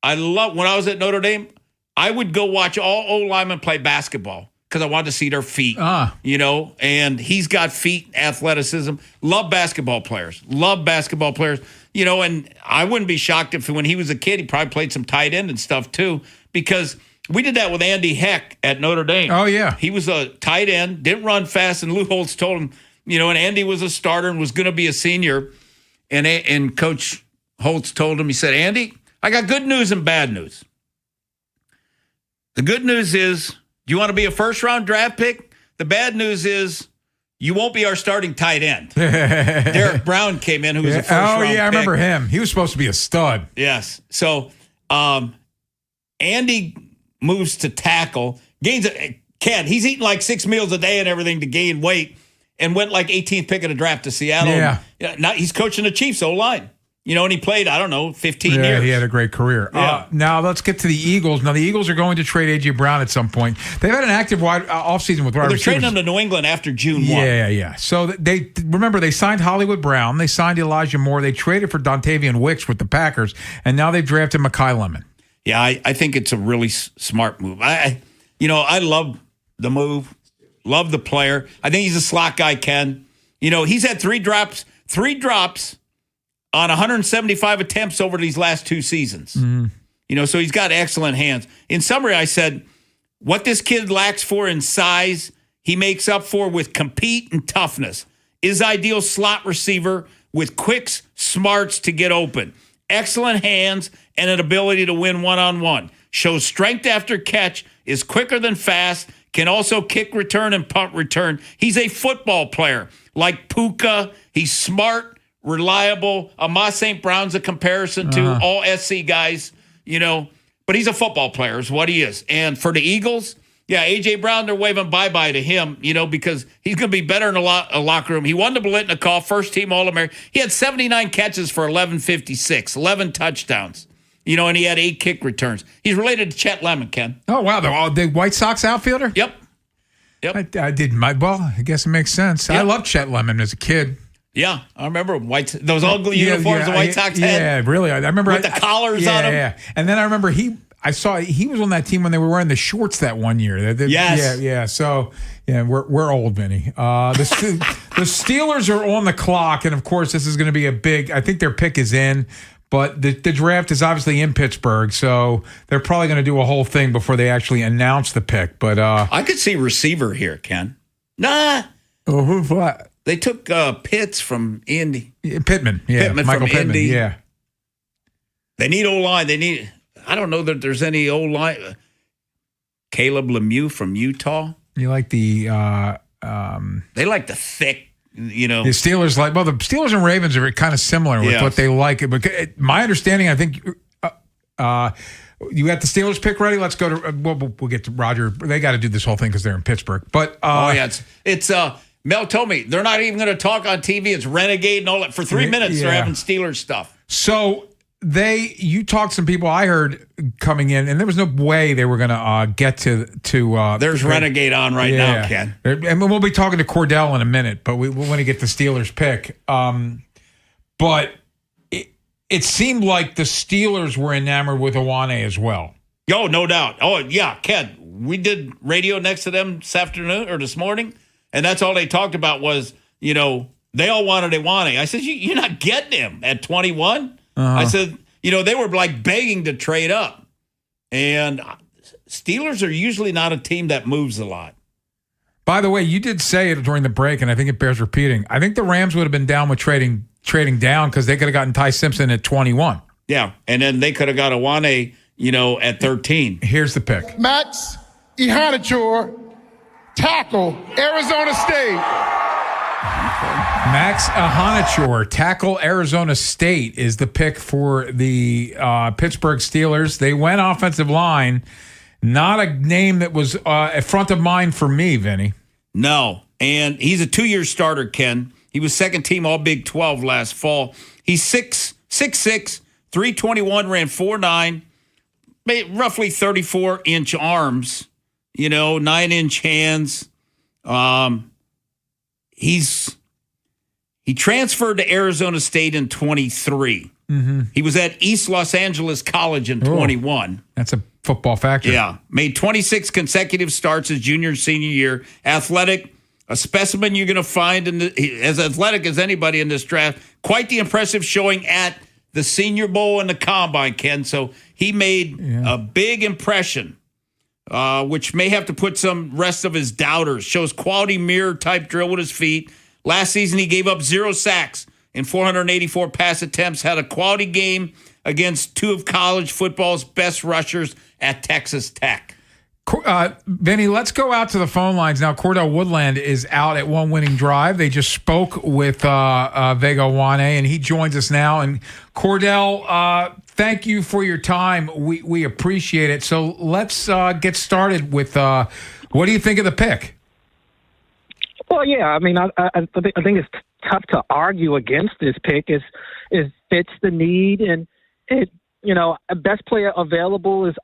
When I was at Notre Dame, I would go watch all O-linemen play basketball because I wanted to see their feet, and he's got feet, athleticism. Love basketball players. And I wouldn't be shocked if when he was a kid, he probably played some tight end and stuff too, because we did that with Andy Heck at Notre Dame. Oh, yeah. He was a tight end, didn't run fast, and Lou Holtz told him, and Andy was a starter and was going to be a senior, and Coach Holtz told him, he said, Andy, I got good news and bad news. The good news is, you want to be a first-round draft pick? The bad news is you won't be our starting tight end. Derek Brown came in, who was a first-round pick. I remember him. He was supposed to be a stud. Yes. So Andy moves to tackle. He's eating like 6 meals a day and everything to gain weight, and went like 18th pick of the draft to Seattle. Yeah. Now he's coaching the Chiefs O-line. And he played, 15 years. Yeah, he had a great career. Yeah. Now let's get to the Eagles. Now the Eagles are going to trade A.J. Brown at some point. They've had an active offseason with wide receivers. They're trading him to New England after June 1. Yeah. So they signed Hollywood Brown. They signed Elijah Moore. They traded for Dontavian Wicks with the Packers, and now they've drafted Makai Lemon. Yeah, I think it's a really smart move. I love the move, love the player. I think he's a slot guy, Ken. He's had three drops on 175 attempts over these last 2 seasons. So he's got excellent hands. In summary, I said, what this kid lacks for in size, he makes up for with compete and toughness. Is ideal slot receiver with quicks, smarts to get open. Excellent hands and an ability to win one-on-one. Shows strength after catch, is quicker than fast, can also kick return and punt return. He's a football player. Like Puka, he's smart, reliable. Amos St. Brown's a comparison to all SC guys, but he's a football player is what he is. And for the Eagles, A.J. Brown, they're waving bye-bye to him, because he's going to be better in a locker room. He won the Biletnikoff, first-team All-American. He had 79 catches for 1156, 11 touchdowns, and he had 8 kick returns. He's related to Chet Lemon, Ken. Oh, wow. The White Sox outfielder? Yep. I guess it makes sense. Yep. I loved Chet Lemon as a kid. Yeah, I remember those ugly uniforms the White Sox had. Yeah, really. I remember with the collars on them. Yeah, and then I remember he was on that team when they were wearing the shorts that one year. Yes. Yeah. So we're old, Vinny. The Steelers are on the clock, and of course this is going to be a big. I think their pick is in, but the draft is obviously in Pittsburgh, so they're probably going to do a whole thing before they actually announce the pick. But I could see receiver here, Ken. Nah. Oh, who's what? They took Pitts from Indy. Pittman, yeah. Michael from Pittman, Indy. yeah. They need O-line. I don't know that there's any O-line. Caleb Lemieux from Utah. You like the... they like the thick The Steelers the Steelers and Ravens are kind of similar with what they like. But my understanding, I think you got the Steelers pick ready. Let's go to we'll get to Roger. They got to do this whole thing because they're in Pittsburgh. But it's Mel told me they're not even going to talk on TV. It's Renegade and all that for 3 minutes. They're having Steelers stuff. So you talked to some people I heard coming in, and there was no way they were going to get to. There's Renegade on right now, Ken, and we'll be talking to Cordell in a minute. But we want to get the Steelers pick. But it seemed like the Steelers were enamored with Ioane as well. Oh, no doubt. Oh, yeah, Ken. We did radio next to them this afternoon or this morning, and that's all they talked about was they all wanted Ioane. I said, you're not getting him at 21. I said, they were like begging to trade up. And Steelers are usually not a team that moves a lot. By the way, you did say it during the break, and I think it bears repeating. I think the Rams would have been down with trading down because they could have gotten Ty Simpson at 21. Yeah, and then they could have got Ioane, at 13. Here's the pick. Max Ihanachor, tackle, Arizona State. Max Ihanachor, tackle, Arizona State, is the pick for the Pittsburgh Steelers. They went offensive line. Not a name that was at front of mind for me, Vinny. No, and he's a 2-year starter, Ken. He was second team All Big 12 last fall. He's 6'6", 321, ran 4.9, roughly 34-inch arms, 9-inch hands. He transferred to Arizona State in 23. Mm-hmm. He was at East Los Angeles College in 21. That's a football factory. Yeah. Made 26 consecutive starts his junior and senior year. Athletic, a specimen you're going to find as athletic as anybody in this draft. Quite the impressive showing at the Senior Bowl and the Combine, Ken. So he made a big impression, which may have to put some rest of his doubters. Shows quality mirror-type drill with his feet. Last season, he gave up 0 sacks in 484 pass attempts, had a quality game against 2 of college football's best rushers at Texas Tech. Vinny, let's go out to the phone lines now. Cordell Woodland is out at one winning drive. They just spoke with Vega Ioane, and he joins us now. And Cordell, thank you for your time. We appreciate it. So let's get started with what do you think of the pick? Well, yeah, I mean, I think it's tough to argue against this pick. It fits the need, and it, best player available is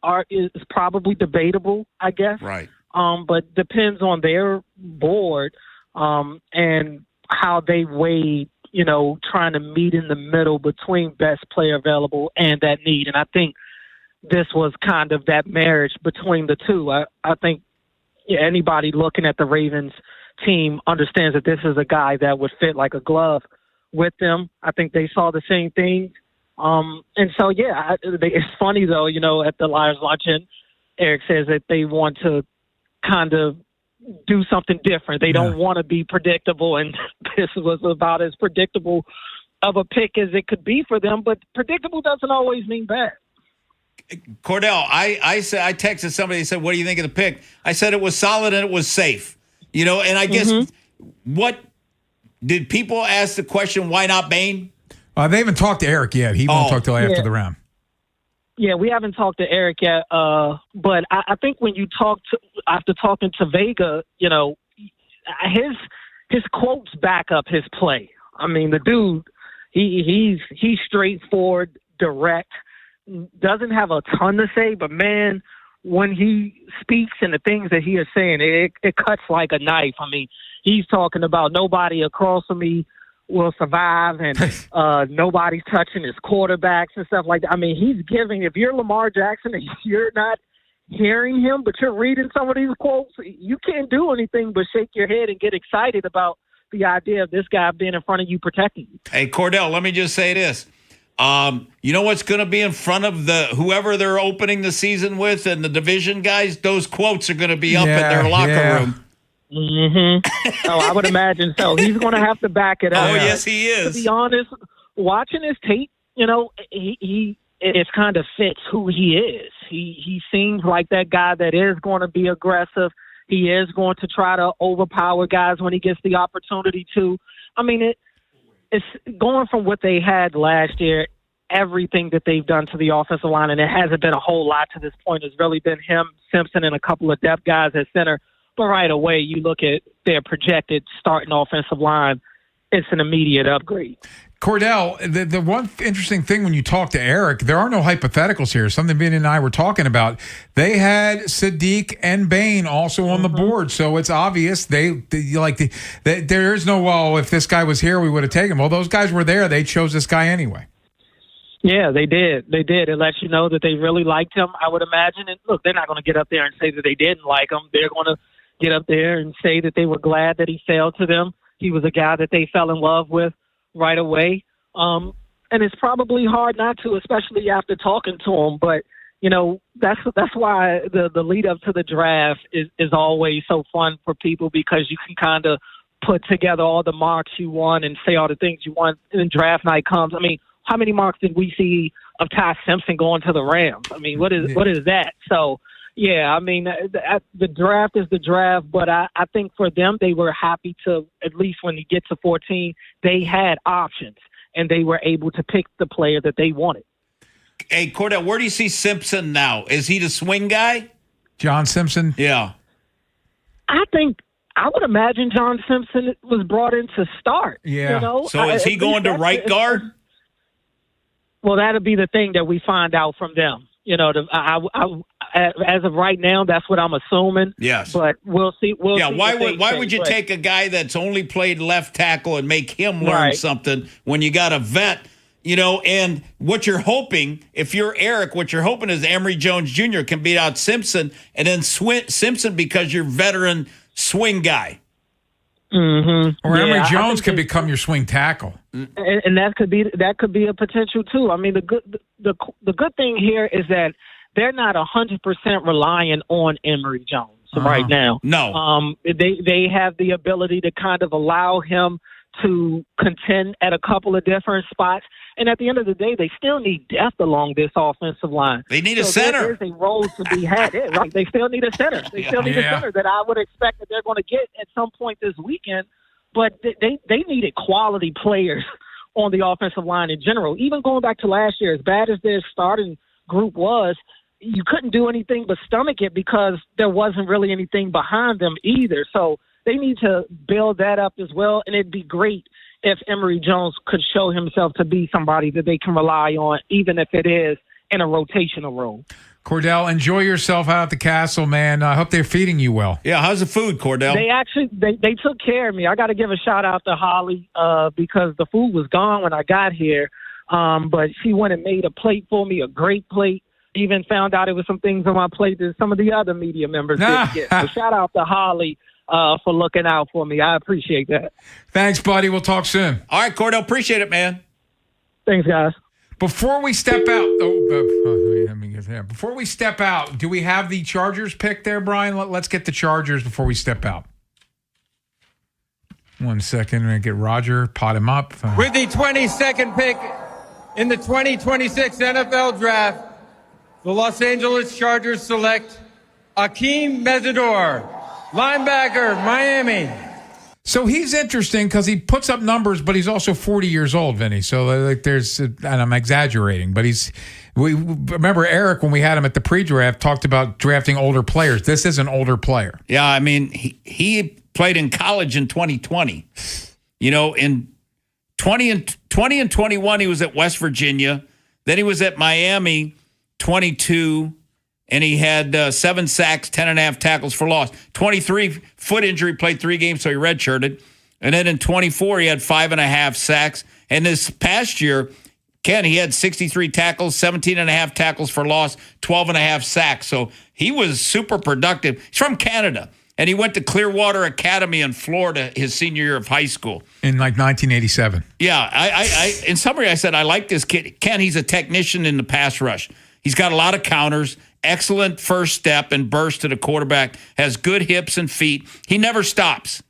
probably debatable, I guess. Right. But depends on their board and how they weigh, trying to meet in the middle between best player available and that need. And I think this was kind of that marriage between the two. I think anybody looking at the Ravens team understands that this is a guy that would fit like a glove with them. I think they saw the same thing. And so, it's funny, though, at the Liars Luncheon, Eric says that they want to kind of do something different. They don't want to be predictable, and this was about as predictable of a pick as it could be for them, but predictable doesn't always mean bad. Cordell, I texted somebody and said, what do you think of the pick? I said it was solid and it was safe. And I guess what did people ask the question, why not Bain? They haven't talked to Eric yet. He won't talk till after the round. Yeah, we haven't talked to Eric yet. But I think when you after talking to Vega, his quotes back up his play. I mean, the dude, he's straightforward, direct, doesn't have a ton to say, but man, when he speaks and the things that he is saying, it cuts like a knife. I mean, he's talking about nobody across from me will survive, and nobody's touching his quarterbacks and stuff like that. I mean, he's giving, if you're Lamar Jackson and you're not hearing him, but you're reading some of these quotes, you can't do anything but shake your head and get excited about the idea of this guy being in front of you protecting you. Hey, Cordell, let me just say this. You know what's going to be in front of whoever they're opening the season with and the division guys? Those quotes are going to be up in their locker room. Mm-hmm. I would imagine so. He's going to have to back it up. Oh, yes, he is. To be honest, watching his tape, it kind of fits who he is. He seems like that guy that is going to be aggressive. He is going to try to overpower guys when he gets the opportunity to. I mean, it's going from what they had last year, everything that they've done to the offensive line, and it hasn't been a whole lot to this point. It's really been him, Simpson, and a couple of depth guys at center. But right away, you look at their projected starting offensive line, it's an immediate upgrade. Cordell, the one interesting thing when you talk to Eric, there are no hypotheticals here. Something Vinny and I were talking about. They had Sadiq and Bain also on the board, so it's obvious there is no, well, if this guy was here, we would have taken him. Well, those guys were there. They chose this guy anyway. Yeah, they did. They did. It lets you know that they really liked him, I would imagine. And look, they're not going to get up there and say that they didn't like him. They're going to get up there and say that they were glad that he fell to them. He was a guy that they fell in love with right away. And it's probably hard not to, especially after talking to him. But, you know, that's why the lead up to the draft is always so fun for people, because you can kind of put together all the marks you want and say all the things you want. And then draft night comes. I mean, how many marks did we see of Ty Simpson going to the Rams? I mean, what is that? So, yeah, I mean, the draft is the draft, but I think for them, they were happy to, at least when you get to 14, they had options, and they were able to pick the player that they wanted. Hey, Cordell, where do you see Simpson now? Is he the swing guy? John Simpson? Yeah. I would imagine John Simpson was brought in to start. Yeah. You know? So is he going to right guard? Well, that'll be the thing that we find out from them. You know, as of right now, that's what I'm assuming. Yes, but we'll see. Why would you take a guy that's only played left tackle and make him learn something when you got a vet? You know, and what you're hoping, if you're Eric, what you're hoping is Emory Jones Jr. can beat out Simpson, and then Simpson because you're veteran swing guy. Mm-hmm. Or Emory Jones could become your swing tackle, and that could be a potential too. I mean, the good thing here is that they're not 100% relying on Emory Jones right now. No, they have the ability to kind of allow him to contend at a couple of different spots. And at the end of the day, they still need depth along this offensive line. They need a center. There's a role to be had. Right? They still need a center. They still need a center that I would expect that they're going to get at some point this weekend. But they needed quality players on the offensive line in general. Even going back to last year, as bad as their starting group was, you couldn't do anything but stomach it because there wasn't really anything behind them either. So they need to build that up as well, and it'd be great if Emory Jones could show himself to be somebody that they can rely on, even if it is in a rotational role. Cordell, enjoy yourself out at the castle, man. I hope they're feeding you well. Yeah, how's the food, Cordell? They actually they took care of me. I got to give a shout out to Holly because the food was gone when I got here, but she went and made a plate for me, a great plate. Even found out it was some things on my plate that some of the other media members didn't get. So shout out to Holly for looking out for me. I appreciate that. Thanks, buddy. We'll talk soon. All right, Cordell, appreciate it, man. Thanks, guys. Before we step out, before we step out, do we have the Chargers pick there, Brian? Let's get the Chargers before we step out. 1 second. I'm going to get Roger, pot him up. With the 22nd pick in the 2026 NFL Draft, the Los Angeles Chargers select Akeem Mesidor, linebacker, Miami. So he's interesting because he puts up numbers, but he's also 40 years old, Vinny. So and I'm exaggerating, but we remember Eric, when we had him at the pre-draft, talked about drafting older players. This is an older player. Yeah, I mean, he played in college in 2020. You know, in 20 and 21, he was at West Virginia. Then he was at Miami, 22. And he had 7 sacks, 10.5 tackles for loss. 23, foot injury, played 3 games, so he redshirted. And then in 24, he had 5.5 sacks. And this past year, Ken, he had 63 tackles, 17.5 tackles for loss, 12.5 sacks. So he was super productive. He's from Canada. And he went to Clearwater Academy in Florida his senior year of high school. In like 1987. Yeah. I in summary, I said, I like this kid. Ken, he's a technician in the pass rush. He's got a lot of counters. Excellent first step and burst to the quarterback. Has good hips and feet. He never stops.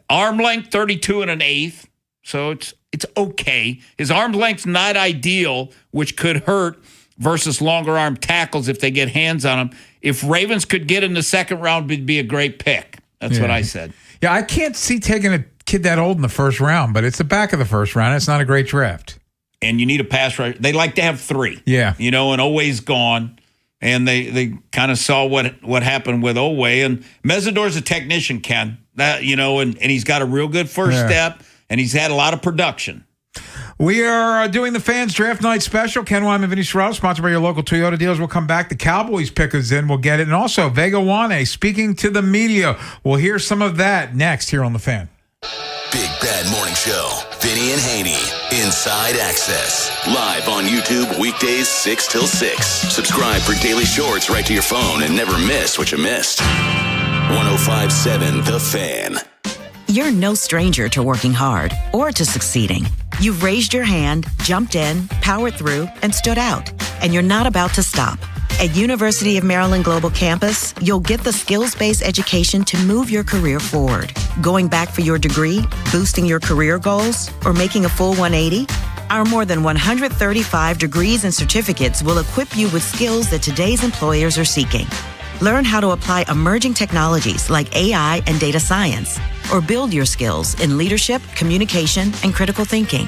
Arm length, 32 1/8. So it's okay. His arm length's not ideal, which could hurt versus longer arm tackles if they get hands on him. If Ravens could get in the second round, it'd be a great pick. That's what I said. Yeah, I can't see taking a kid that old in the first round, but it's the back of the first round. It's not a great draft. And you need a pass rusher. They like to have 3. Yeah. And Oweh's gone. And they kind of saw what happened with Oweh. And Mesidor's a technician, Ken. That and he's got a real good first step, and he's had a lot of production. We are doing the Fans Draft Night Special. Ken Wyman, Vinny Serrato, sponsored by your local Toyota dealers. We'll come back. The Cowboys pick us in. We'll get it. And also, Vega Wane speaking to the media. We'll hear some of that next here on The Fan. Big Bad Morning Show. Vinny and Haynie. Inside Access. Live on YouTube weekdays 6 till 6. Subscribe for daily shorts right to your phone and never miss what you missed. 105.7 The Fan. You're no stranger to working hard or to succeeding. You've raised your hand, jumped in, powered through, and stood out. And you're not about to stop. At University of Maryland Global Campus, you'll get the skills-based education to move your career forward. Going back for your degree, boosting your career goals, or making a full 180? Our more than 135 degrees and certificates will equip you with skills that today's employers are seeking. Learn how to apply emerging technologies like AI and data science, or build your skills in leadership, communication, and critical thinking.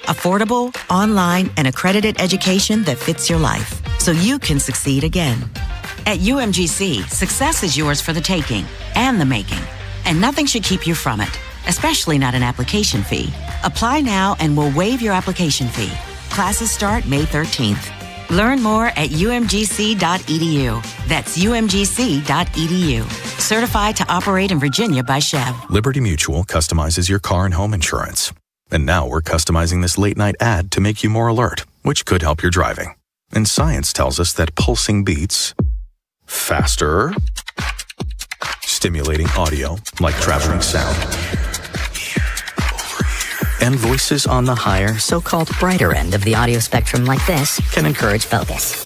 Affordable, online, and accredited education that fits your life, so you can succeed again. At UMGC, success is yours for the taking and the making, and nothing should keep you from it, especially not an application fee. Apply now and we'll waive your application fee. Classes start May 13th. Learn more at umgc.edu. That's umgc.edu. Certified to operate in Virginia by Chev. Liberty Mutual customizes your car and home insurance. And now we're customizing this late-night ad to make you more alert, which could help your driving. And science tells us that pulsing beats faster, stimulating audio like traveling sound, and voices on the higher, so-called brighter end of the audio spectrum like this can encourage focus.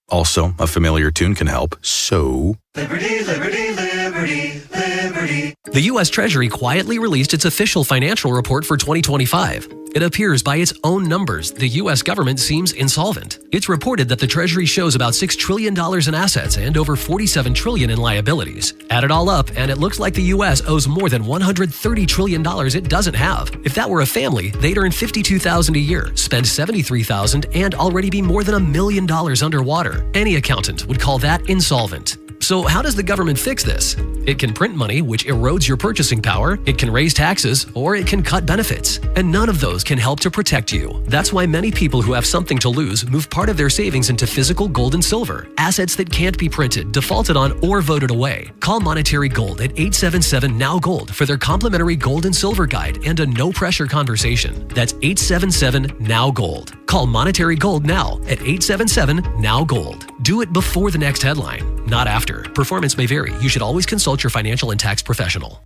Also, a familiar tune can help, so... Liberty, liberty, liberty, liberty. The U.S. Treasury quietly released its official financial report for 2025. It appears by its own numbers, the U.S. government seems insolvent. It's reported that the Treasury shows about $6 trillion in assets and over $47 trillion in liabilities. Add it all up, and it looks like the U.S. owes more than $130 trillion it doesn't have. If that were a family, they'd earn $52,000 a year, spend $73,000, and already be more than $1 million underwater. Any accountant would call that insolvent. So how does the government fix this? It can print money, which erodes your purchasing power, it can raise taxes, or it can cut benefits. And none of those can help to protect you. That's why many people who have something to lose move part of their savings into physical gold and silver, assets that can't be printed, defaulted on, or voted away. Call Monetary Gold at 877-NOW-GOLD for their complimentary gold and silver guide and a no-pressure conversation. That's 877-NOW-GOLD. Call Monetary Gold now at 877-NOW-GOLD. Do it before the next headline, not after. Performance may vary. You should always consult your financial and tax professional.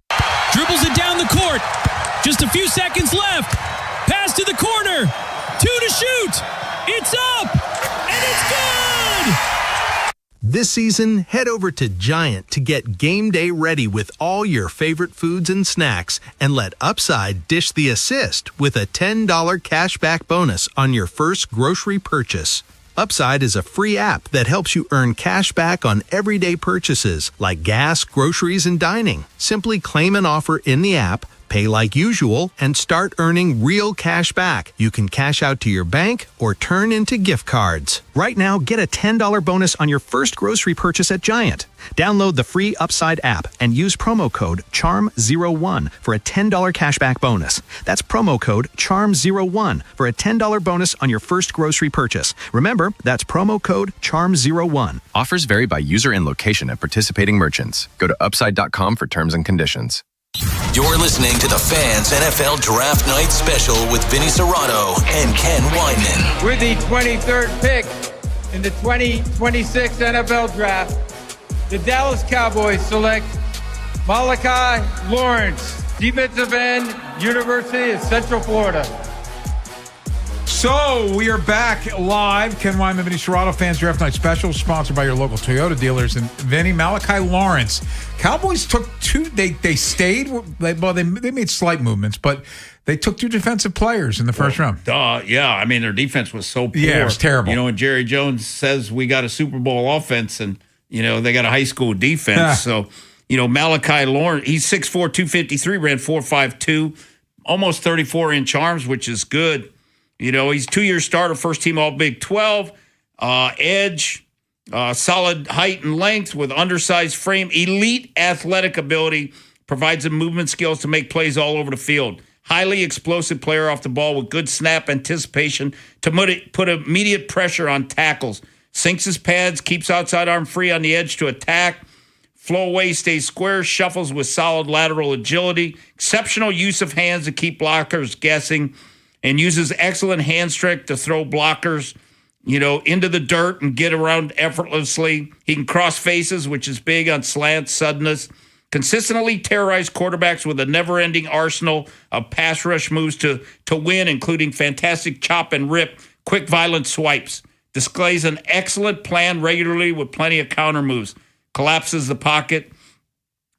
Dribbles it down the court. Just a few seconds left. Pass to the corner. 2 to shoot. It's up. And it's good. This season, head over to Giant to get game day ready with all your favorite foods and snacks, and let Upside dish the assist with a $10 cashback bonus on your first grocery purchase. Upside is a free app that helps you earn cash back on everyday purchases like gas, groceries, and dining. Simply claim an offer in the app, pay like usual, and start earning real cash back. You can cash out to your bank or turn into gift cards. Right now, get a $10 bonus on your first grocery purchase at Giant. Download the free Upside app and use promo code CHARM01 for a $10 cashback bonus. That's promo code CHARM01 for a $10 bonus on your first grocery purchase. Remember, that's promo code CHARM01. Offers vary by user and location at participating merchants. Go to upside.com for terms and conditions. You're listening to the Fans NFL Draft Night Special with Vinny Serrato and Ken Wyman. With the 23rd pick in the 2026 NFL Draft, the Dallas Cowboys select Malachi Lawrence, defensive end, University of Central Florida. So we are back live. Ken Wyman, Vinny Serrato, Fans Draft Night Special, sponsored by your local Toyota dealers. And Vinny, Malachi Lawrence. Cowboys took two. They stayed. They made slight movements, but they took 2 defensive players in the first round. Yeah. I mean, their defense was so poor. Yeah, it was terrible. And Jerry Jones says we got a Super Bowl offense, and they got a high school defense. So Malachi Lawrence, he's 6'4", 253, ran 4.52, almost 34-inch arms, which is good. He's 2-year starter, first team All Big 12, edge, solid height and length with undersized frame, elite athletic ability, provides him movement skills to make plays all over the field. Highly explosive player off the ball with good snap anticipation to put immediate pressure on tackles. Sinks his pads, keeps outside arm free on the edge to attack. Flow away, stays square, shuffles with solid lateral agility. Exceptional use of hands to keep blockers guessing. And uses excellent hand strength to throw blockers, into the dirt and get around effortlessly. He can cross faces, which is big on slants, suddenness. Consistently terrorize quarterbacks with a never-ending arsenal of pass rush moves to win, including fantastic chop and rip, quick violent swipes. Displays an excellent plan regularly with plenty of counter moves. Collapses the pocket.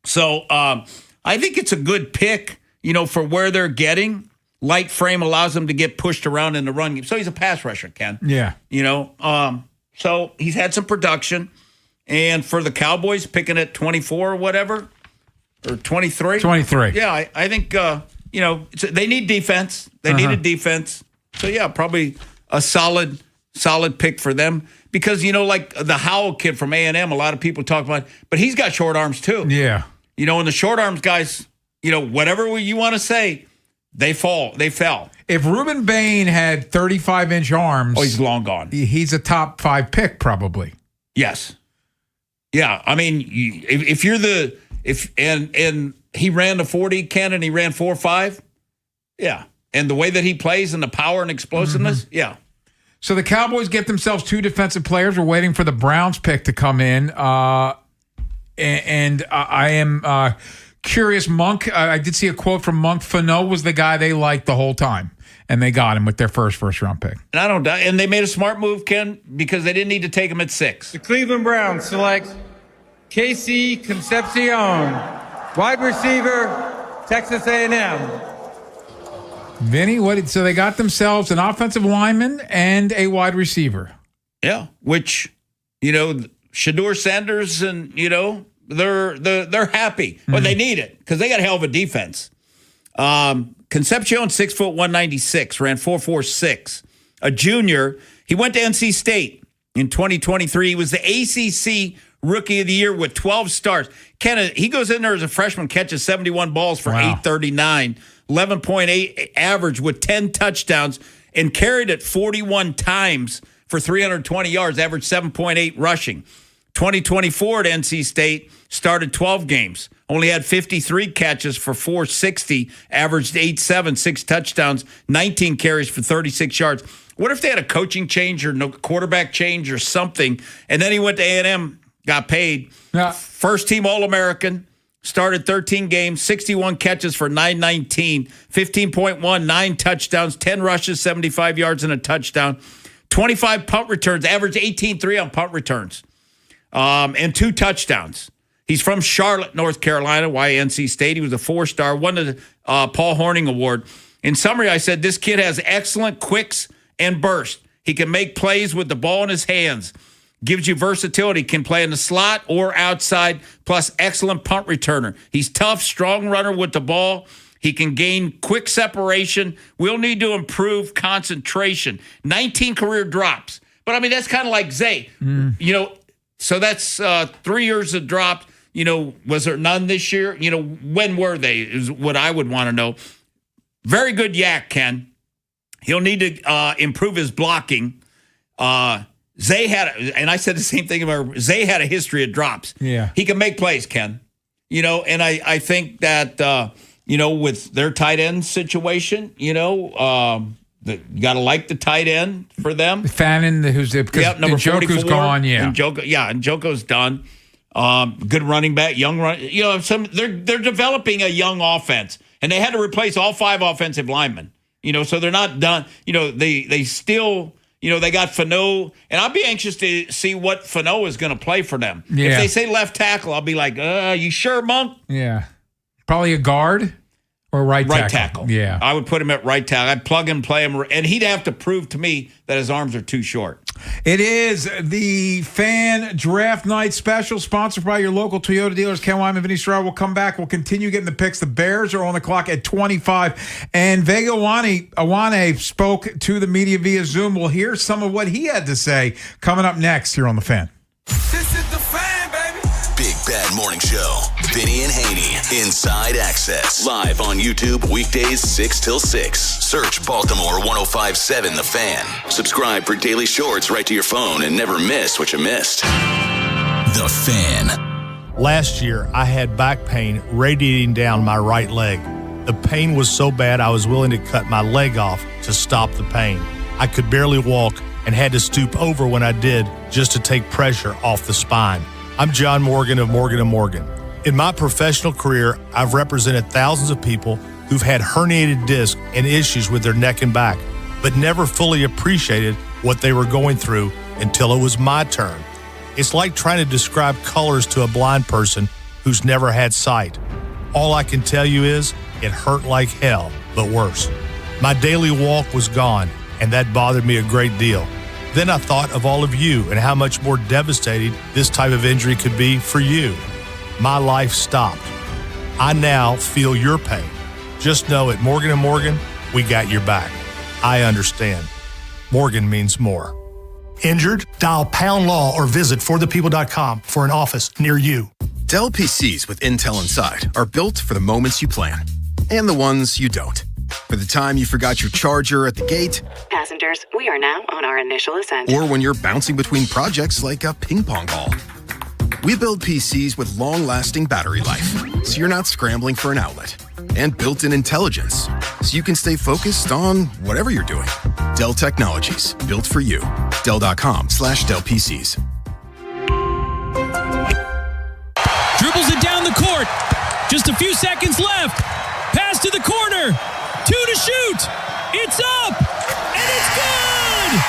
So I think it's a good pick, for where they're getting. Light frame allows him to get pushed around in the run game. So he's a pass rusher, Ken. Yeah. So he's had some production. And for the Cowboys, picking at 24 or whatever, or 23? 23. Yeah, I think, they need defense. They need a defense. So, yeah, probably a solid pick for them. Because, like the Howell kid from A&M, a lot of people talk about, but he's got short arms too. Yeah. And the short arms guys, whatever you want to say, they fell. If Reuben Bain had 35-inch arms. Oh, he's long gone. He's a top 5 pick probably. Yes. Yeah. I mean, if you're and he ran the 40, Ken, and he ran 4.5. Yeah. And the way that he plays and the power and explosiveness. Yeah. So the Cowboys get themselves 2 defensive players. We're waiting for the Browns pick to come in. And I am curious. Monk, I did see a quote from Monk. Fano was the guy they liked the whole time, and they got him with their first round pick. And I don't doubt. And they made a smart move, Ken, because they didn't need to take him at 6. The Cleveland Browns select Casey Concepcion, wide receiver, Texas A&M. Vinny, so they got themselves an offensive lineman and a wide receiver. Yeah, which, Shedeur Sanders and, they're happy. Well, they need it because they got a hell of a defense. Concepcion, 6', 196, ran 4.46. A junior. He went to NC State in 2023. He was the ACC Rookie of the Year with 12 starts. He goes in there as a freshman, catches 71 balls for 839, 11.8 average with 10 touchdowns, and carried it 41 times for 320 yards, averaged 7.8 rushing. 2024 at NC State, started 12 games, only had 53 catches for 460, averaged 8.7, 6 touchdowns, 19 carries for 36 yards. What if they had a coaching change or no quarterback change or something, and then he went to A&M, got paid. Yeah. First team All-American, started 13 games, 61 catches for 919, 15.1, 9 touchdowns, 10 rushes, 75 yards and a touchdown, 25 punt returns, averaged 18.3 on punt returns, and 2 touchdowns. He's from Charlotte, North Carolina, NC State. He was a 4-star, won the Paul Hornung Award. In summary, I said this kid has excellent quicks and burst. He can make plays with the ball in his hands. Gives you versatility, can play in the slot or outside, plus excellent punt returner. He's tough, strong runner with the ball. He can gain quick separation. We'll need to improve concentration. 19 career drops. But, I mean, that's kind of like Zay. So that's 3 years of drops. Was there none this year? When were they is what I would want to know. Very good yak, Ken. He'll need to improve his blocking. Zay and I said the same thing about Zay had a history of drops. Yeah. He can make plays, Ken. And I think that, with their tight end situation, you got to like the tight end for them. Fannin, who's because number 44, Njoku's gone, and Njoku's done. Good running back, young run. They're developing a young offense, and they had to replace all 5 offensive linemen. So they're not done. They still. They got Fano, and I'll be anxious to see what Fano is going to play for them. Yeah. If they say left tackle, I'll be like, you sure, Monk? Yeah. Probably a guard Or right tackle. Yeah. I would put him at right tackle. I'd plug and play him, and he'd have to prove to me that his arms are too short. It is the Fan Draft Night Special, sponsored by your local Toyota dealers. Ken Wyman, Vinny Serrano will come back. We'll continue getting the picks. The Bears are on the clock at 25. And Vega Awane spoke to the media via Zoom. We'll hear some of what he had to say coming up next here on The Fan. This is the Fan, baby. Big Bad Morning Show. Vinny and Haynie. Inside Access. Live on YouTube weekdays 6 till 6. Search Baltimore 105.7 The Fan. Subscribe for daily shorts right to your phone and never miss what you missed. The Fan. Last year, I had back pain radiating down my right leg. The pain was so bad I was willing to cut my leg off to stop the pain. I could barely walk and had to stoop over when I did just to take pressure off the spine. I'm John Morgan of Morgan & Morgan. In my professional career, I've represented thousands of people who've had herniated discs and issues with their neck and back, but never fully appreciated what they were going through until it was my turn. It's like trying to describe colors to a blind person who's never had sight. All I can tell you is it hurt like hell, but worse. My daily walk was gone, and that bothered me a great deal. Then I thought of all of you and how much more devastating this type of injury could be for you. My life stopped. I now feel your pain. Just know at Morgan & Morgan, we got your back. I understand. Morgan means more. Injured? Dial Pound Law or visit forthepeople.com for an office near you. Dell PCs with Intel inside are built for the moments you plan and the ones you don't. For the time you forgot your charger at the gate. Passengers, we are now on our initial ascent. Or when you're bouncing between projects like a ping pong ball. We build PCs with long-lasting battery life, so you're not scrambling for an outlet. And built-in intelligence, so you can stay focused on whatever you're doing. Dell Technologies, built for you. Dell.com/Dell PCs. Dribbles it down the court. Just a few seconds left. Pass to the corner. 2 to shoot. It's up. And it's good.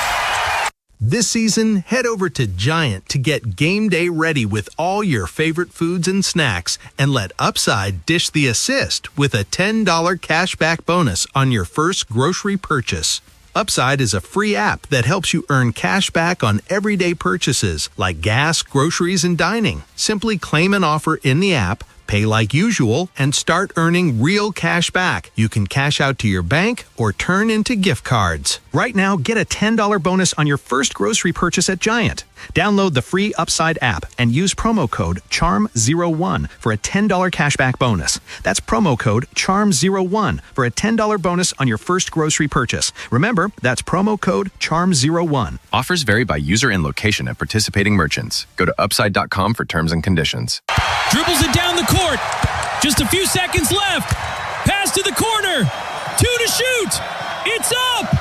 This season, head over to Giant to get game day ready with all your favorite foods and snacks, and let Upside dish the assist with a $10 cashback bonus on your first grocery purchase. Upside is a free app that helps you earn cash back on everyday purchases like gas, groceries, and dining. Simply claim an offer in the app, pay like usual, and start earning real cash back. You can cash out to your bank or turn into gift cards. Right now, get a $10 bonus on your first grocery purchase at Giant. Download the free Upside app and use promo code CHARM01 for a $10 cashback bonus. That's promo code CHARM01 for a $10 bonus on your first grocery purchase. Remember, that's promo code CHARM01. Offers vary by user and location at participating merchants. Go to upside.com for terms and conditions. Dribbles it down the court. Just a few seconds left. Pass to the corner. 2 to shoot. It's up.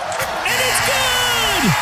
And it's good.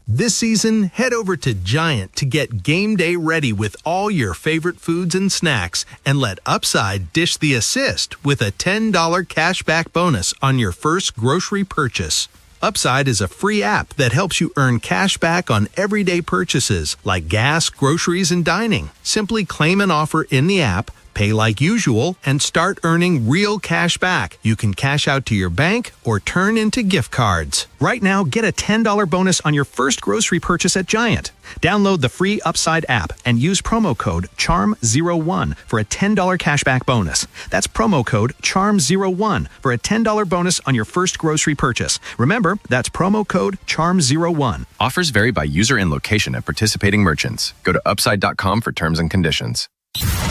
This season, head over to Giant to get game day ready with all your favorite foods and snacks, and let Upside dish the assist with a $10 cashback bonus on your first grocery purchase. Upside is a free app that helps you earn cash back on everyday purchases like gas, groceries, and dining. Simply claim an offer in the app, pay like usual, and start earning real cash back. You can cash out to your bank or turn into gift cards. Right now, get a $10 bonus on your first grocery purchase at Giant. Download the free Upside app and use promo code CHARM01 for a $10 cashback bonus. That's promo code CHARM01 for a $10 bonus on your first grocery purchase. Remember, that's promo code CHARM01. Offers vary by user and location at participating merchants. Go to upside.com for terms and conditions.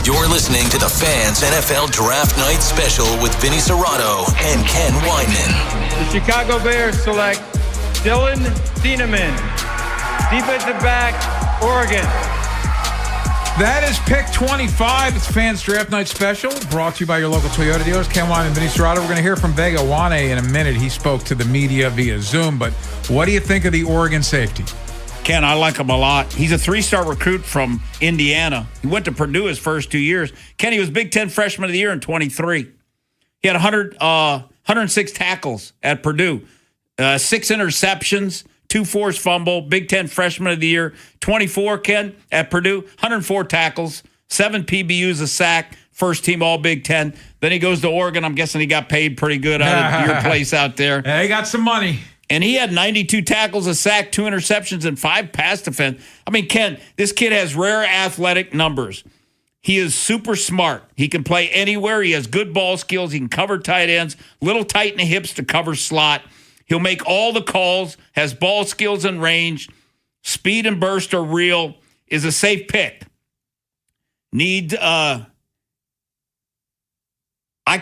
You're listening to the Fans NFL Draft Night Special with Vinny Serrano and Ken Wyman. The Chicago Bears select Dylan Thieneman, defensive back, Oregon. That is pick 25. It's Fans Draft Night Special, brought to you by your local Toyota dealers. Ken Wyman and Vinny Serrano. We're going to hear from Vega Awane in a minute. He spoke to the media via Zoom, but what do you think of the Oregon safety? Ken, I like him a lot. He's a 3-star recruit from Indiana. He went to Purdue his first 2 years. Ken, he was Big Ten Freshman of the Year in 23. He had 106 tackles at Purdue, 6 interceptions, 2 forced fumble, Big Ten Freshman of the Year. 24, Ken, at Purdue, 104 tackles, 7 PBUs, a sack, first team All Big Ten. Then he goes to Oregon. I'm guessing he got paid pretty good out of your place out there. He got some money. And he had 92 tackles, a sack, 2 interceptions, and 5 pass defense. I mean, Ken, this kid has rare athletic numbers. He is super smart. He can play anywhere. He has good ball skills. He can cover tight ends, little tight in the hips to cover slot. He'll make all the calls, has ball skills and range. Speed and burst are real, is a safe pick. I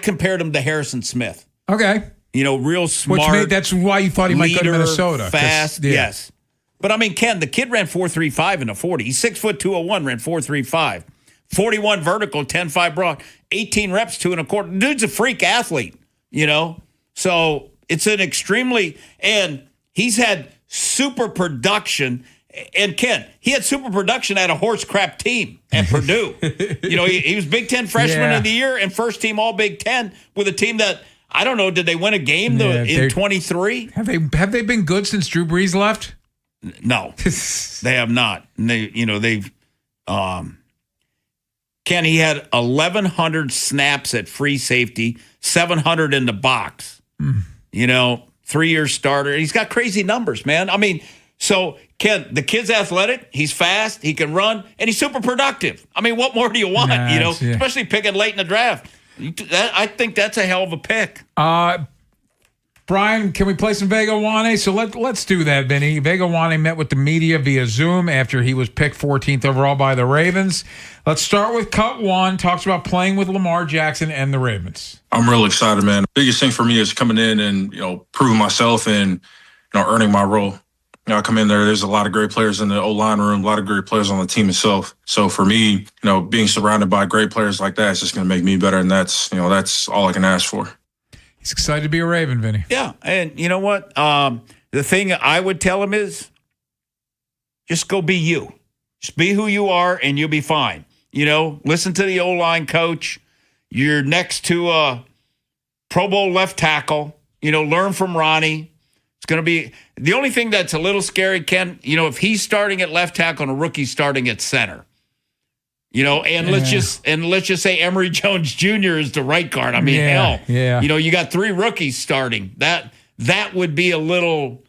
compared him to Harrison Smith. Okay. Real smart. That's why you thought he might go to Minnesota. Fast, yes. But, I mean, Ken, the kid ran 4.35 in a 40. He's 6 foot 201, ran 4.35. 41 vertical, 10.5 broad, 18 reps, 2 1/4. Dude's a freak athlete, So it's an extremely, and he's had super production. And Ken, he had super production at a horse crap team at Purdue. He was Big Ten freshman of the year and first team All Big Ten with a team that, I don't know, did they win a game in 23? Have they been good since Drew Brees left? No, they have not. And they've. Ken, he had 1,100 snaps at free safety, 700 in the box. 3-year starter. He's got crazy numbers, man. I mean, so Ken, the kid's athletic. He's fast. He can run, and he's super productive. I mean, what more do you want? Especially picking late in the draft. I think that's a hell of a pick. Brian, can we play some Vega Wane? So let's do that, Vinny. Vega Wane met with the media via Zoom after he was picked 14th overall by the Ravens. Let's start with cut 1. Talks about playing with Lamar Jackson and the Ravens. I'm real excited, man. Biggest thing for me is coming in and, proving myself and, earning my role. I come in there's a lot of great players in the O-line room, a lot of great players on the team itself. So for me, being surrounded by great players like that is just going to make me better. And that's all I can ask for. He's excited to be a Raven, Vinny. Yeah, and you know what? The thing I would tell him is just go be you. Just be who you are, and you'll be fine. Listen to the O-line coach. You're next to a Pro Bowl left tackle. Learn from Ronnie. It's going to be – the only thing that's a little scary, Ken, if he's starting at left tackle and a rookie's starting at center. Let's just say Emory Jones Jr. is the right guard. I mean, hell. Yeah. You got 3 rookies starting. That would be a little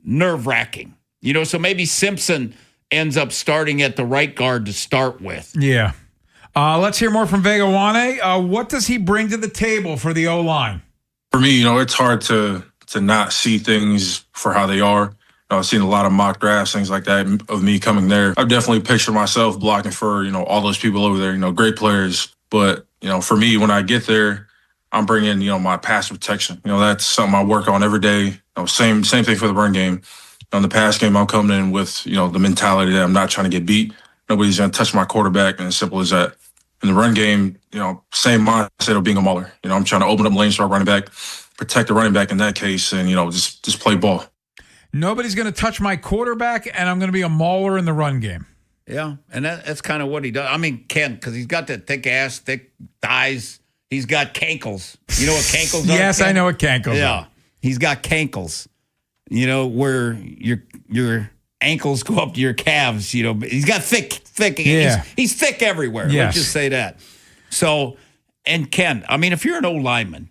nerve-wracking. So maybe Simpson ends up starting at the right guard to start with. Yeah. Let's hear more from Vega Wane. What does he bring to the table for the O-line? For me, it's hard to not see things for how they are. I've seen a lot of mock drafts, things like that, of me coming there. I've definitely pictured myself blocking for, all those people over there, great players. But, for me, when I get there, I'm bringing, my pass protection. That's something I work on every day. Same thing for the run game. In the pass game, I'm coming in with, the mentality that I'm not trying to get beat. Nobody's going to touch my quarterback, and as simple as that. In the run game, same mindset of being a mauler. I'm trying to open up lanes for our running back, protect the running back in that case, and, just play ball. Nobody's going to touch my quarterback, and I'm going to be a mauler in the run game. Yeah, and that's kind of what he does. I mean, Ken, because he's got that thick ass, thick thighs. He's got cankles. You know what cankles are? Yes, Ken? I know what cankles are. He's got cankles. Where your ankles go up to your calves. He's got thick. Yeah. He's thick everywhere. Yes. Let's just say that. So, and Ken, I mean, if you're an old lineman,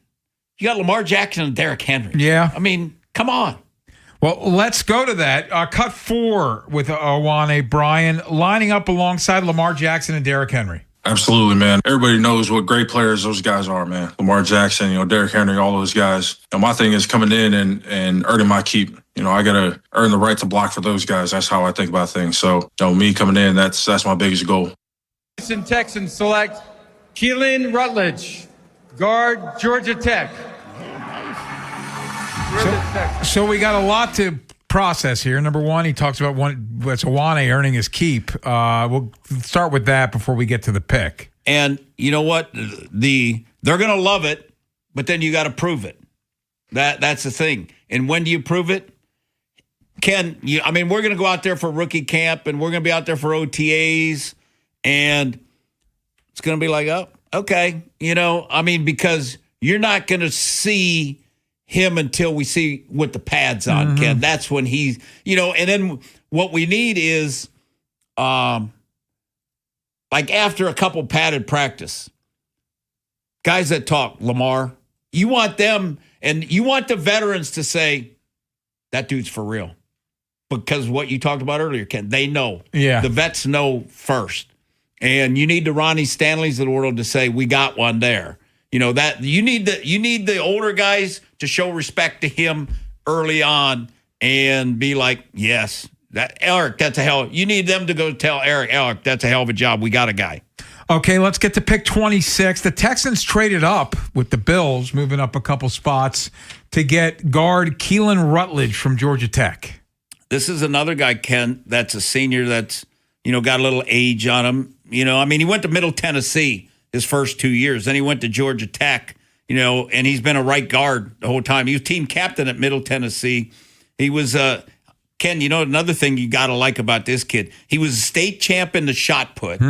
you got Lamar Jackson and Derrick Henry. Yeah. I mean, come on. Well, let's go to that. Cut 4 with Wane, Brian, lining up alongside Lamar Jackson and Derrick Henry. Absolutely, man. Everybody knows what great players those guys are, man. Lamar Jackson, Derrick Henry, all those guys. My thing is coming in and earning my keep. I got to earn the right to block for those guys. That's how I think about things. So, me coming in, that's my biggest goal. Texans select Keelan Rutledge, guard, Georgia Tech. So we got a lot to process here. Number 1, he talks about Wane earning his keep. We'll start with that before we get to the pick. And you know what? They're going to love it, but then you got to prove it. That's the thing. And when do you prove it? Ken, we're going to go out there for rookie camp, and we're going to be out there for OTAs, and it's going to be like, oh, okay. Because you're not going to see him until we see what the pad's on, Mm-hmm. Ken. That's when he's, and then what we need is, like after a couple padded practice, guys that talk, Lamar, you want them, and you want the veterans to say, that dude's for real. Because what you talked about earlier, Ken, they know. Yeah. The vets know first. And you need the Ronnie Stanleys of the world to say, we got one there. You know, that you need the older guys to show respect to him early on and be like, yes, that Eric, that's a hell. You need them to go tell Eric, that's a hell of a job. We got a guy. Okay, let's get to pick 26. The Texans traded up with the Bills, moving up a couple spots to get guard Keelan Rutledge from Georgia Tech. This is another guy, Ken, that's a senior that's, got a little age on him. He went to Middle Tennessee his first 2 years. Then he went to Georgia Tech, and he's been a right guard the whole time. He was team captain at Middle Tennessee. He was, Ken, another thing you got to like about this kid, he was a state champ in the shot put.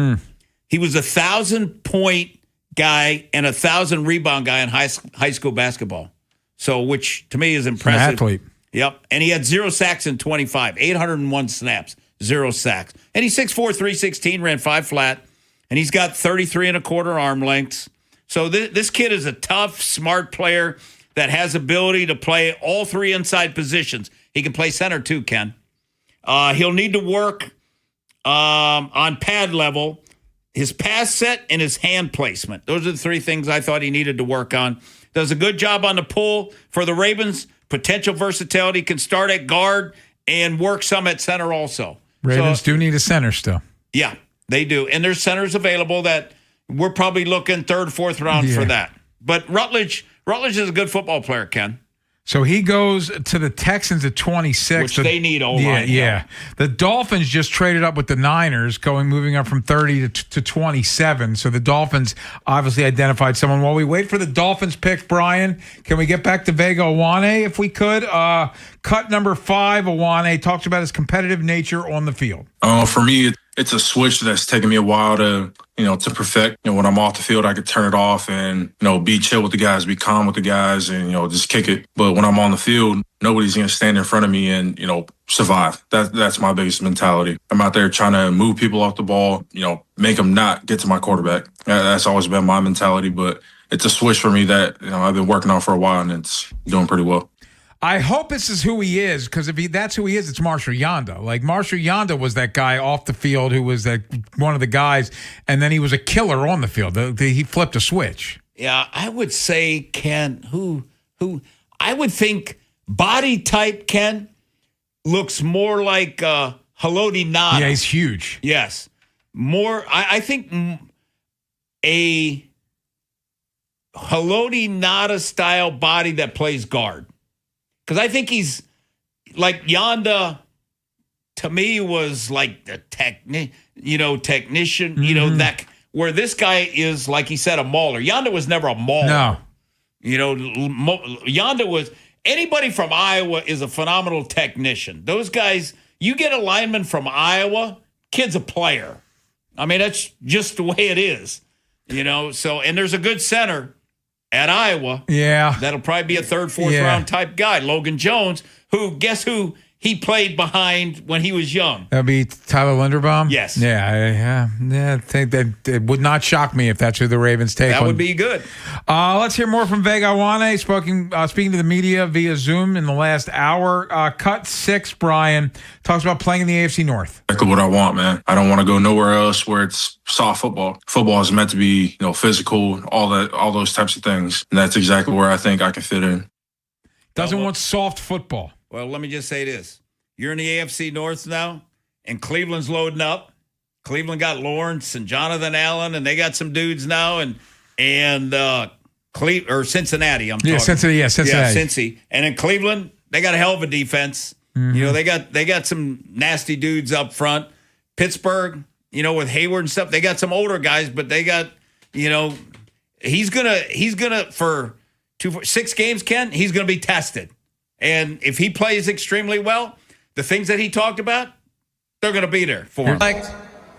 He was 1,000-point guy and 1,000 rebound guy in high school basketball. So, which to me is impressive. An athlete. Yep. And he had 0 sacks in 25, 801 snaps, 0 sacks. And he's 6'4", 316, ran 5 flat. And he's got 33 and a quarter arm lengths. So this kid is a tough, smart player that has ability to play all 3 inside positions. He can play center too, Ken. He'll need to work on pad level, his pass set, and his hand placement. Those are the 3 things I thought he needed to work on. Does a good job on the pull for the Ravens. Potential versatility, can start at guard and work some at center also. Ravens do need a center still. Yeah, they do. And there's centers available that we're probably looking 3rd, 4th round for that. But Rutledge is a good football player, Ken. So he goes to the Texans at 26. Which they need O-line. Yeah. The Dolphins just traded up with the Niners, moving up from 30 to 27. So the Dolphins obviously identified someone. While we wait for the Dolphins pick, Brian, can we get back to Vega Ioane if we could? Cut number 5, Ioane talks about his competitive nature on the field. For me, it's a switch that's taken me a while to perfect. When I'm off the field, I could turn it off and, be chill with the guys, be calm with the guys and, just kick it. But when I'm on the field, nobody's going to stand in front of me and, survive. That's my biggest mentality. I'm out there trying to move people off the ball, make them not get to my quarterback. That's always been my mentality, but it's a switch for me that, I've been working on for a while and it's doing pretty well. I hope this is who he is, because if that's who he is, it's Marshall Yanda. Like, Marshall Yanda was that guy off the field who was one of the guys, and then he was a killer on the field. He flipped a switch. Yeah, I would say, Ken, who I would think body type, Ken, looks more like Haloti Ngata. Yeah, he's huge. Yes. More, I think a Haloti Ngata style body that plays guard. Because I think he's like Yanda, to me, was like the technician, that where this guy is, like he said, a mauler. Yanda was never a mauler. No. Yanda was, anybody from Iowa is a phenomenal technician. Those guys, you get a lineman from Iowa, kid's a player. I mean, that's just the way it is, so, and there's a good center at Iowa. Yeah. That'll probably be a 3rd, 4th round type guy. Logan Jones, guess who he played behind when he was young? That'd be Tyler Linderbaum? Yes. Yeah. I think that it would not shock me if that's who the Ravens take. That would be good. Let's hear more from Vega Ioane, speaking to the media via Zoom in the last hour. Cut 6, Brian, talks about playing in the AFC North. Exactly what I want, man. I don't want to go nowhere else where it's soft football. Football is meant to be, physical, all those types of things. And that's exactly where I think I can fit in. Doesn't want soft football. Well, let me just say this. You're in the AFC North now, and Cleveland's loading up. Cleveland got Lawrence and Jonathan Allen, and they got some dudes now, and Cincinnati. I'm talking. Cincinnati. Yeah, Cincy. And in Cleveland, they got a hell of a defense. Mm-hmm. They got some nasty dudes up front. Pittsburgh, with Hayward and stuff, they got some older guys, but they got, he's gonna for 6 games, Ken, he's gonna be tested. And if he plays extremely well, the things that he talked about, they're going to be there for him. Like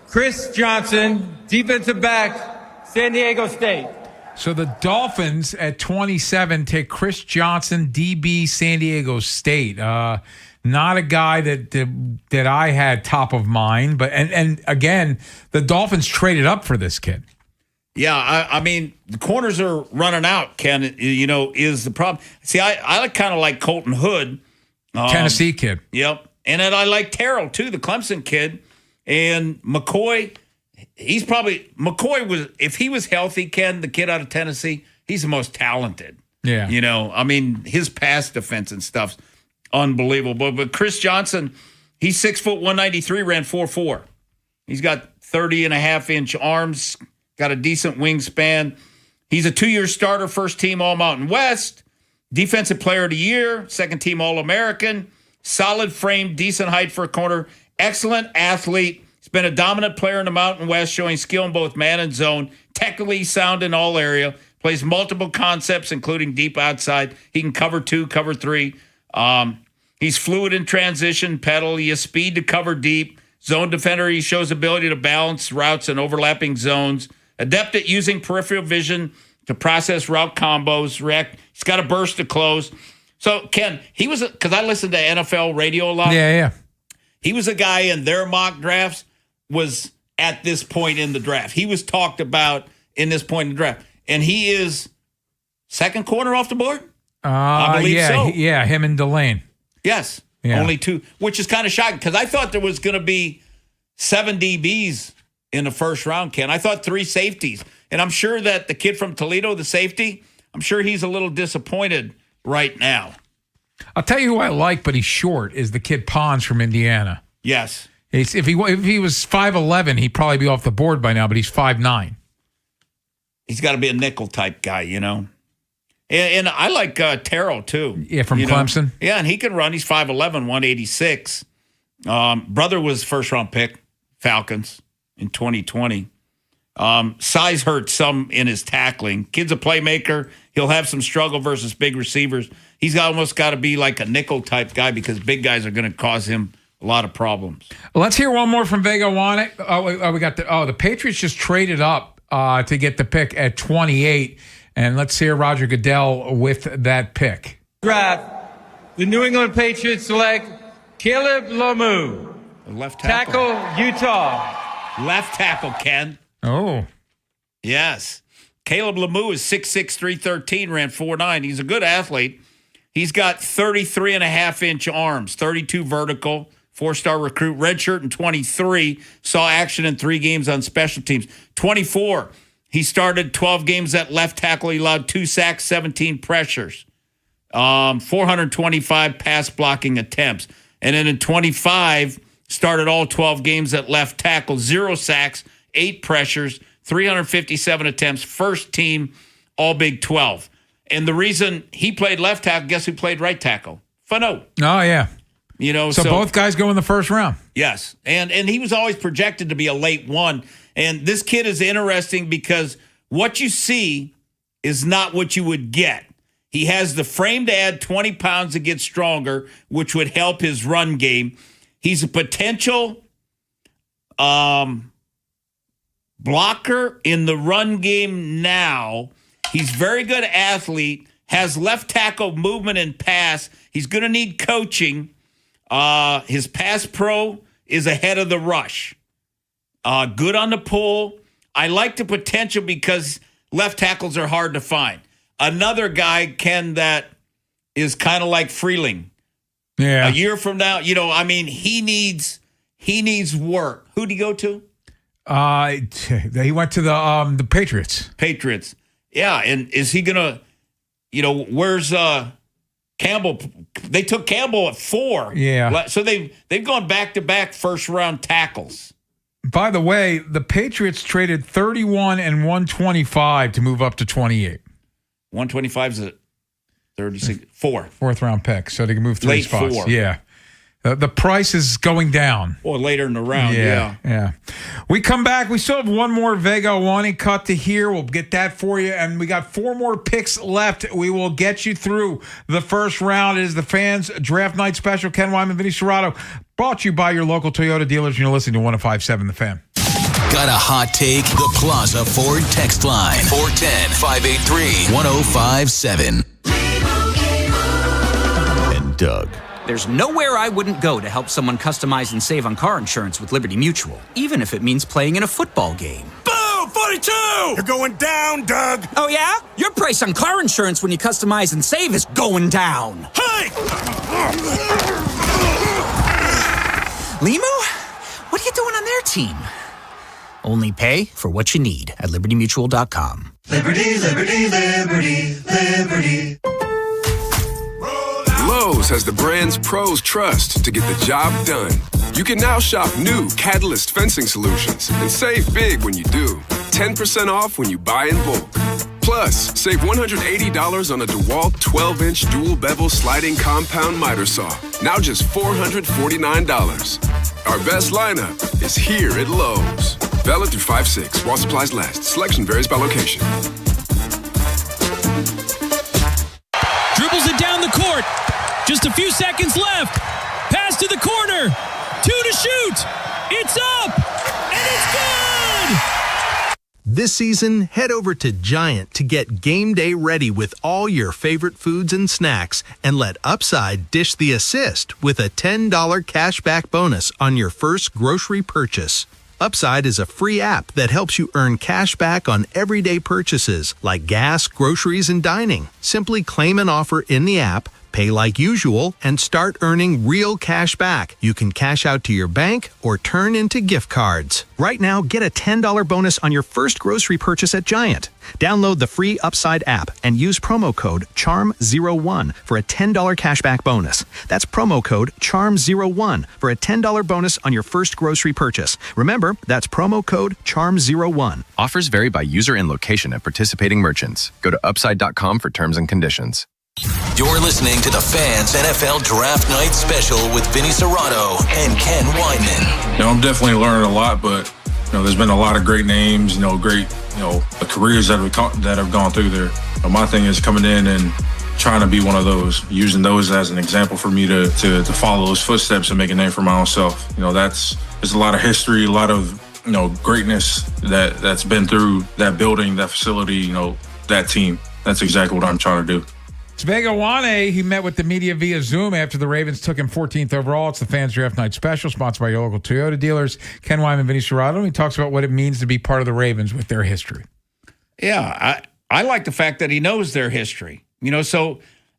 Chris Johnson, defensive back, San Diego State. So the Dolphins at 27 take Chris Johnson, DB, San Diego State. Not a guy that I had top of mind, but and again, the Dolphins traded up for this kid. Yeah, I mean, the corners are running out, Ken, is the problem. See, I kind of like Colton Hood. Tennessee kid. Yep. And then I like Terrell, too, the Clemson kid. And McCoy, McCoy was, if he was healthy, Ken, the kid out of Tennessee, he's the most talented. Yeah. I mean, his pass defense and stuff's unbelievable. But Chris Johnson, he's 6 foot 193, ran 4.4. He's got 30.5-inch arms, got a decent wingspan. He's a 2-year starter, first team All-Mountain West, defensive player of the year, second team All-American, solid frame, decent height for a corner, excellent athlete. He's been a dominant player in the Mountain West, showing skill in both man and zone, technically sound in all area, plays multiple concepts, including deep outside. He can cover 2, cover 3. He's fluid in transition, pedal. He has speed to cover deep. Zone defender, he shows ability to balance routes and overlapping zones. Adept at using peripheral vision to process route combos. He's got a burst to close. So, Ken, he was, because I listened to NFL radio a lot. Yeah. He was a guy in their mock drafts was at this point in the draft. He was talked about in this point in the draft. And he is second corner off the board? I believe so. Yeah, him and Delane. Yes. Yeah. Only 2, which is kind of shocking because I thought there was going to be 7 DBs in the first round, Ken. I thought 3 safeties. And I'm sure that the kid from Toledo, the safety, I'm sure he's a little disappointed right now. I'll tell you who I like, but he's short, is the kid Pons from Indiana. Yes. If he was 5'11", he'd probably be off the board by now, but he's 5'9". He's got to be a nickel type guy, And I like Terrell, too. Yeah, from Clemson. Yeah, and he can run. He's 5'11", 186. Brother was first-round pick, Falcons, in 2020. Size hurts some in his tackling. Kid's a playmaker. He'll have some struggle versus big receivers. He's almost got to be like a nickel-type guy because big guys are going to cause him a lot of problems. Let's hear one more from Vega Wanek. We got the Patriots just traded up to get the pick at 28. And let's hear Roger Goodell with that pick. Draft, the New England Patriots select Caleb Lemieux, left tackle, Utah. Left tackle, Ken. Oh. Yes. Caleb Lemieux is 6'6", 313, ran 4'9". He's a good athlete. He's got 33.5-inch arms, 32 vertical, 4-star recruit, redshirt in 23, saw action in 3 games on special teams. 24, he started 12 games at left tackle. He allowed 2 sacks, 17 pressures, 425 pass blocking attempts. And then in 25, started all 12 games at left tackle, 0 sacks, 8 pressures, 357 attempts, first team All Big 12. And the reason he played left tackle, guess who played right tackle? Fano. Oh, yeah. So both guys go in the first round. Yes. And he was always projected to be a late one. And this kid is interesting because what you see is not what you would get. He has the frame to add 20 pounds to get stronger, which would help his run game. He's a potential blocker in the run game now. He's very good athlete, has left tackle movement and pass. He's going to need coaching. His pass pro is ahead of the rush. Good on the pull. I like the potential because left tackles are hard to find. Another guy, Ken, that is kind of like Freeling. Yeah. A year from now, he needs work. Who'd he go to? He went to the Patriots. Patriots. Yeah, and is he going to, where's Campbell? They took Campbell at 4. Yeah. So they've gone back-to-back first-round tackles. By the way, the Patriots traded 31 and 125 to move up to 28. 125 is a 36, 4. 4th round pick, so they can move 3 Late spots. 4. Yeah. The price is going down. Or later in the round, yeah. We come back. We still have one more Vega Wani cut to hear. We'll get that for you. And we got 4 more picks left. We will get you through the first round. It is the Fans Draft Night Special. Ken Wyman, Vinny Serrato, brought to you by your local Toyota dealers. And you're listening to 105.7 The Fan. Got a hot take? The Plaza Ford text line. 410-583-1057. And Doug. There's nowhere I wouldn't go to help someone customize and save on car insurance with Liberty Mutual, even if it means playing in a football game. Boo! 42! You're going down, Doug. Oh, yeah? Your price on car insurance when you customize and save is going down. Hey! Limu? What are you doing on their team? Only pay for what you need at LibertyMutual.com. Liberty, liberty, liberty, liberty. Lowe's has the brands pros trust to get the job done. You can now shop new Catalyst fencing solutions and save big when you do. 10% off when you buy in bulk. Plus, save $180 on a DeWalt 12-inch dual bevel sliding compound miter saw. Now just $449. Our best lineup is here at Lowe's. Valid through 5/6 while supplies last. Selection varies by location. Dribbles it down the court. Just a few seconds left. Pass to the corner. 2 to shoot. It's up. And it's good. This season, head over to Giant to get game day ready with all your favorite foods and snacks, and let Upside dish the assist with a $10 cashback bonus on your first grocery purchase. Upside is a free app that helps you earn cash back on everyday purchases like gas, groceries, and dining. Simply claim an offer in the app, pay like usual, and start earning real cash back. You can cash out to your bank or turn into gift cards. Right now, get a $10 bonus on your first grocery purchase at Giant. Download the free Upside app and use promo code CHARM01 for a $10 cashback bonus. That's promo code CHARM01 for a $10 bonus on your first grocery purchase. Remember, that's promo code CHARM01. Offers vary by user and location at participating merchants. Go to upside.com for terms and conditions. You're listening to the Fans NFL Draft Night Special with Vinny Serrato and Ken Weinman. I'm definitely learning a lot, but there's been a lot of great names, great careers that have gone through there. My thing is coming in and trying to be one of those, using those as an example for me to follow those footsteps and make a name for my own self. There's a lot of history, a lot of greatness that's been through that building, that facility, that team. That's exactly what I'm trying to do. Svegawane, he met with the media via Zoom after the Ravens took him 14th overall. It's the Fans Draft Night Special, sponsored by your local Toyota dealers. Ken Weinman, Vinny Serrato. He talks about what it means to be part of the Ravens with their history. Yeah, I like the fact that he knows their history.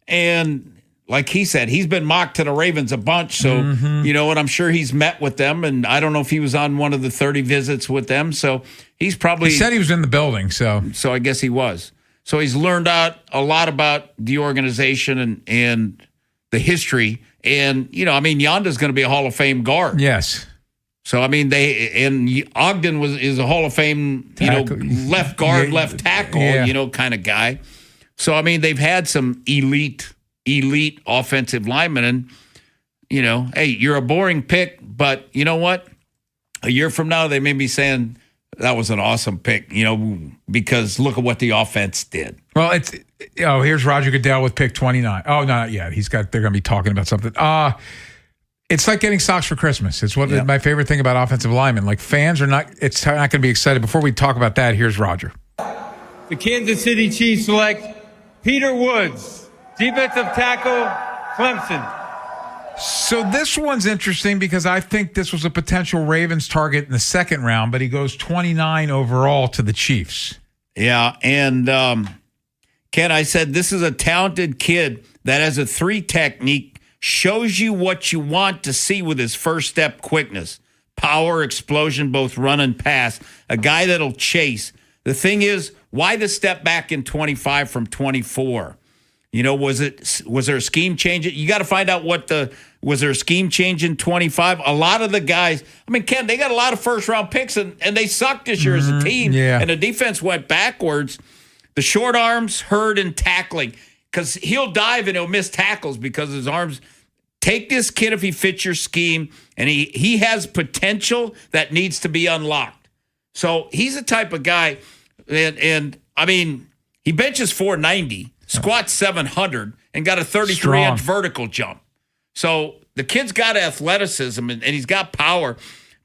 And like he said, he's been mocked to the Ravens a bunch. So, and I'm sure he's met with them. And I don't know if he was on one of the 30 visits with them. So he's probably... He said he was in the building, so I guess he was. So he's learned out a lot about the organization and the history. And, Yonda's going to be a Hall of Fame guard. Yes. So, Ogden is a Hall of Fame, left guard, left tackle, kind of guy. So, they've had some elite offensive linemen. And, hey, you're a boring pick, but you know what? A year from now, they may be saying, that was an awesome pick, because look at what the offense did. Well, here's Roger Goodell with pick 29. Oh, no, not yet. They're going to be talking about something. It's like getting socks for Christmas. It's my favorite thing about offensive linemen. Like, fans are not going to be excited. Before we talk about that, here's Roger. The Kansas City Chiefs select Peter Woods, defensive tackle, Clemson. So this one's interesting because I think this was a potential Ravens target in the second round, but he goes 29 overall to the Chiefs. Yeah, and Ken, I said this is a talented kid that has a 3 technique, shows you what you want to see with his first step quickness, power, explosion, both run and pass, a guy that'll chase. The thing is, why the step back in 25 from 24? Was there a scheme change? You got to find out was there a scheme change in 25? A lot of the guys, Ken, they got a lot of first-round picks, and they sucked this year as a team, and the defense went backwards. The short arms, Hurd, and tackling, because he'll dive and he'll miss tackles because his arms. Take this kid if he fits your scheme, and he has potential that needs to be unlocked. So he's the type of guy, and he benches 490, squats 700, and got a 33-inch vertical jump. So the kid's got athleticism, and he's got power.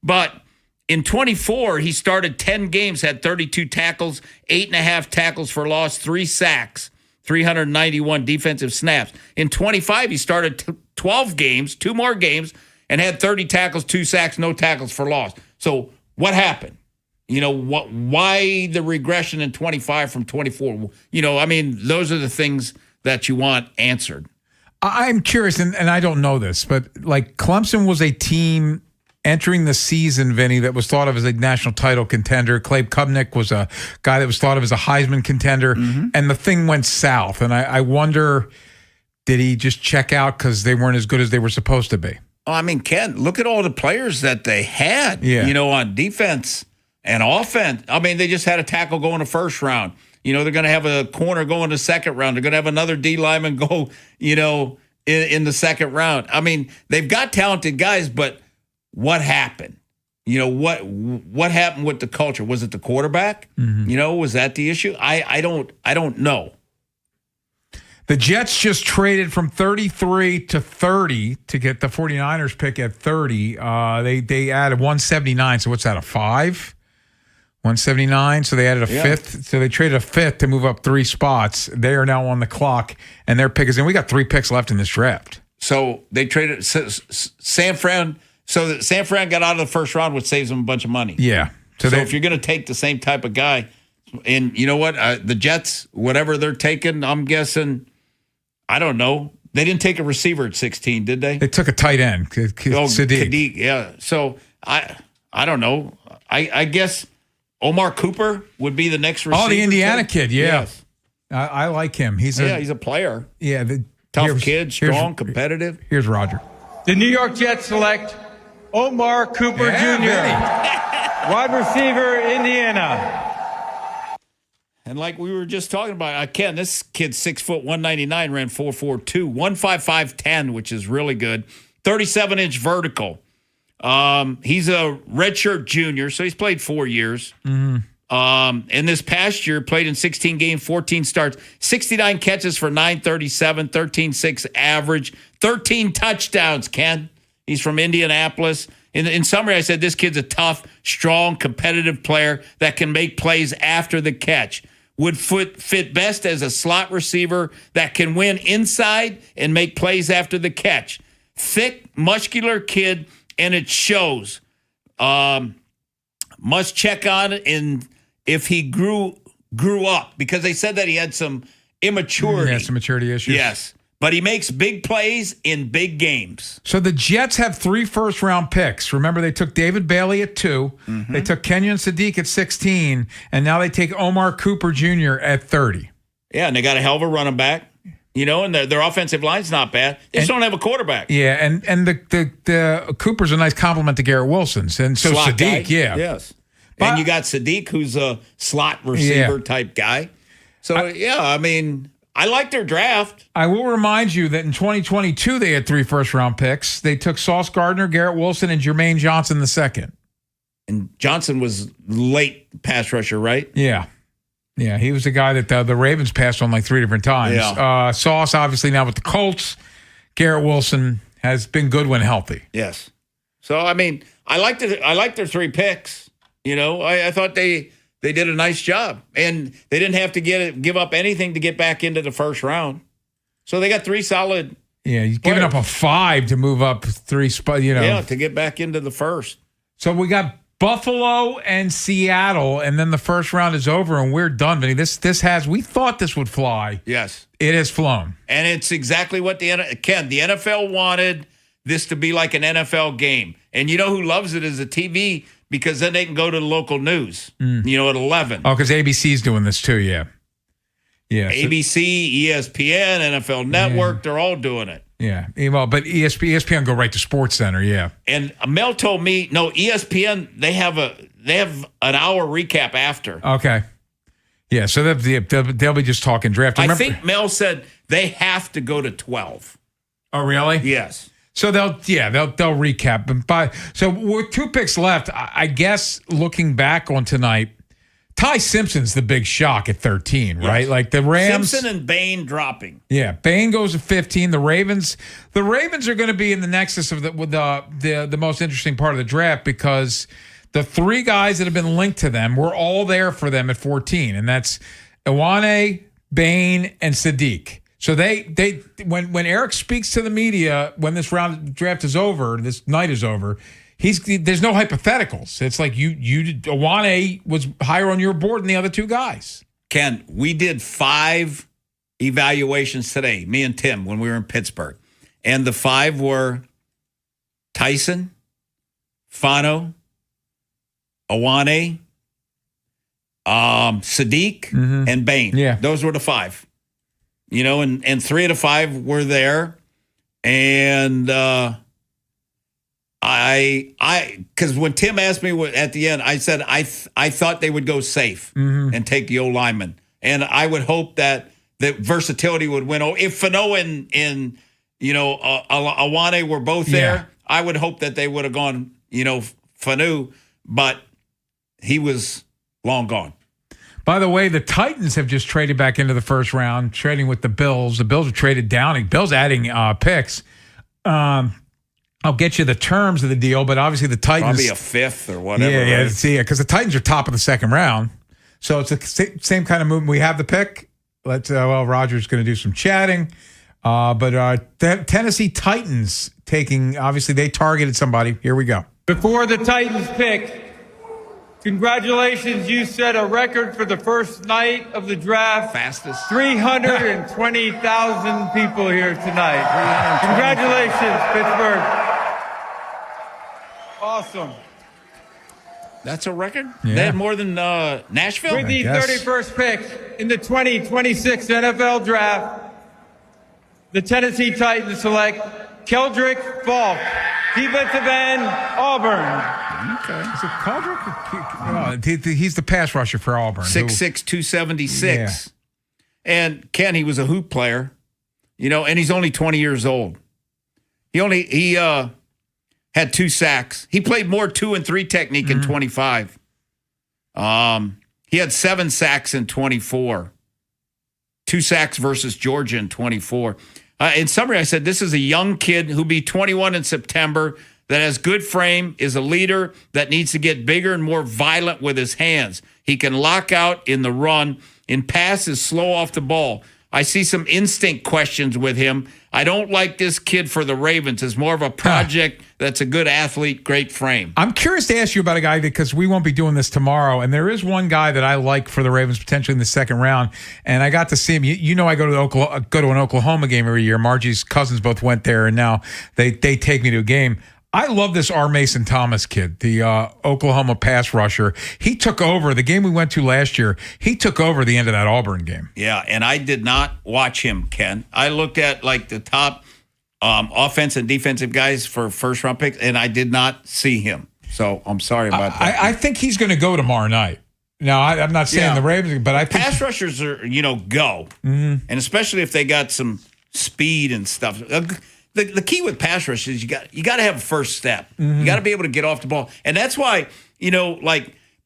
But in 24, he started 10 games, had 32 tackles, 8.5 tackles for loss, 3 sacks, 391 defensive snaps. In 25, he started 12 games, 2 more games, and had 30 tackles, 2 sacks, no tackles for loss. So what happened? Why the regression in 25 from 24? Those are the things that you want answered. I'm curious, and I don't know this, but like Clemson was a team entering the season, Vinny, that was thought of as a national title contender. Clay Kubnik was a guy that was thought of as a Heisman contender, and the thing went south. And I wonder, did he just check out because they weren't as good as they were supposed to be? Ken, look at all the players that they had, on defense and offense. They just had a tackle go in the first round. They're going to have a corner go in the second round. They're going to have another D lineman go, in the second round. They've got talented guys, but what happened? What happened with the culture? Was it the quarterback? Was that the issue? I don't know. The Jets just traded from 33 to 30 to get the 49ers pick at 30. They added 179. So what's that, a 5? 179. So they added a fifth. So they traded a fifth to move up 3 spots. They are now on the clock, and their pick is in. We got 3 picks left in this draft. So they traded San Fran. So that San Fran got out of the first round, which saves them a bunch of money. Yeah. So if you're going to take the same type of guy, and you know what? The Jets, whatever they're taking, I'm guessing, I don't know. They didn't take a receiver at 16, did they? They took a tight end, Sadiq. Yeah. So I don't know. I guess Omar Cooper would be the next receiver. Oh, the Indiana kid, yeah. Yes. I like him. He's a player. Yeah. Tough kid, strong, competitive. Here's Roger. The New York Jets select Omar Cooper Jr., wide receiver, Indiana. And like we were just talking about, Ken, this kid's 6 foot 199, ran 4.42, 155.10, which is really good. 37-inch vertical. He's a redshirt junior, so he's played 4 years. And this past year, played in 16 games, 14 starts, 69 catches for 937, 13.6 average, 13 touchdowns, Ken. He's from Indianapolis. In summary, I said this kid's a tough, strong, competitive player that can make plays after the catch. Would fit best as a slot receiver that can win inside and make plays after the catch. Thick, muscular kid, and it shows. Must check on in if he grew up, because they said that he had some immaturity. Yeah, some maturity issues. Yes. But he makes big plays in big games. So the Jets have 3 first-round picks. Remember, they took David Bailey at 2. They took Kenyon Sadiq at 16. And now they take Omar Cooper Jr. at 30. Yeah, and they got a hell of a running back. And their offensive line's not bad. They just don't have a quarterback. Yeah, and the Cooper's a nice compliment to Garrett Wilson's. And so Slot Sadiq, guy. yeah. Yes. And you got Sadiq, who's a slot receiver type guy. So, I like their draft. I will remind you that in 2022, they had 3 first-round picks. They took Sauce Gardner, Garrett Wilson, and Jermaine Johnson II. And Johnson was late pass rusher, right? Yeah. Yeah, he was the guy that the Ravens passed on like 3 different times. Yeah. Sauce, obviously, now with the Colts. Garrett Wilson has been good when healthy. Yes. So, I like their 3 picks. I thought they did a nice job, and they didn't have to give up anything to get back into the first round. So they got 3 solid. Yeah, you're giving up a 5 to move up 3 spots. Yeah, to get back into the first. So we got Buffalo and Seattle, and then the first round is over, and we're done, Vinny. We thought this would fly. Yes, it has flown, and it's exactly what the NFL wanted this to be like an NFL game. And you know who loves it is the TV. Because then they can go to the local news, at 11. Oh, because ABC's doing this too, yeah. Yeah. ABC, ESPN, NFL Network, they're all doing it. Yeah. Well, but ESPN go right to SportsCenter, yeah. And Mel told me, no, ESPN, they have an hour recap after. Okay. Yeah, so they'll be just talking draft. I think Mel said they have to go to 12. Oh, really? Yes. So they'll recap. So with 2 picks left, I guess looking back on tonight, Ty Simpson's the big shock at 13, right? Yes. Like the Rams. Simpson and Bain dropping. Yeah, Bain goes to 15. The Ravens are going to be in the nexus of the most interesting part of the draft because the 3 guys that have been linked to them were all there for them at 14, and that's Iwane, Bain, and Sadiq. So when Eric speaks to the media when this round draft is over, this night is over, There's no hypotheticals. It's like Awane was higher on your board than the other two guys. Ken, we did 5 evaluations today, me and Tim, when we were in Pittsburgh. And the 5 were Tyson, Fano, Awane, Sadiq, and Bain. Yeah. Those were the 5. And 3 of the 5 were there. And because when Tim asked me at the end, I said I thought they would go safe and take the old lineman, and I would hope that the versatility would win. If Fano and Awane were both there, I would hope that they would have gone Fano, but he was long gone. By the way, the Titans have just traded back into the first round, trading with the Bills. The Bills are traded down. Bills adding picks. I'll get you the terms of the deal, but obviously the Titans... Probably a 5th or whatever. Yeah, because the Titans are top of the second round. So it's the same kind of movement. We have the pick. Roger's going to do some chatting. But Tennessee Titans taking... Obviously, they targeted somebody. Here we go. Before the Titans pick, congratulations, you set a record for the first night of the draft. Fastest. 320,000 people here tonight. Congratulations, Pittsburgh. Awesome. That's a record? Yeah. They had more than Nashville? With the 31st pick in the 2026 NFL Draft, the Tennessee Titans select Keldrick Falk, defensive end, Auburn. Okay. Is it Keldrick? He's the pass rusher for Auburn. 6'6", 276. Yeah. And Ken, he was a hoop player, and he's only 20 years old. He had 2 sacks. He played more 2 and 3 technique in 25. He had 7 sacks in 24. 2 sacks versus Georgia in 24. In summary, I said, this is a young kid who'll be 21 in September that has good frame, is a leader that needs to get bigger and more violent with his hands. He can lock out in the run. In pass is slow off the ball. I see some instinct questions with him. I don't like this kid for the Ravens. It's more of a project that's a good athlete, great frame. I'm curious to ask you about a guy because we won't be doing this tomorrow, and there is one guy that I like for the Ravens potentially in the second round, and I got to see him. I go to an Oklahoma game every year. Margie's cousins both went there, and now they take me to a game. I love this R. Mason Thomas kid, the Oklahoma pass rusher. He took over the game we went to last year. He took over the end of that Auburn game. Yeah, and I did not watch him, Ken. I looked at the top offense and defensive guys for first round picks, and I did not see him. So I'm sorry about that. I think he's going to go tomorrow night. Now, I'm not saying the Ravens, but I think pass rushers are go, and especially if they got some speed and stuff. The key with pass rush is you got to have a first step. You got to be able to get off the ball. And that's why,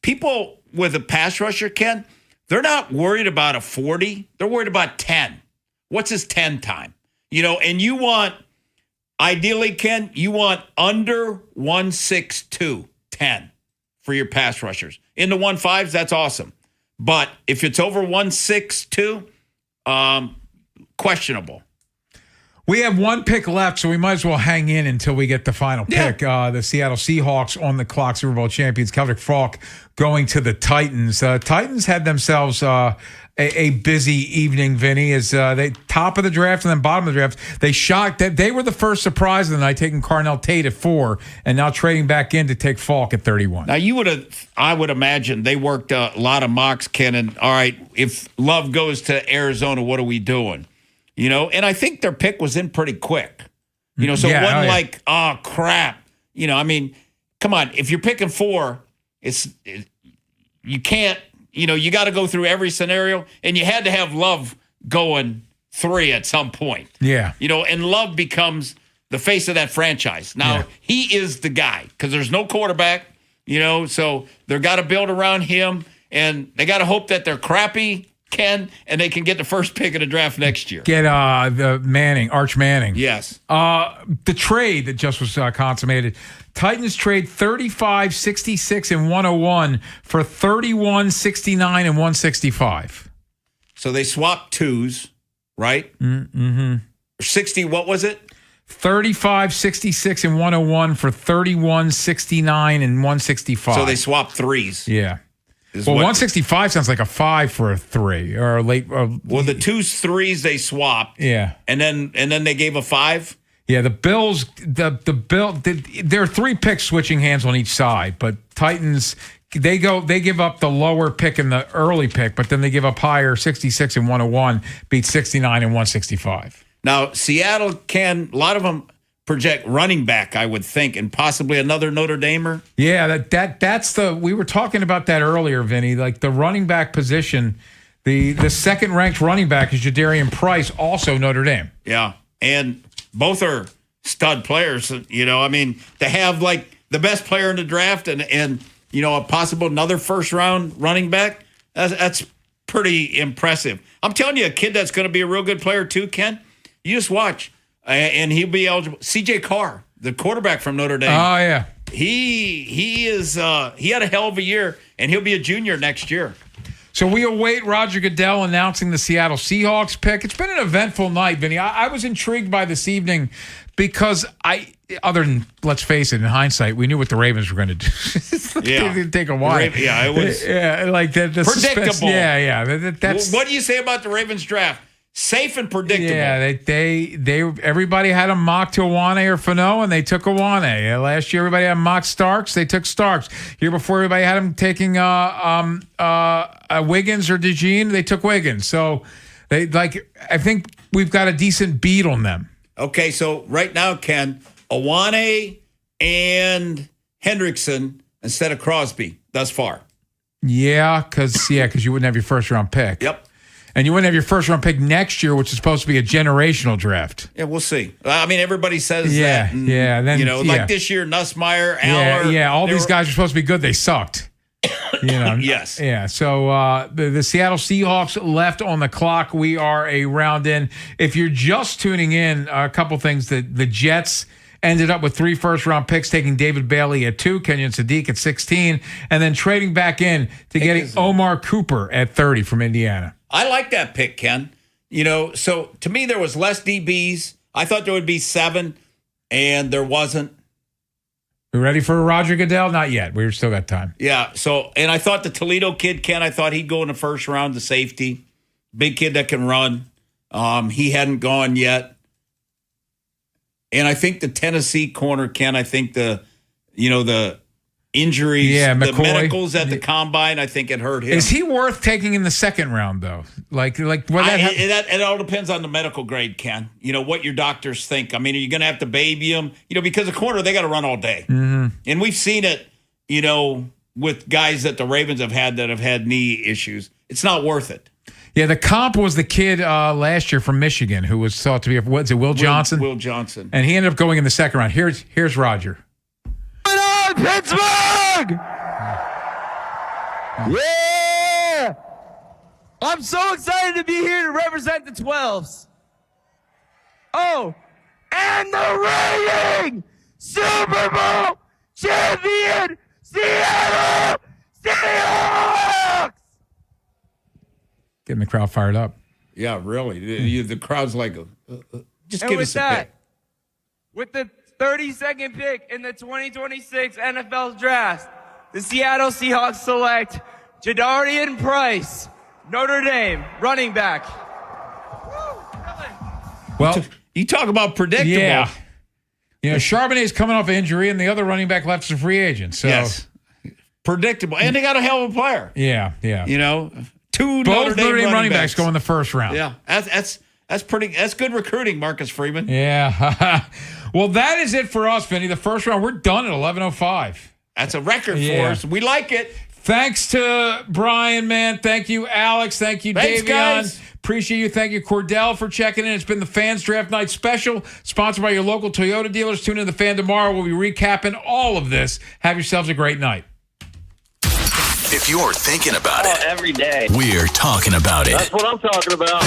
people with a pass rusher, Ken, they're not worried about a 40. They're worried about 10. What's his 10 time? And you want, ideally, Ken, you want under 1.62, 10 for your pass rushers. In the 1.5s, that's awesome. But if it's over 1.62, questionable. We have one pick left, so we might as well hang in until we get the final pick. The Seattle Seahawks on the clock, Super Bowl champions, Keldrick Falk going to the Titans. Titans had themselves a busy evening, Vinny, as they top of the draft and then bottom of the draft. They shocked that they were the first surprise of the night, taking Carnell Tate at 4 and now trading back in to take Falk at 31. Now, I would imagine they worked a lot of mocks, Ken, and all right, if Love goes to Arizona, what are we doing? And I think their pick was in pretty quick. So it wasn't like, oh, crap. Come on. If you're picking 4, you can't, you got to go through every scenario. And you had to have Love going 3 at some point. Yeah. And Love becomes the face of that franchise. Now, he is the guy because there's no quarterback, so they've got to build around him. And they got to hope that they're crappy, Ken, and they can get the first pick of the draft next year. Get the Manning, Arch Manning. Yes. The trade that just was consummated. Titans trade 35, 66, and 101 for 31, 69, and 165. So they swapped 2s, right? 60, what was it? 35, 66, and 101 for 31, 69, and 165. So they swapped threes. Yeah. Well, 165 sounds like a 5 for a 3 or a late. Well, the 2s, 3s they swapped. Yeah. And then they gave a 5. Yeah, the Bills, there are 3 picks switching hands on each side, but Titans, they give up the lower pick in the early pick, but then they give up higher, 66 and 101, beat 69 and 165. Now, Seattle a lot of them project running back, I would think, and possibly another Notre Damer. Yeah, that's we were talking about that earlier, Vinny, like the running back position, the second ranked running back is Jadarian Price, also Notre Dame. Yeah, and both are stud players, I mean, to have like the best player in the draft and a possible another first round running back, that's pretty impressive. I'm telling you, a kid that's going to be a real good player too, Ken, you just watch, and he'll be eligible. C.J. Carr, the quarterback from Notre Dame. Oh, yeah. He had a hell of a year, and he'll be a junior next year. So we await Roger Goodell announcing the Seattle Seahawks pick. It's been an eventful night, Vinny. I was intrigued by this evening because other than, let's face it, in hindsight, we knew what the Ravens were going to do. Yeah. It didn't take a while. Yeah, it was like the predictable. Suspense. Yeah. That's, what do you say about the Ravens draft? Safe and predictable. Yeah, they everybody had a mock to Awane or Fano, and they took Awane. Last year, everybody had mock Starks. They took Starks. Year before, everybody had them taking Wiggins or DeJean. They took Wiggins. So I think we've got a decent beat on them. Okay, so right now, Ken, Awane and Hendrickson instead of Crosby thus far. Yeah, because you wouldn't have your first round pick. Yep. And you wouldn't have your first round pick next year, which is supposed to be a generational draft. Yeah, we'll see. I mean, everybody says that. And, yeah. Then, like this year, Nussmeier, Aller. Yeah, all these guys are supposed to be good. They sucked. Yes. Yeah. So the Seattle Seahawks left on the clock. We are a round in. If you're just tuning in, a couple things. The Jets ended up with 3 first-round picks, taking David Bailey at 2, Kenyon Sadiq at 16, and then trading back in to getting Omar Cooper at 30 from Indiana. I like that pick, Ken. So to me, there was less DBs. I thought there would be 7, and there wasn't. We ready for Roger Goodell? Not yet. We've still got time. Yeah. So, and I thought the Toledo kid, Ken, I thought he'd go in the first round to safety. Big kid that can run. He hadn't gone yet. And I think the Tennessee corner, Ken, I think the injuries, the medicals at the combine, I think it hurt him. Is he worth taking in the second round, though? It all depends on the medical grade, Ken. What your doctors think. I mean, are you going to have to baby him? Because the corner, they got to run all day. Mm-hmm. And we've seen it, with guys that the Ravens have had knee issues. It's not worth it. Yeah, the comp was the kid last year from Michigan who was thought to be, Will Johnson? Will Johnson. And he ended up going in the second round. Here's Roger. Pittsburgh! Yeah! I'm so excited to be here to represent the 12s. Oh, and the reigning Super Bowl champion Seattle Seahawks! Getting the crowd fired up. Yeah, really. The crowd's like, just give us a pick. With the 32nd pick in the 2026 NFL Draft, the Seattle Seahawks select Jadarian Price, Notre Dame, running back. Well, you talk about predictable. Yeah. Charbonnet's coming off injury, and the other running back left as a free agent. So. Yes. Predictable. And they got a hell of a player. Yeah. 2 Both Notre Dame running backs go in the first round. Yeah. That's good recruiting, Marcus Freeman. Yeah. Well, that is it for us, Vinny. The first round, we're done at 11:05. That's a record for us. We like it. Thanks to Brian, man. Thank you, Alex. Thank you, Thanks, Davion. guys. Appreciate you. Thank you, Cordell, for checking in. It's been the Fans Draft Night Special, sponsored by your local Toyota dealers. Tune in to the Fan tomorrow. We'll be recapping all of this. Have yourselves a great night. If you're thinking about it, Every day. we're talking about it. That's what I'm talking about.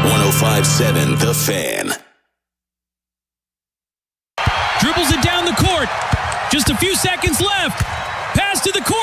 105.7 The Fan. Dribbles it down the court. Just a few seconds left. Pass to the court.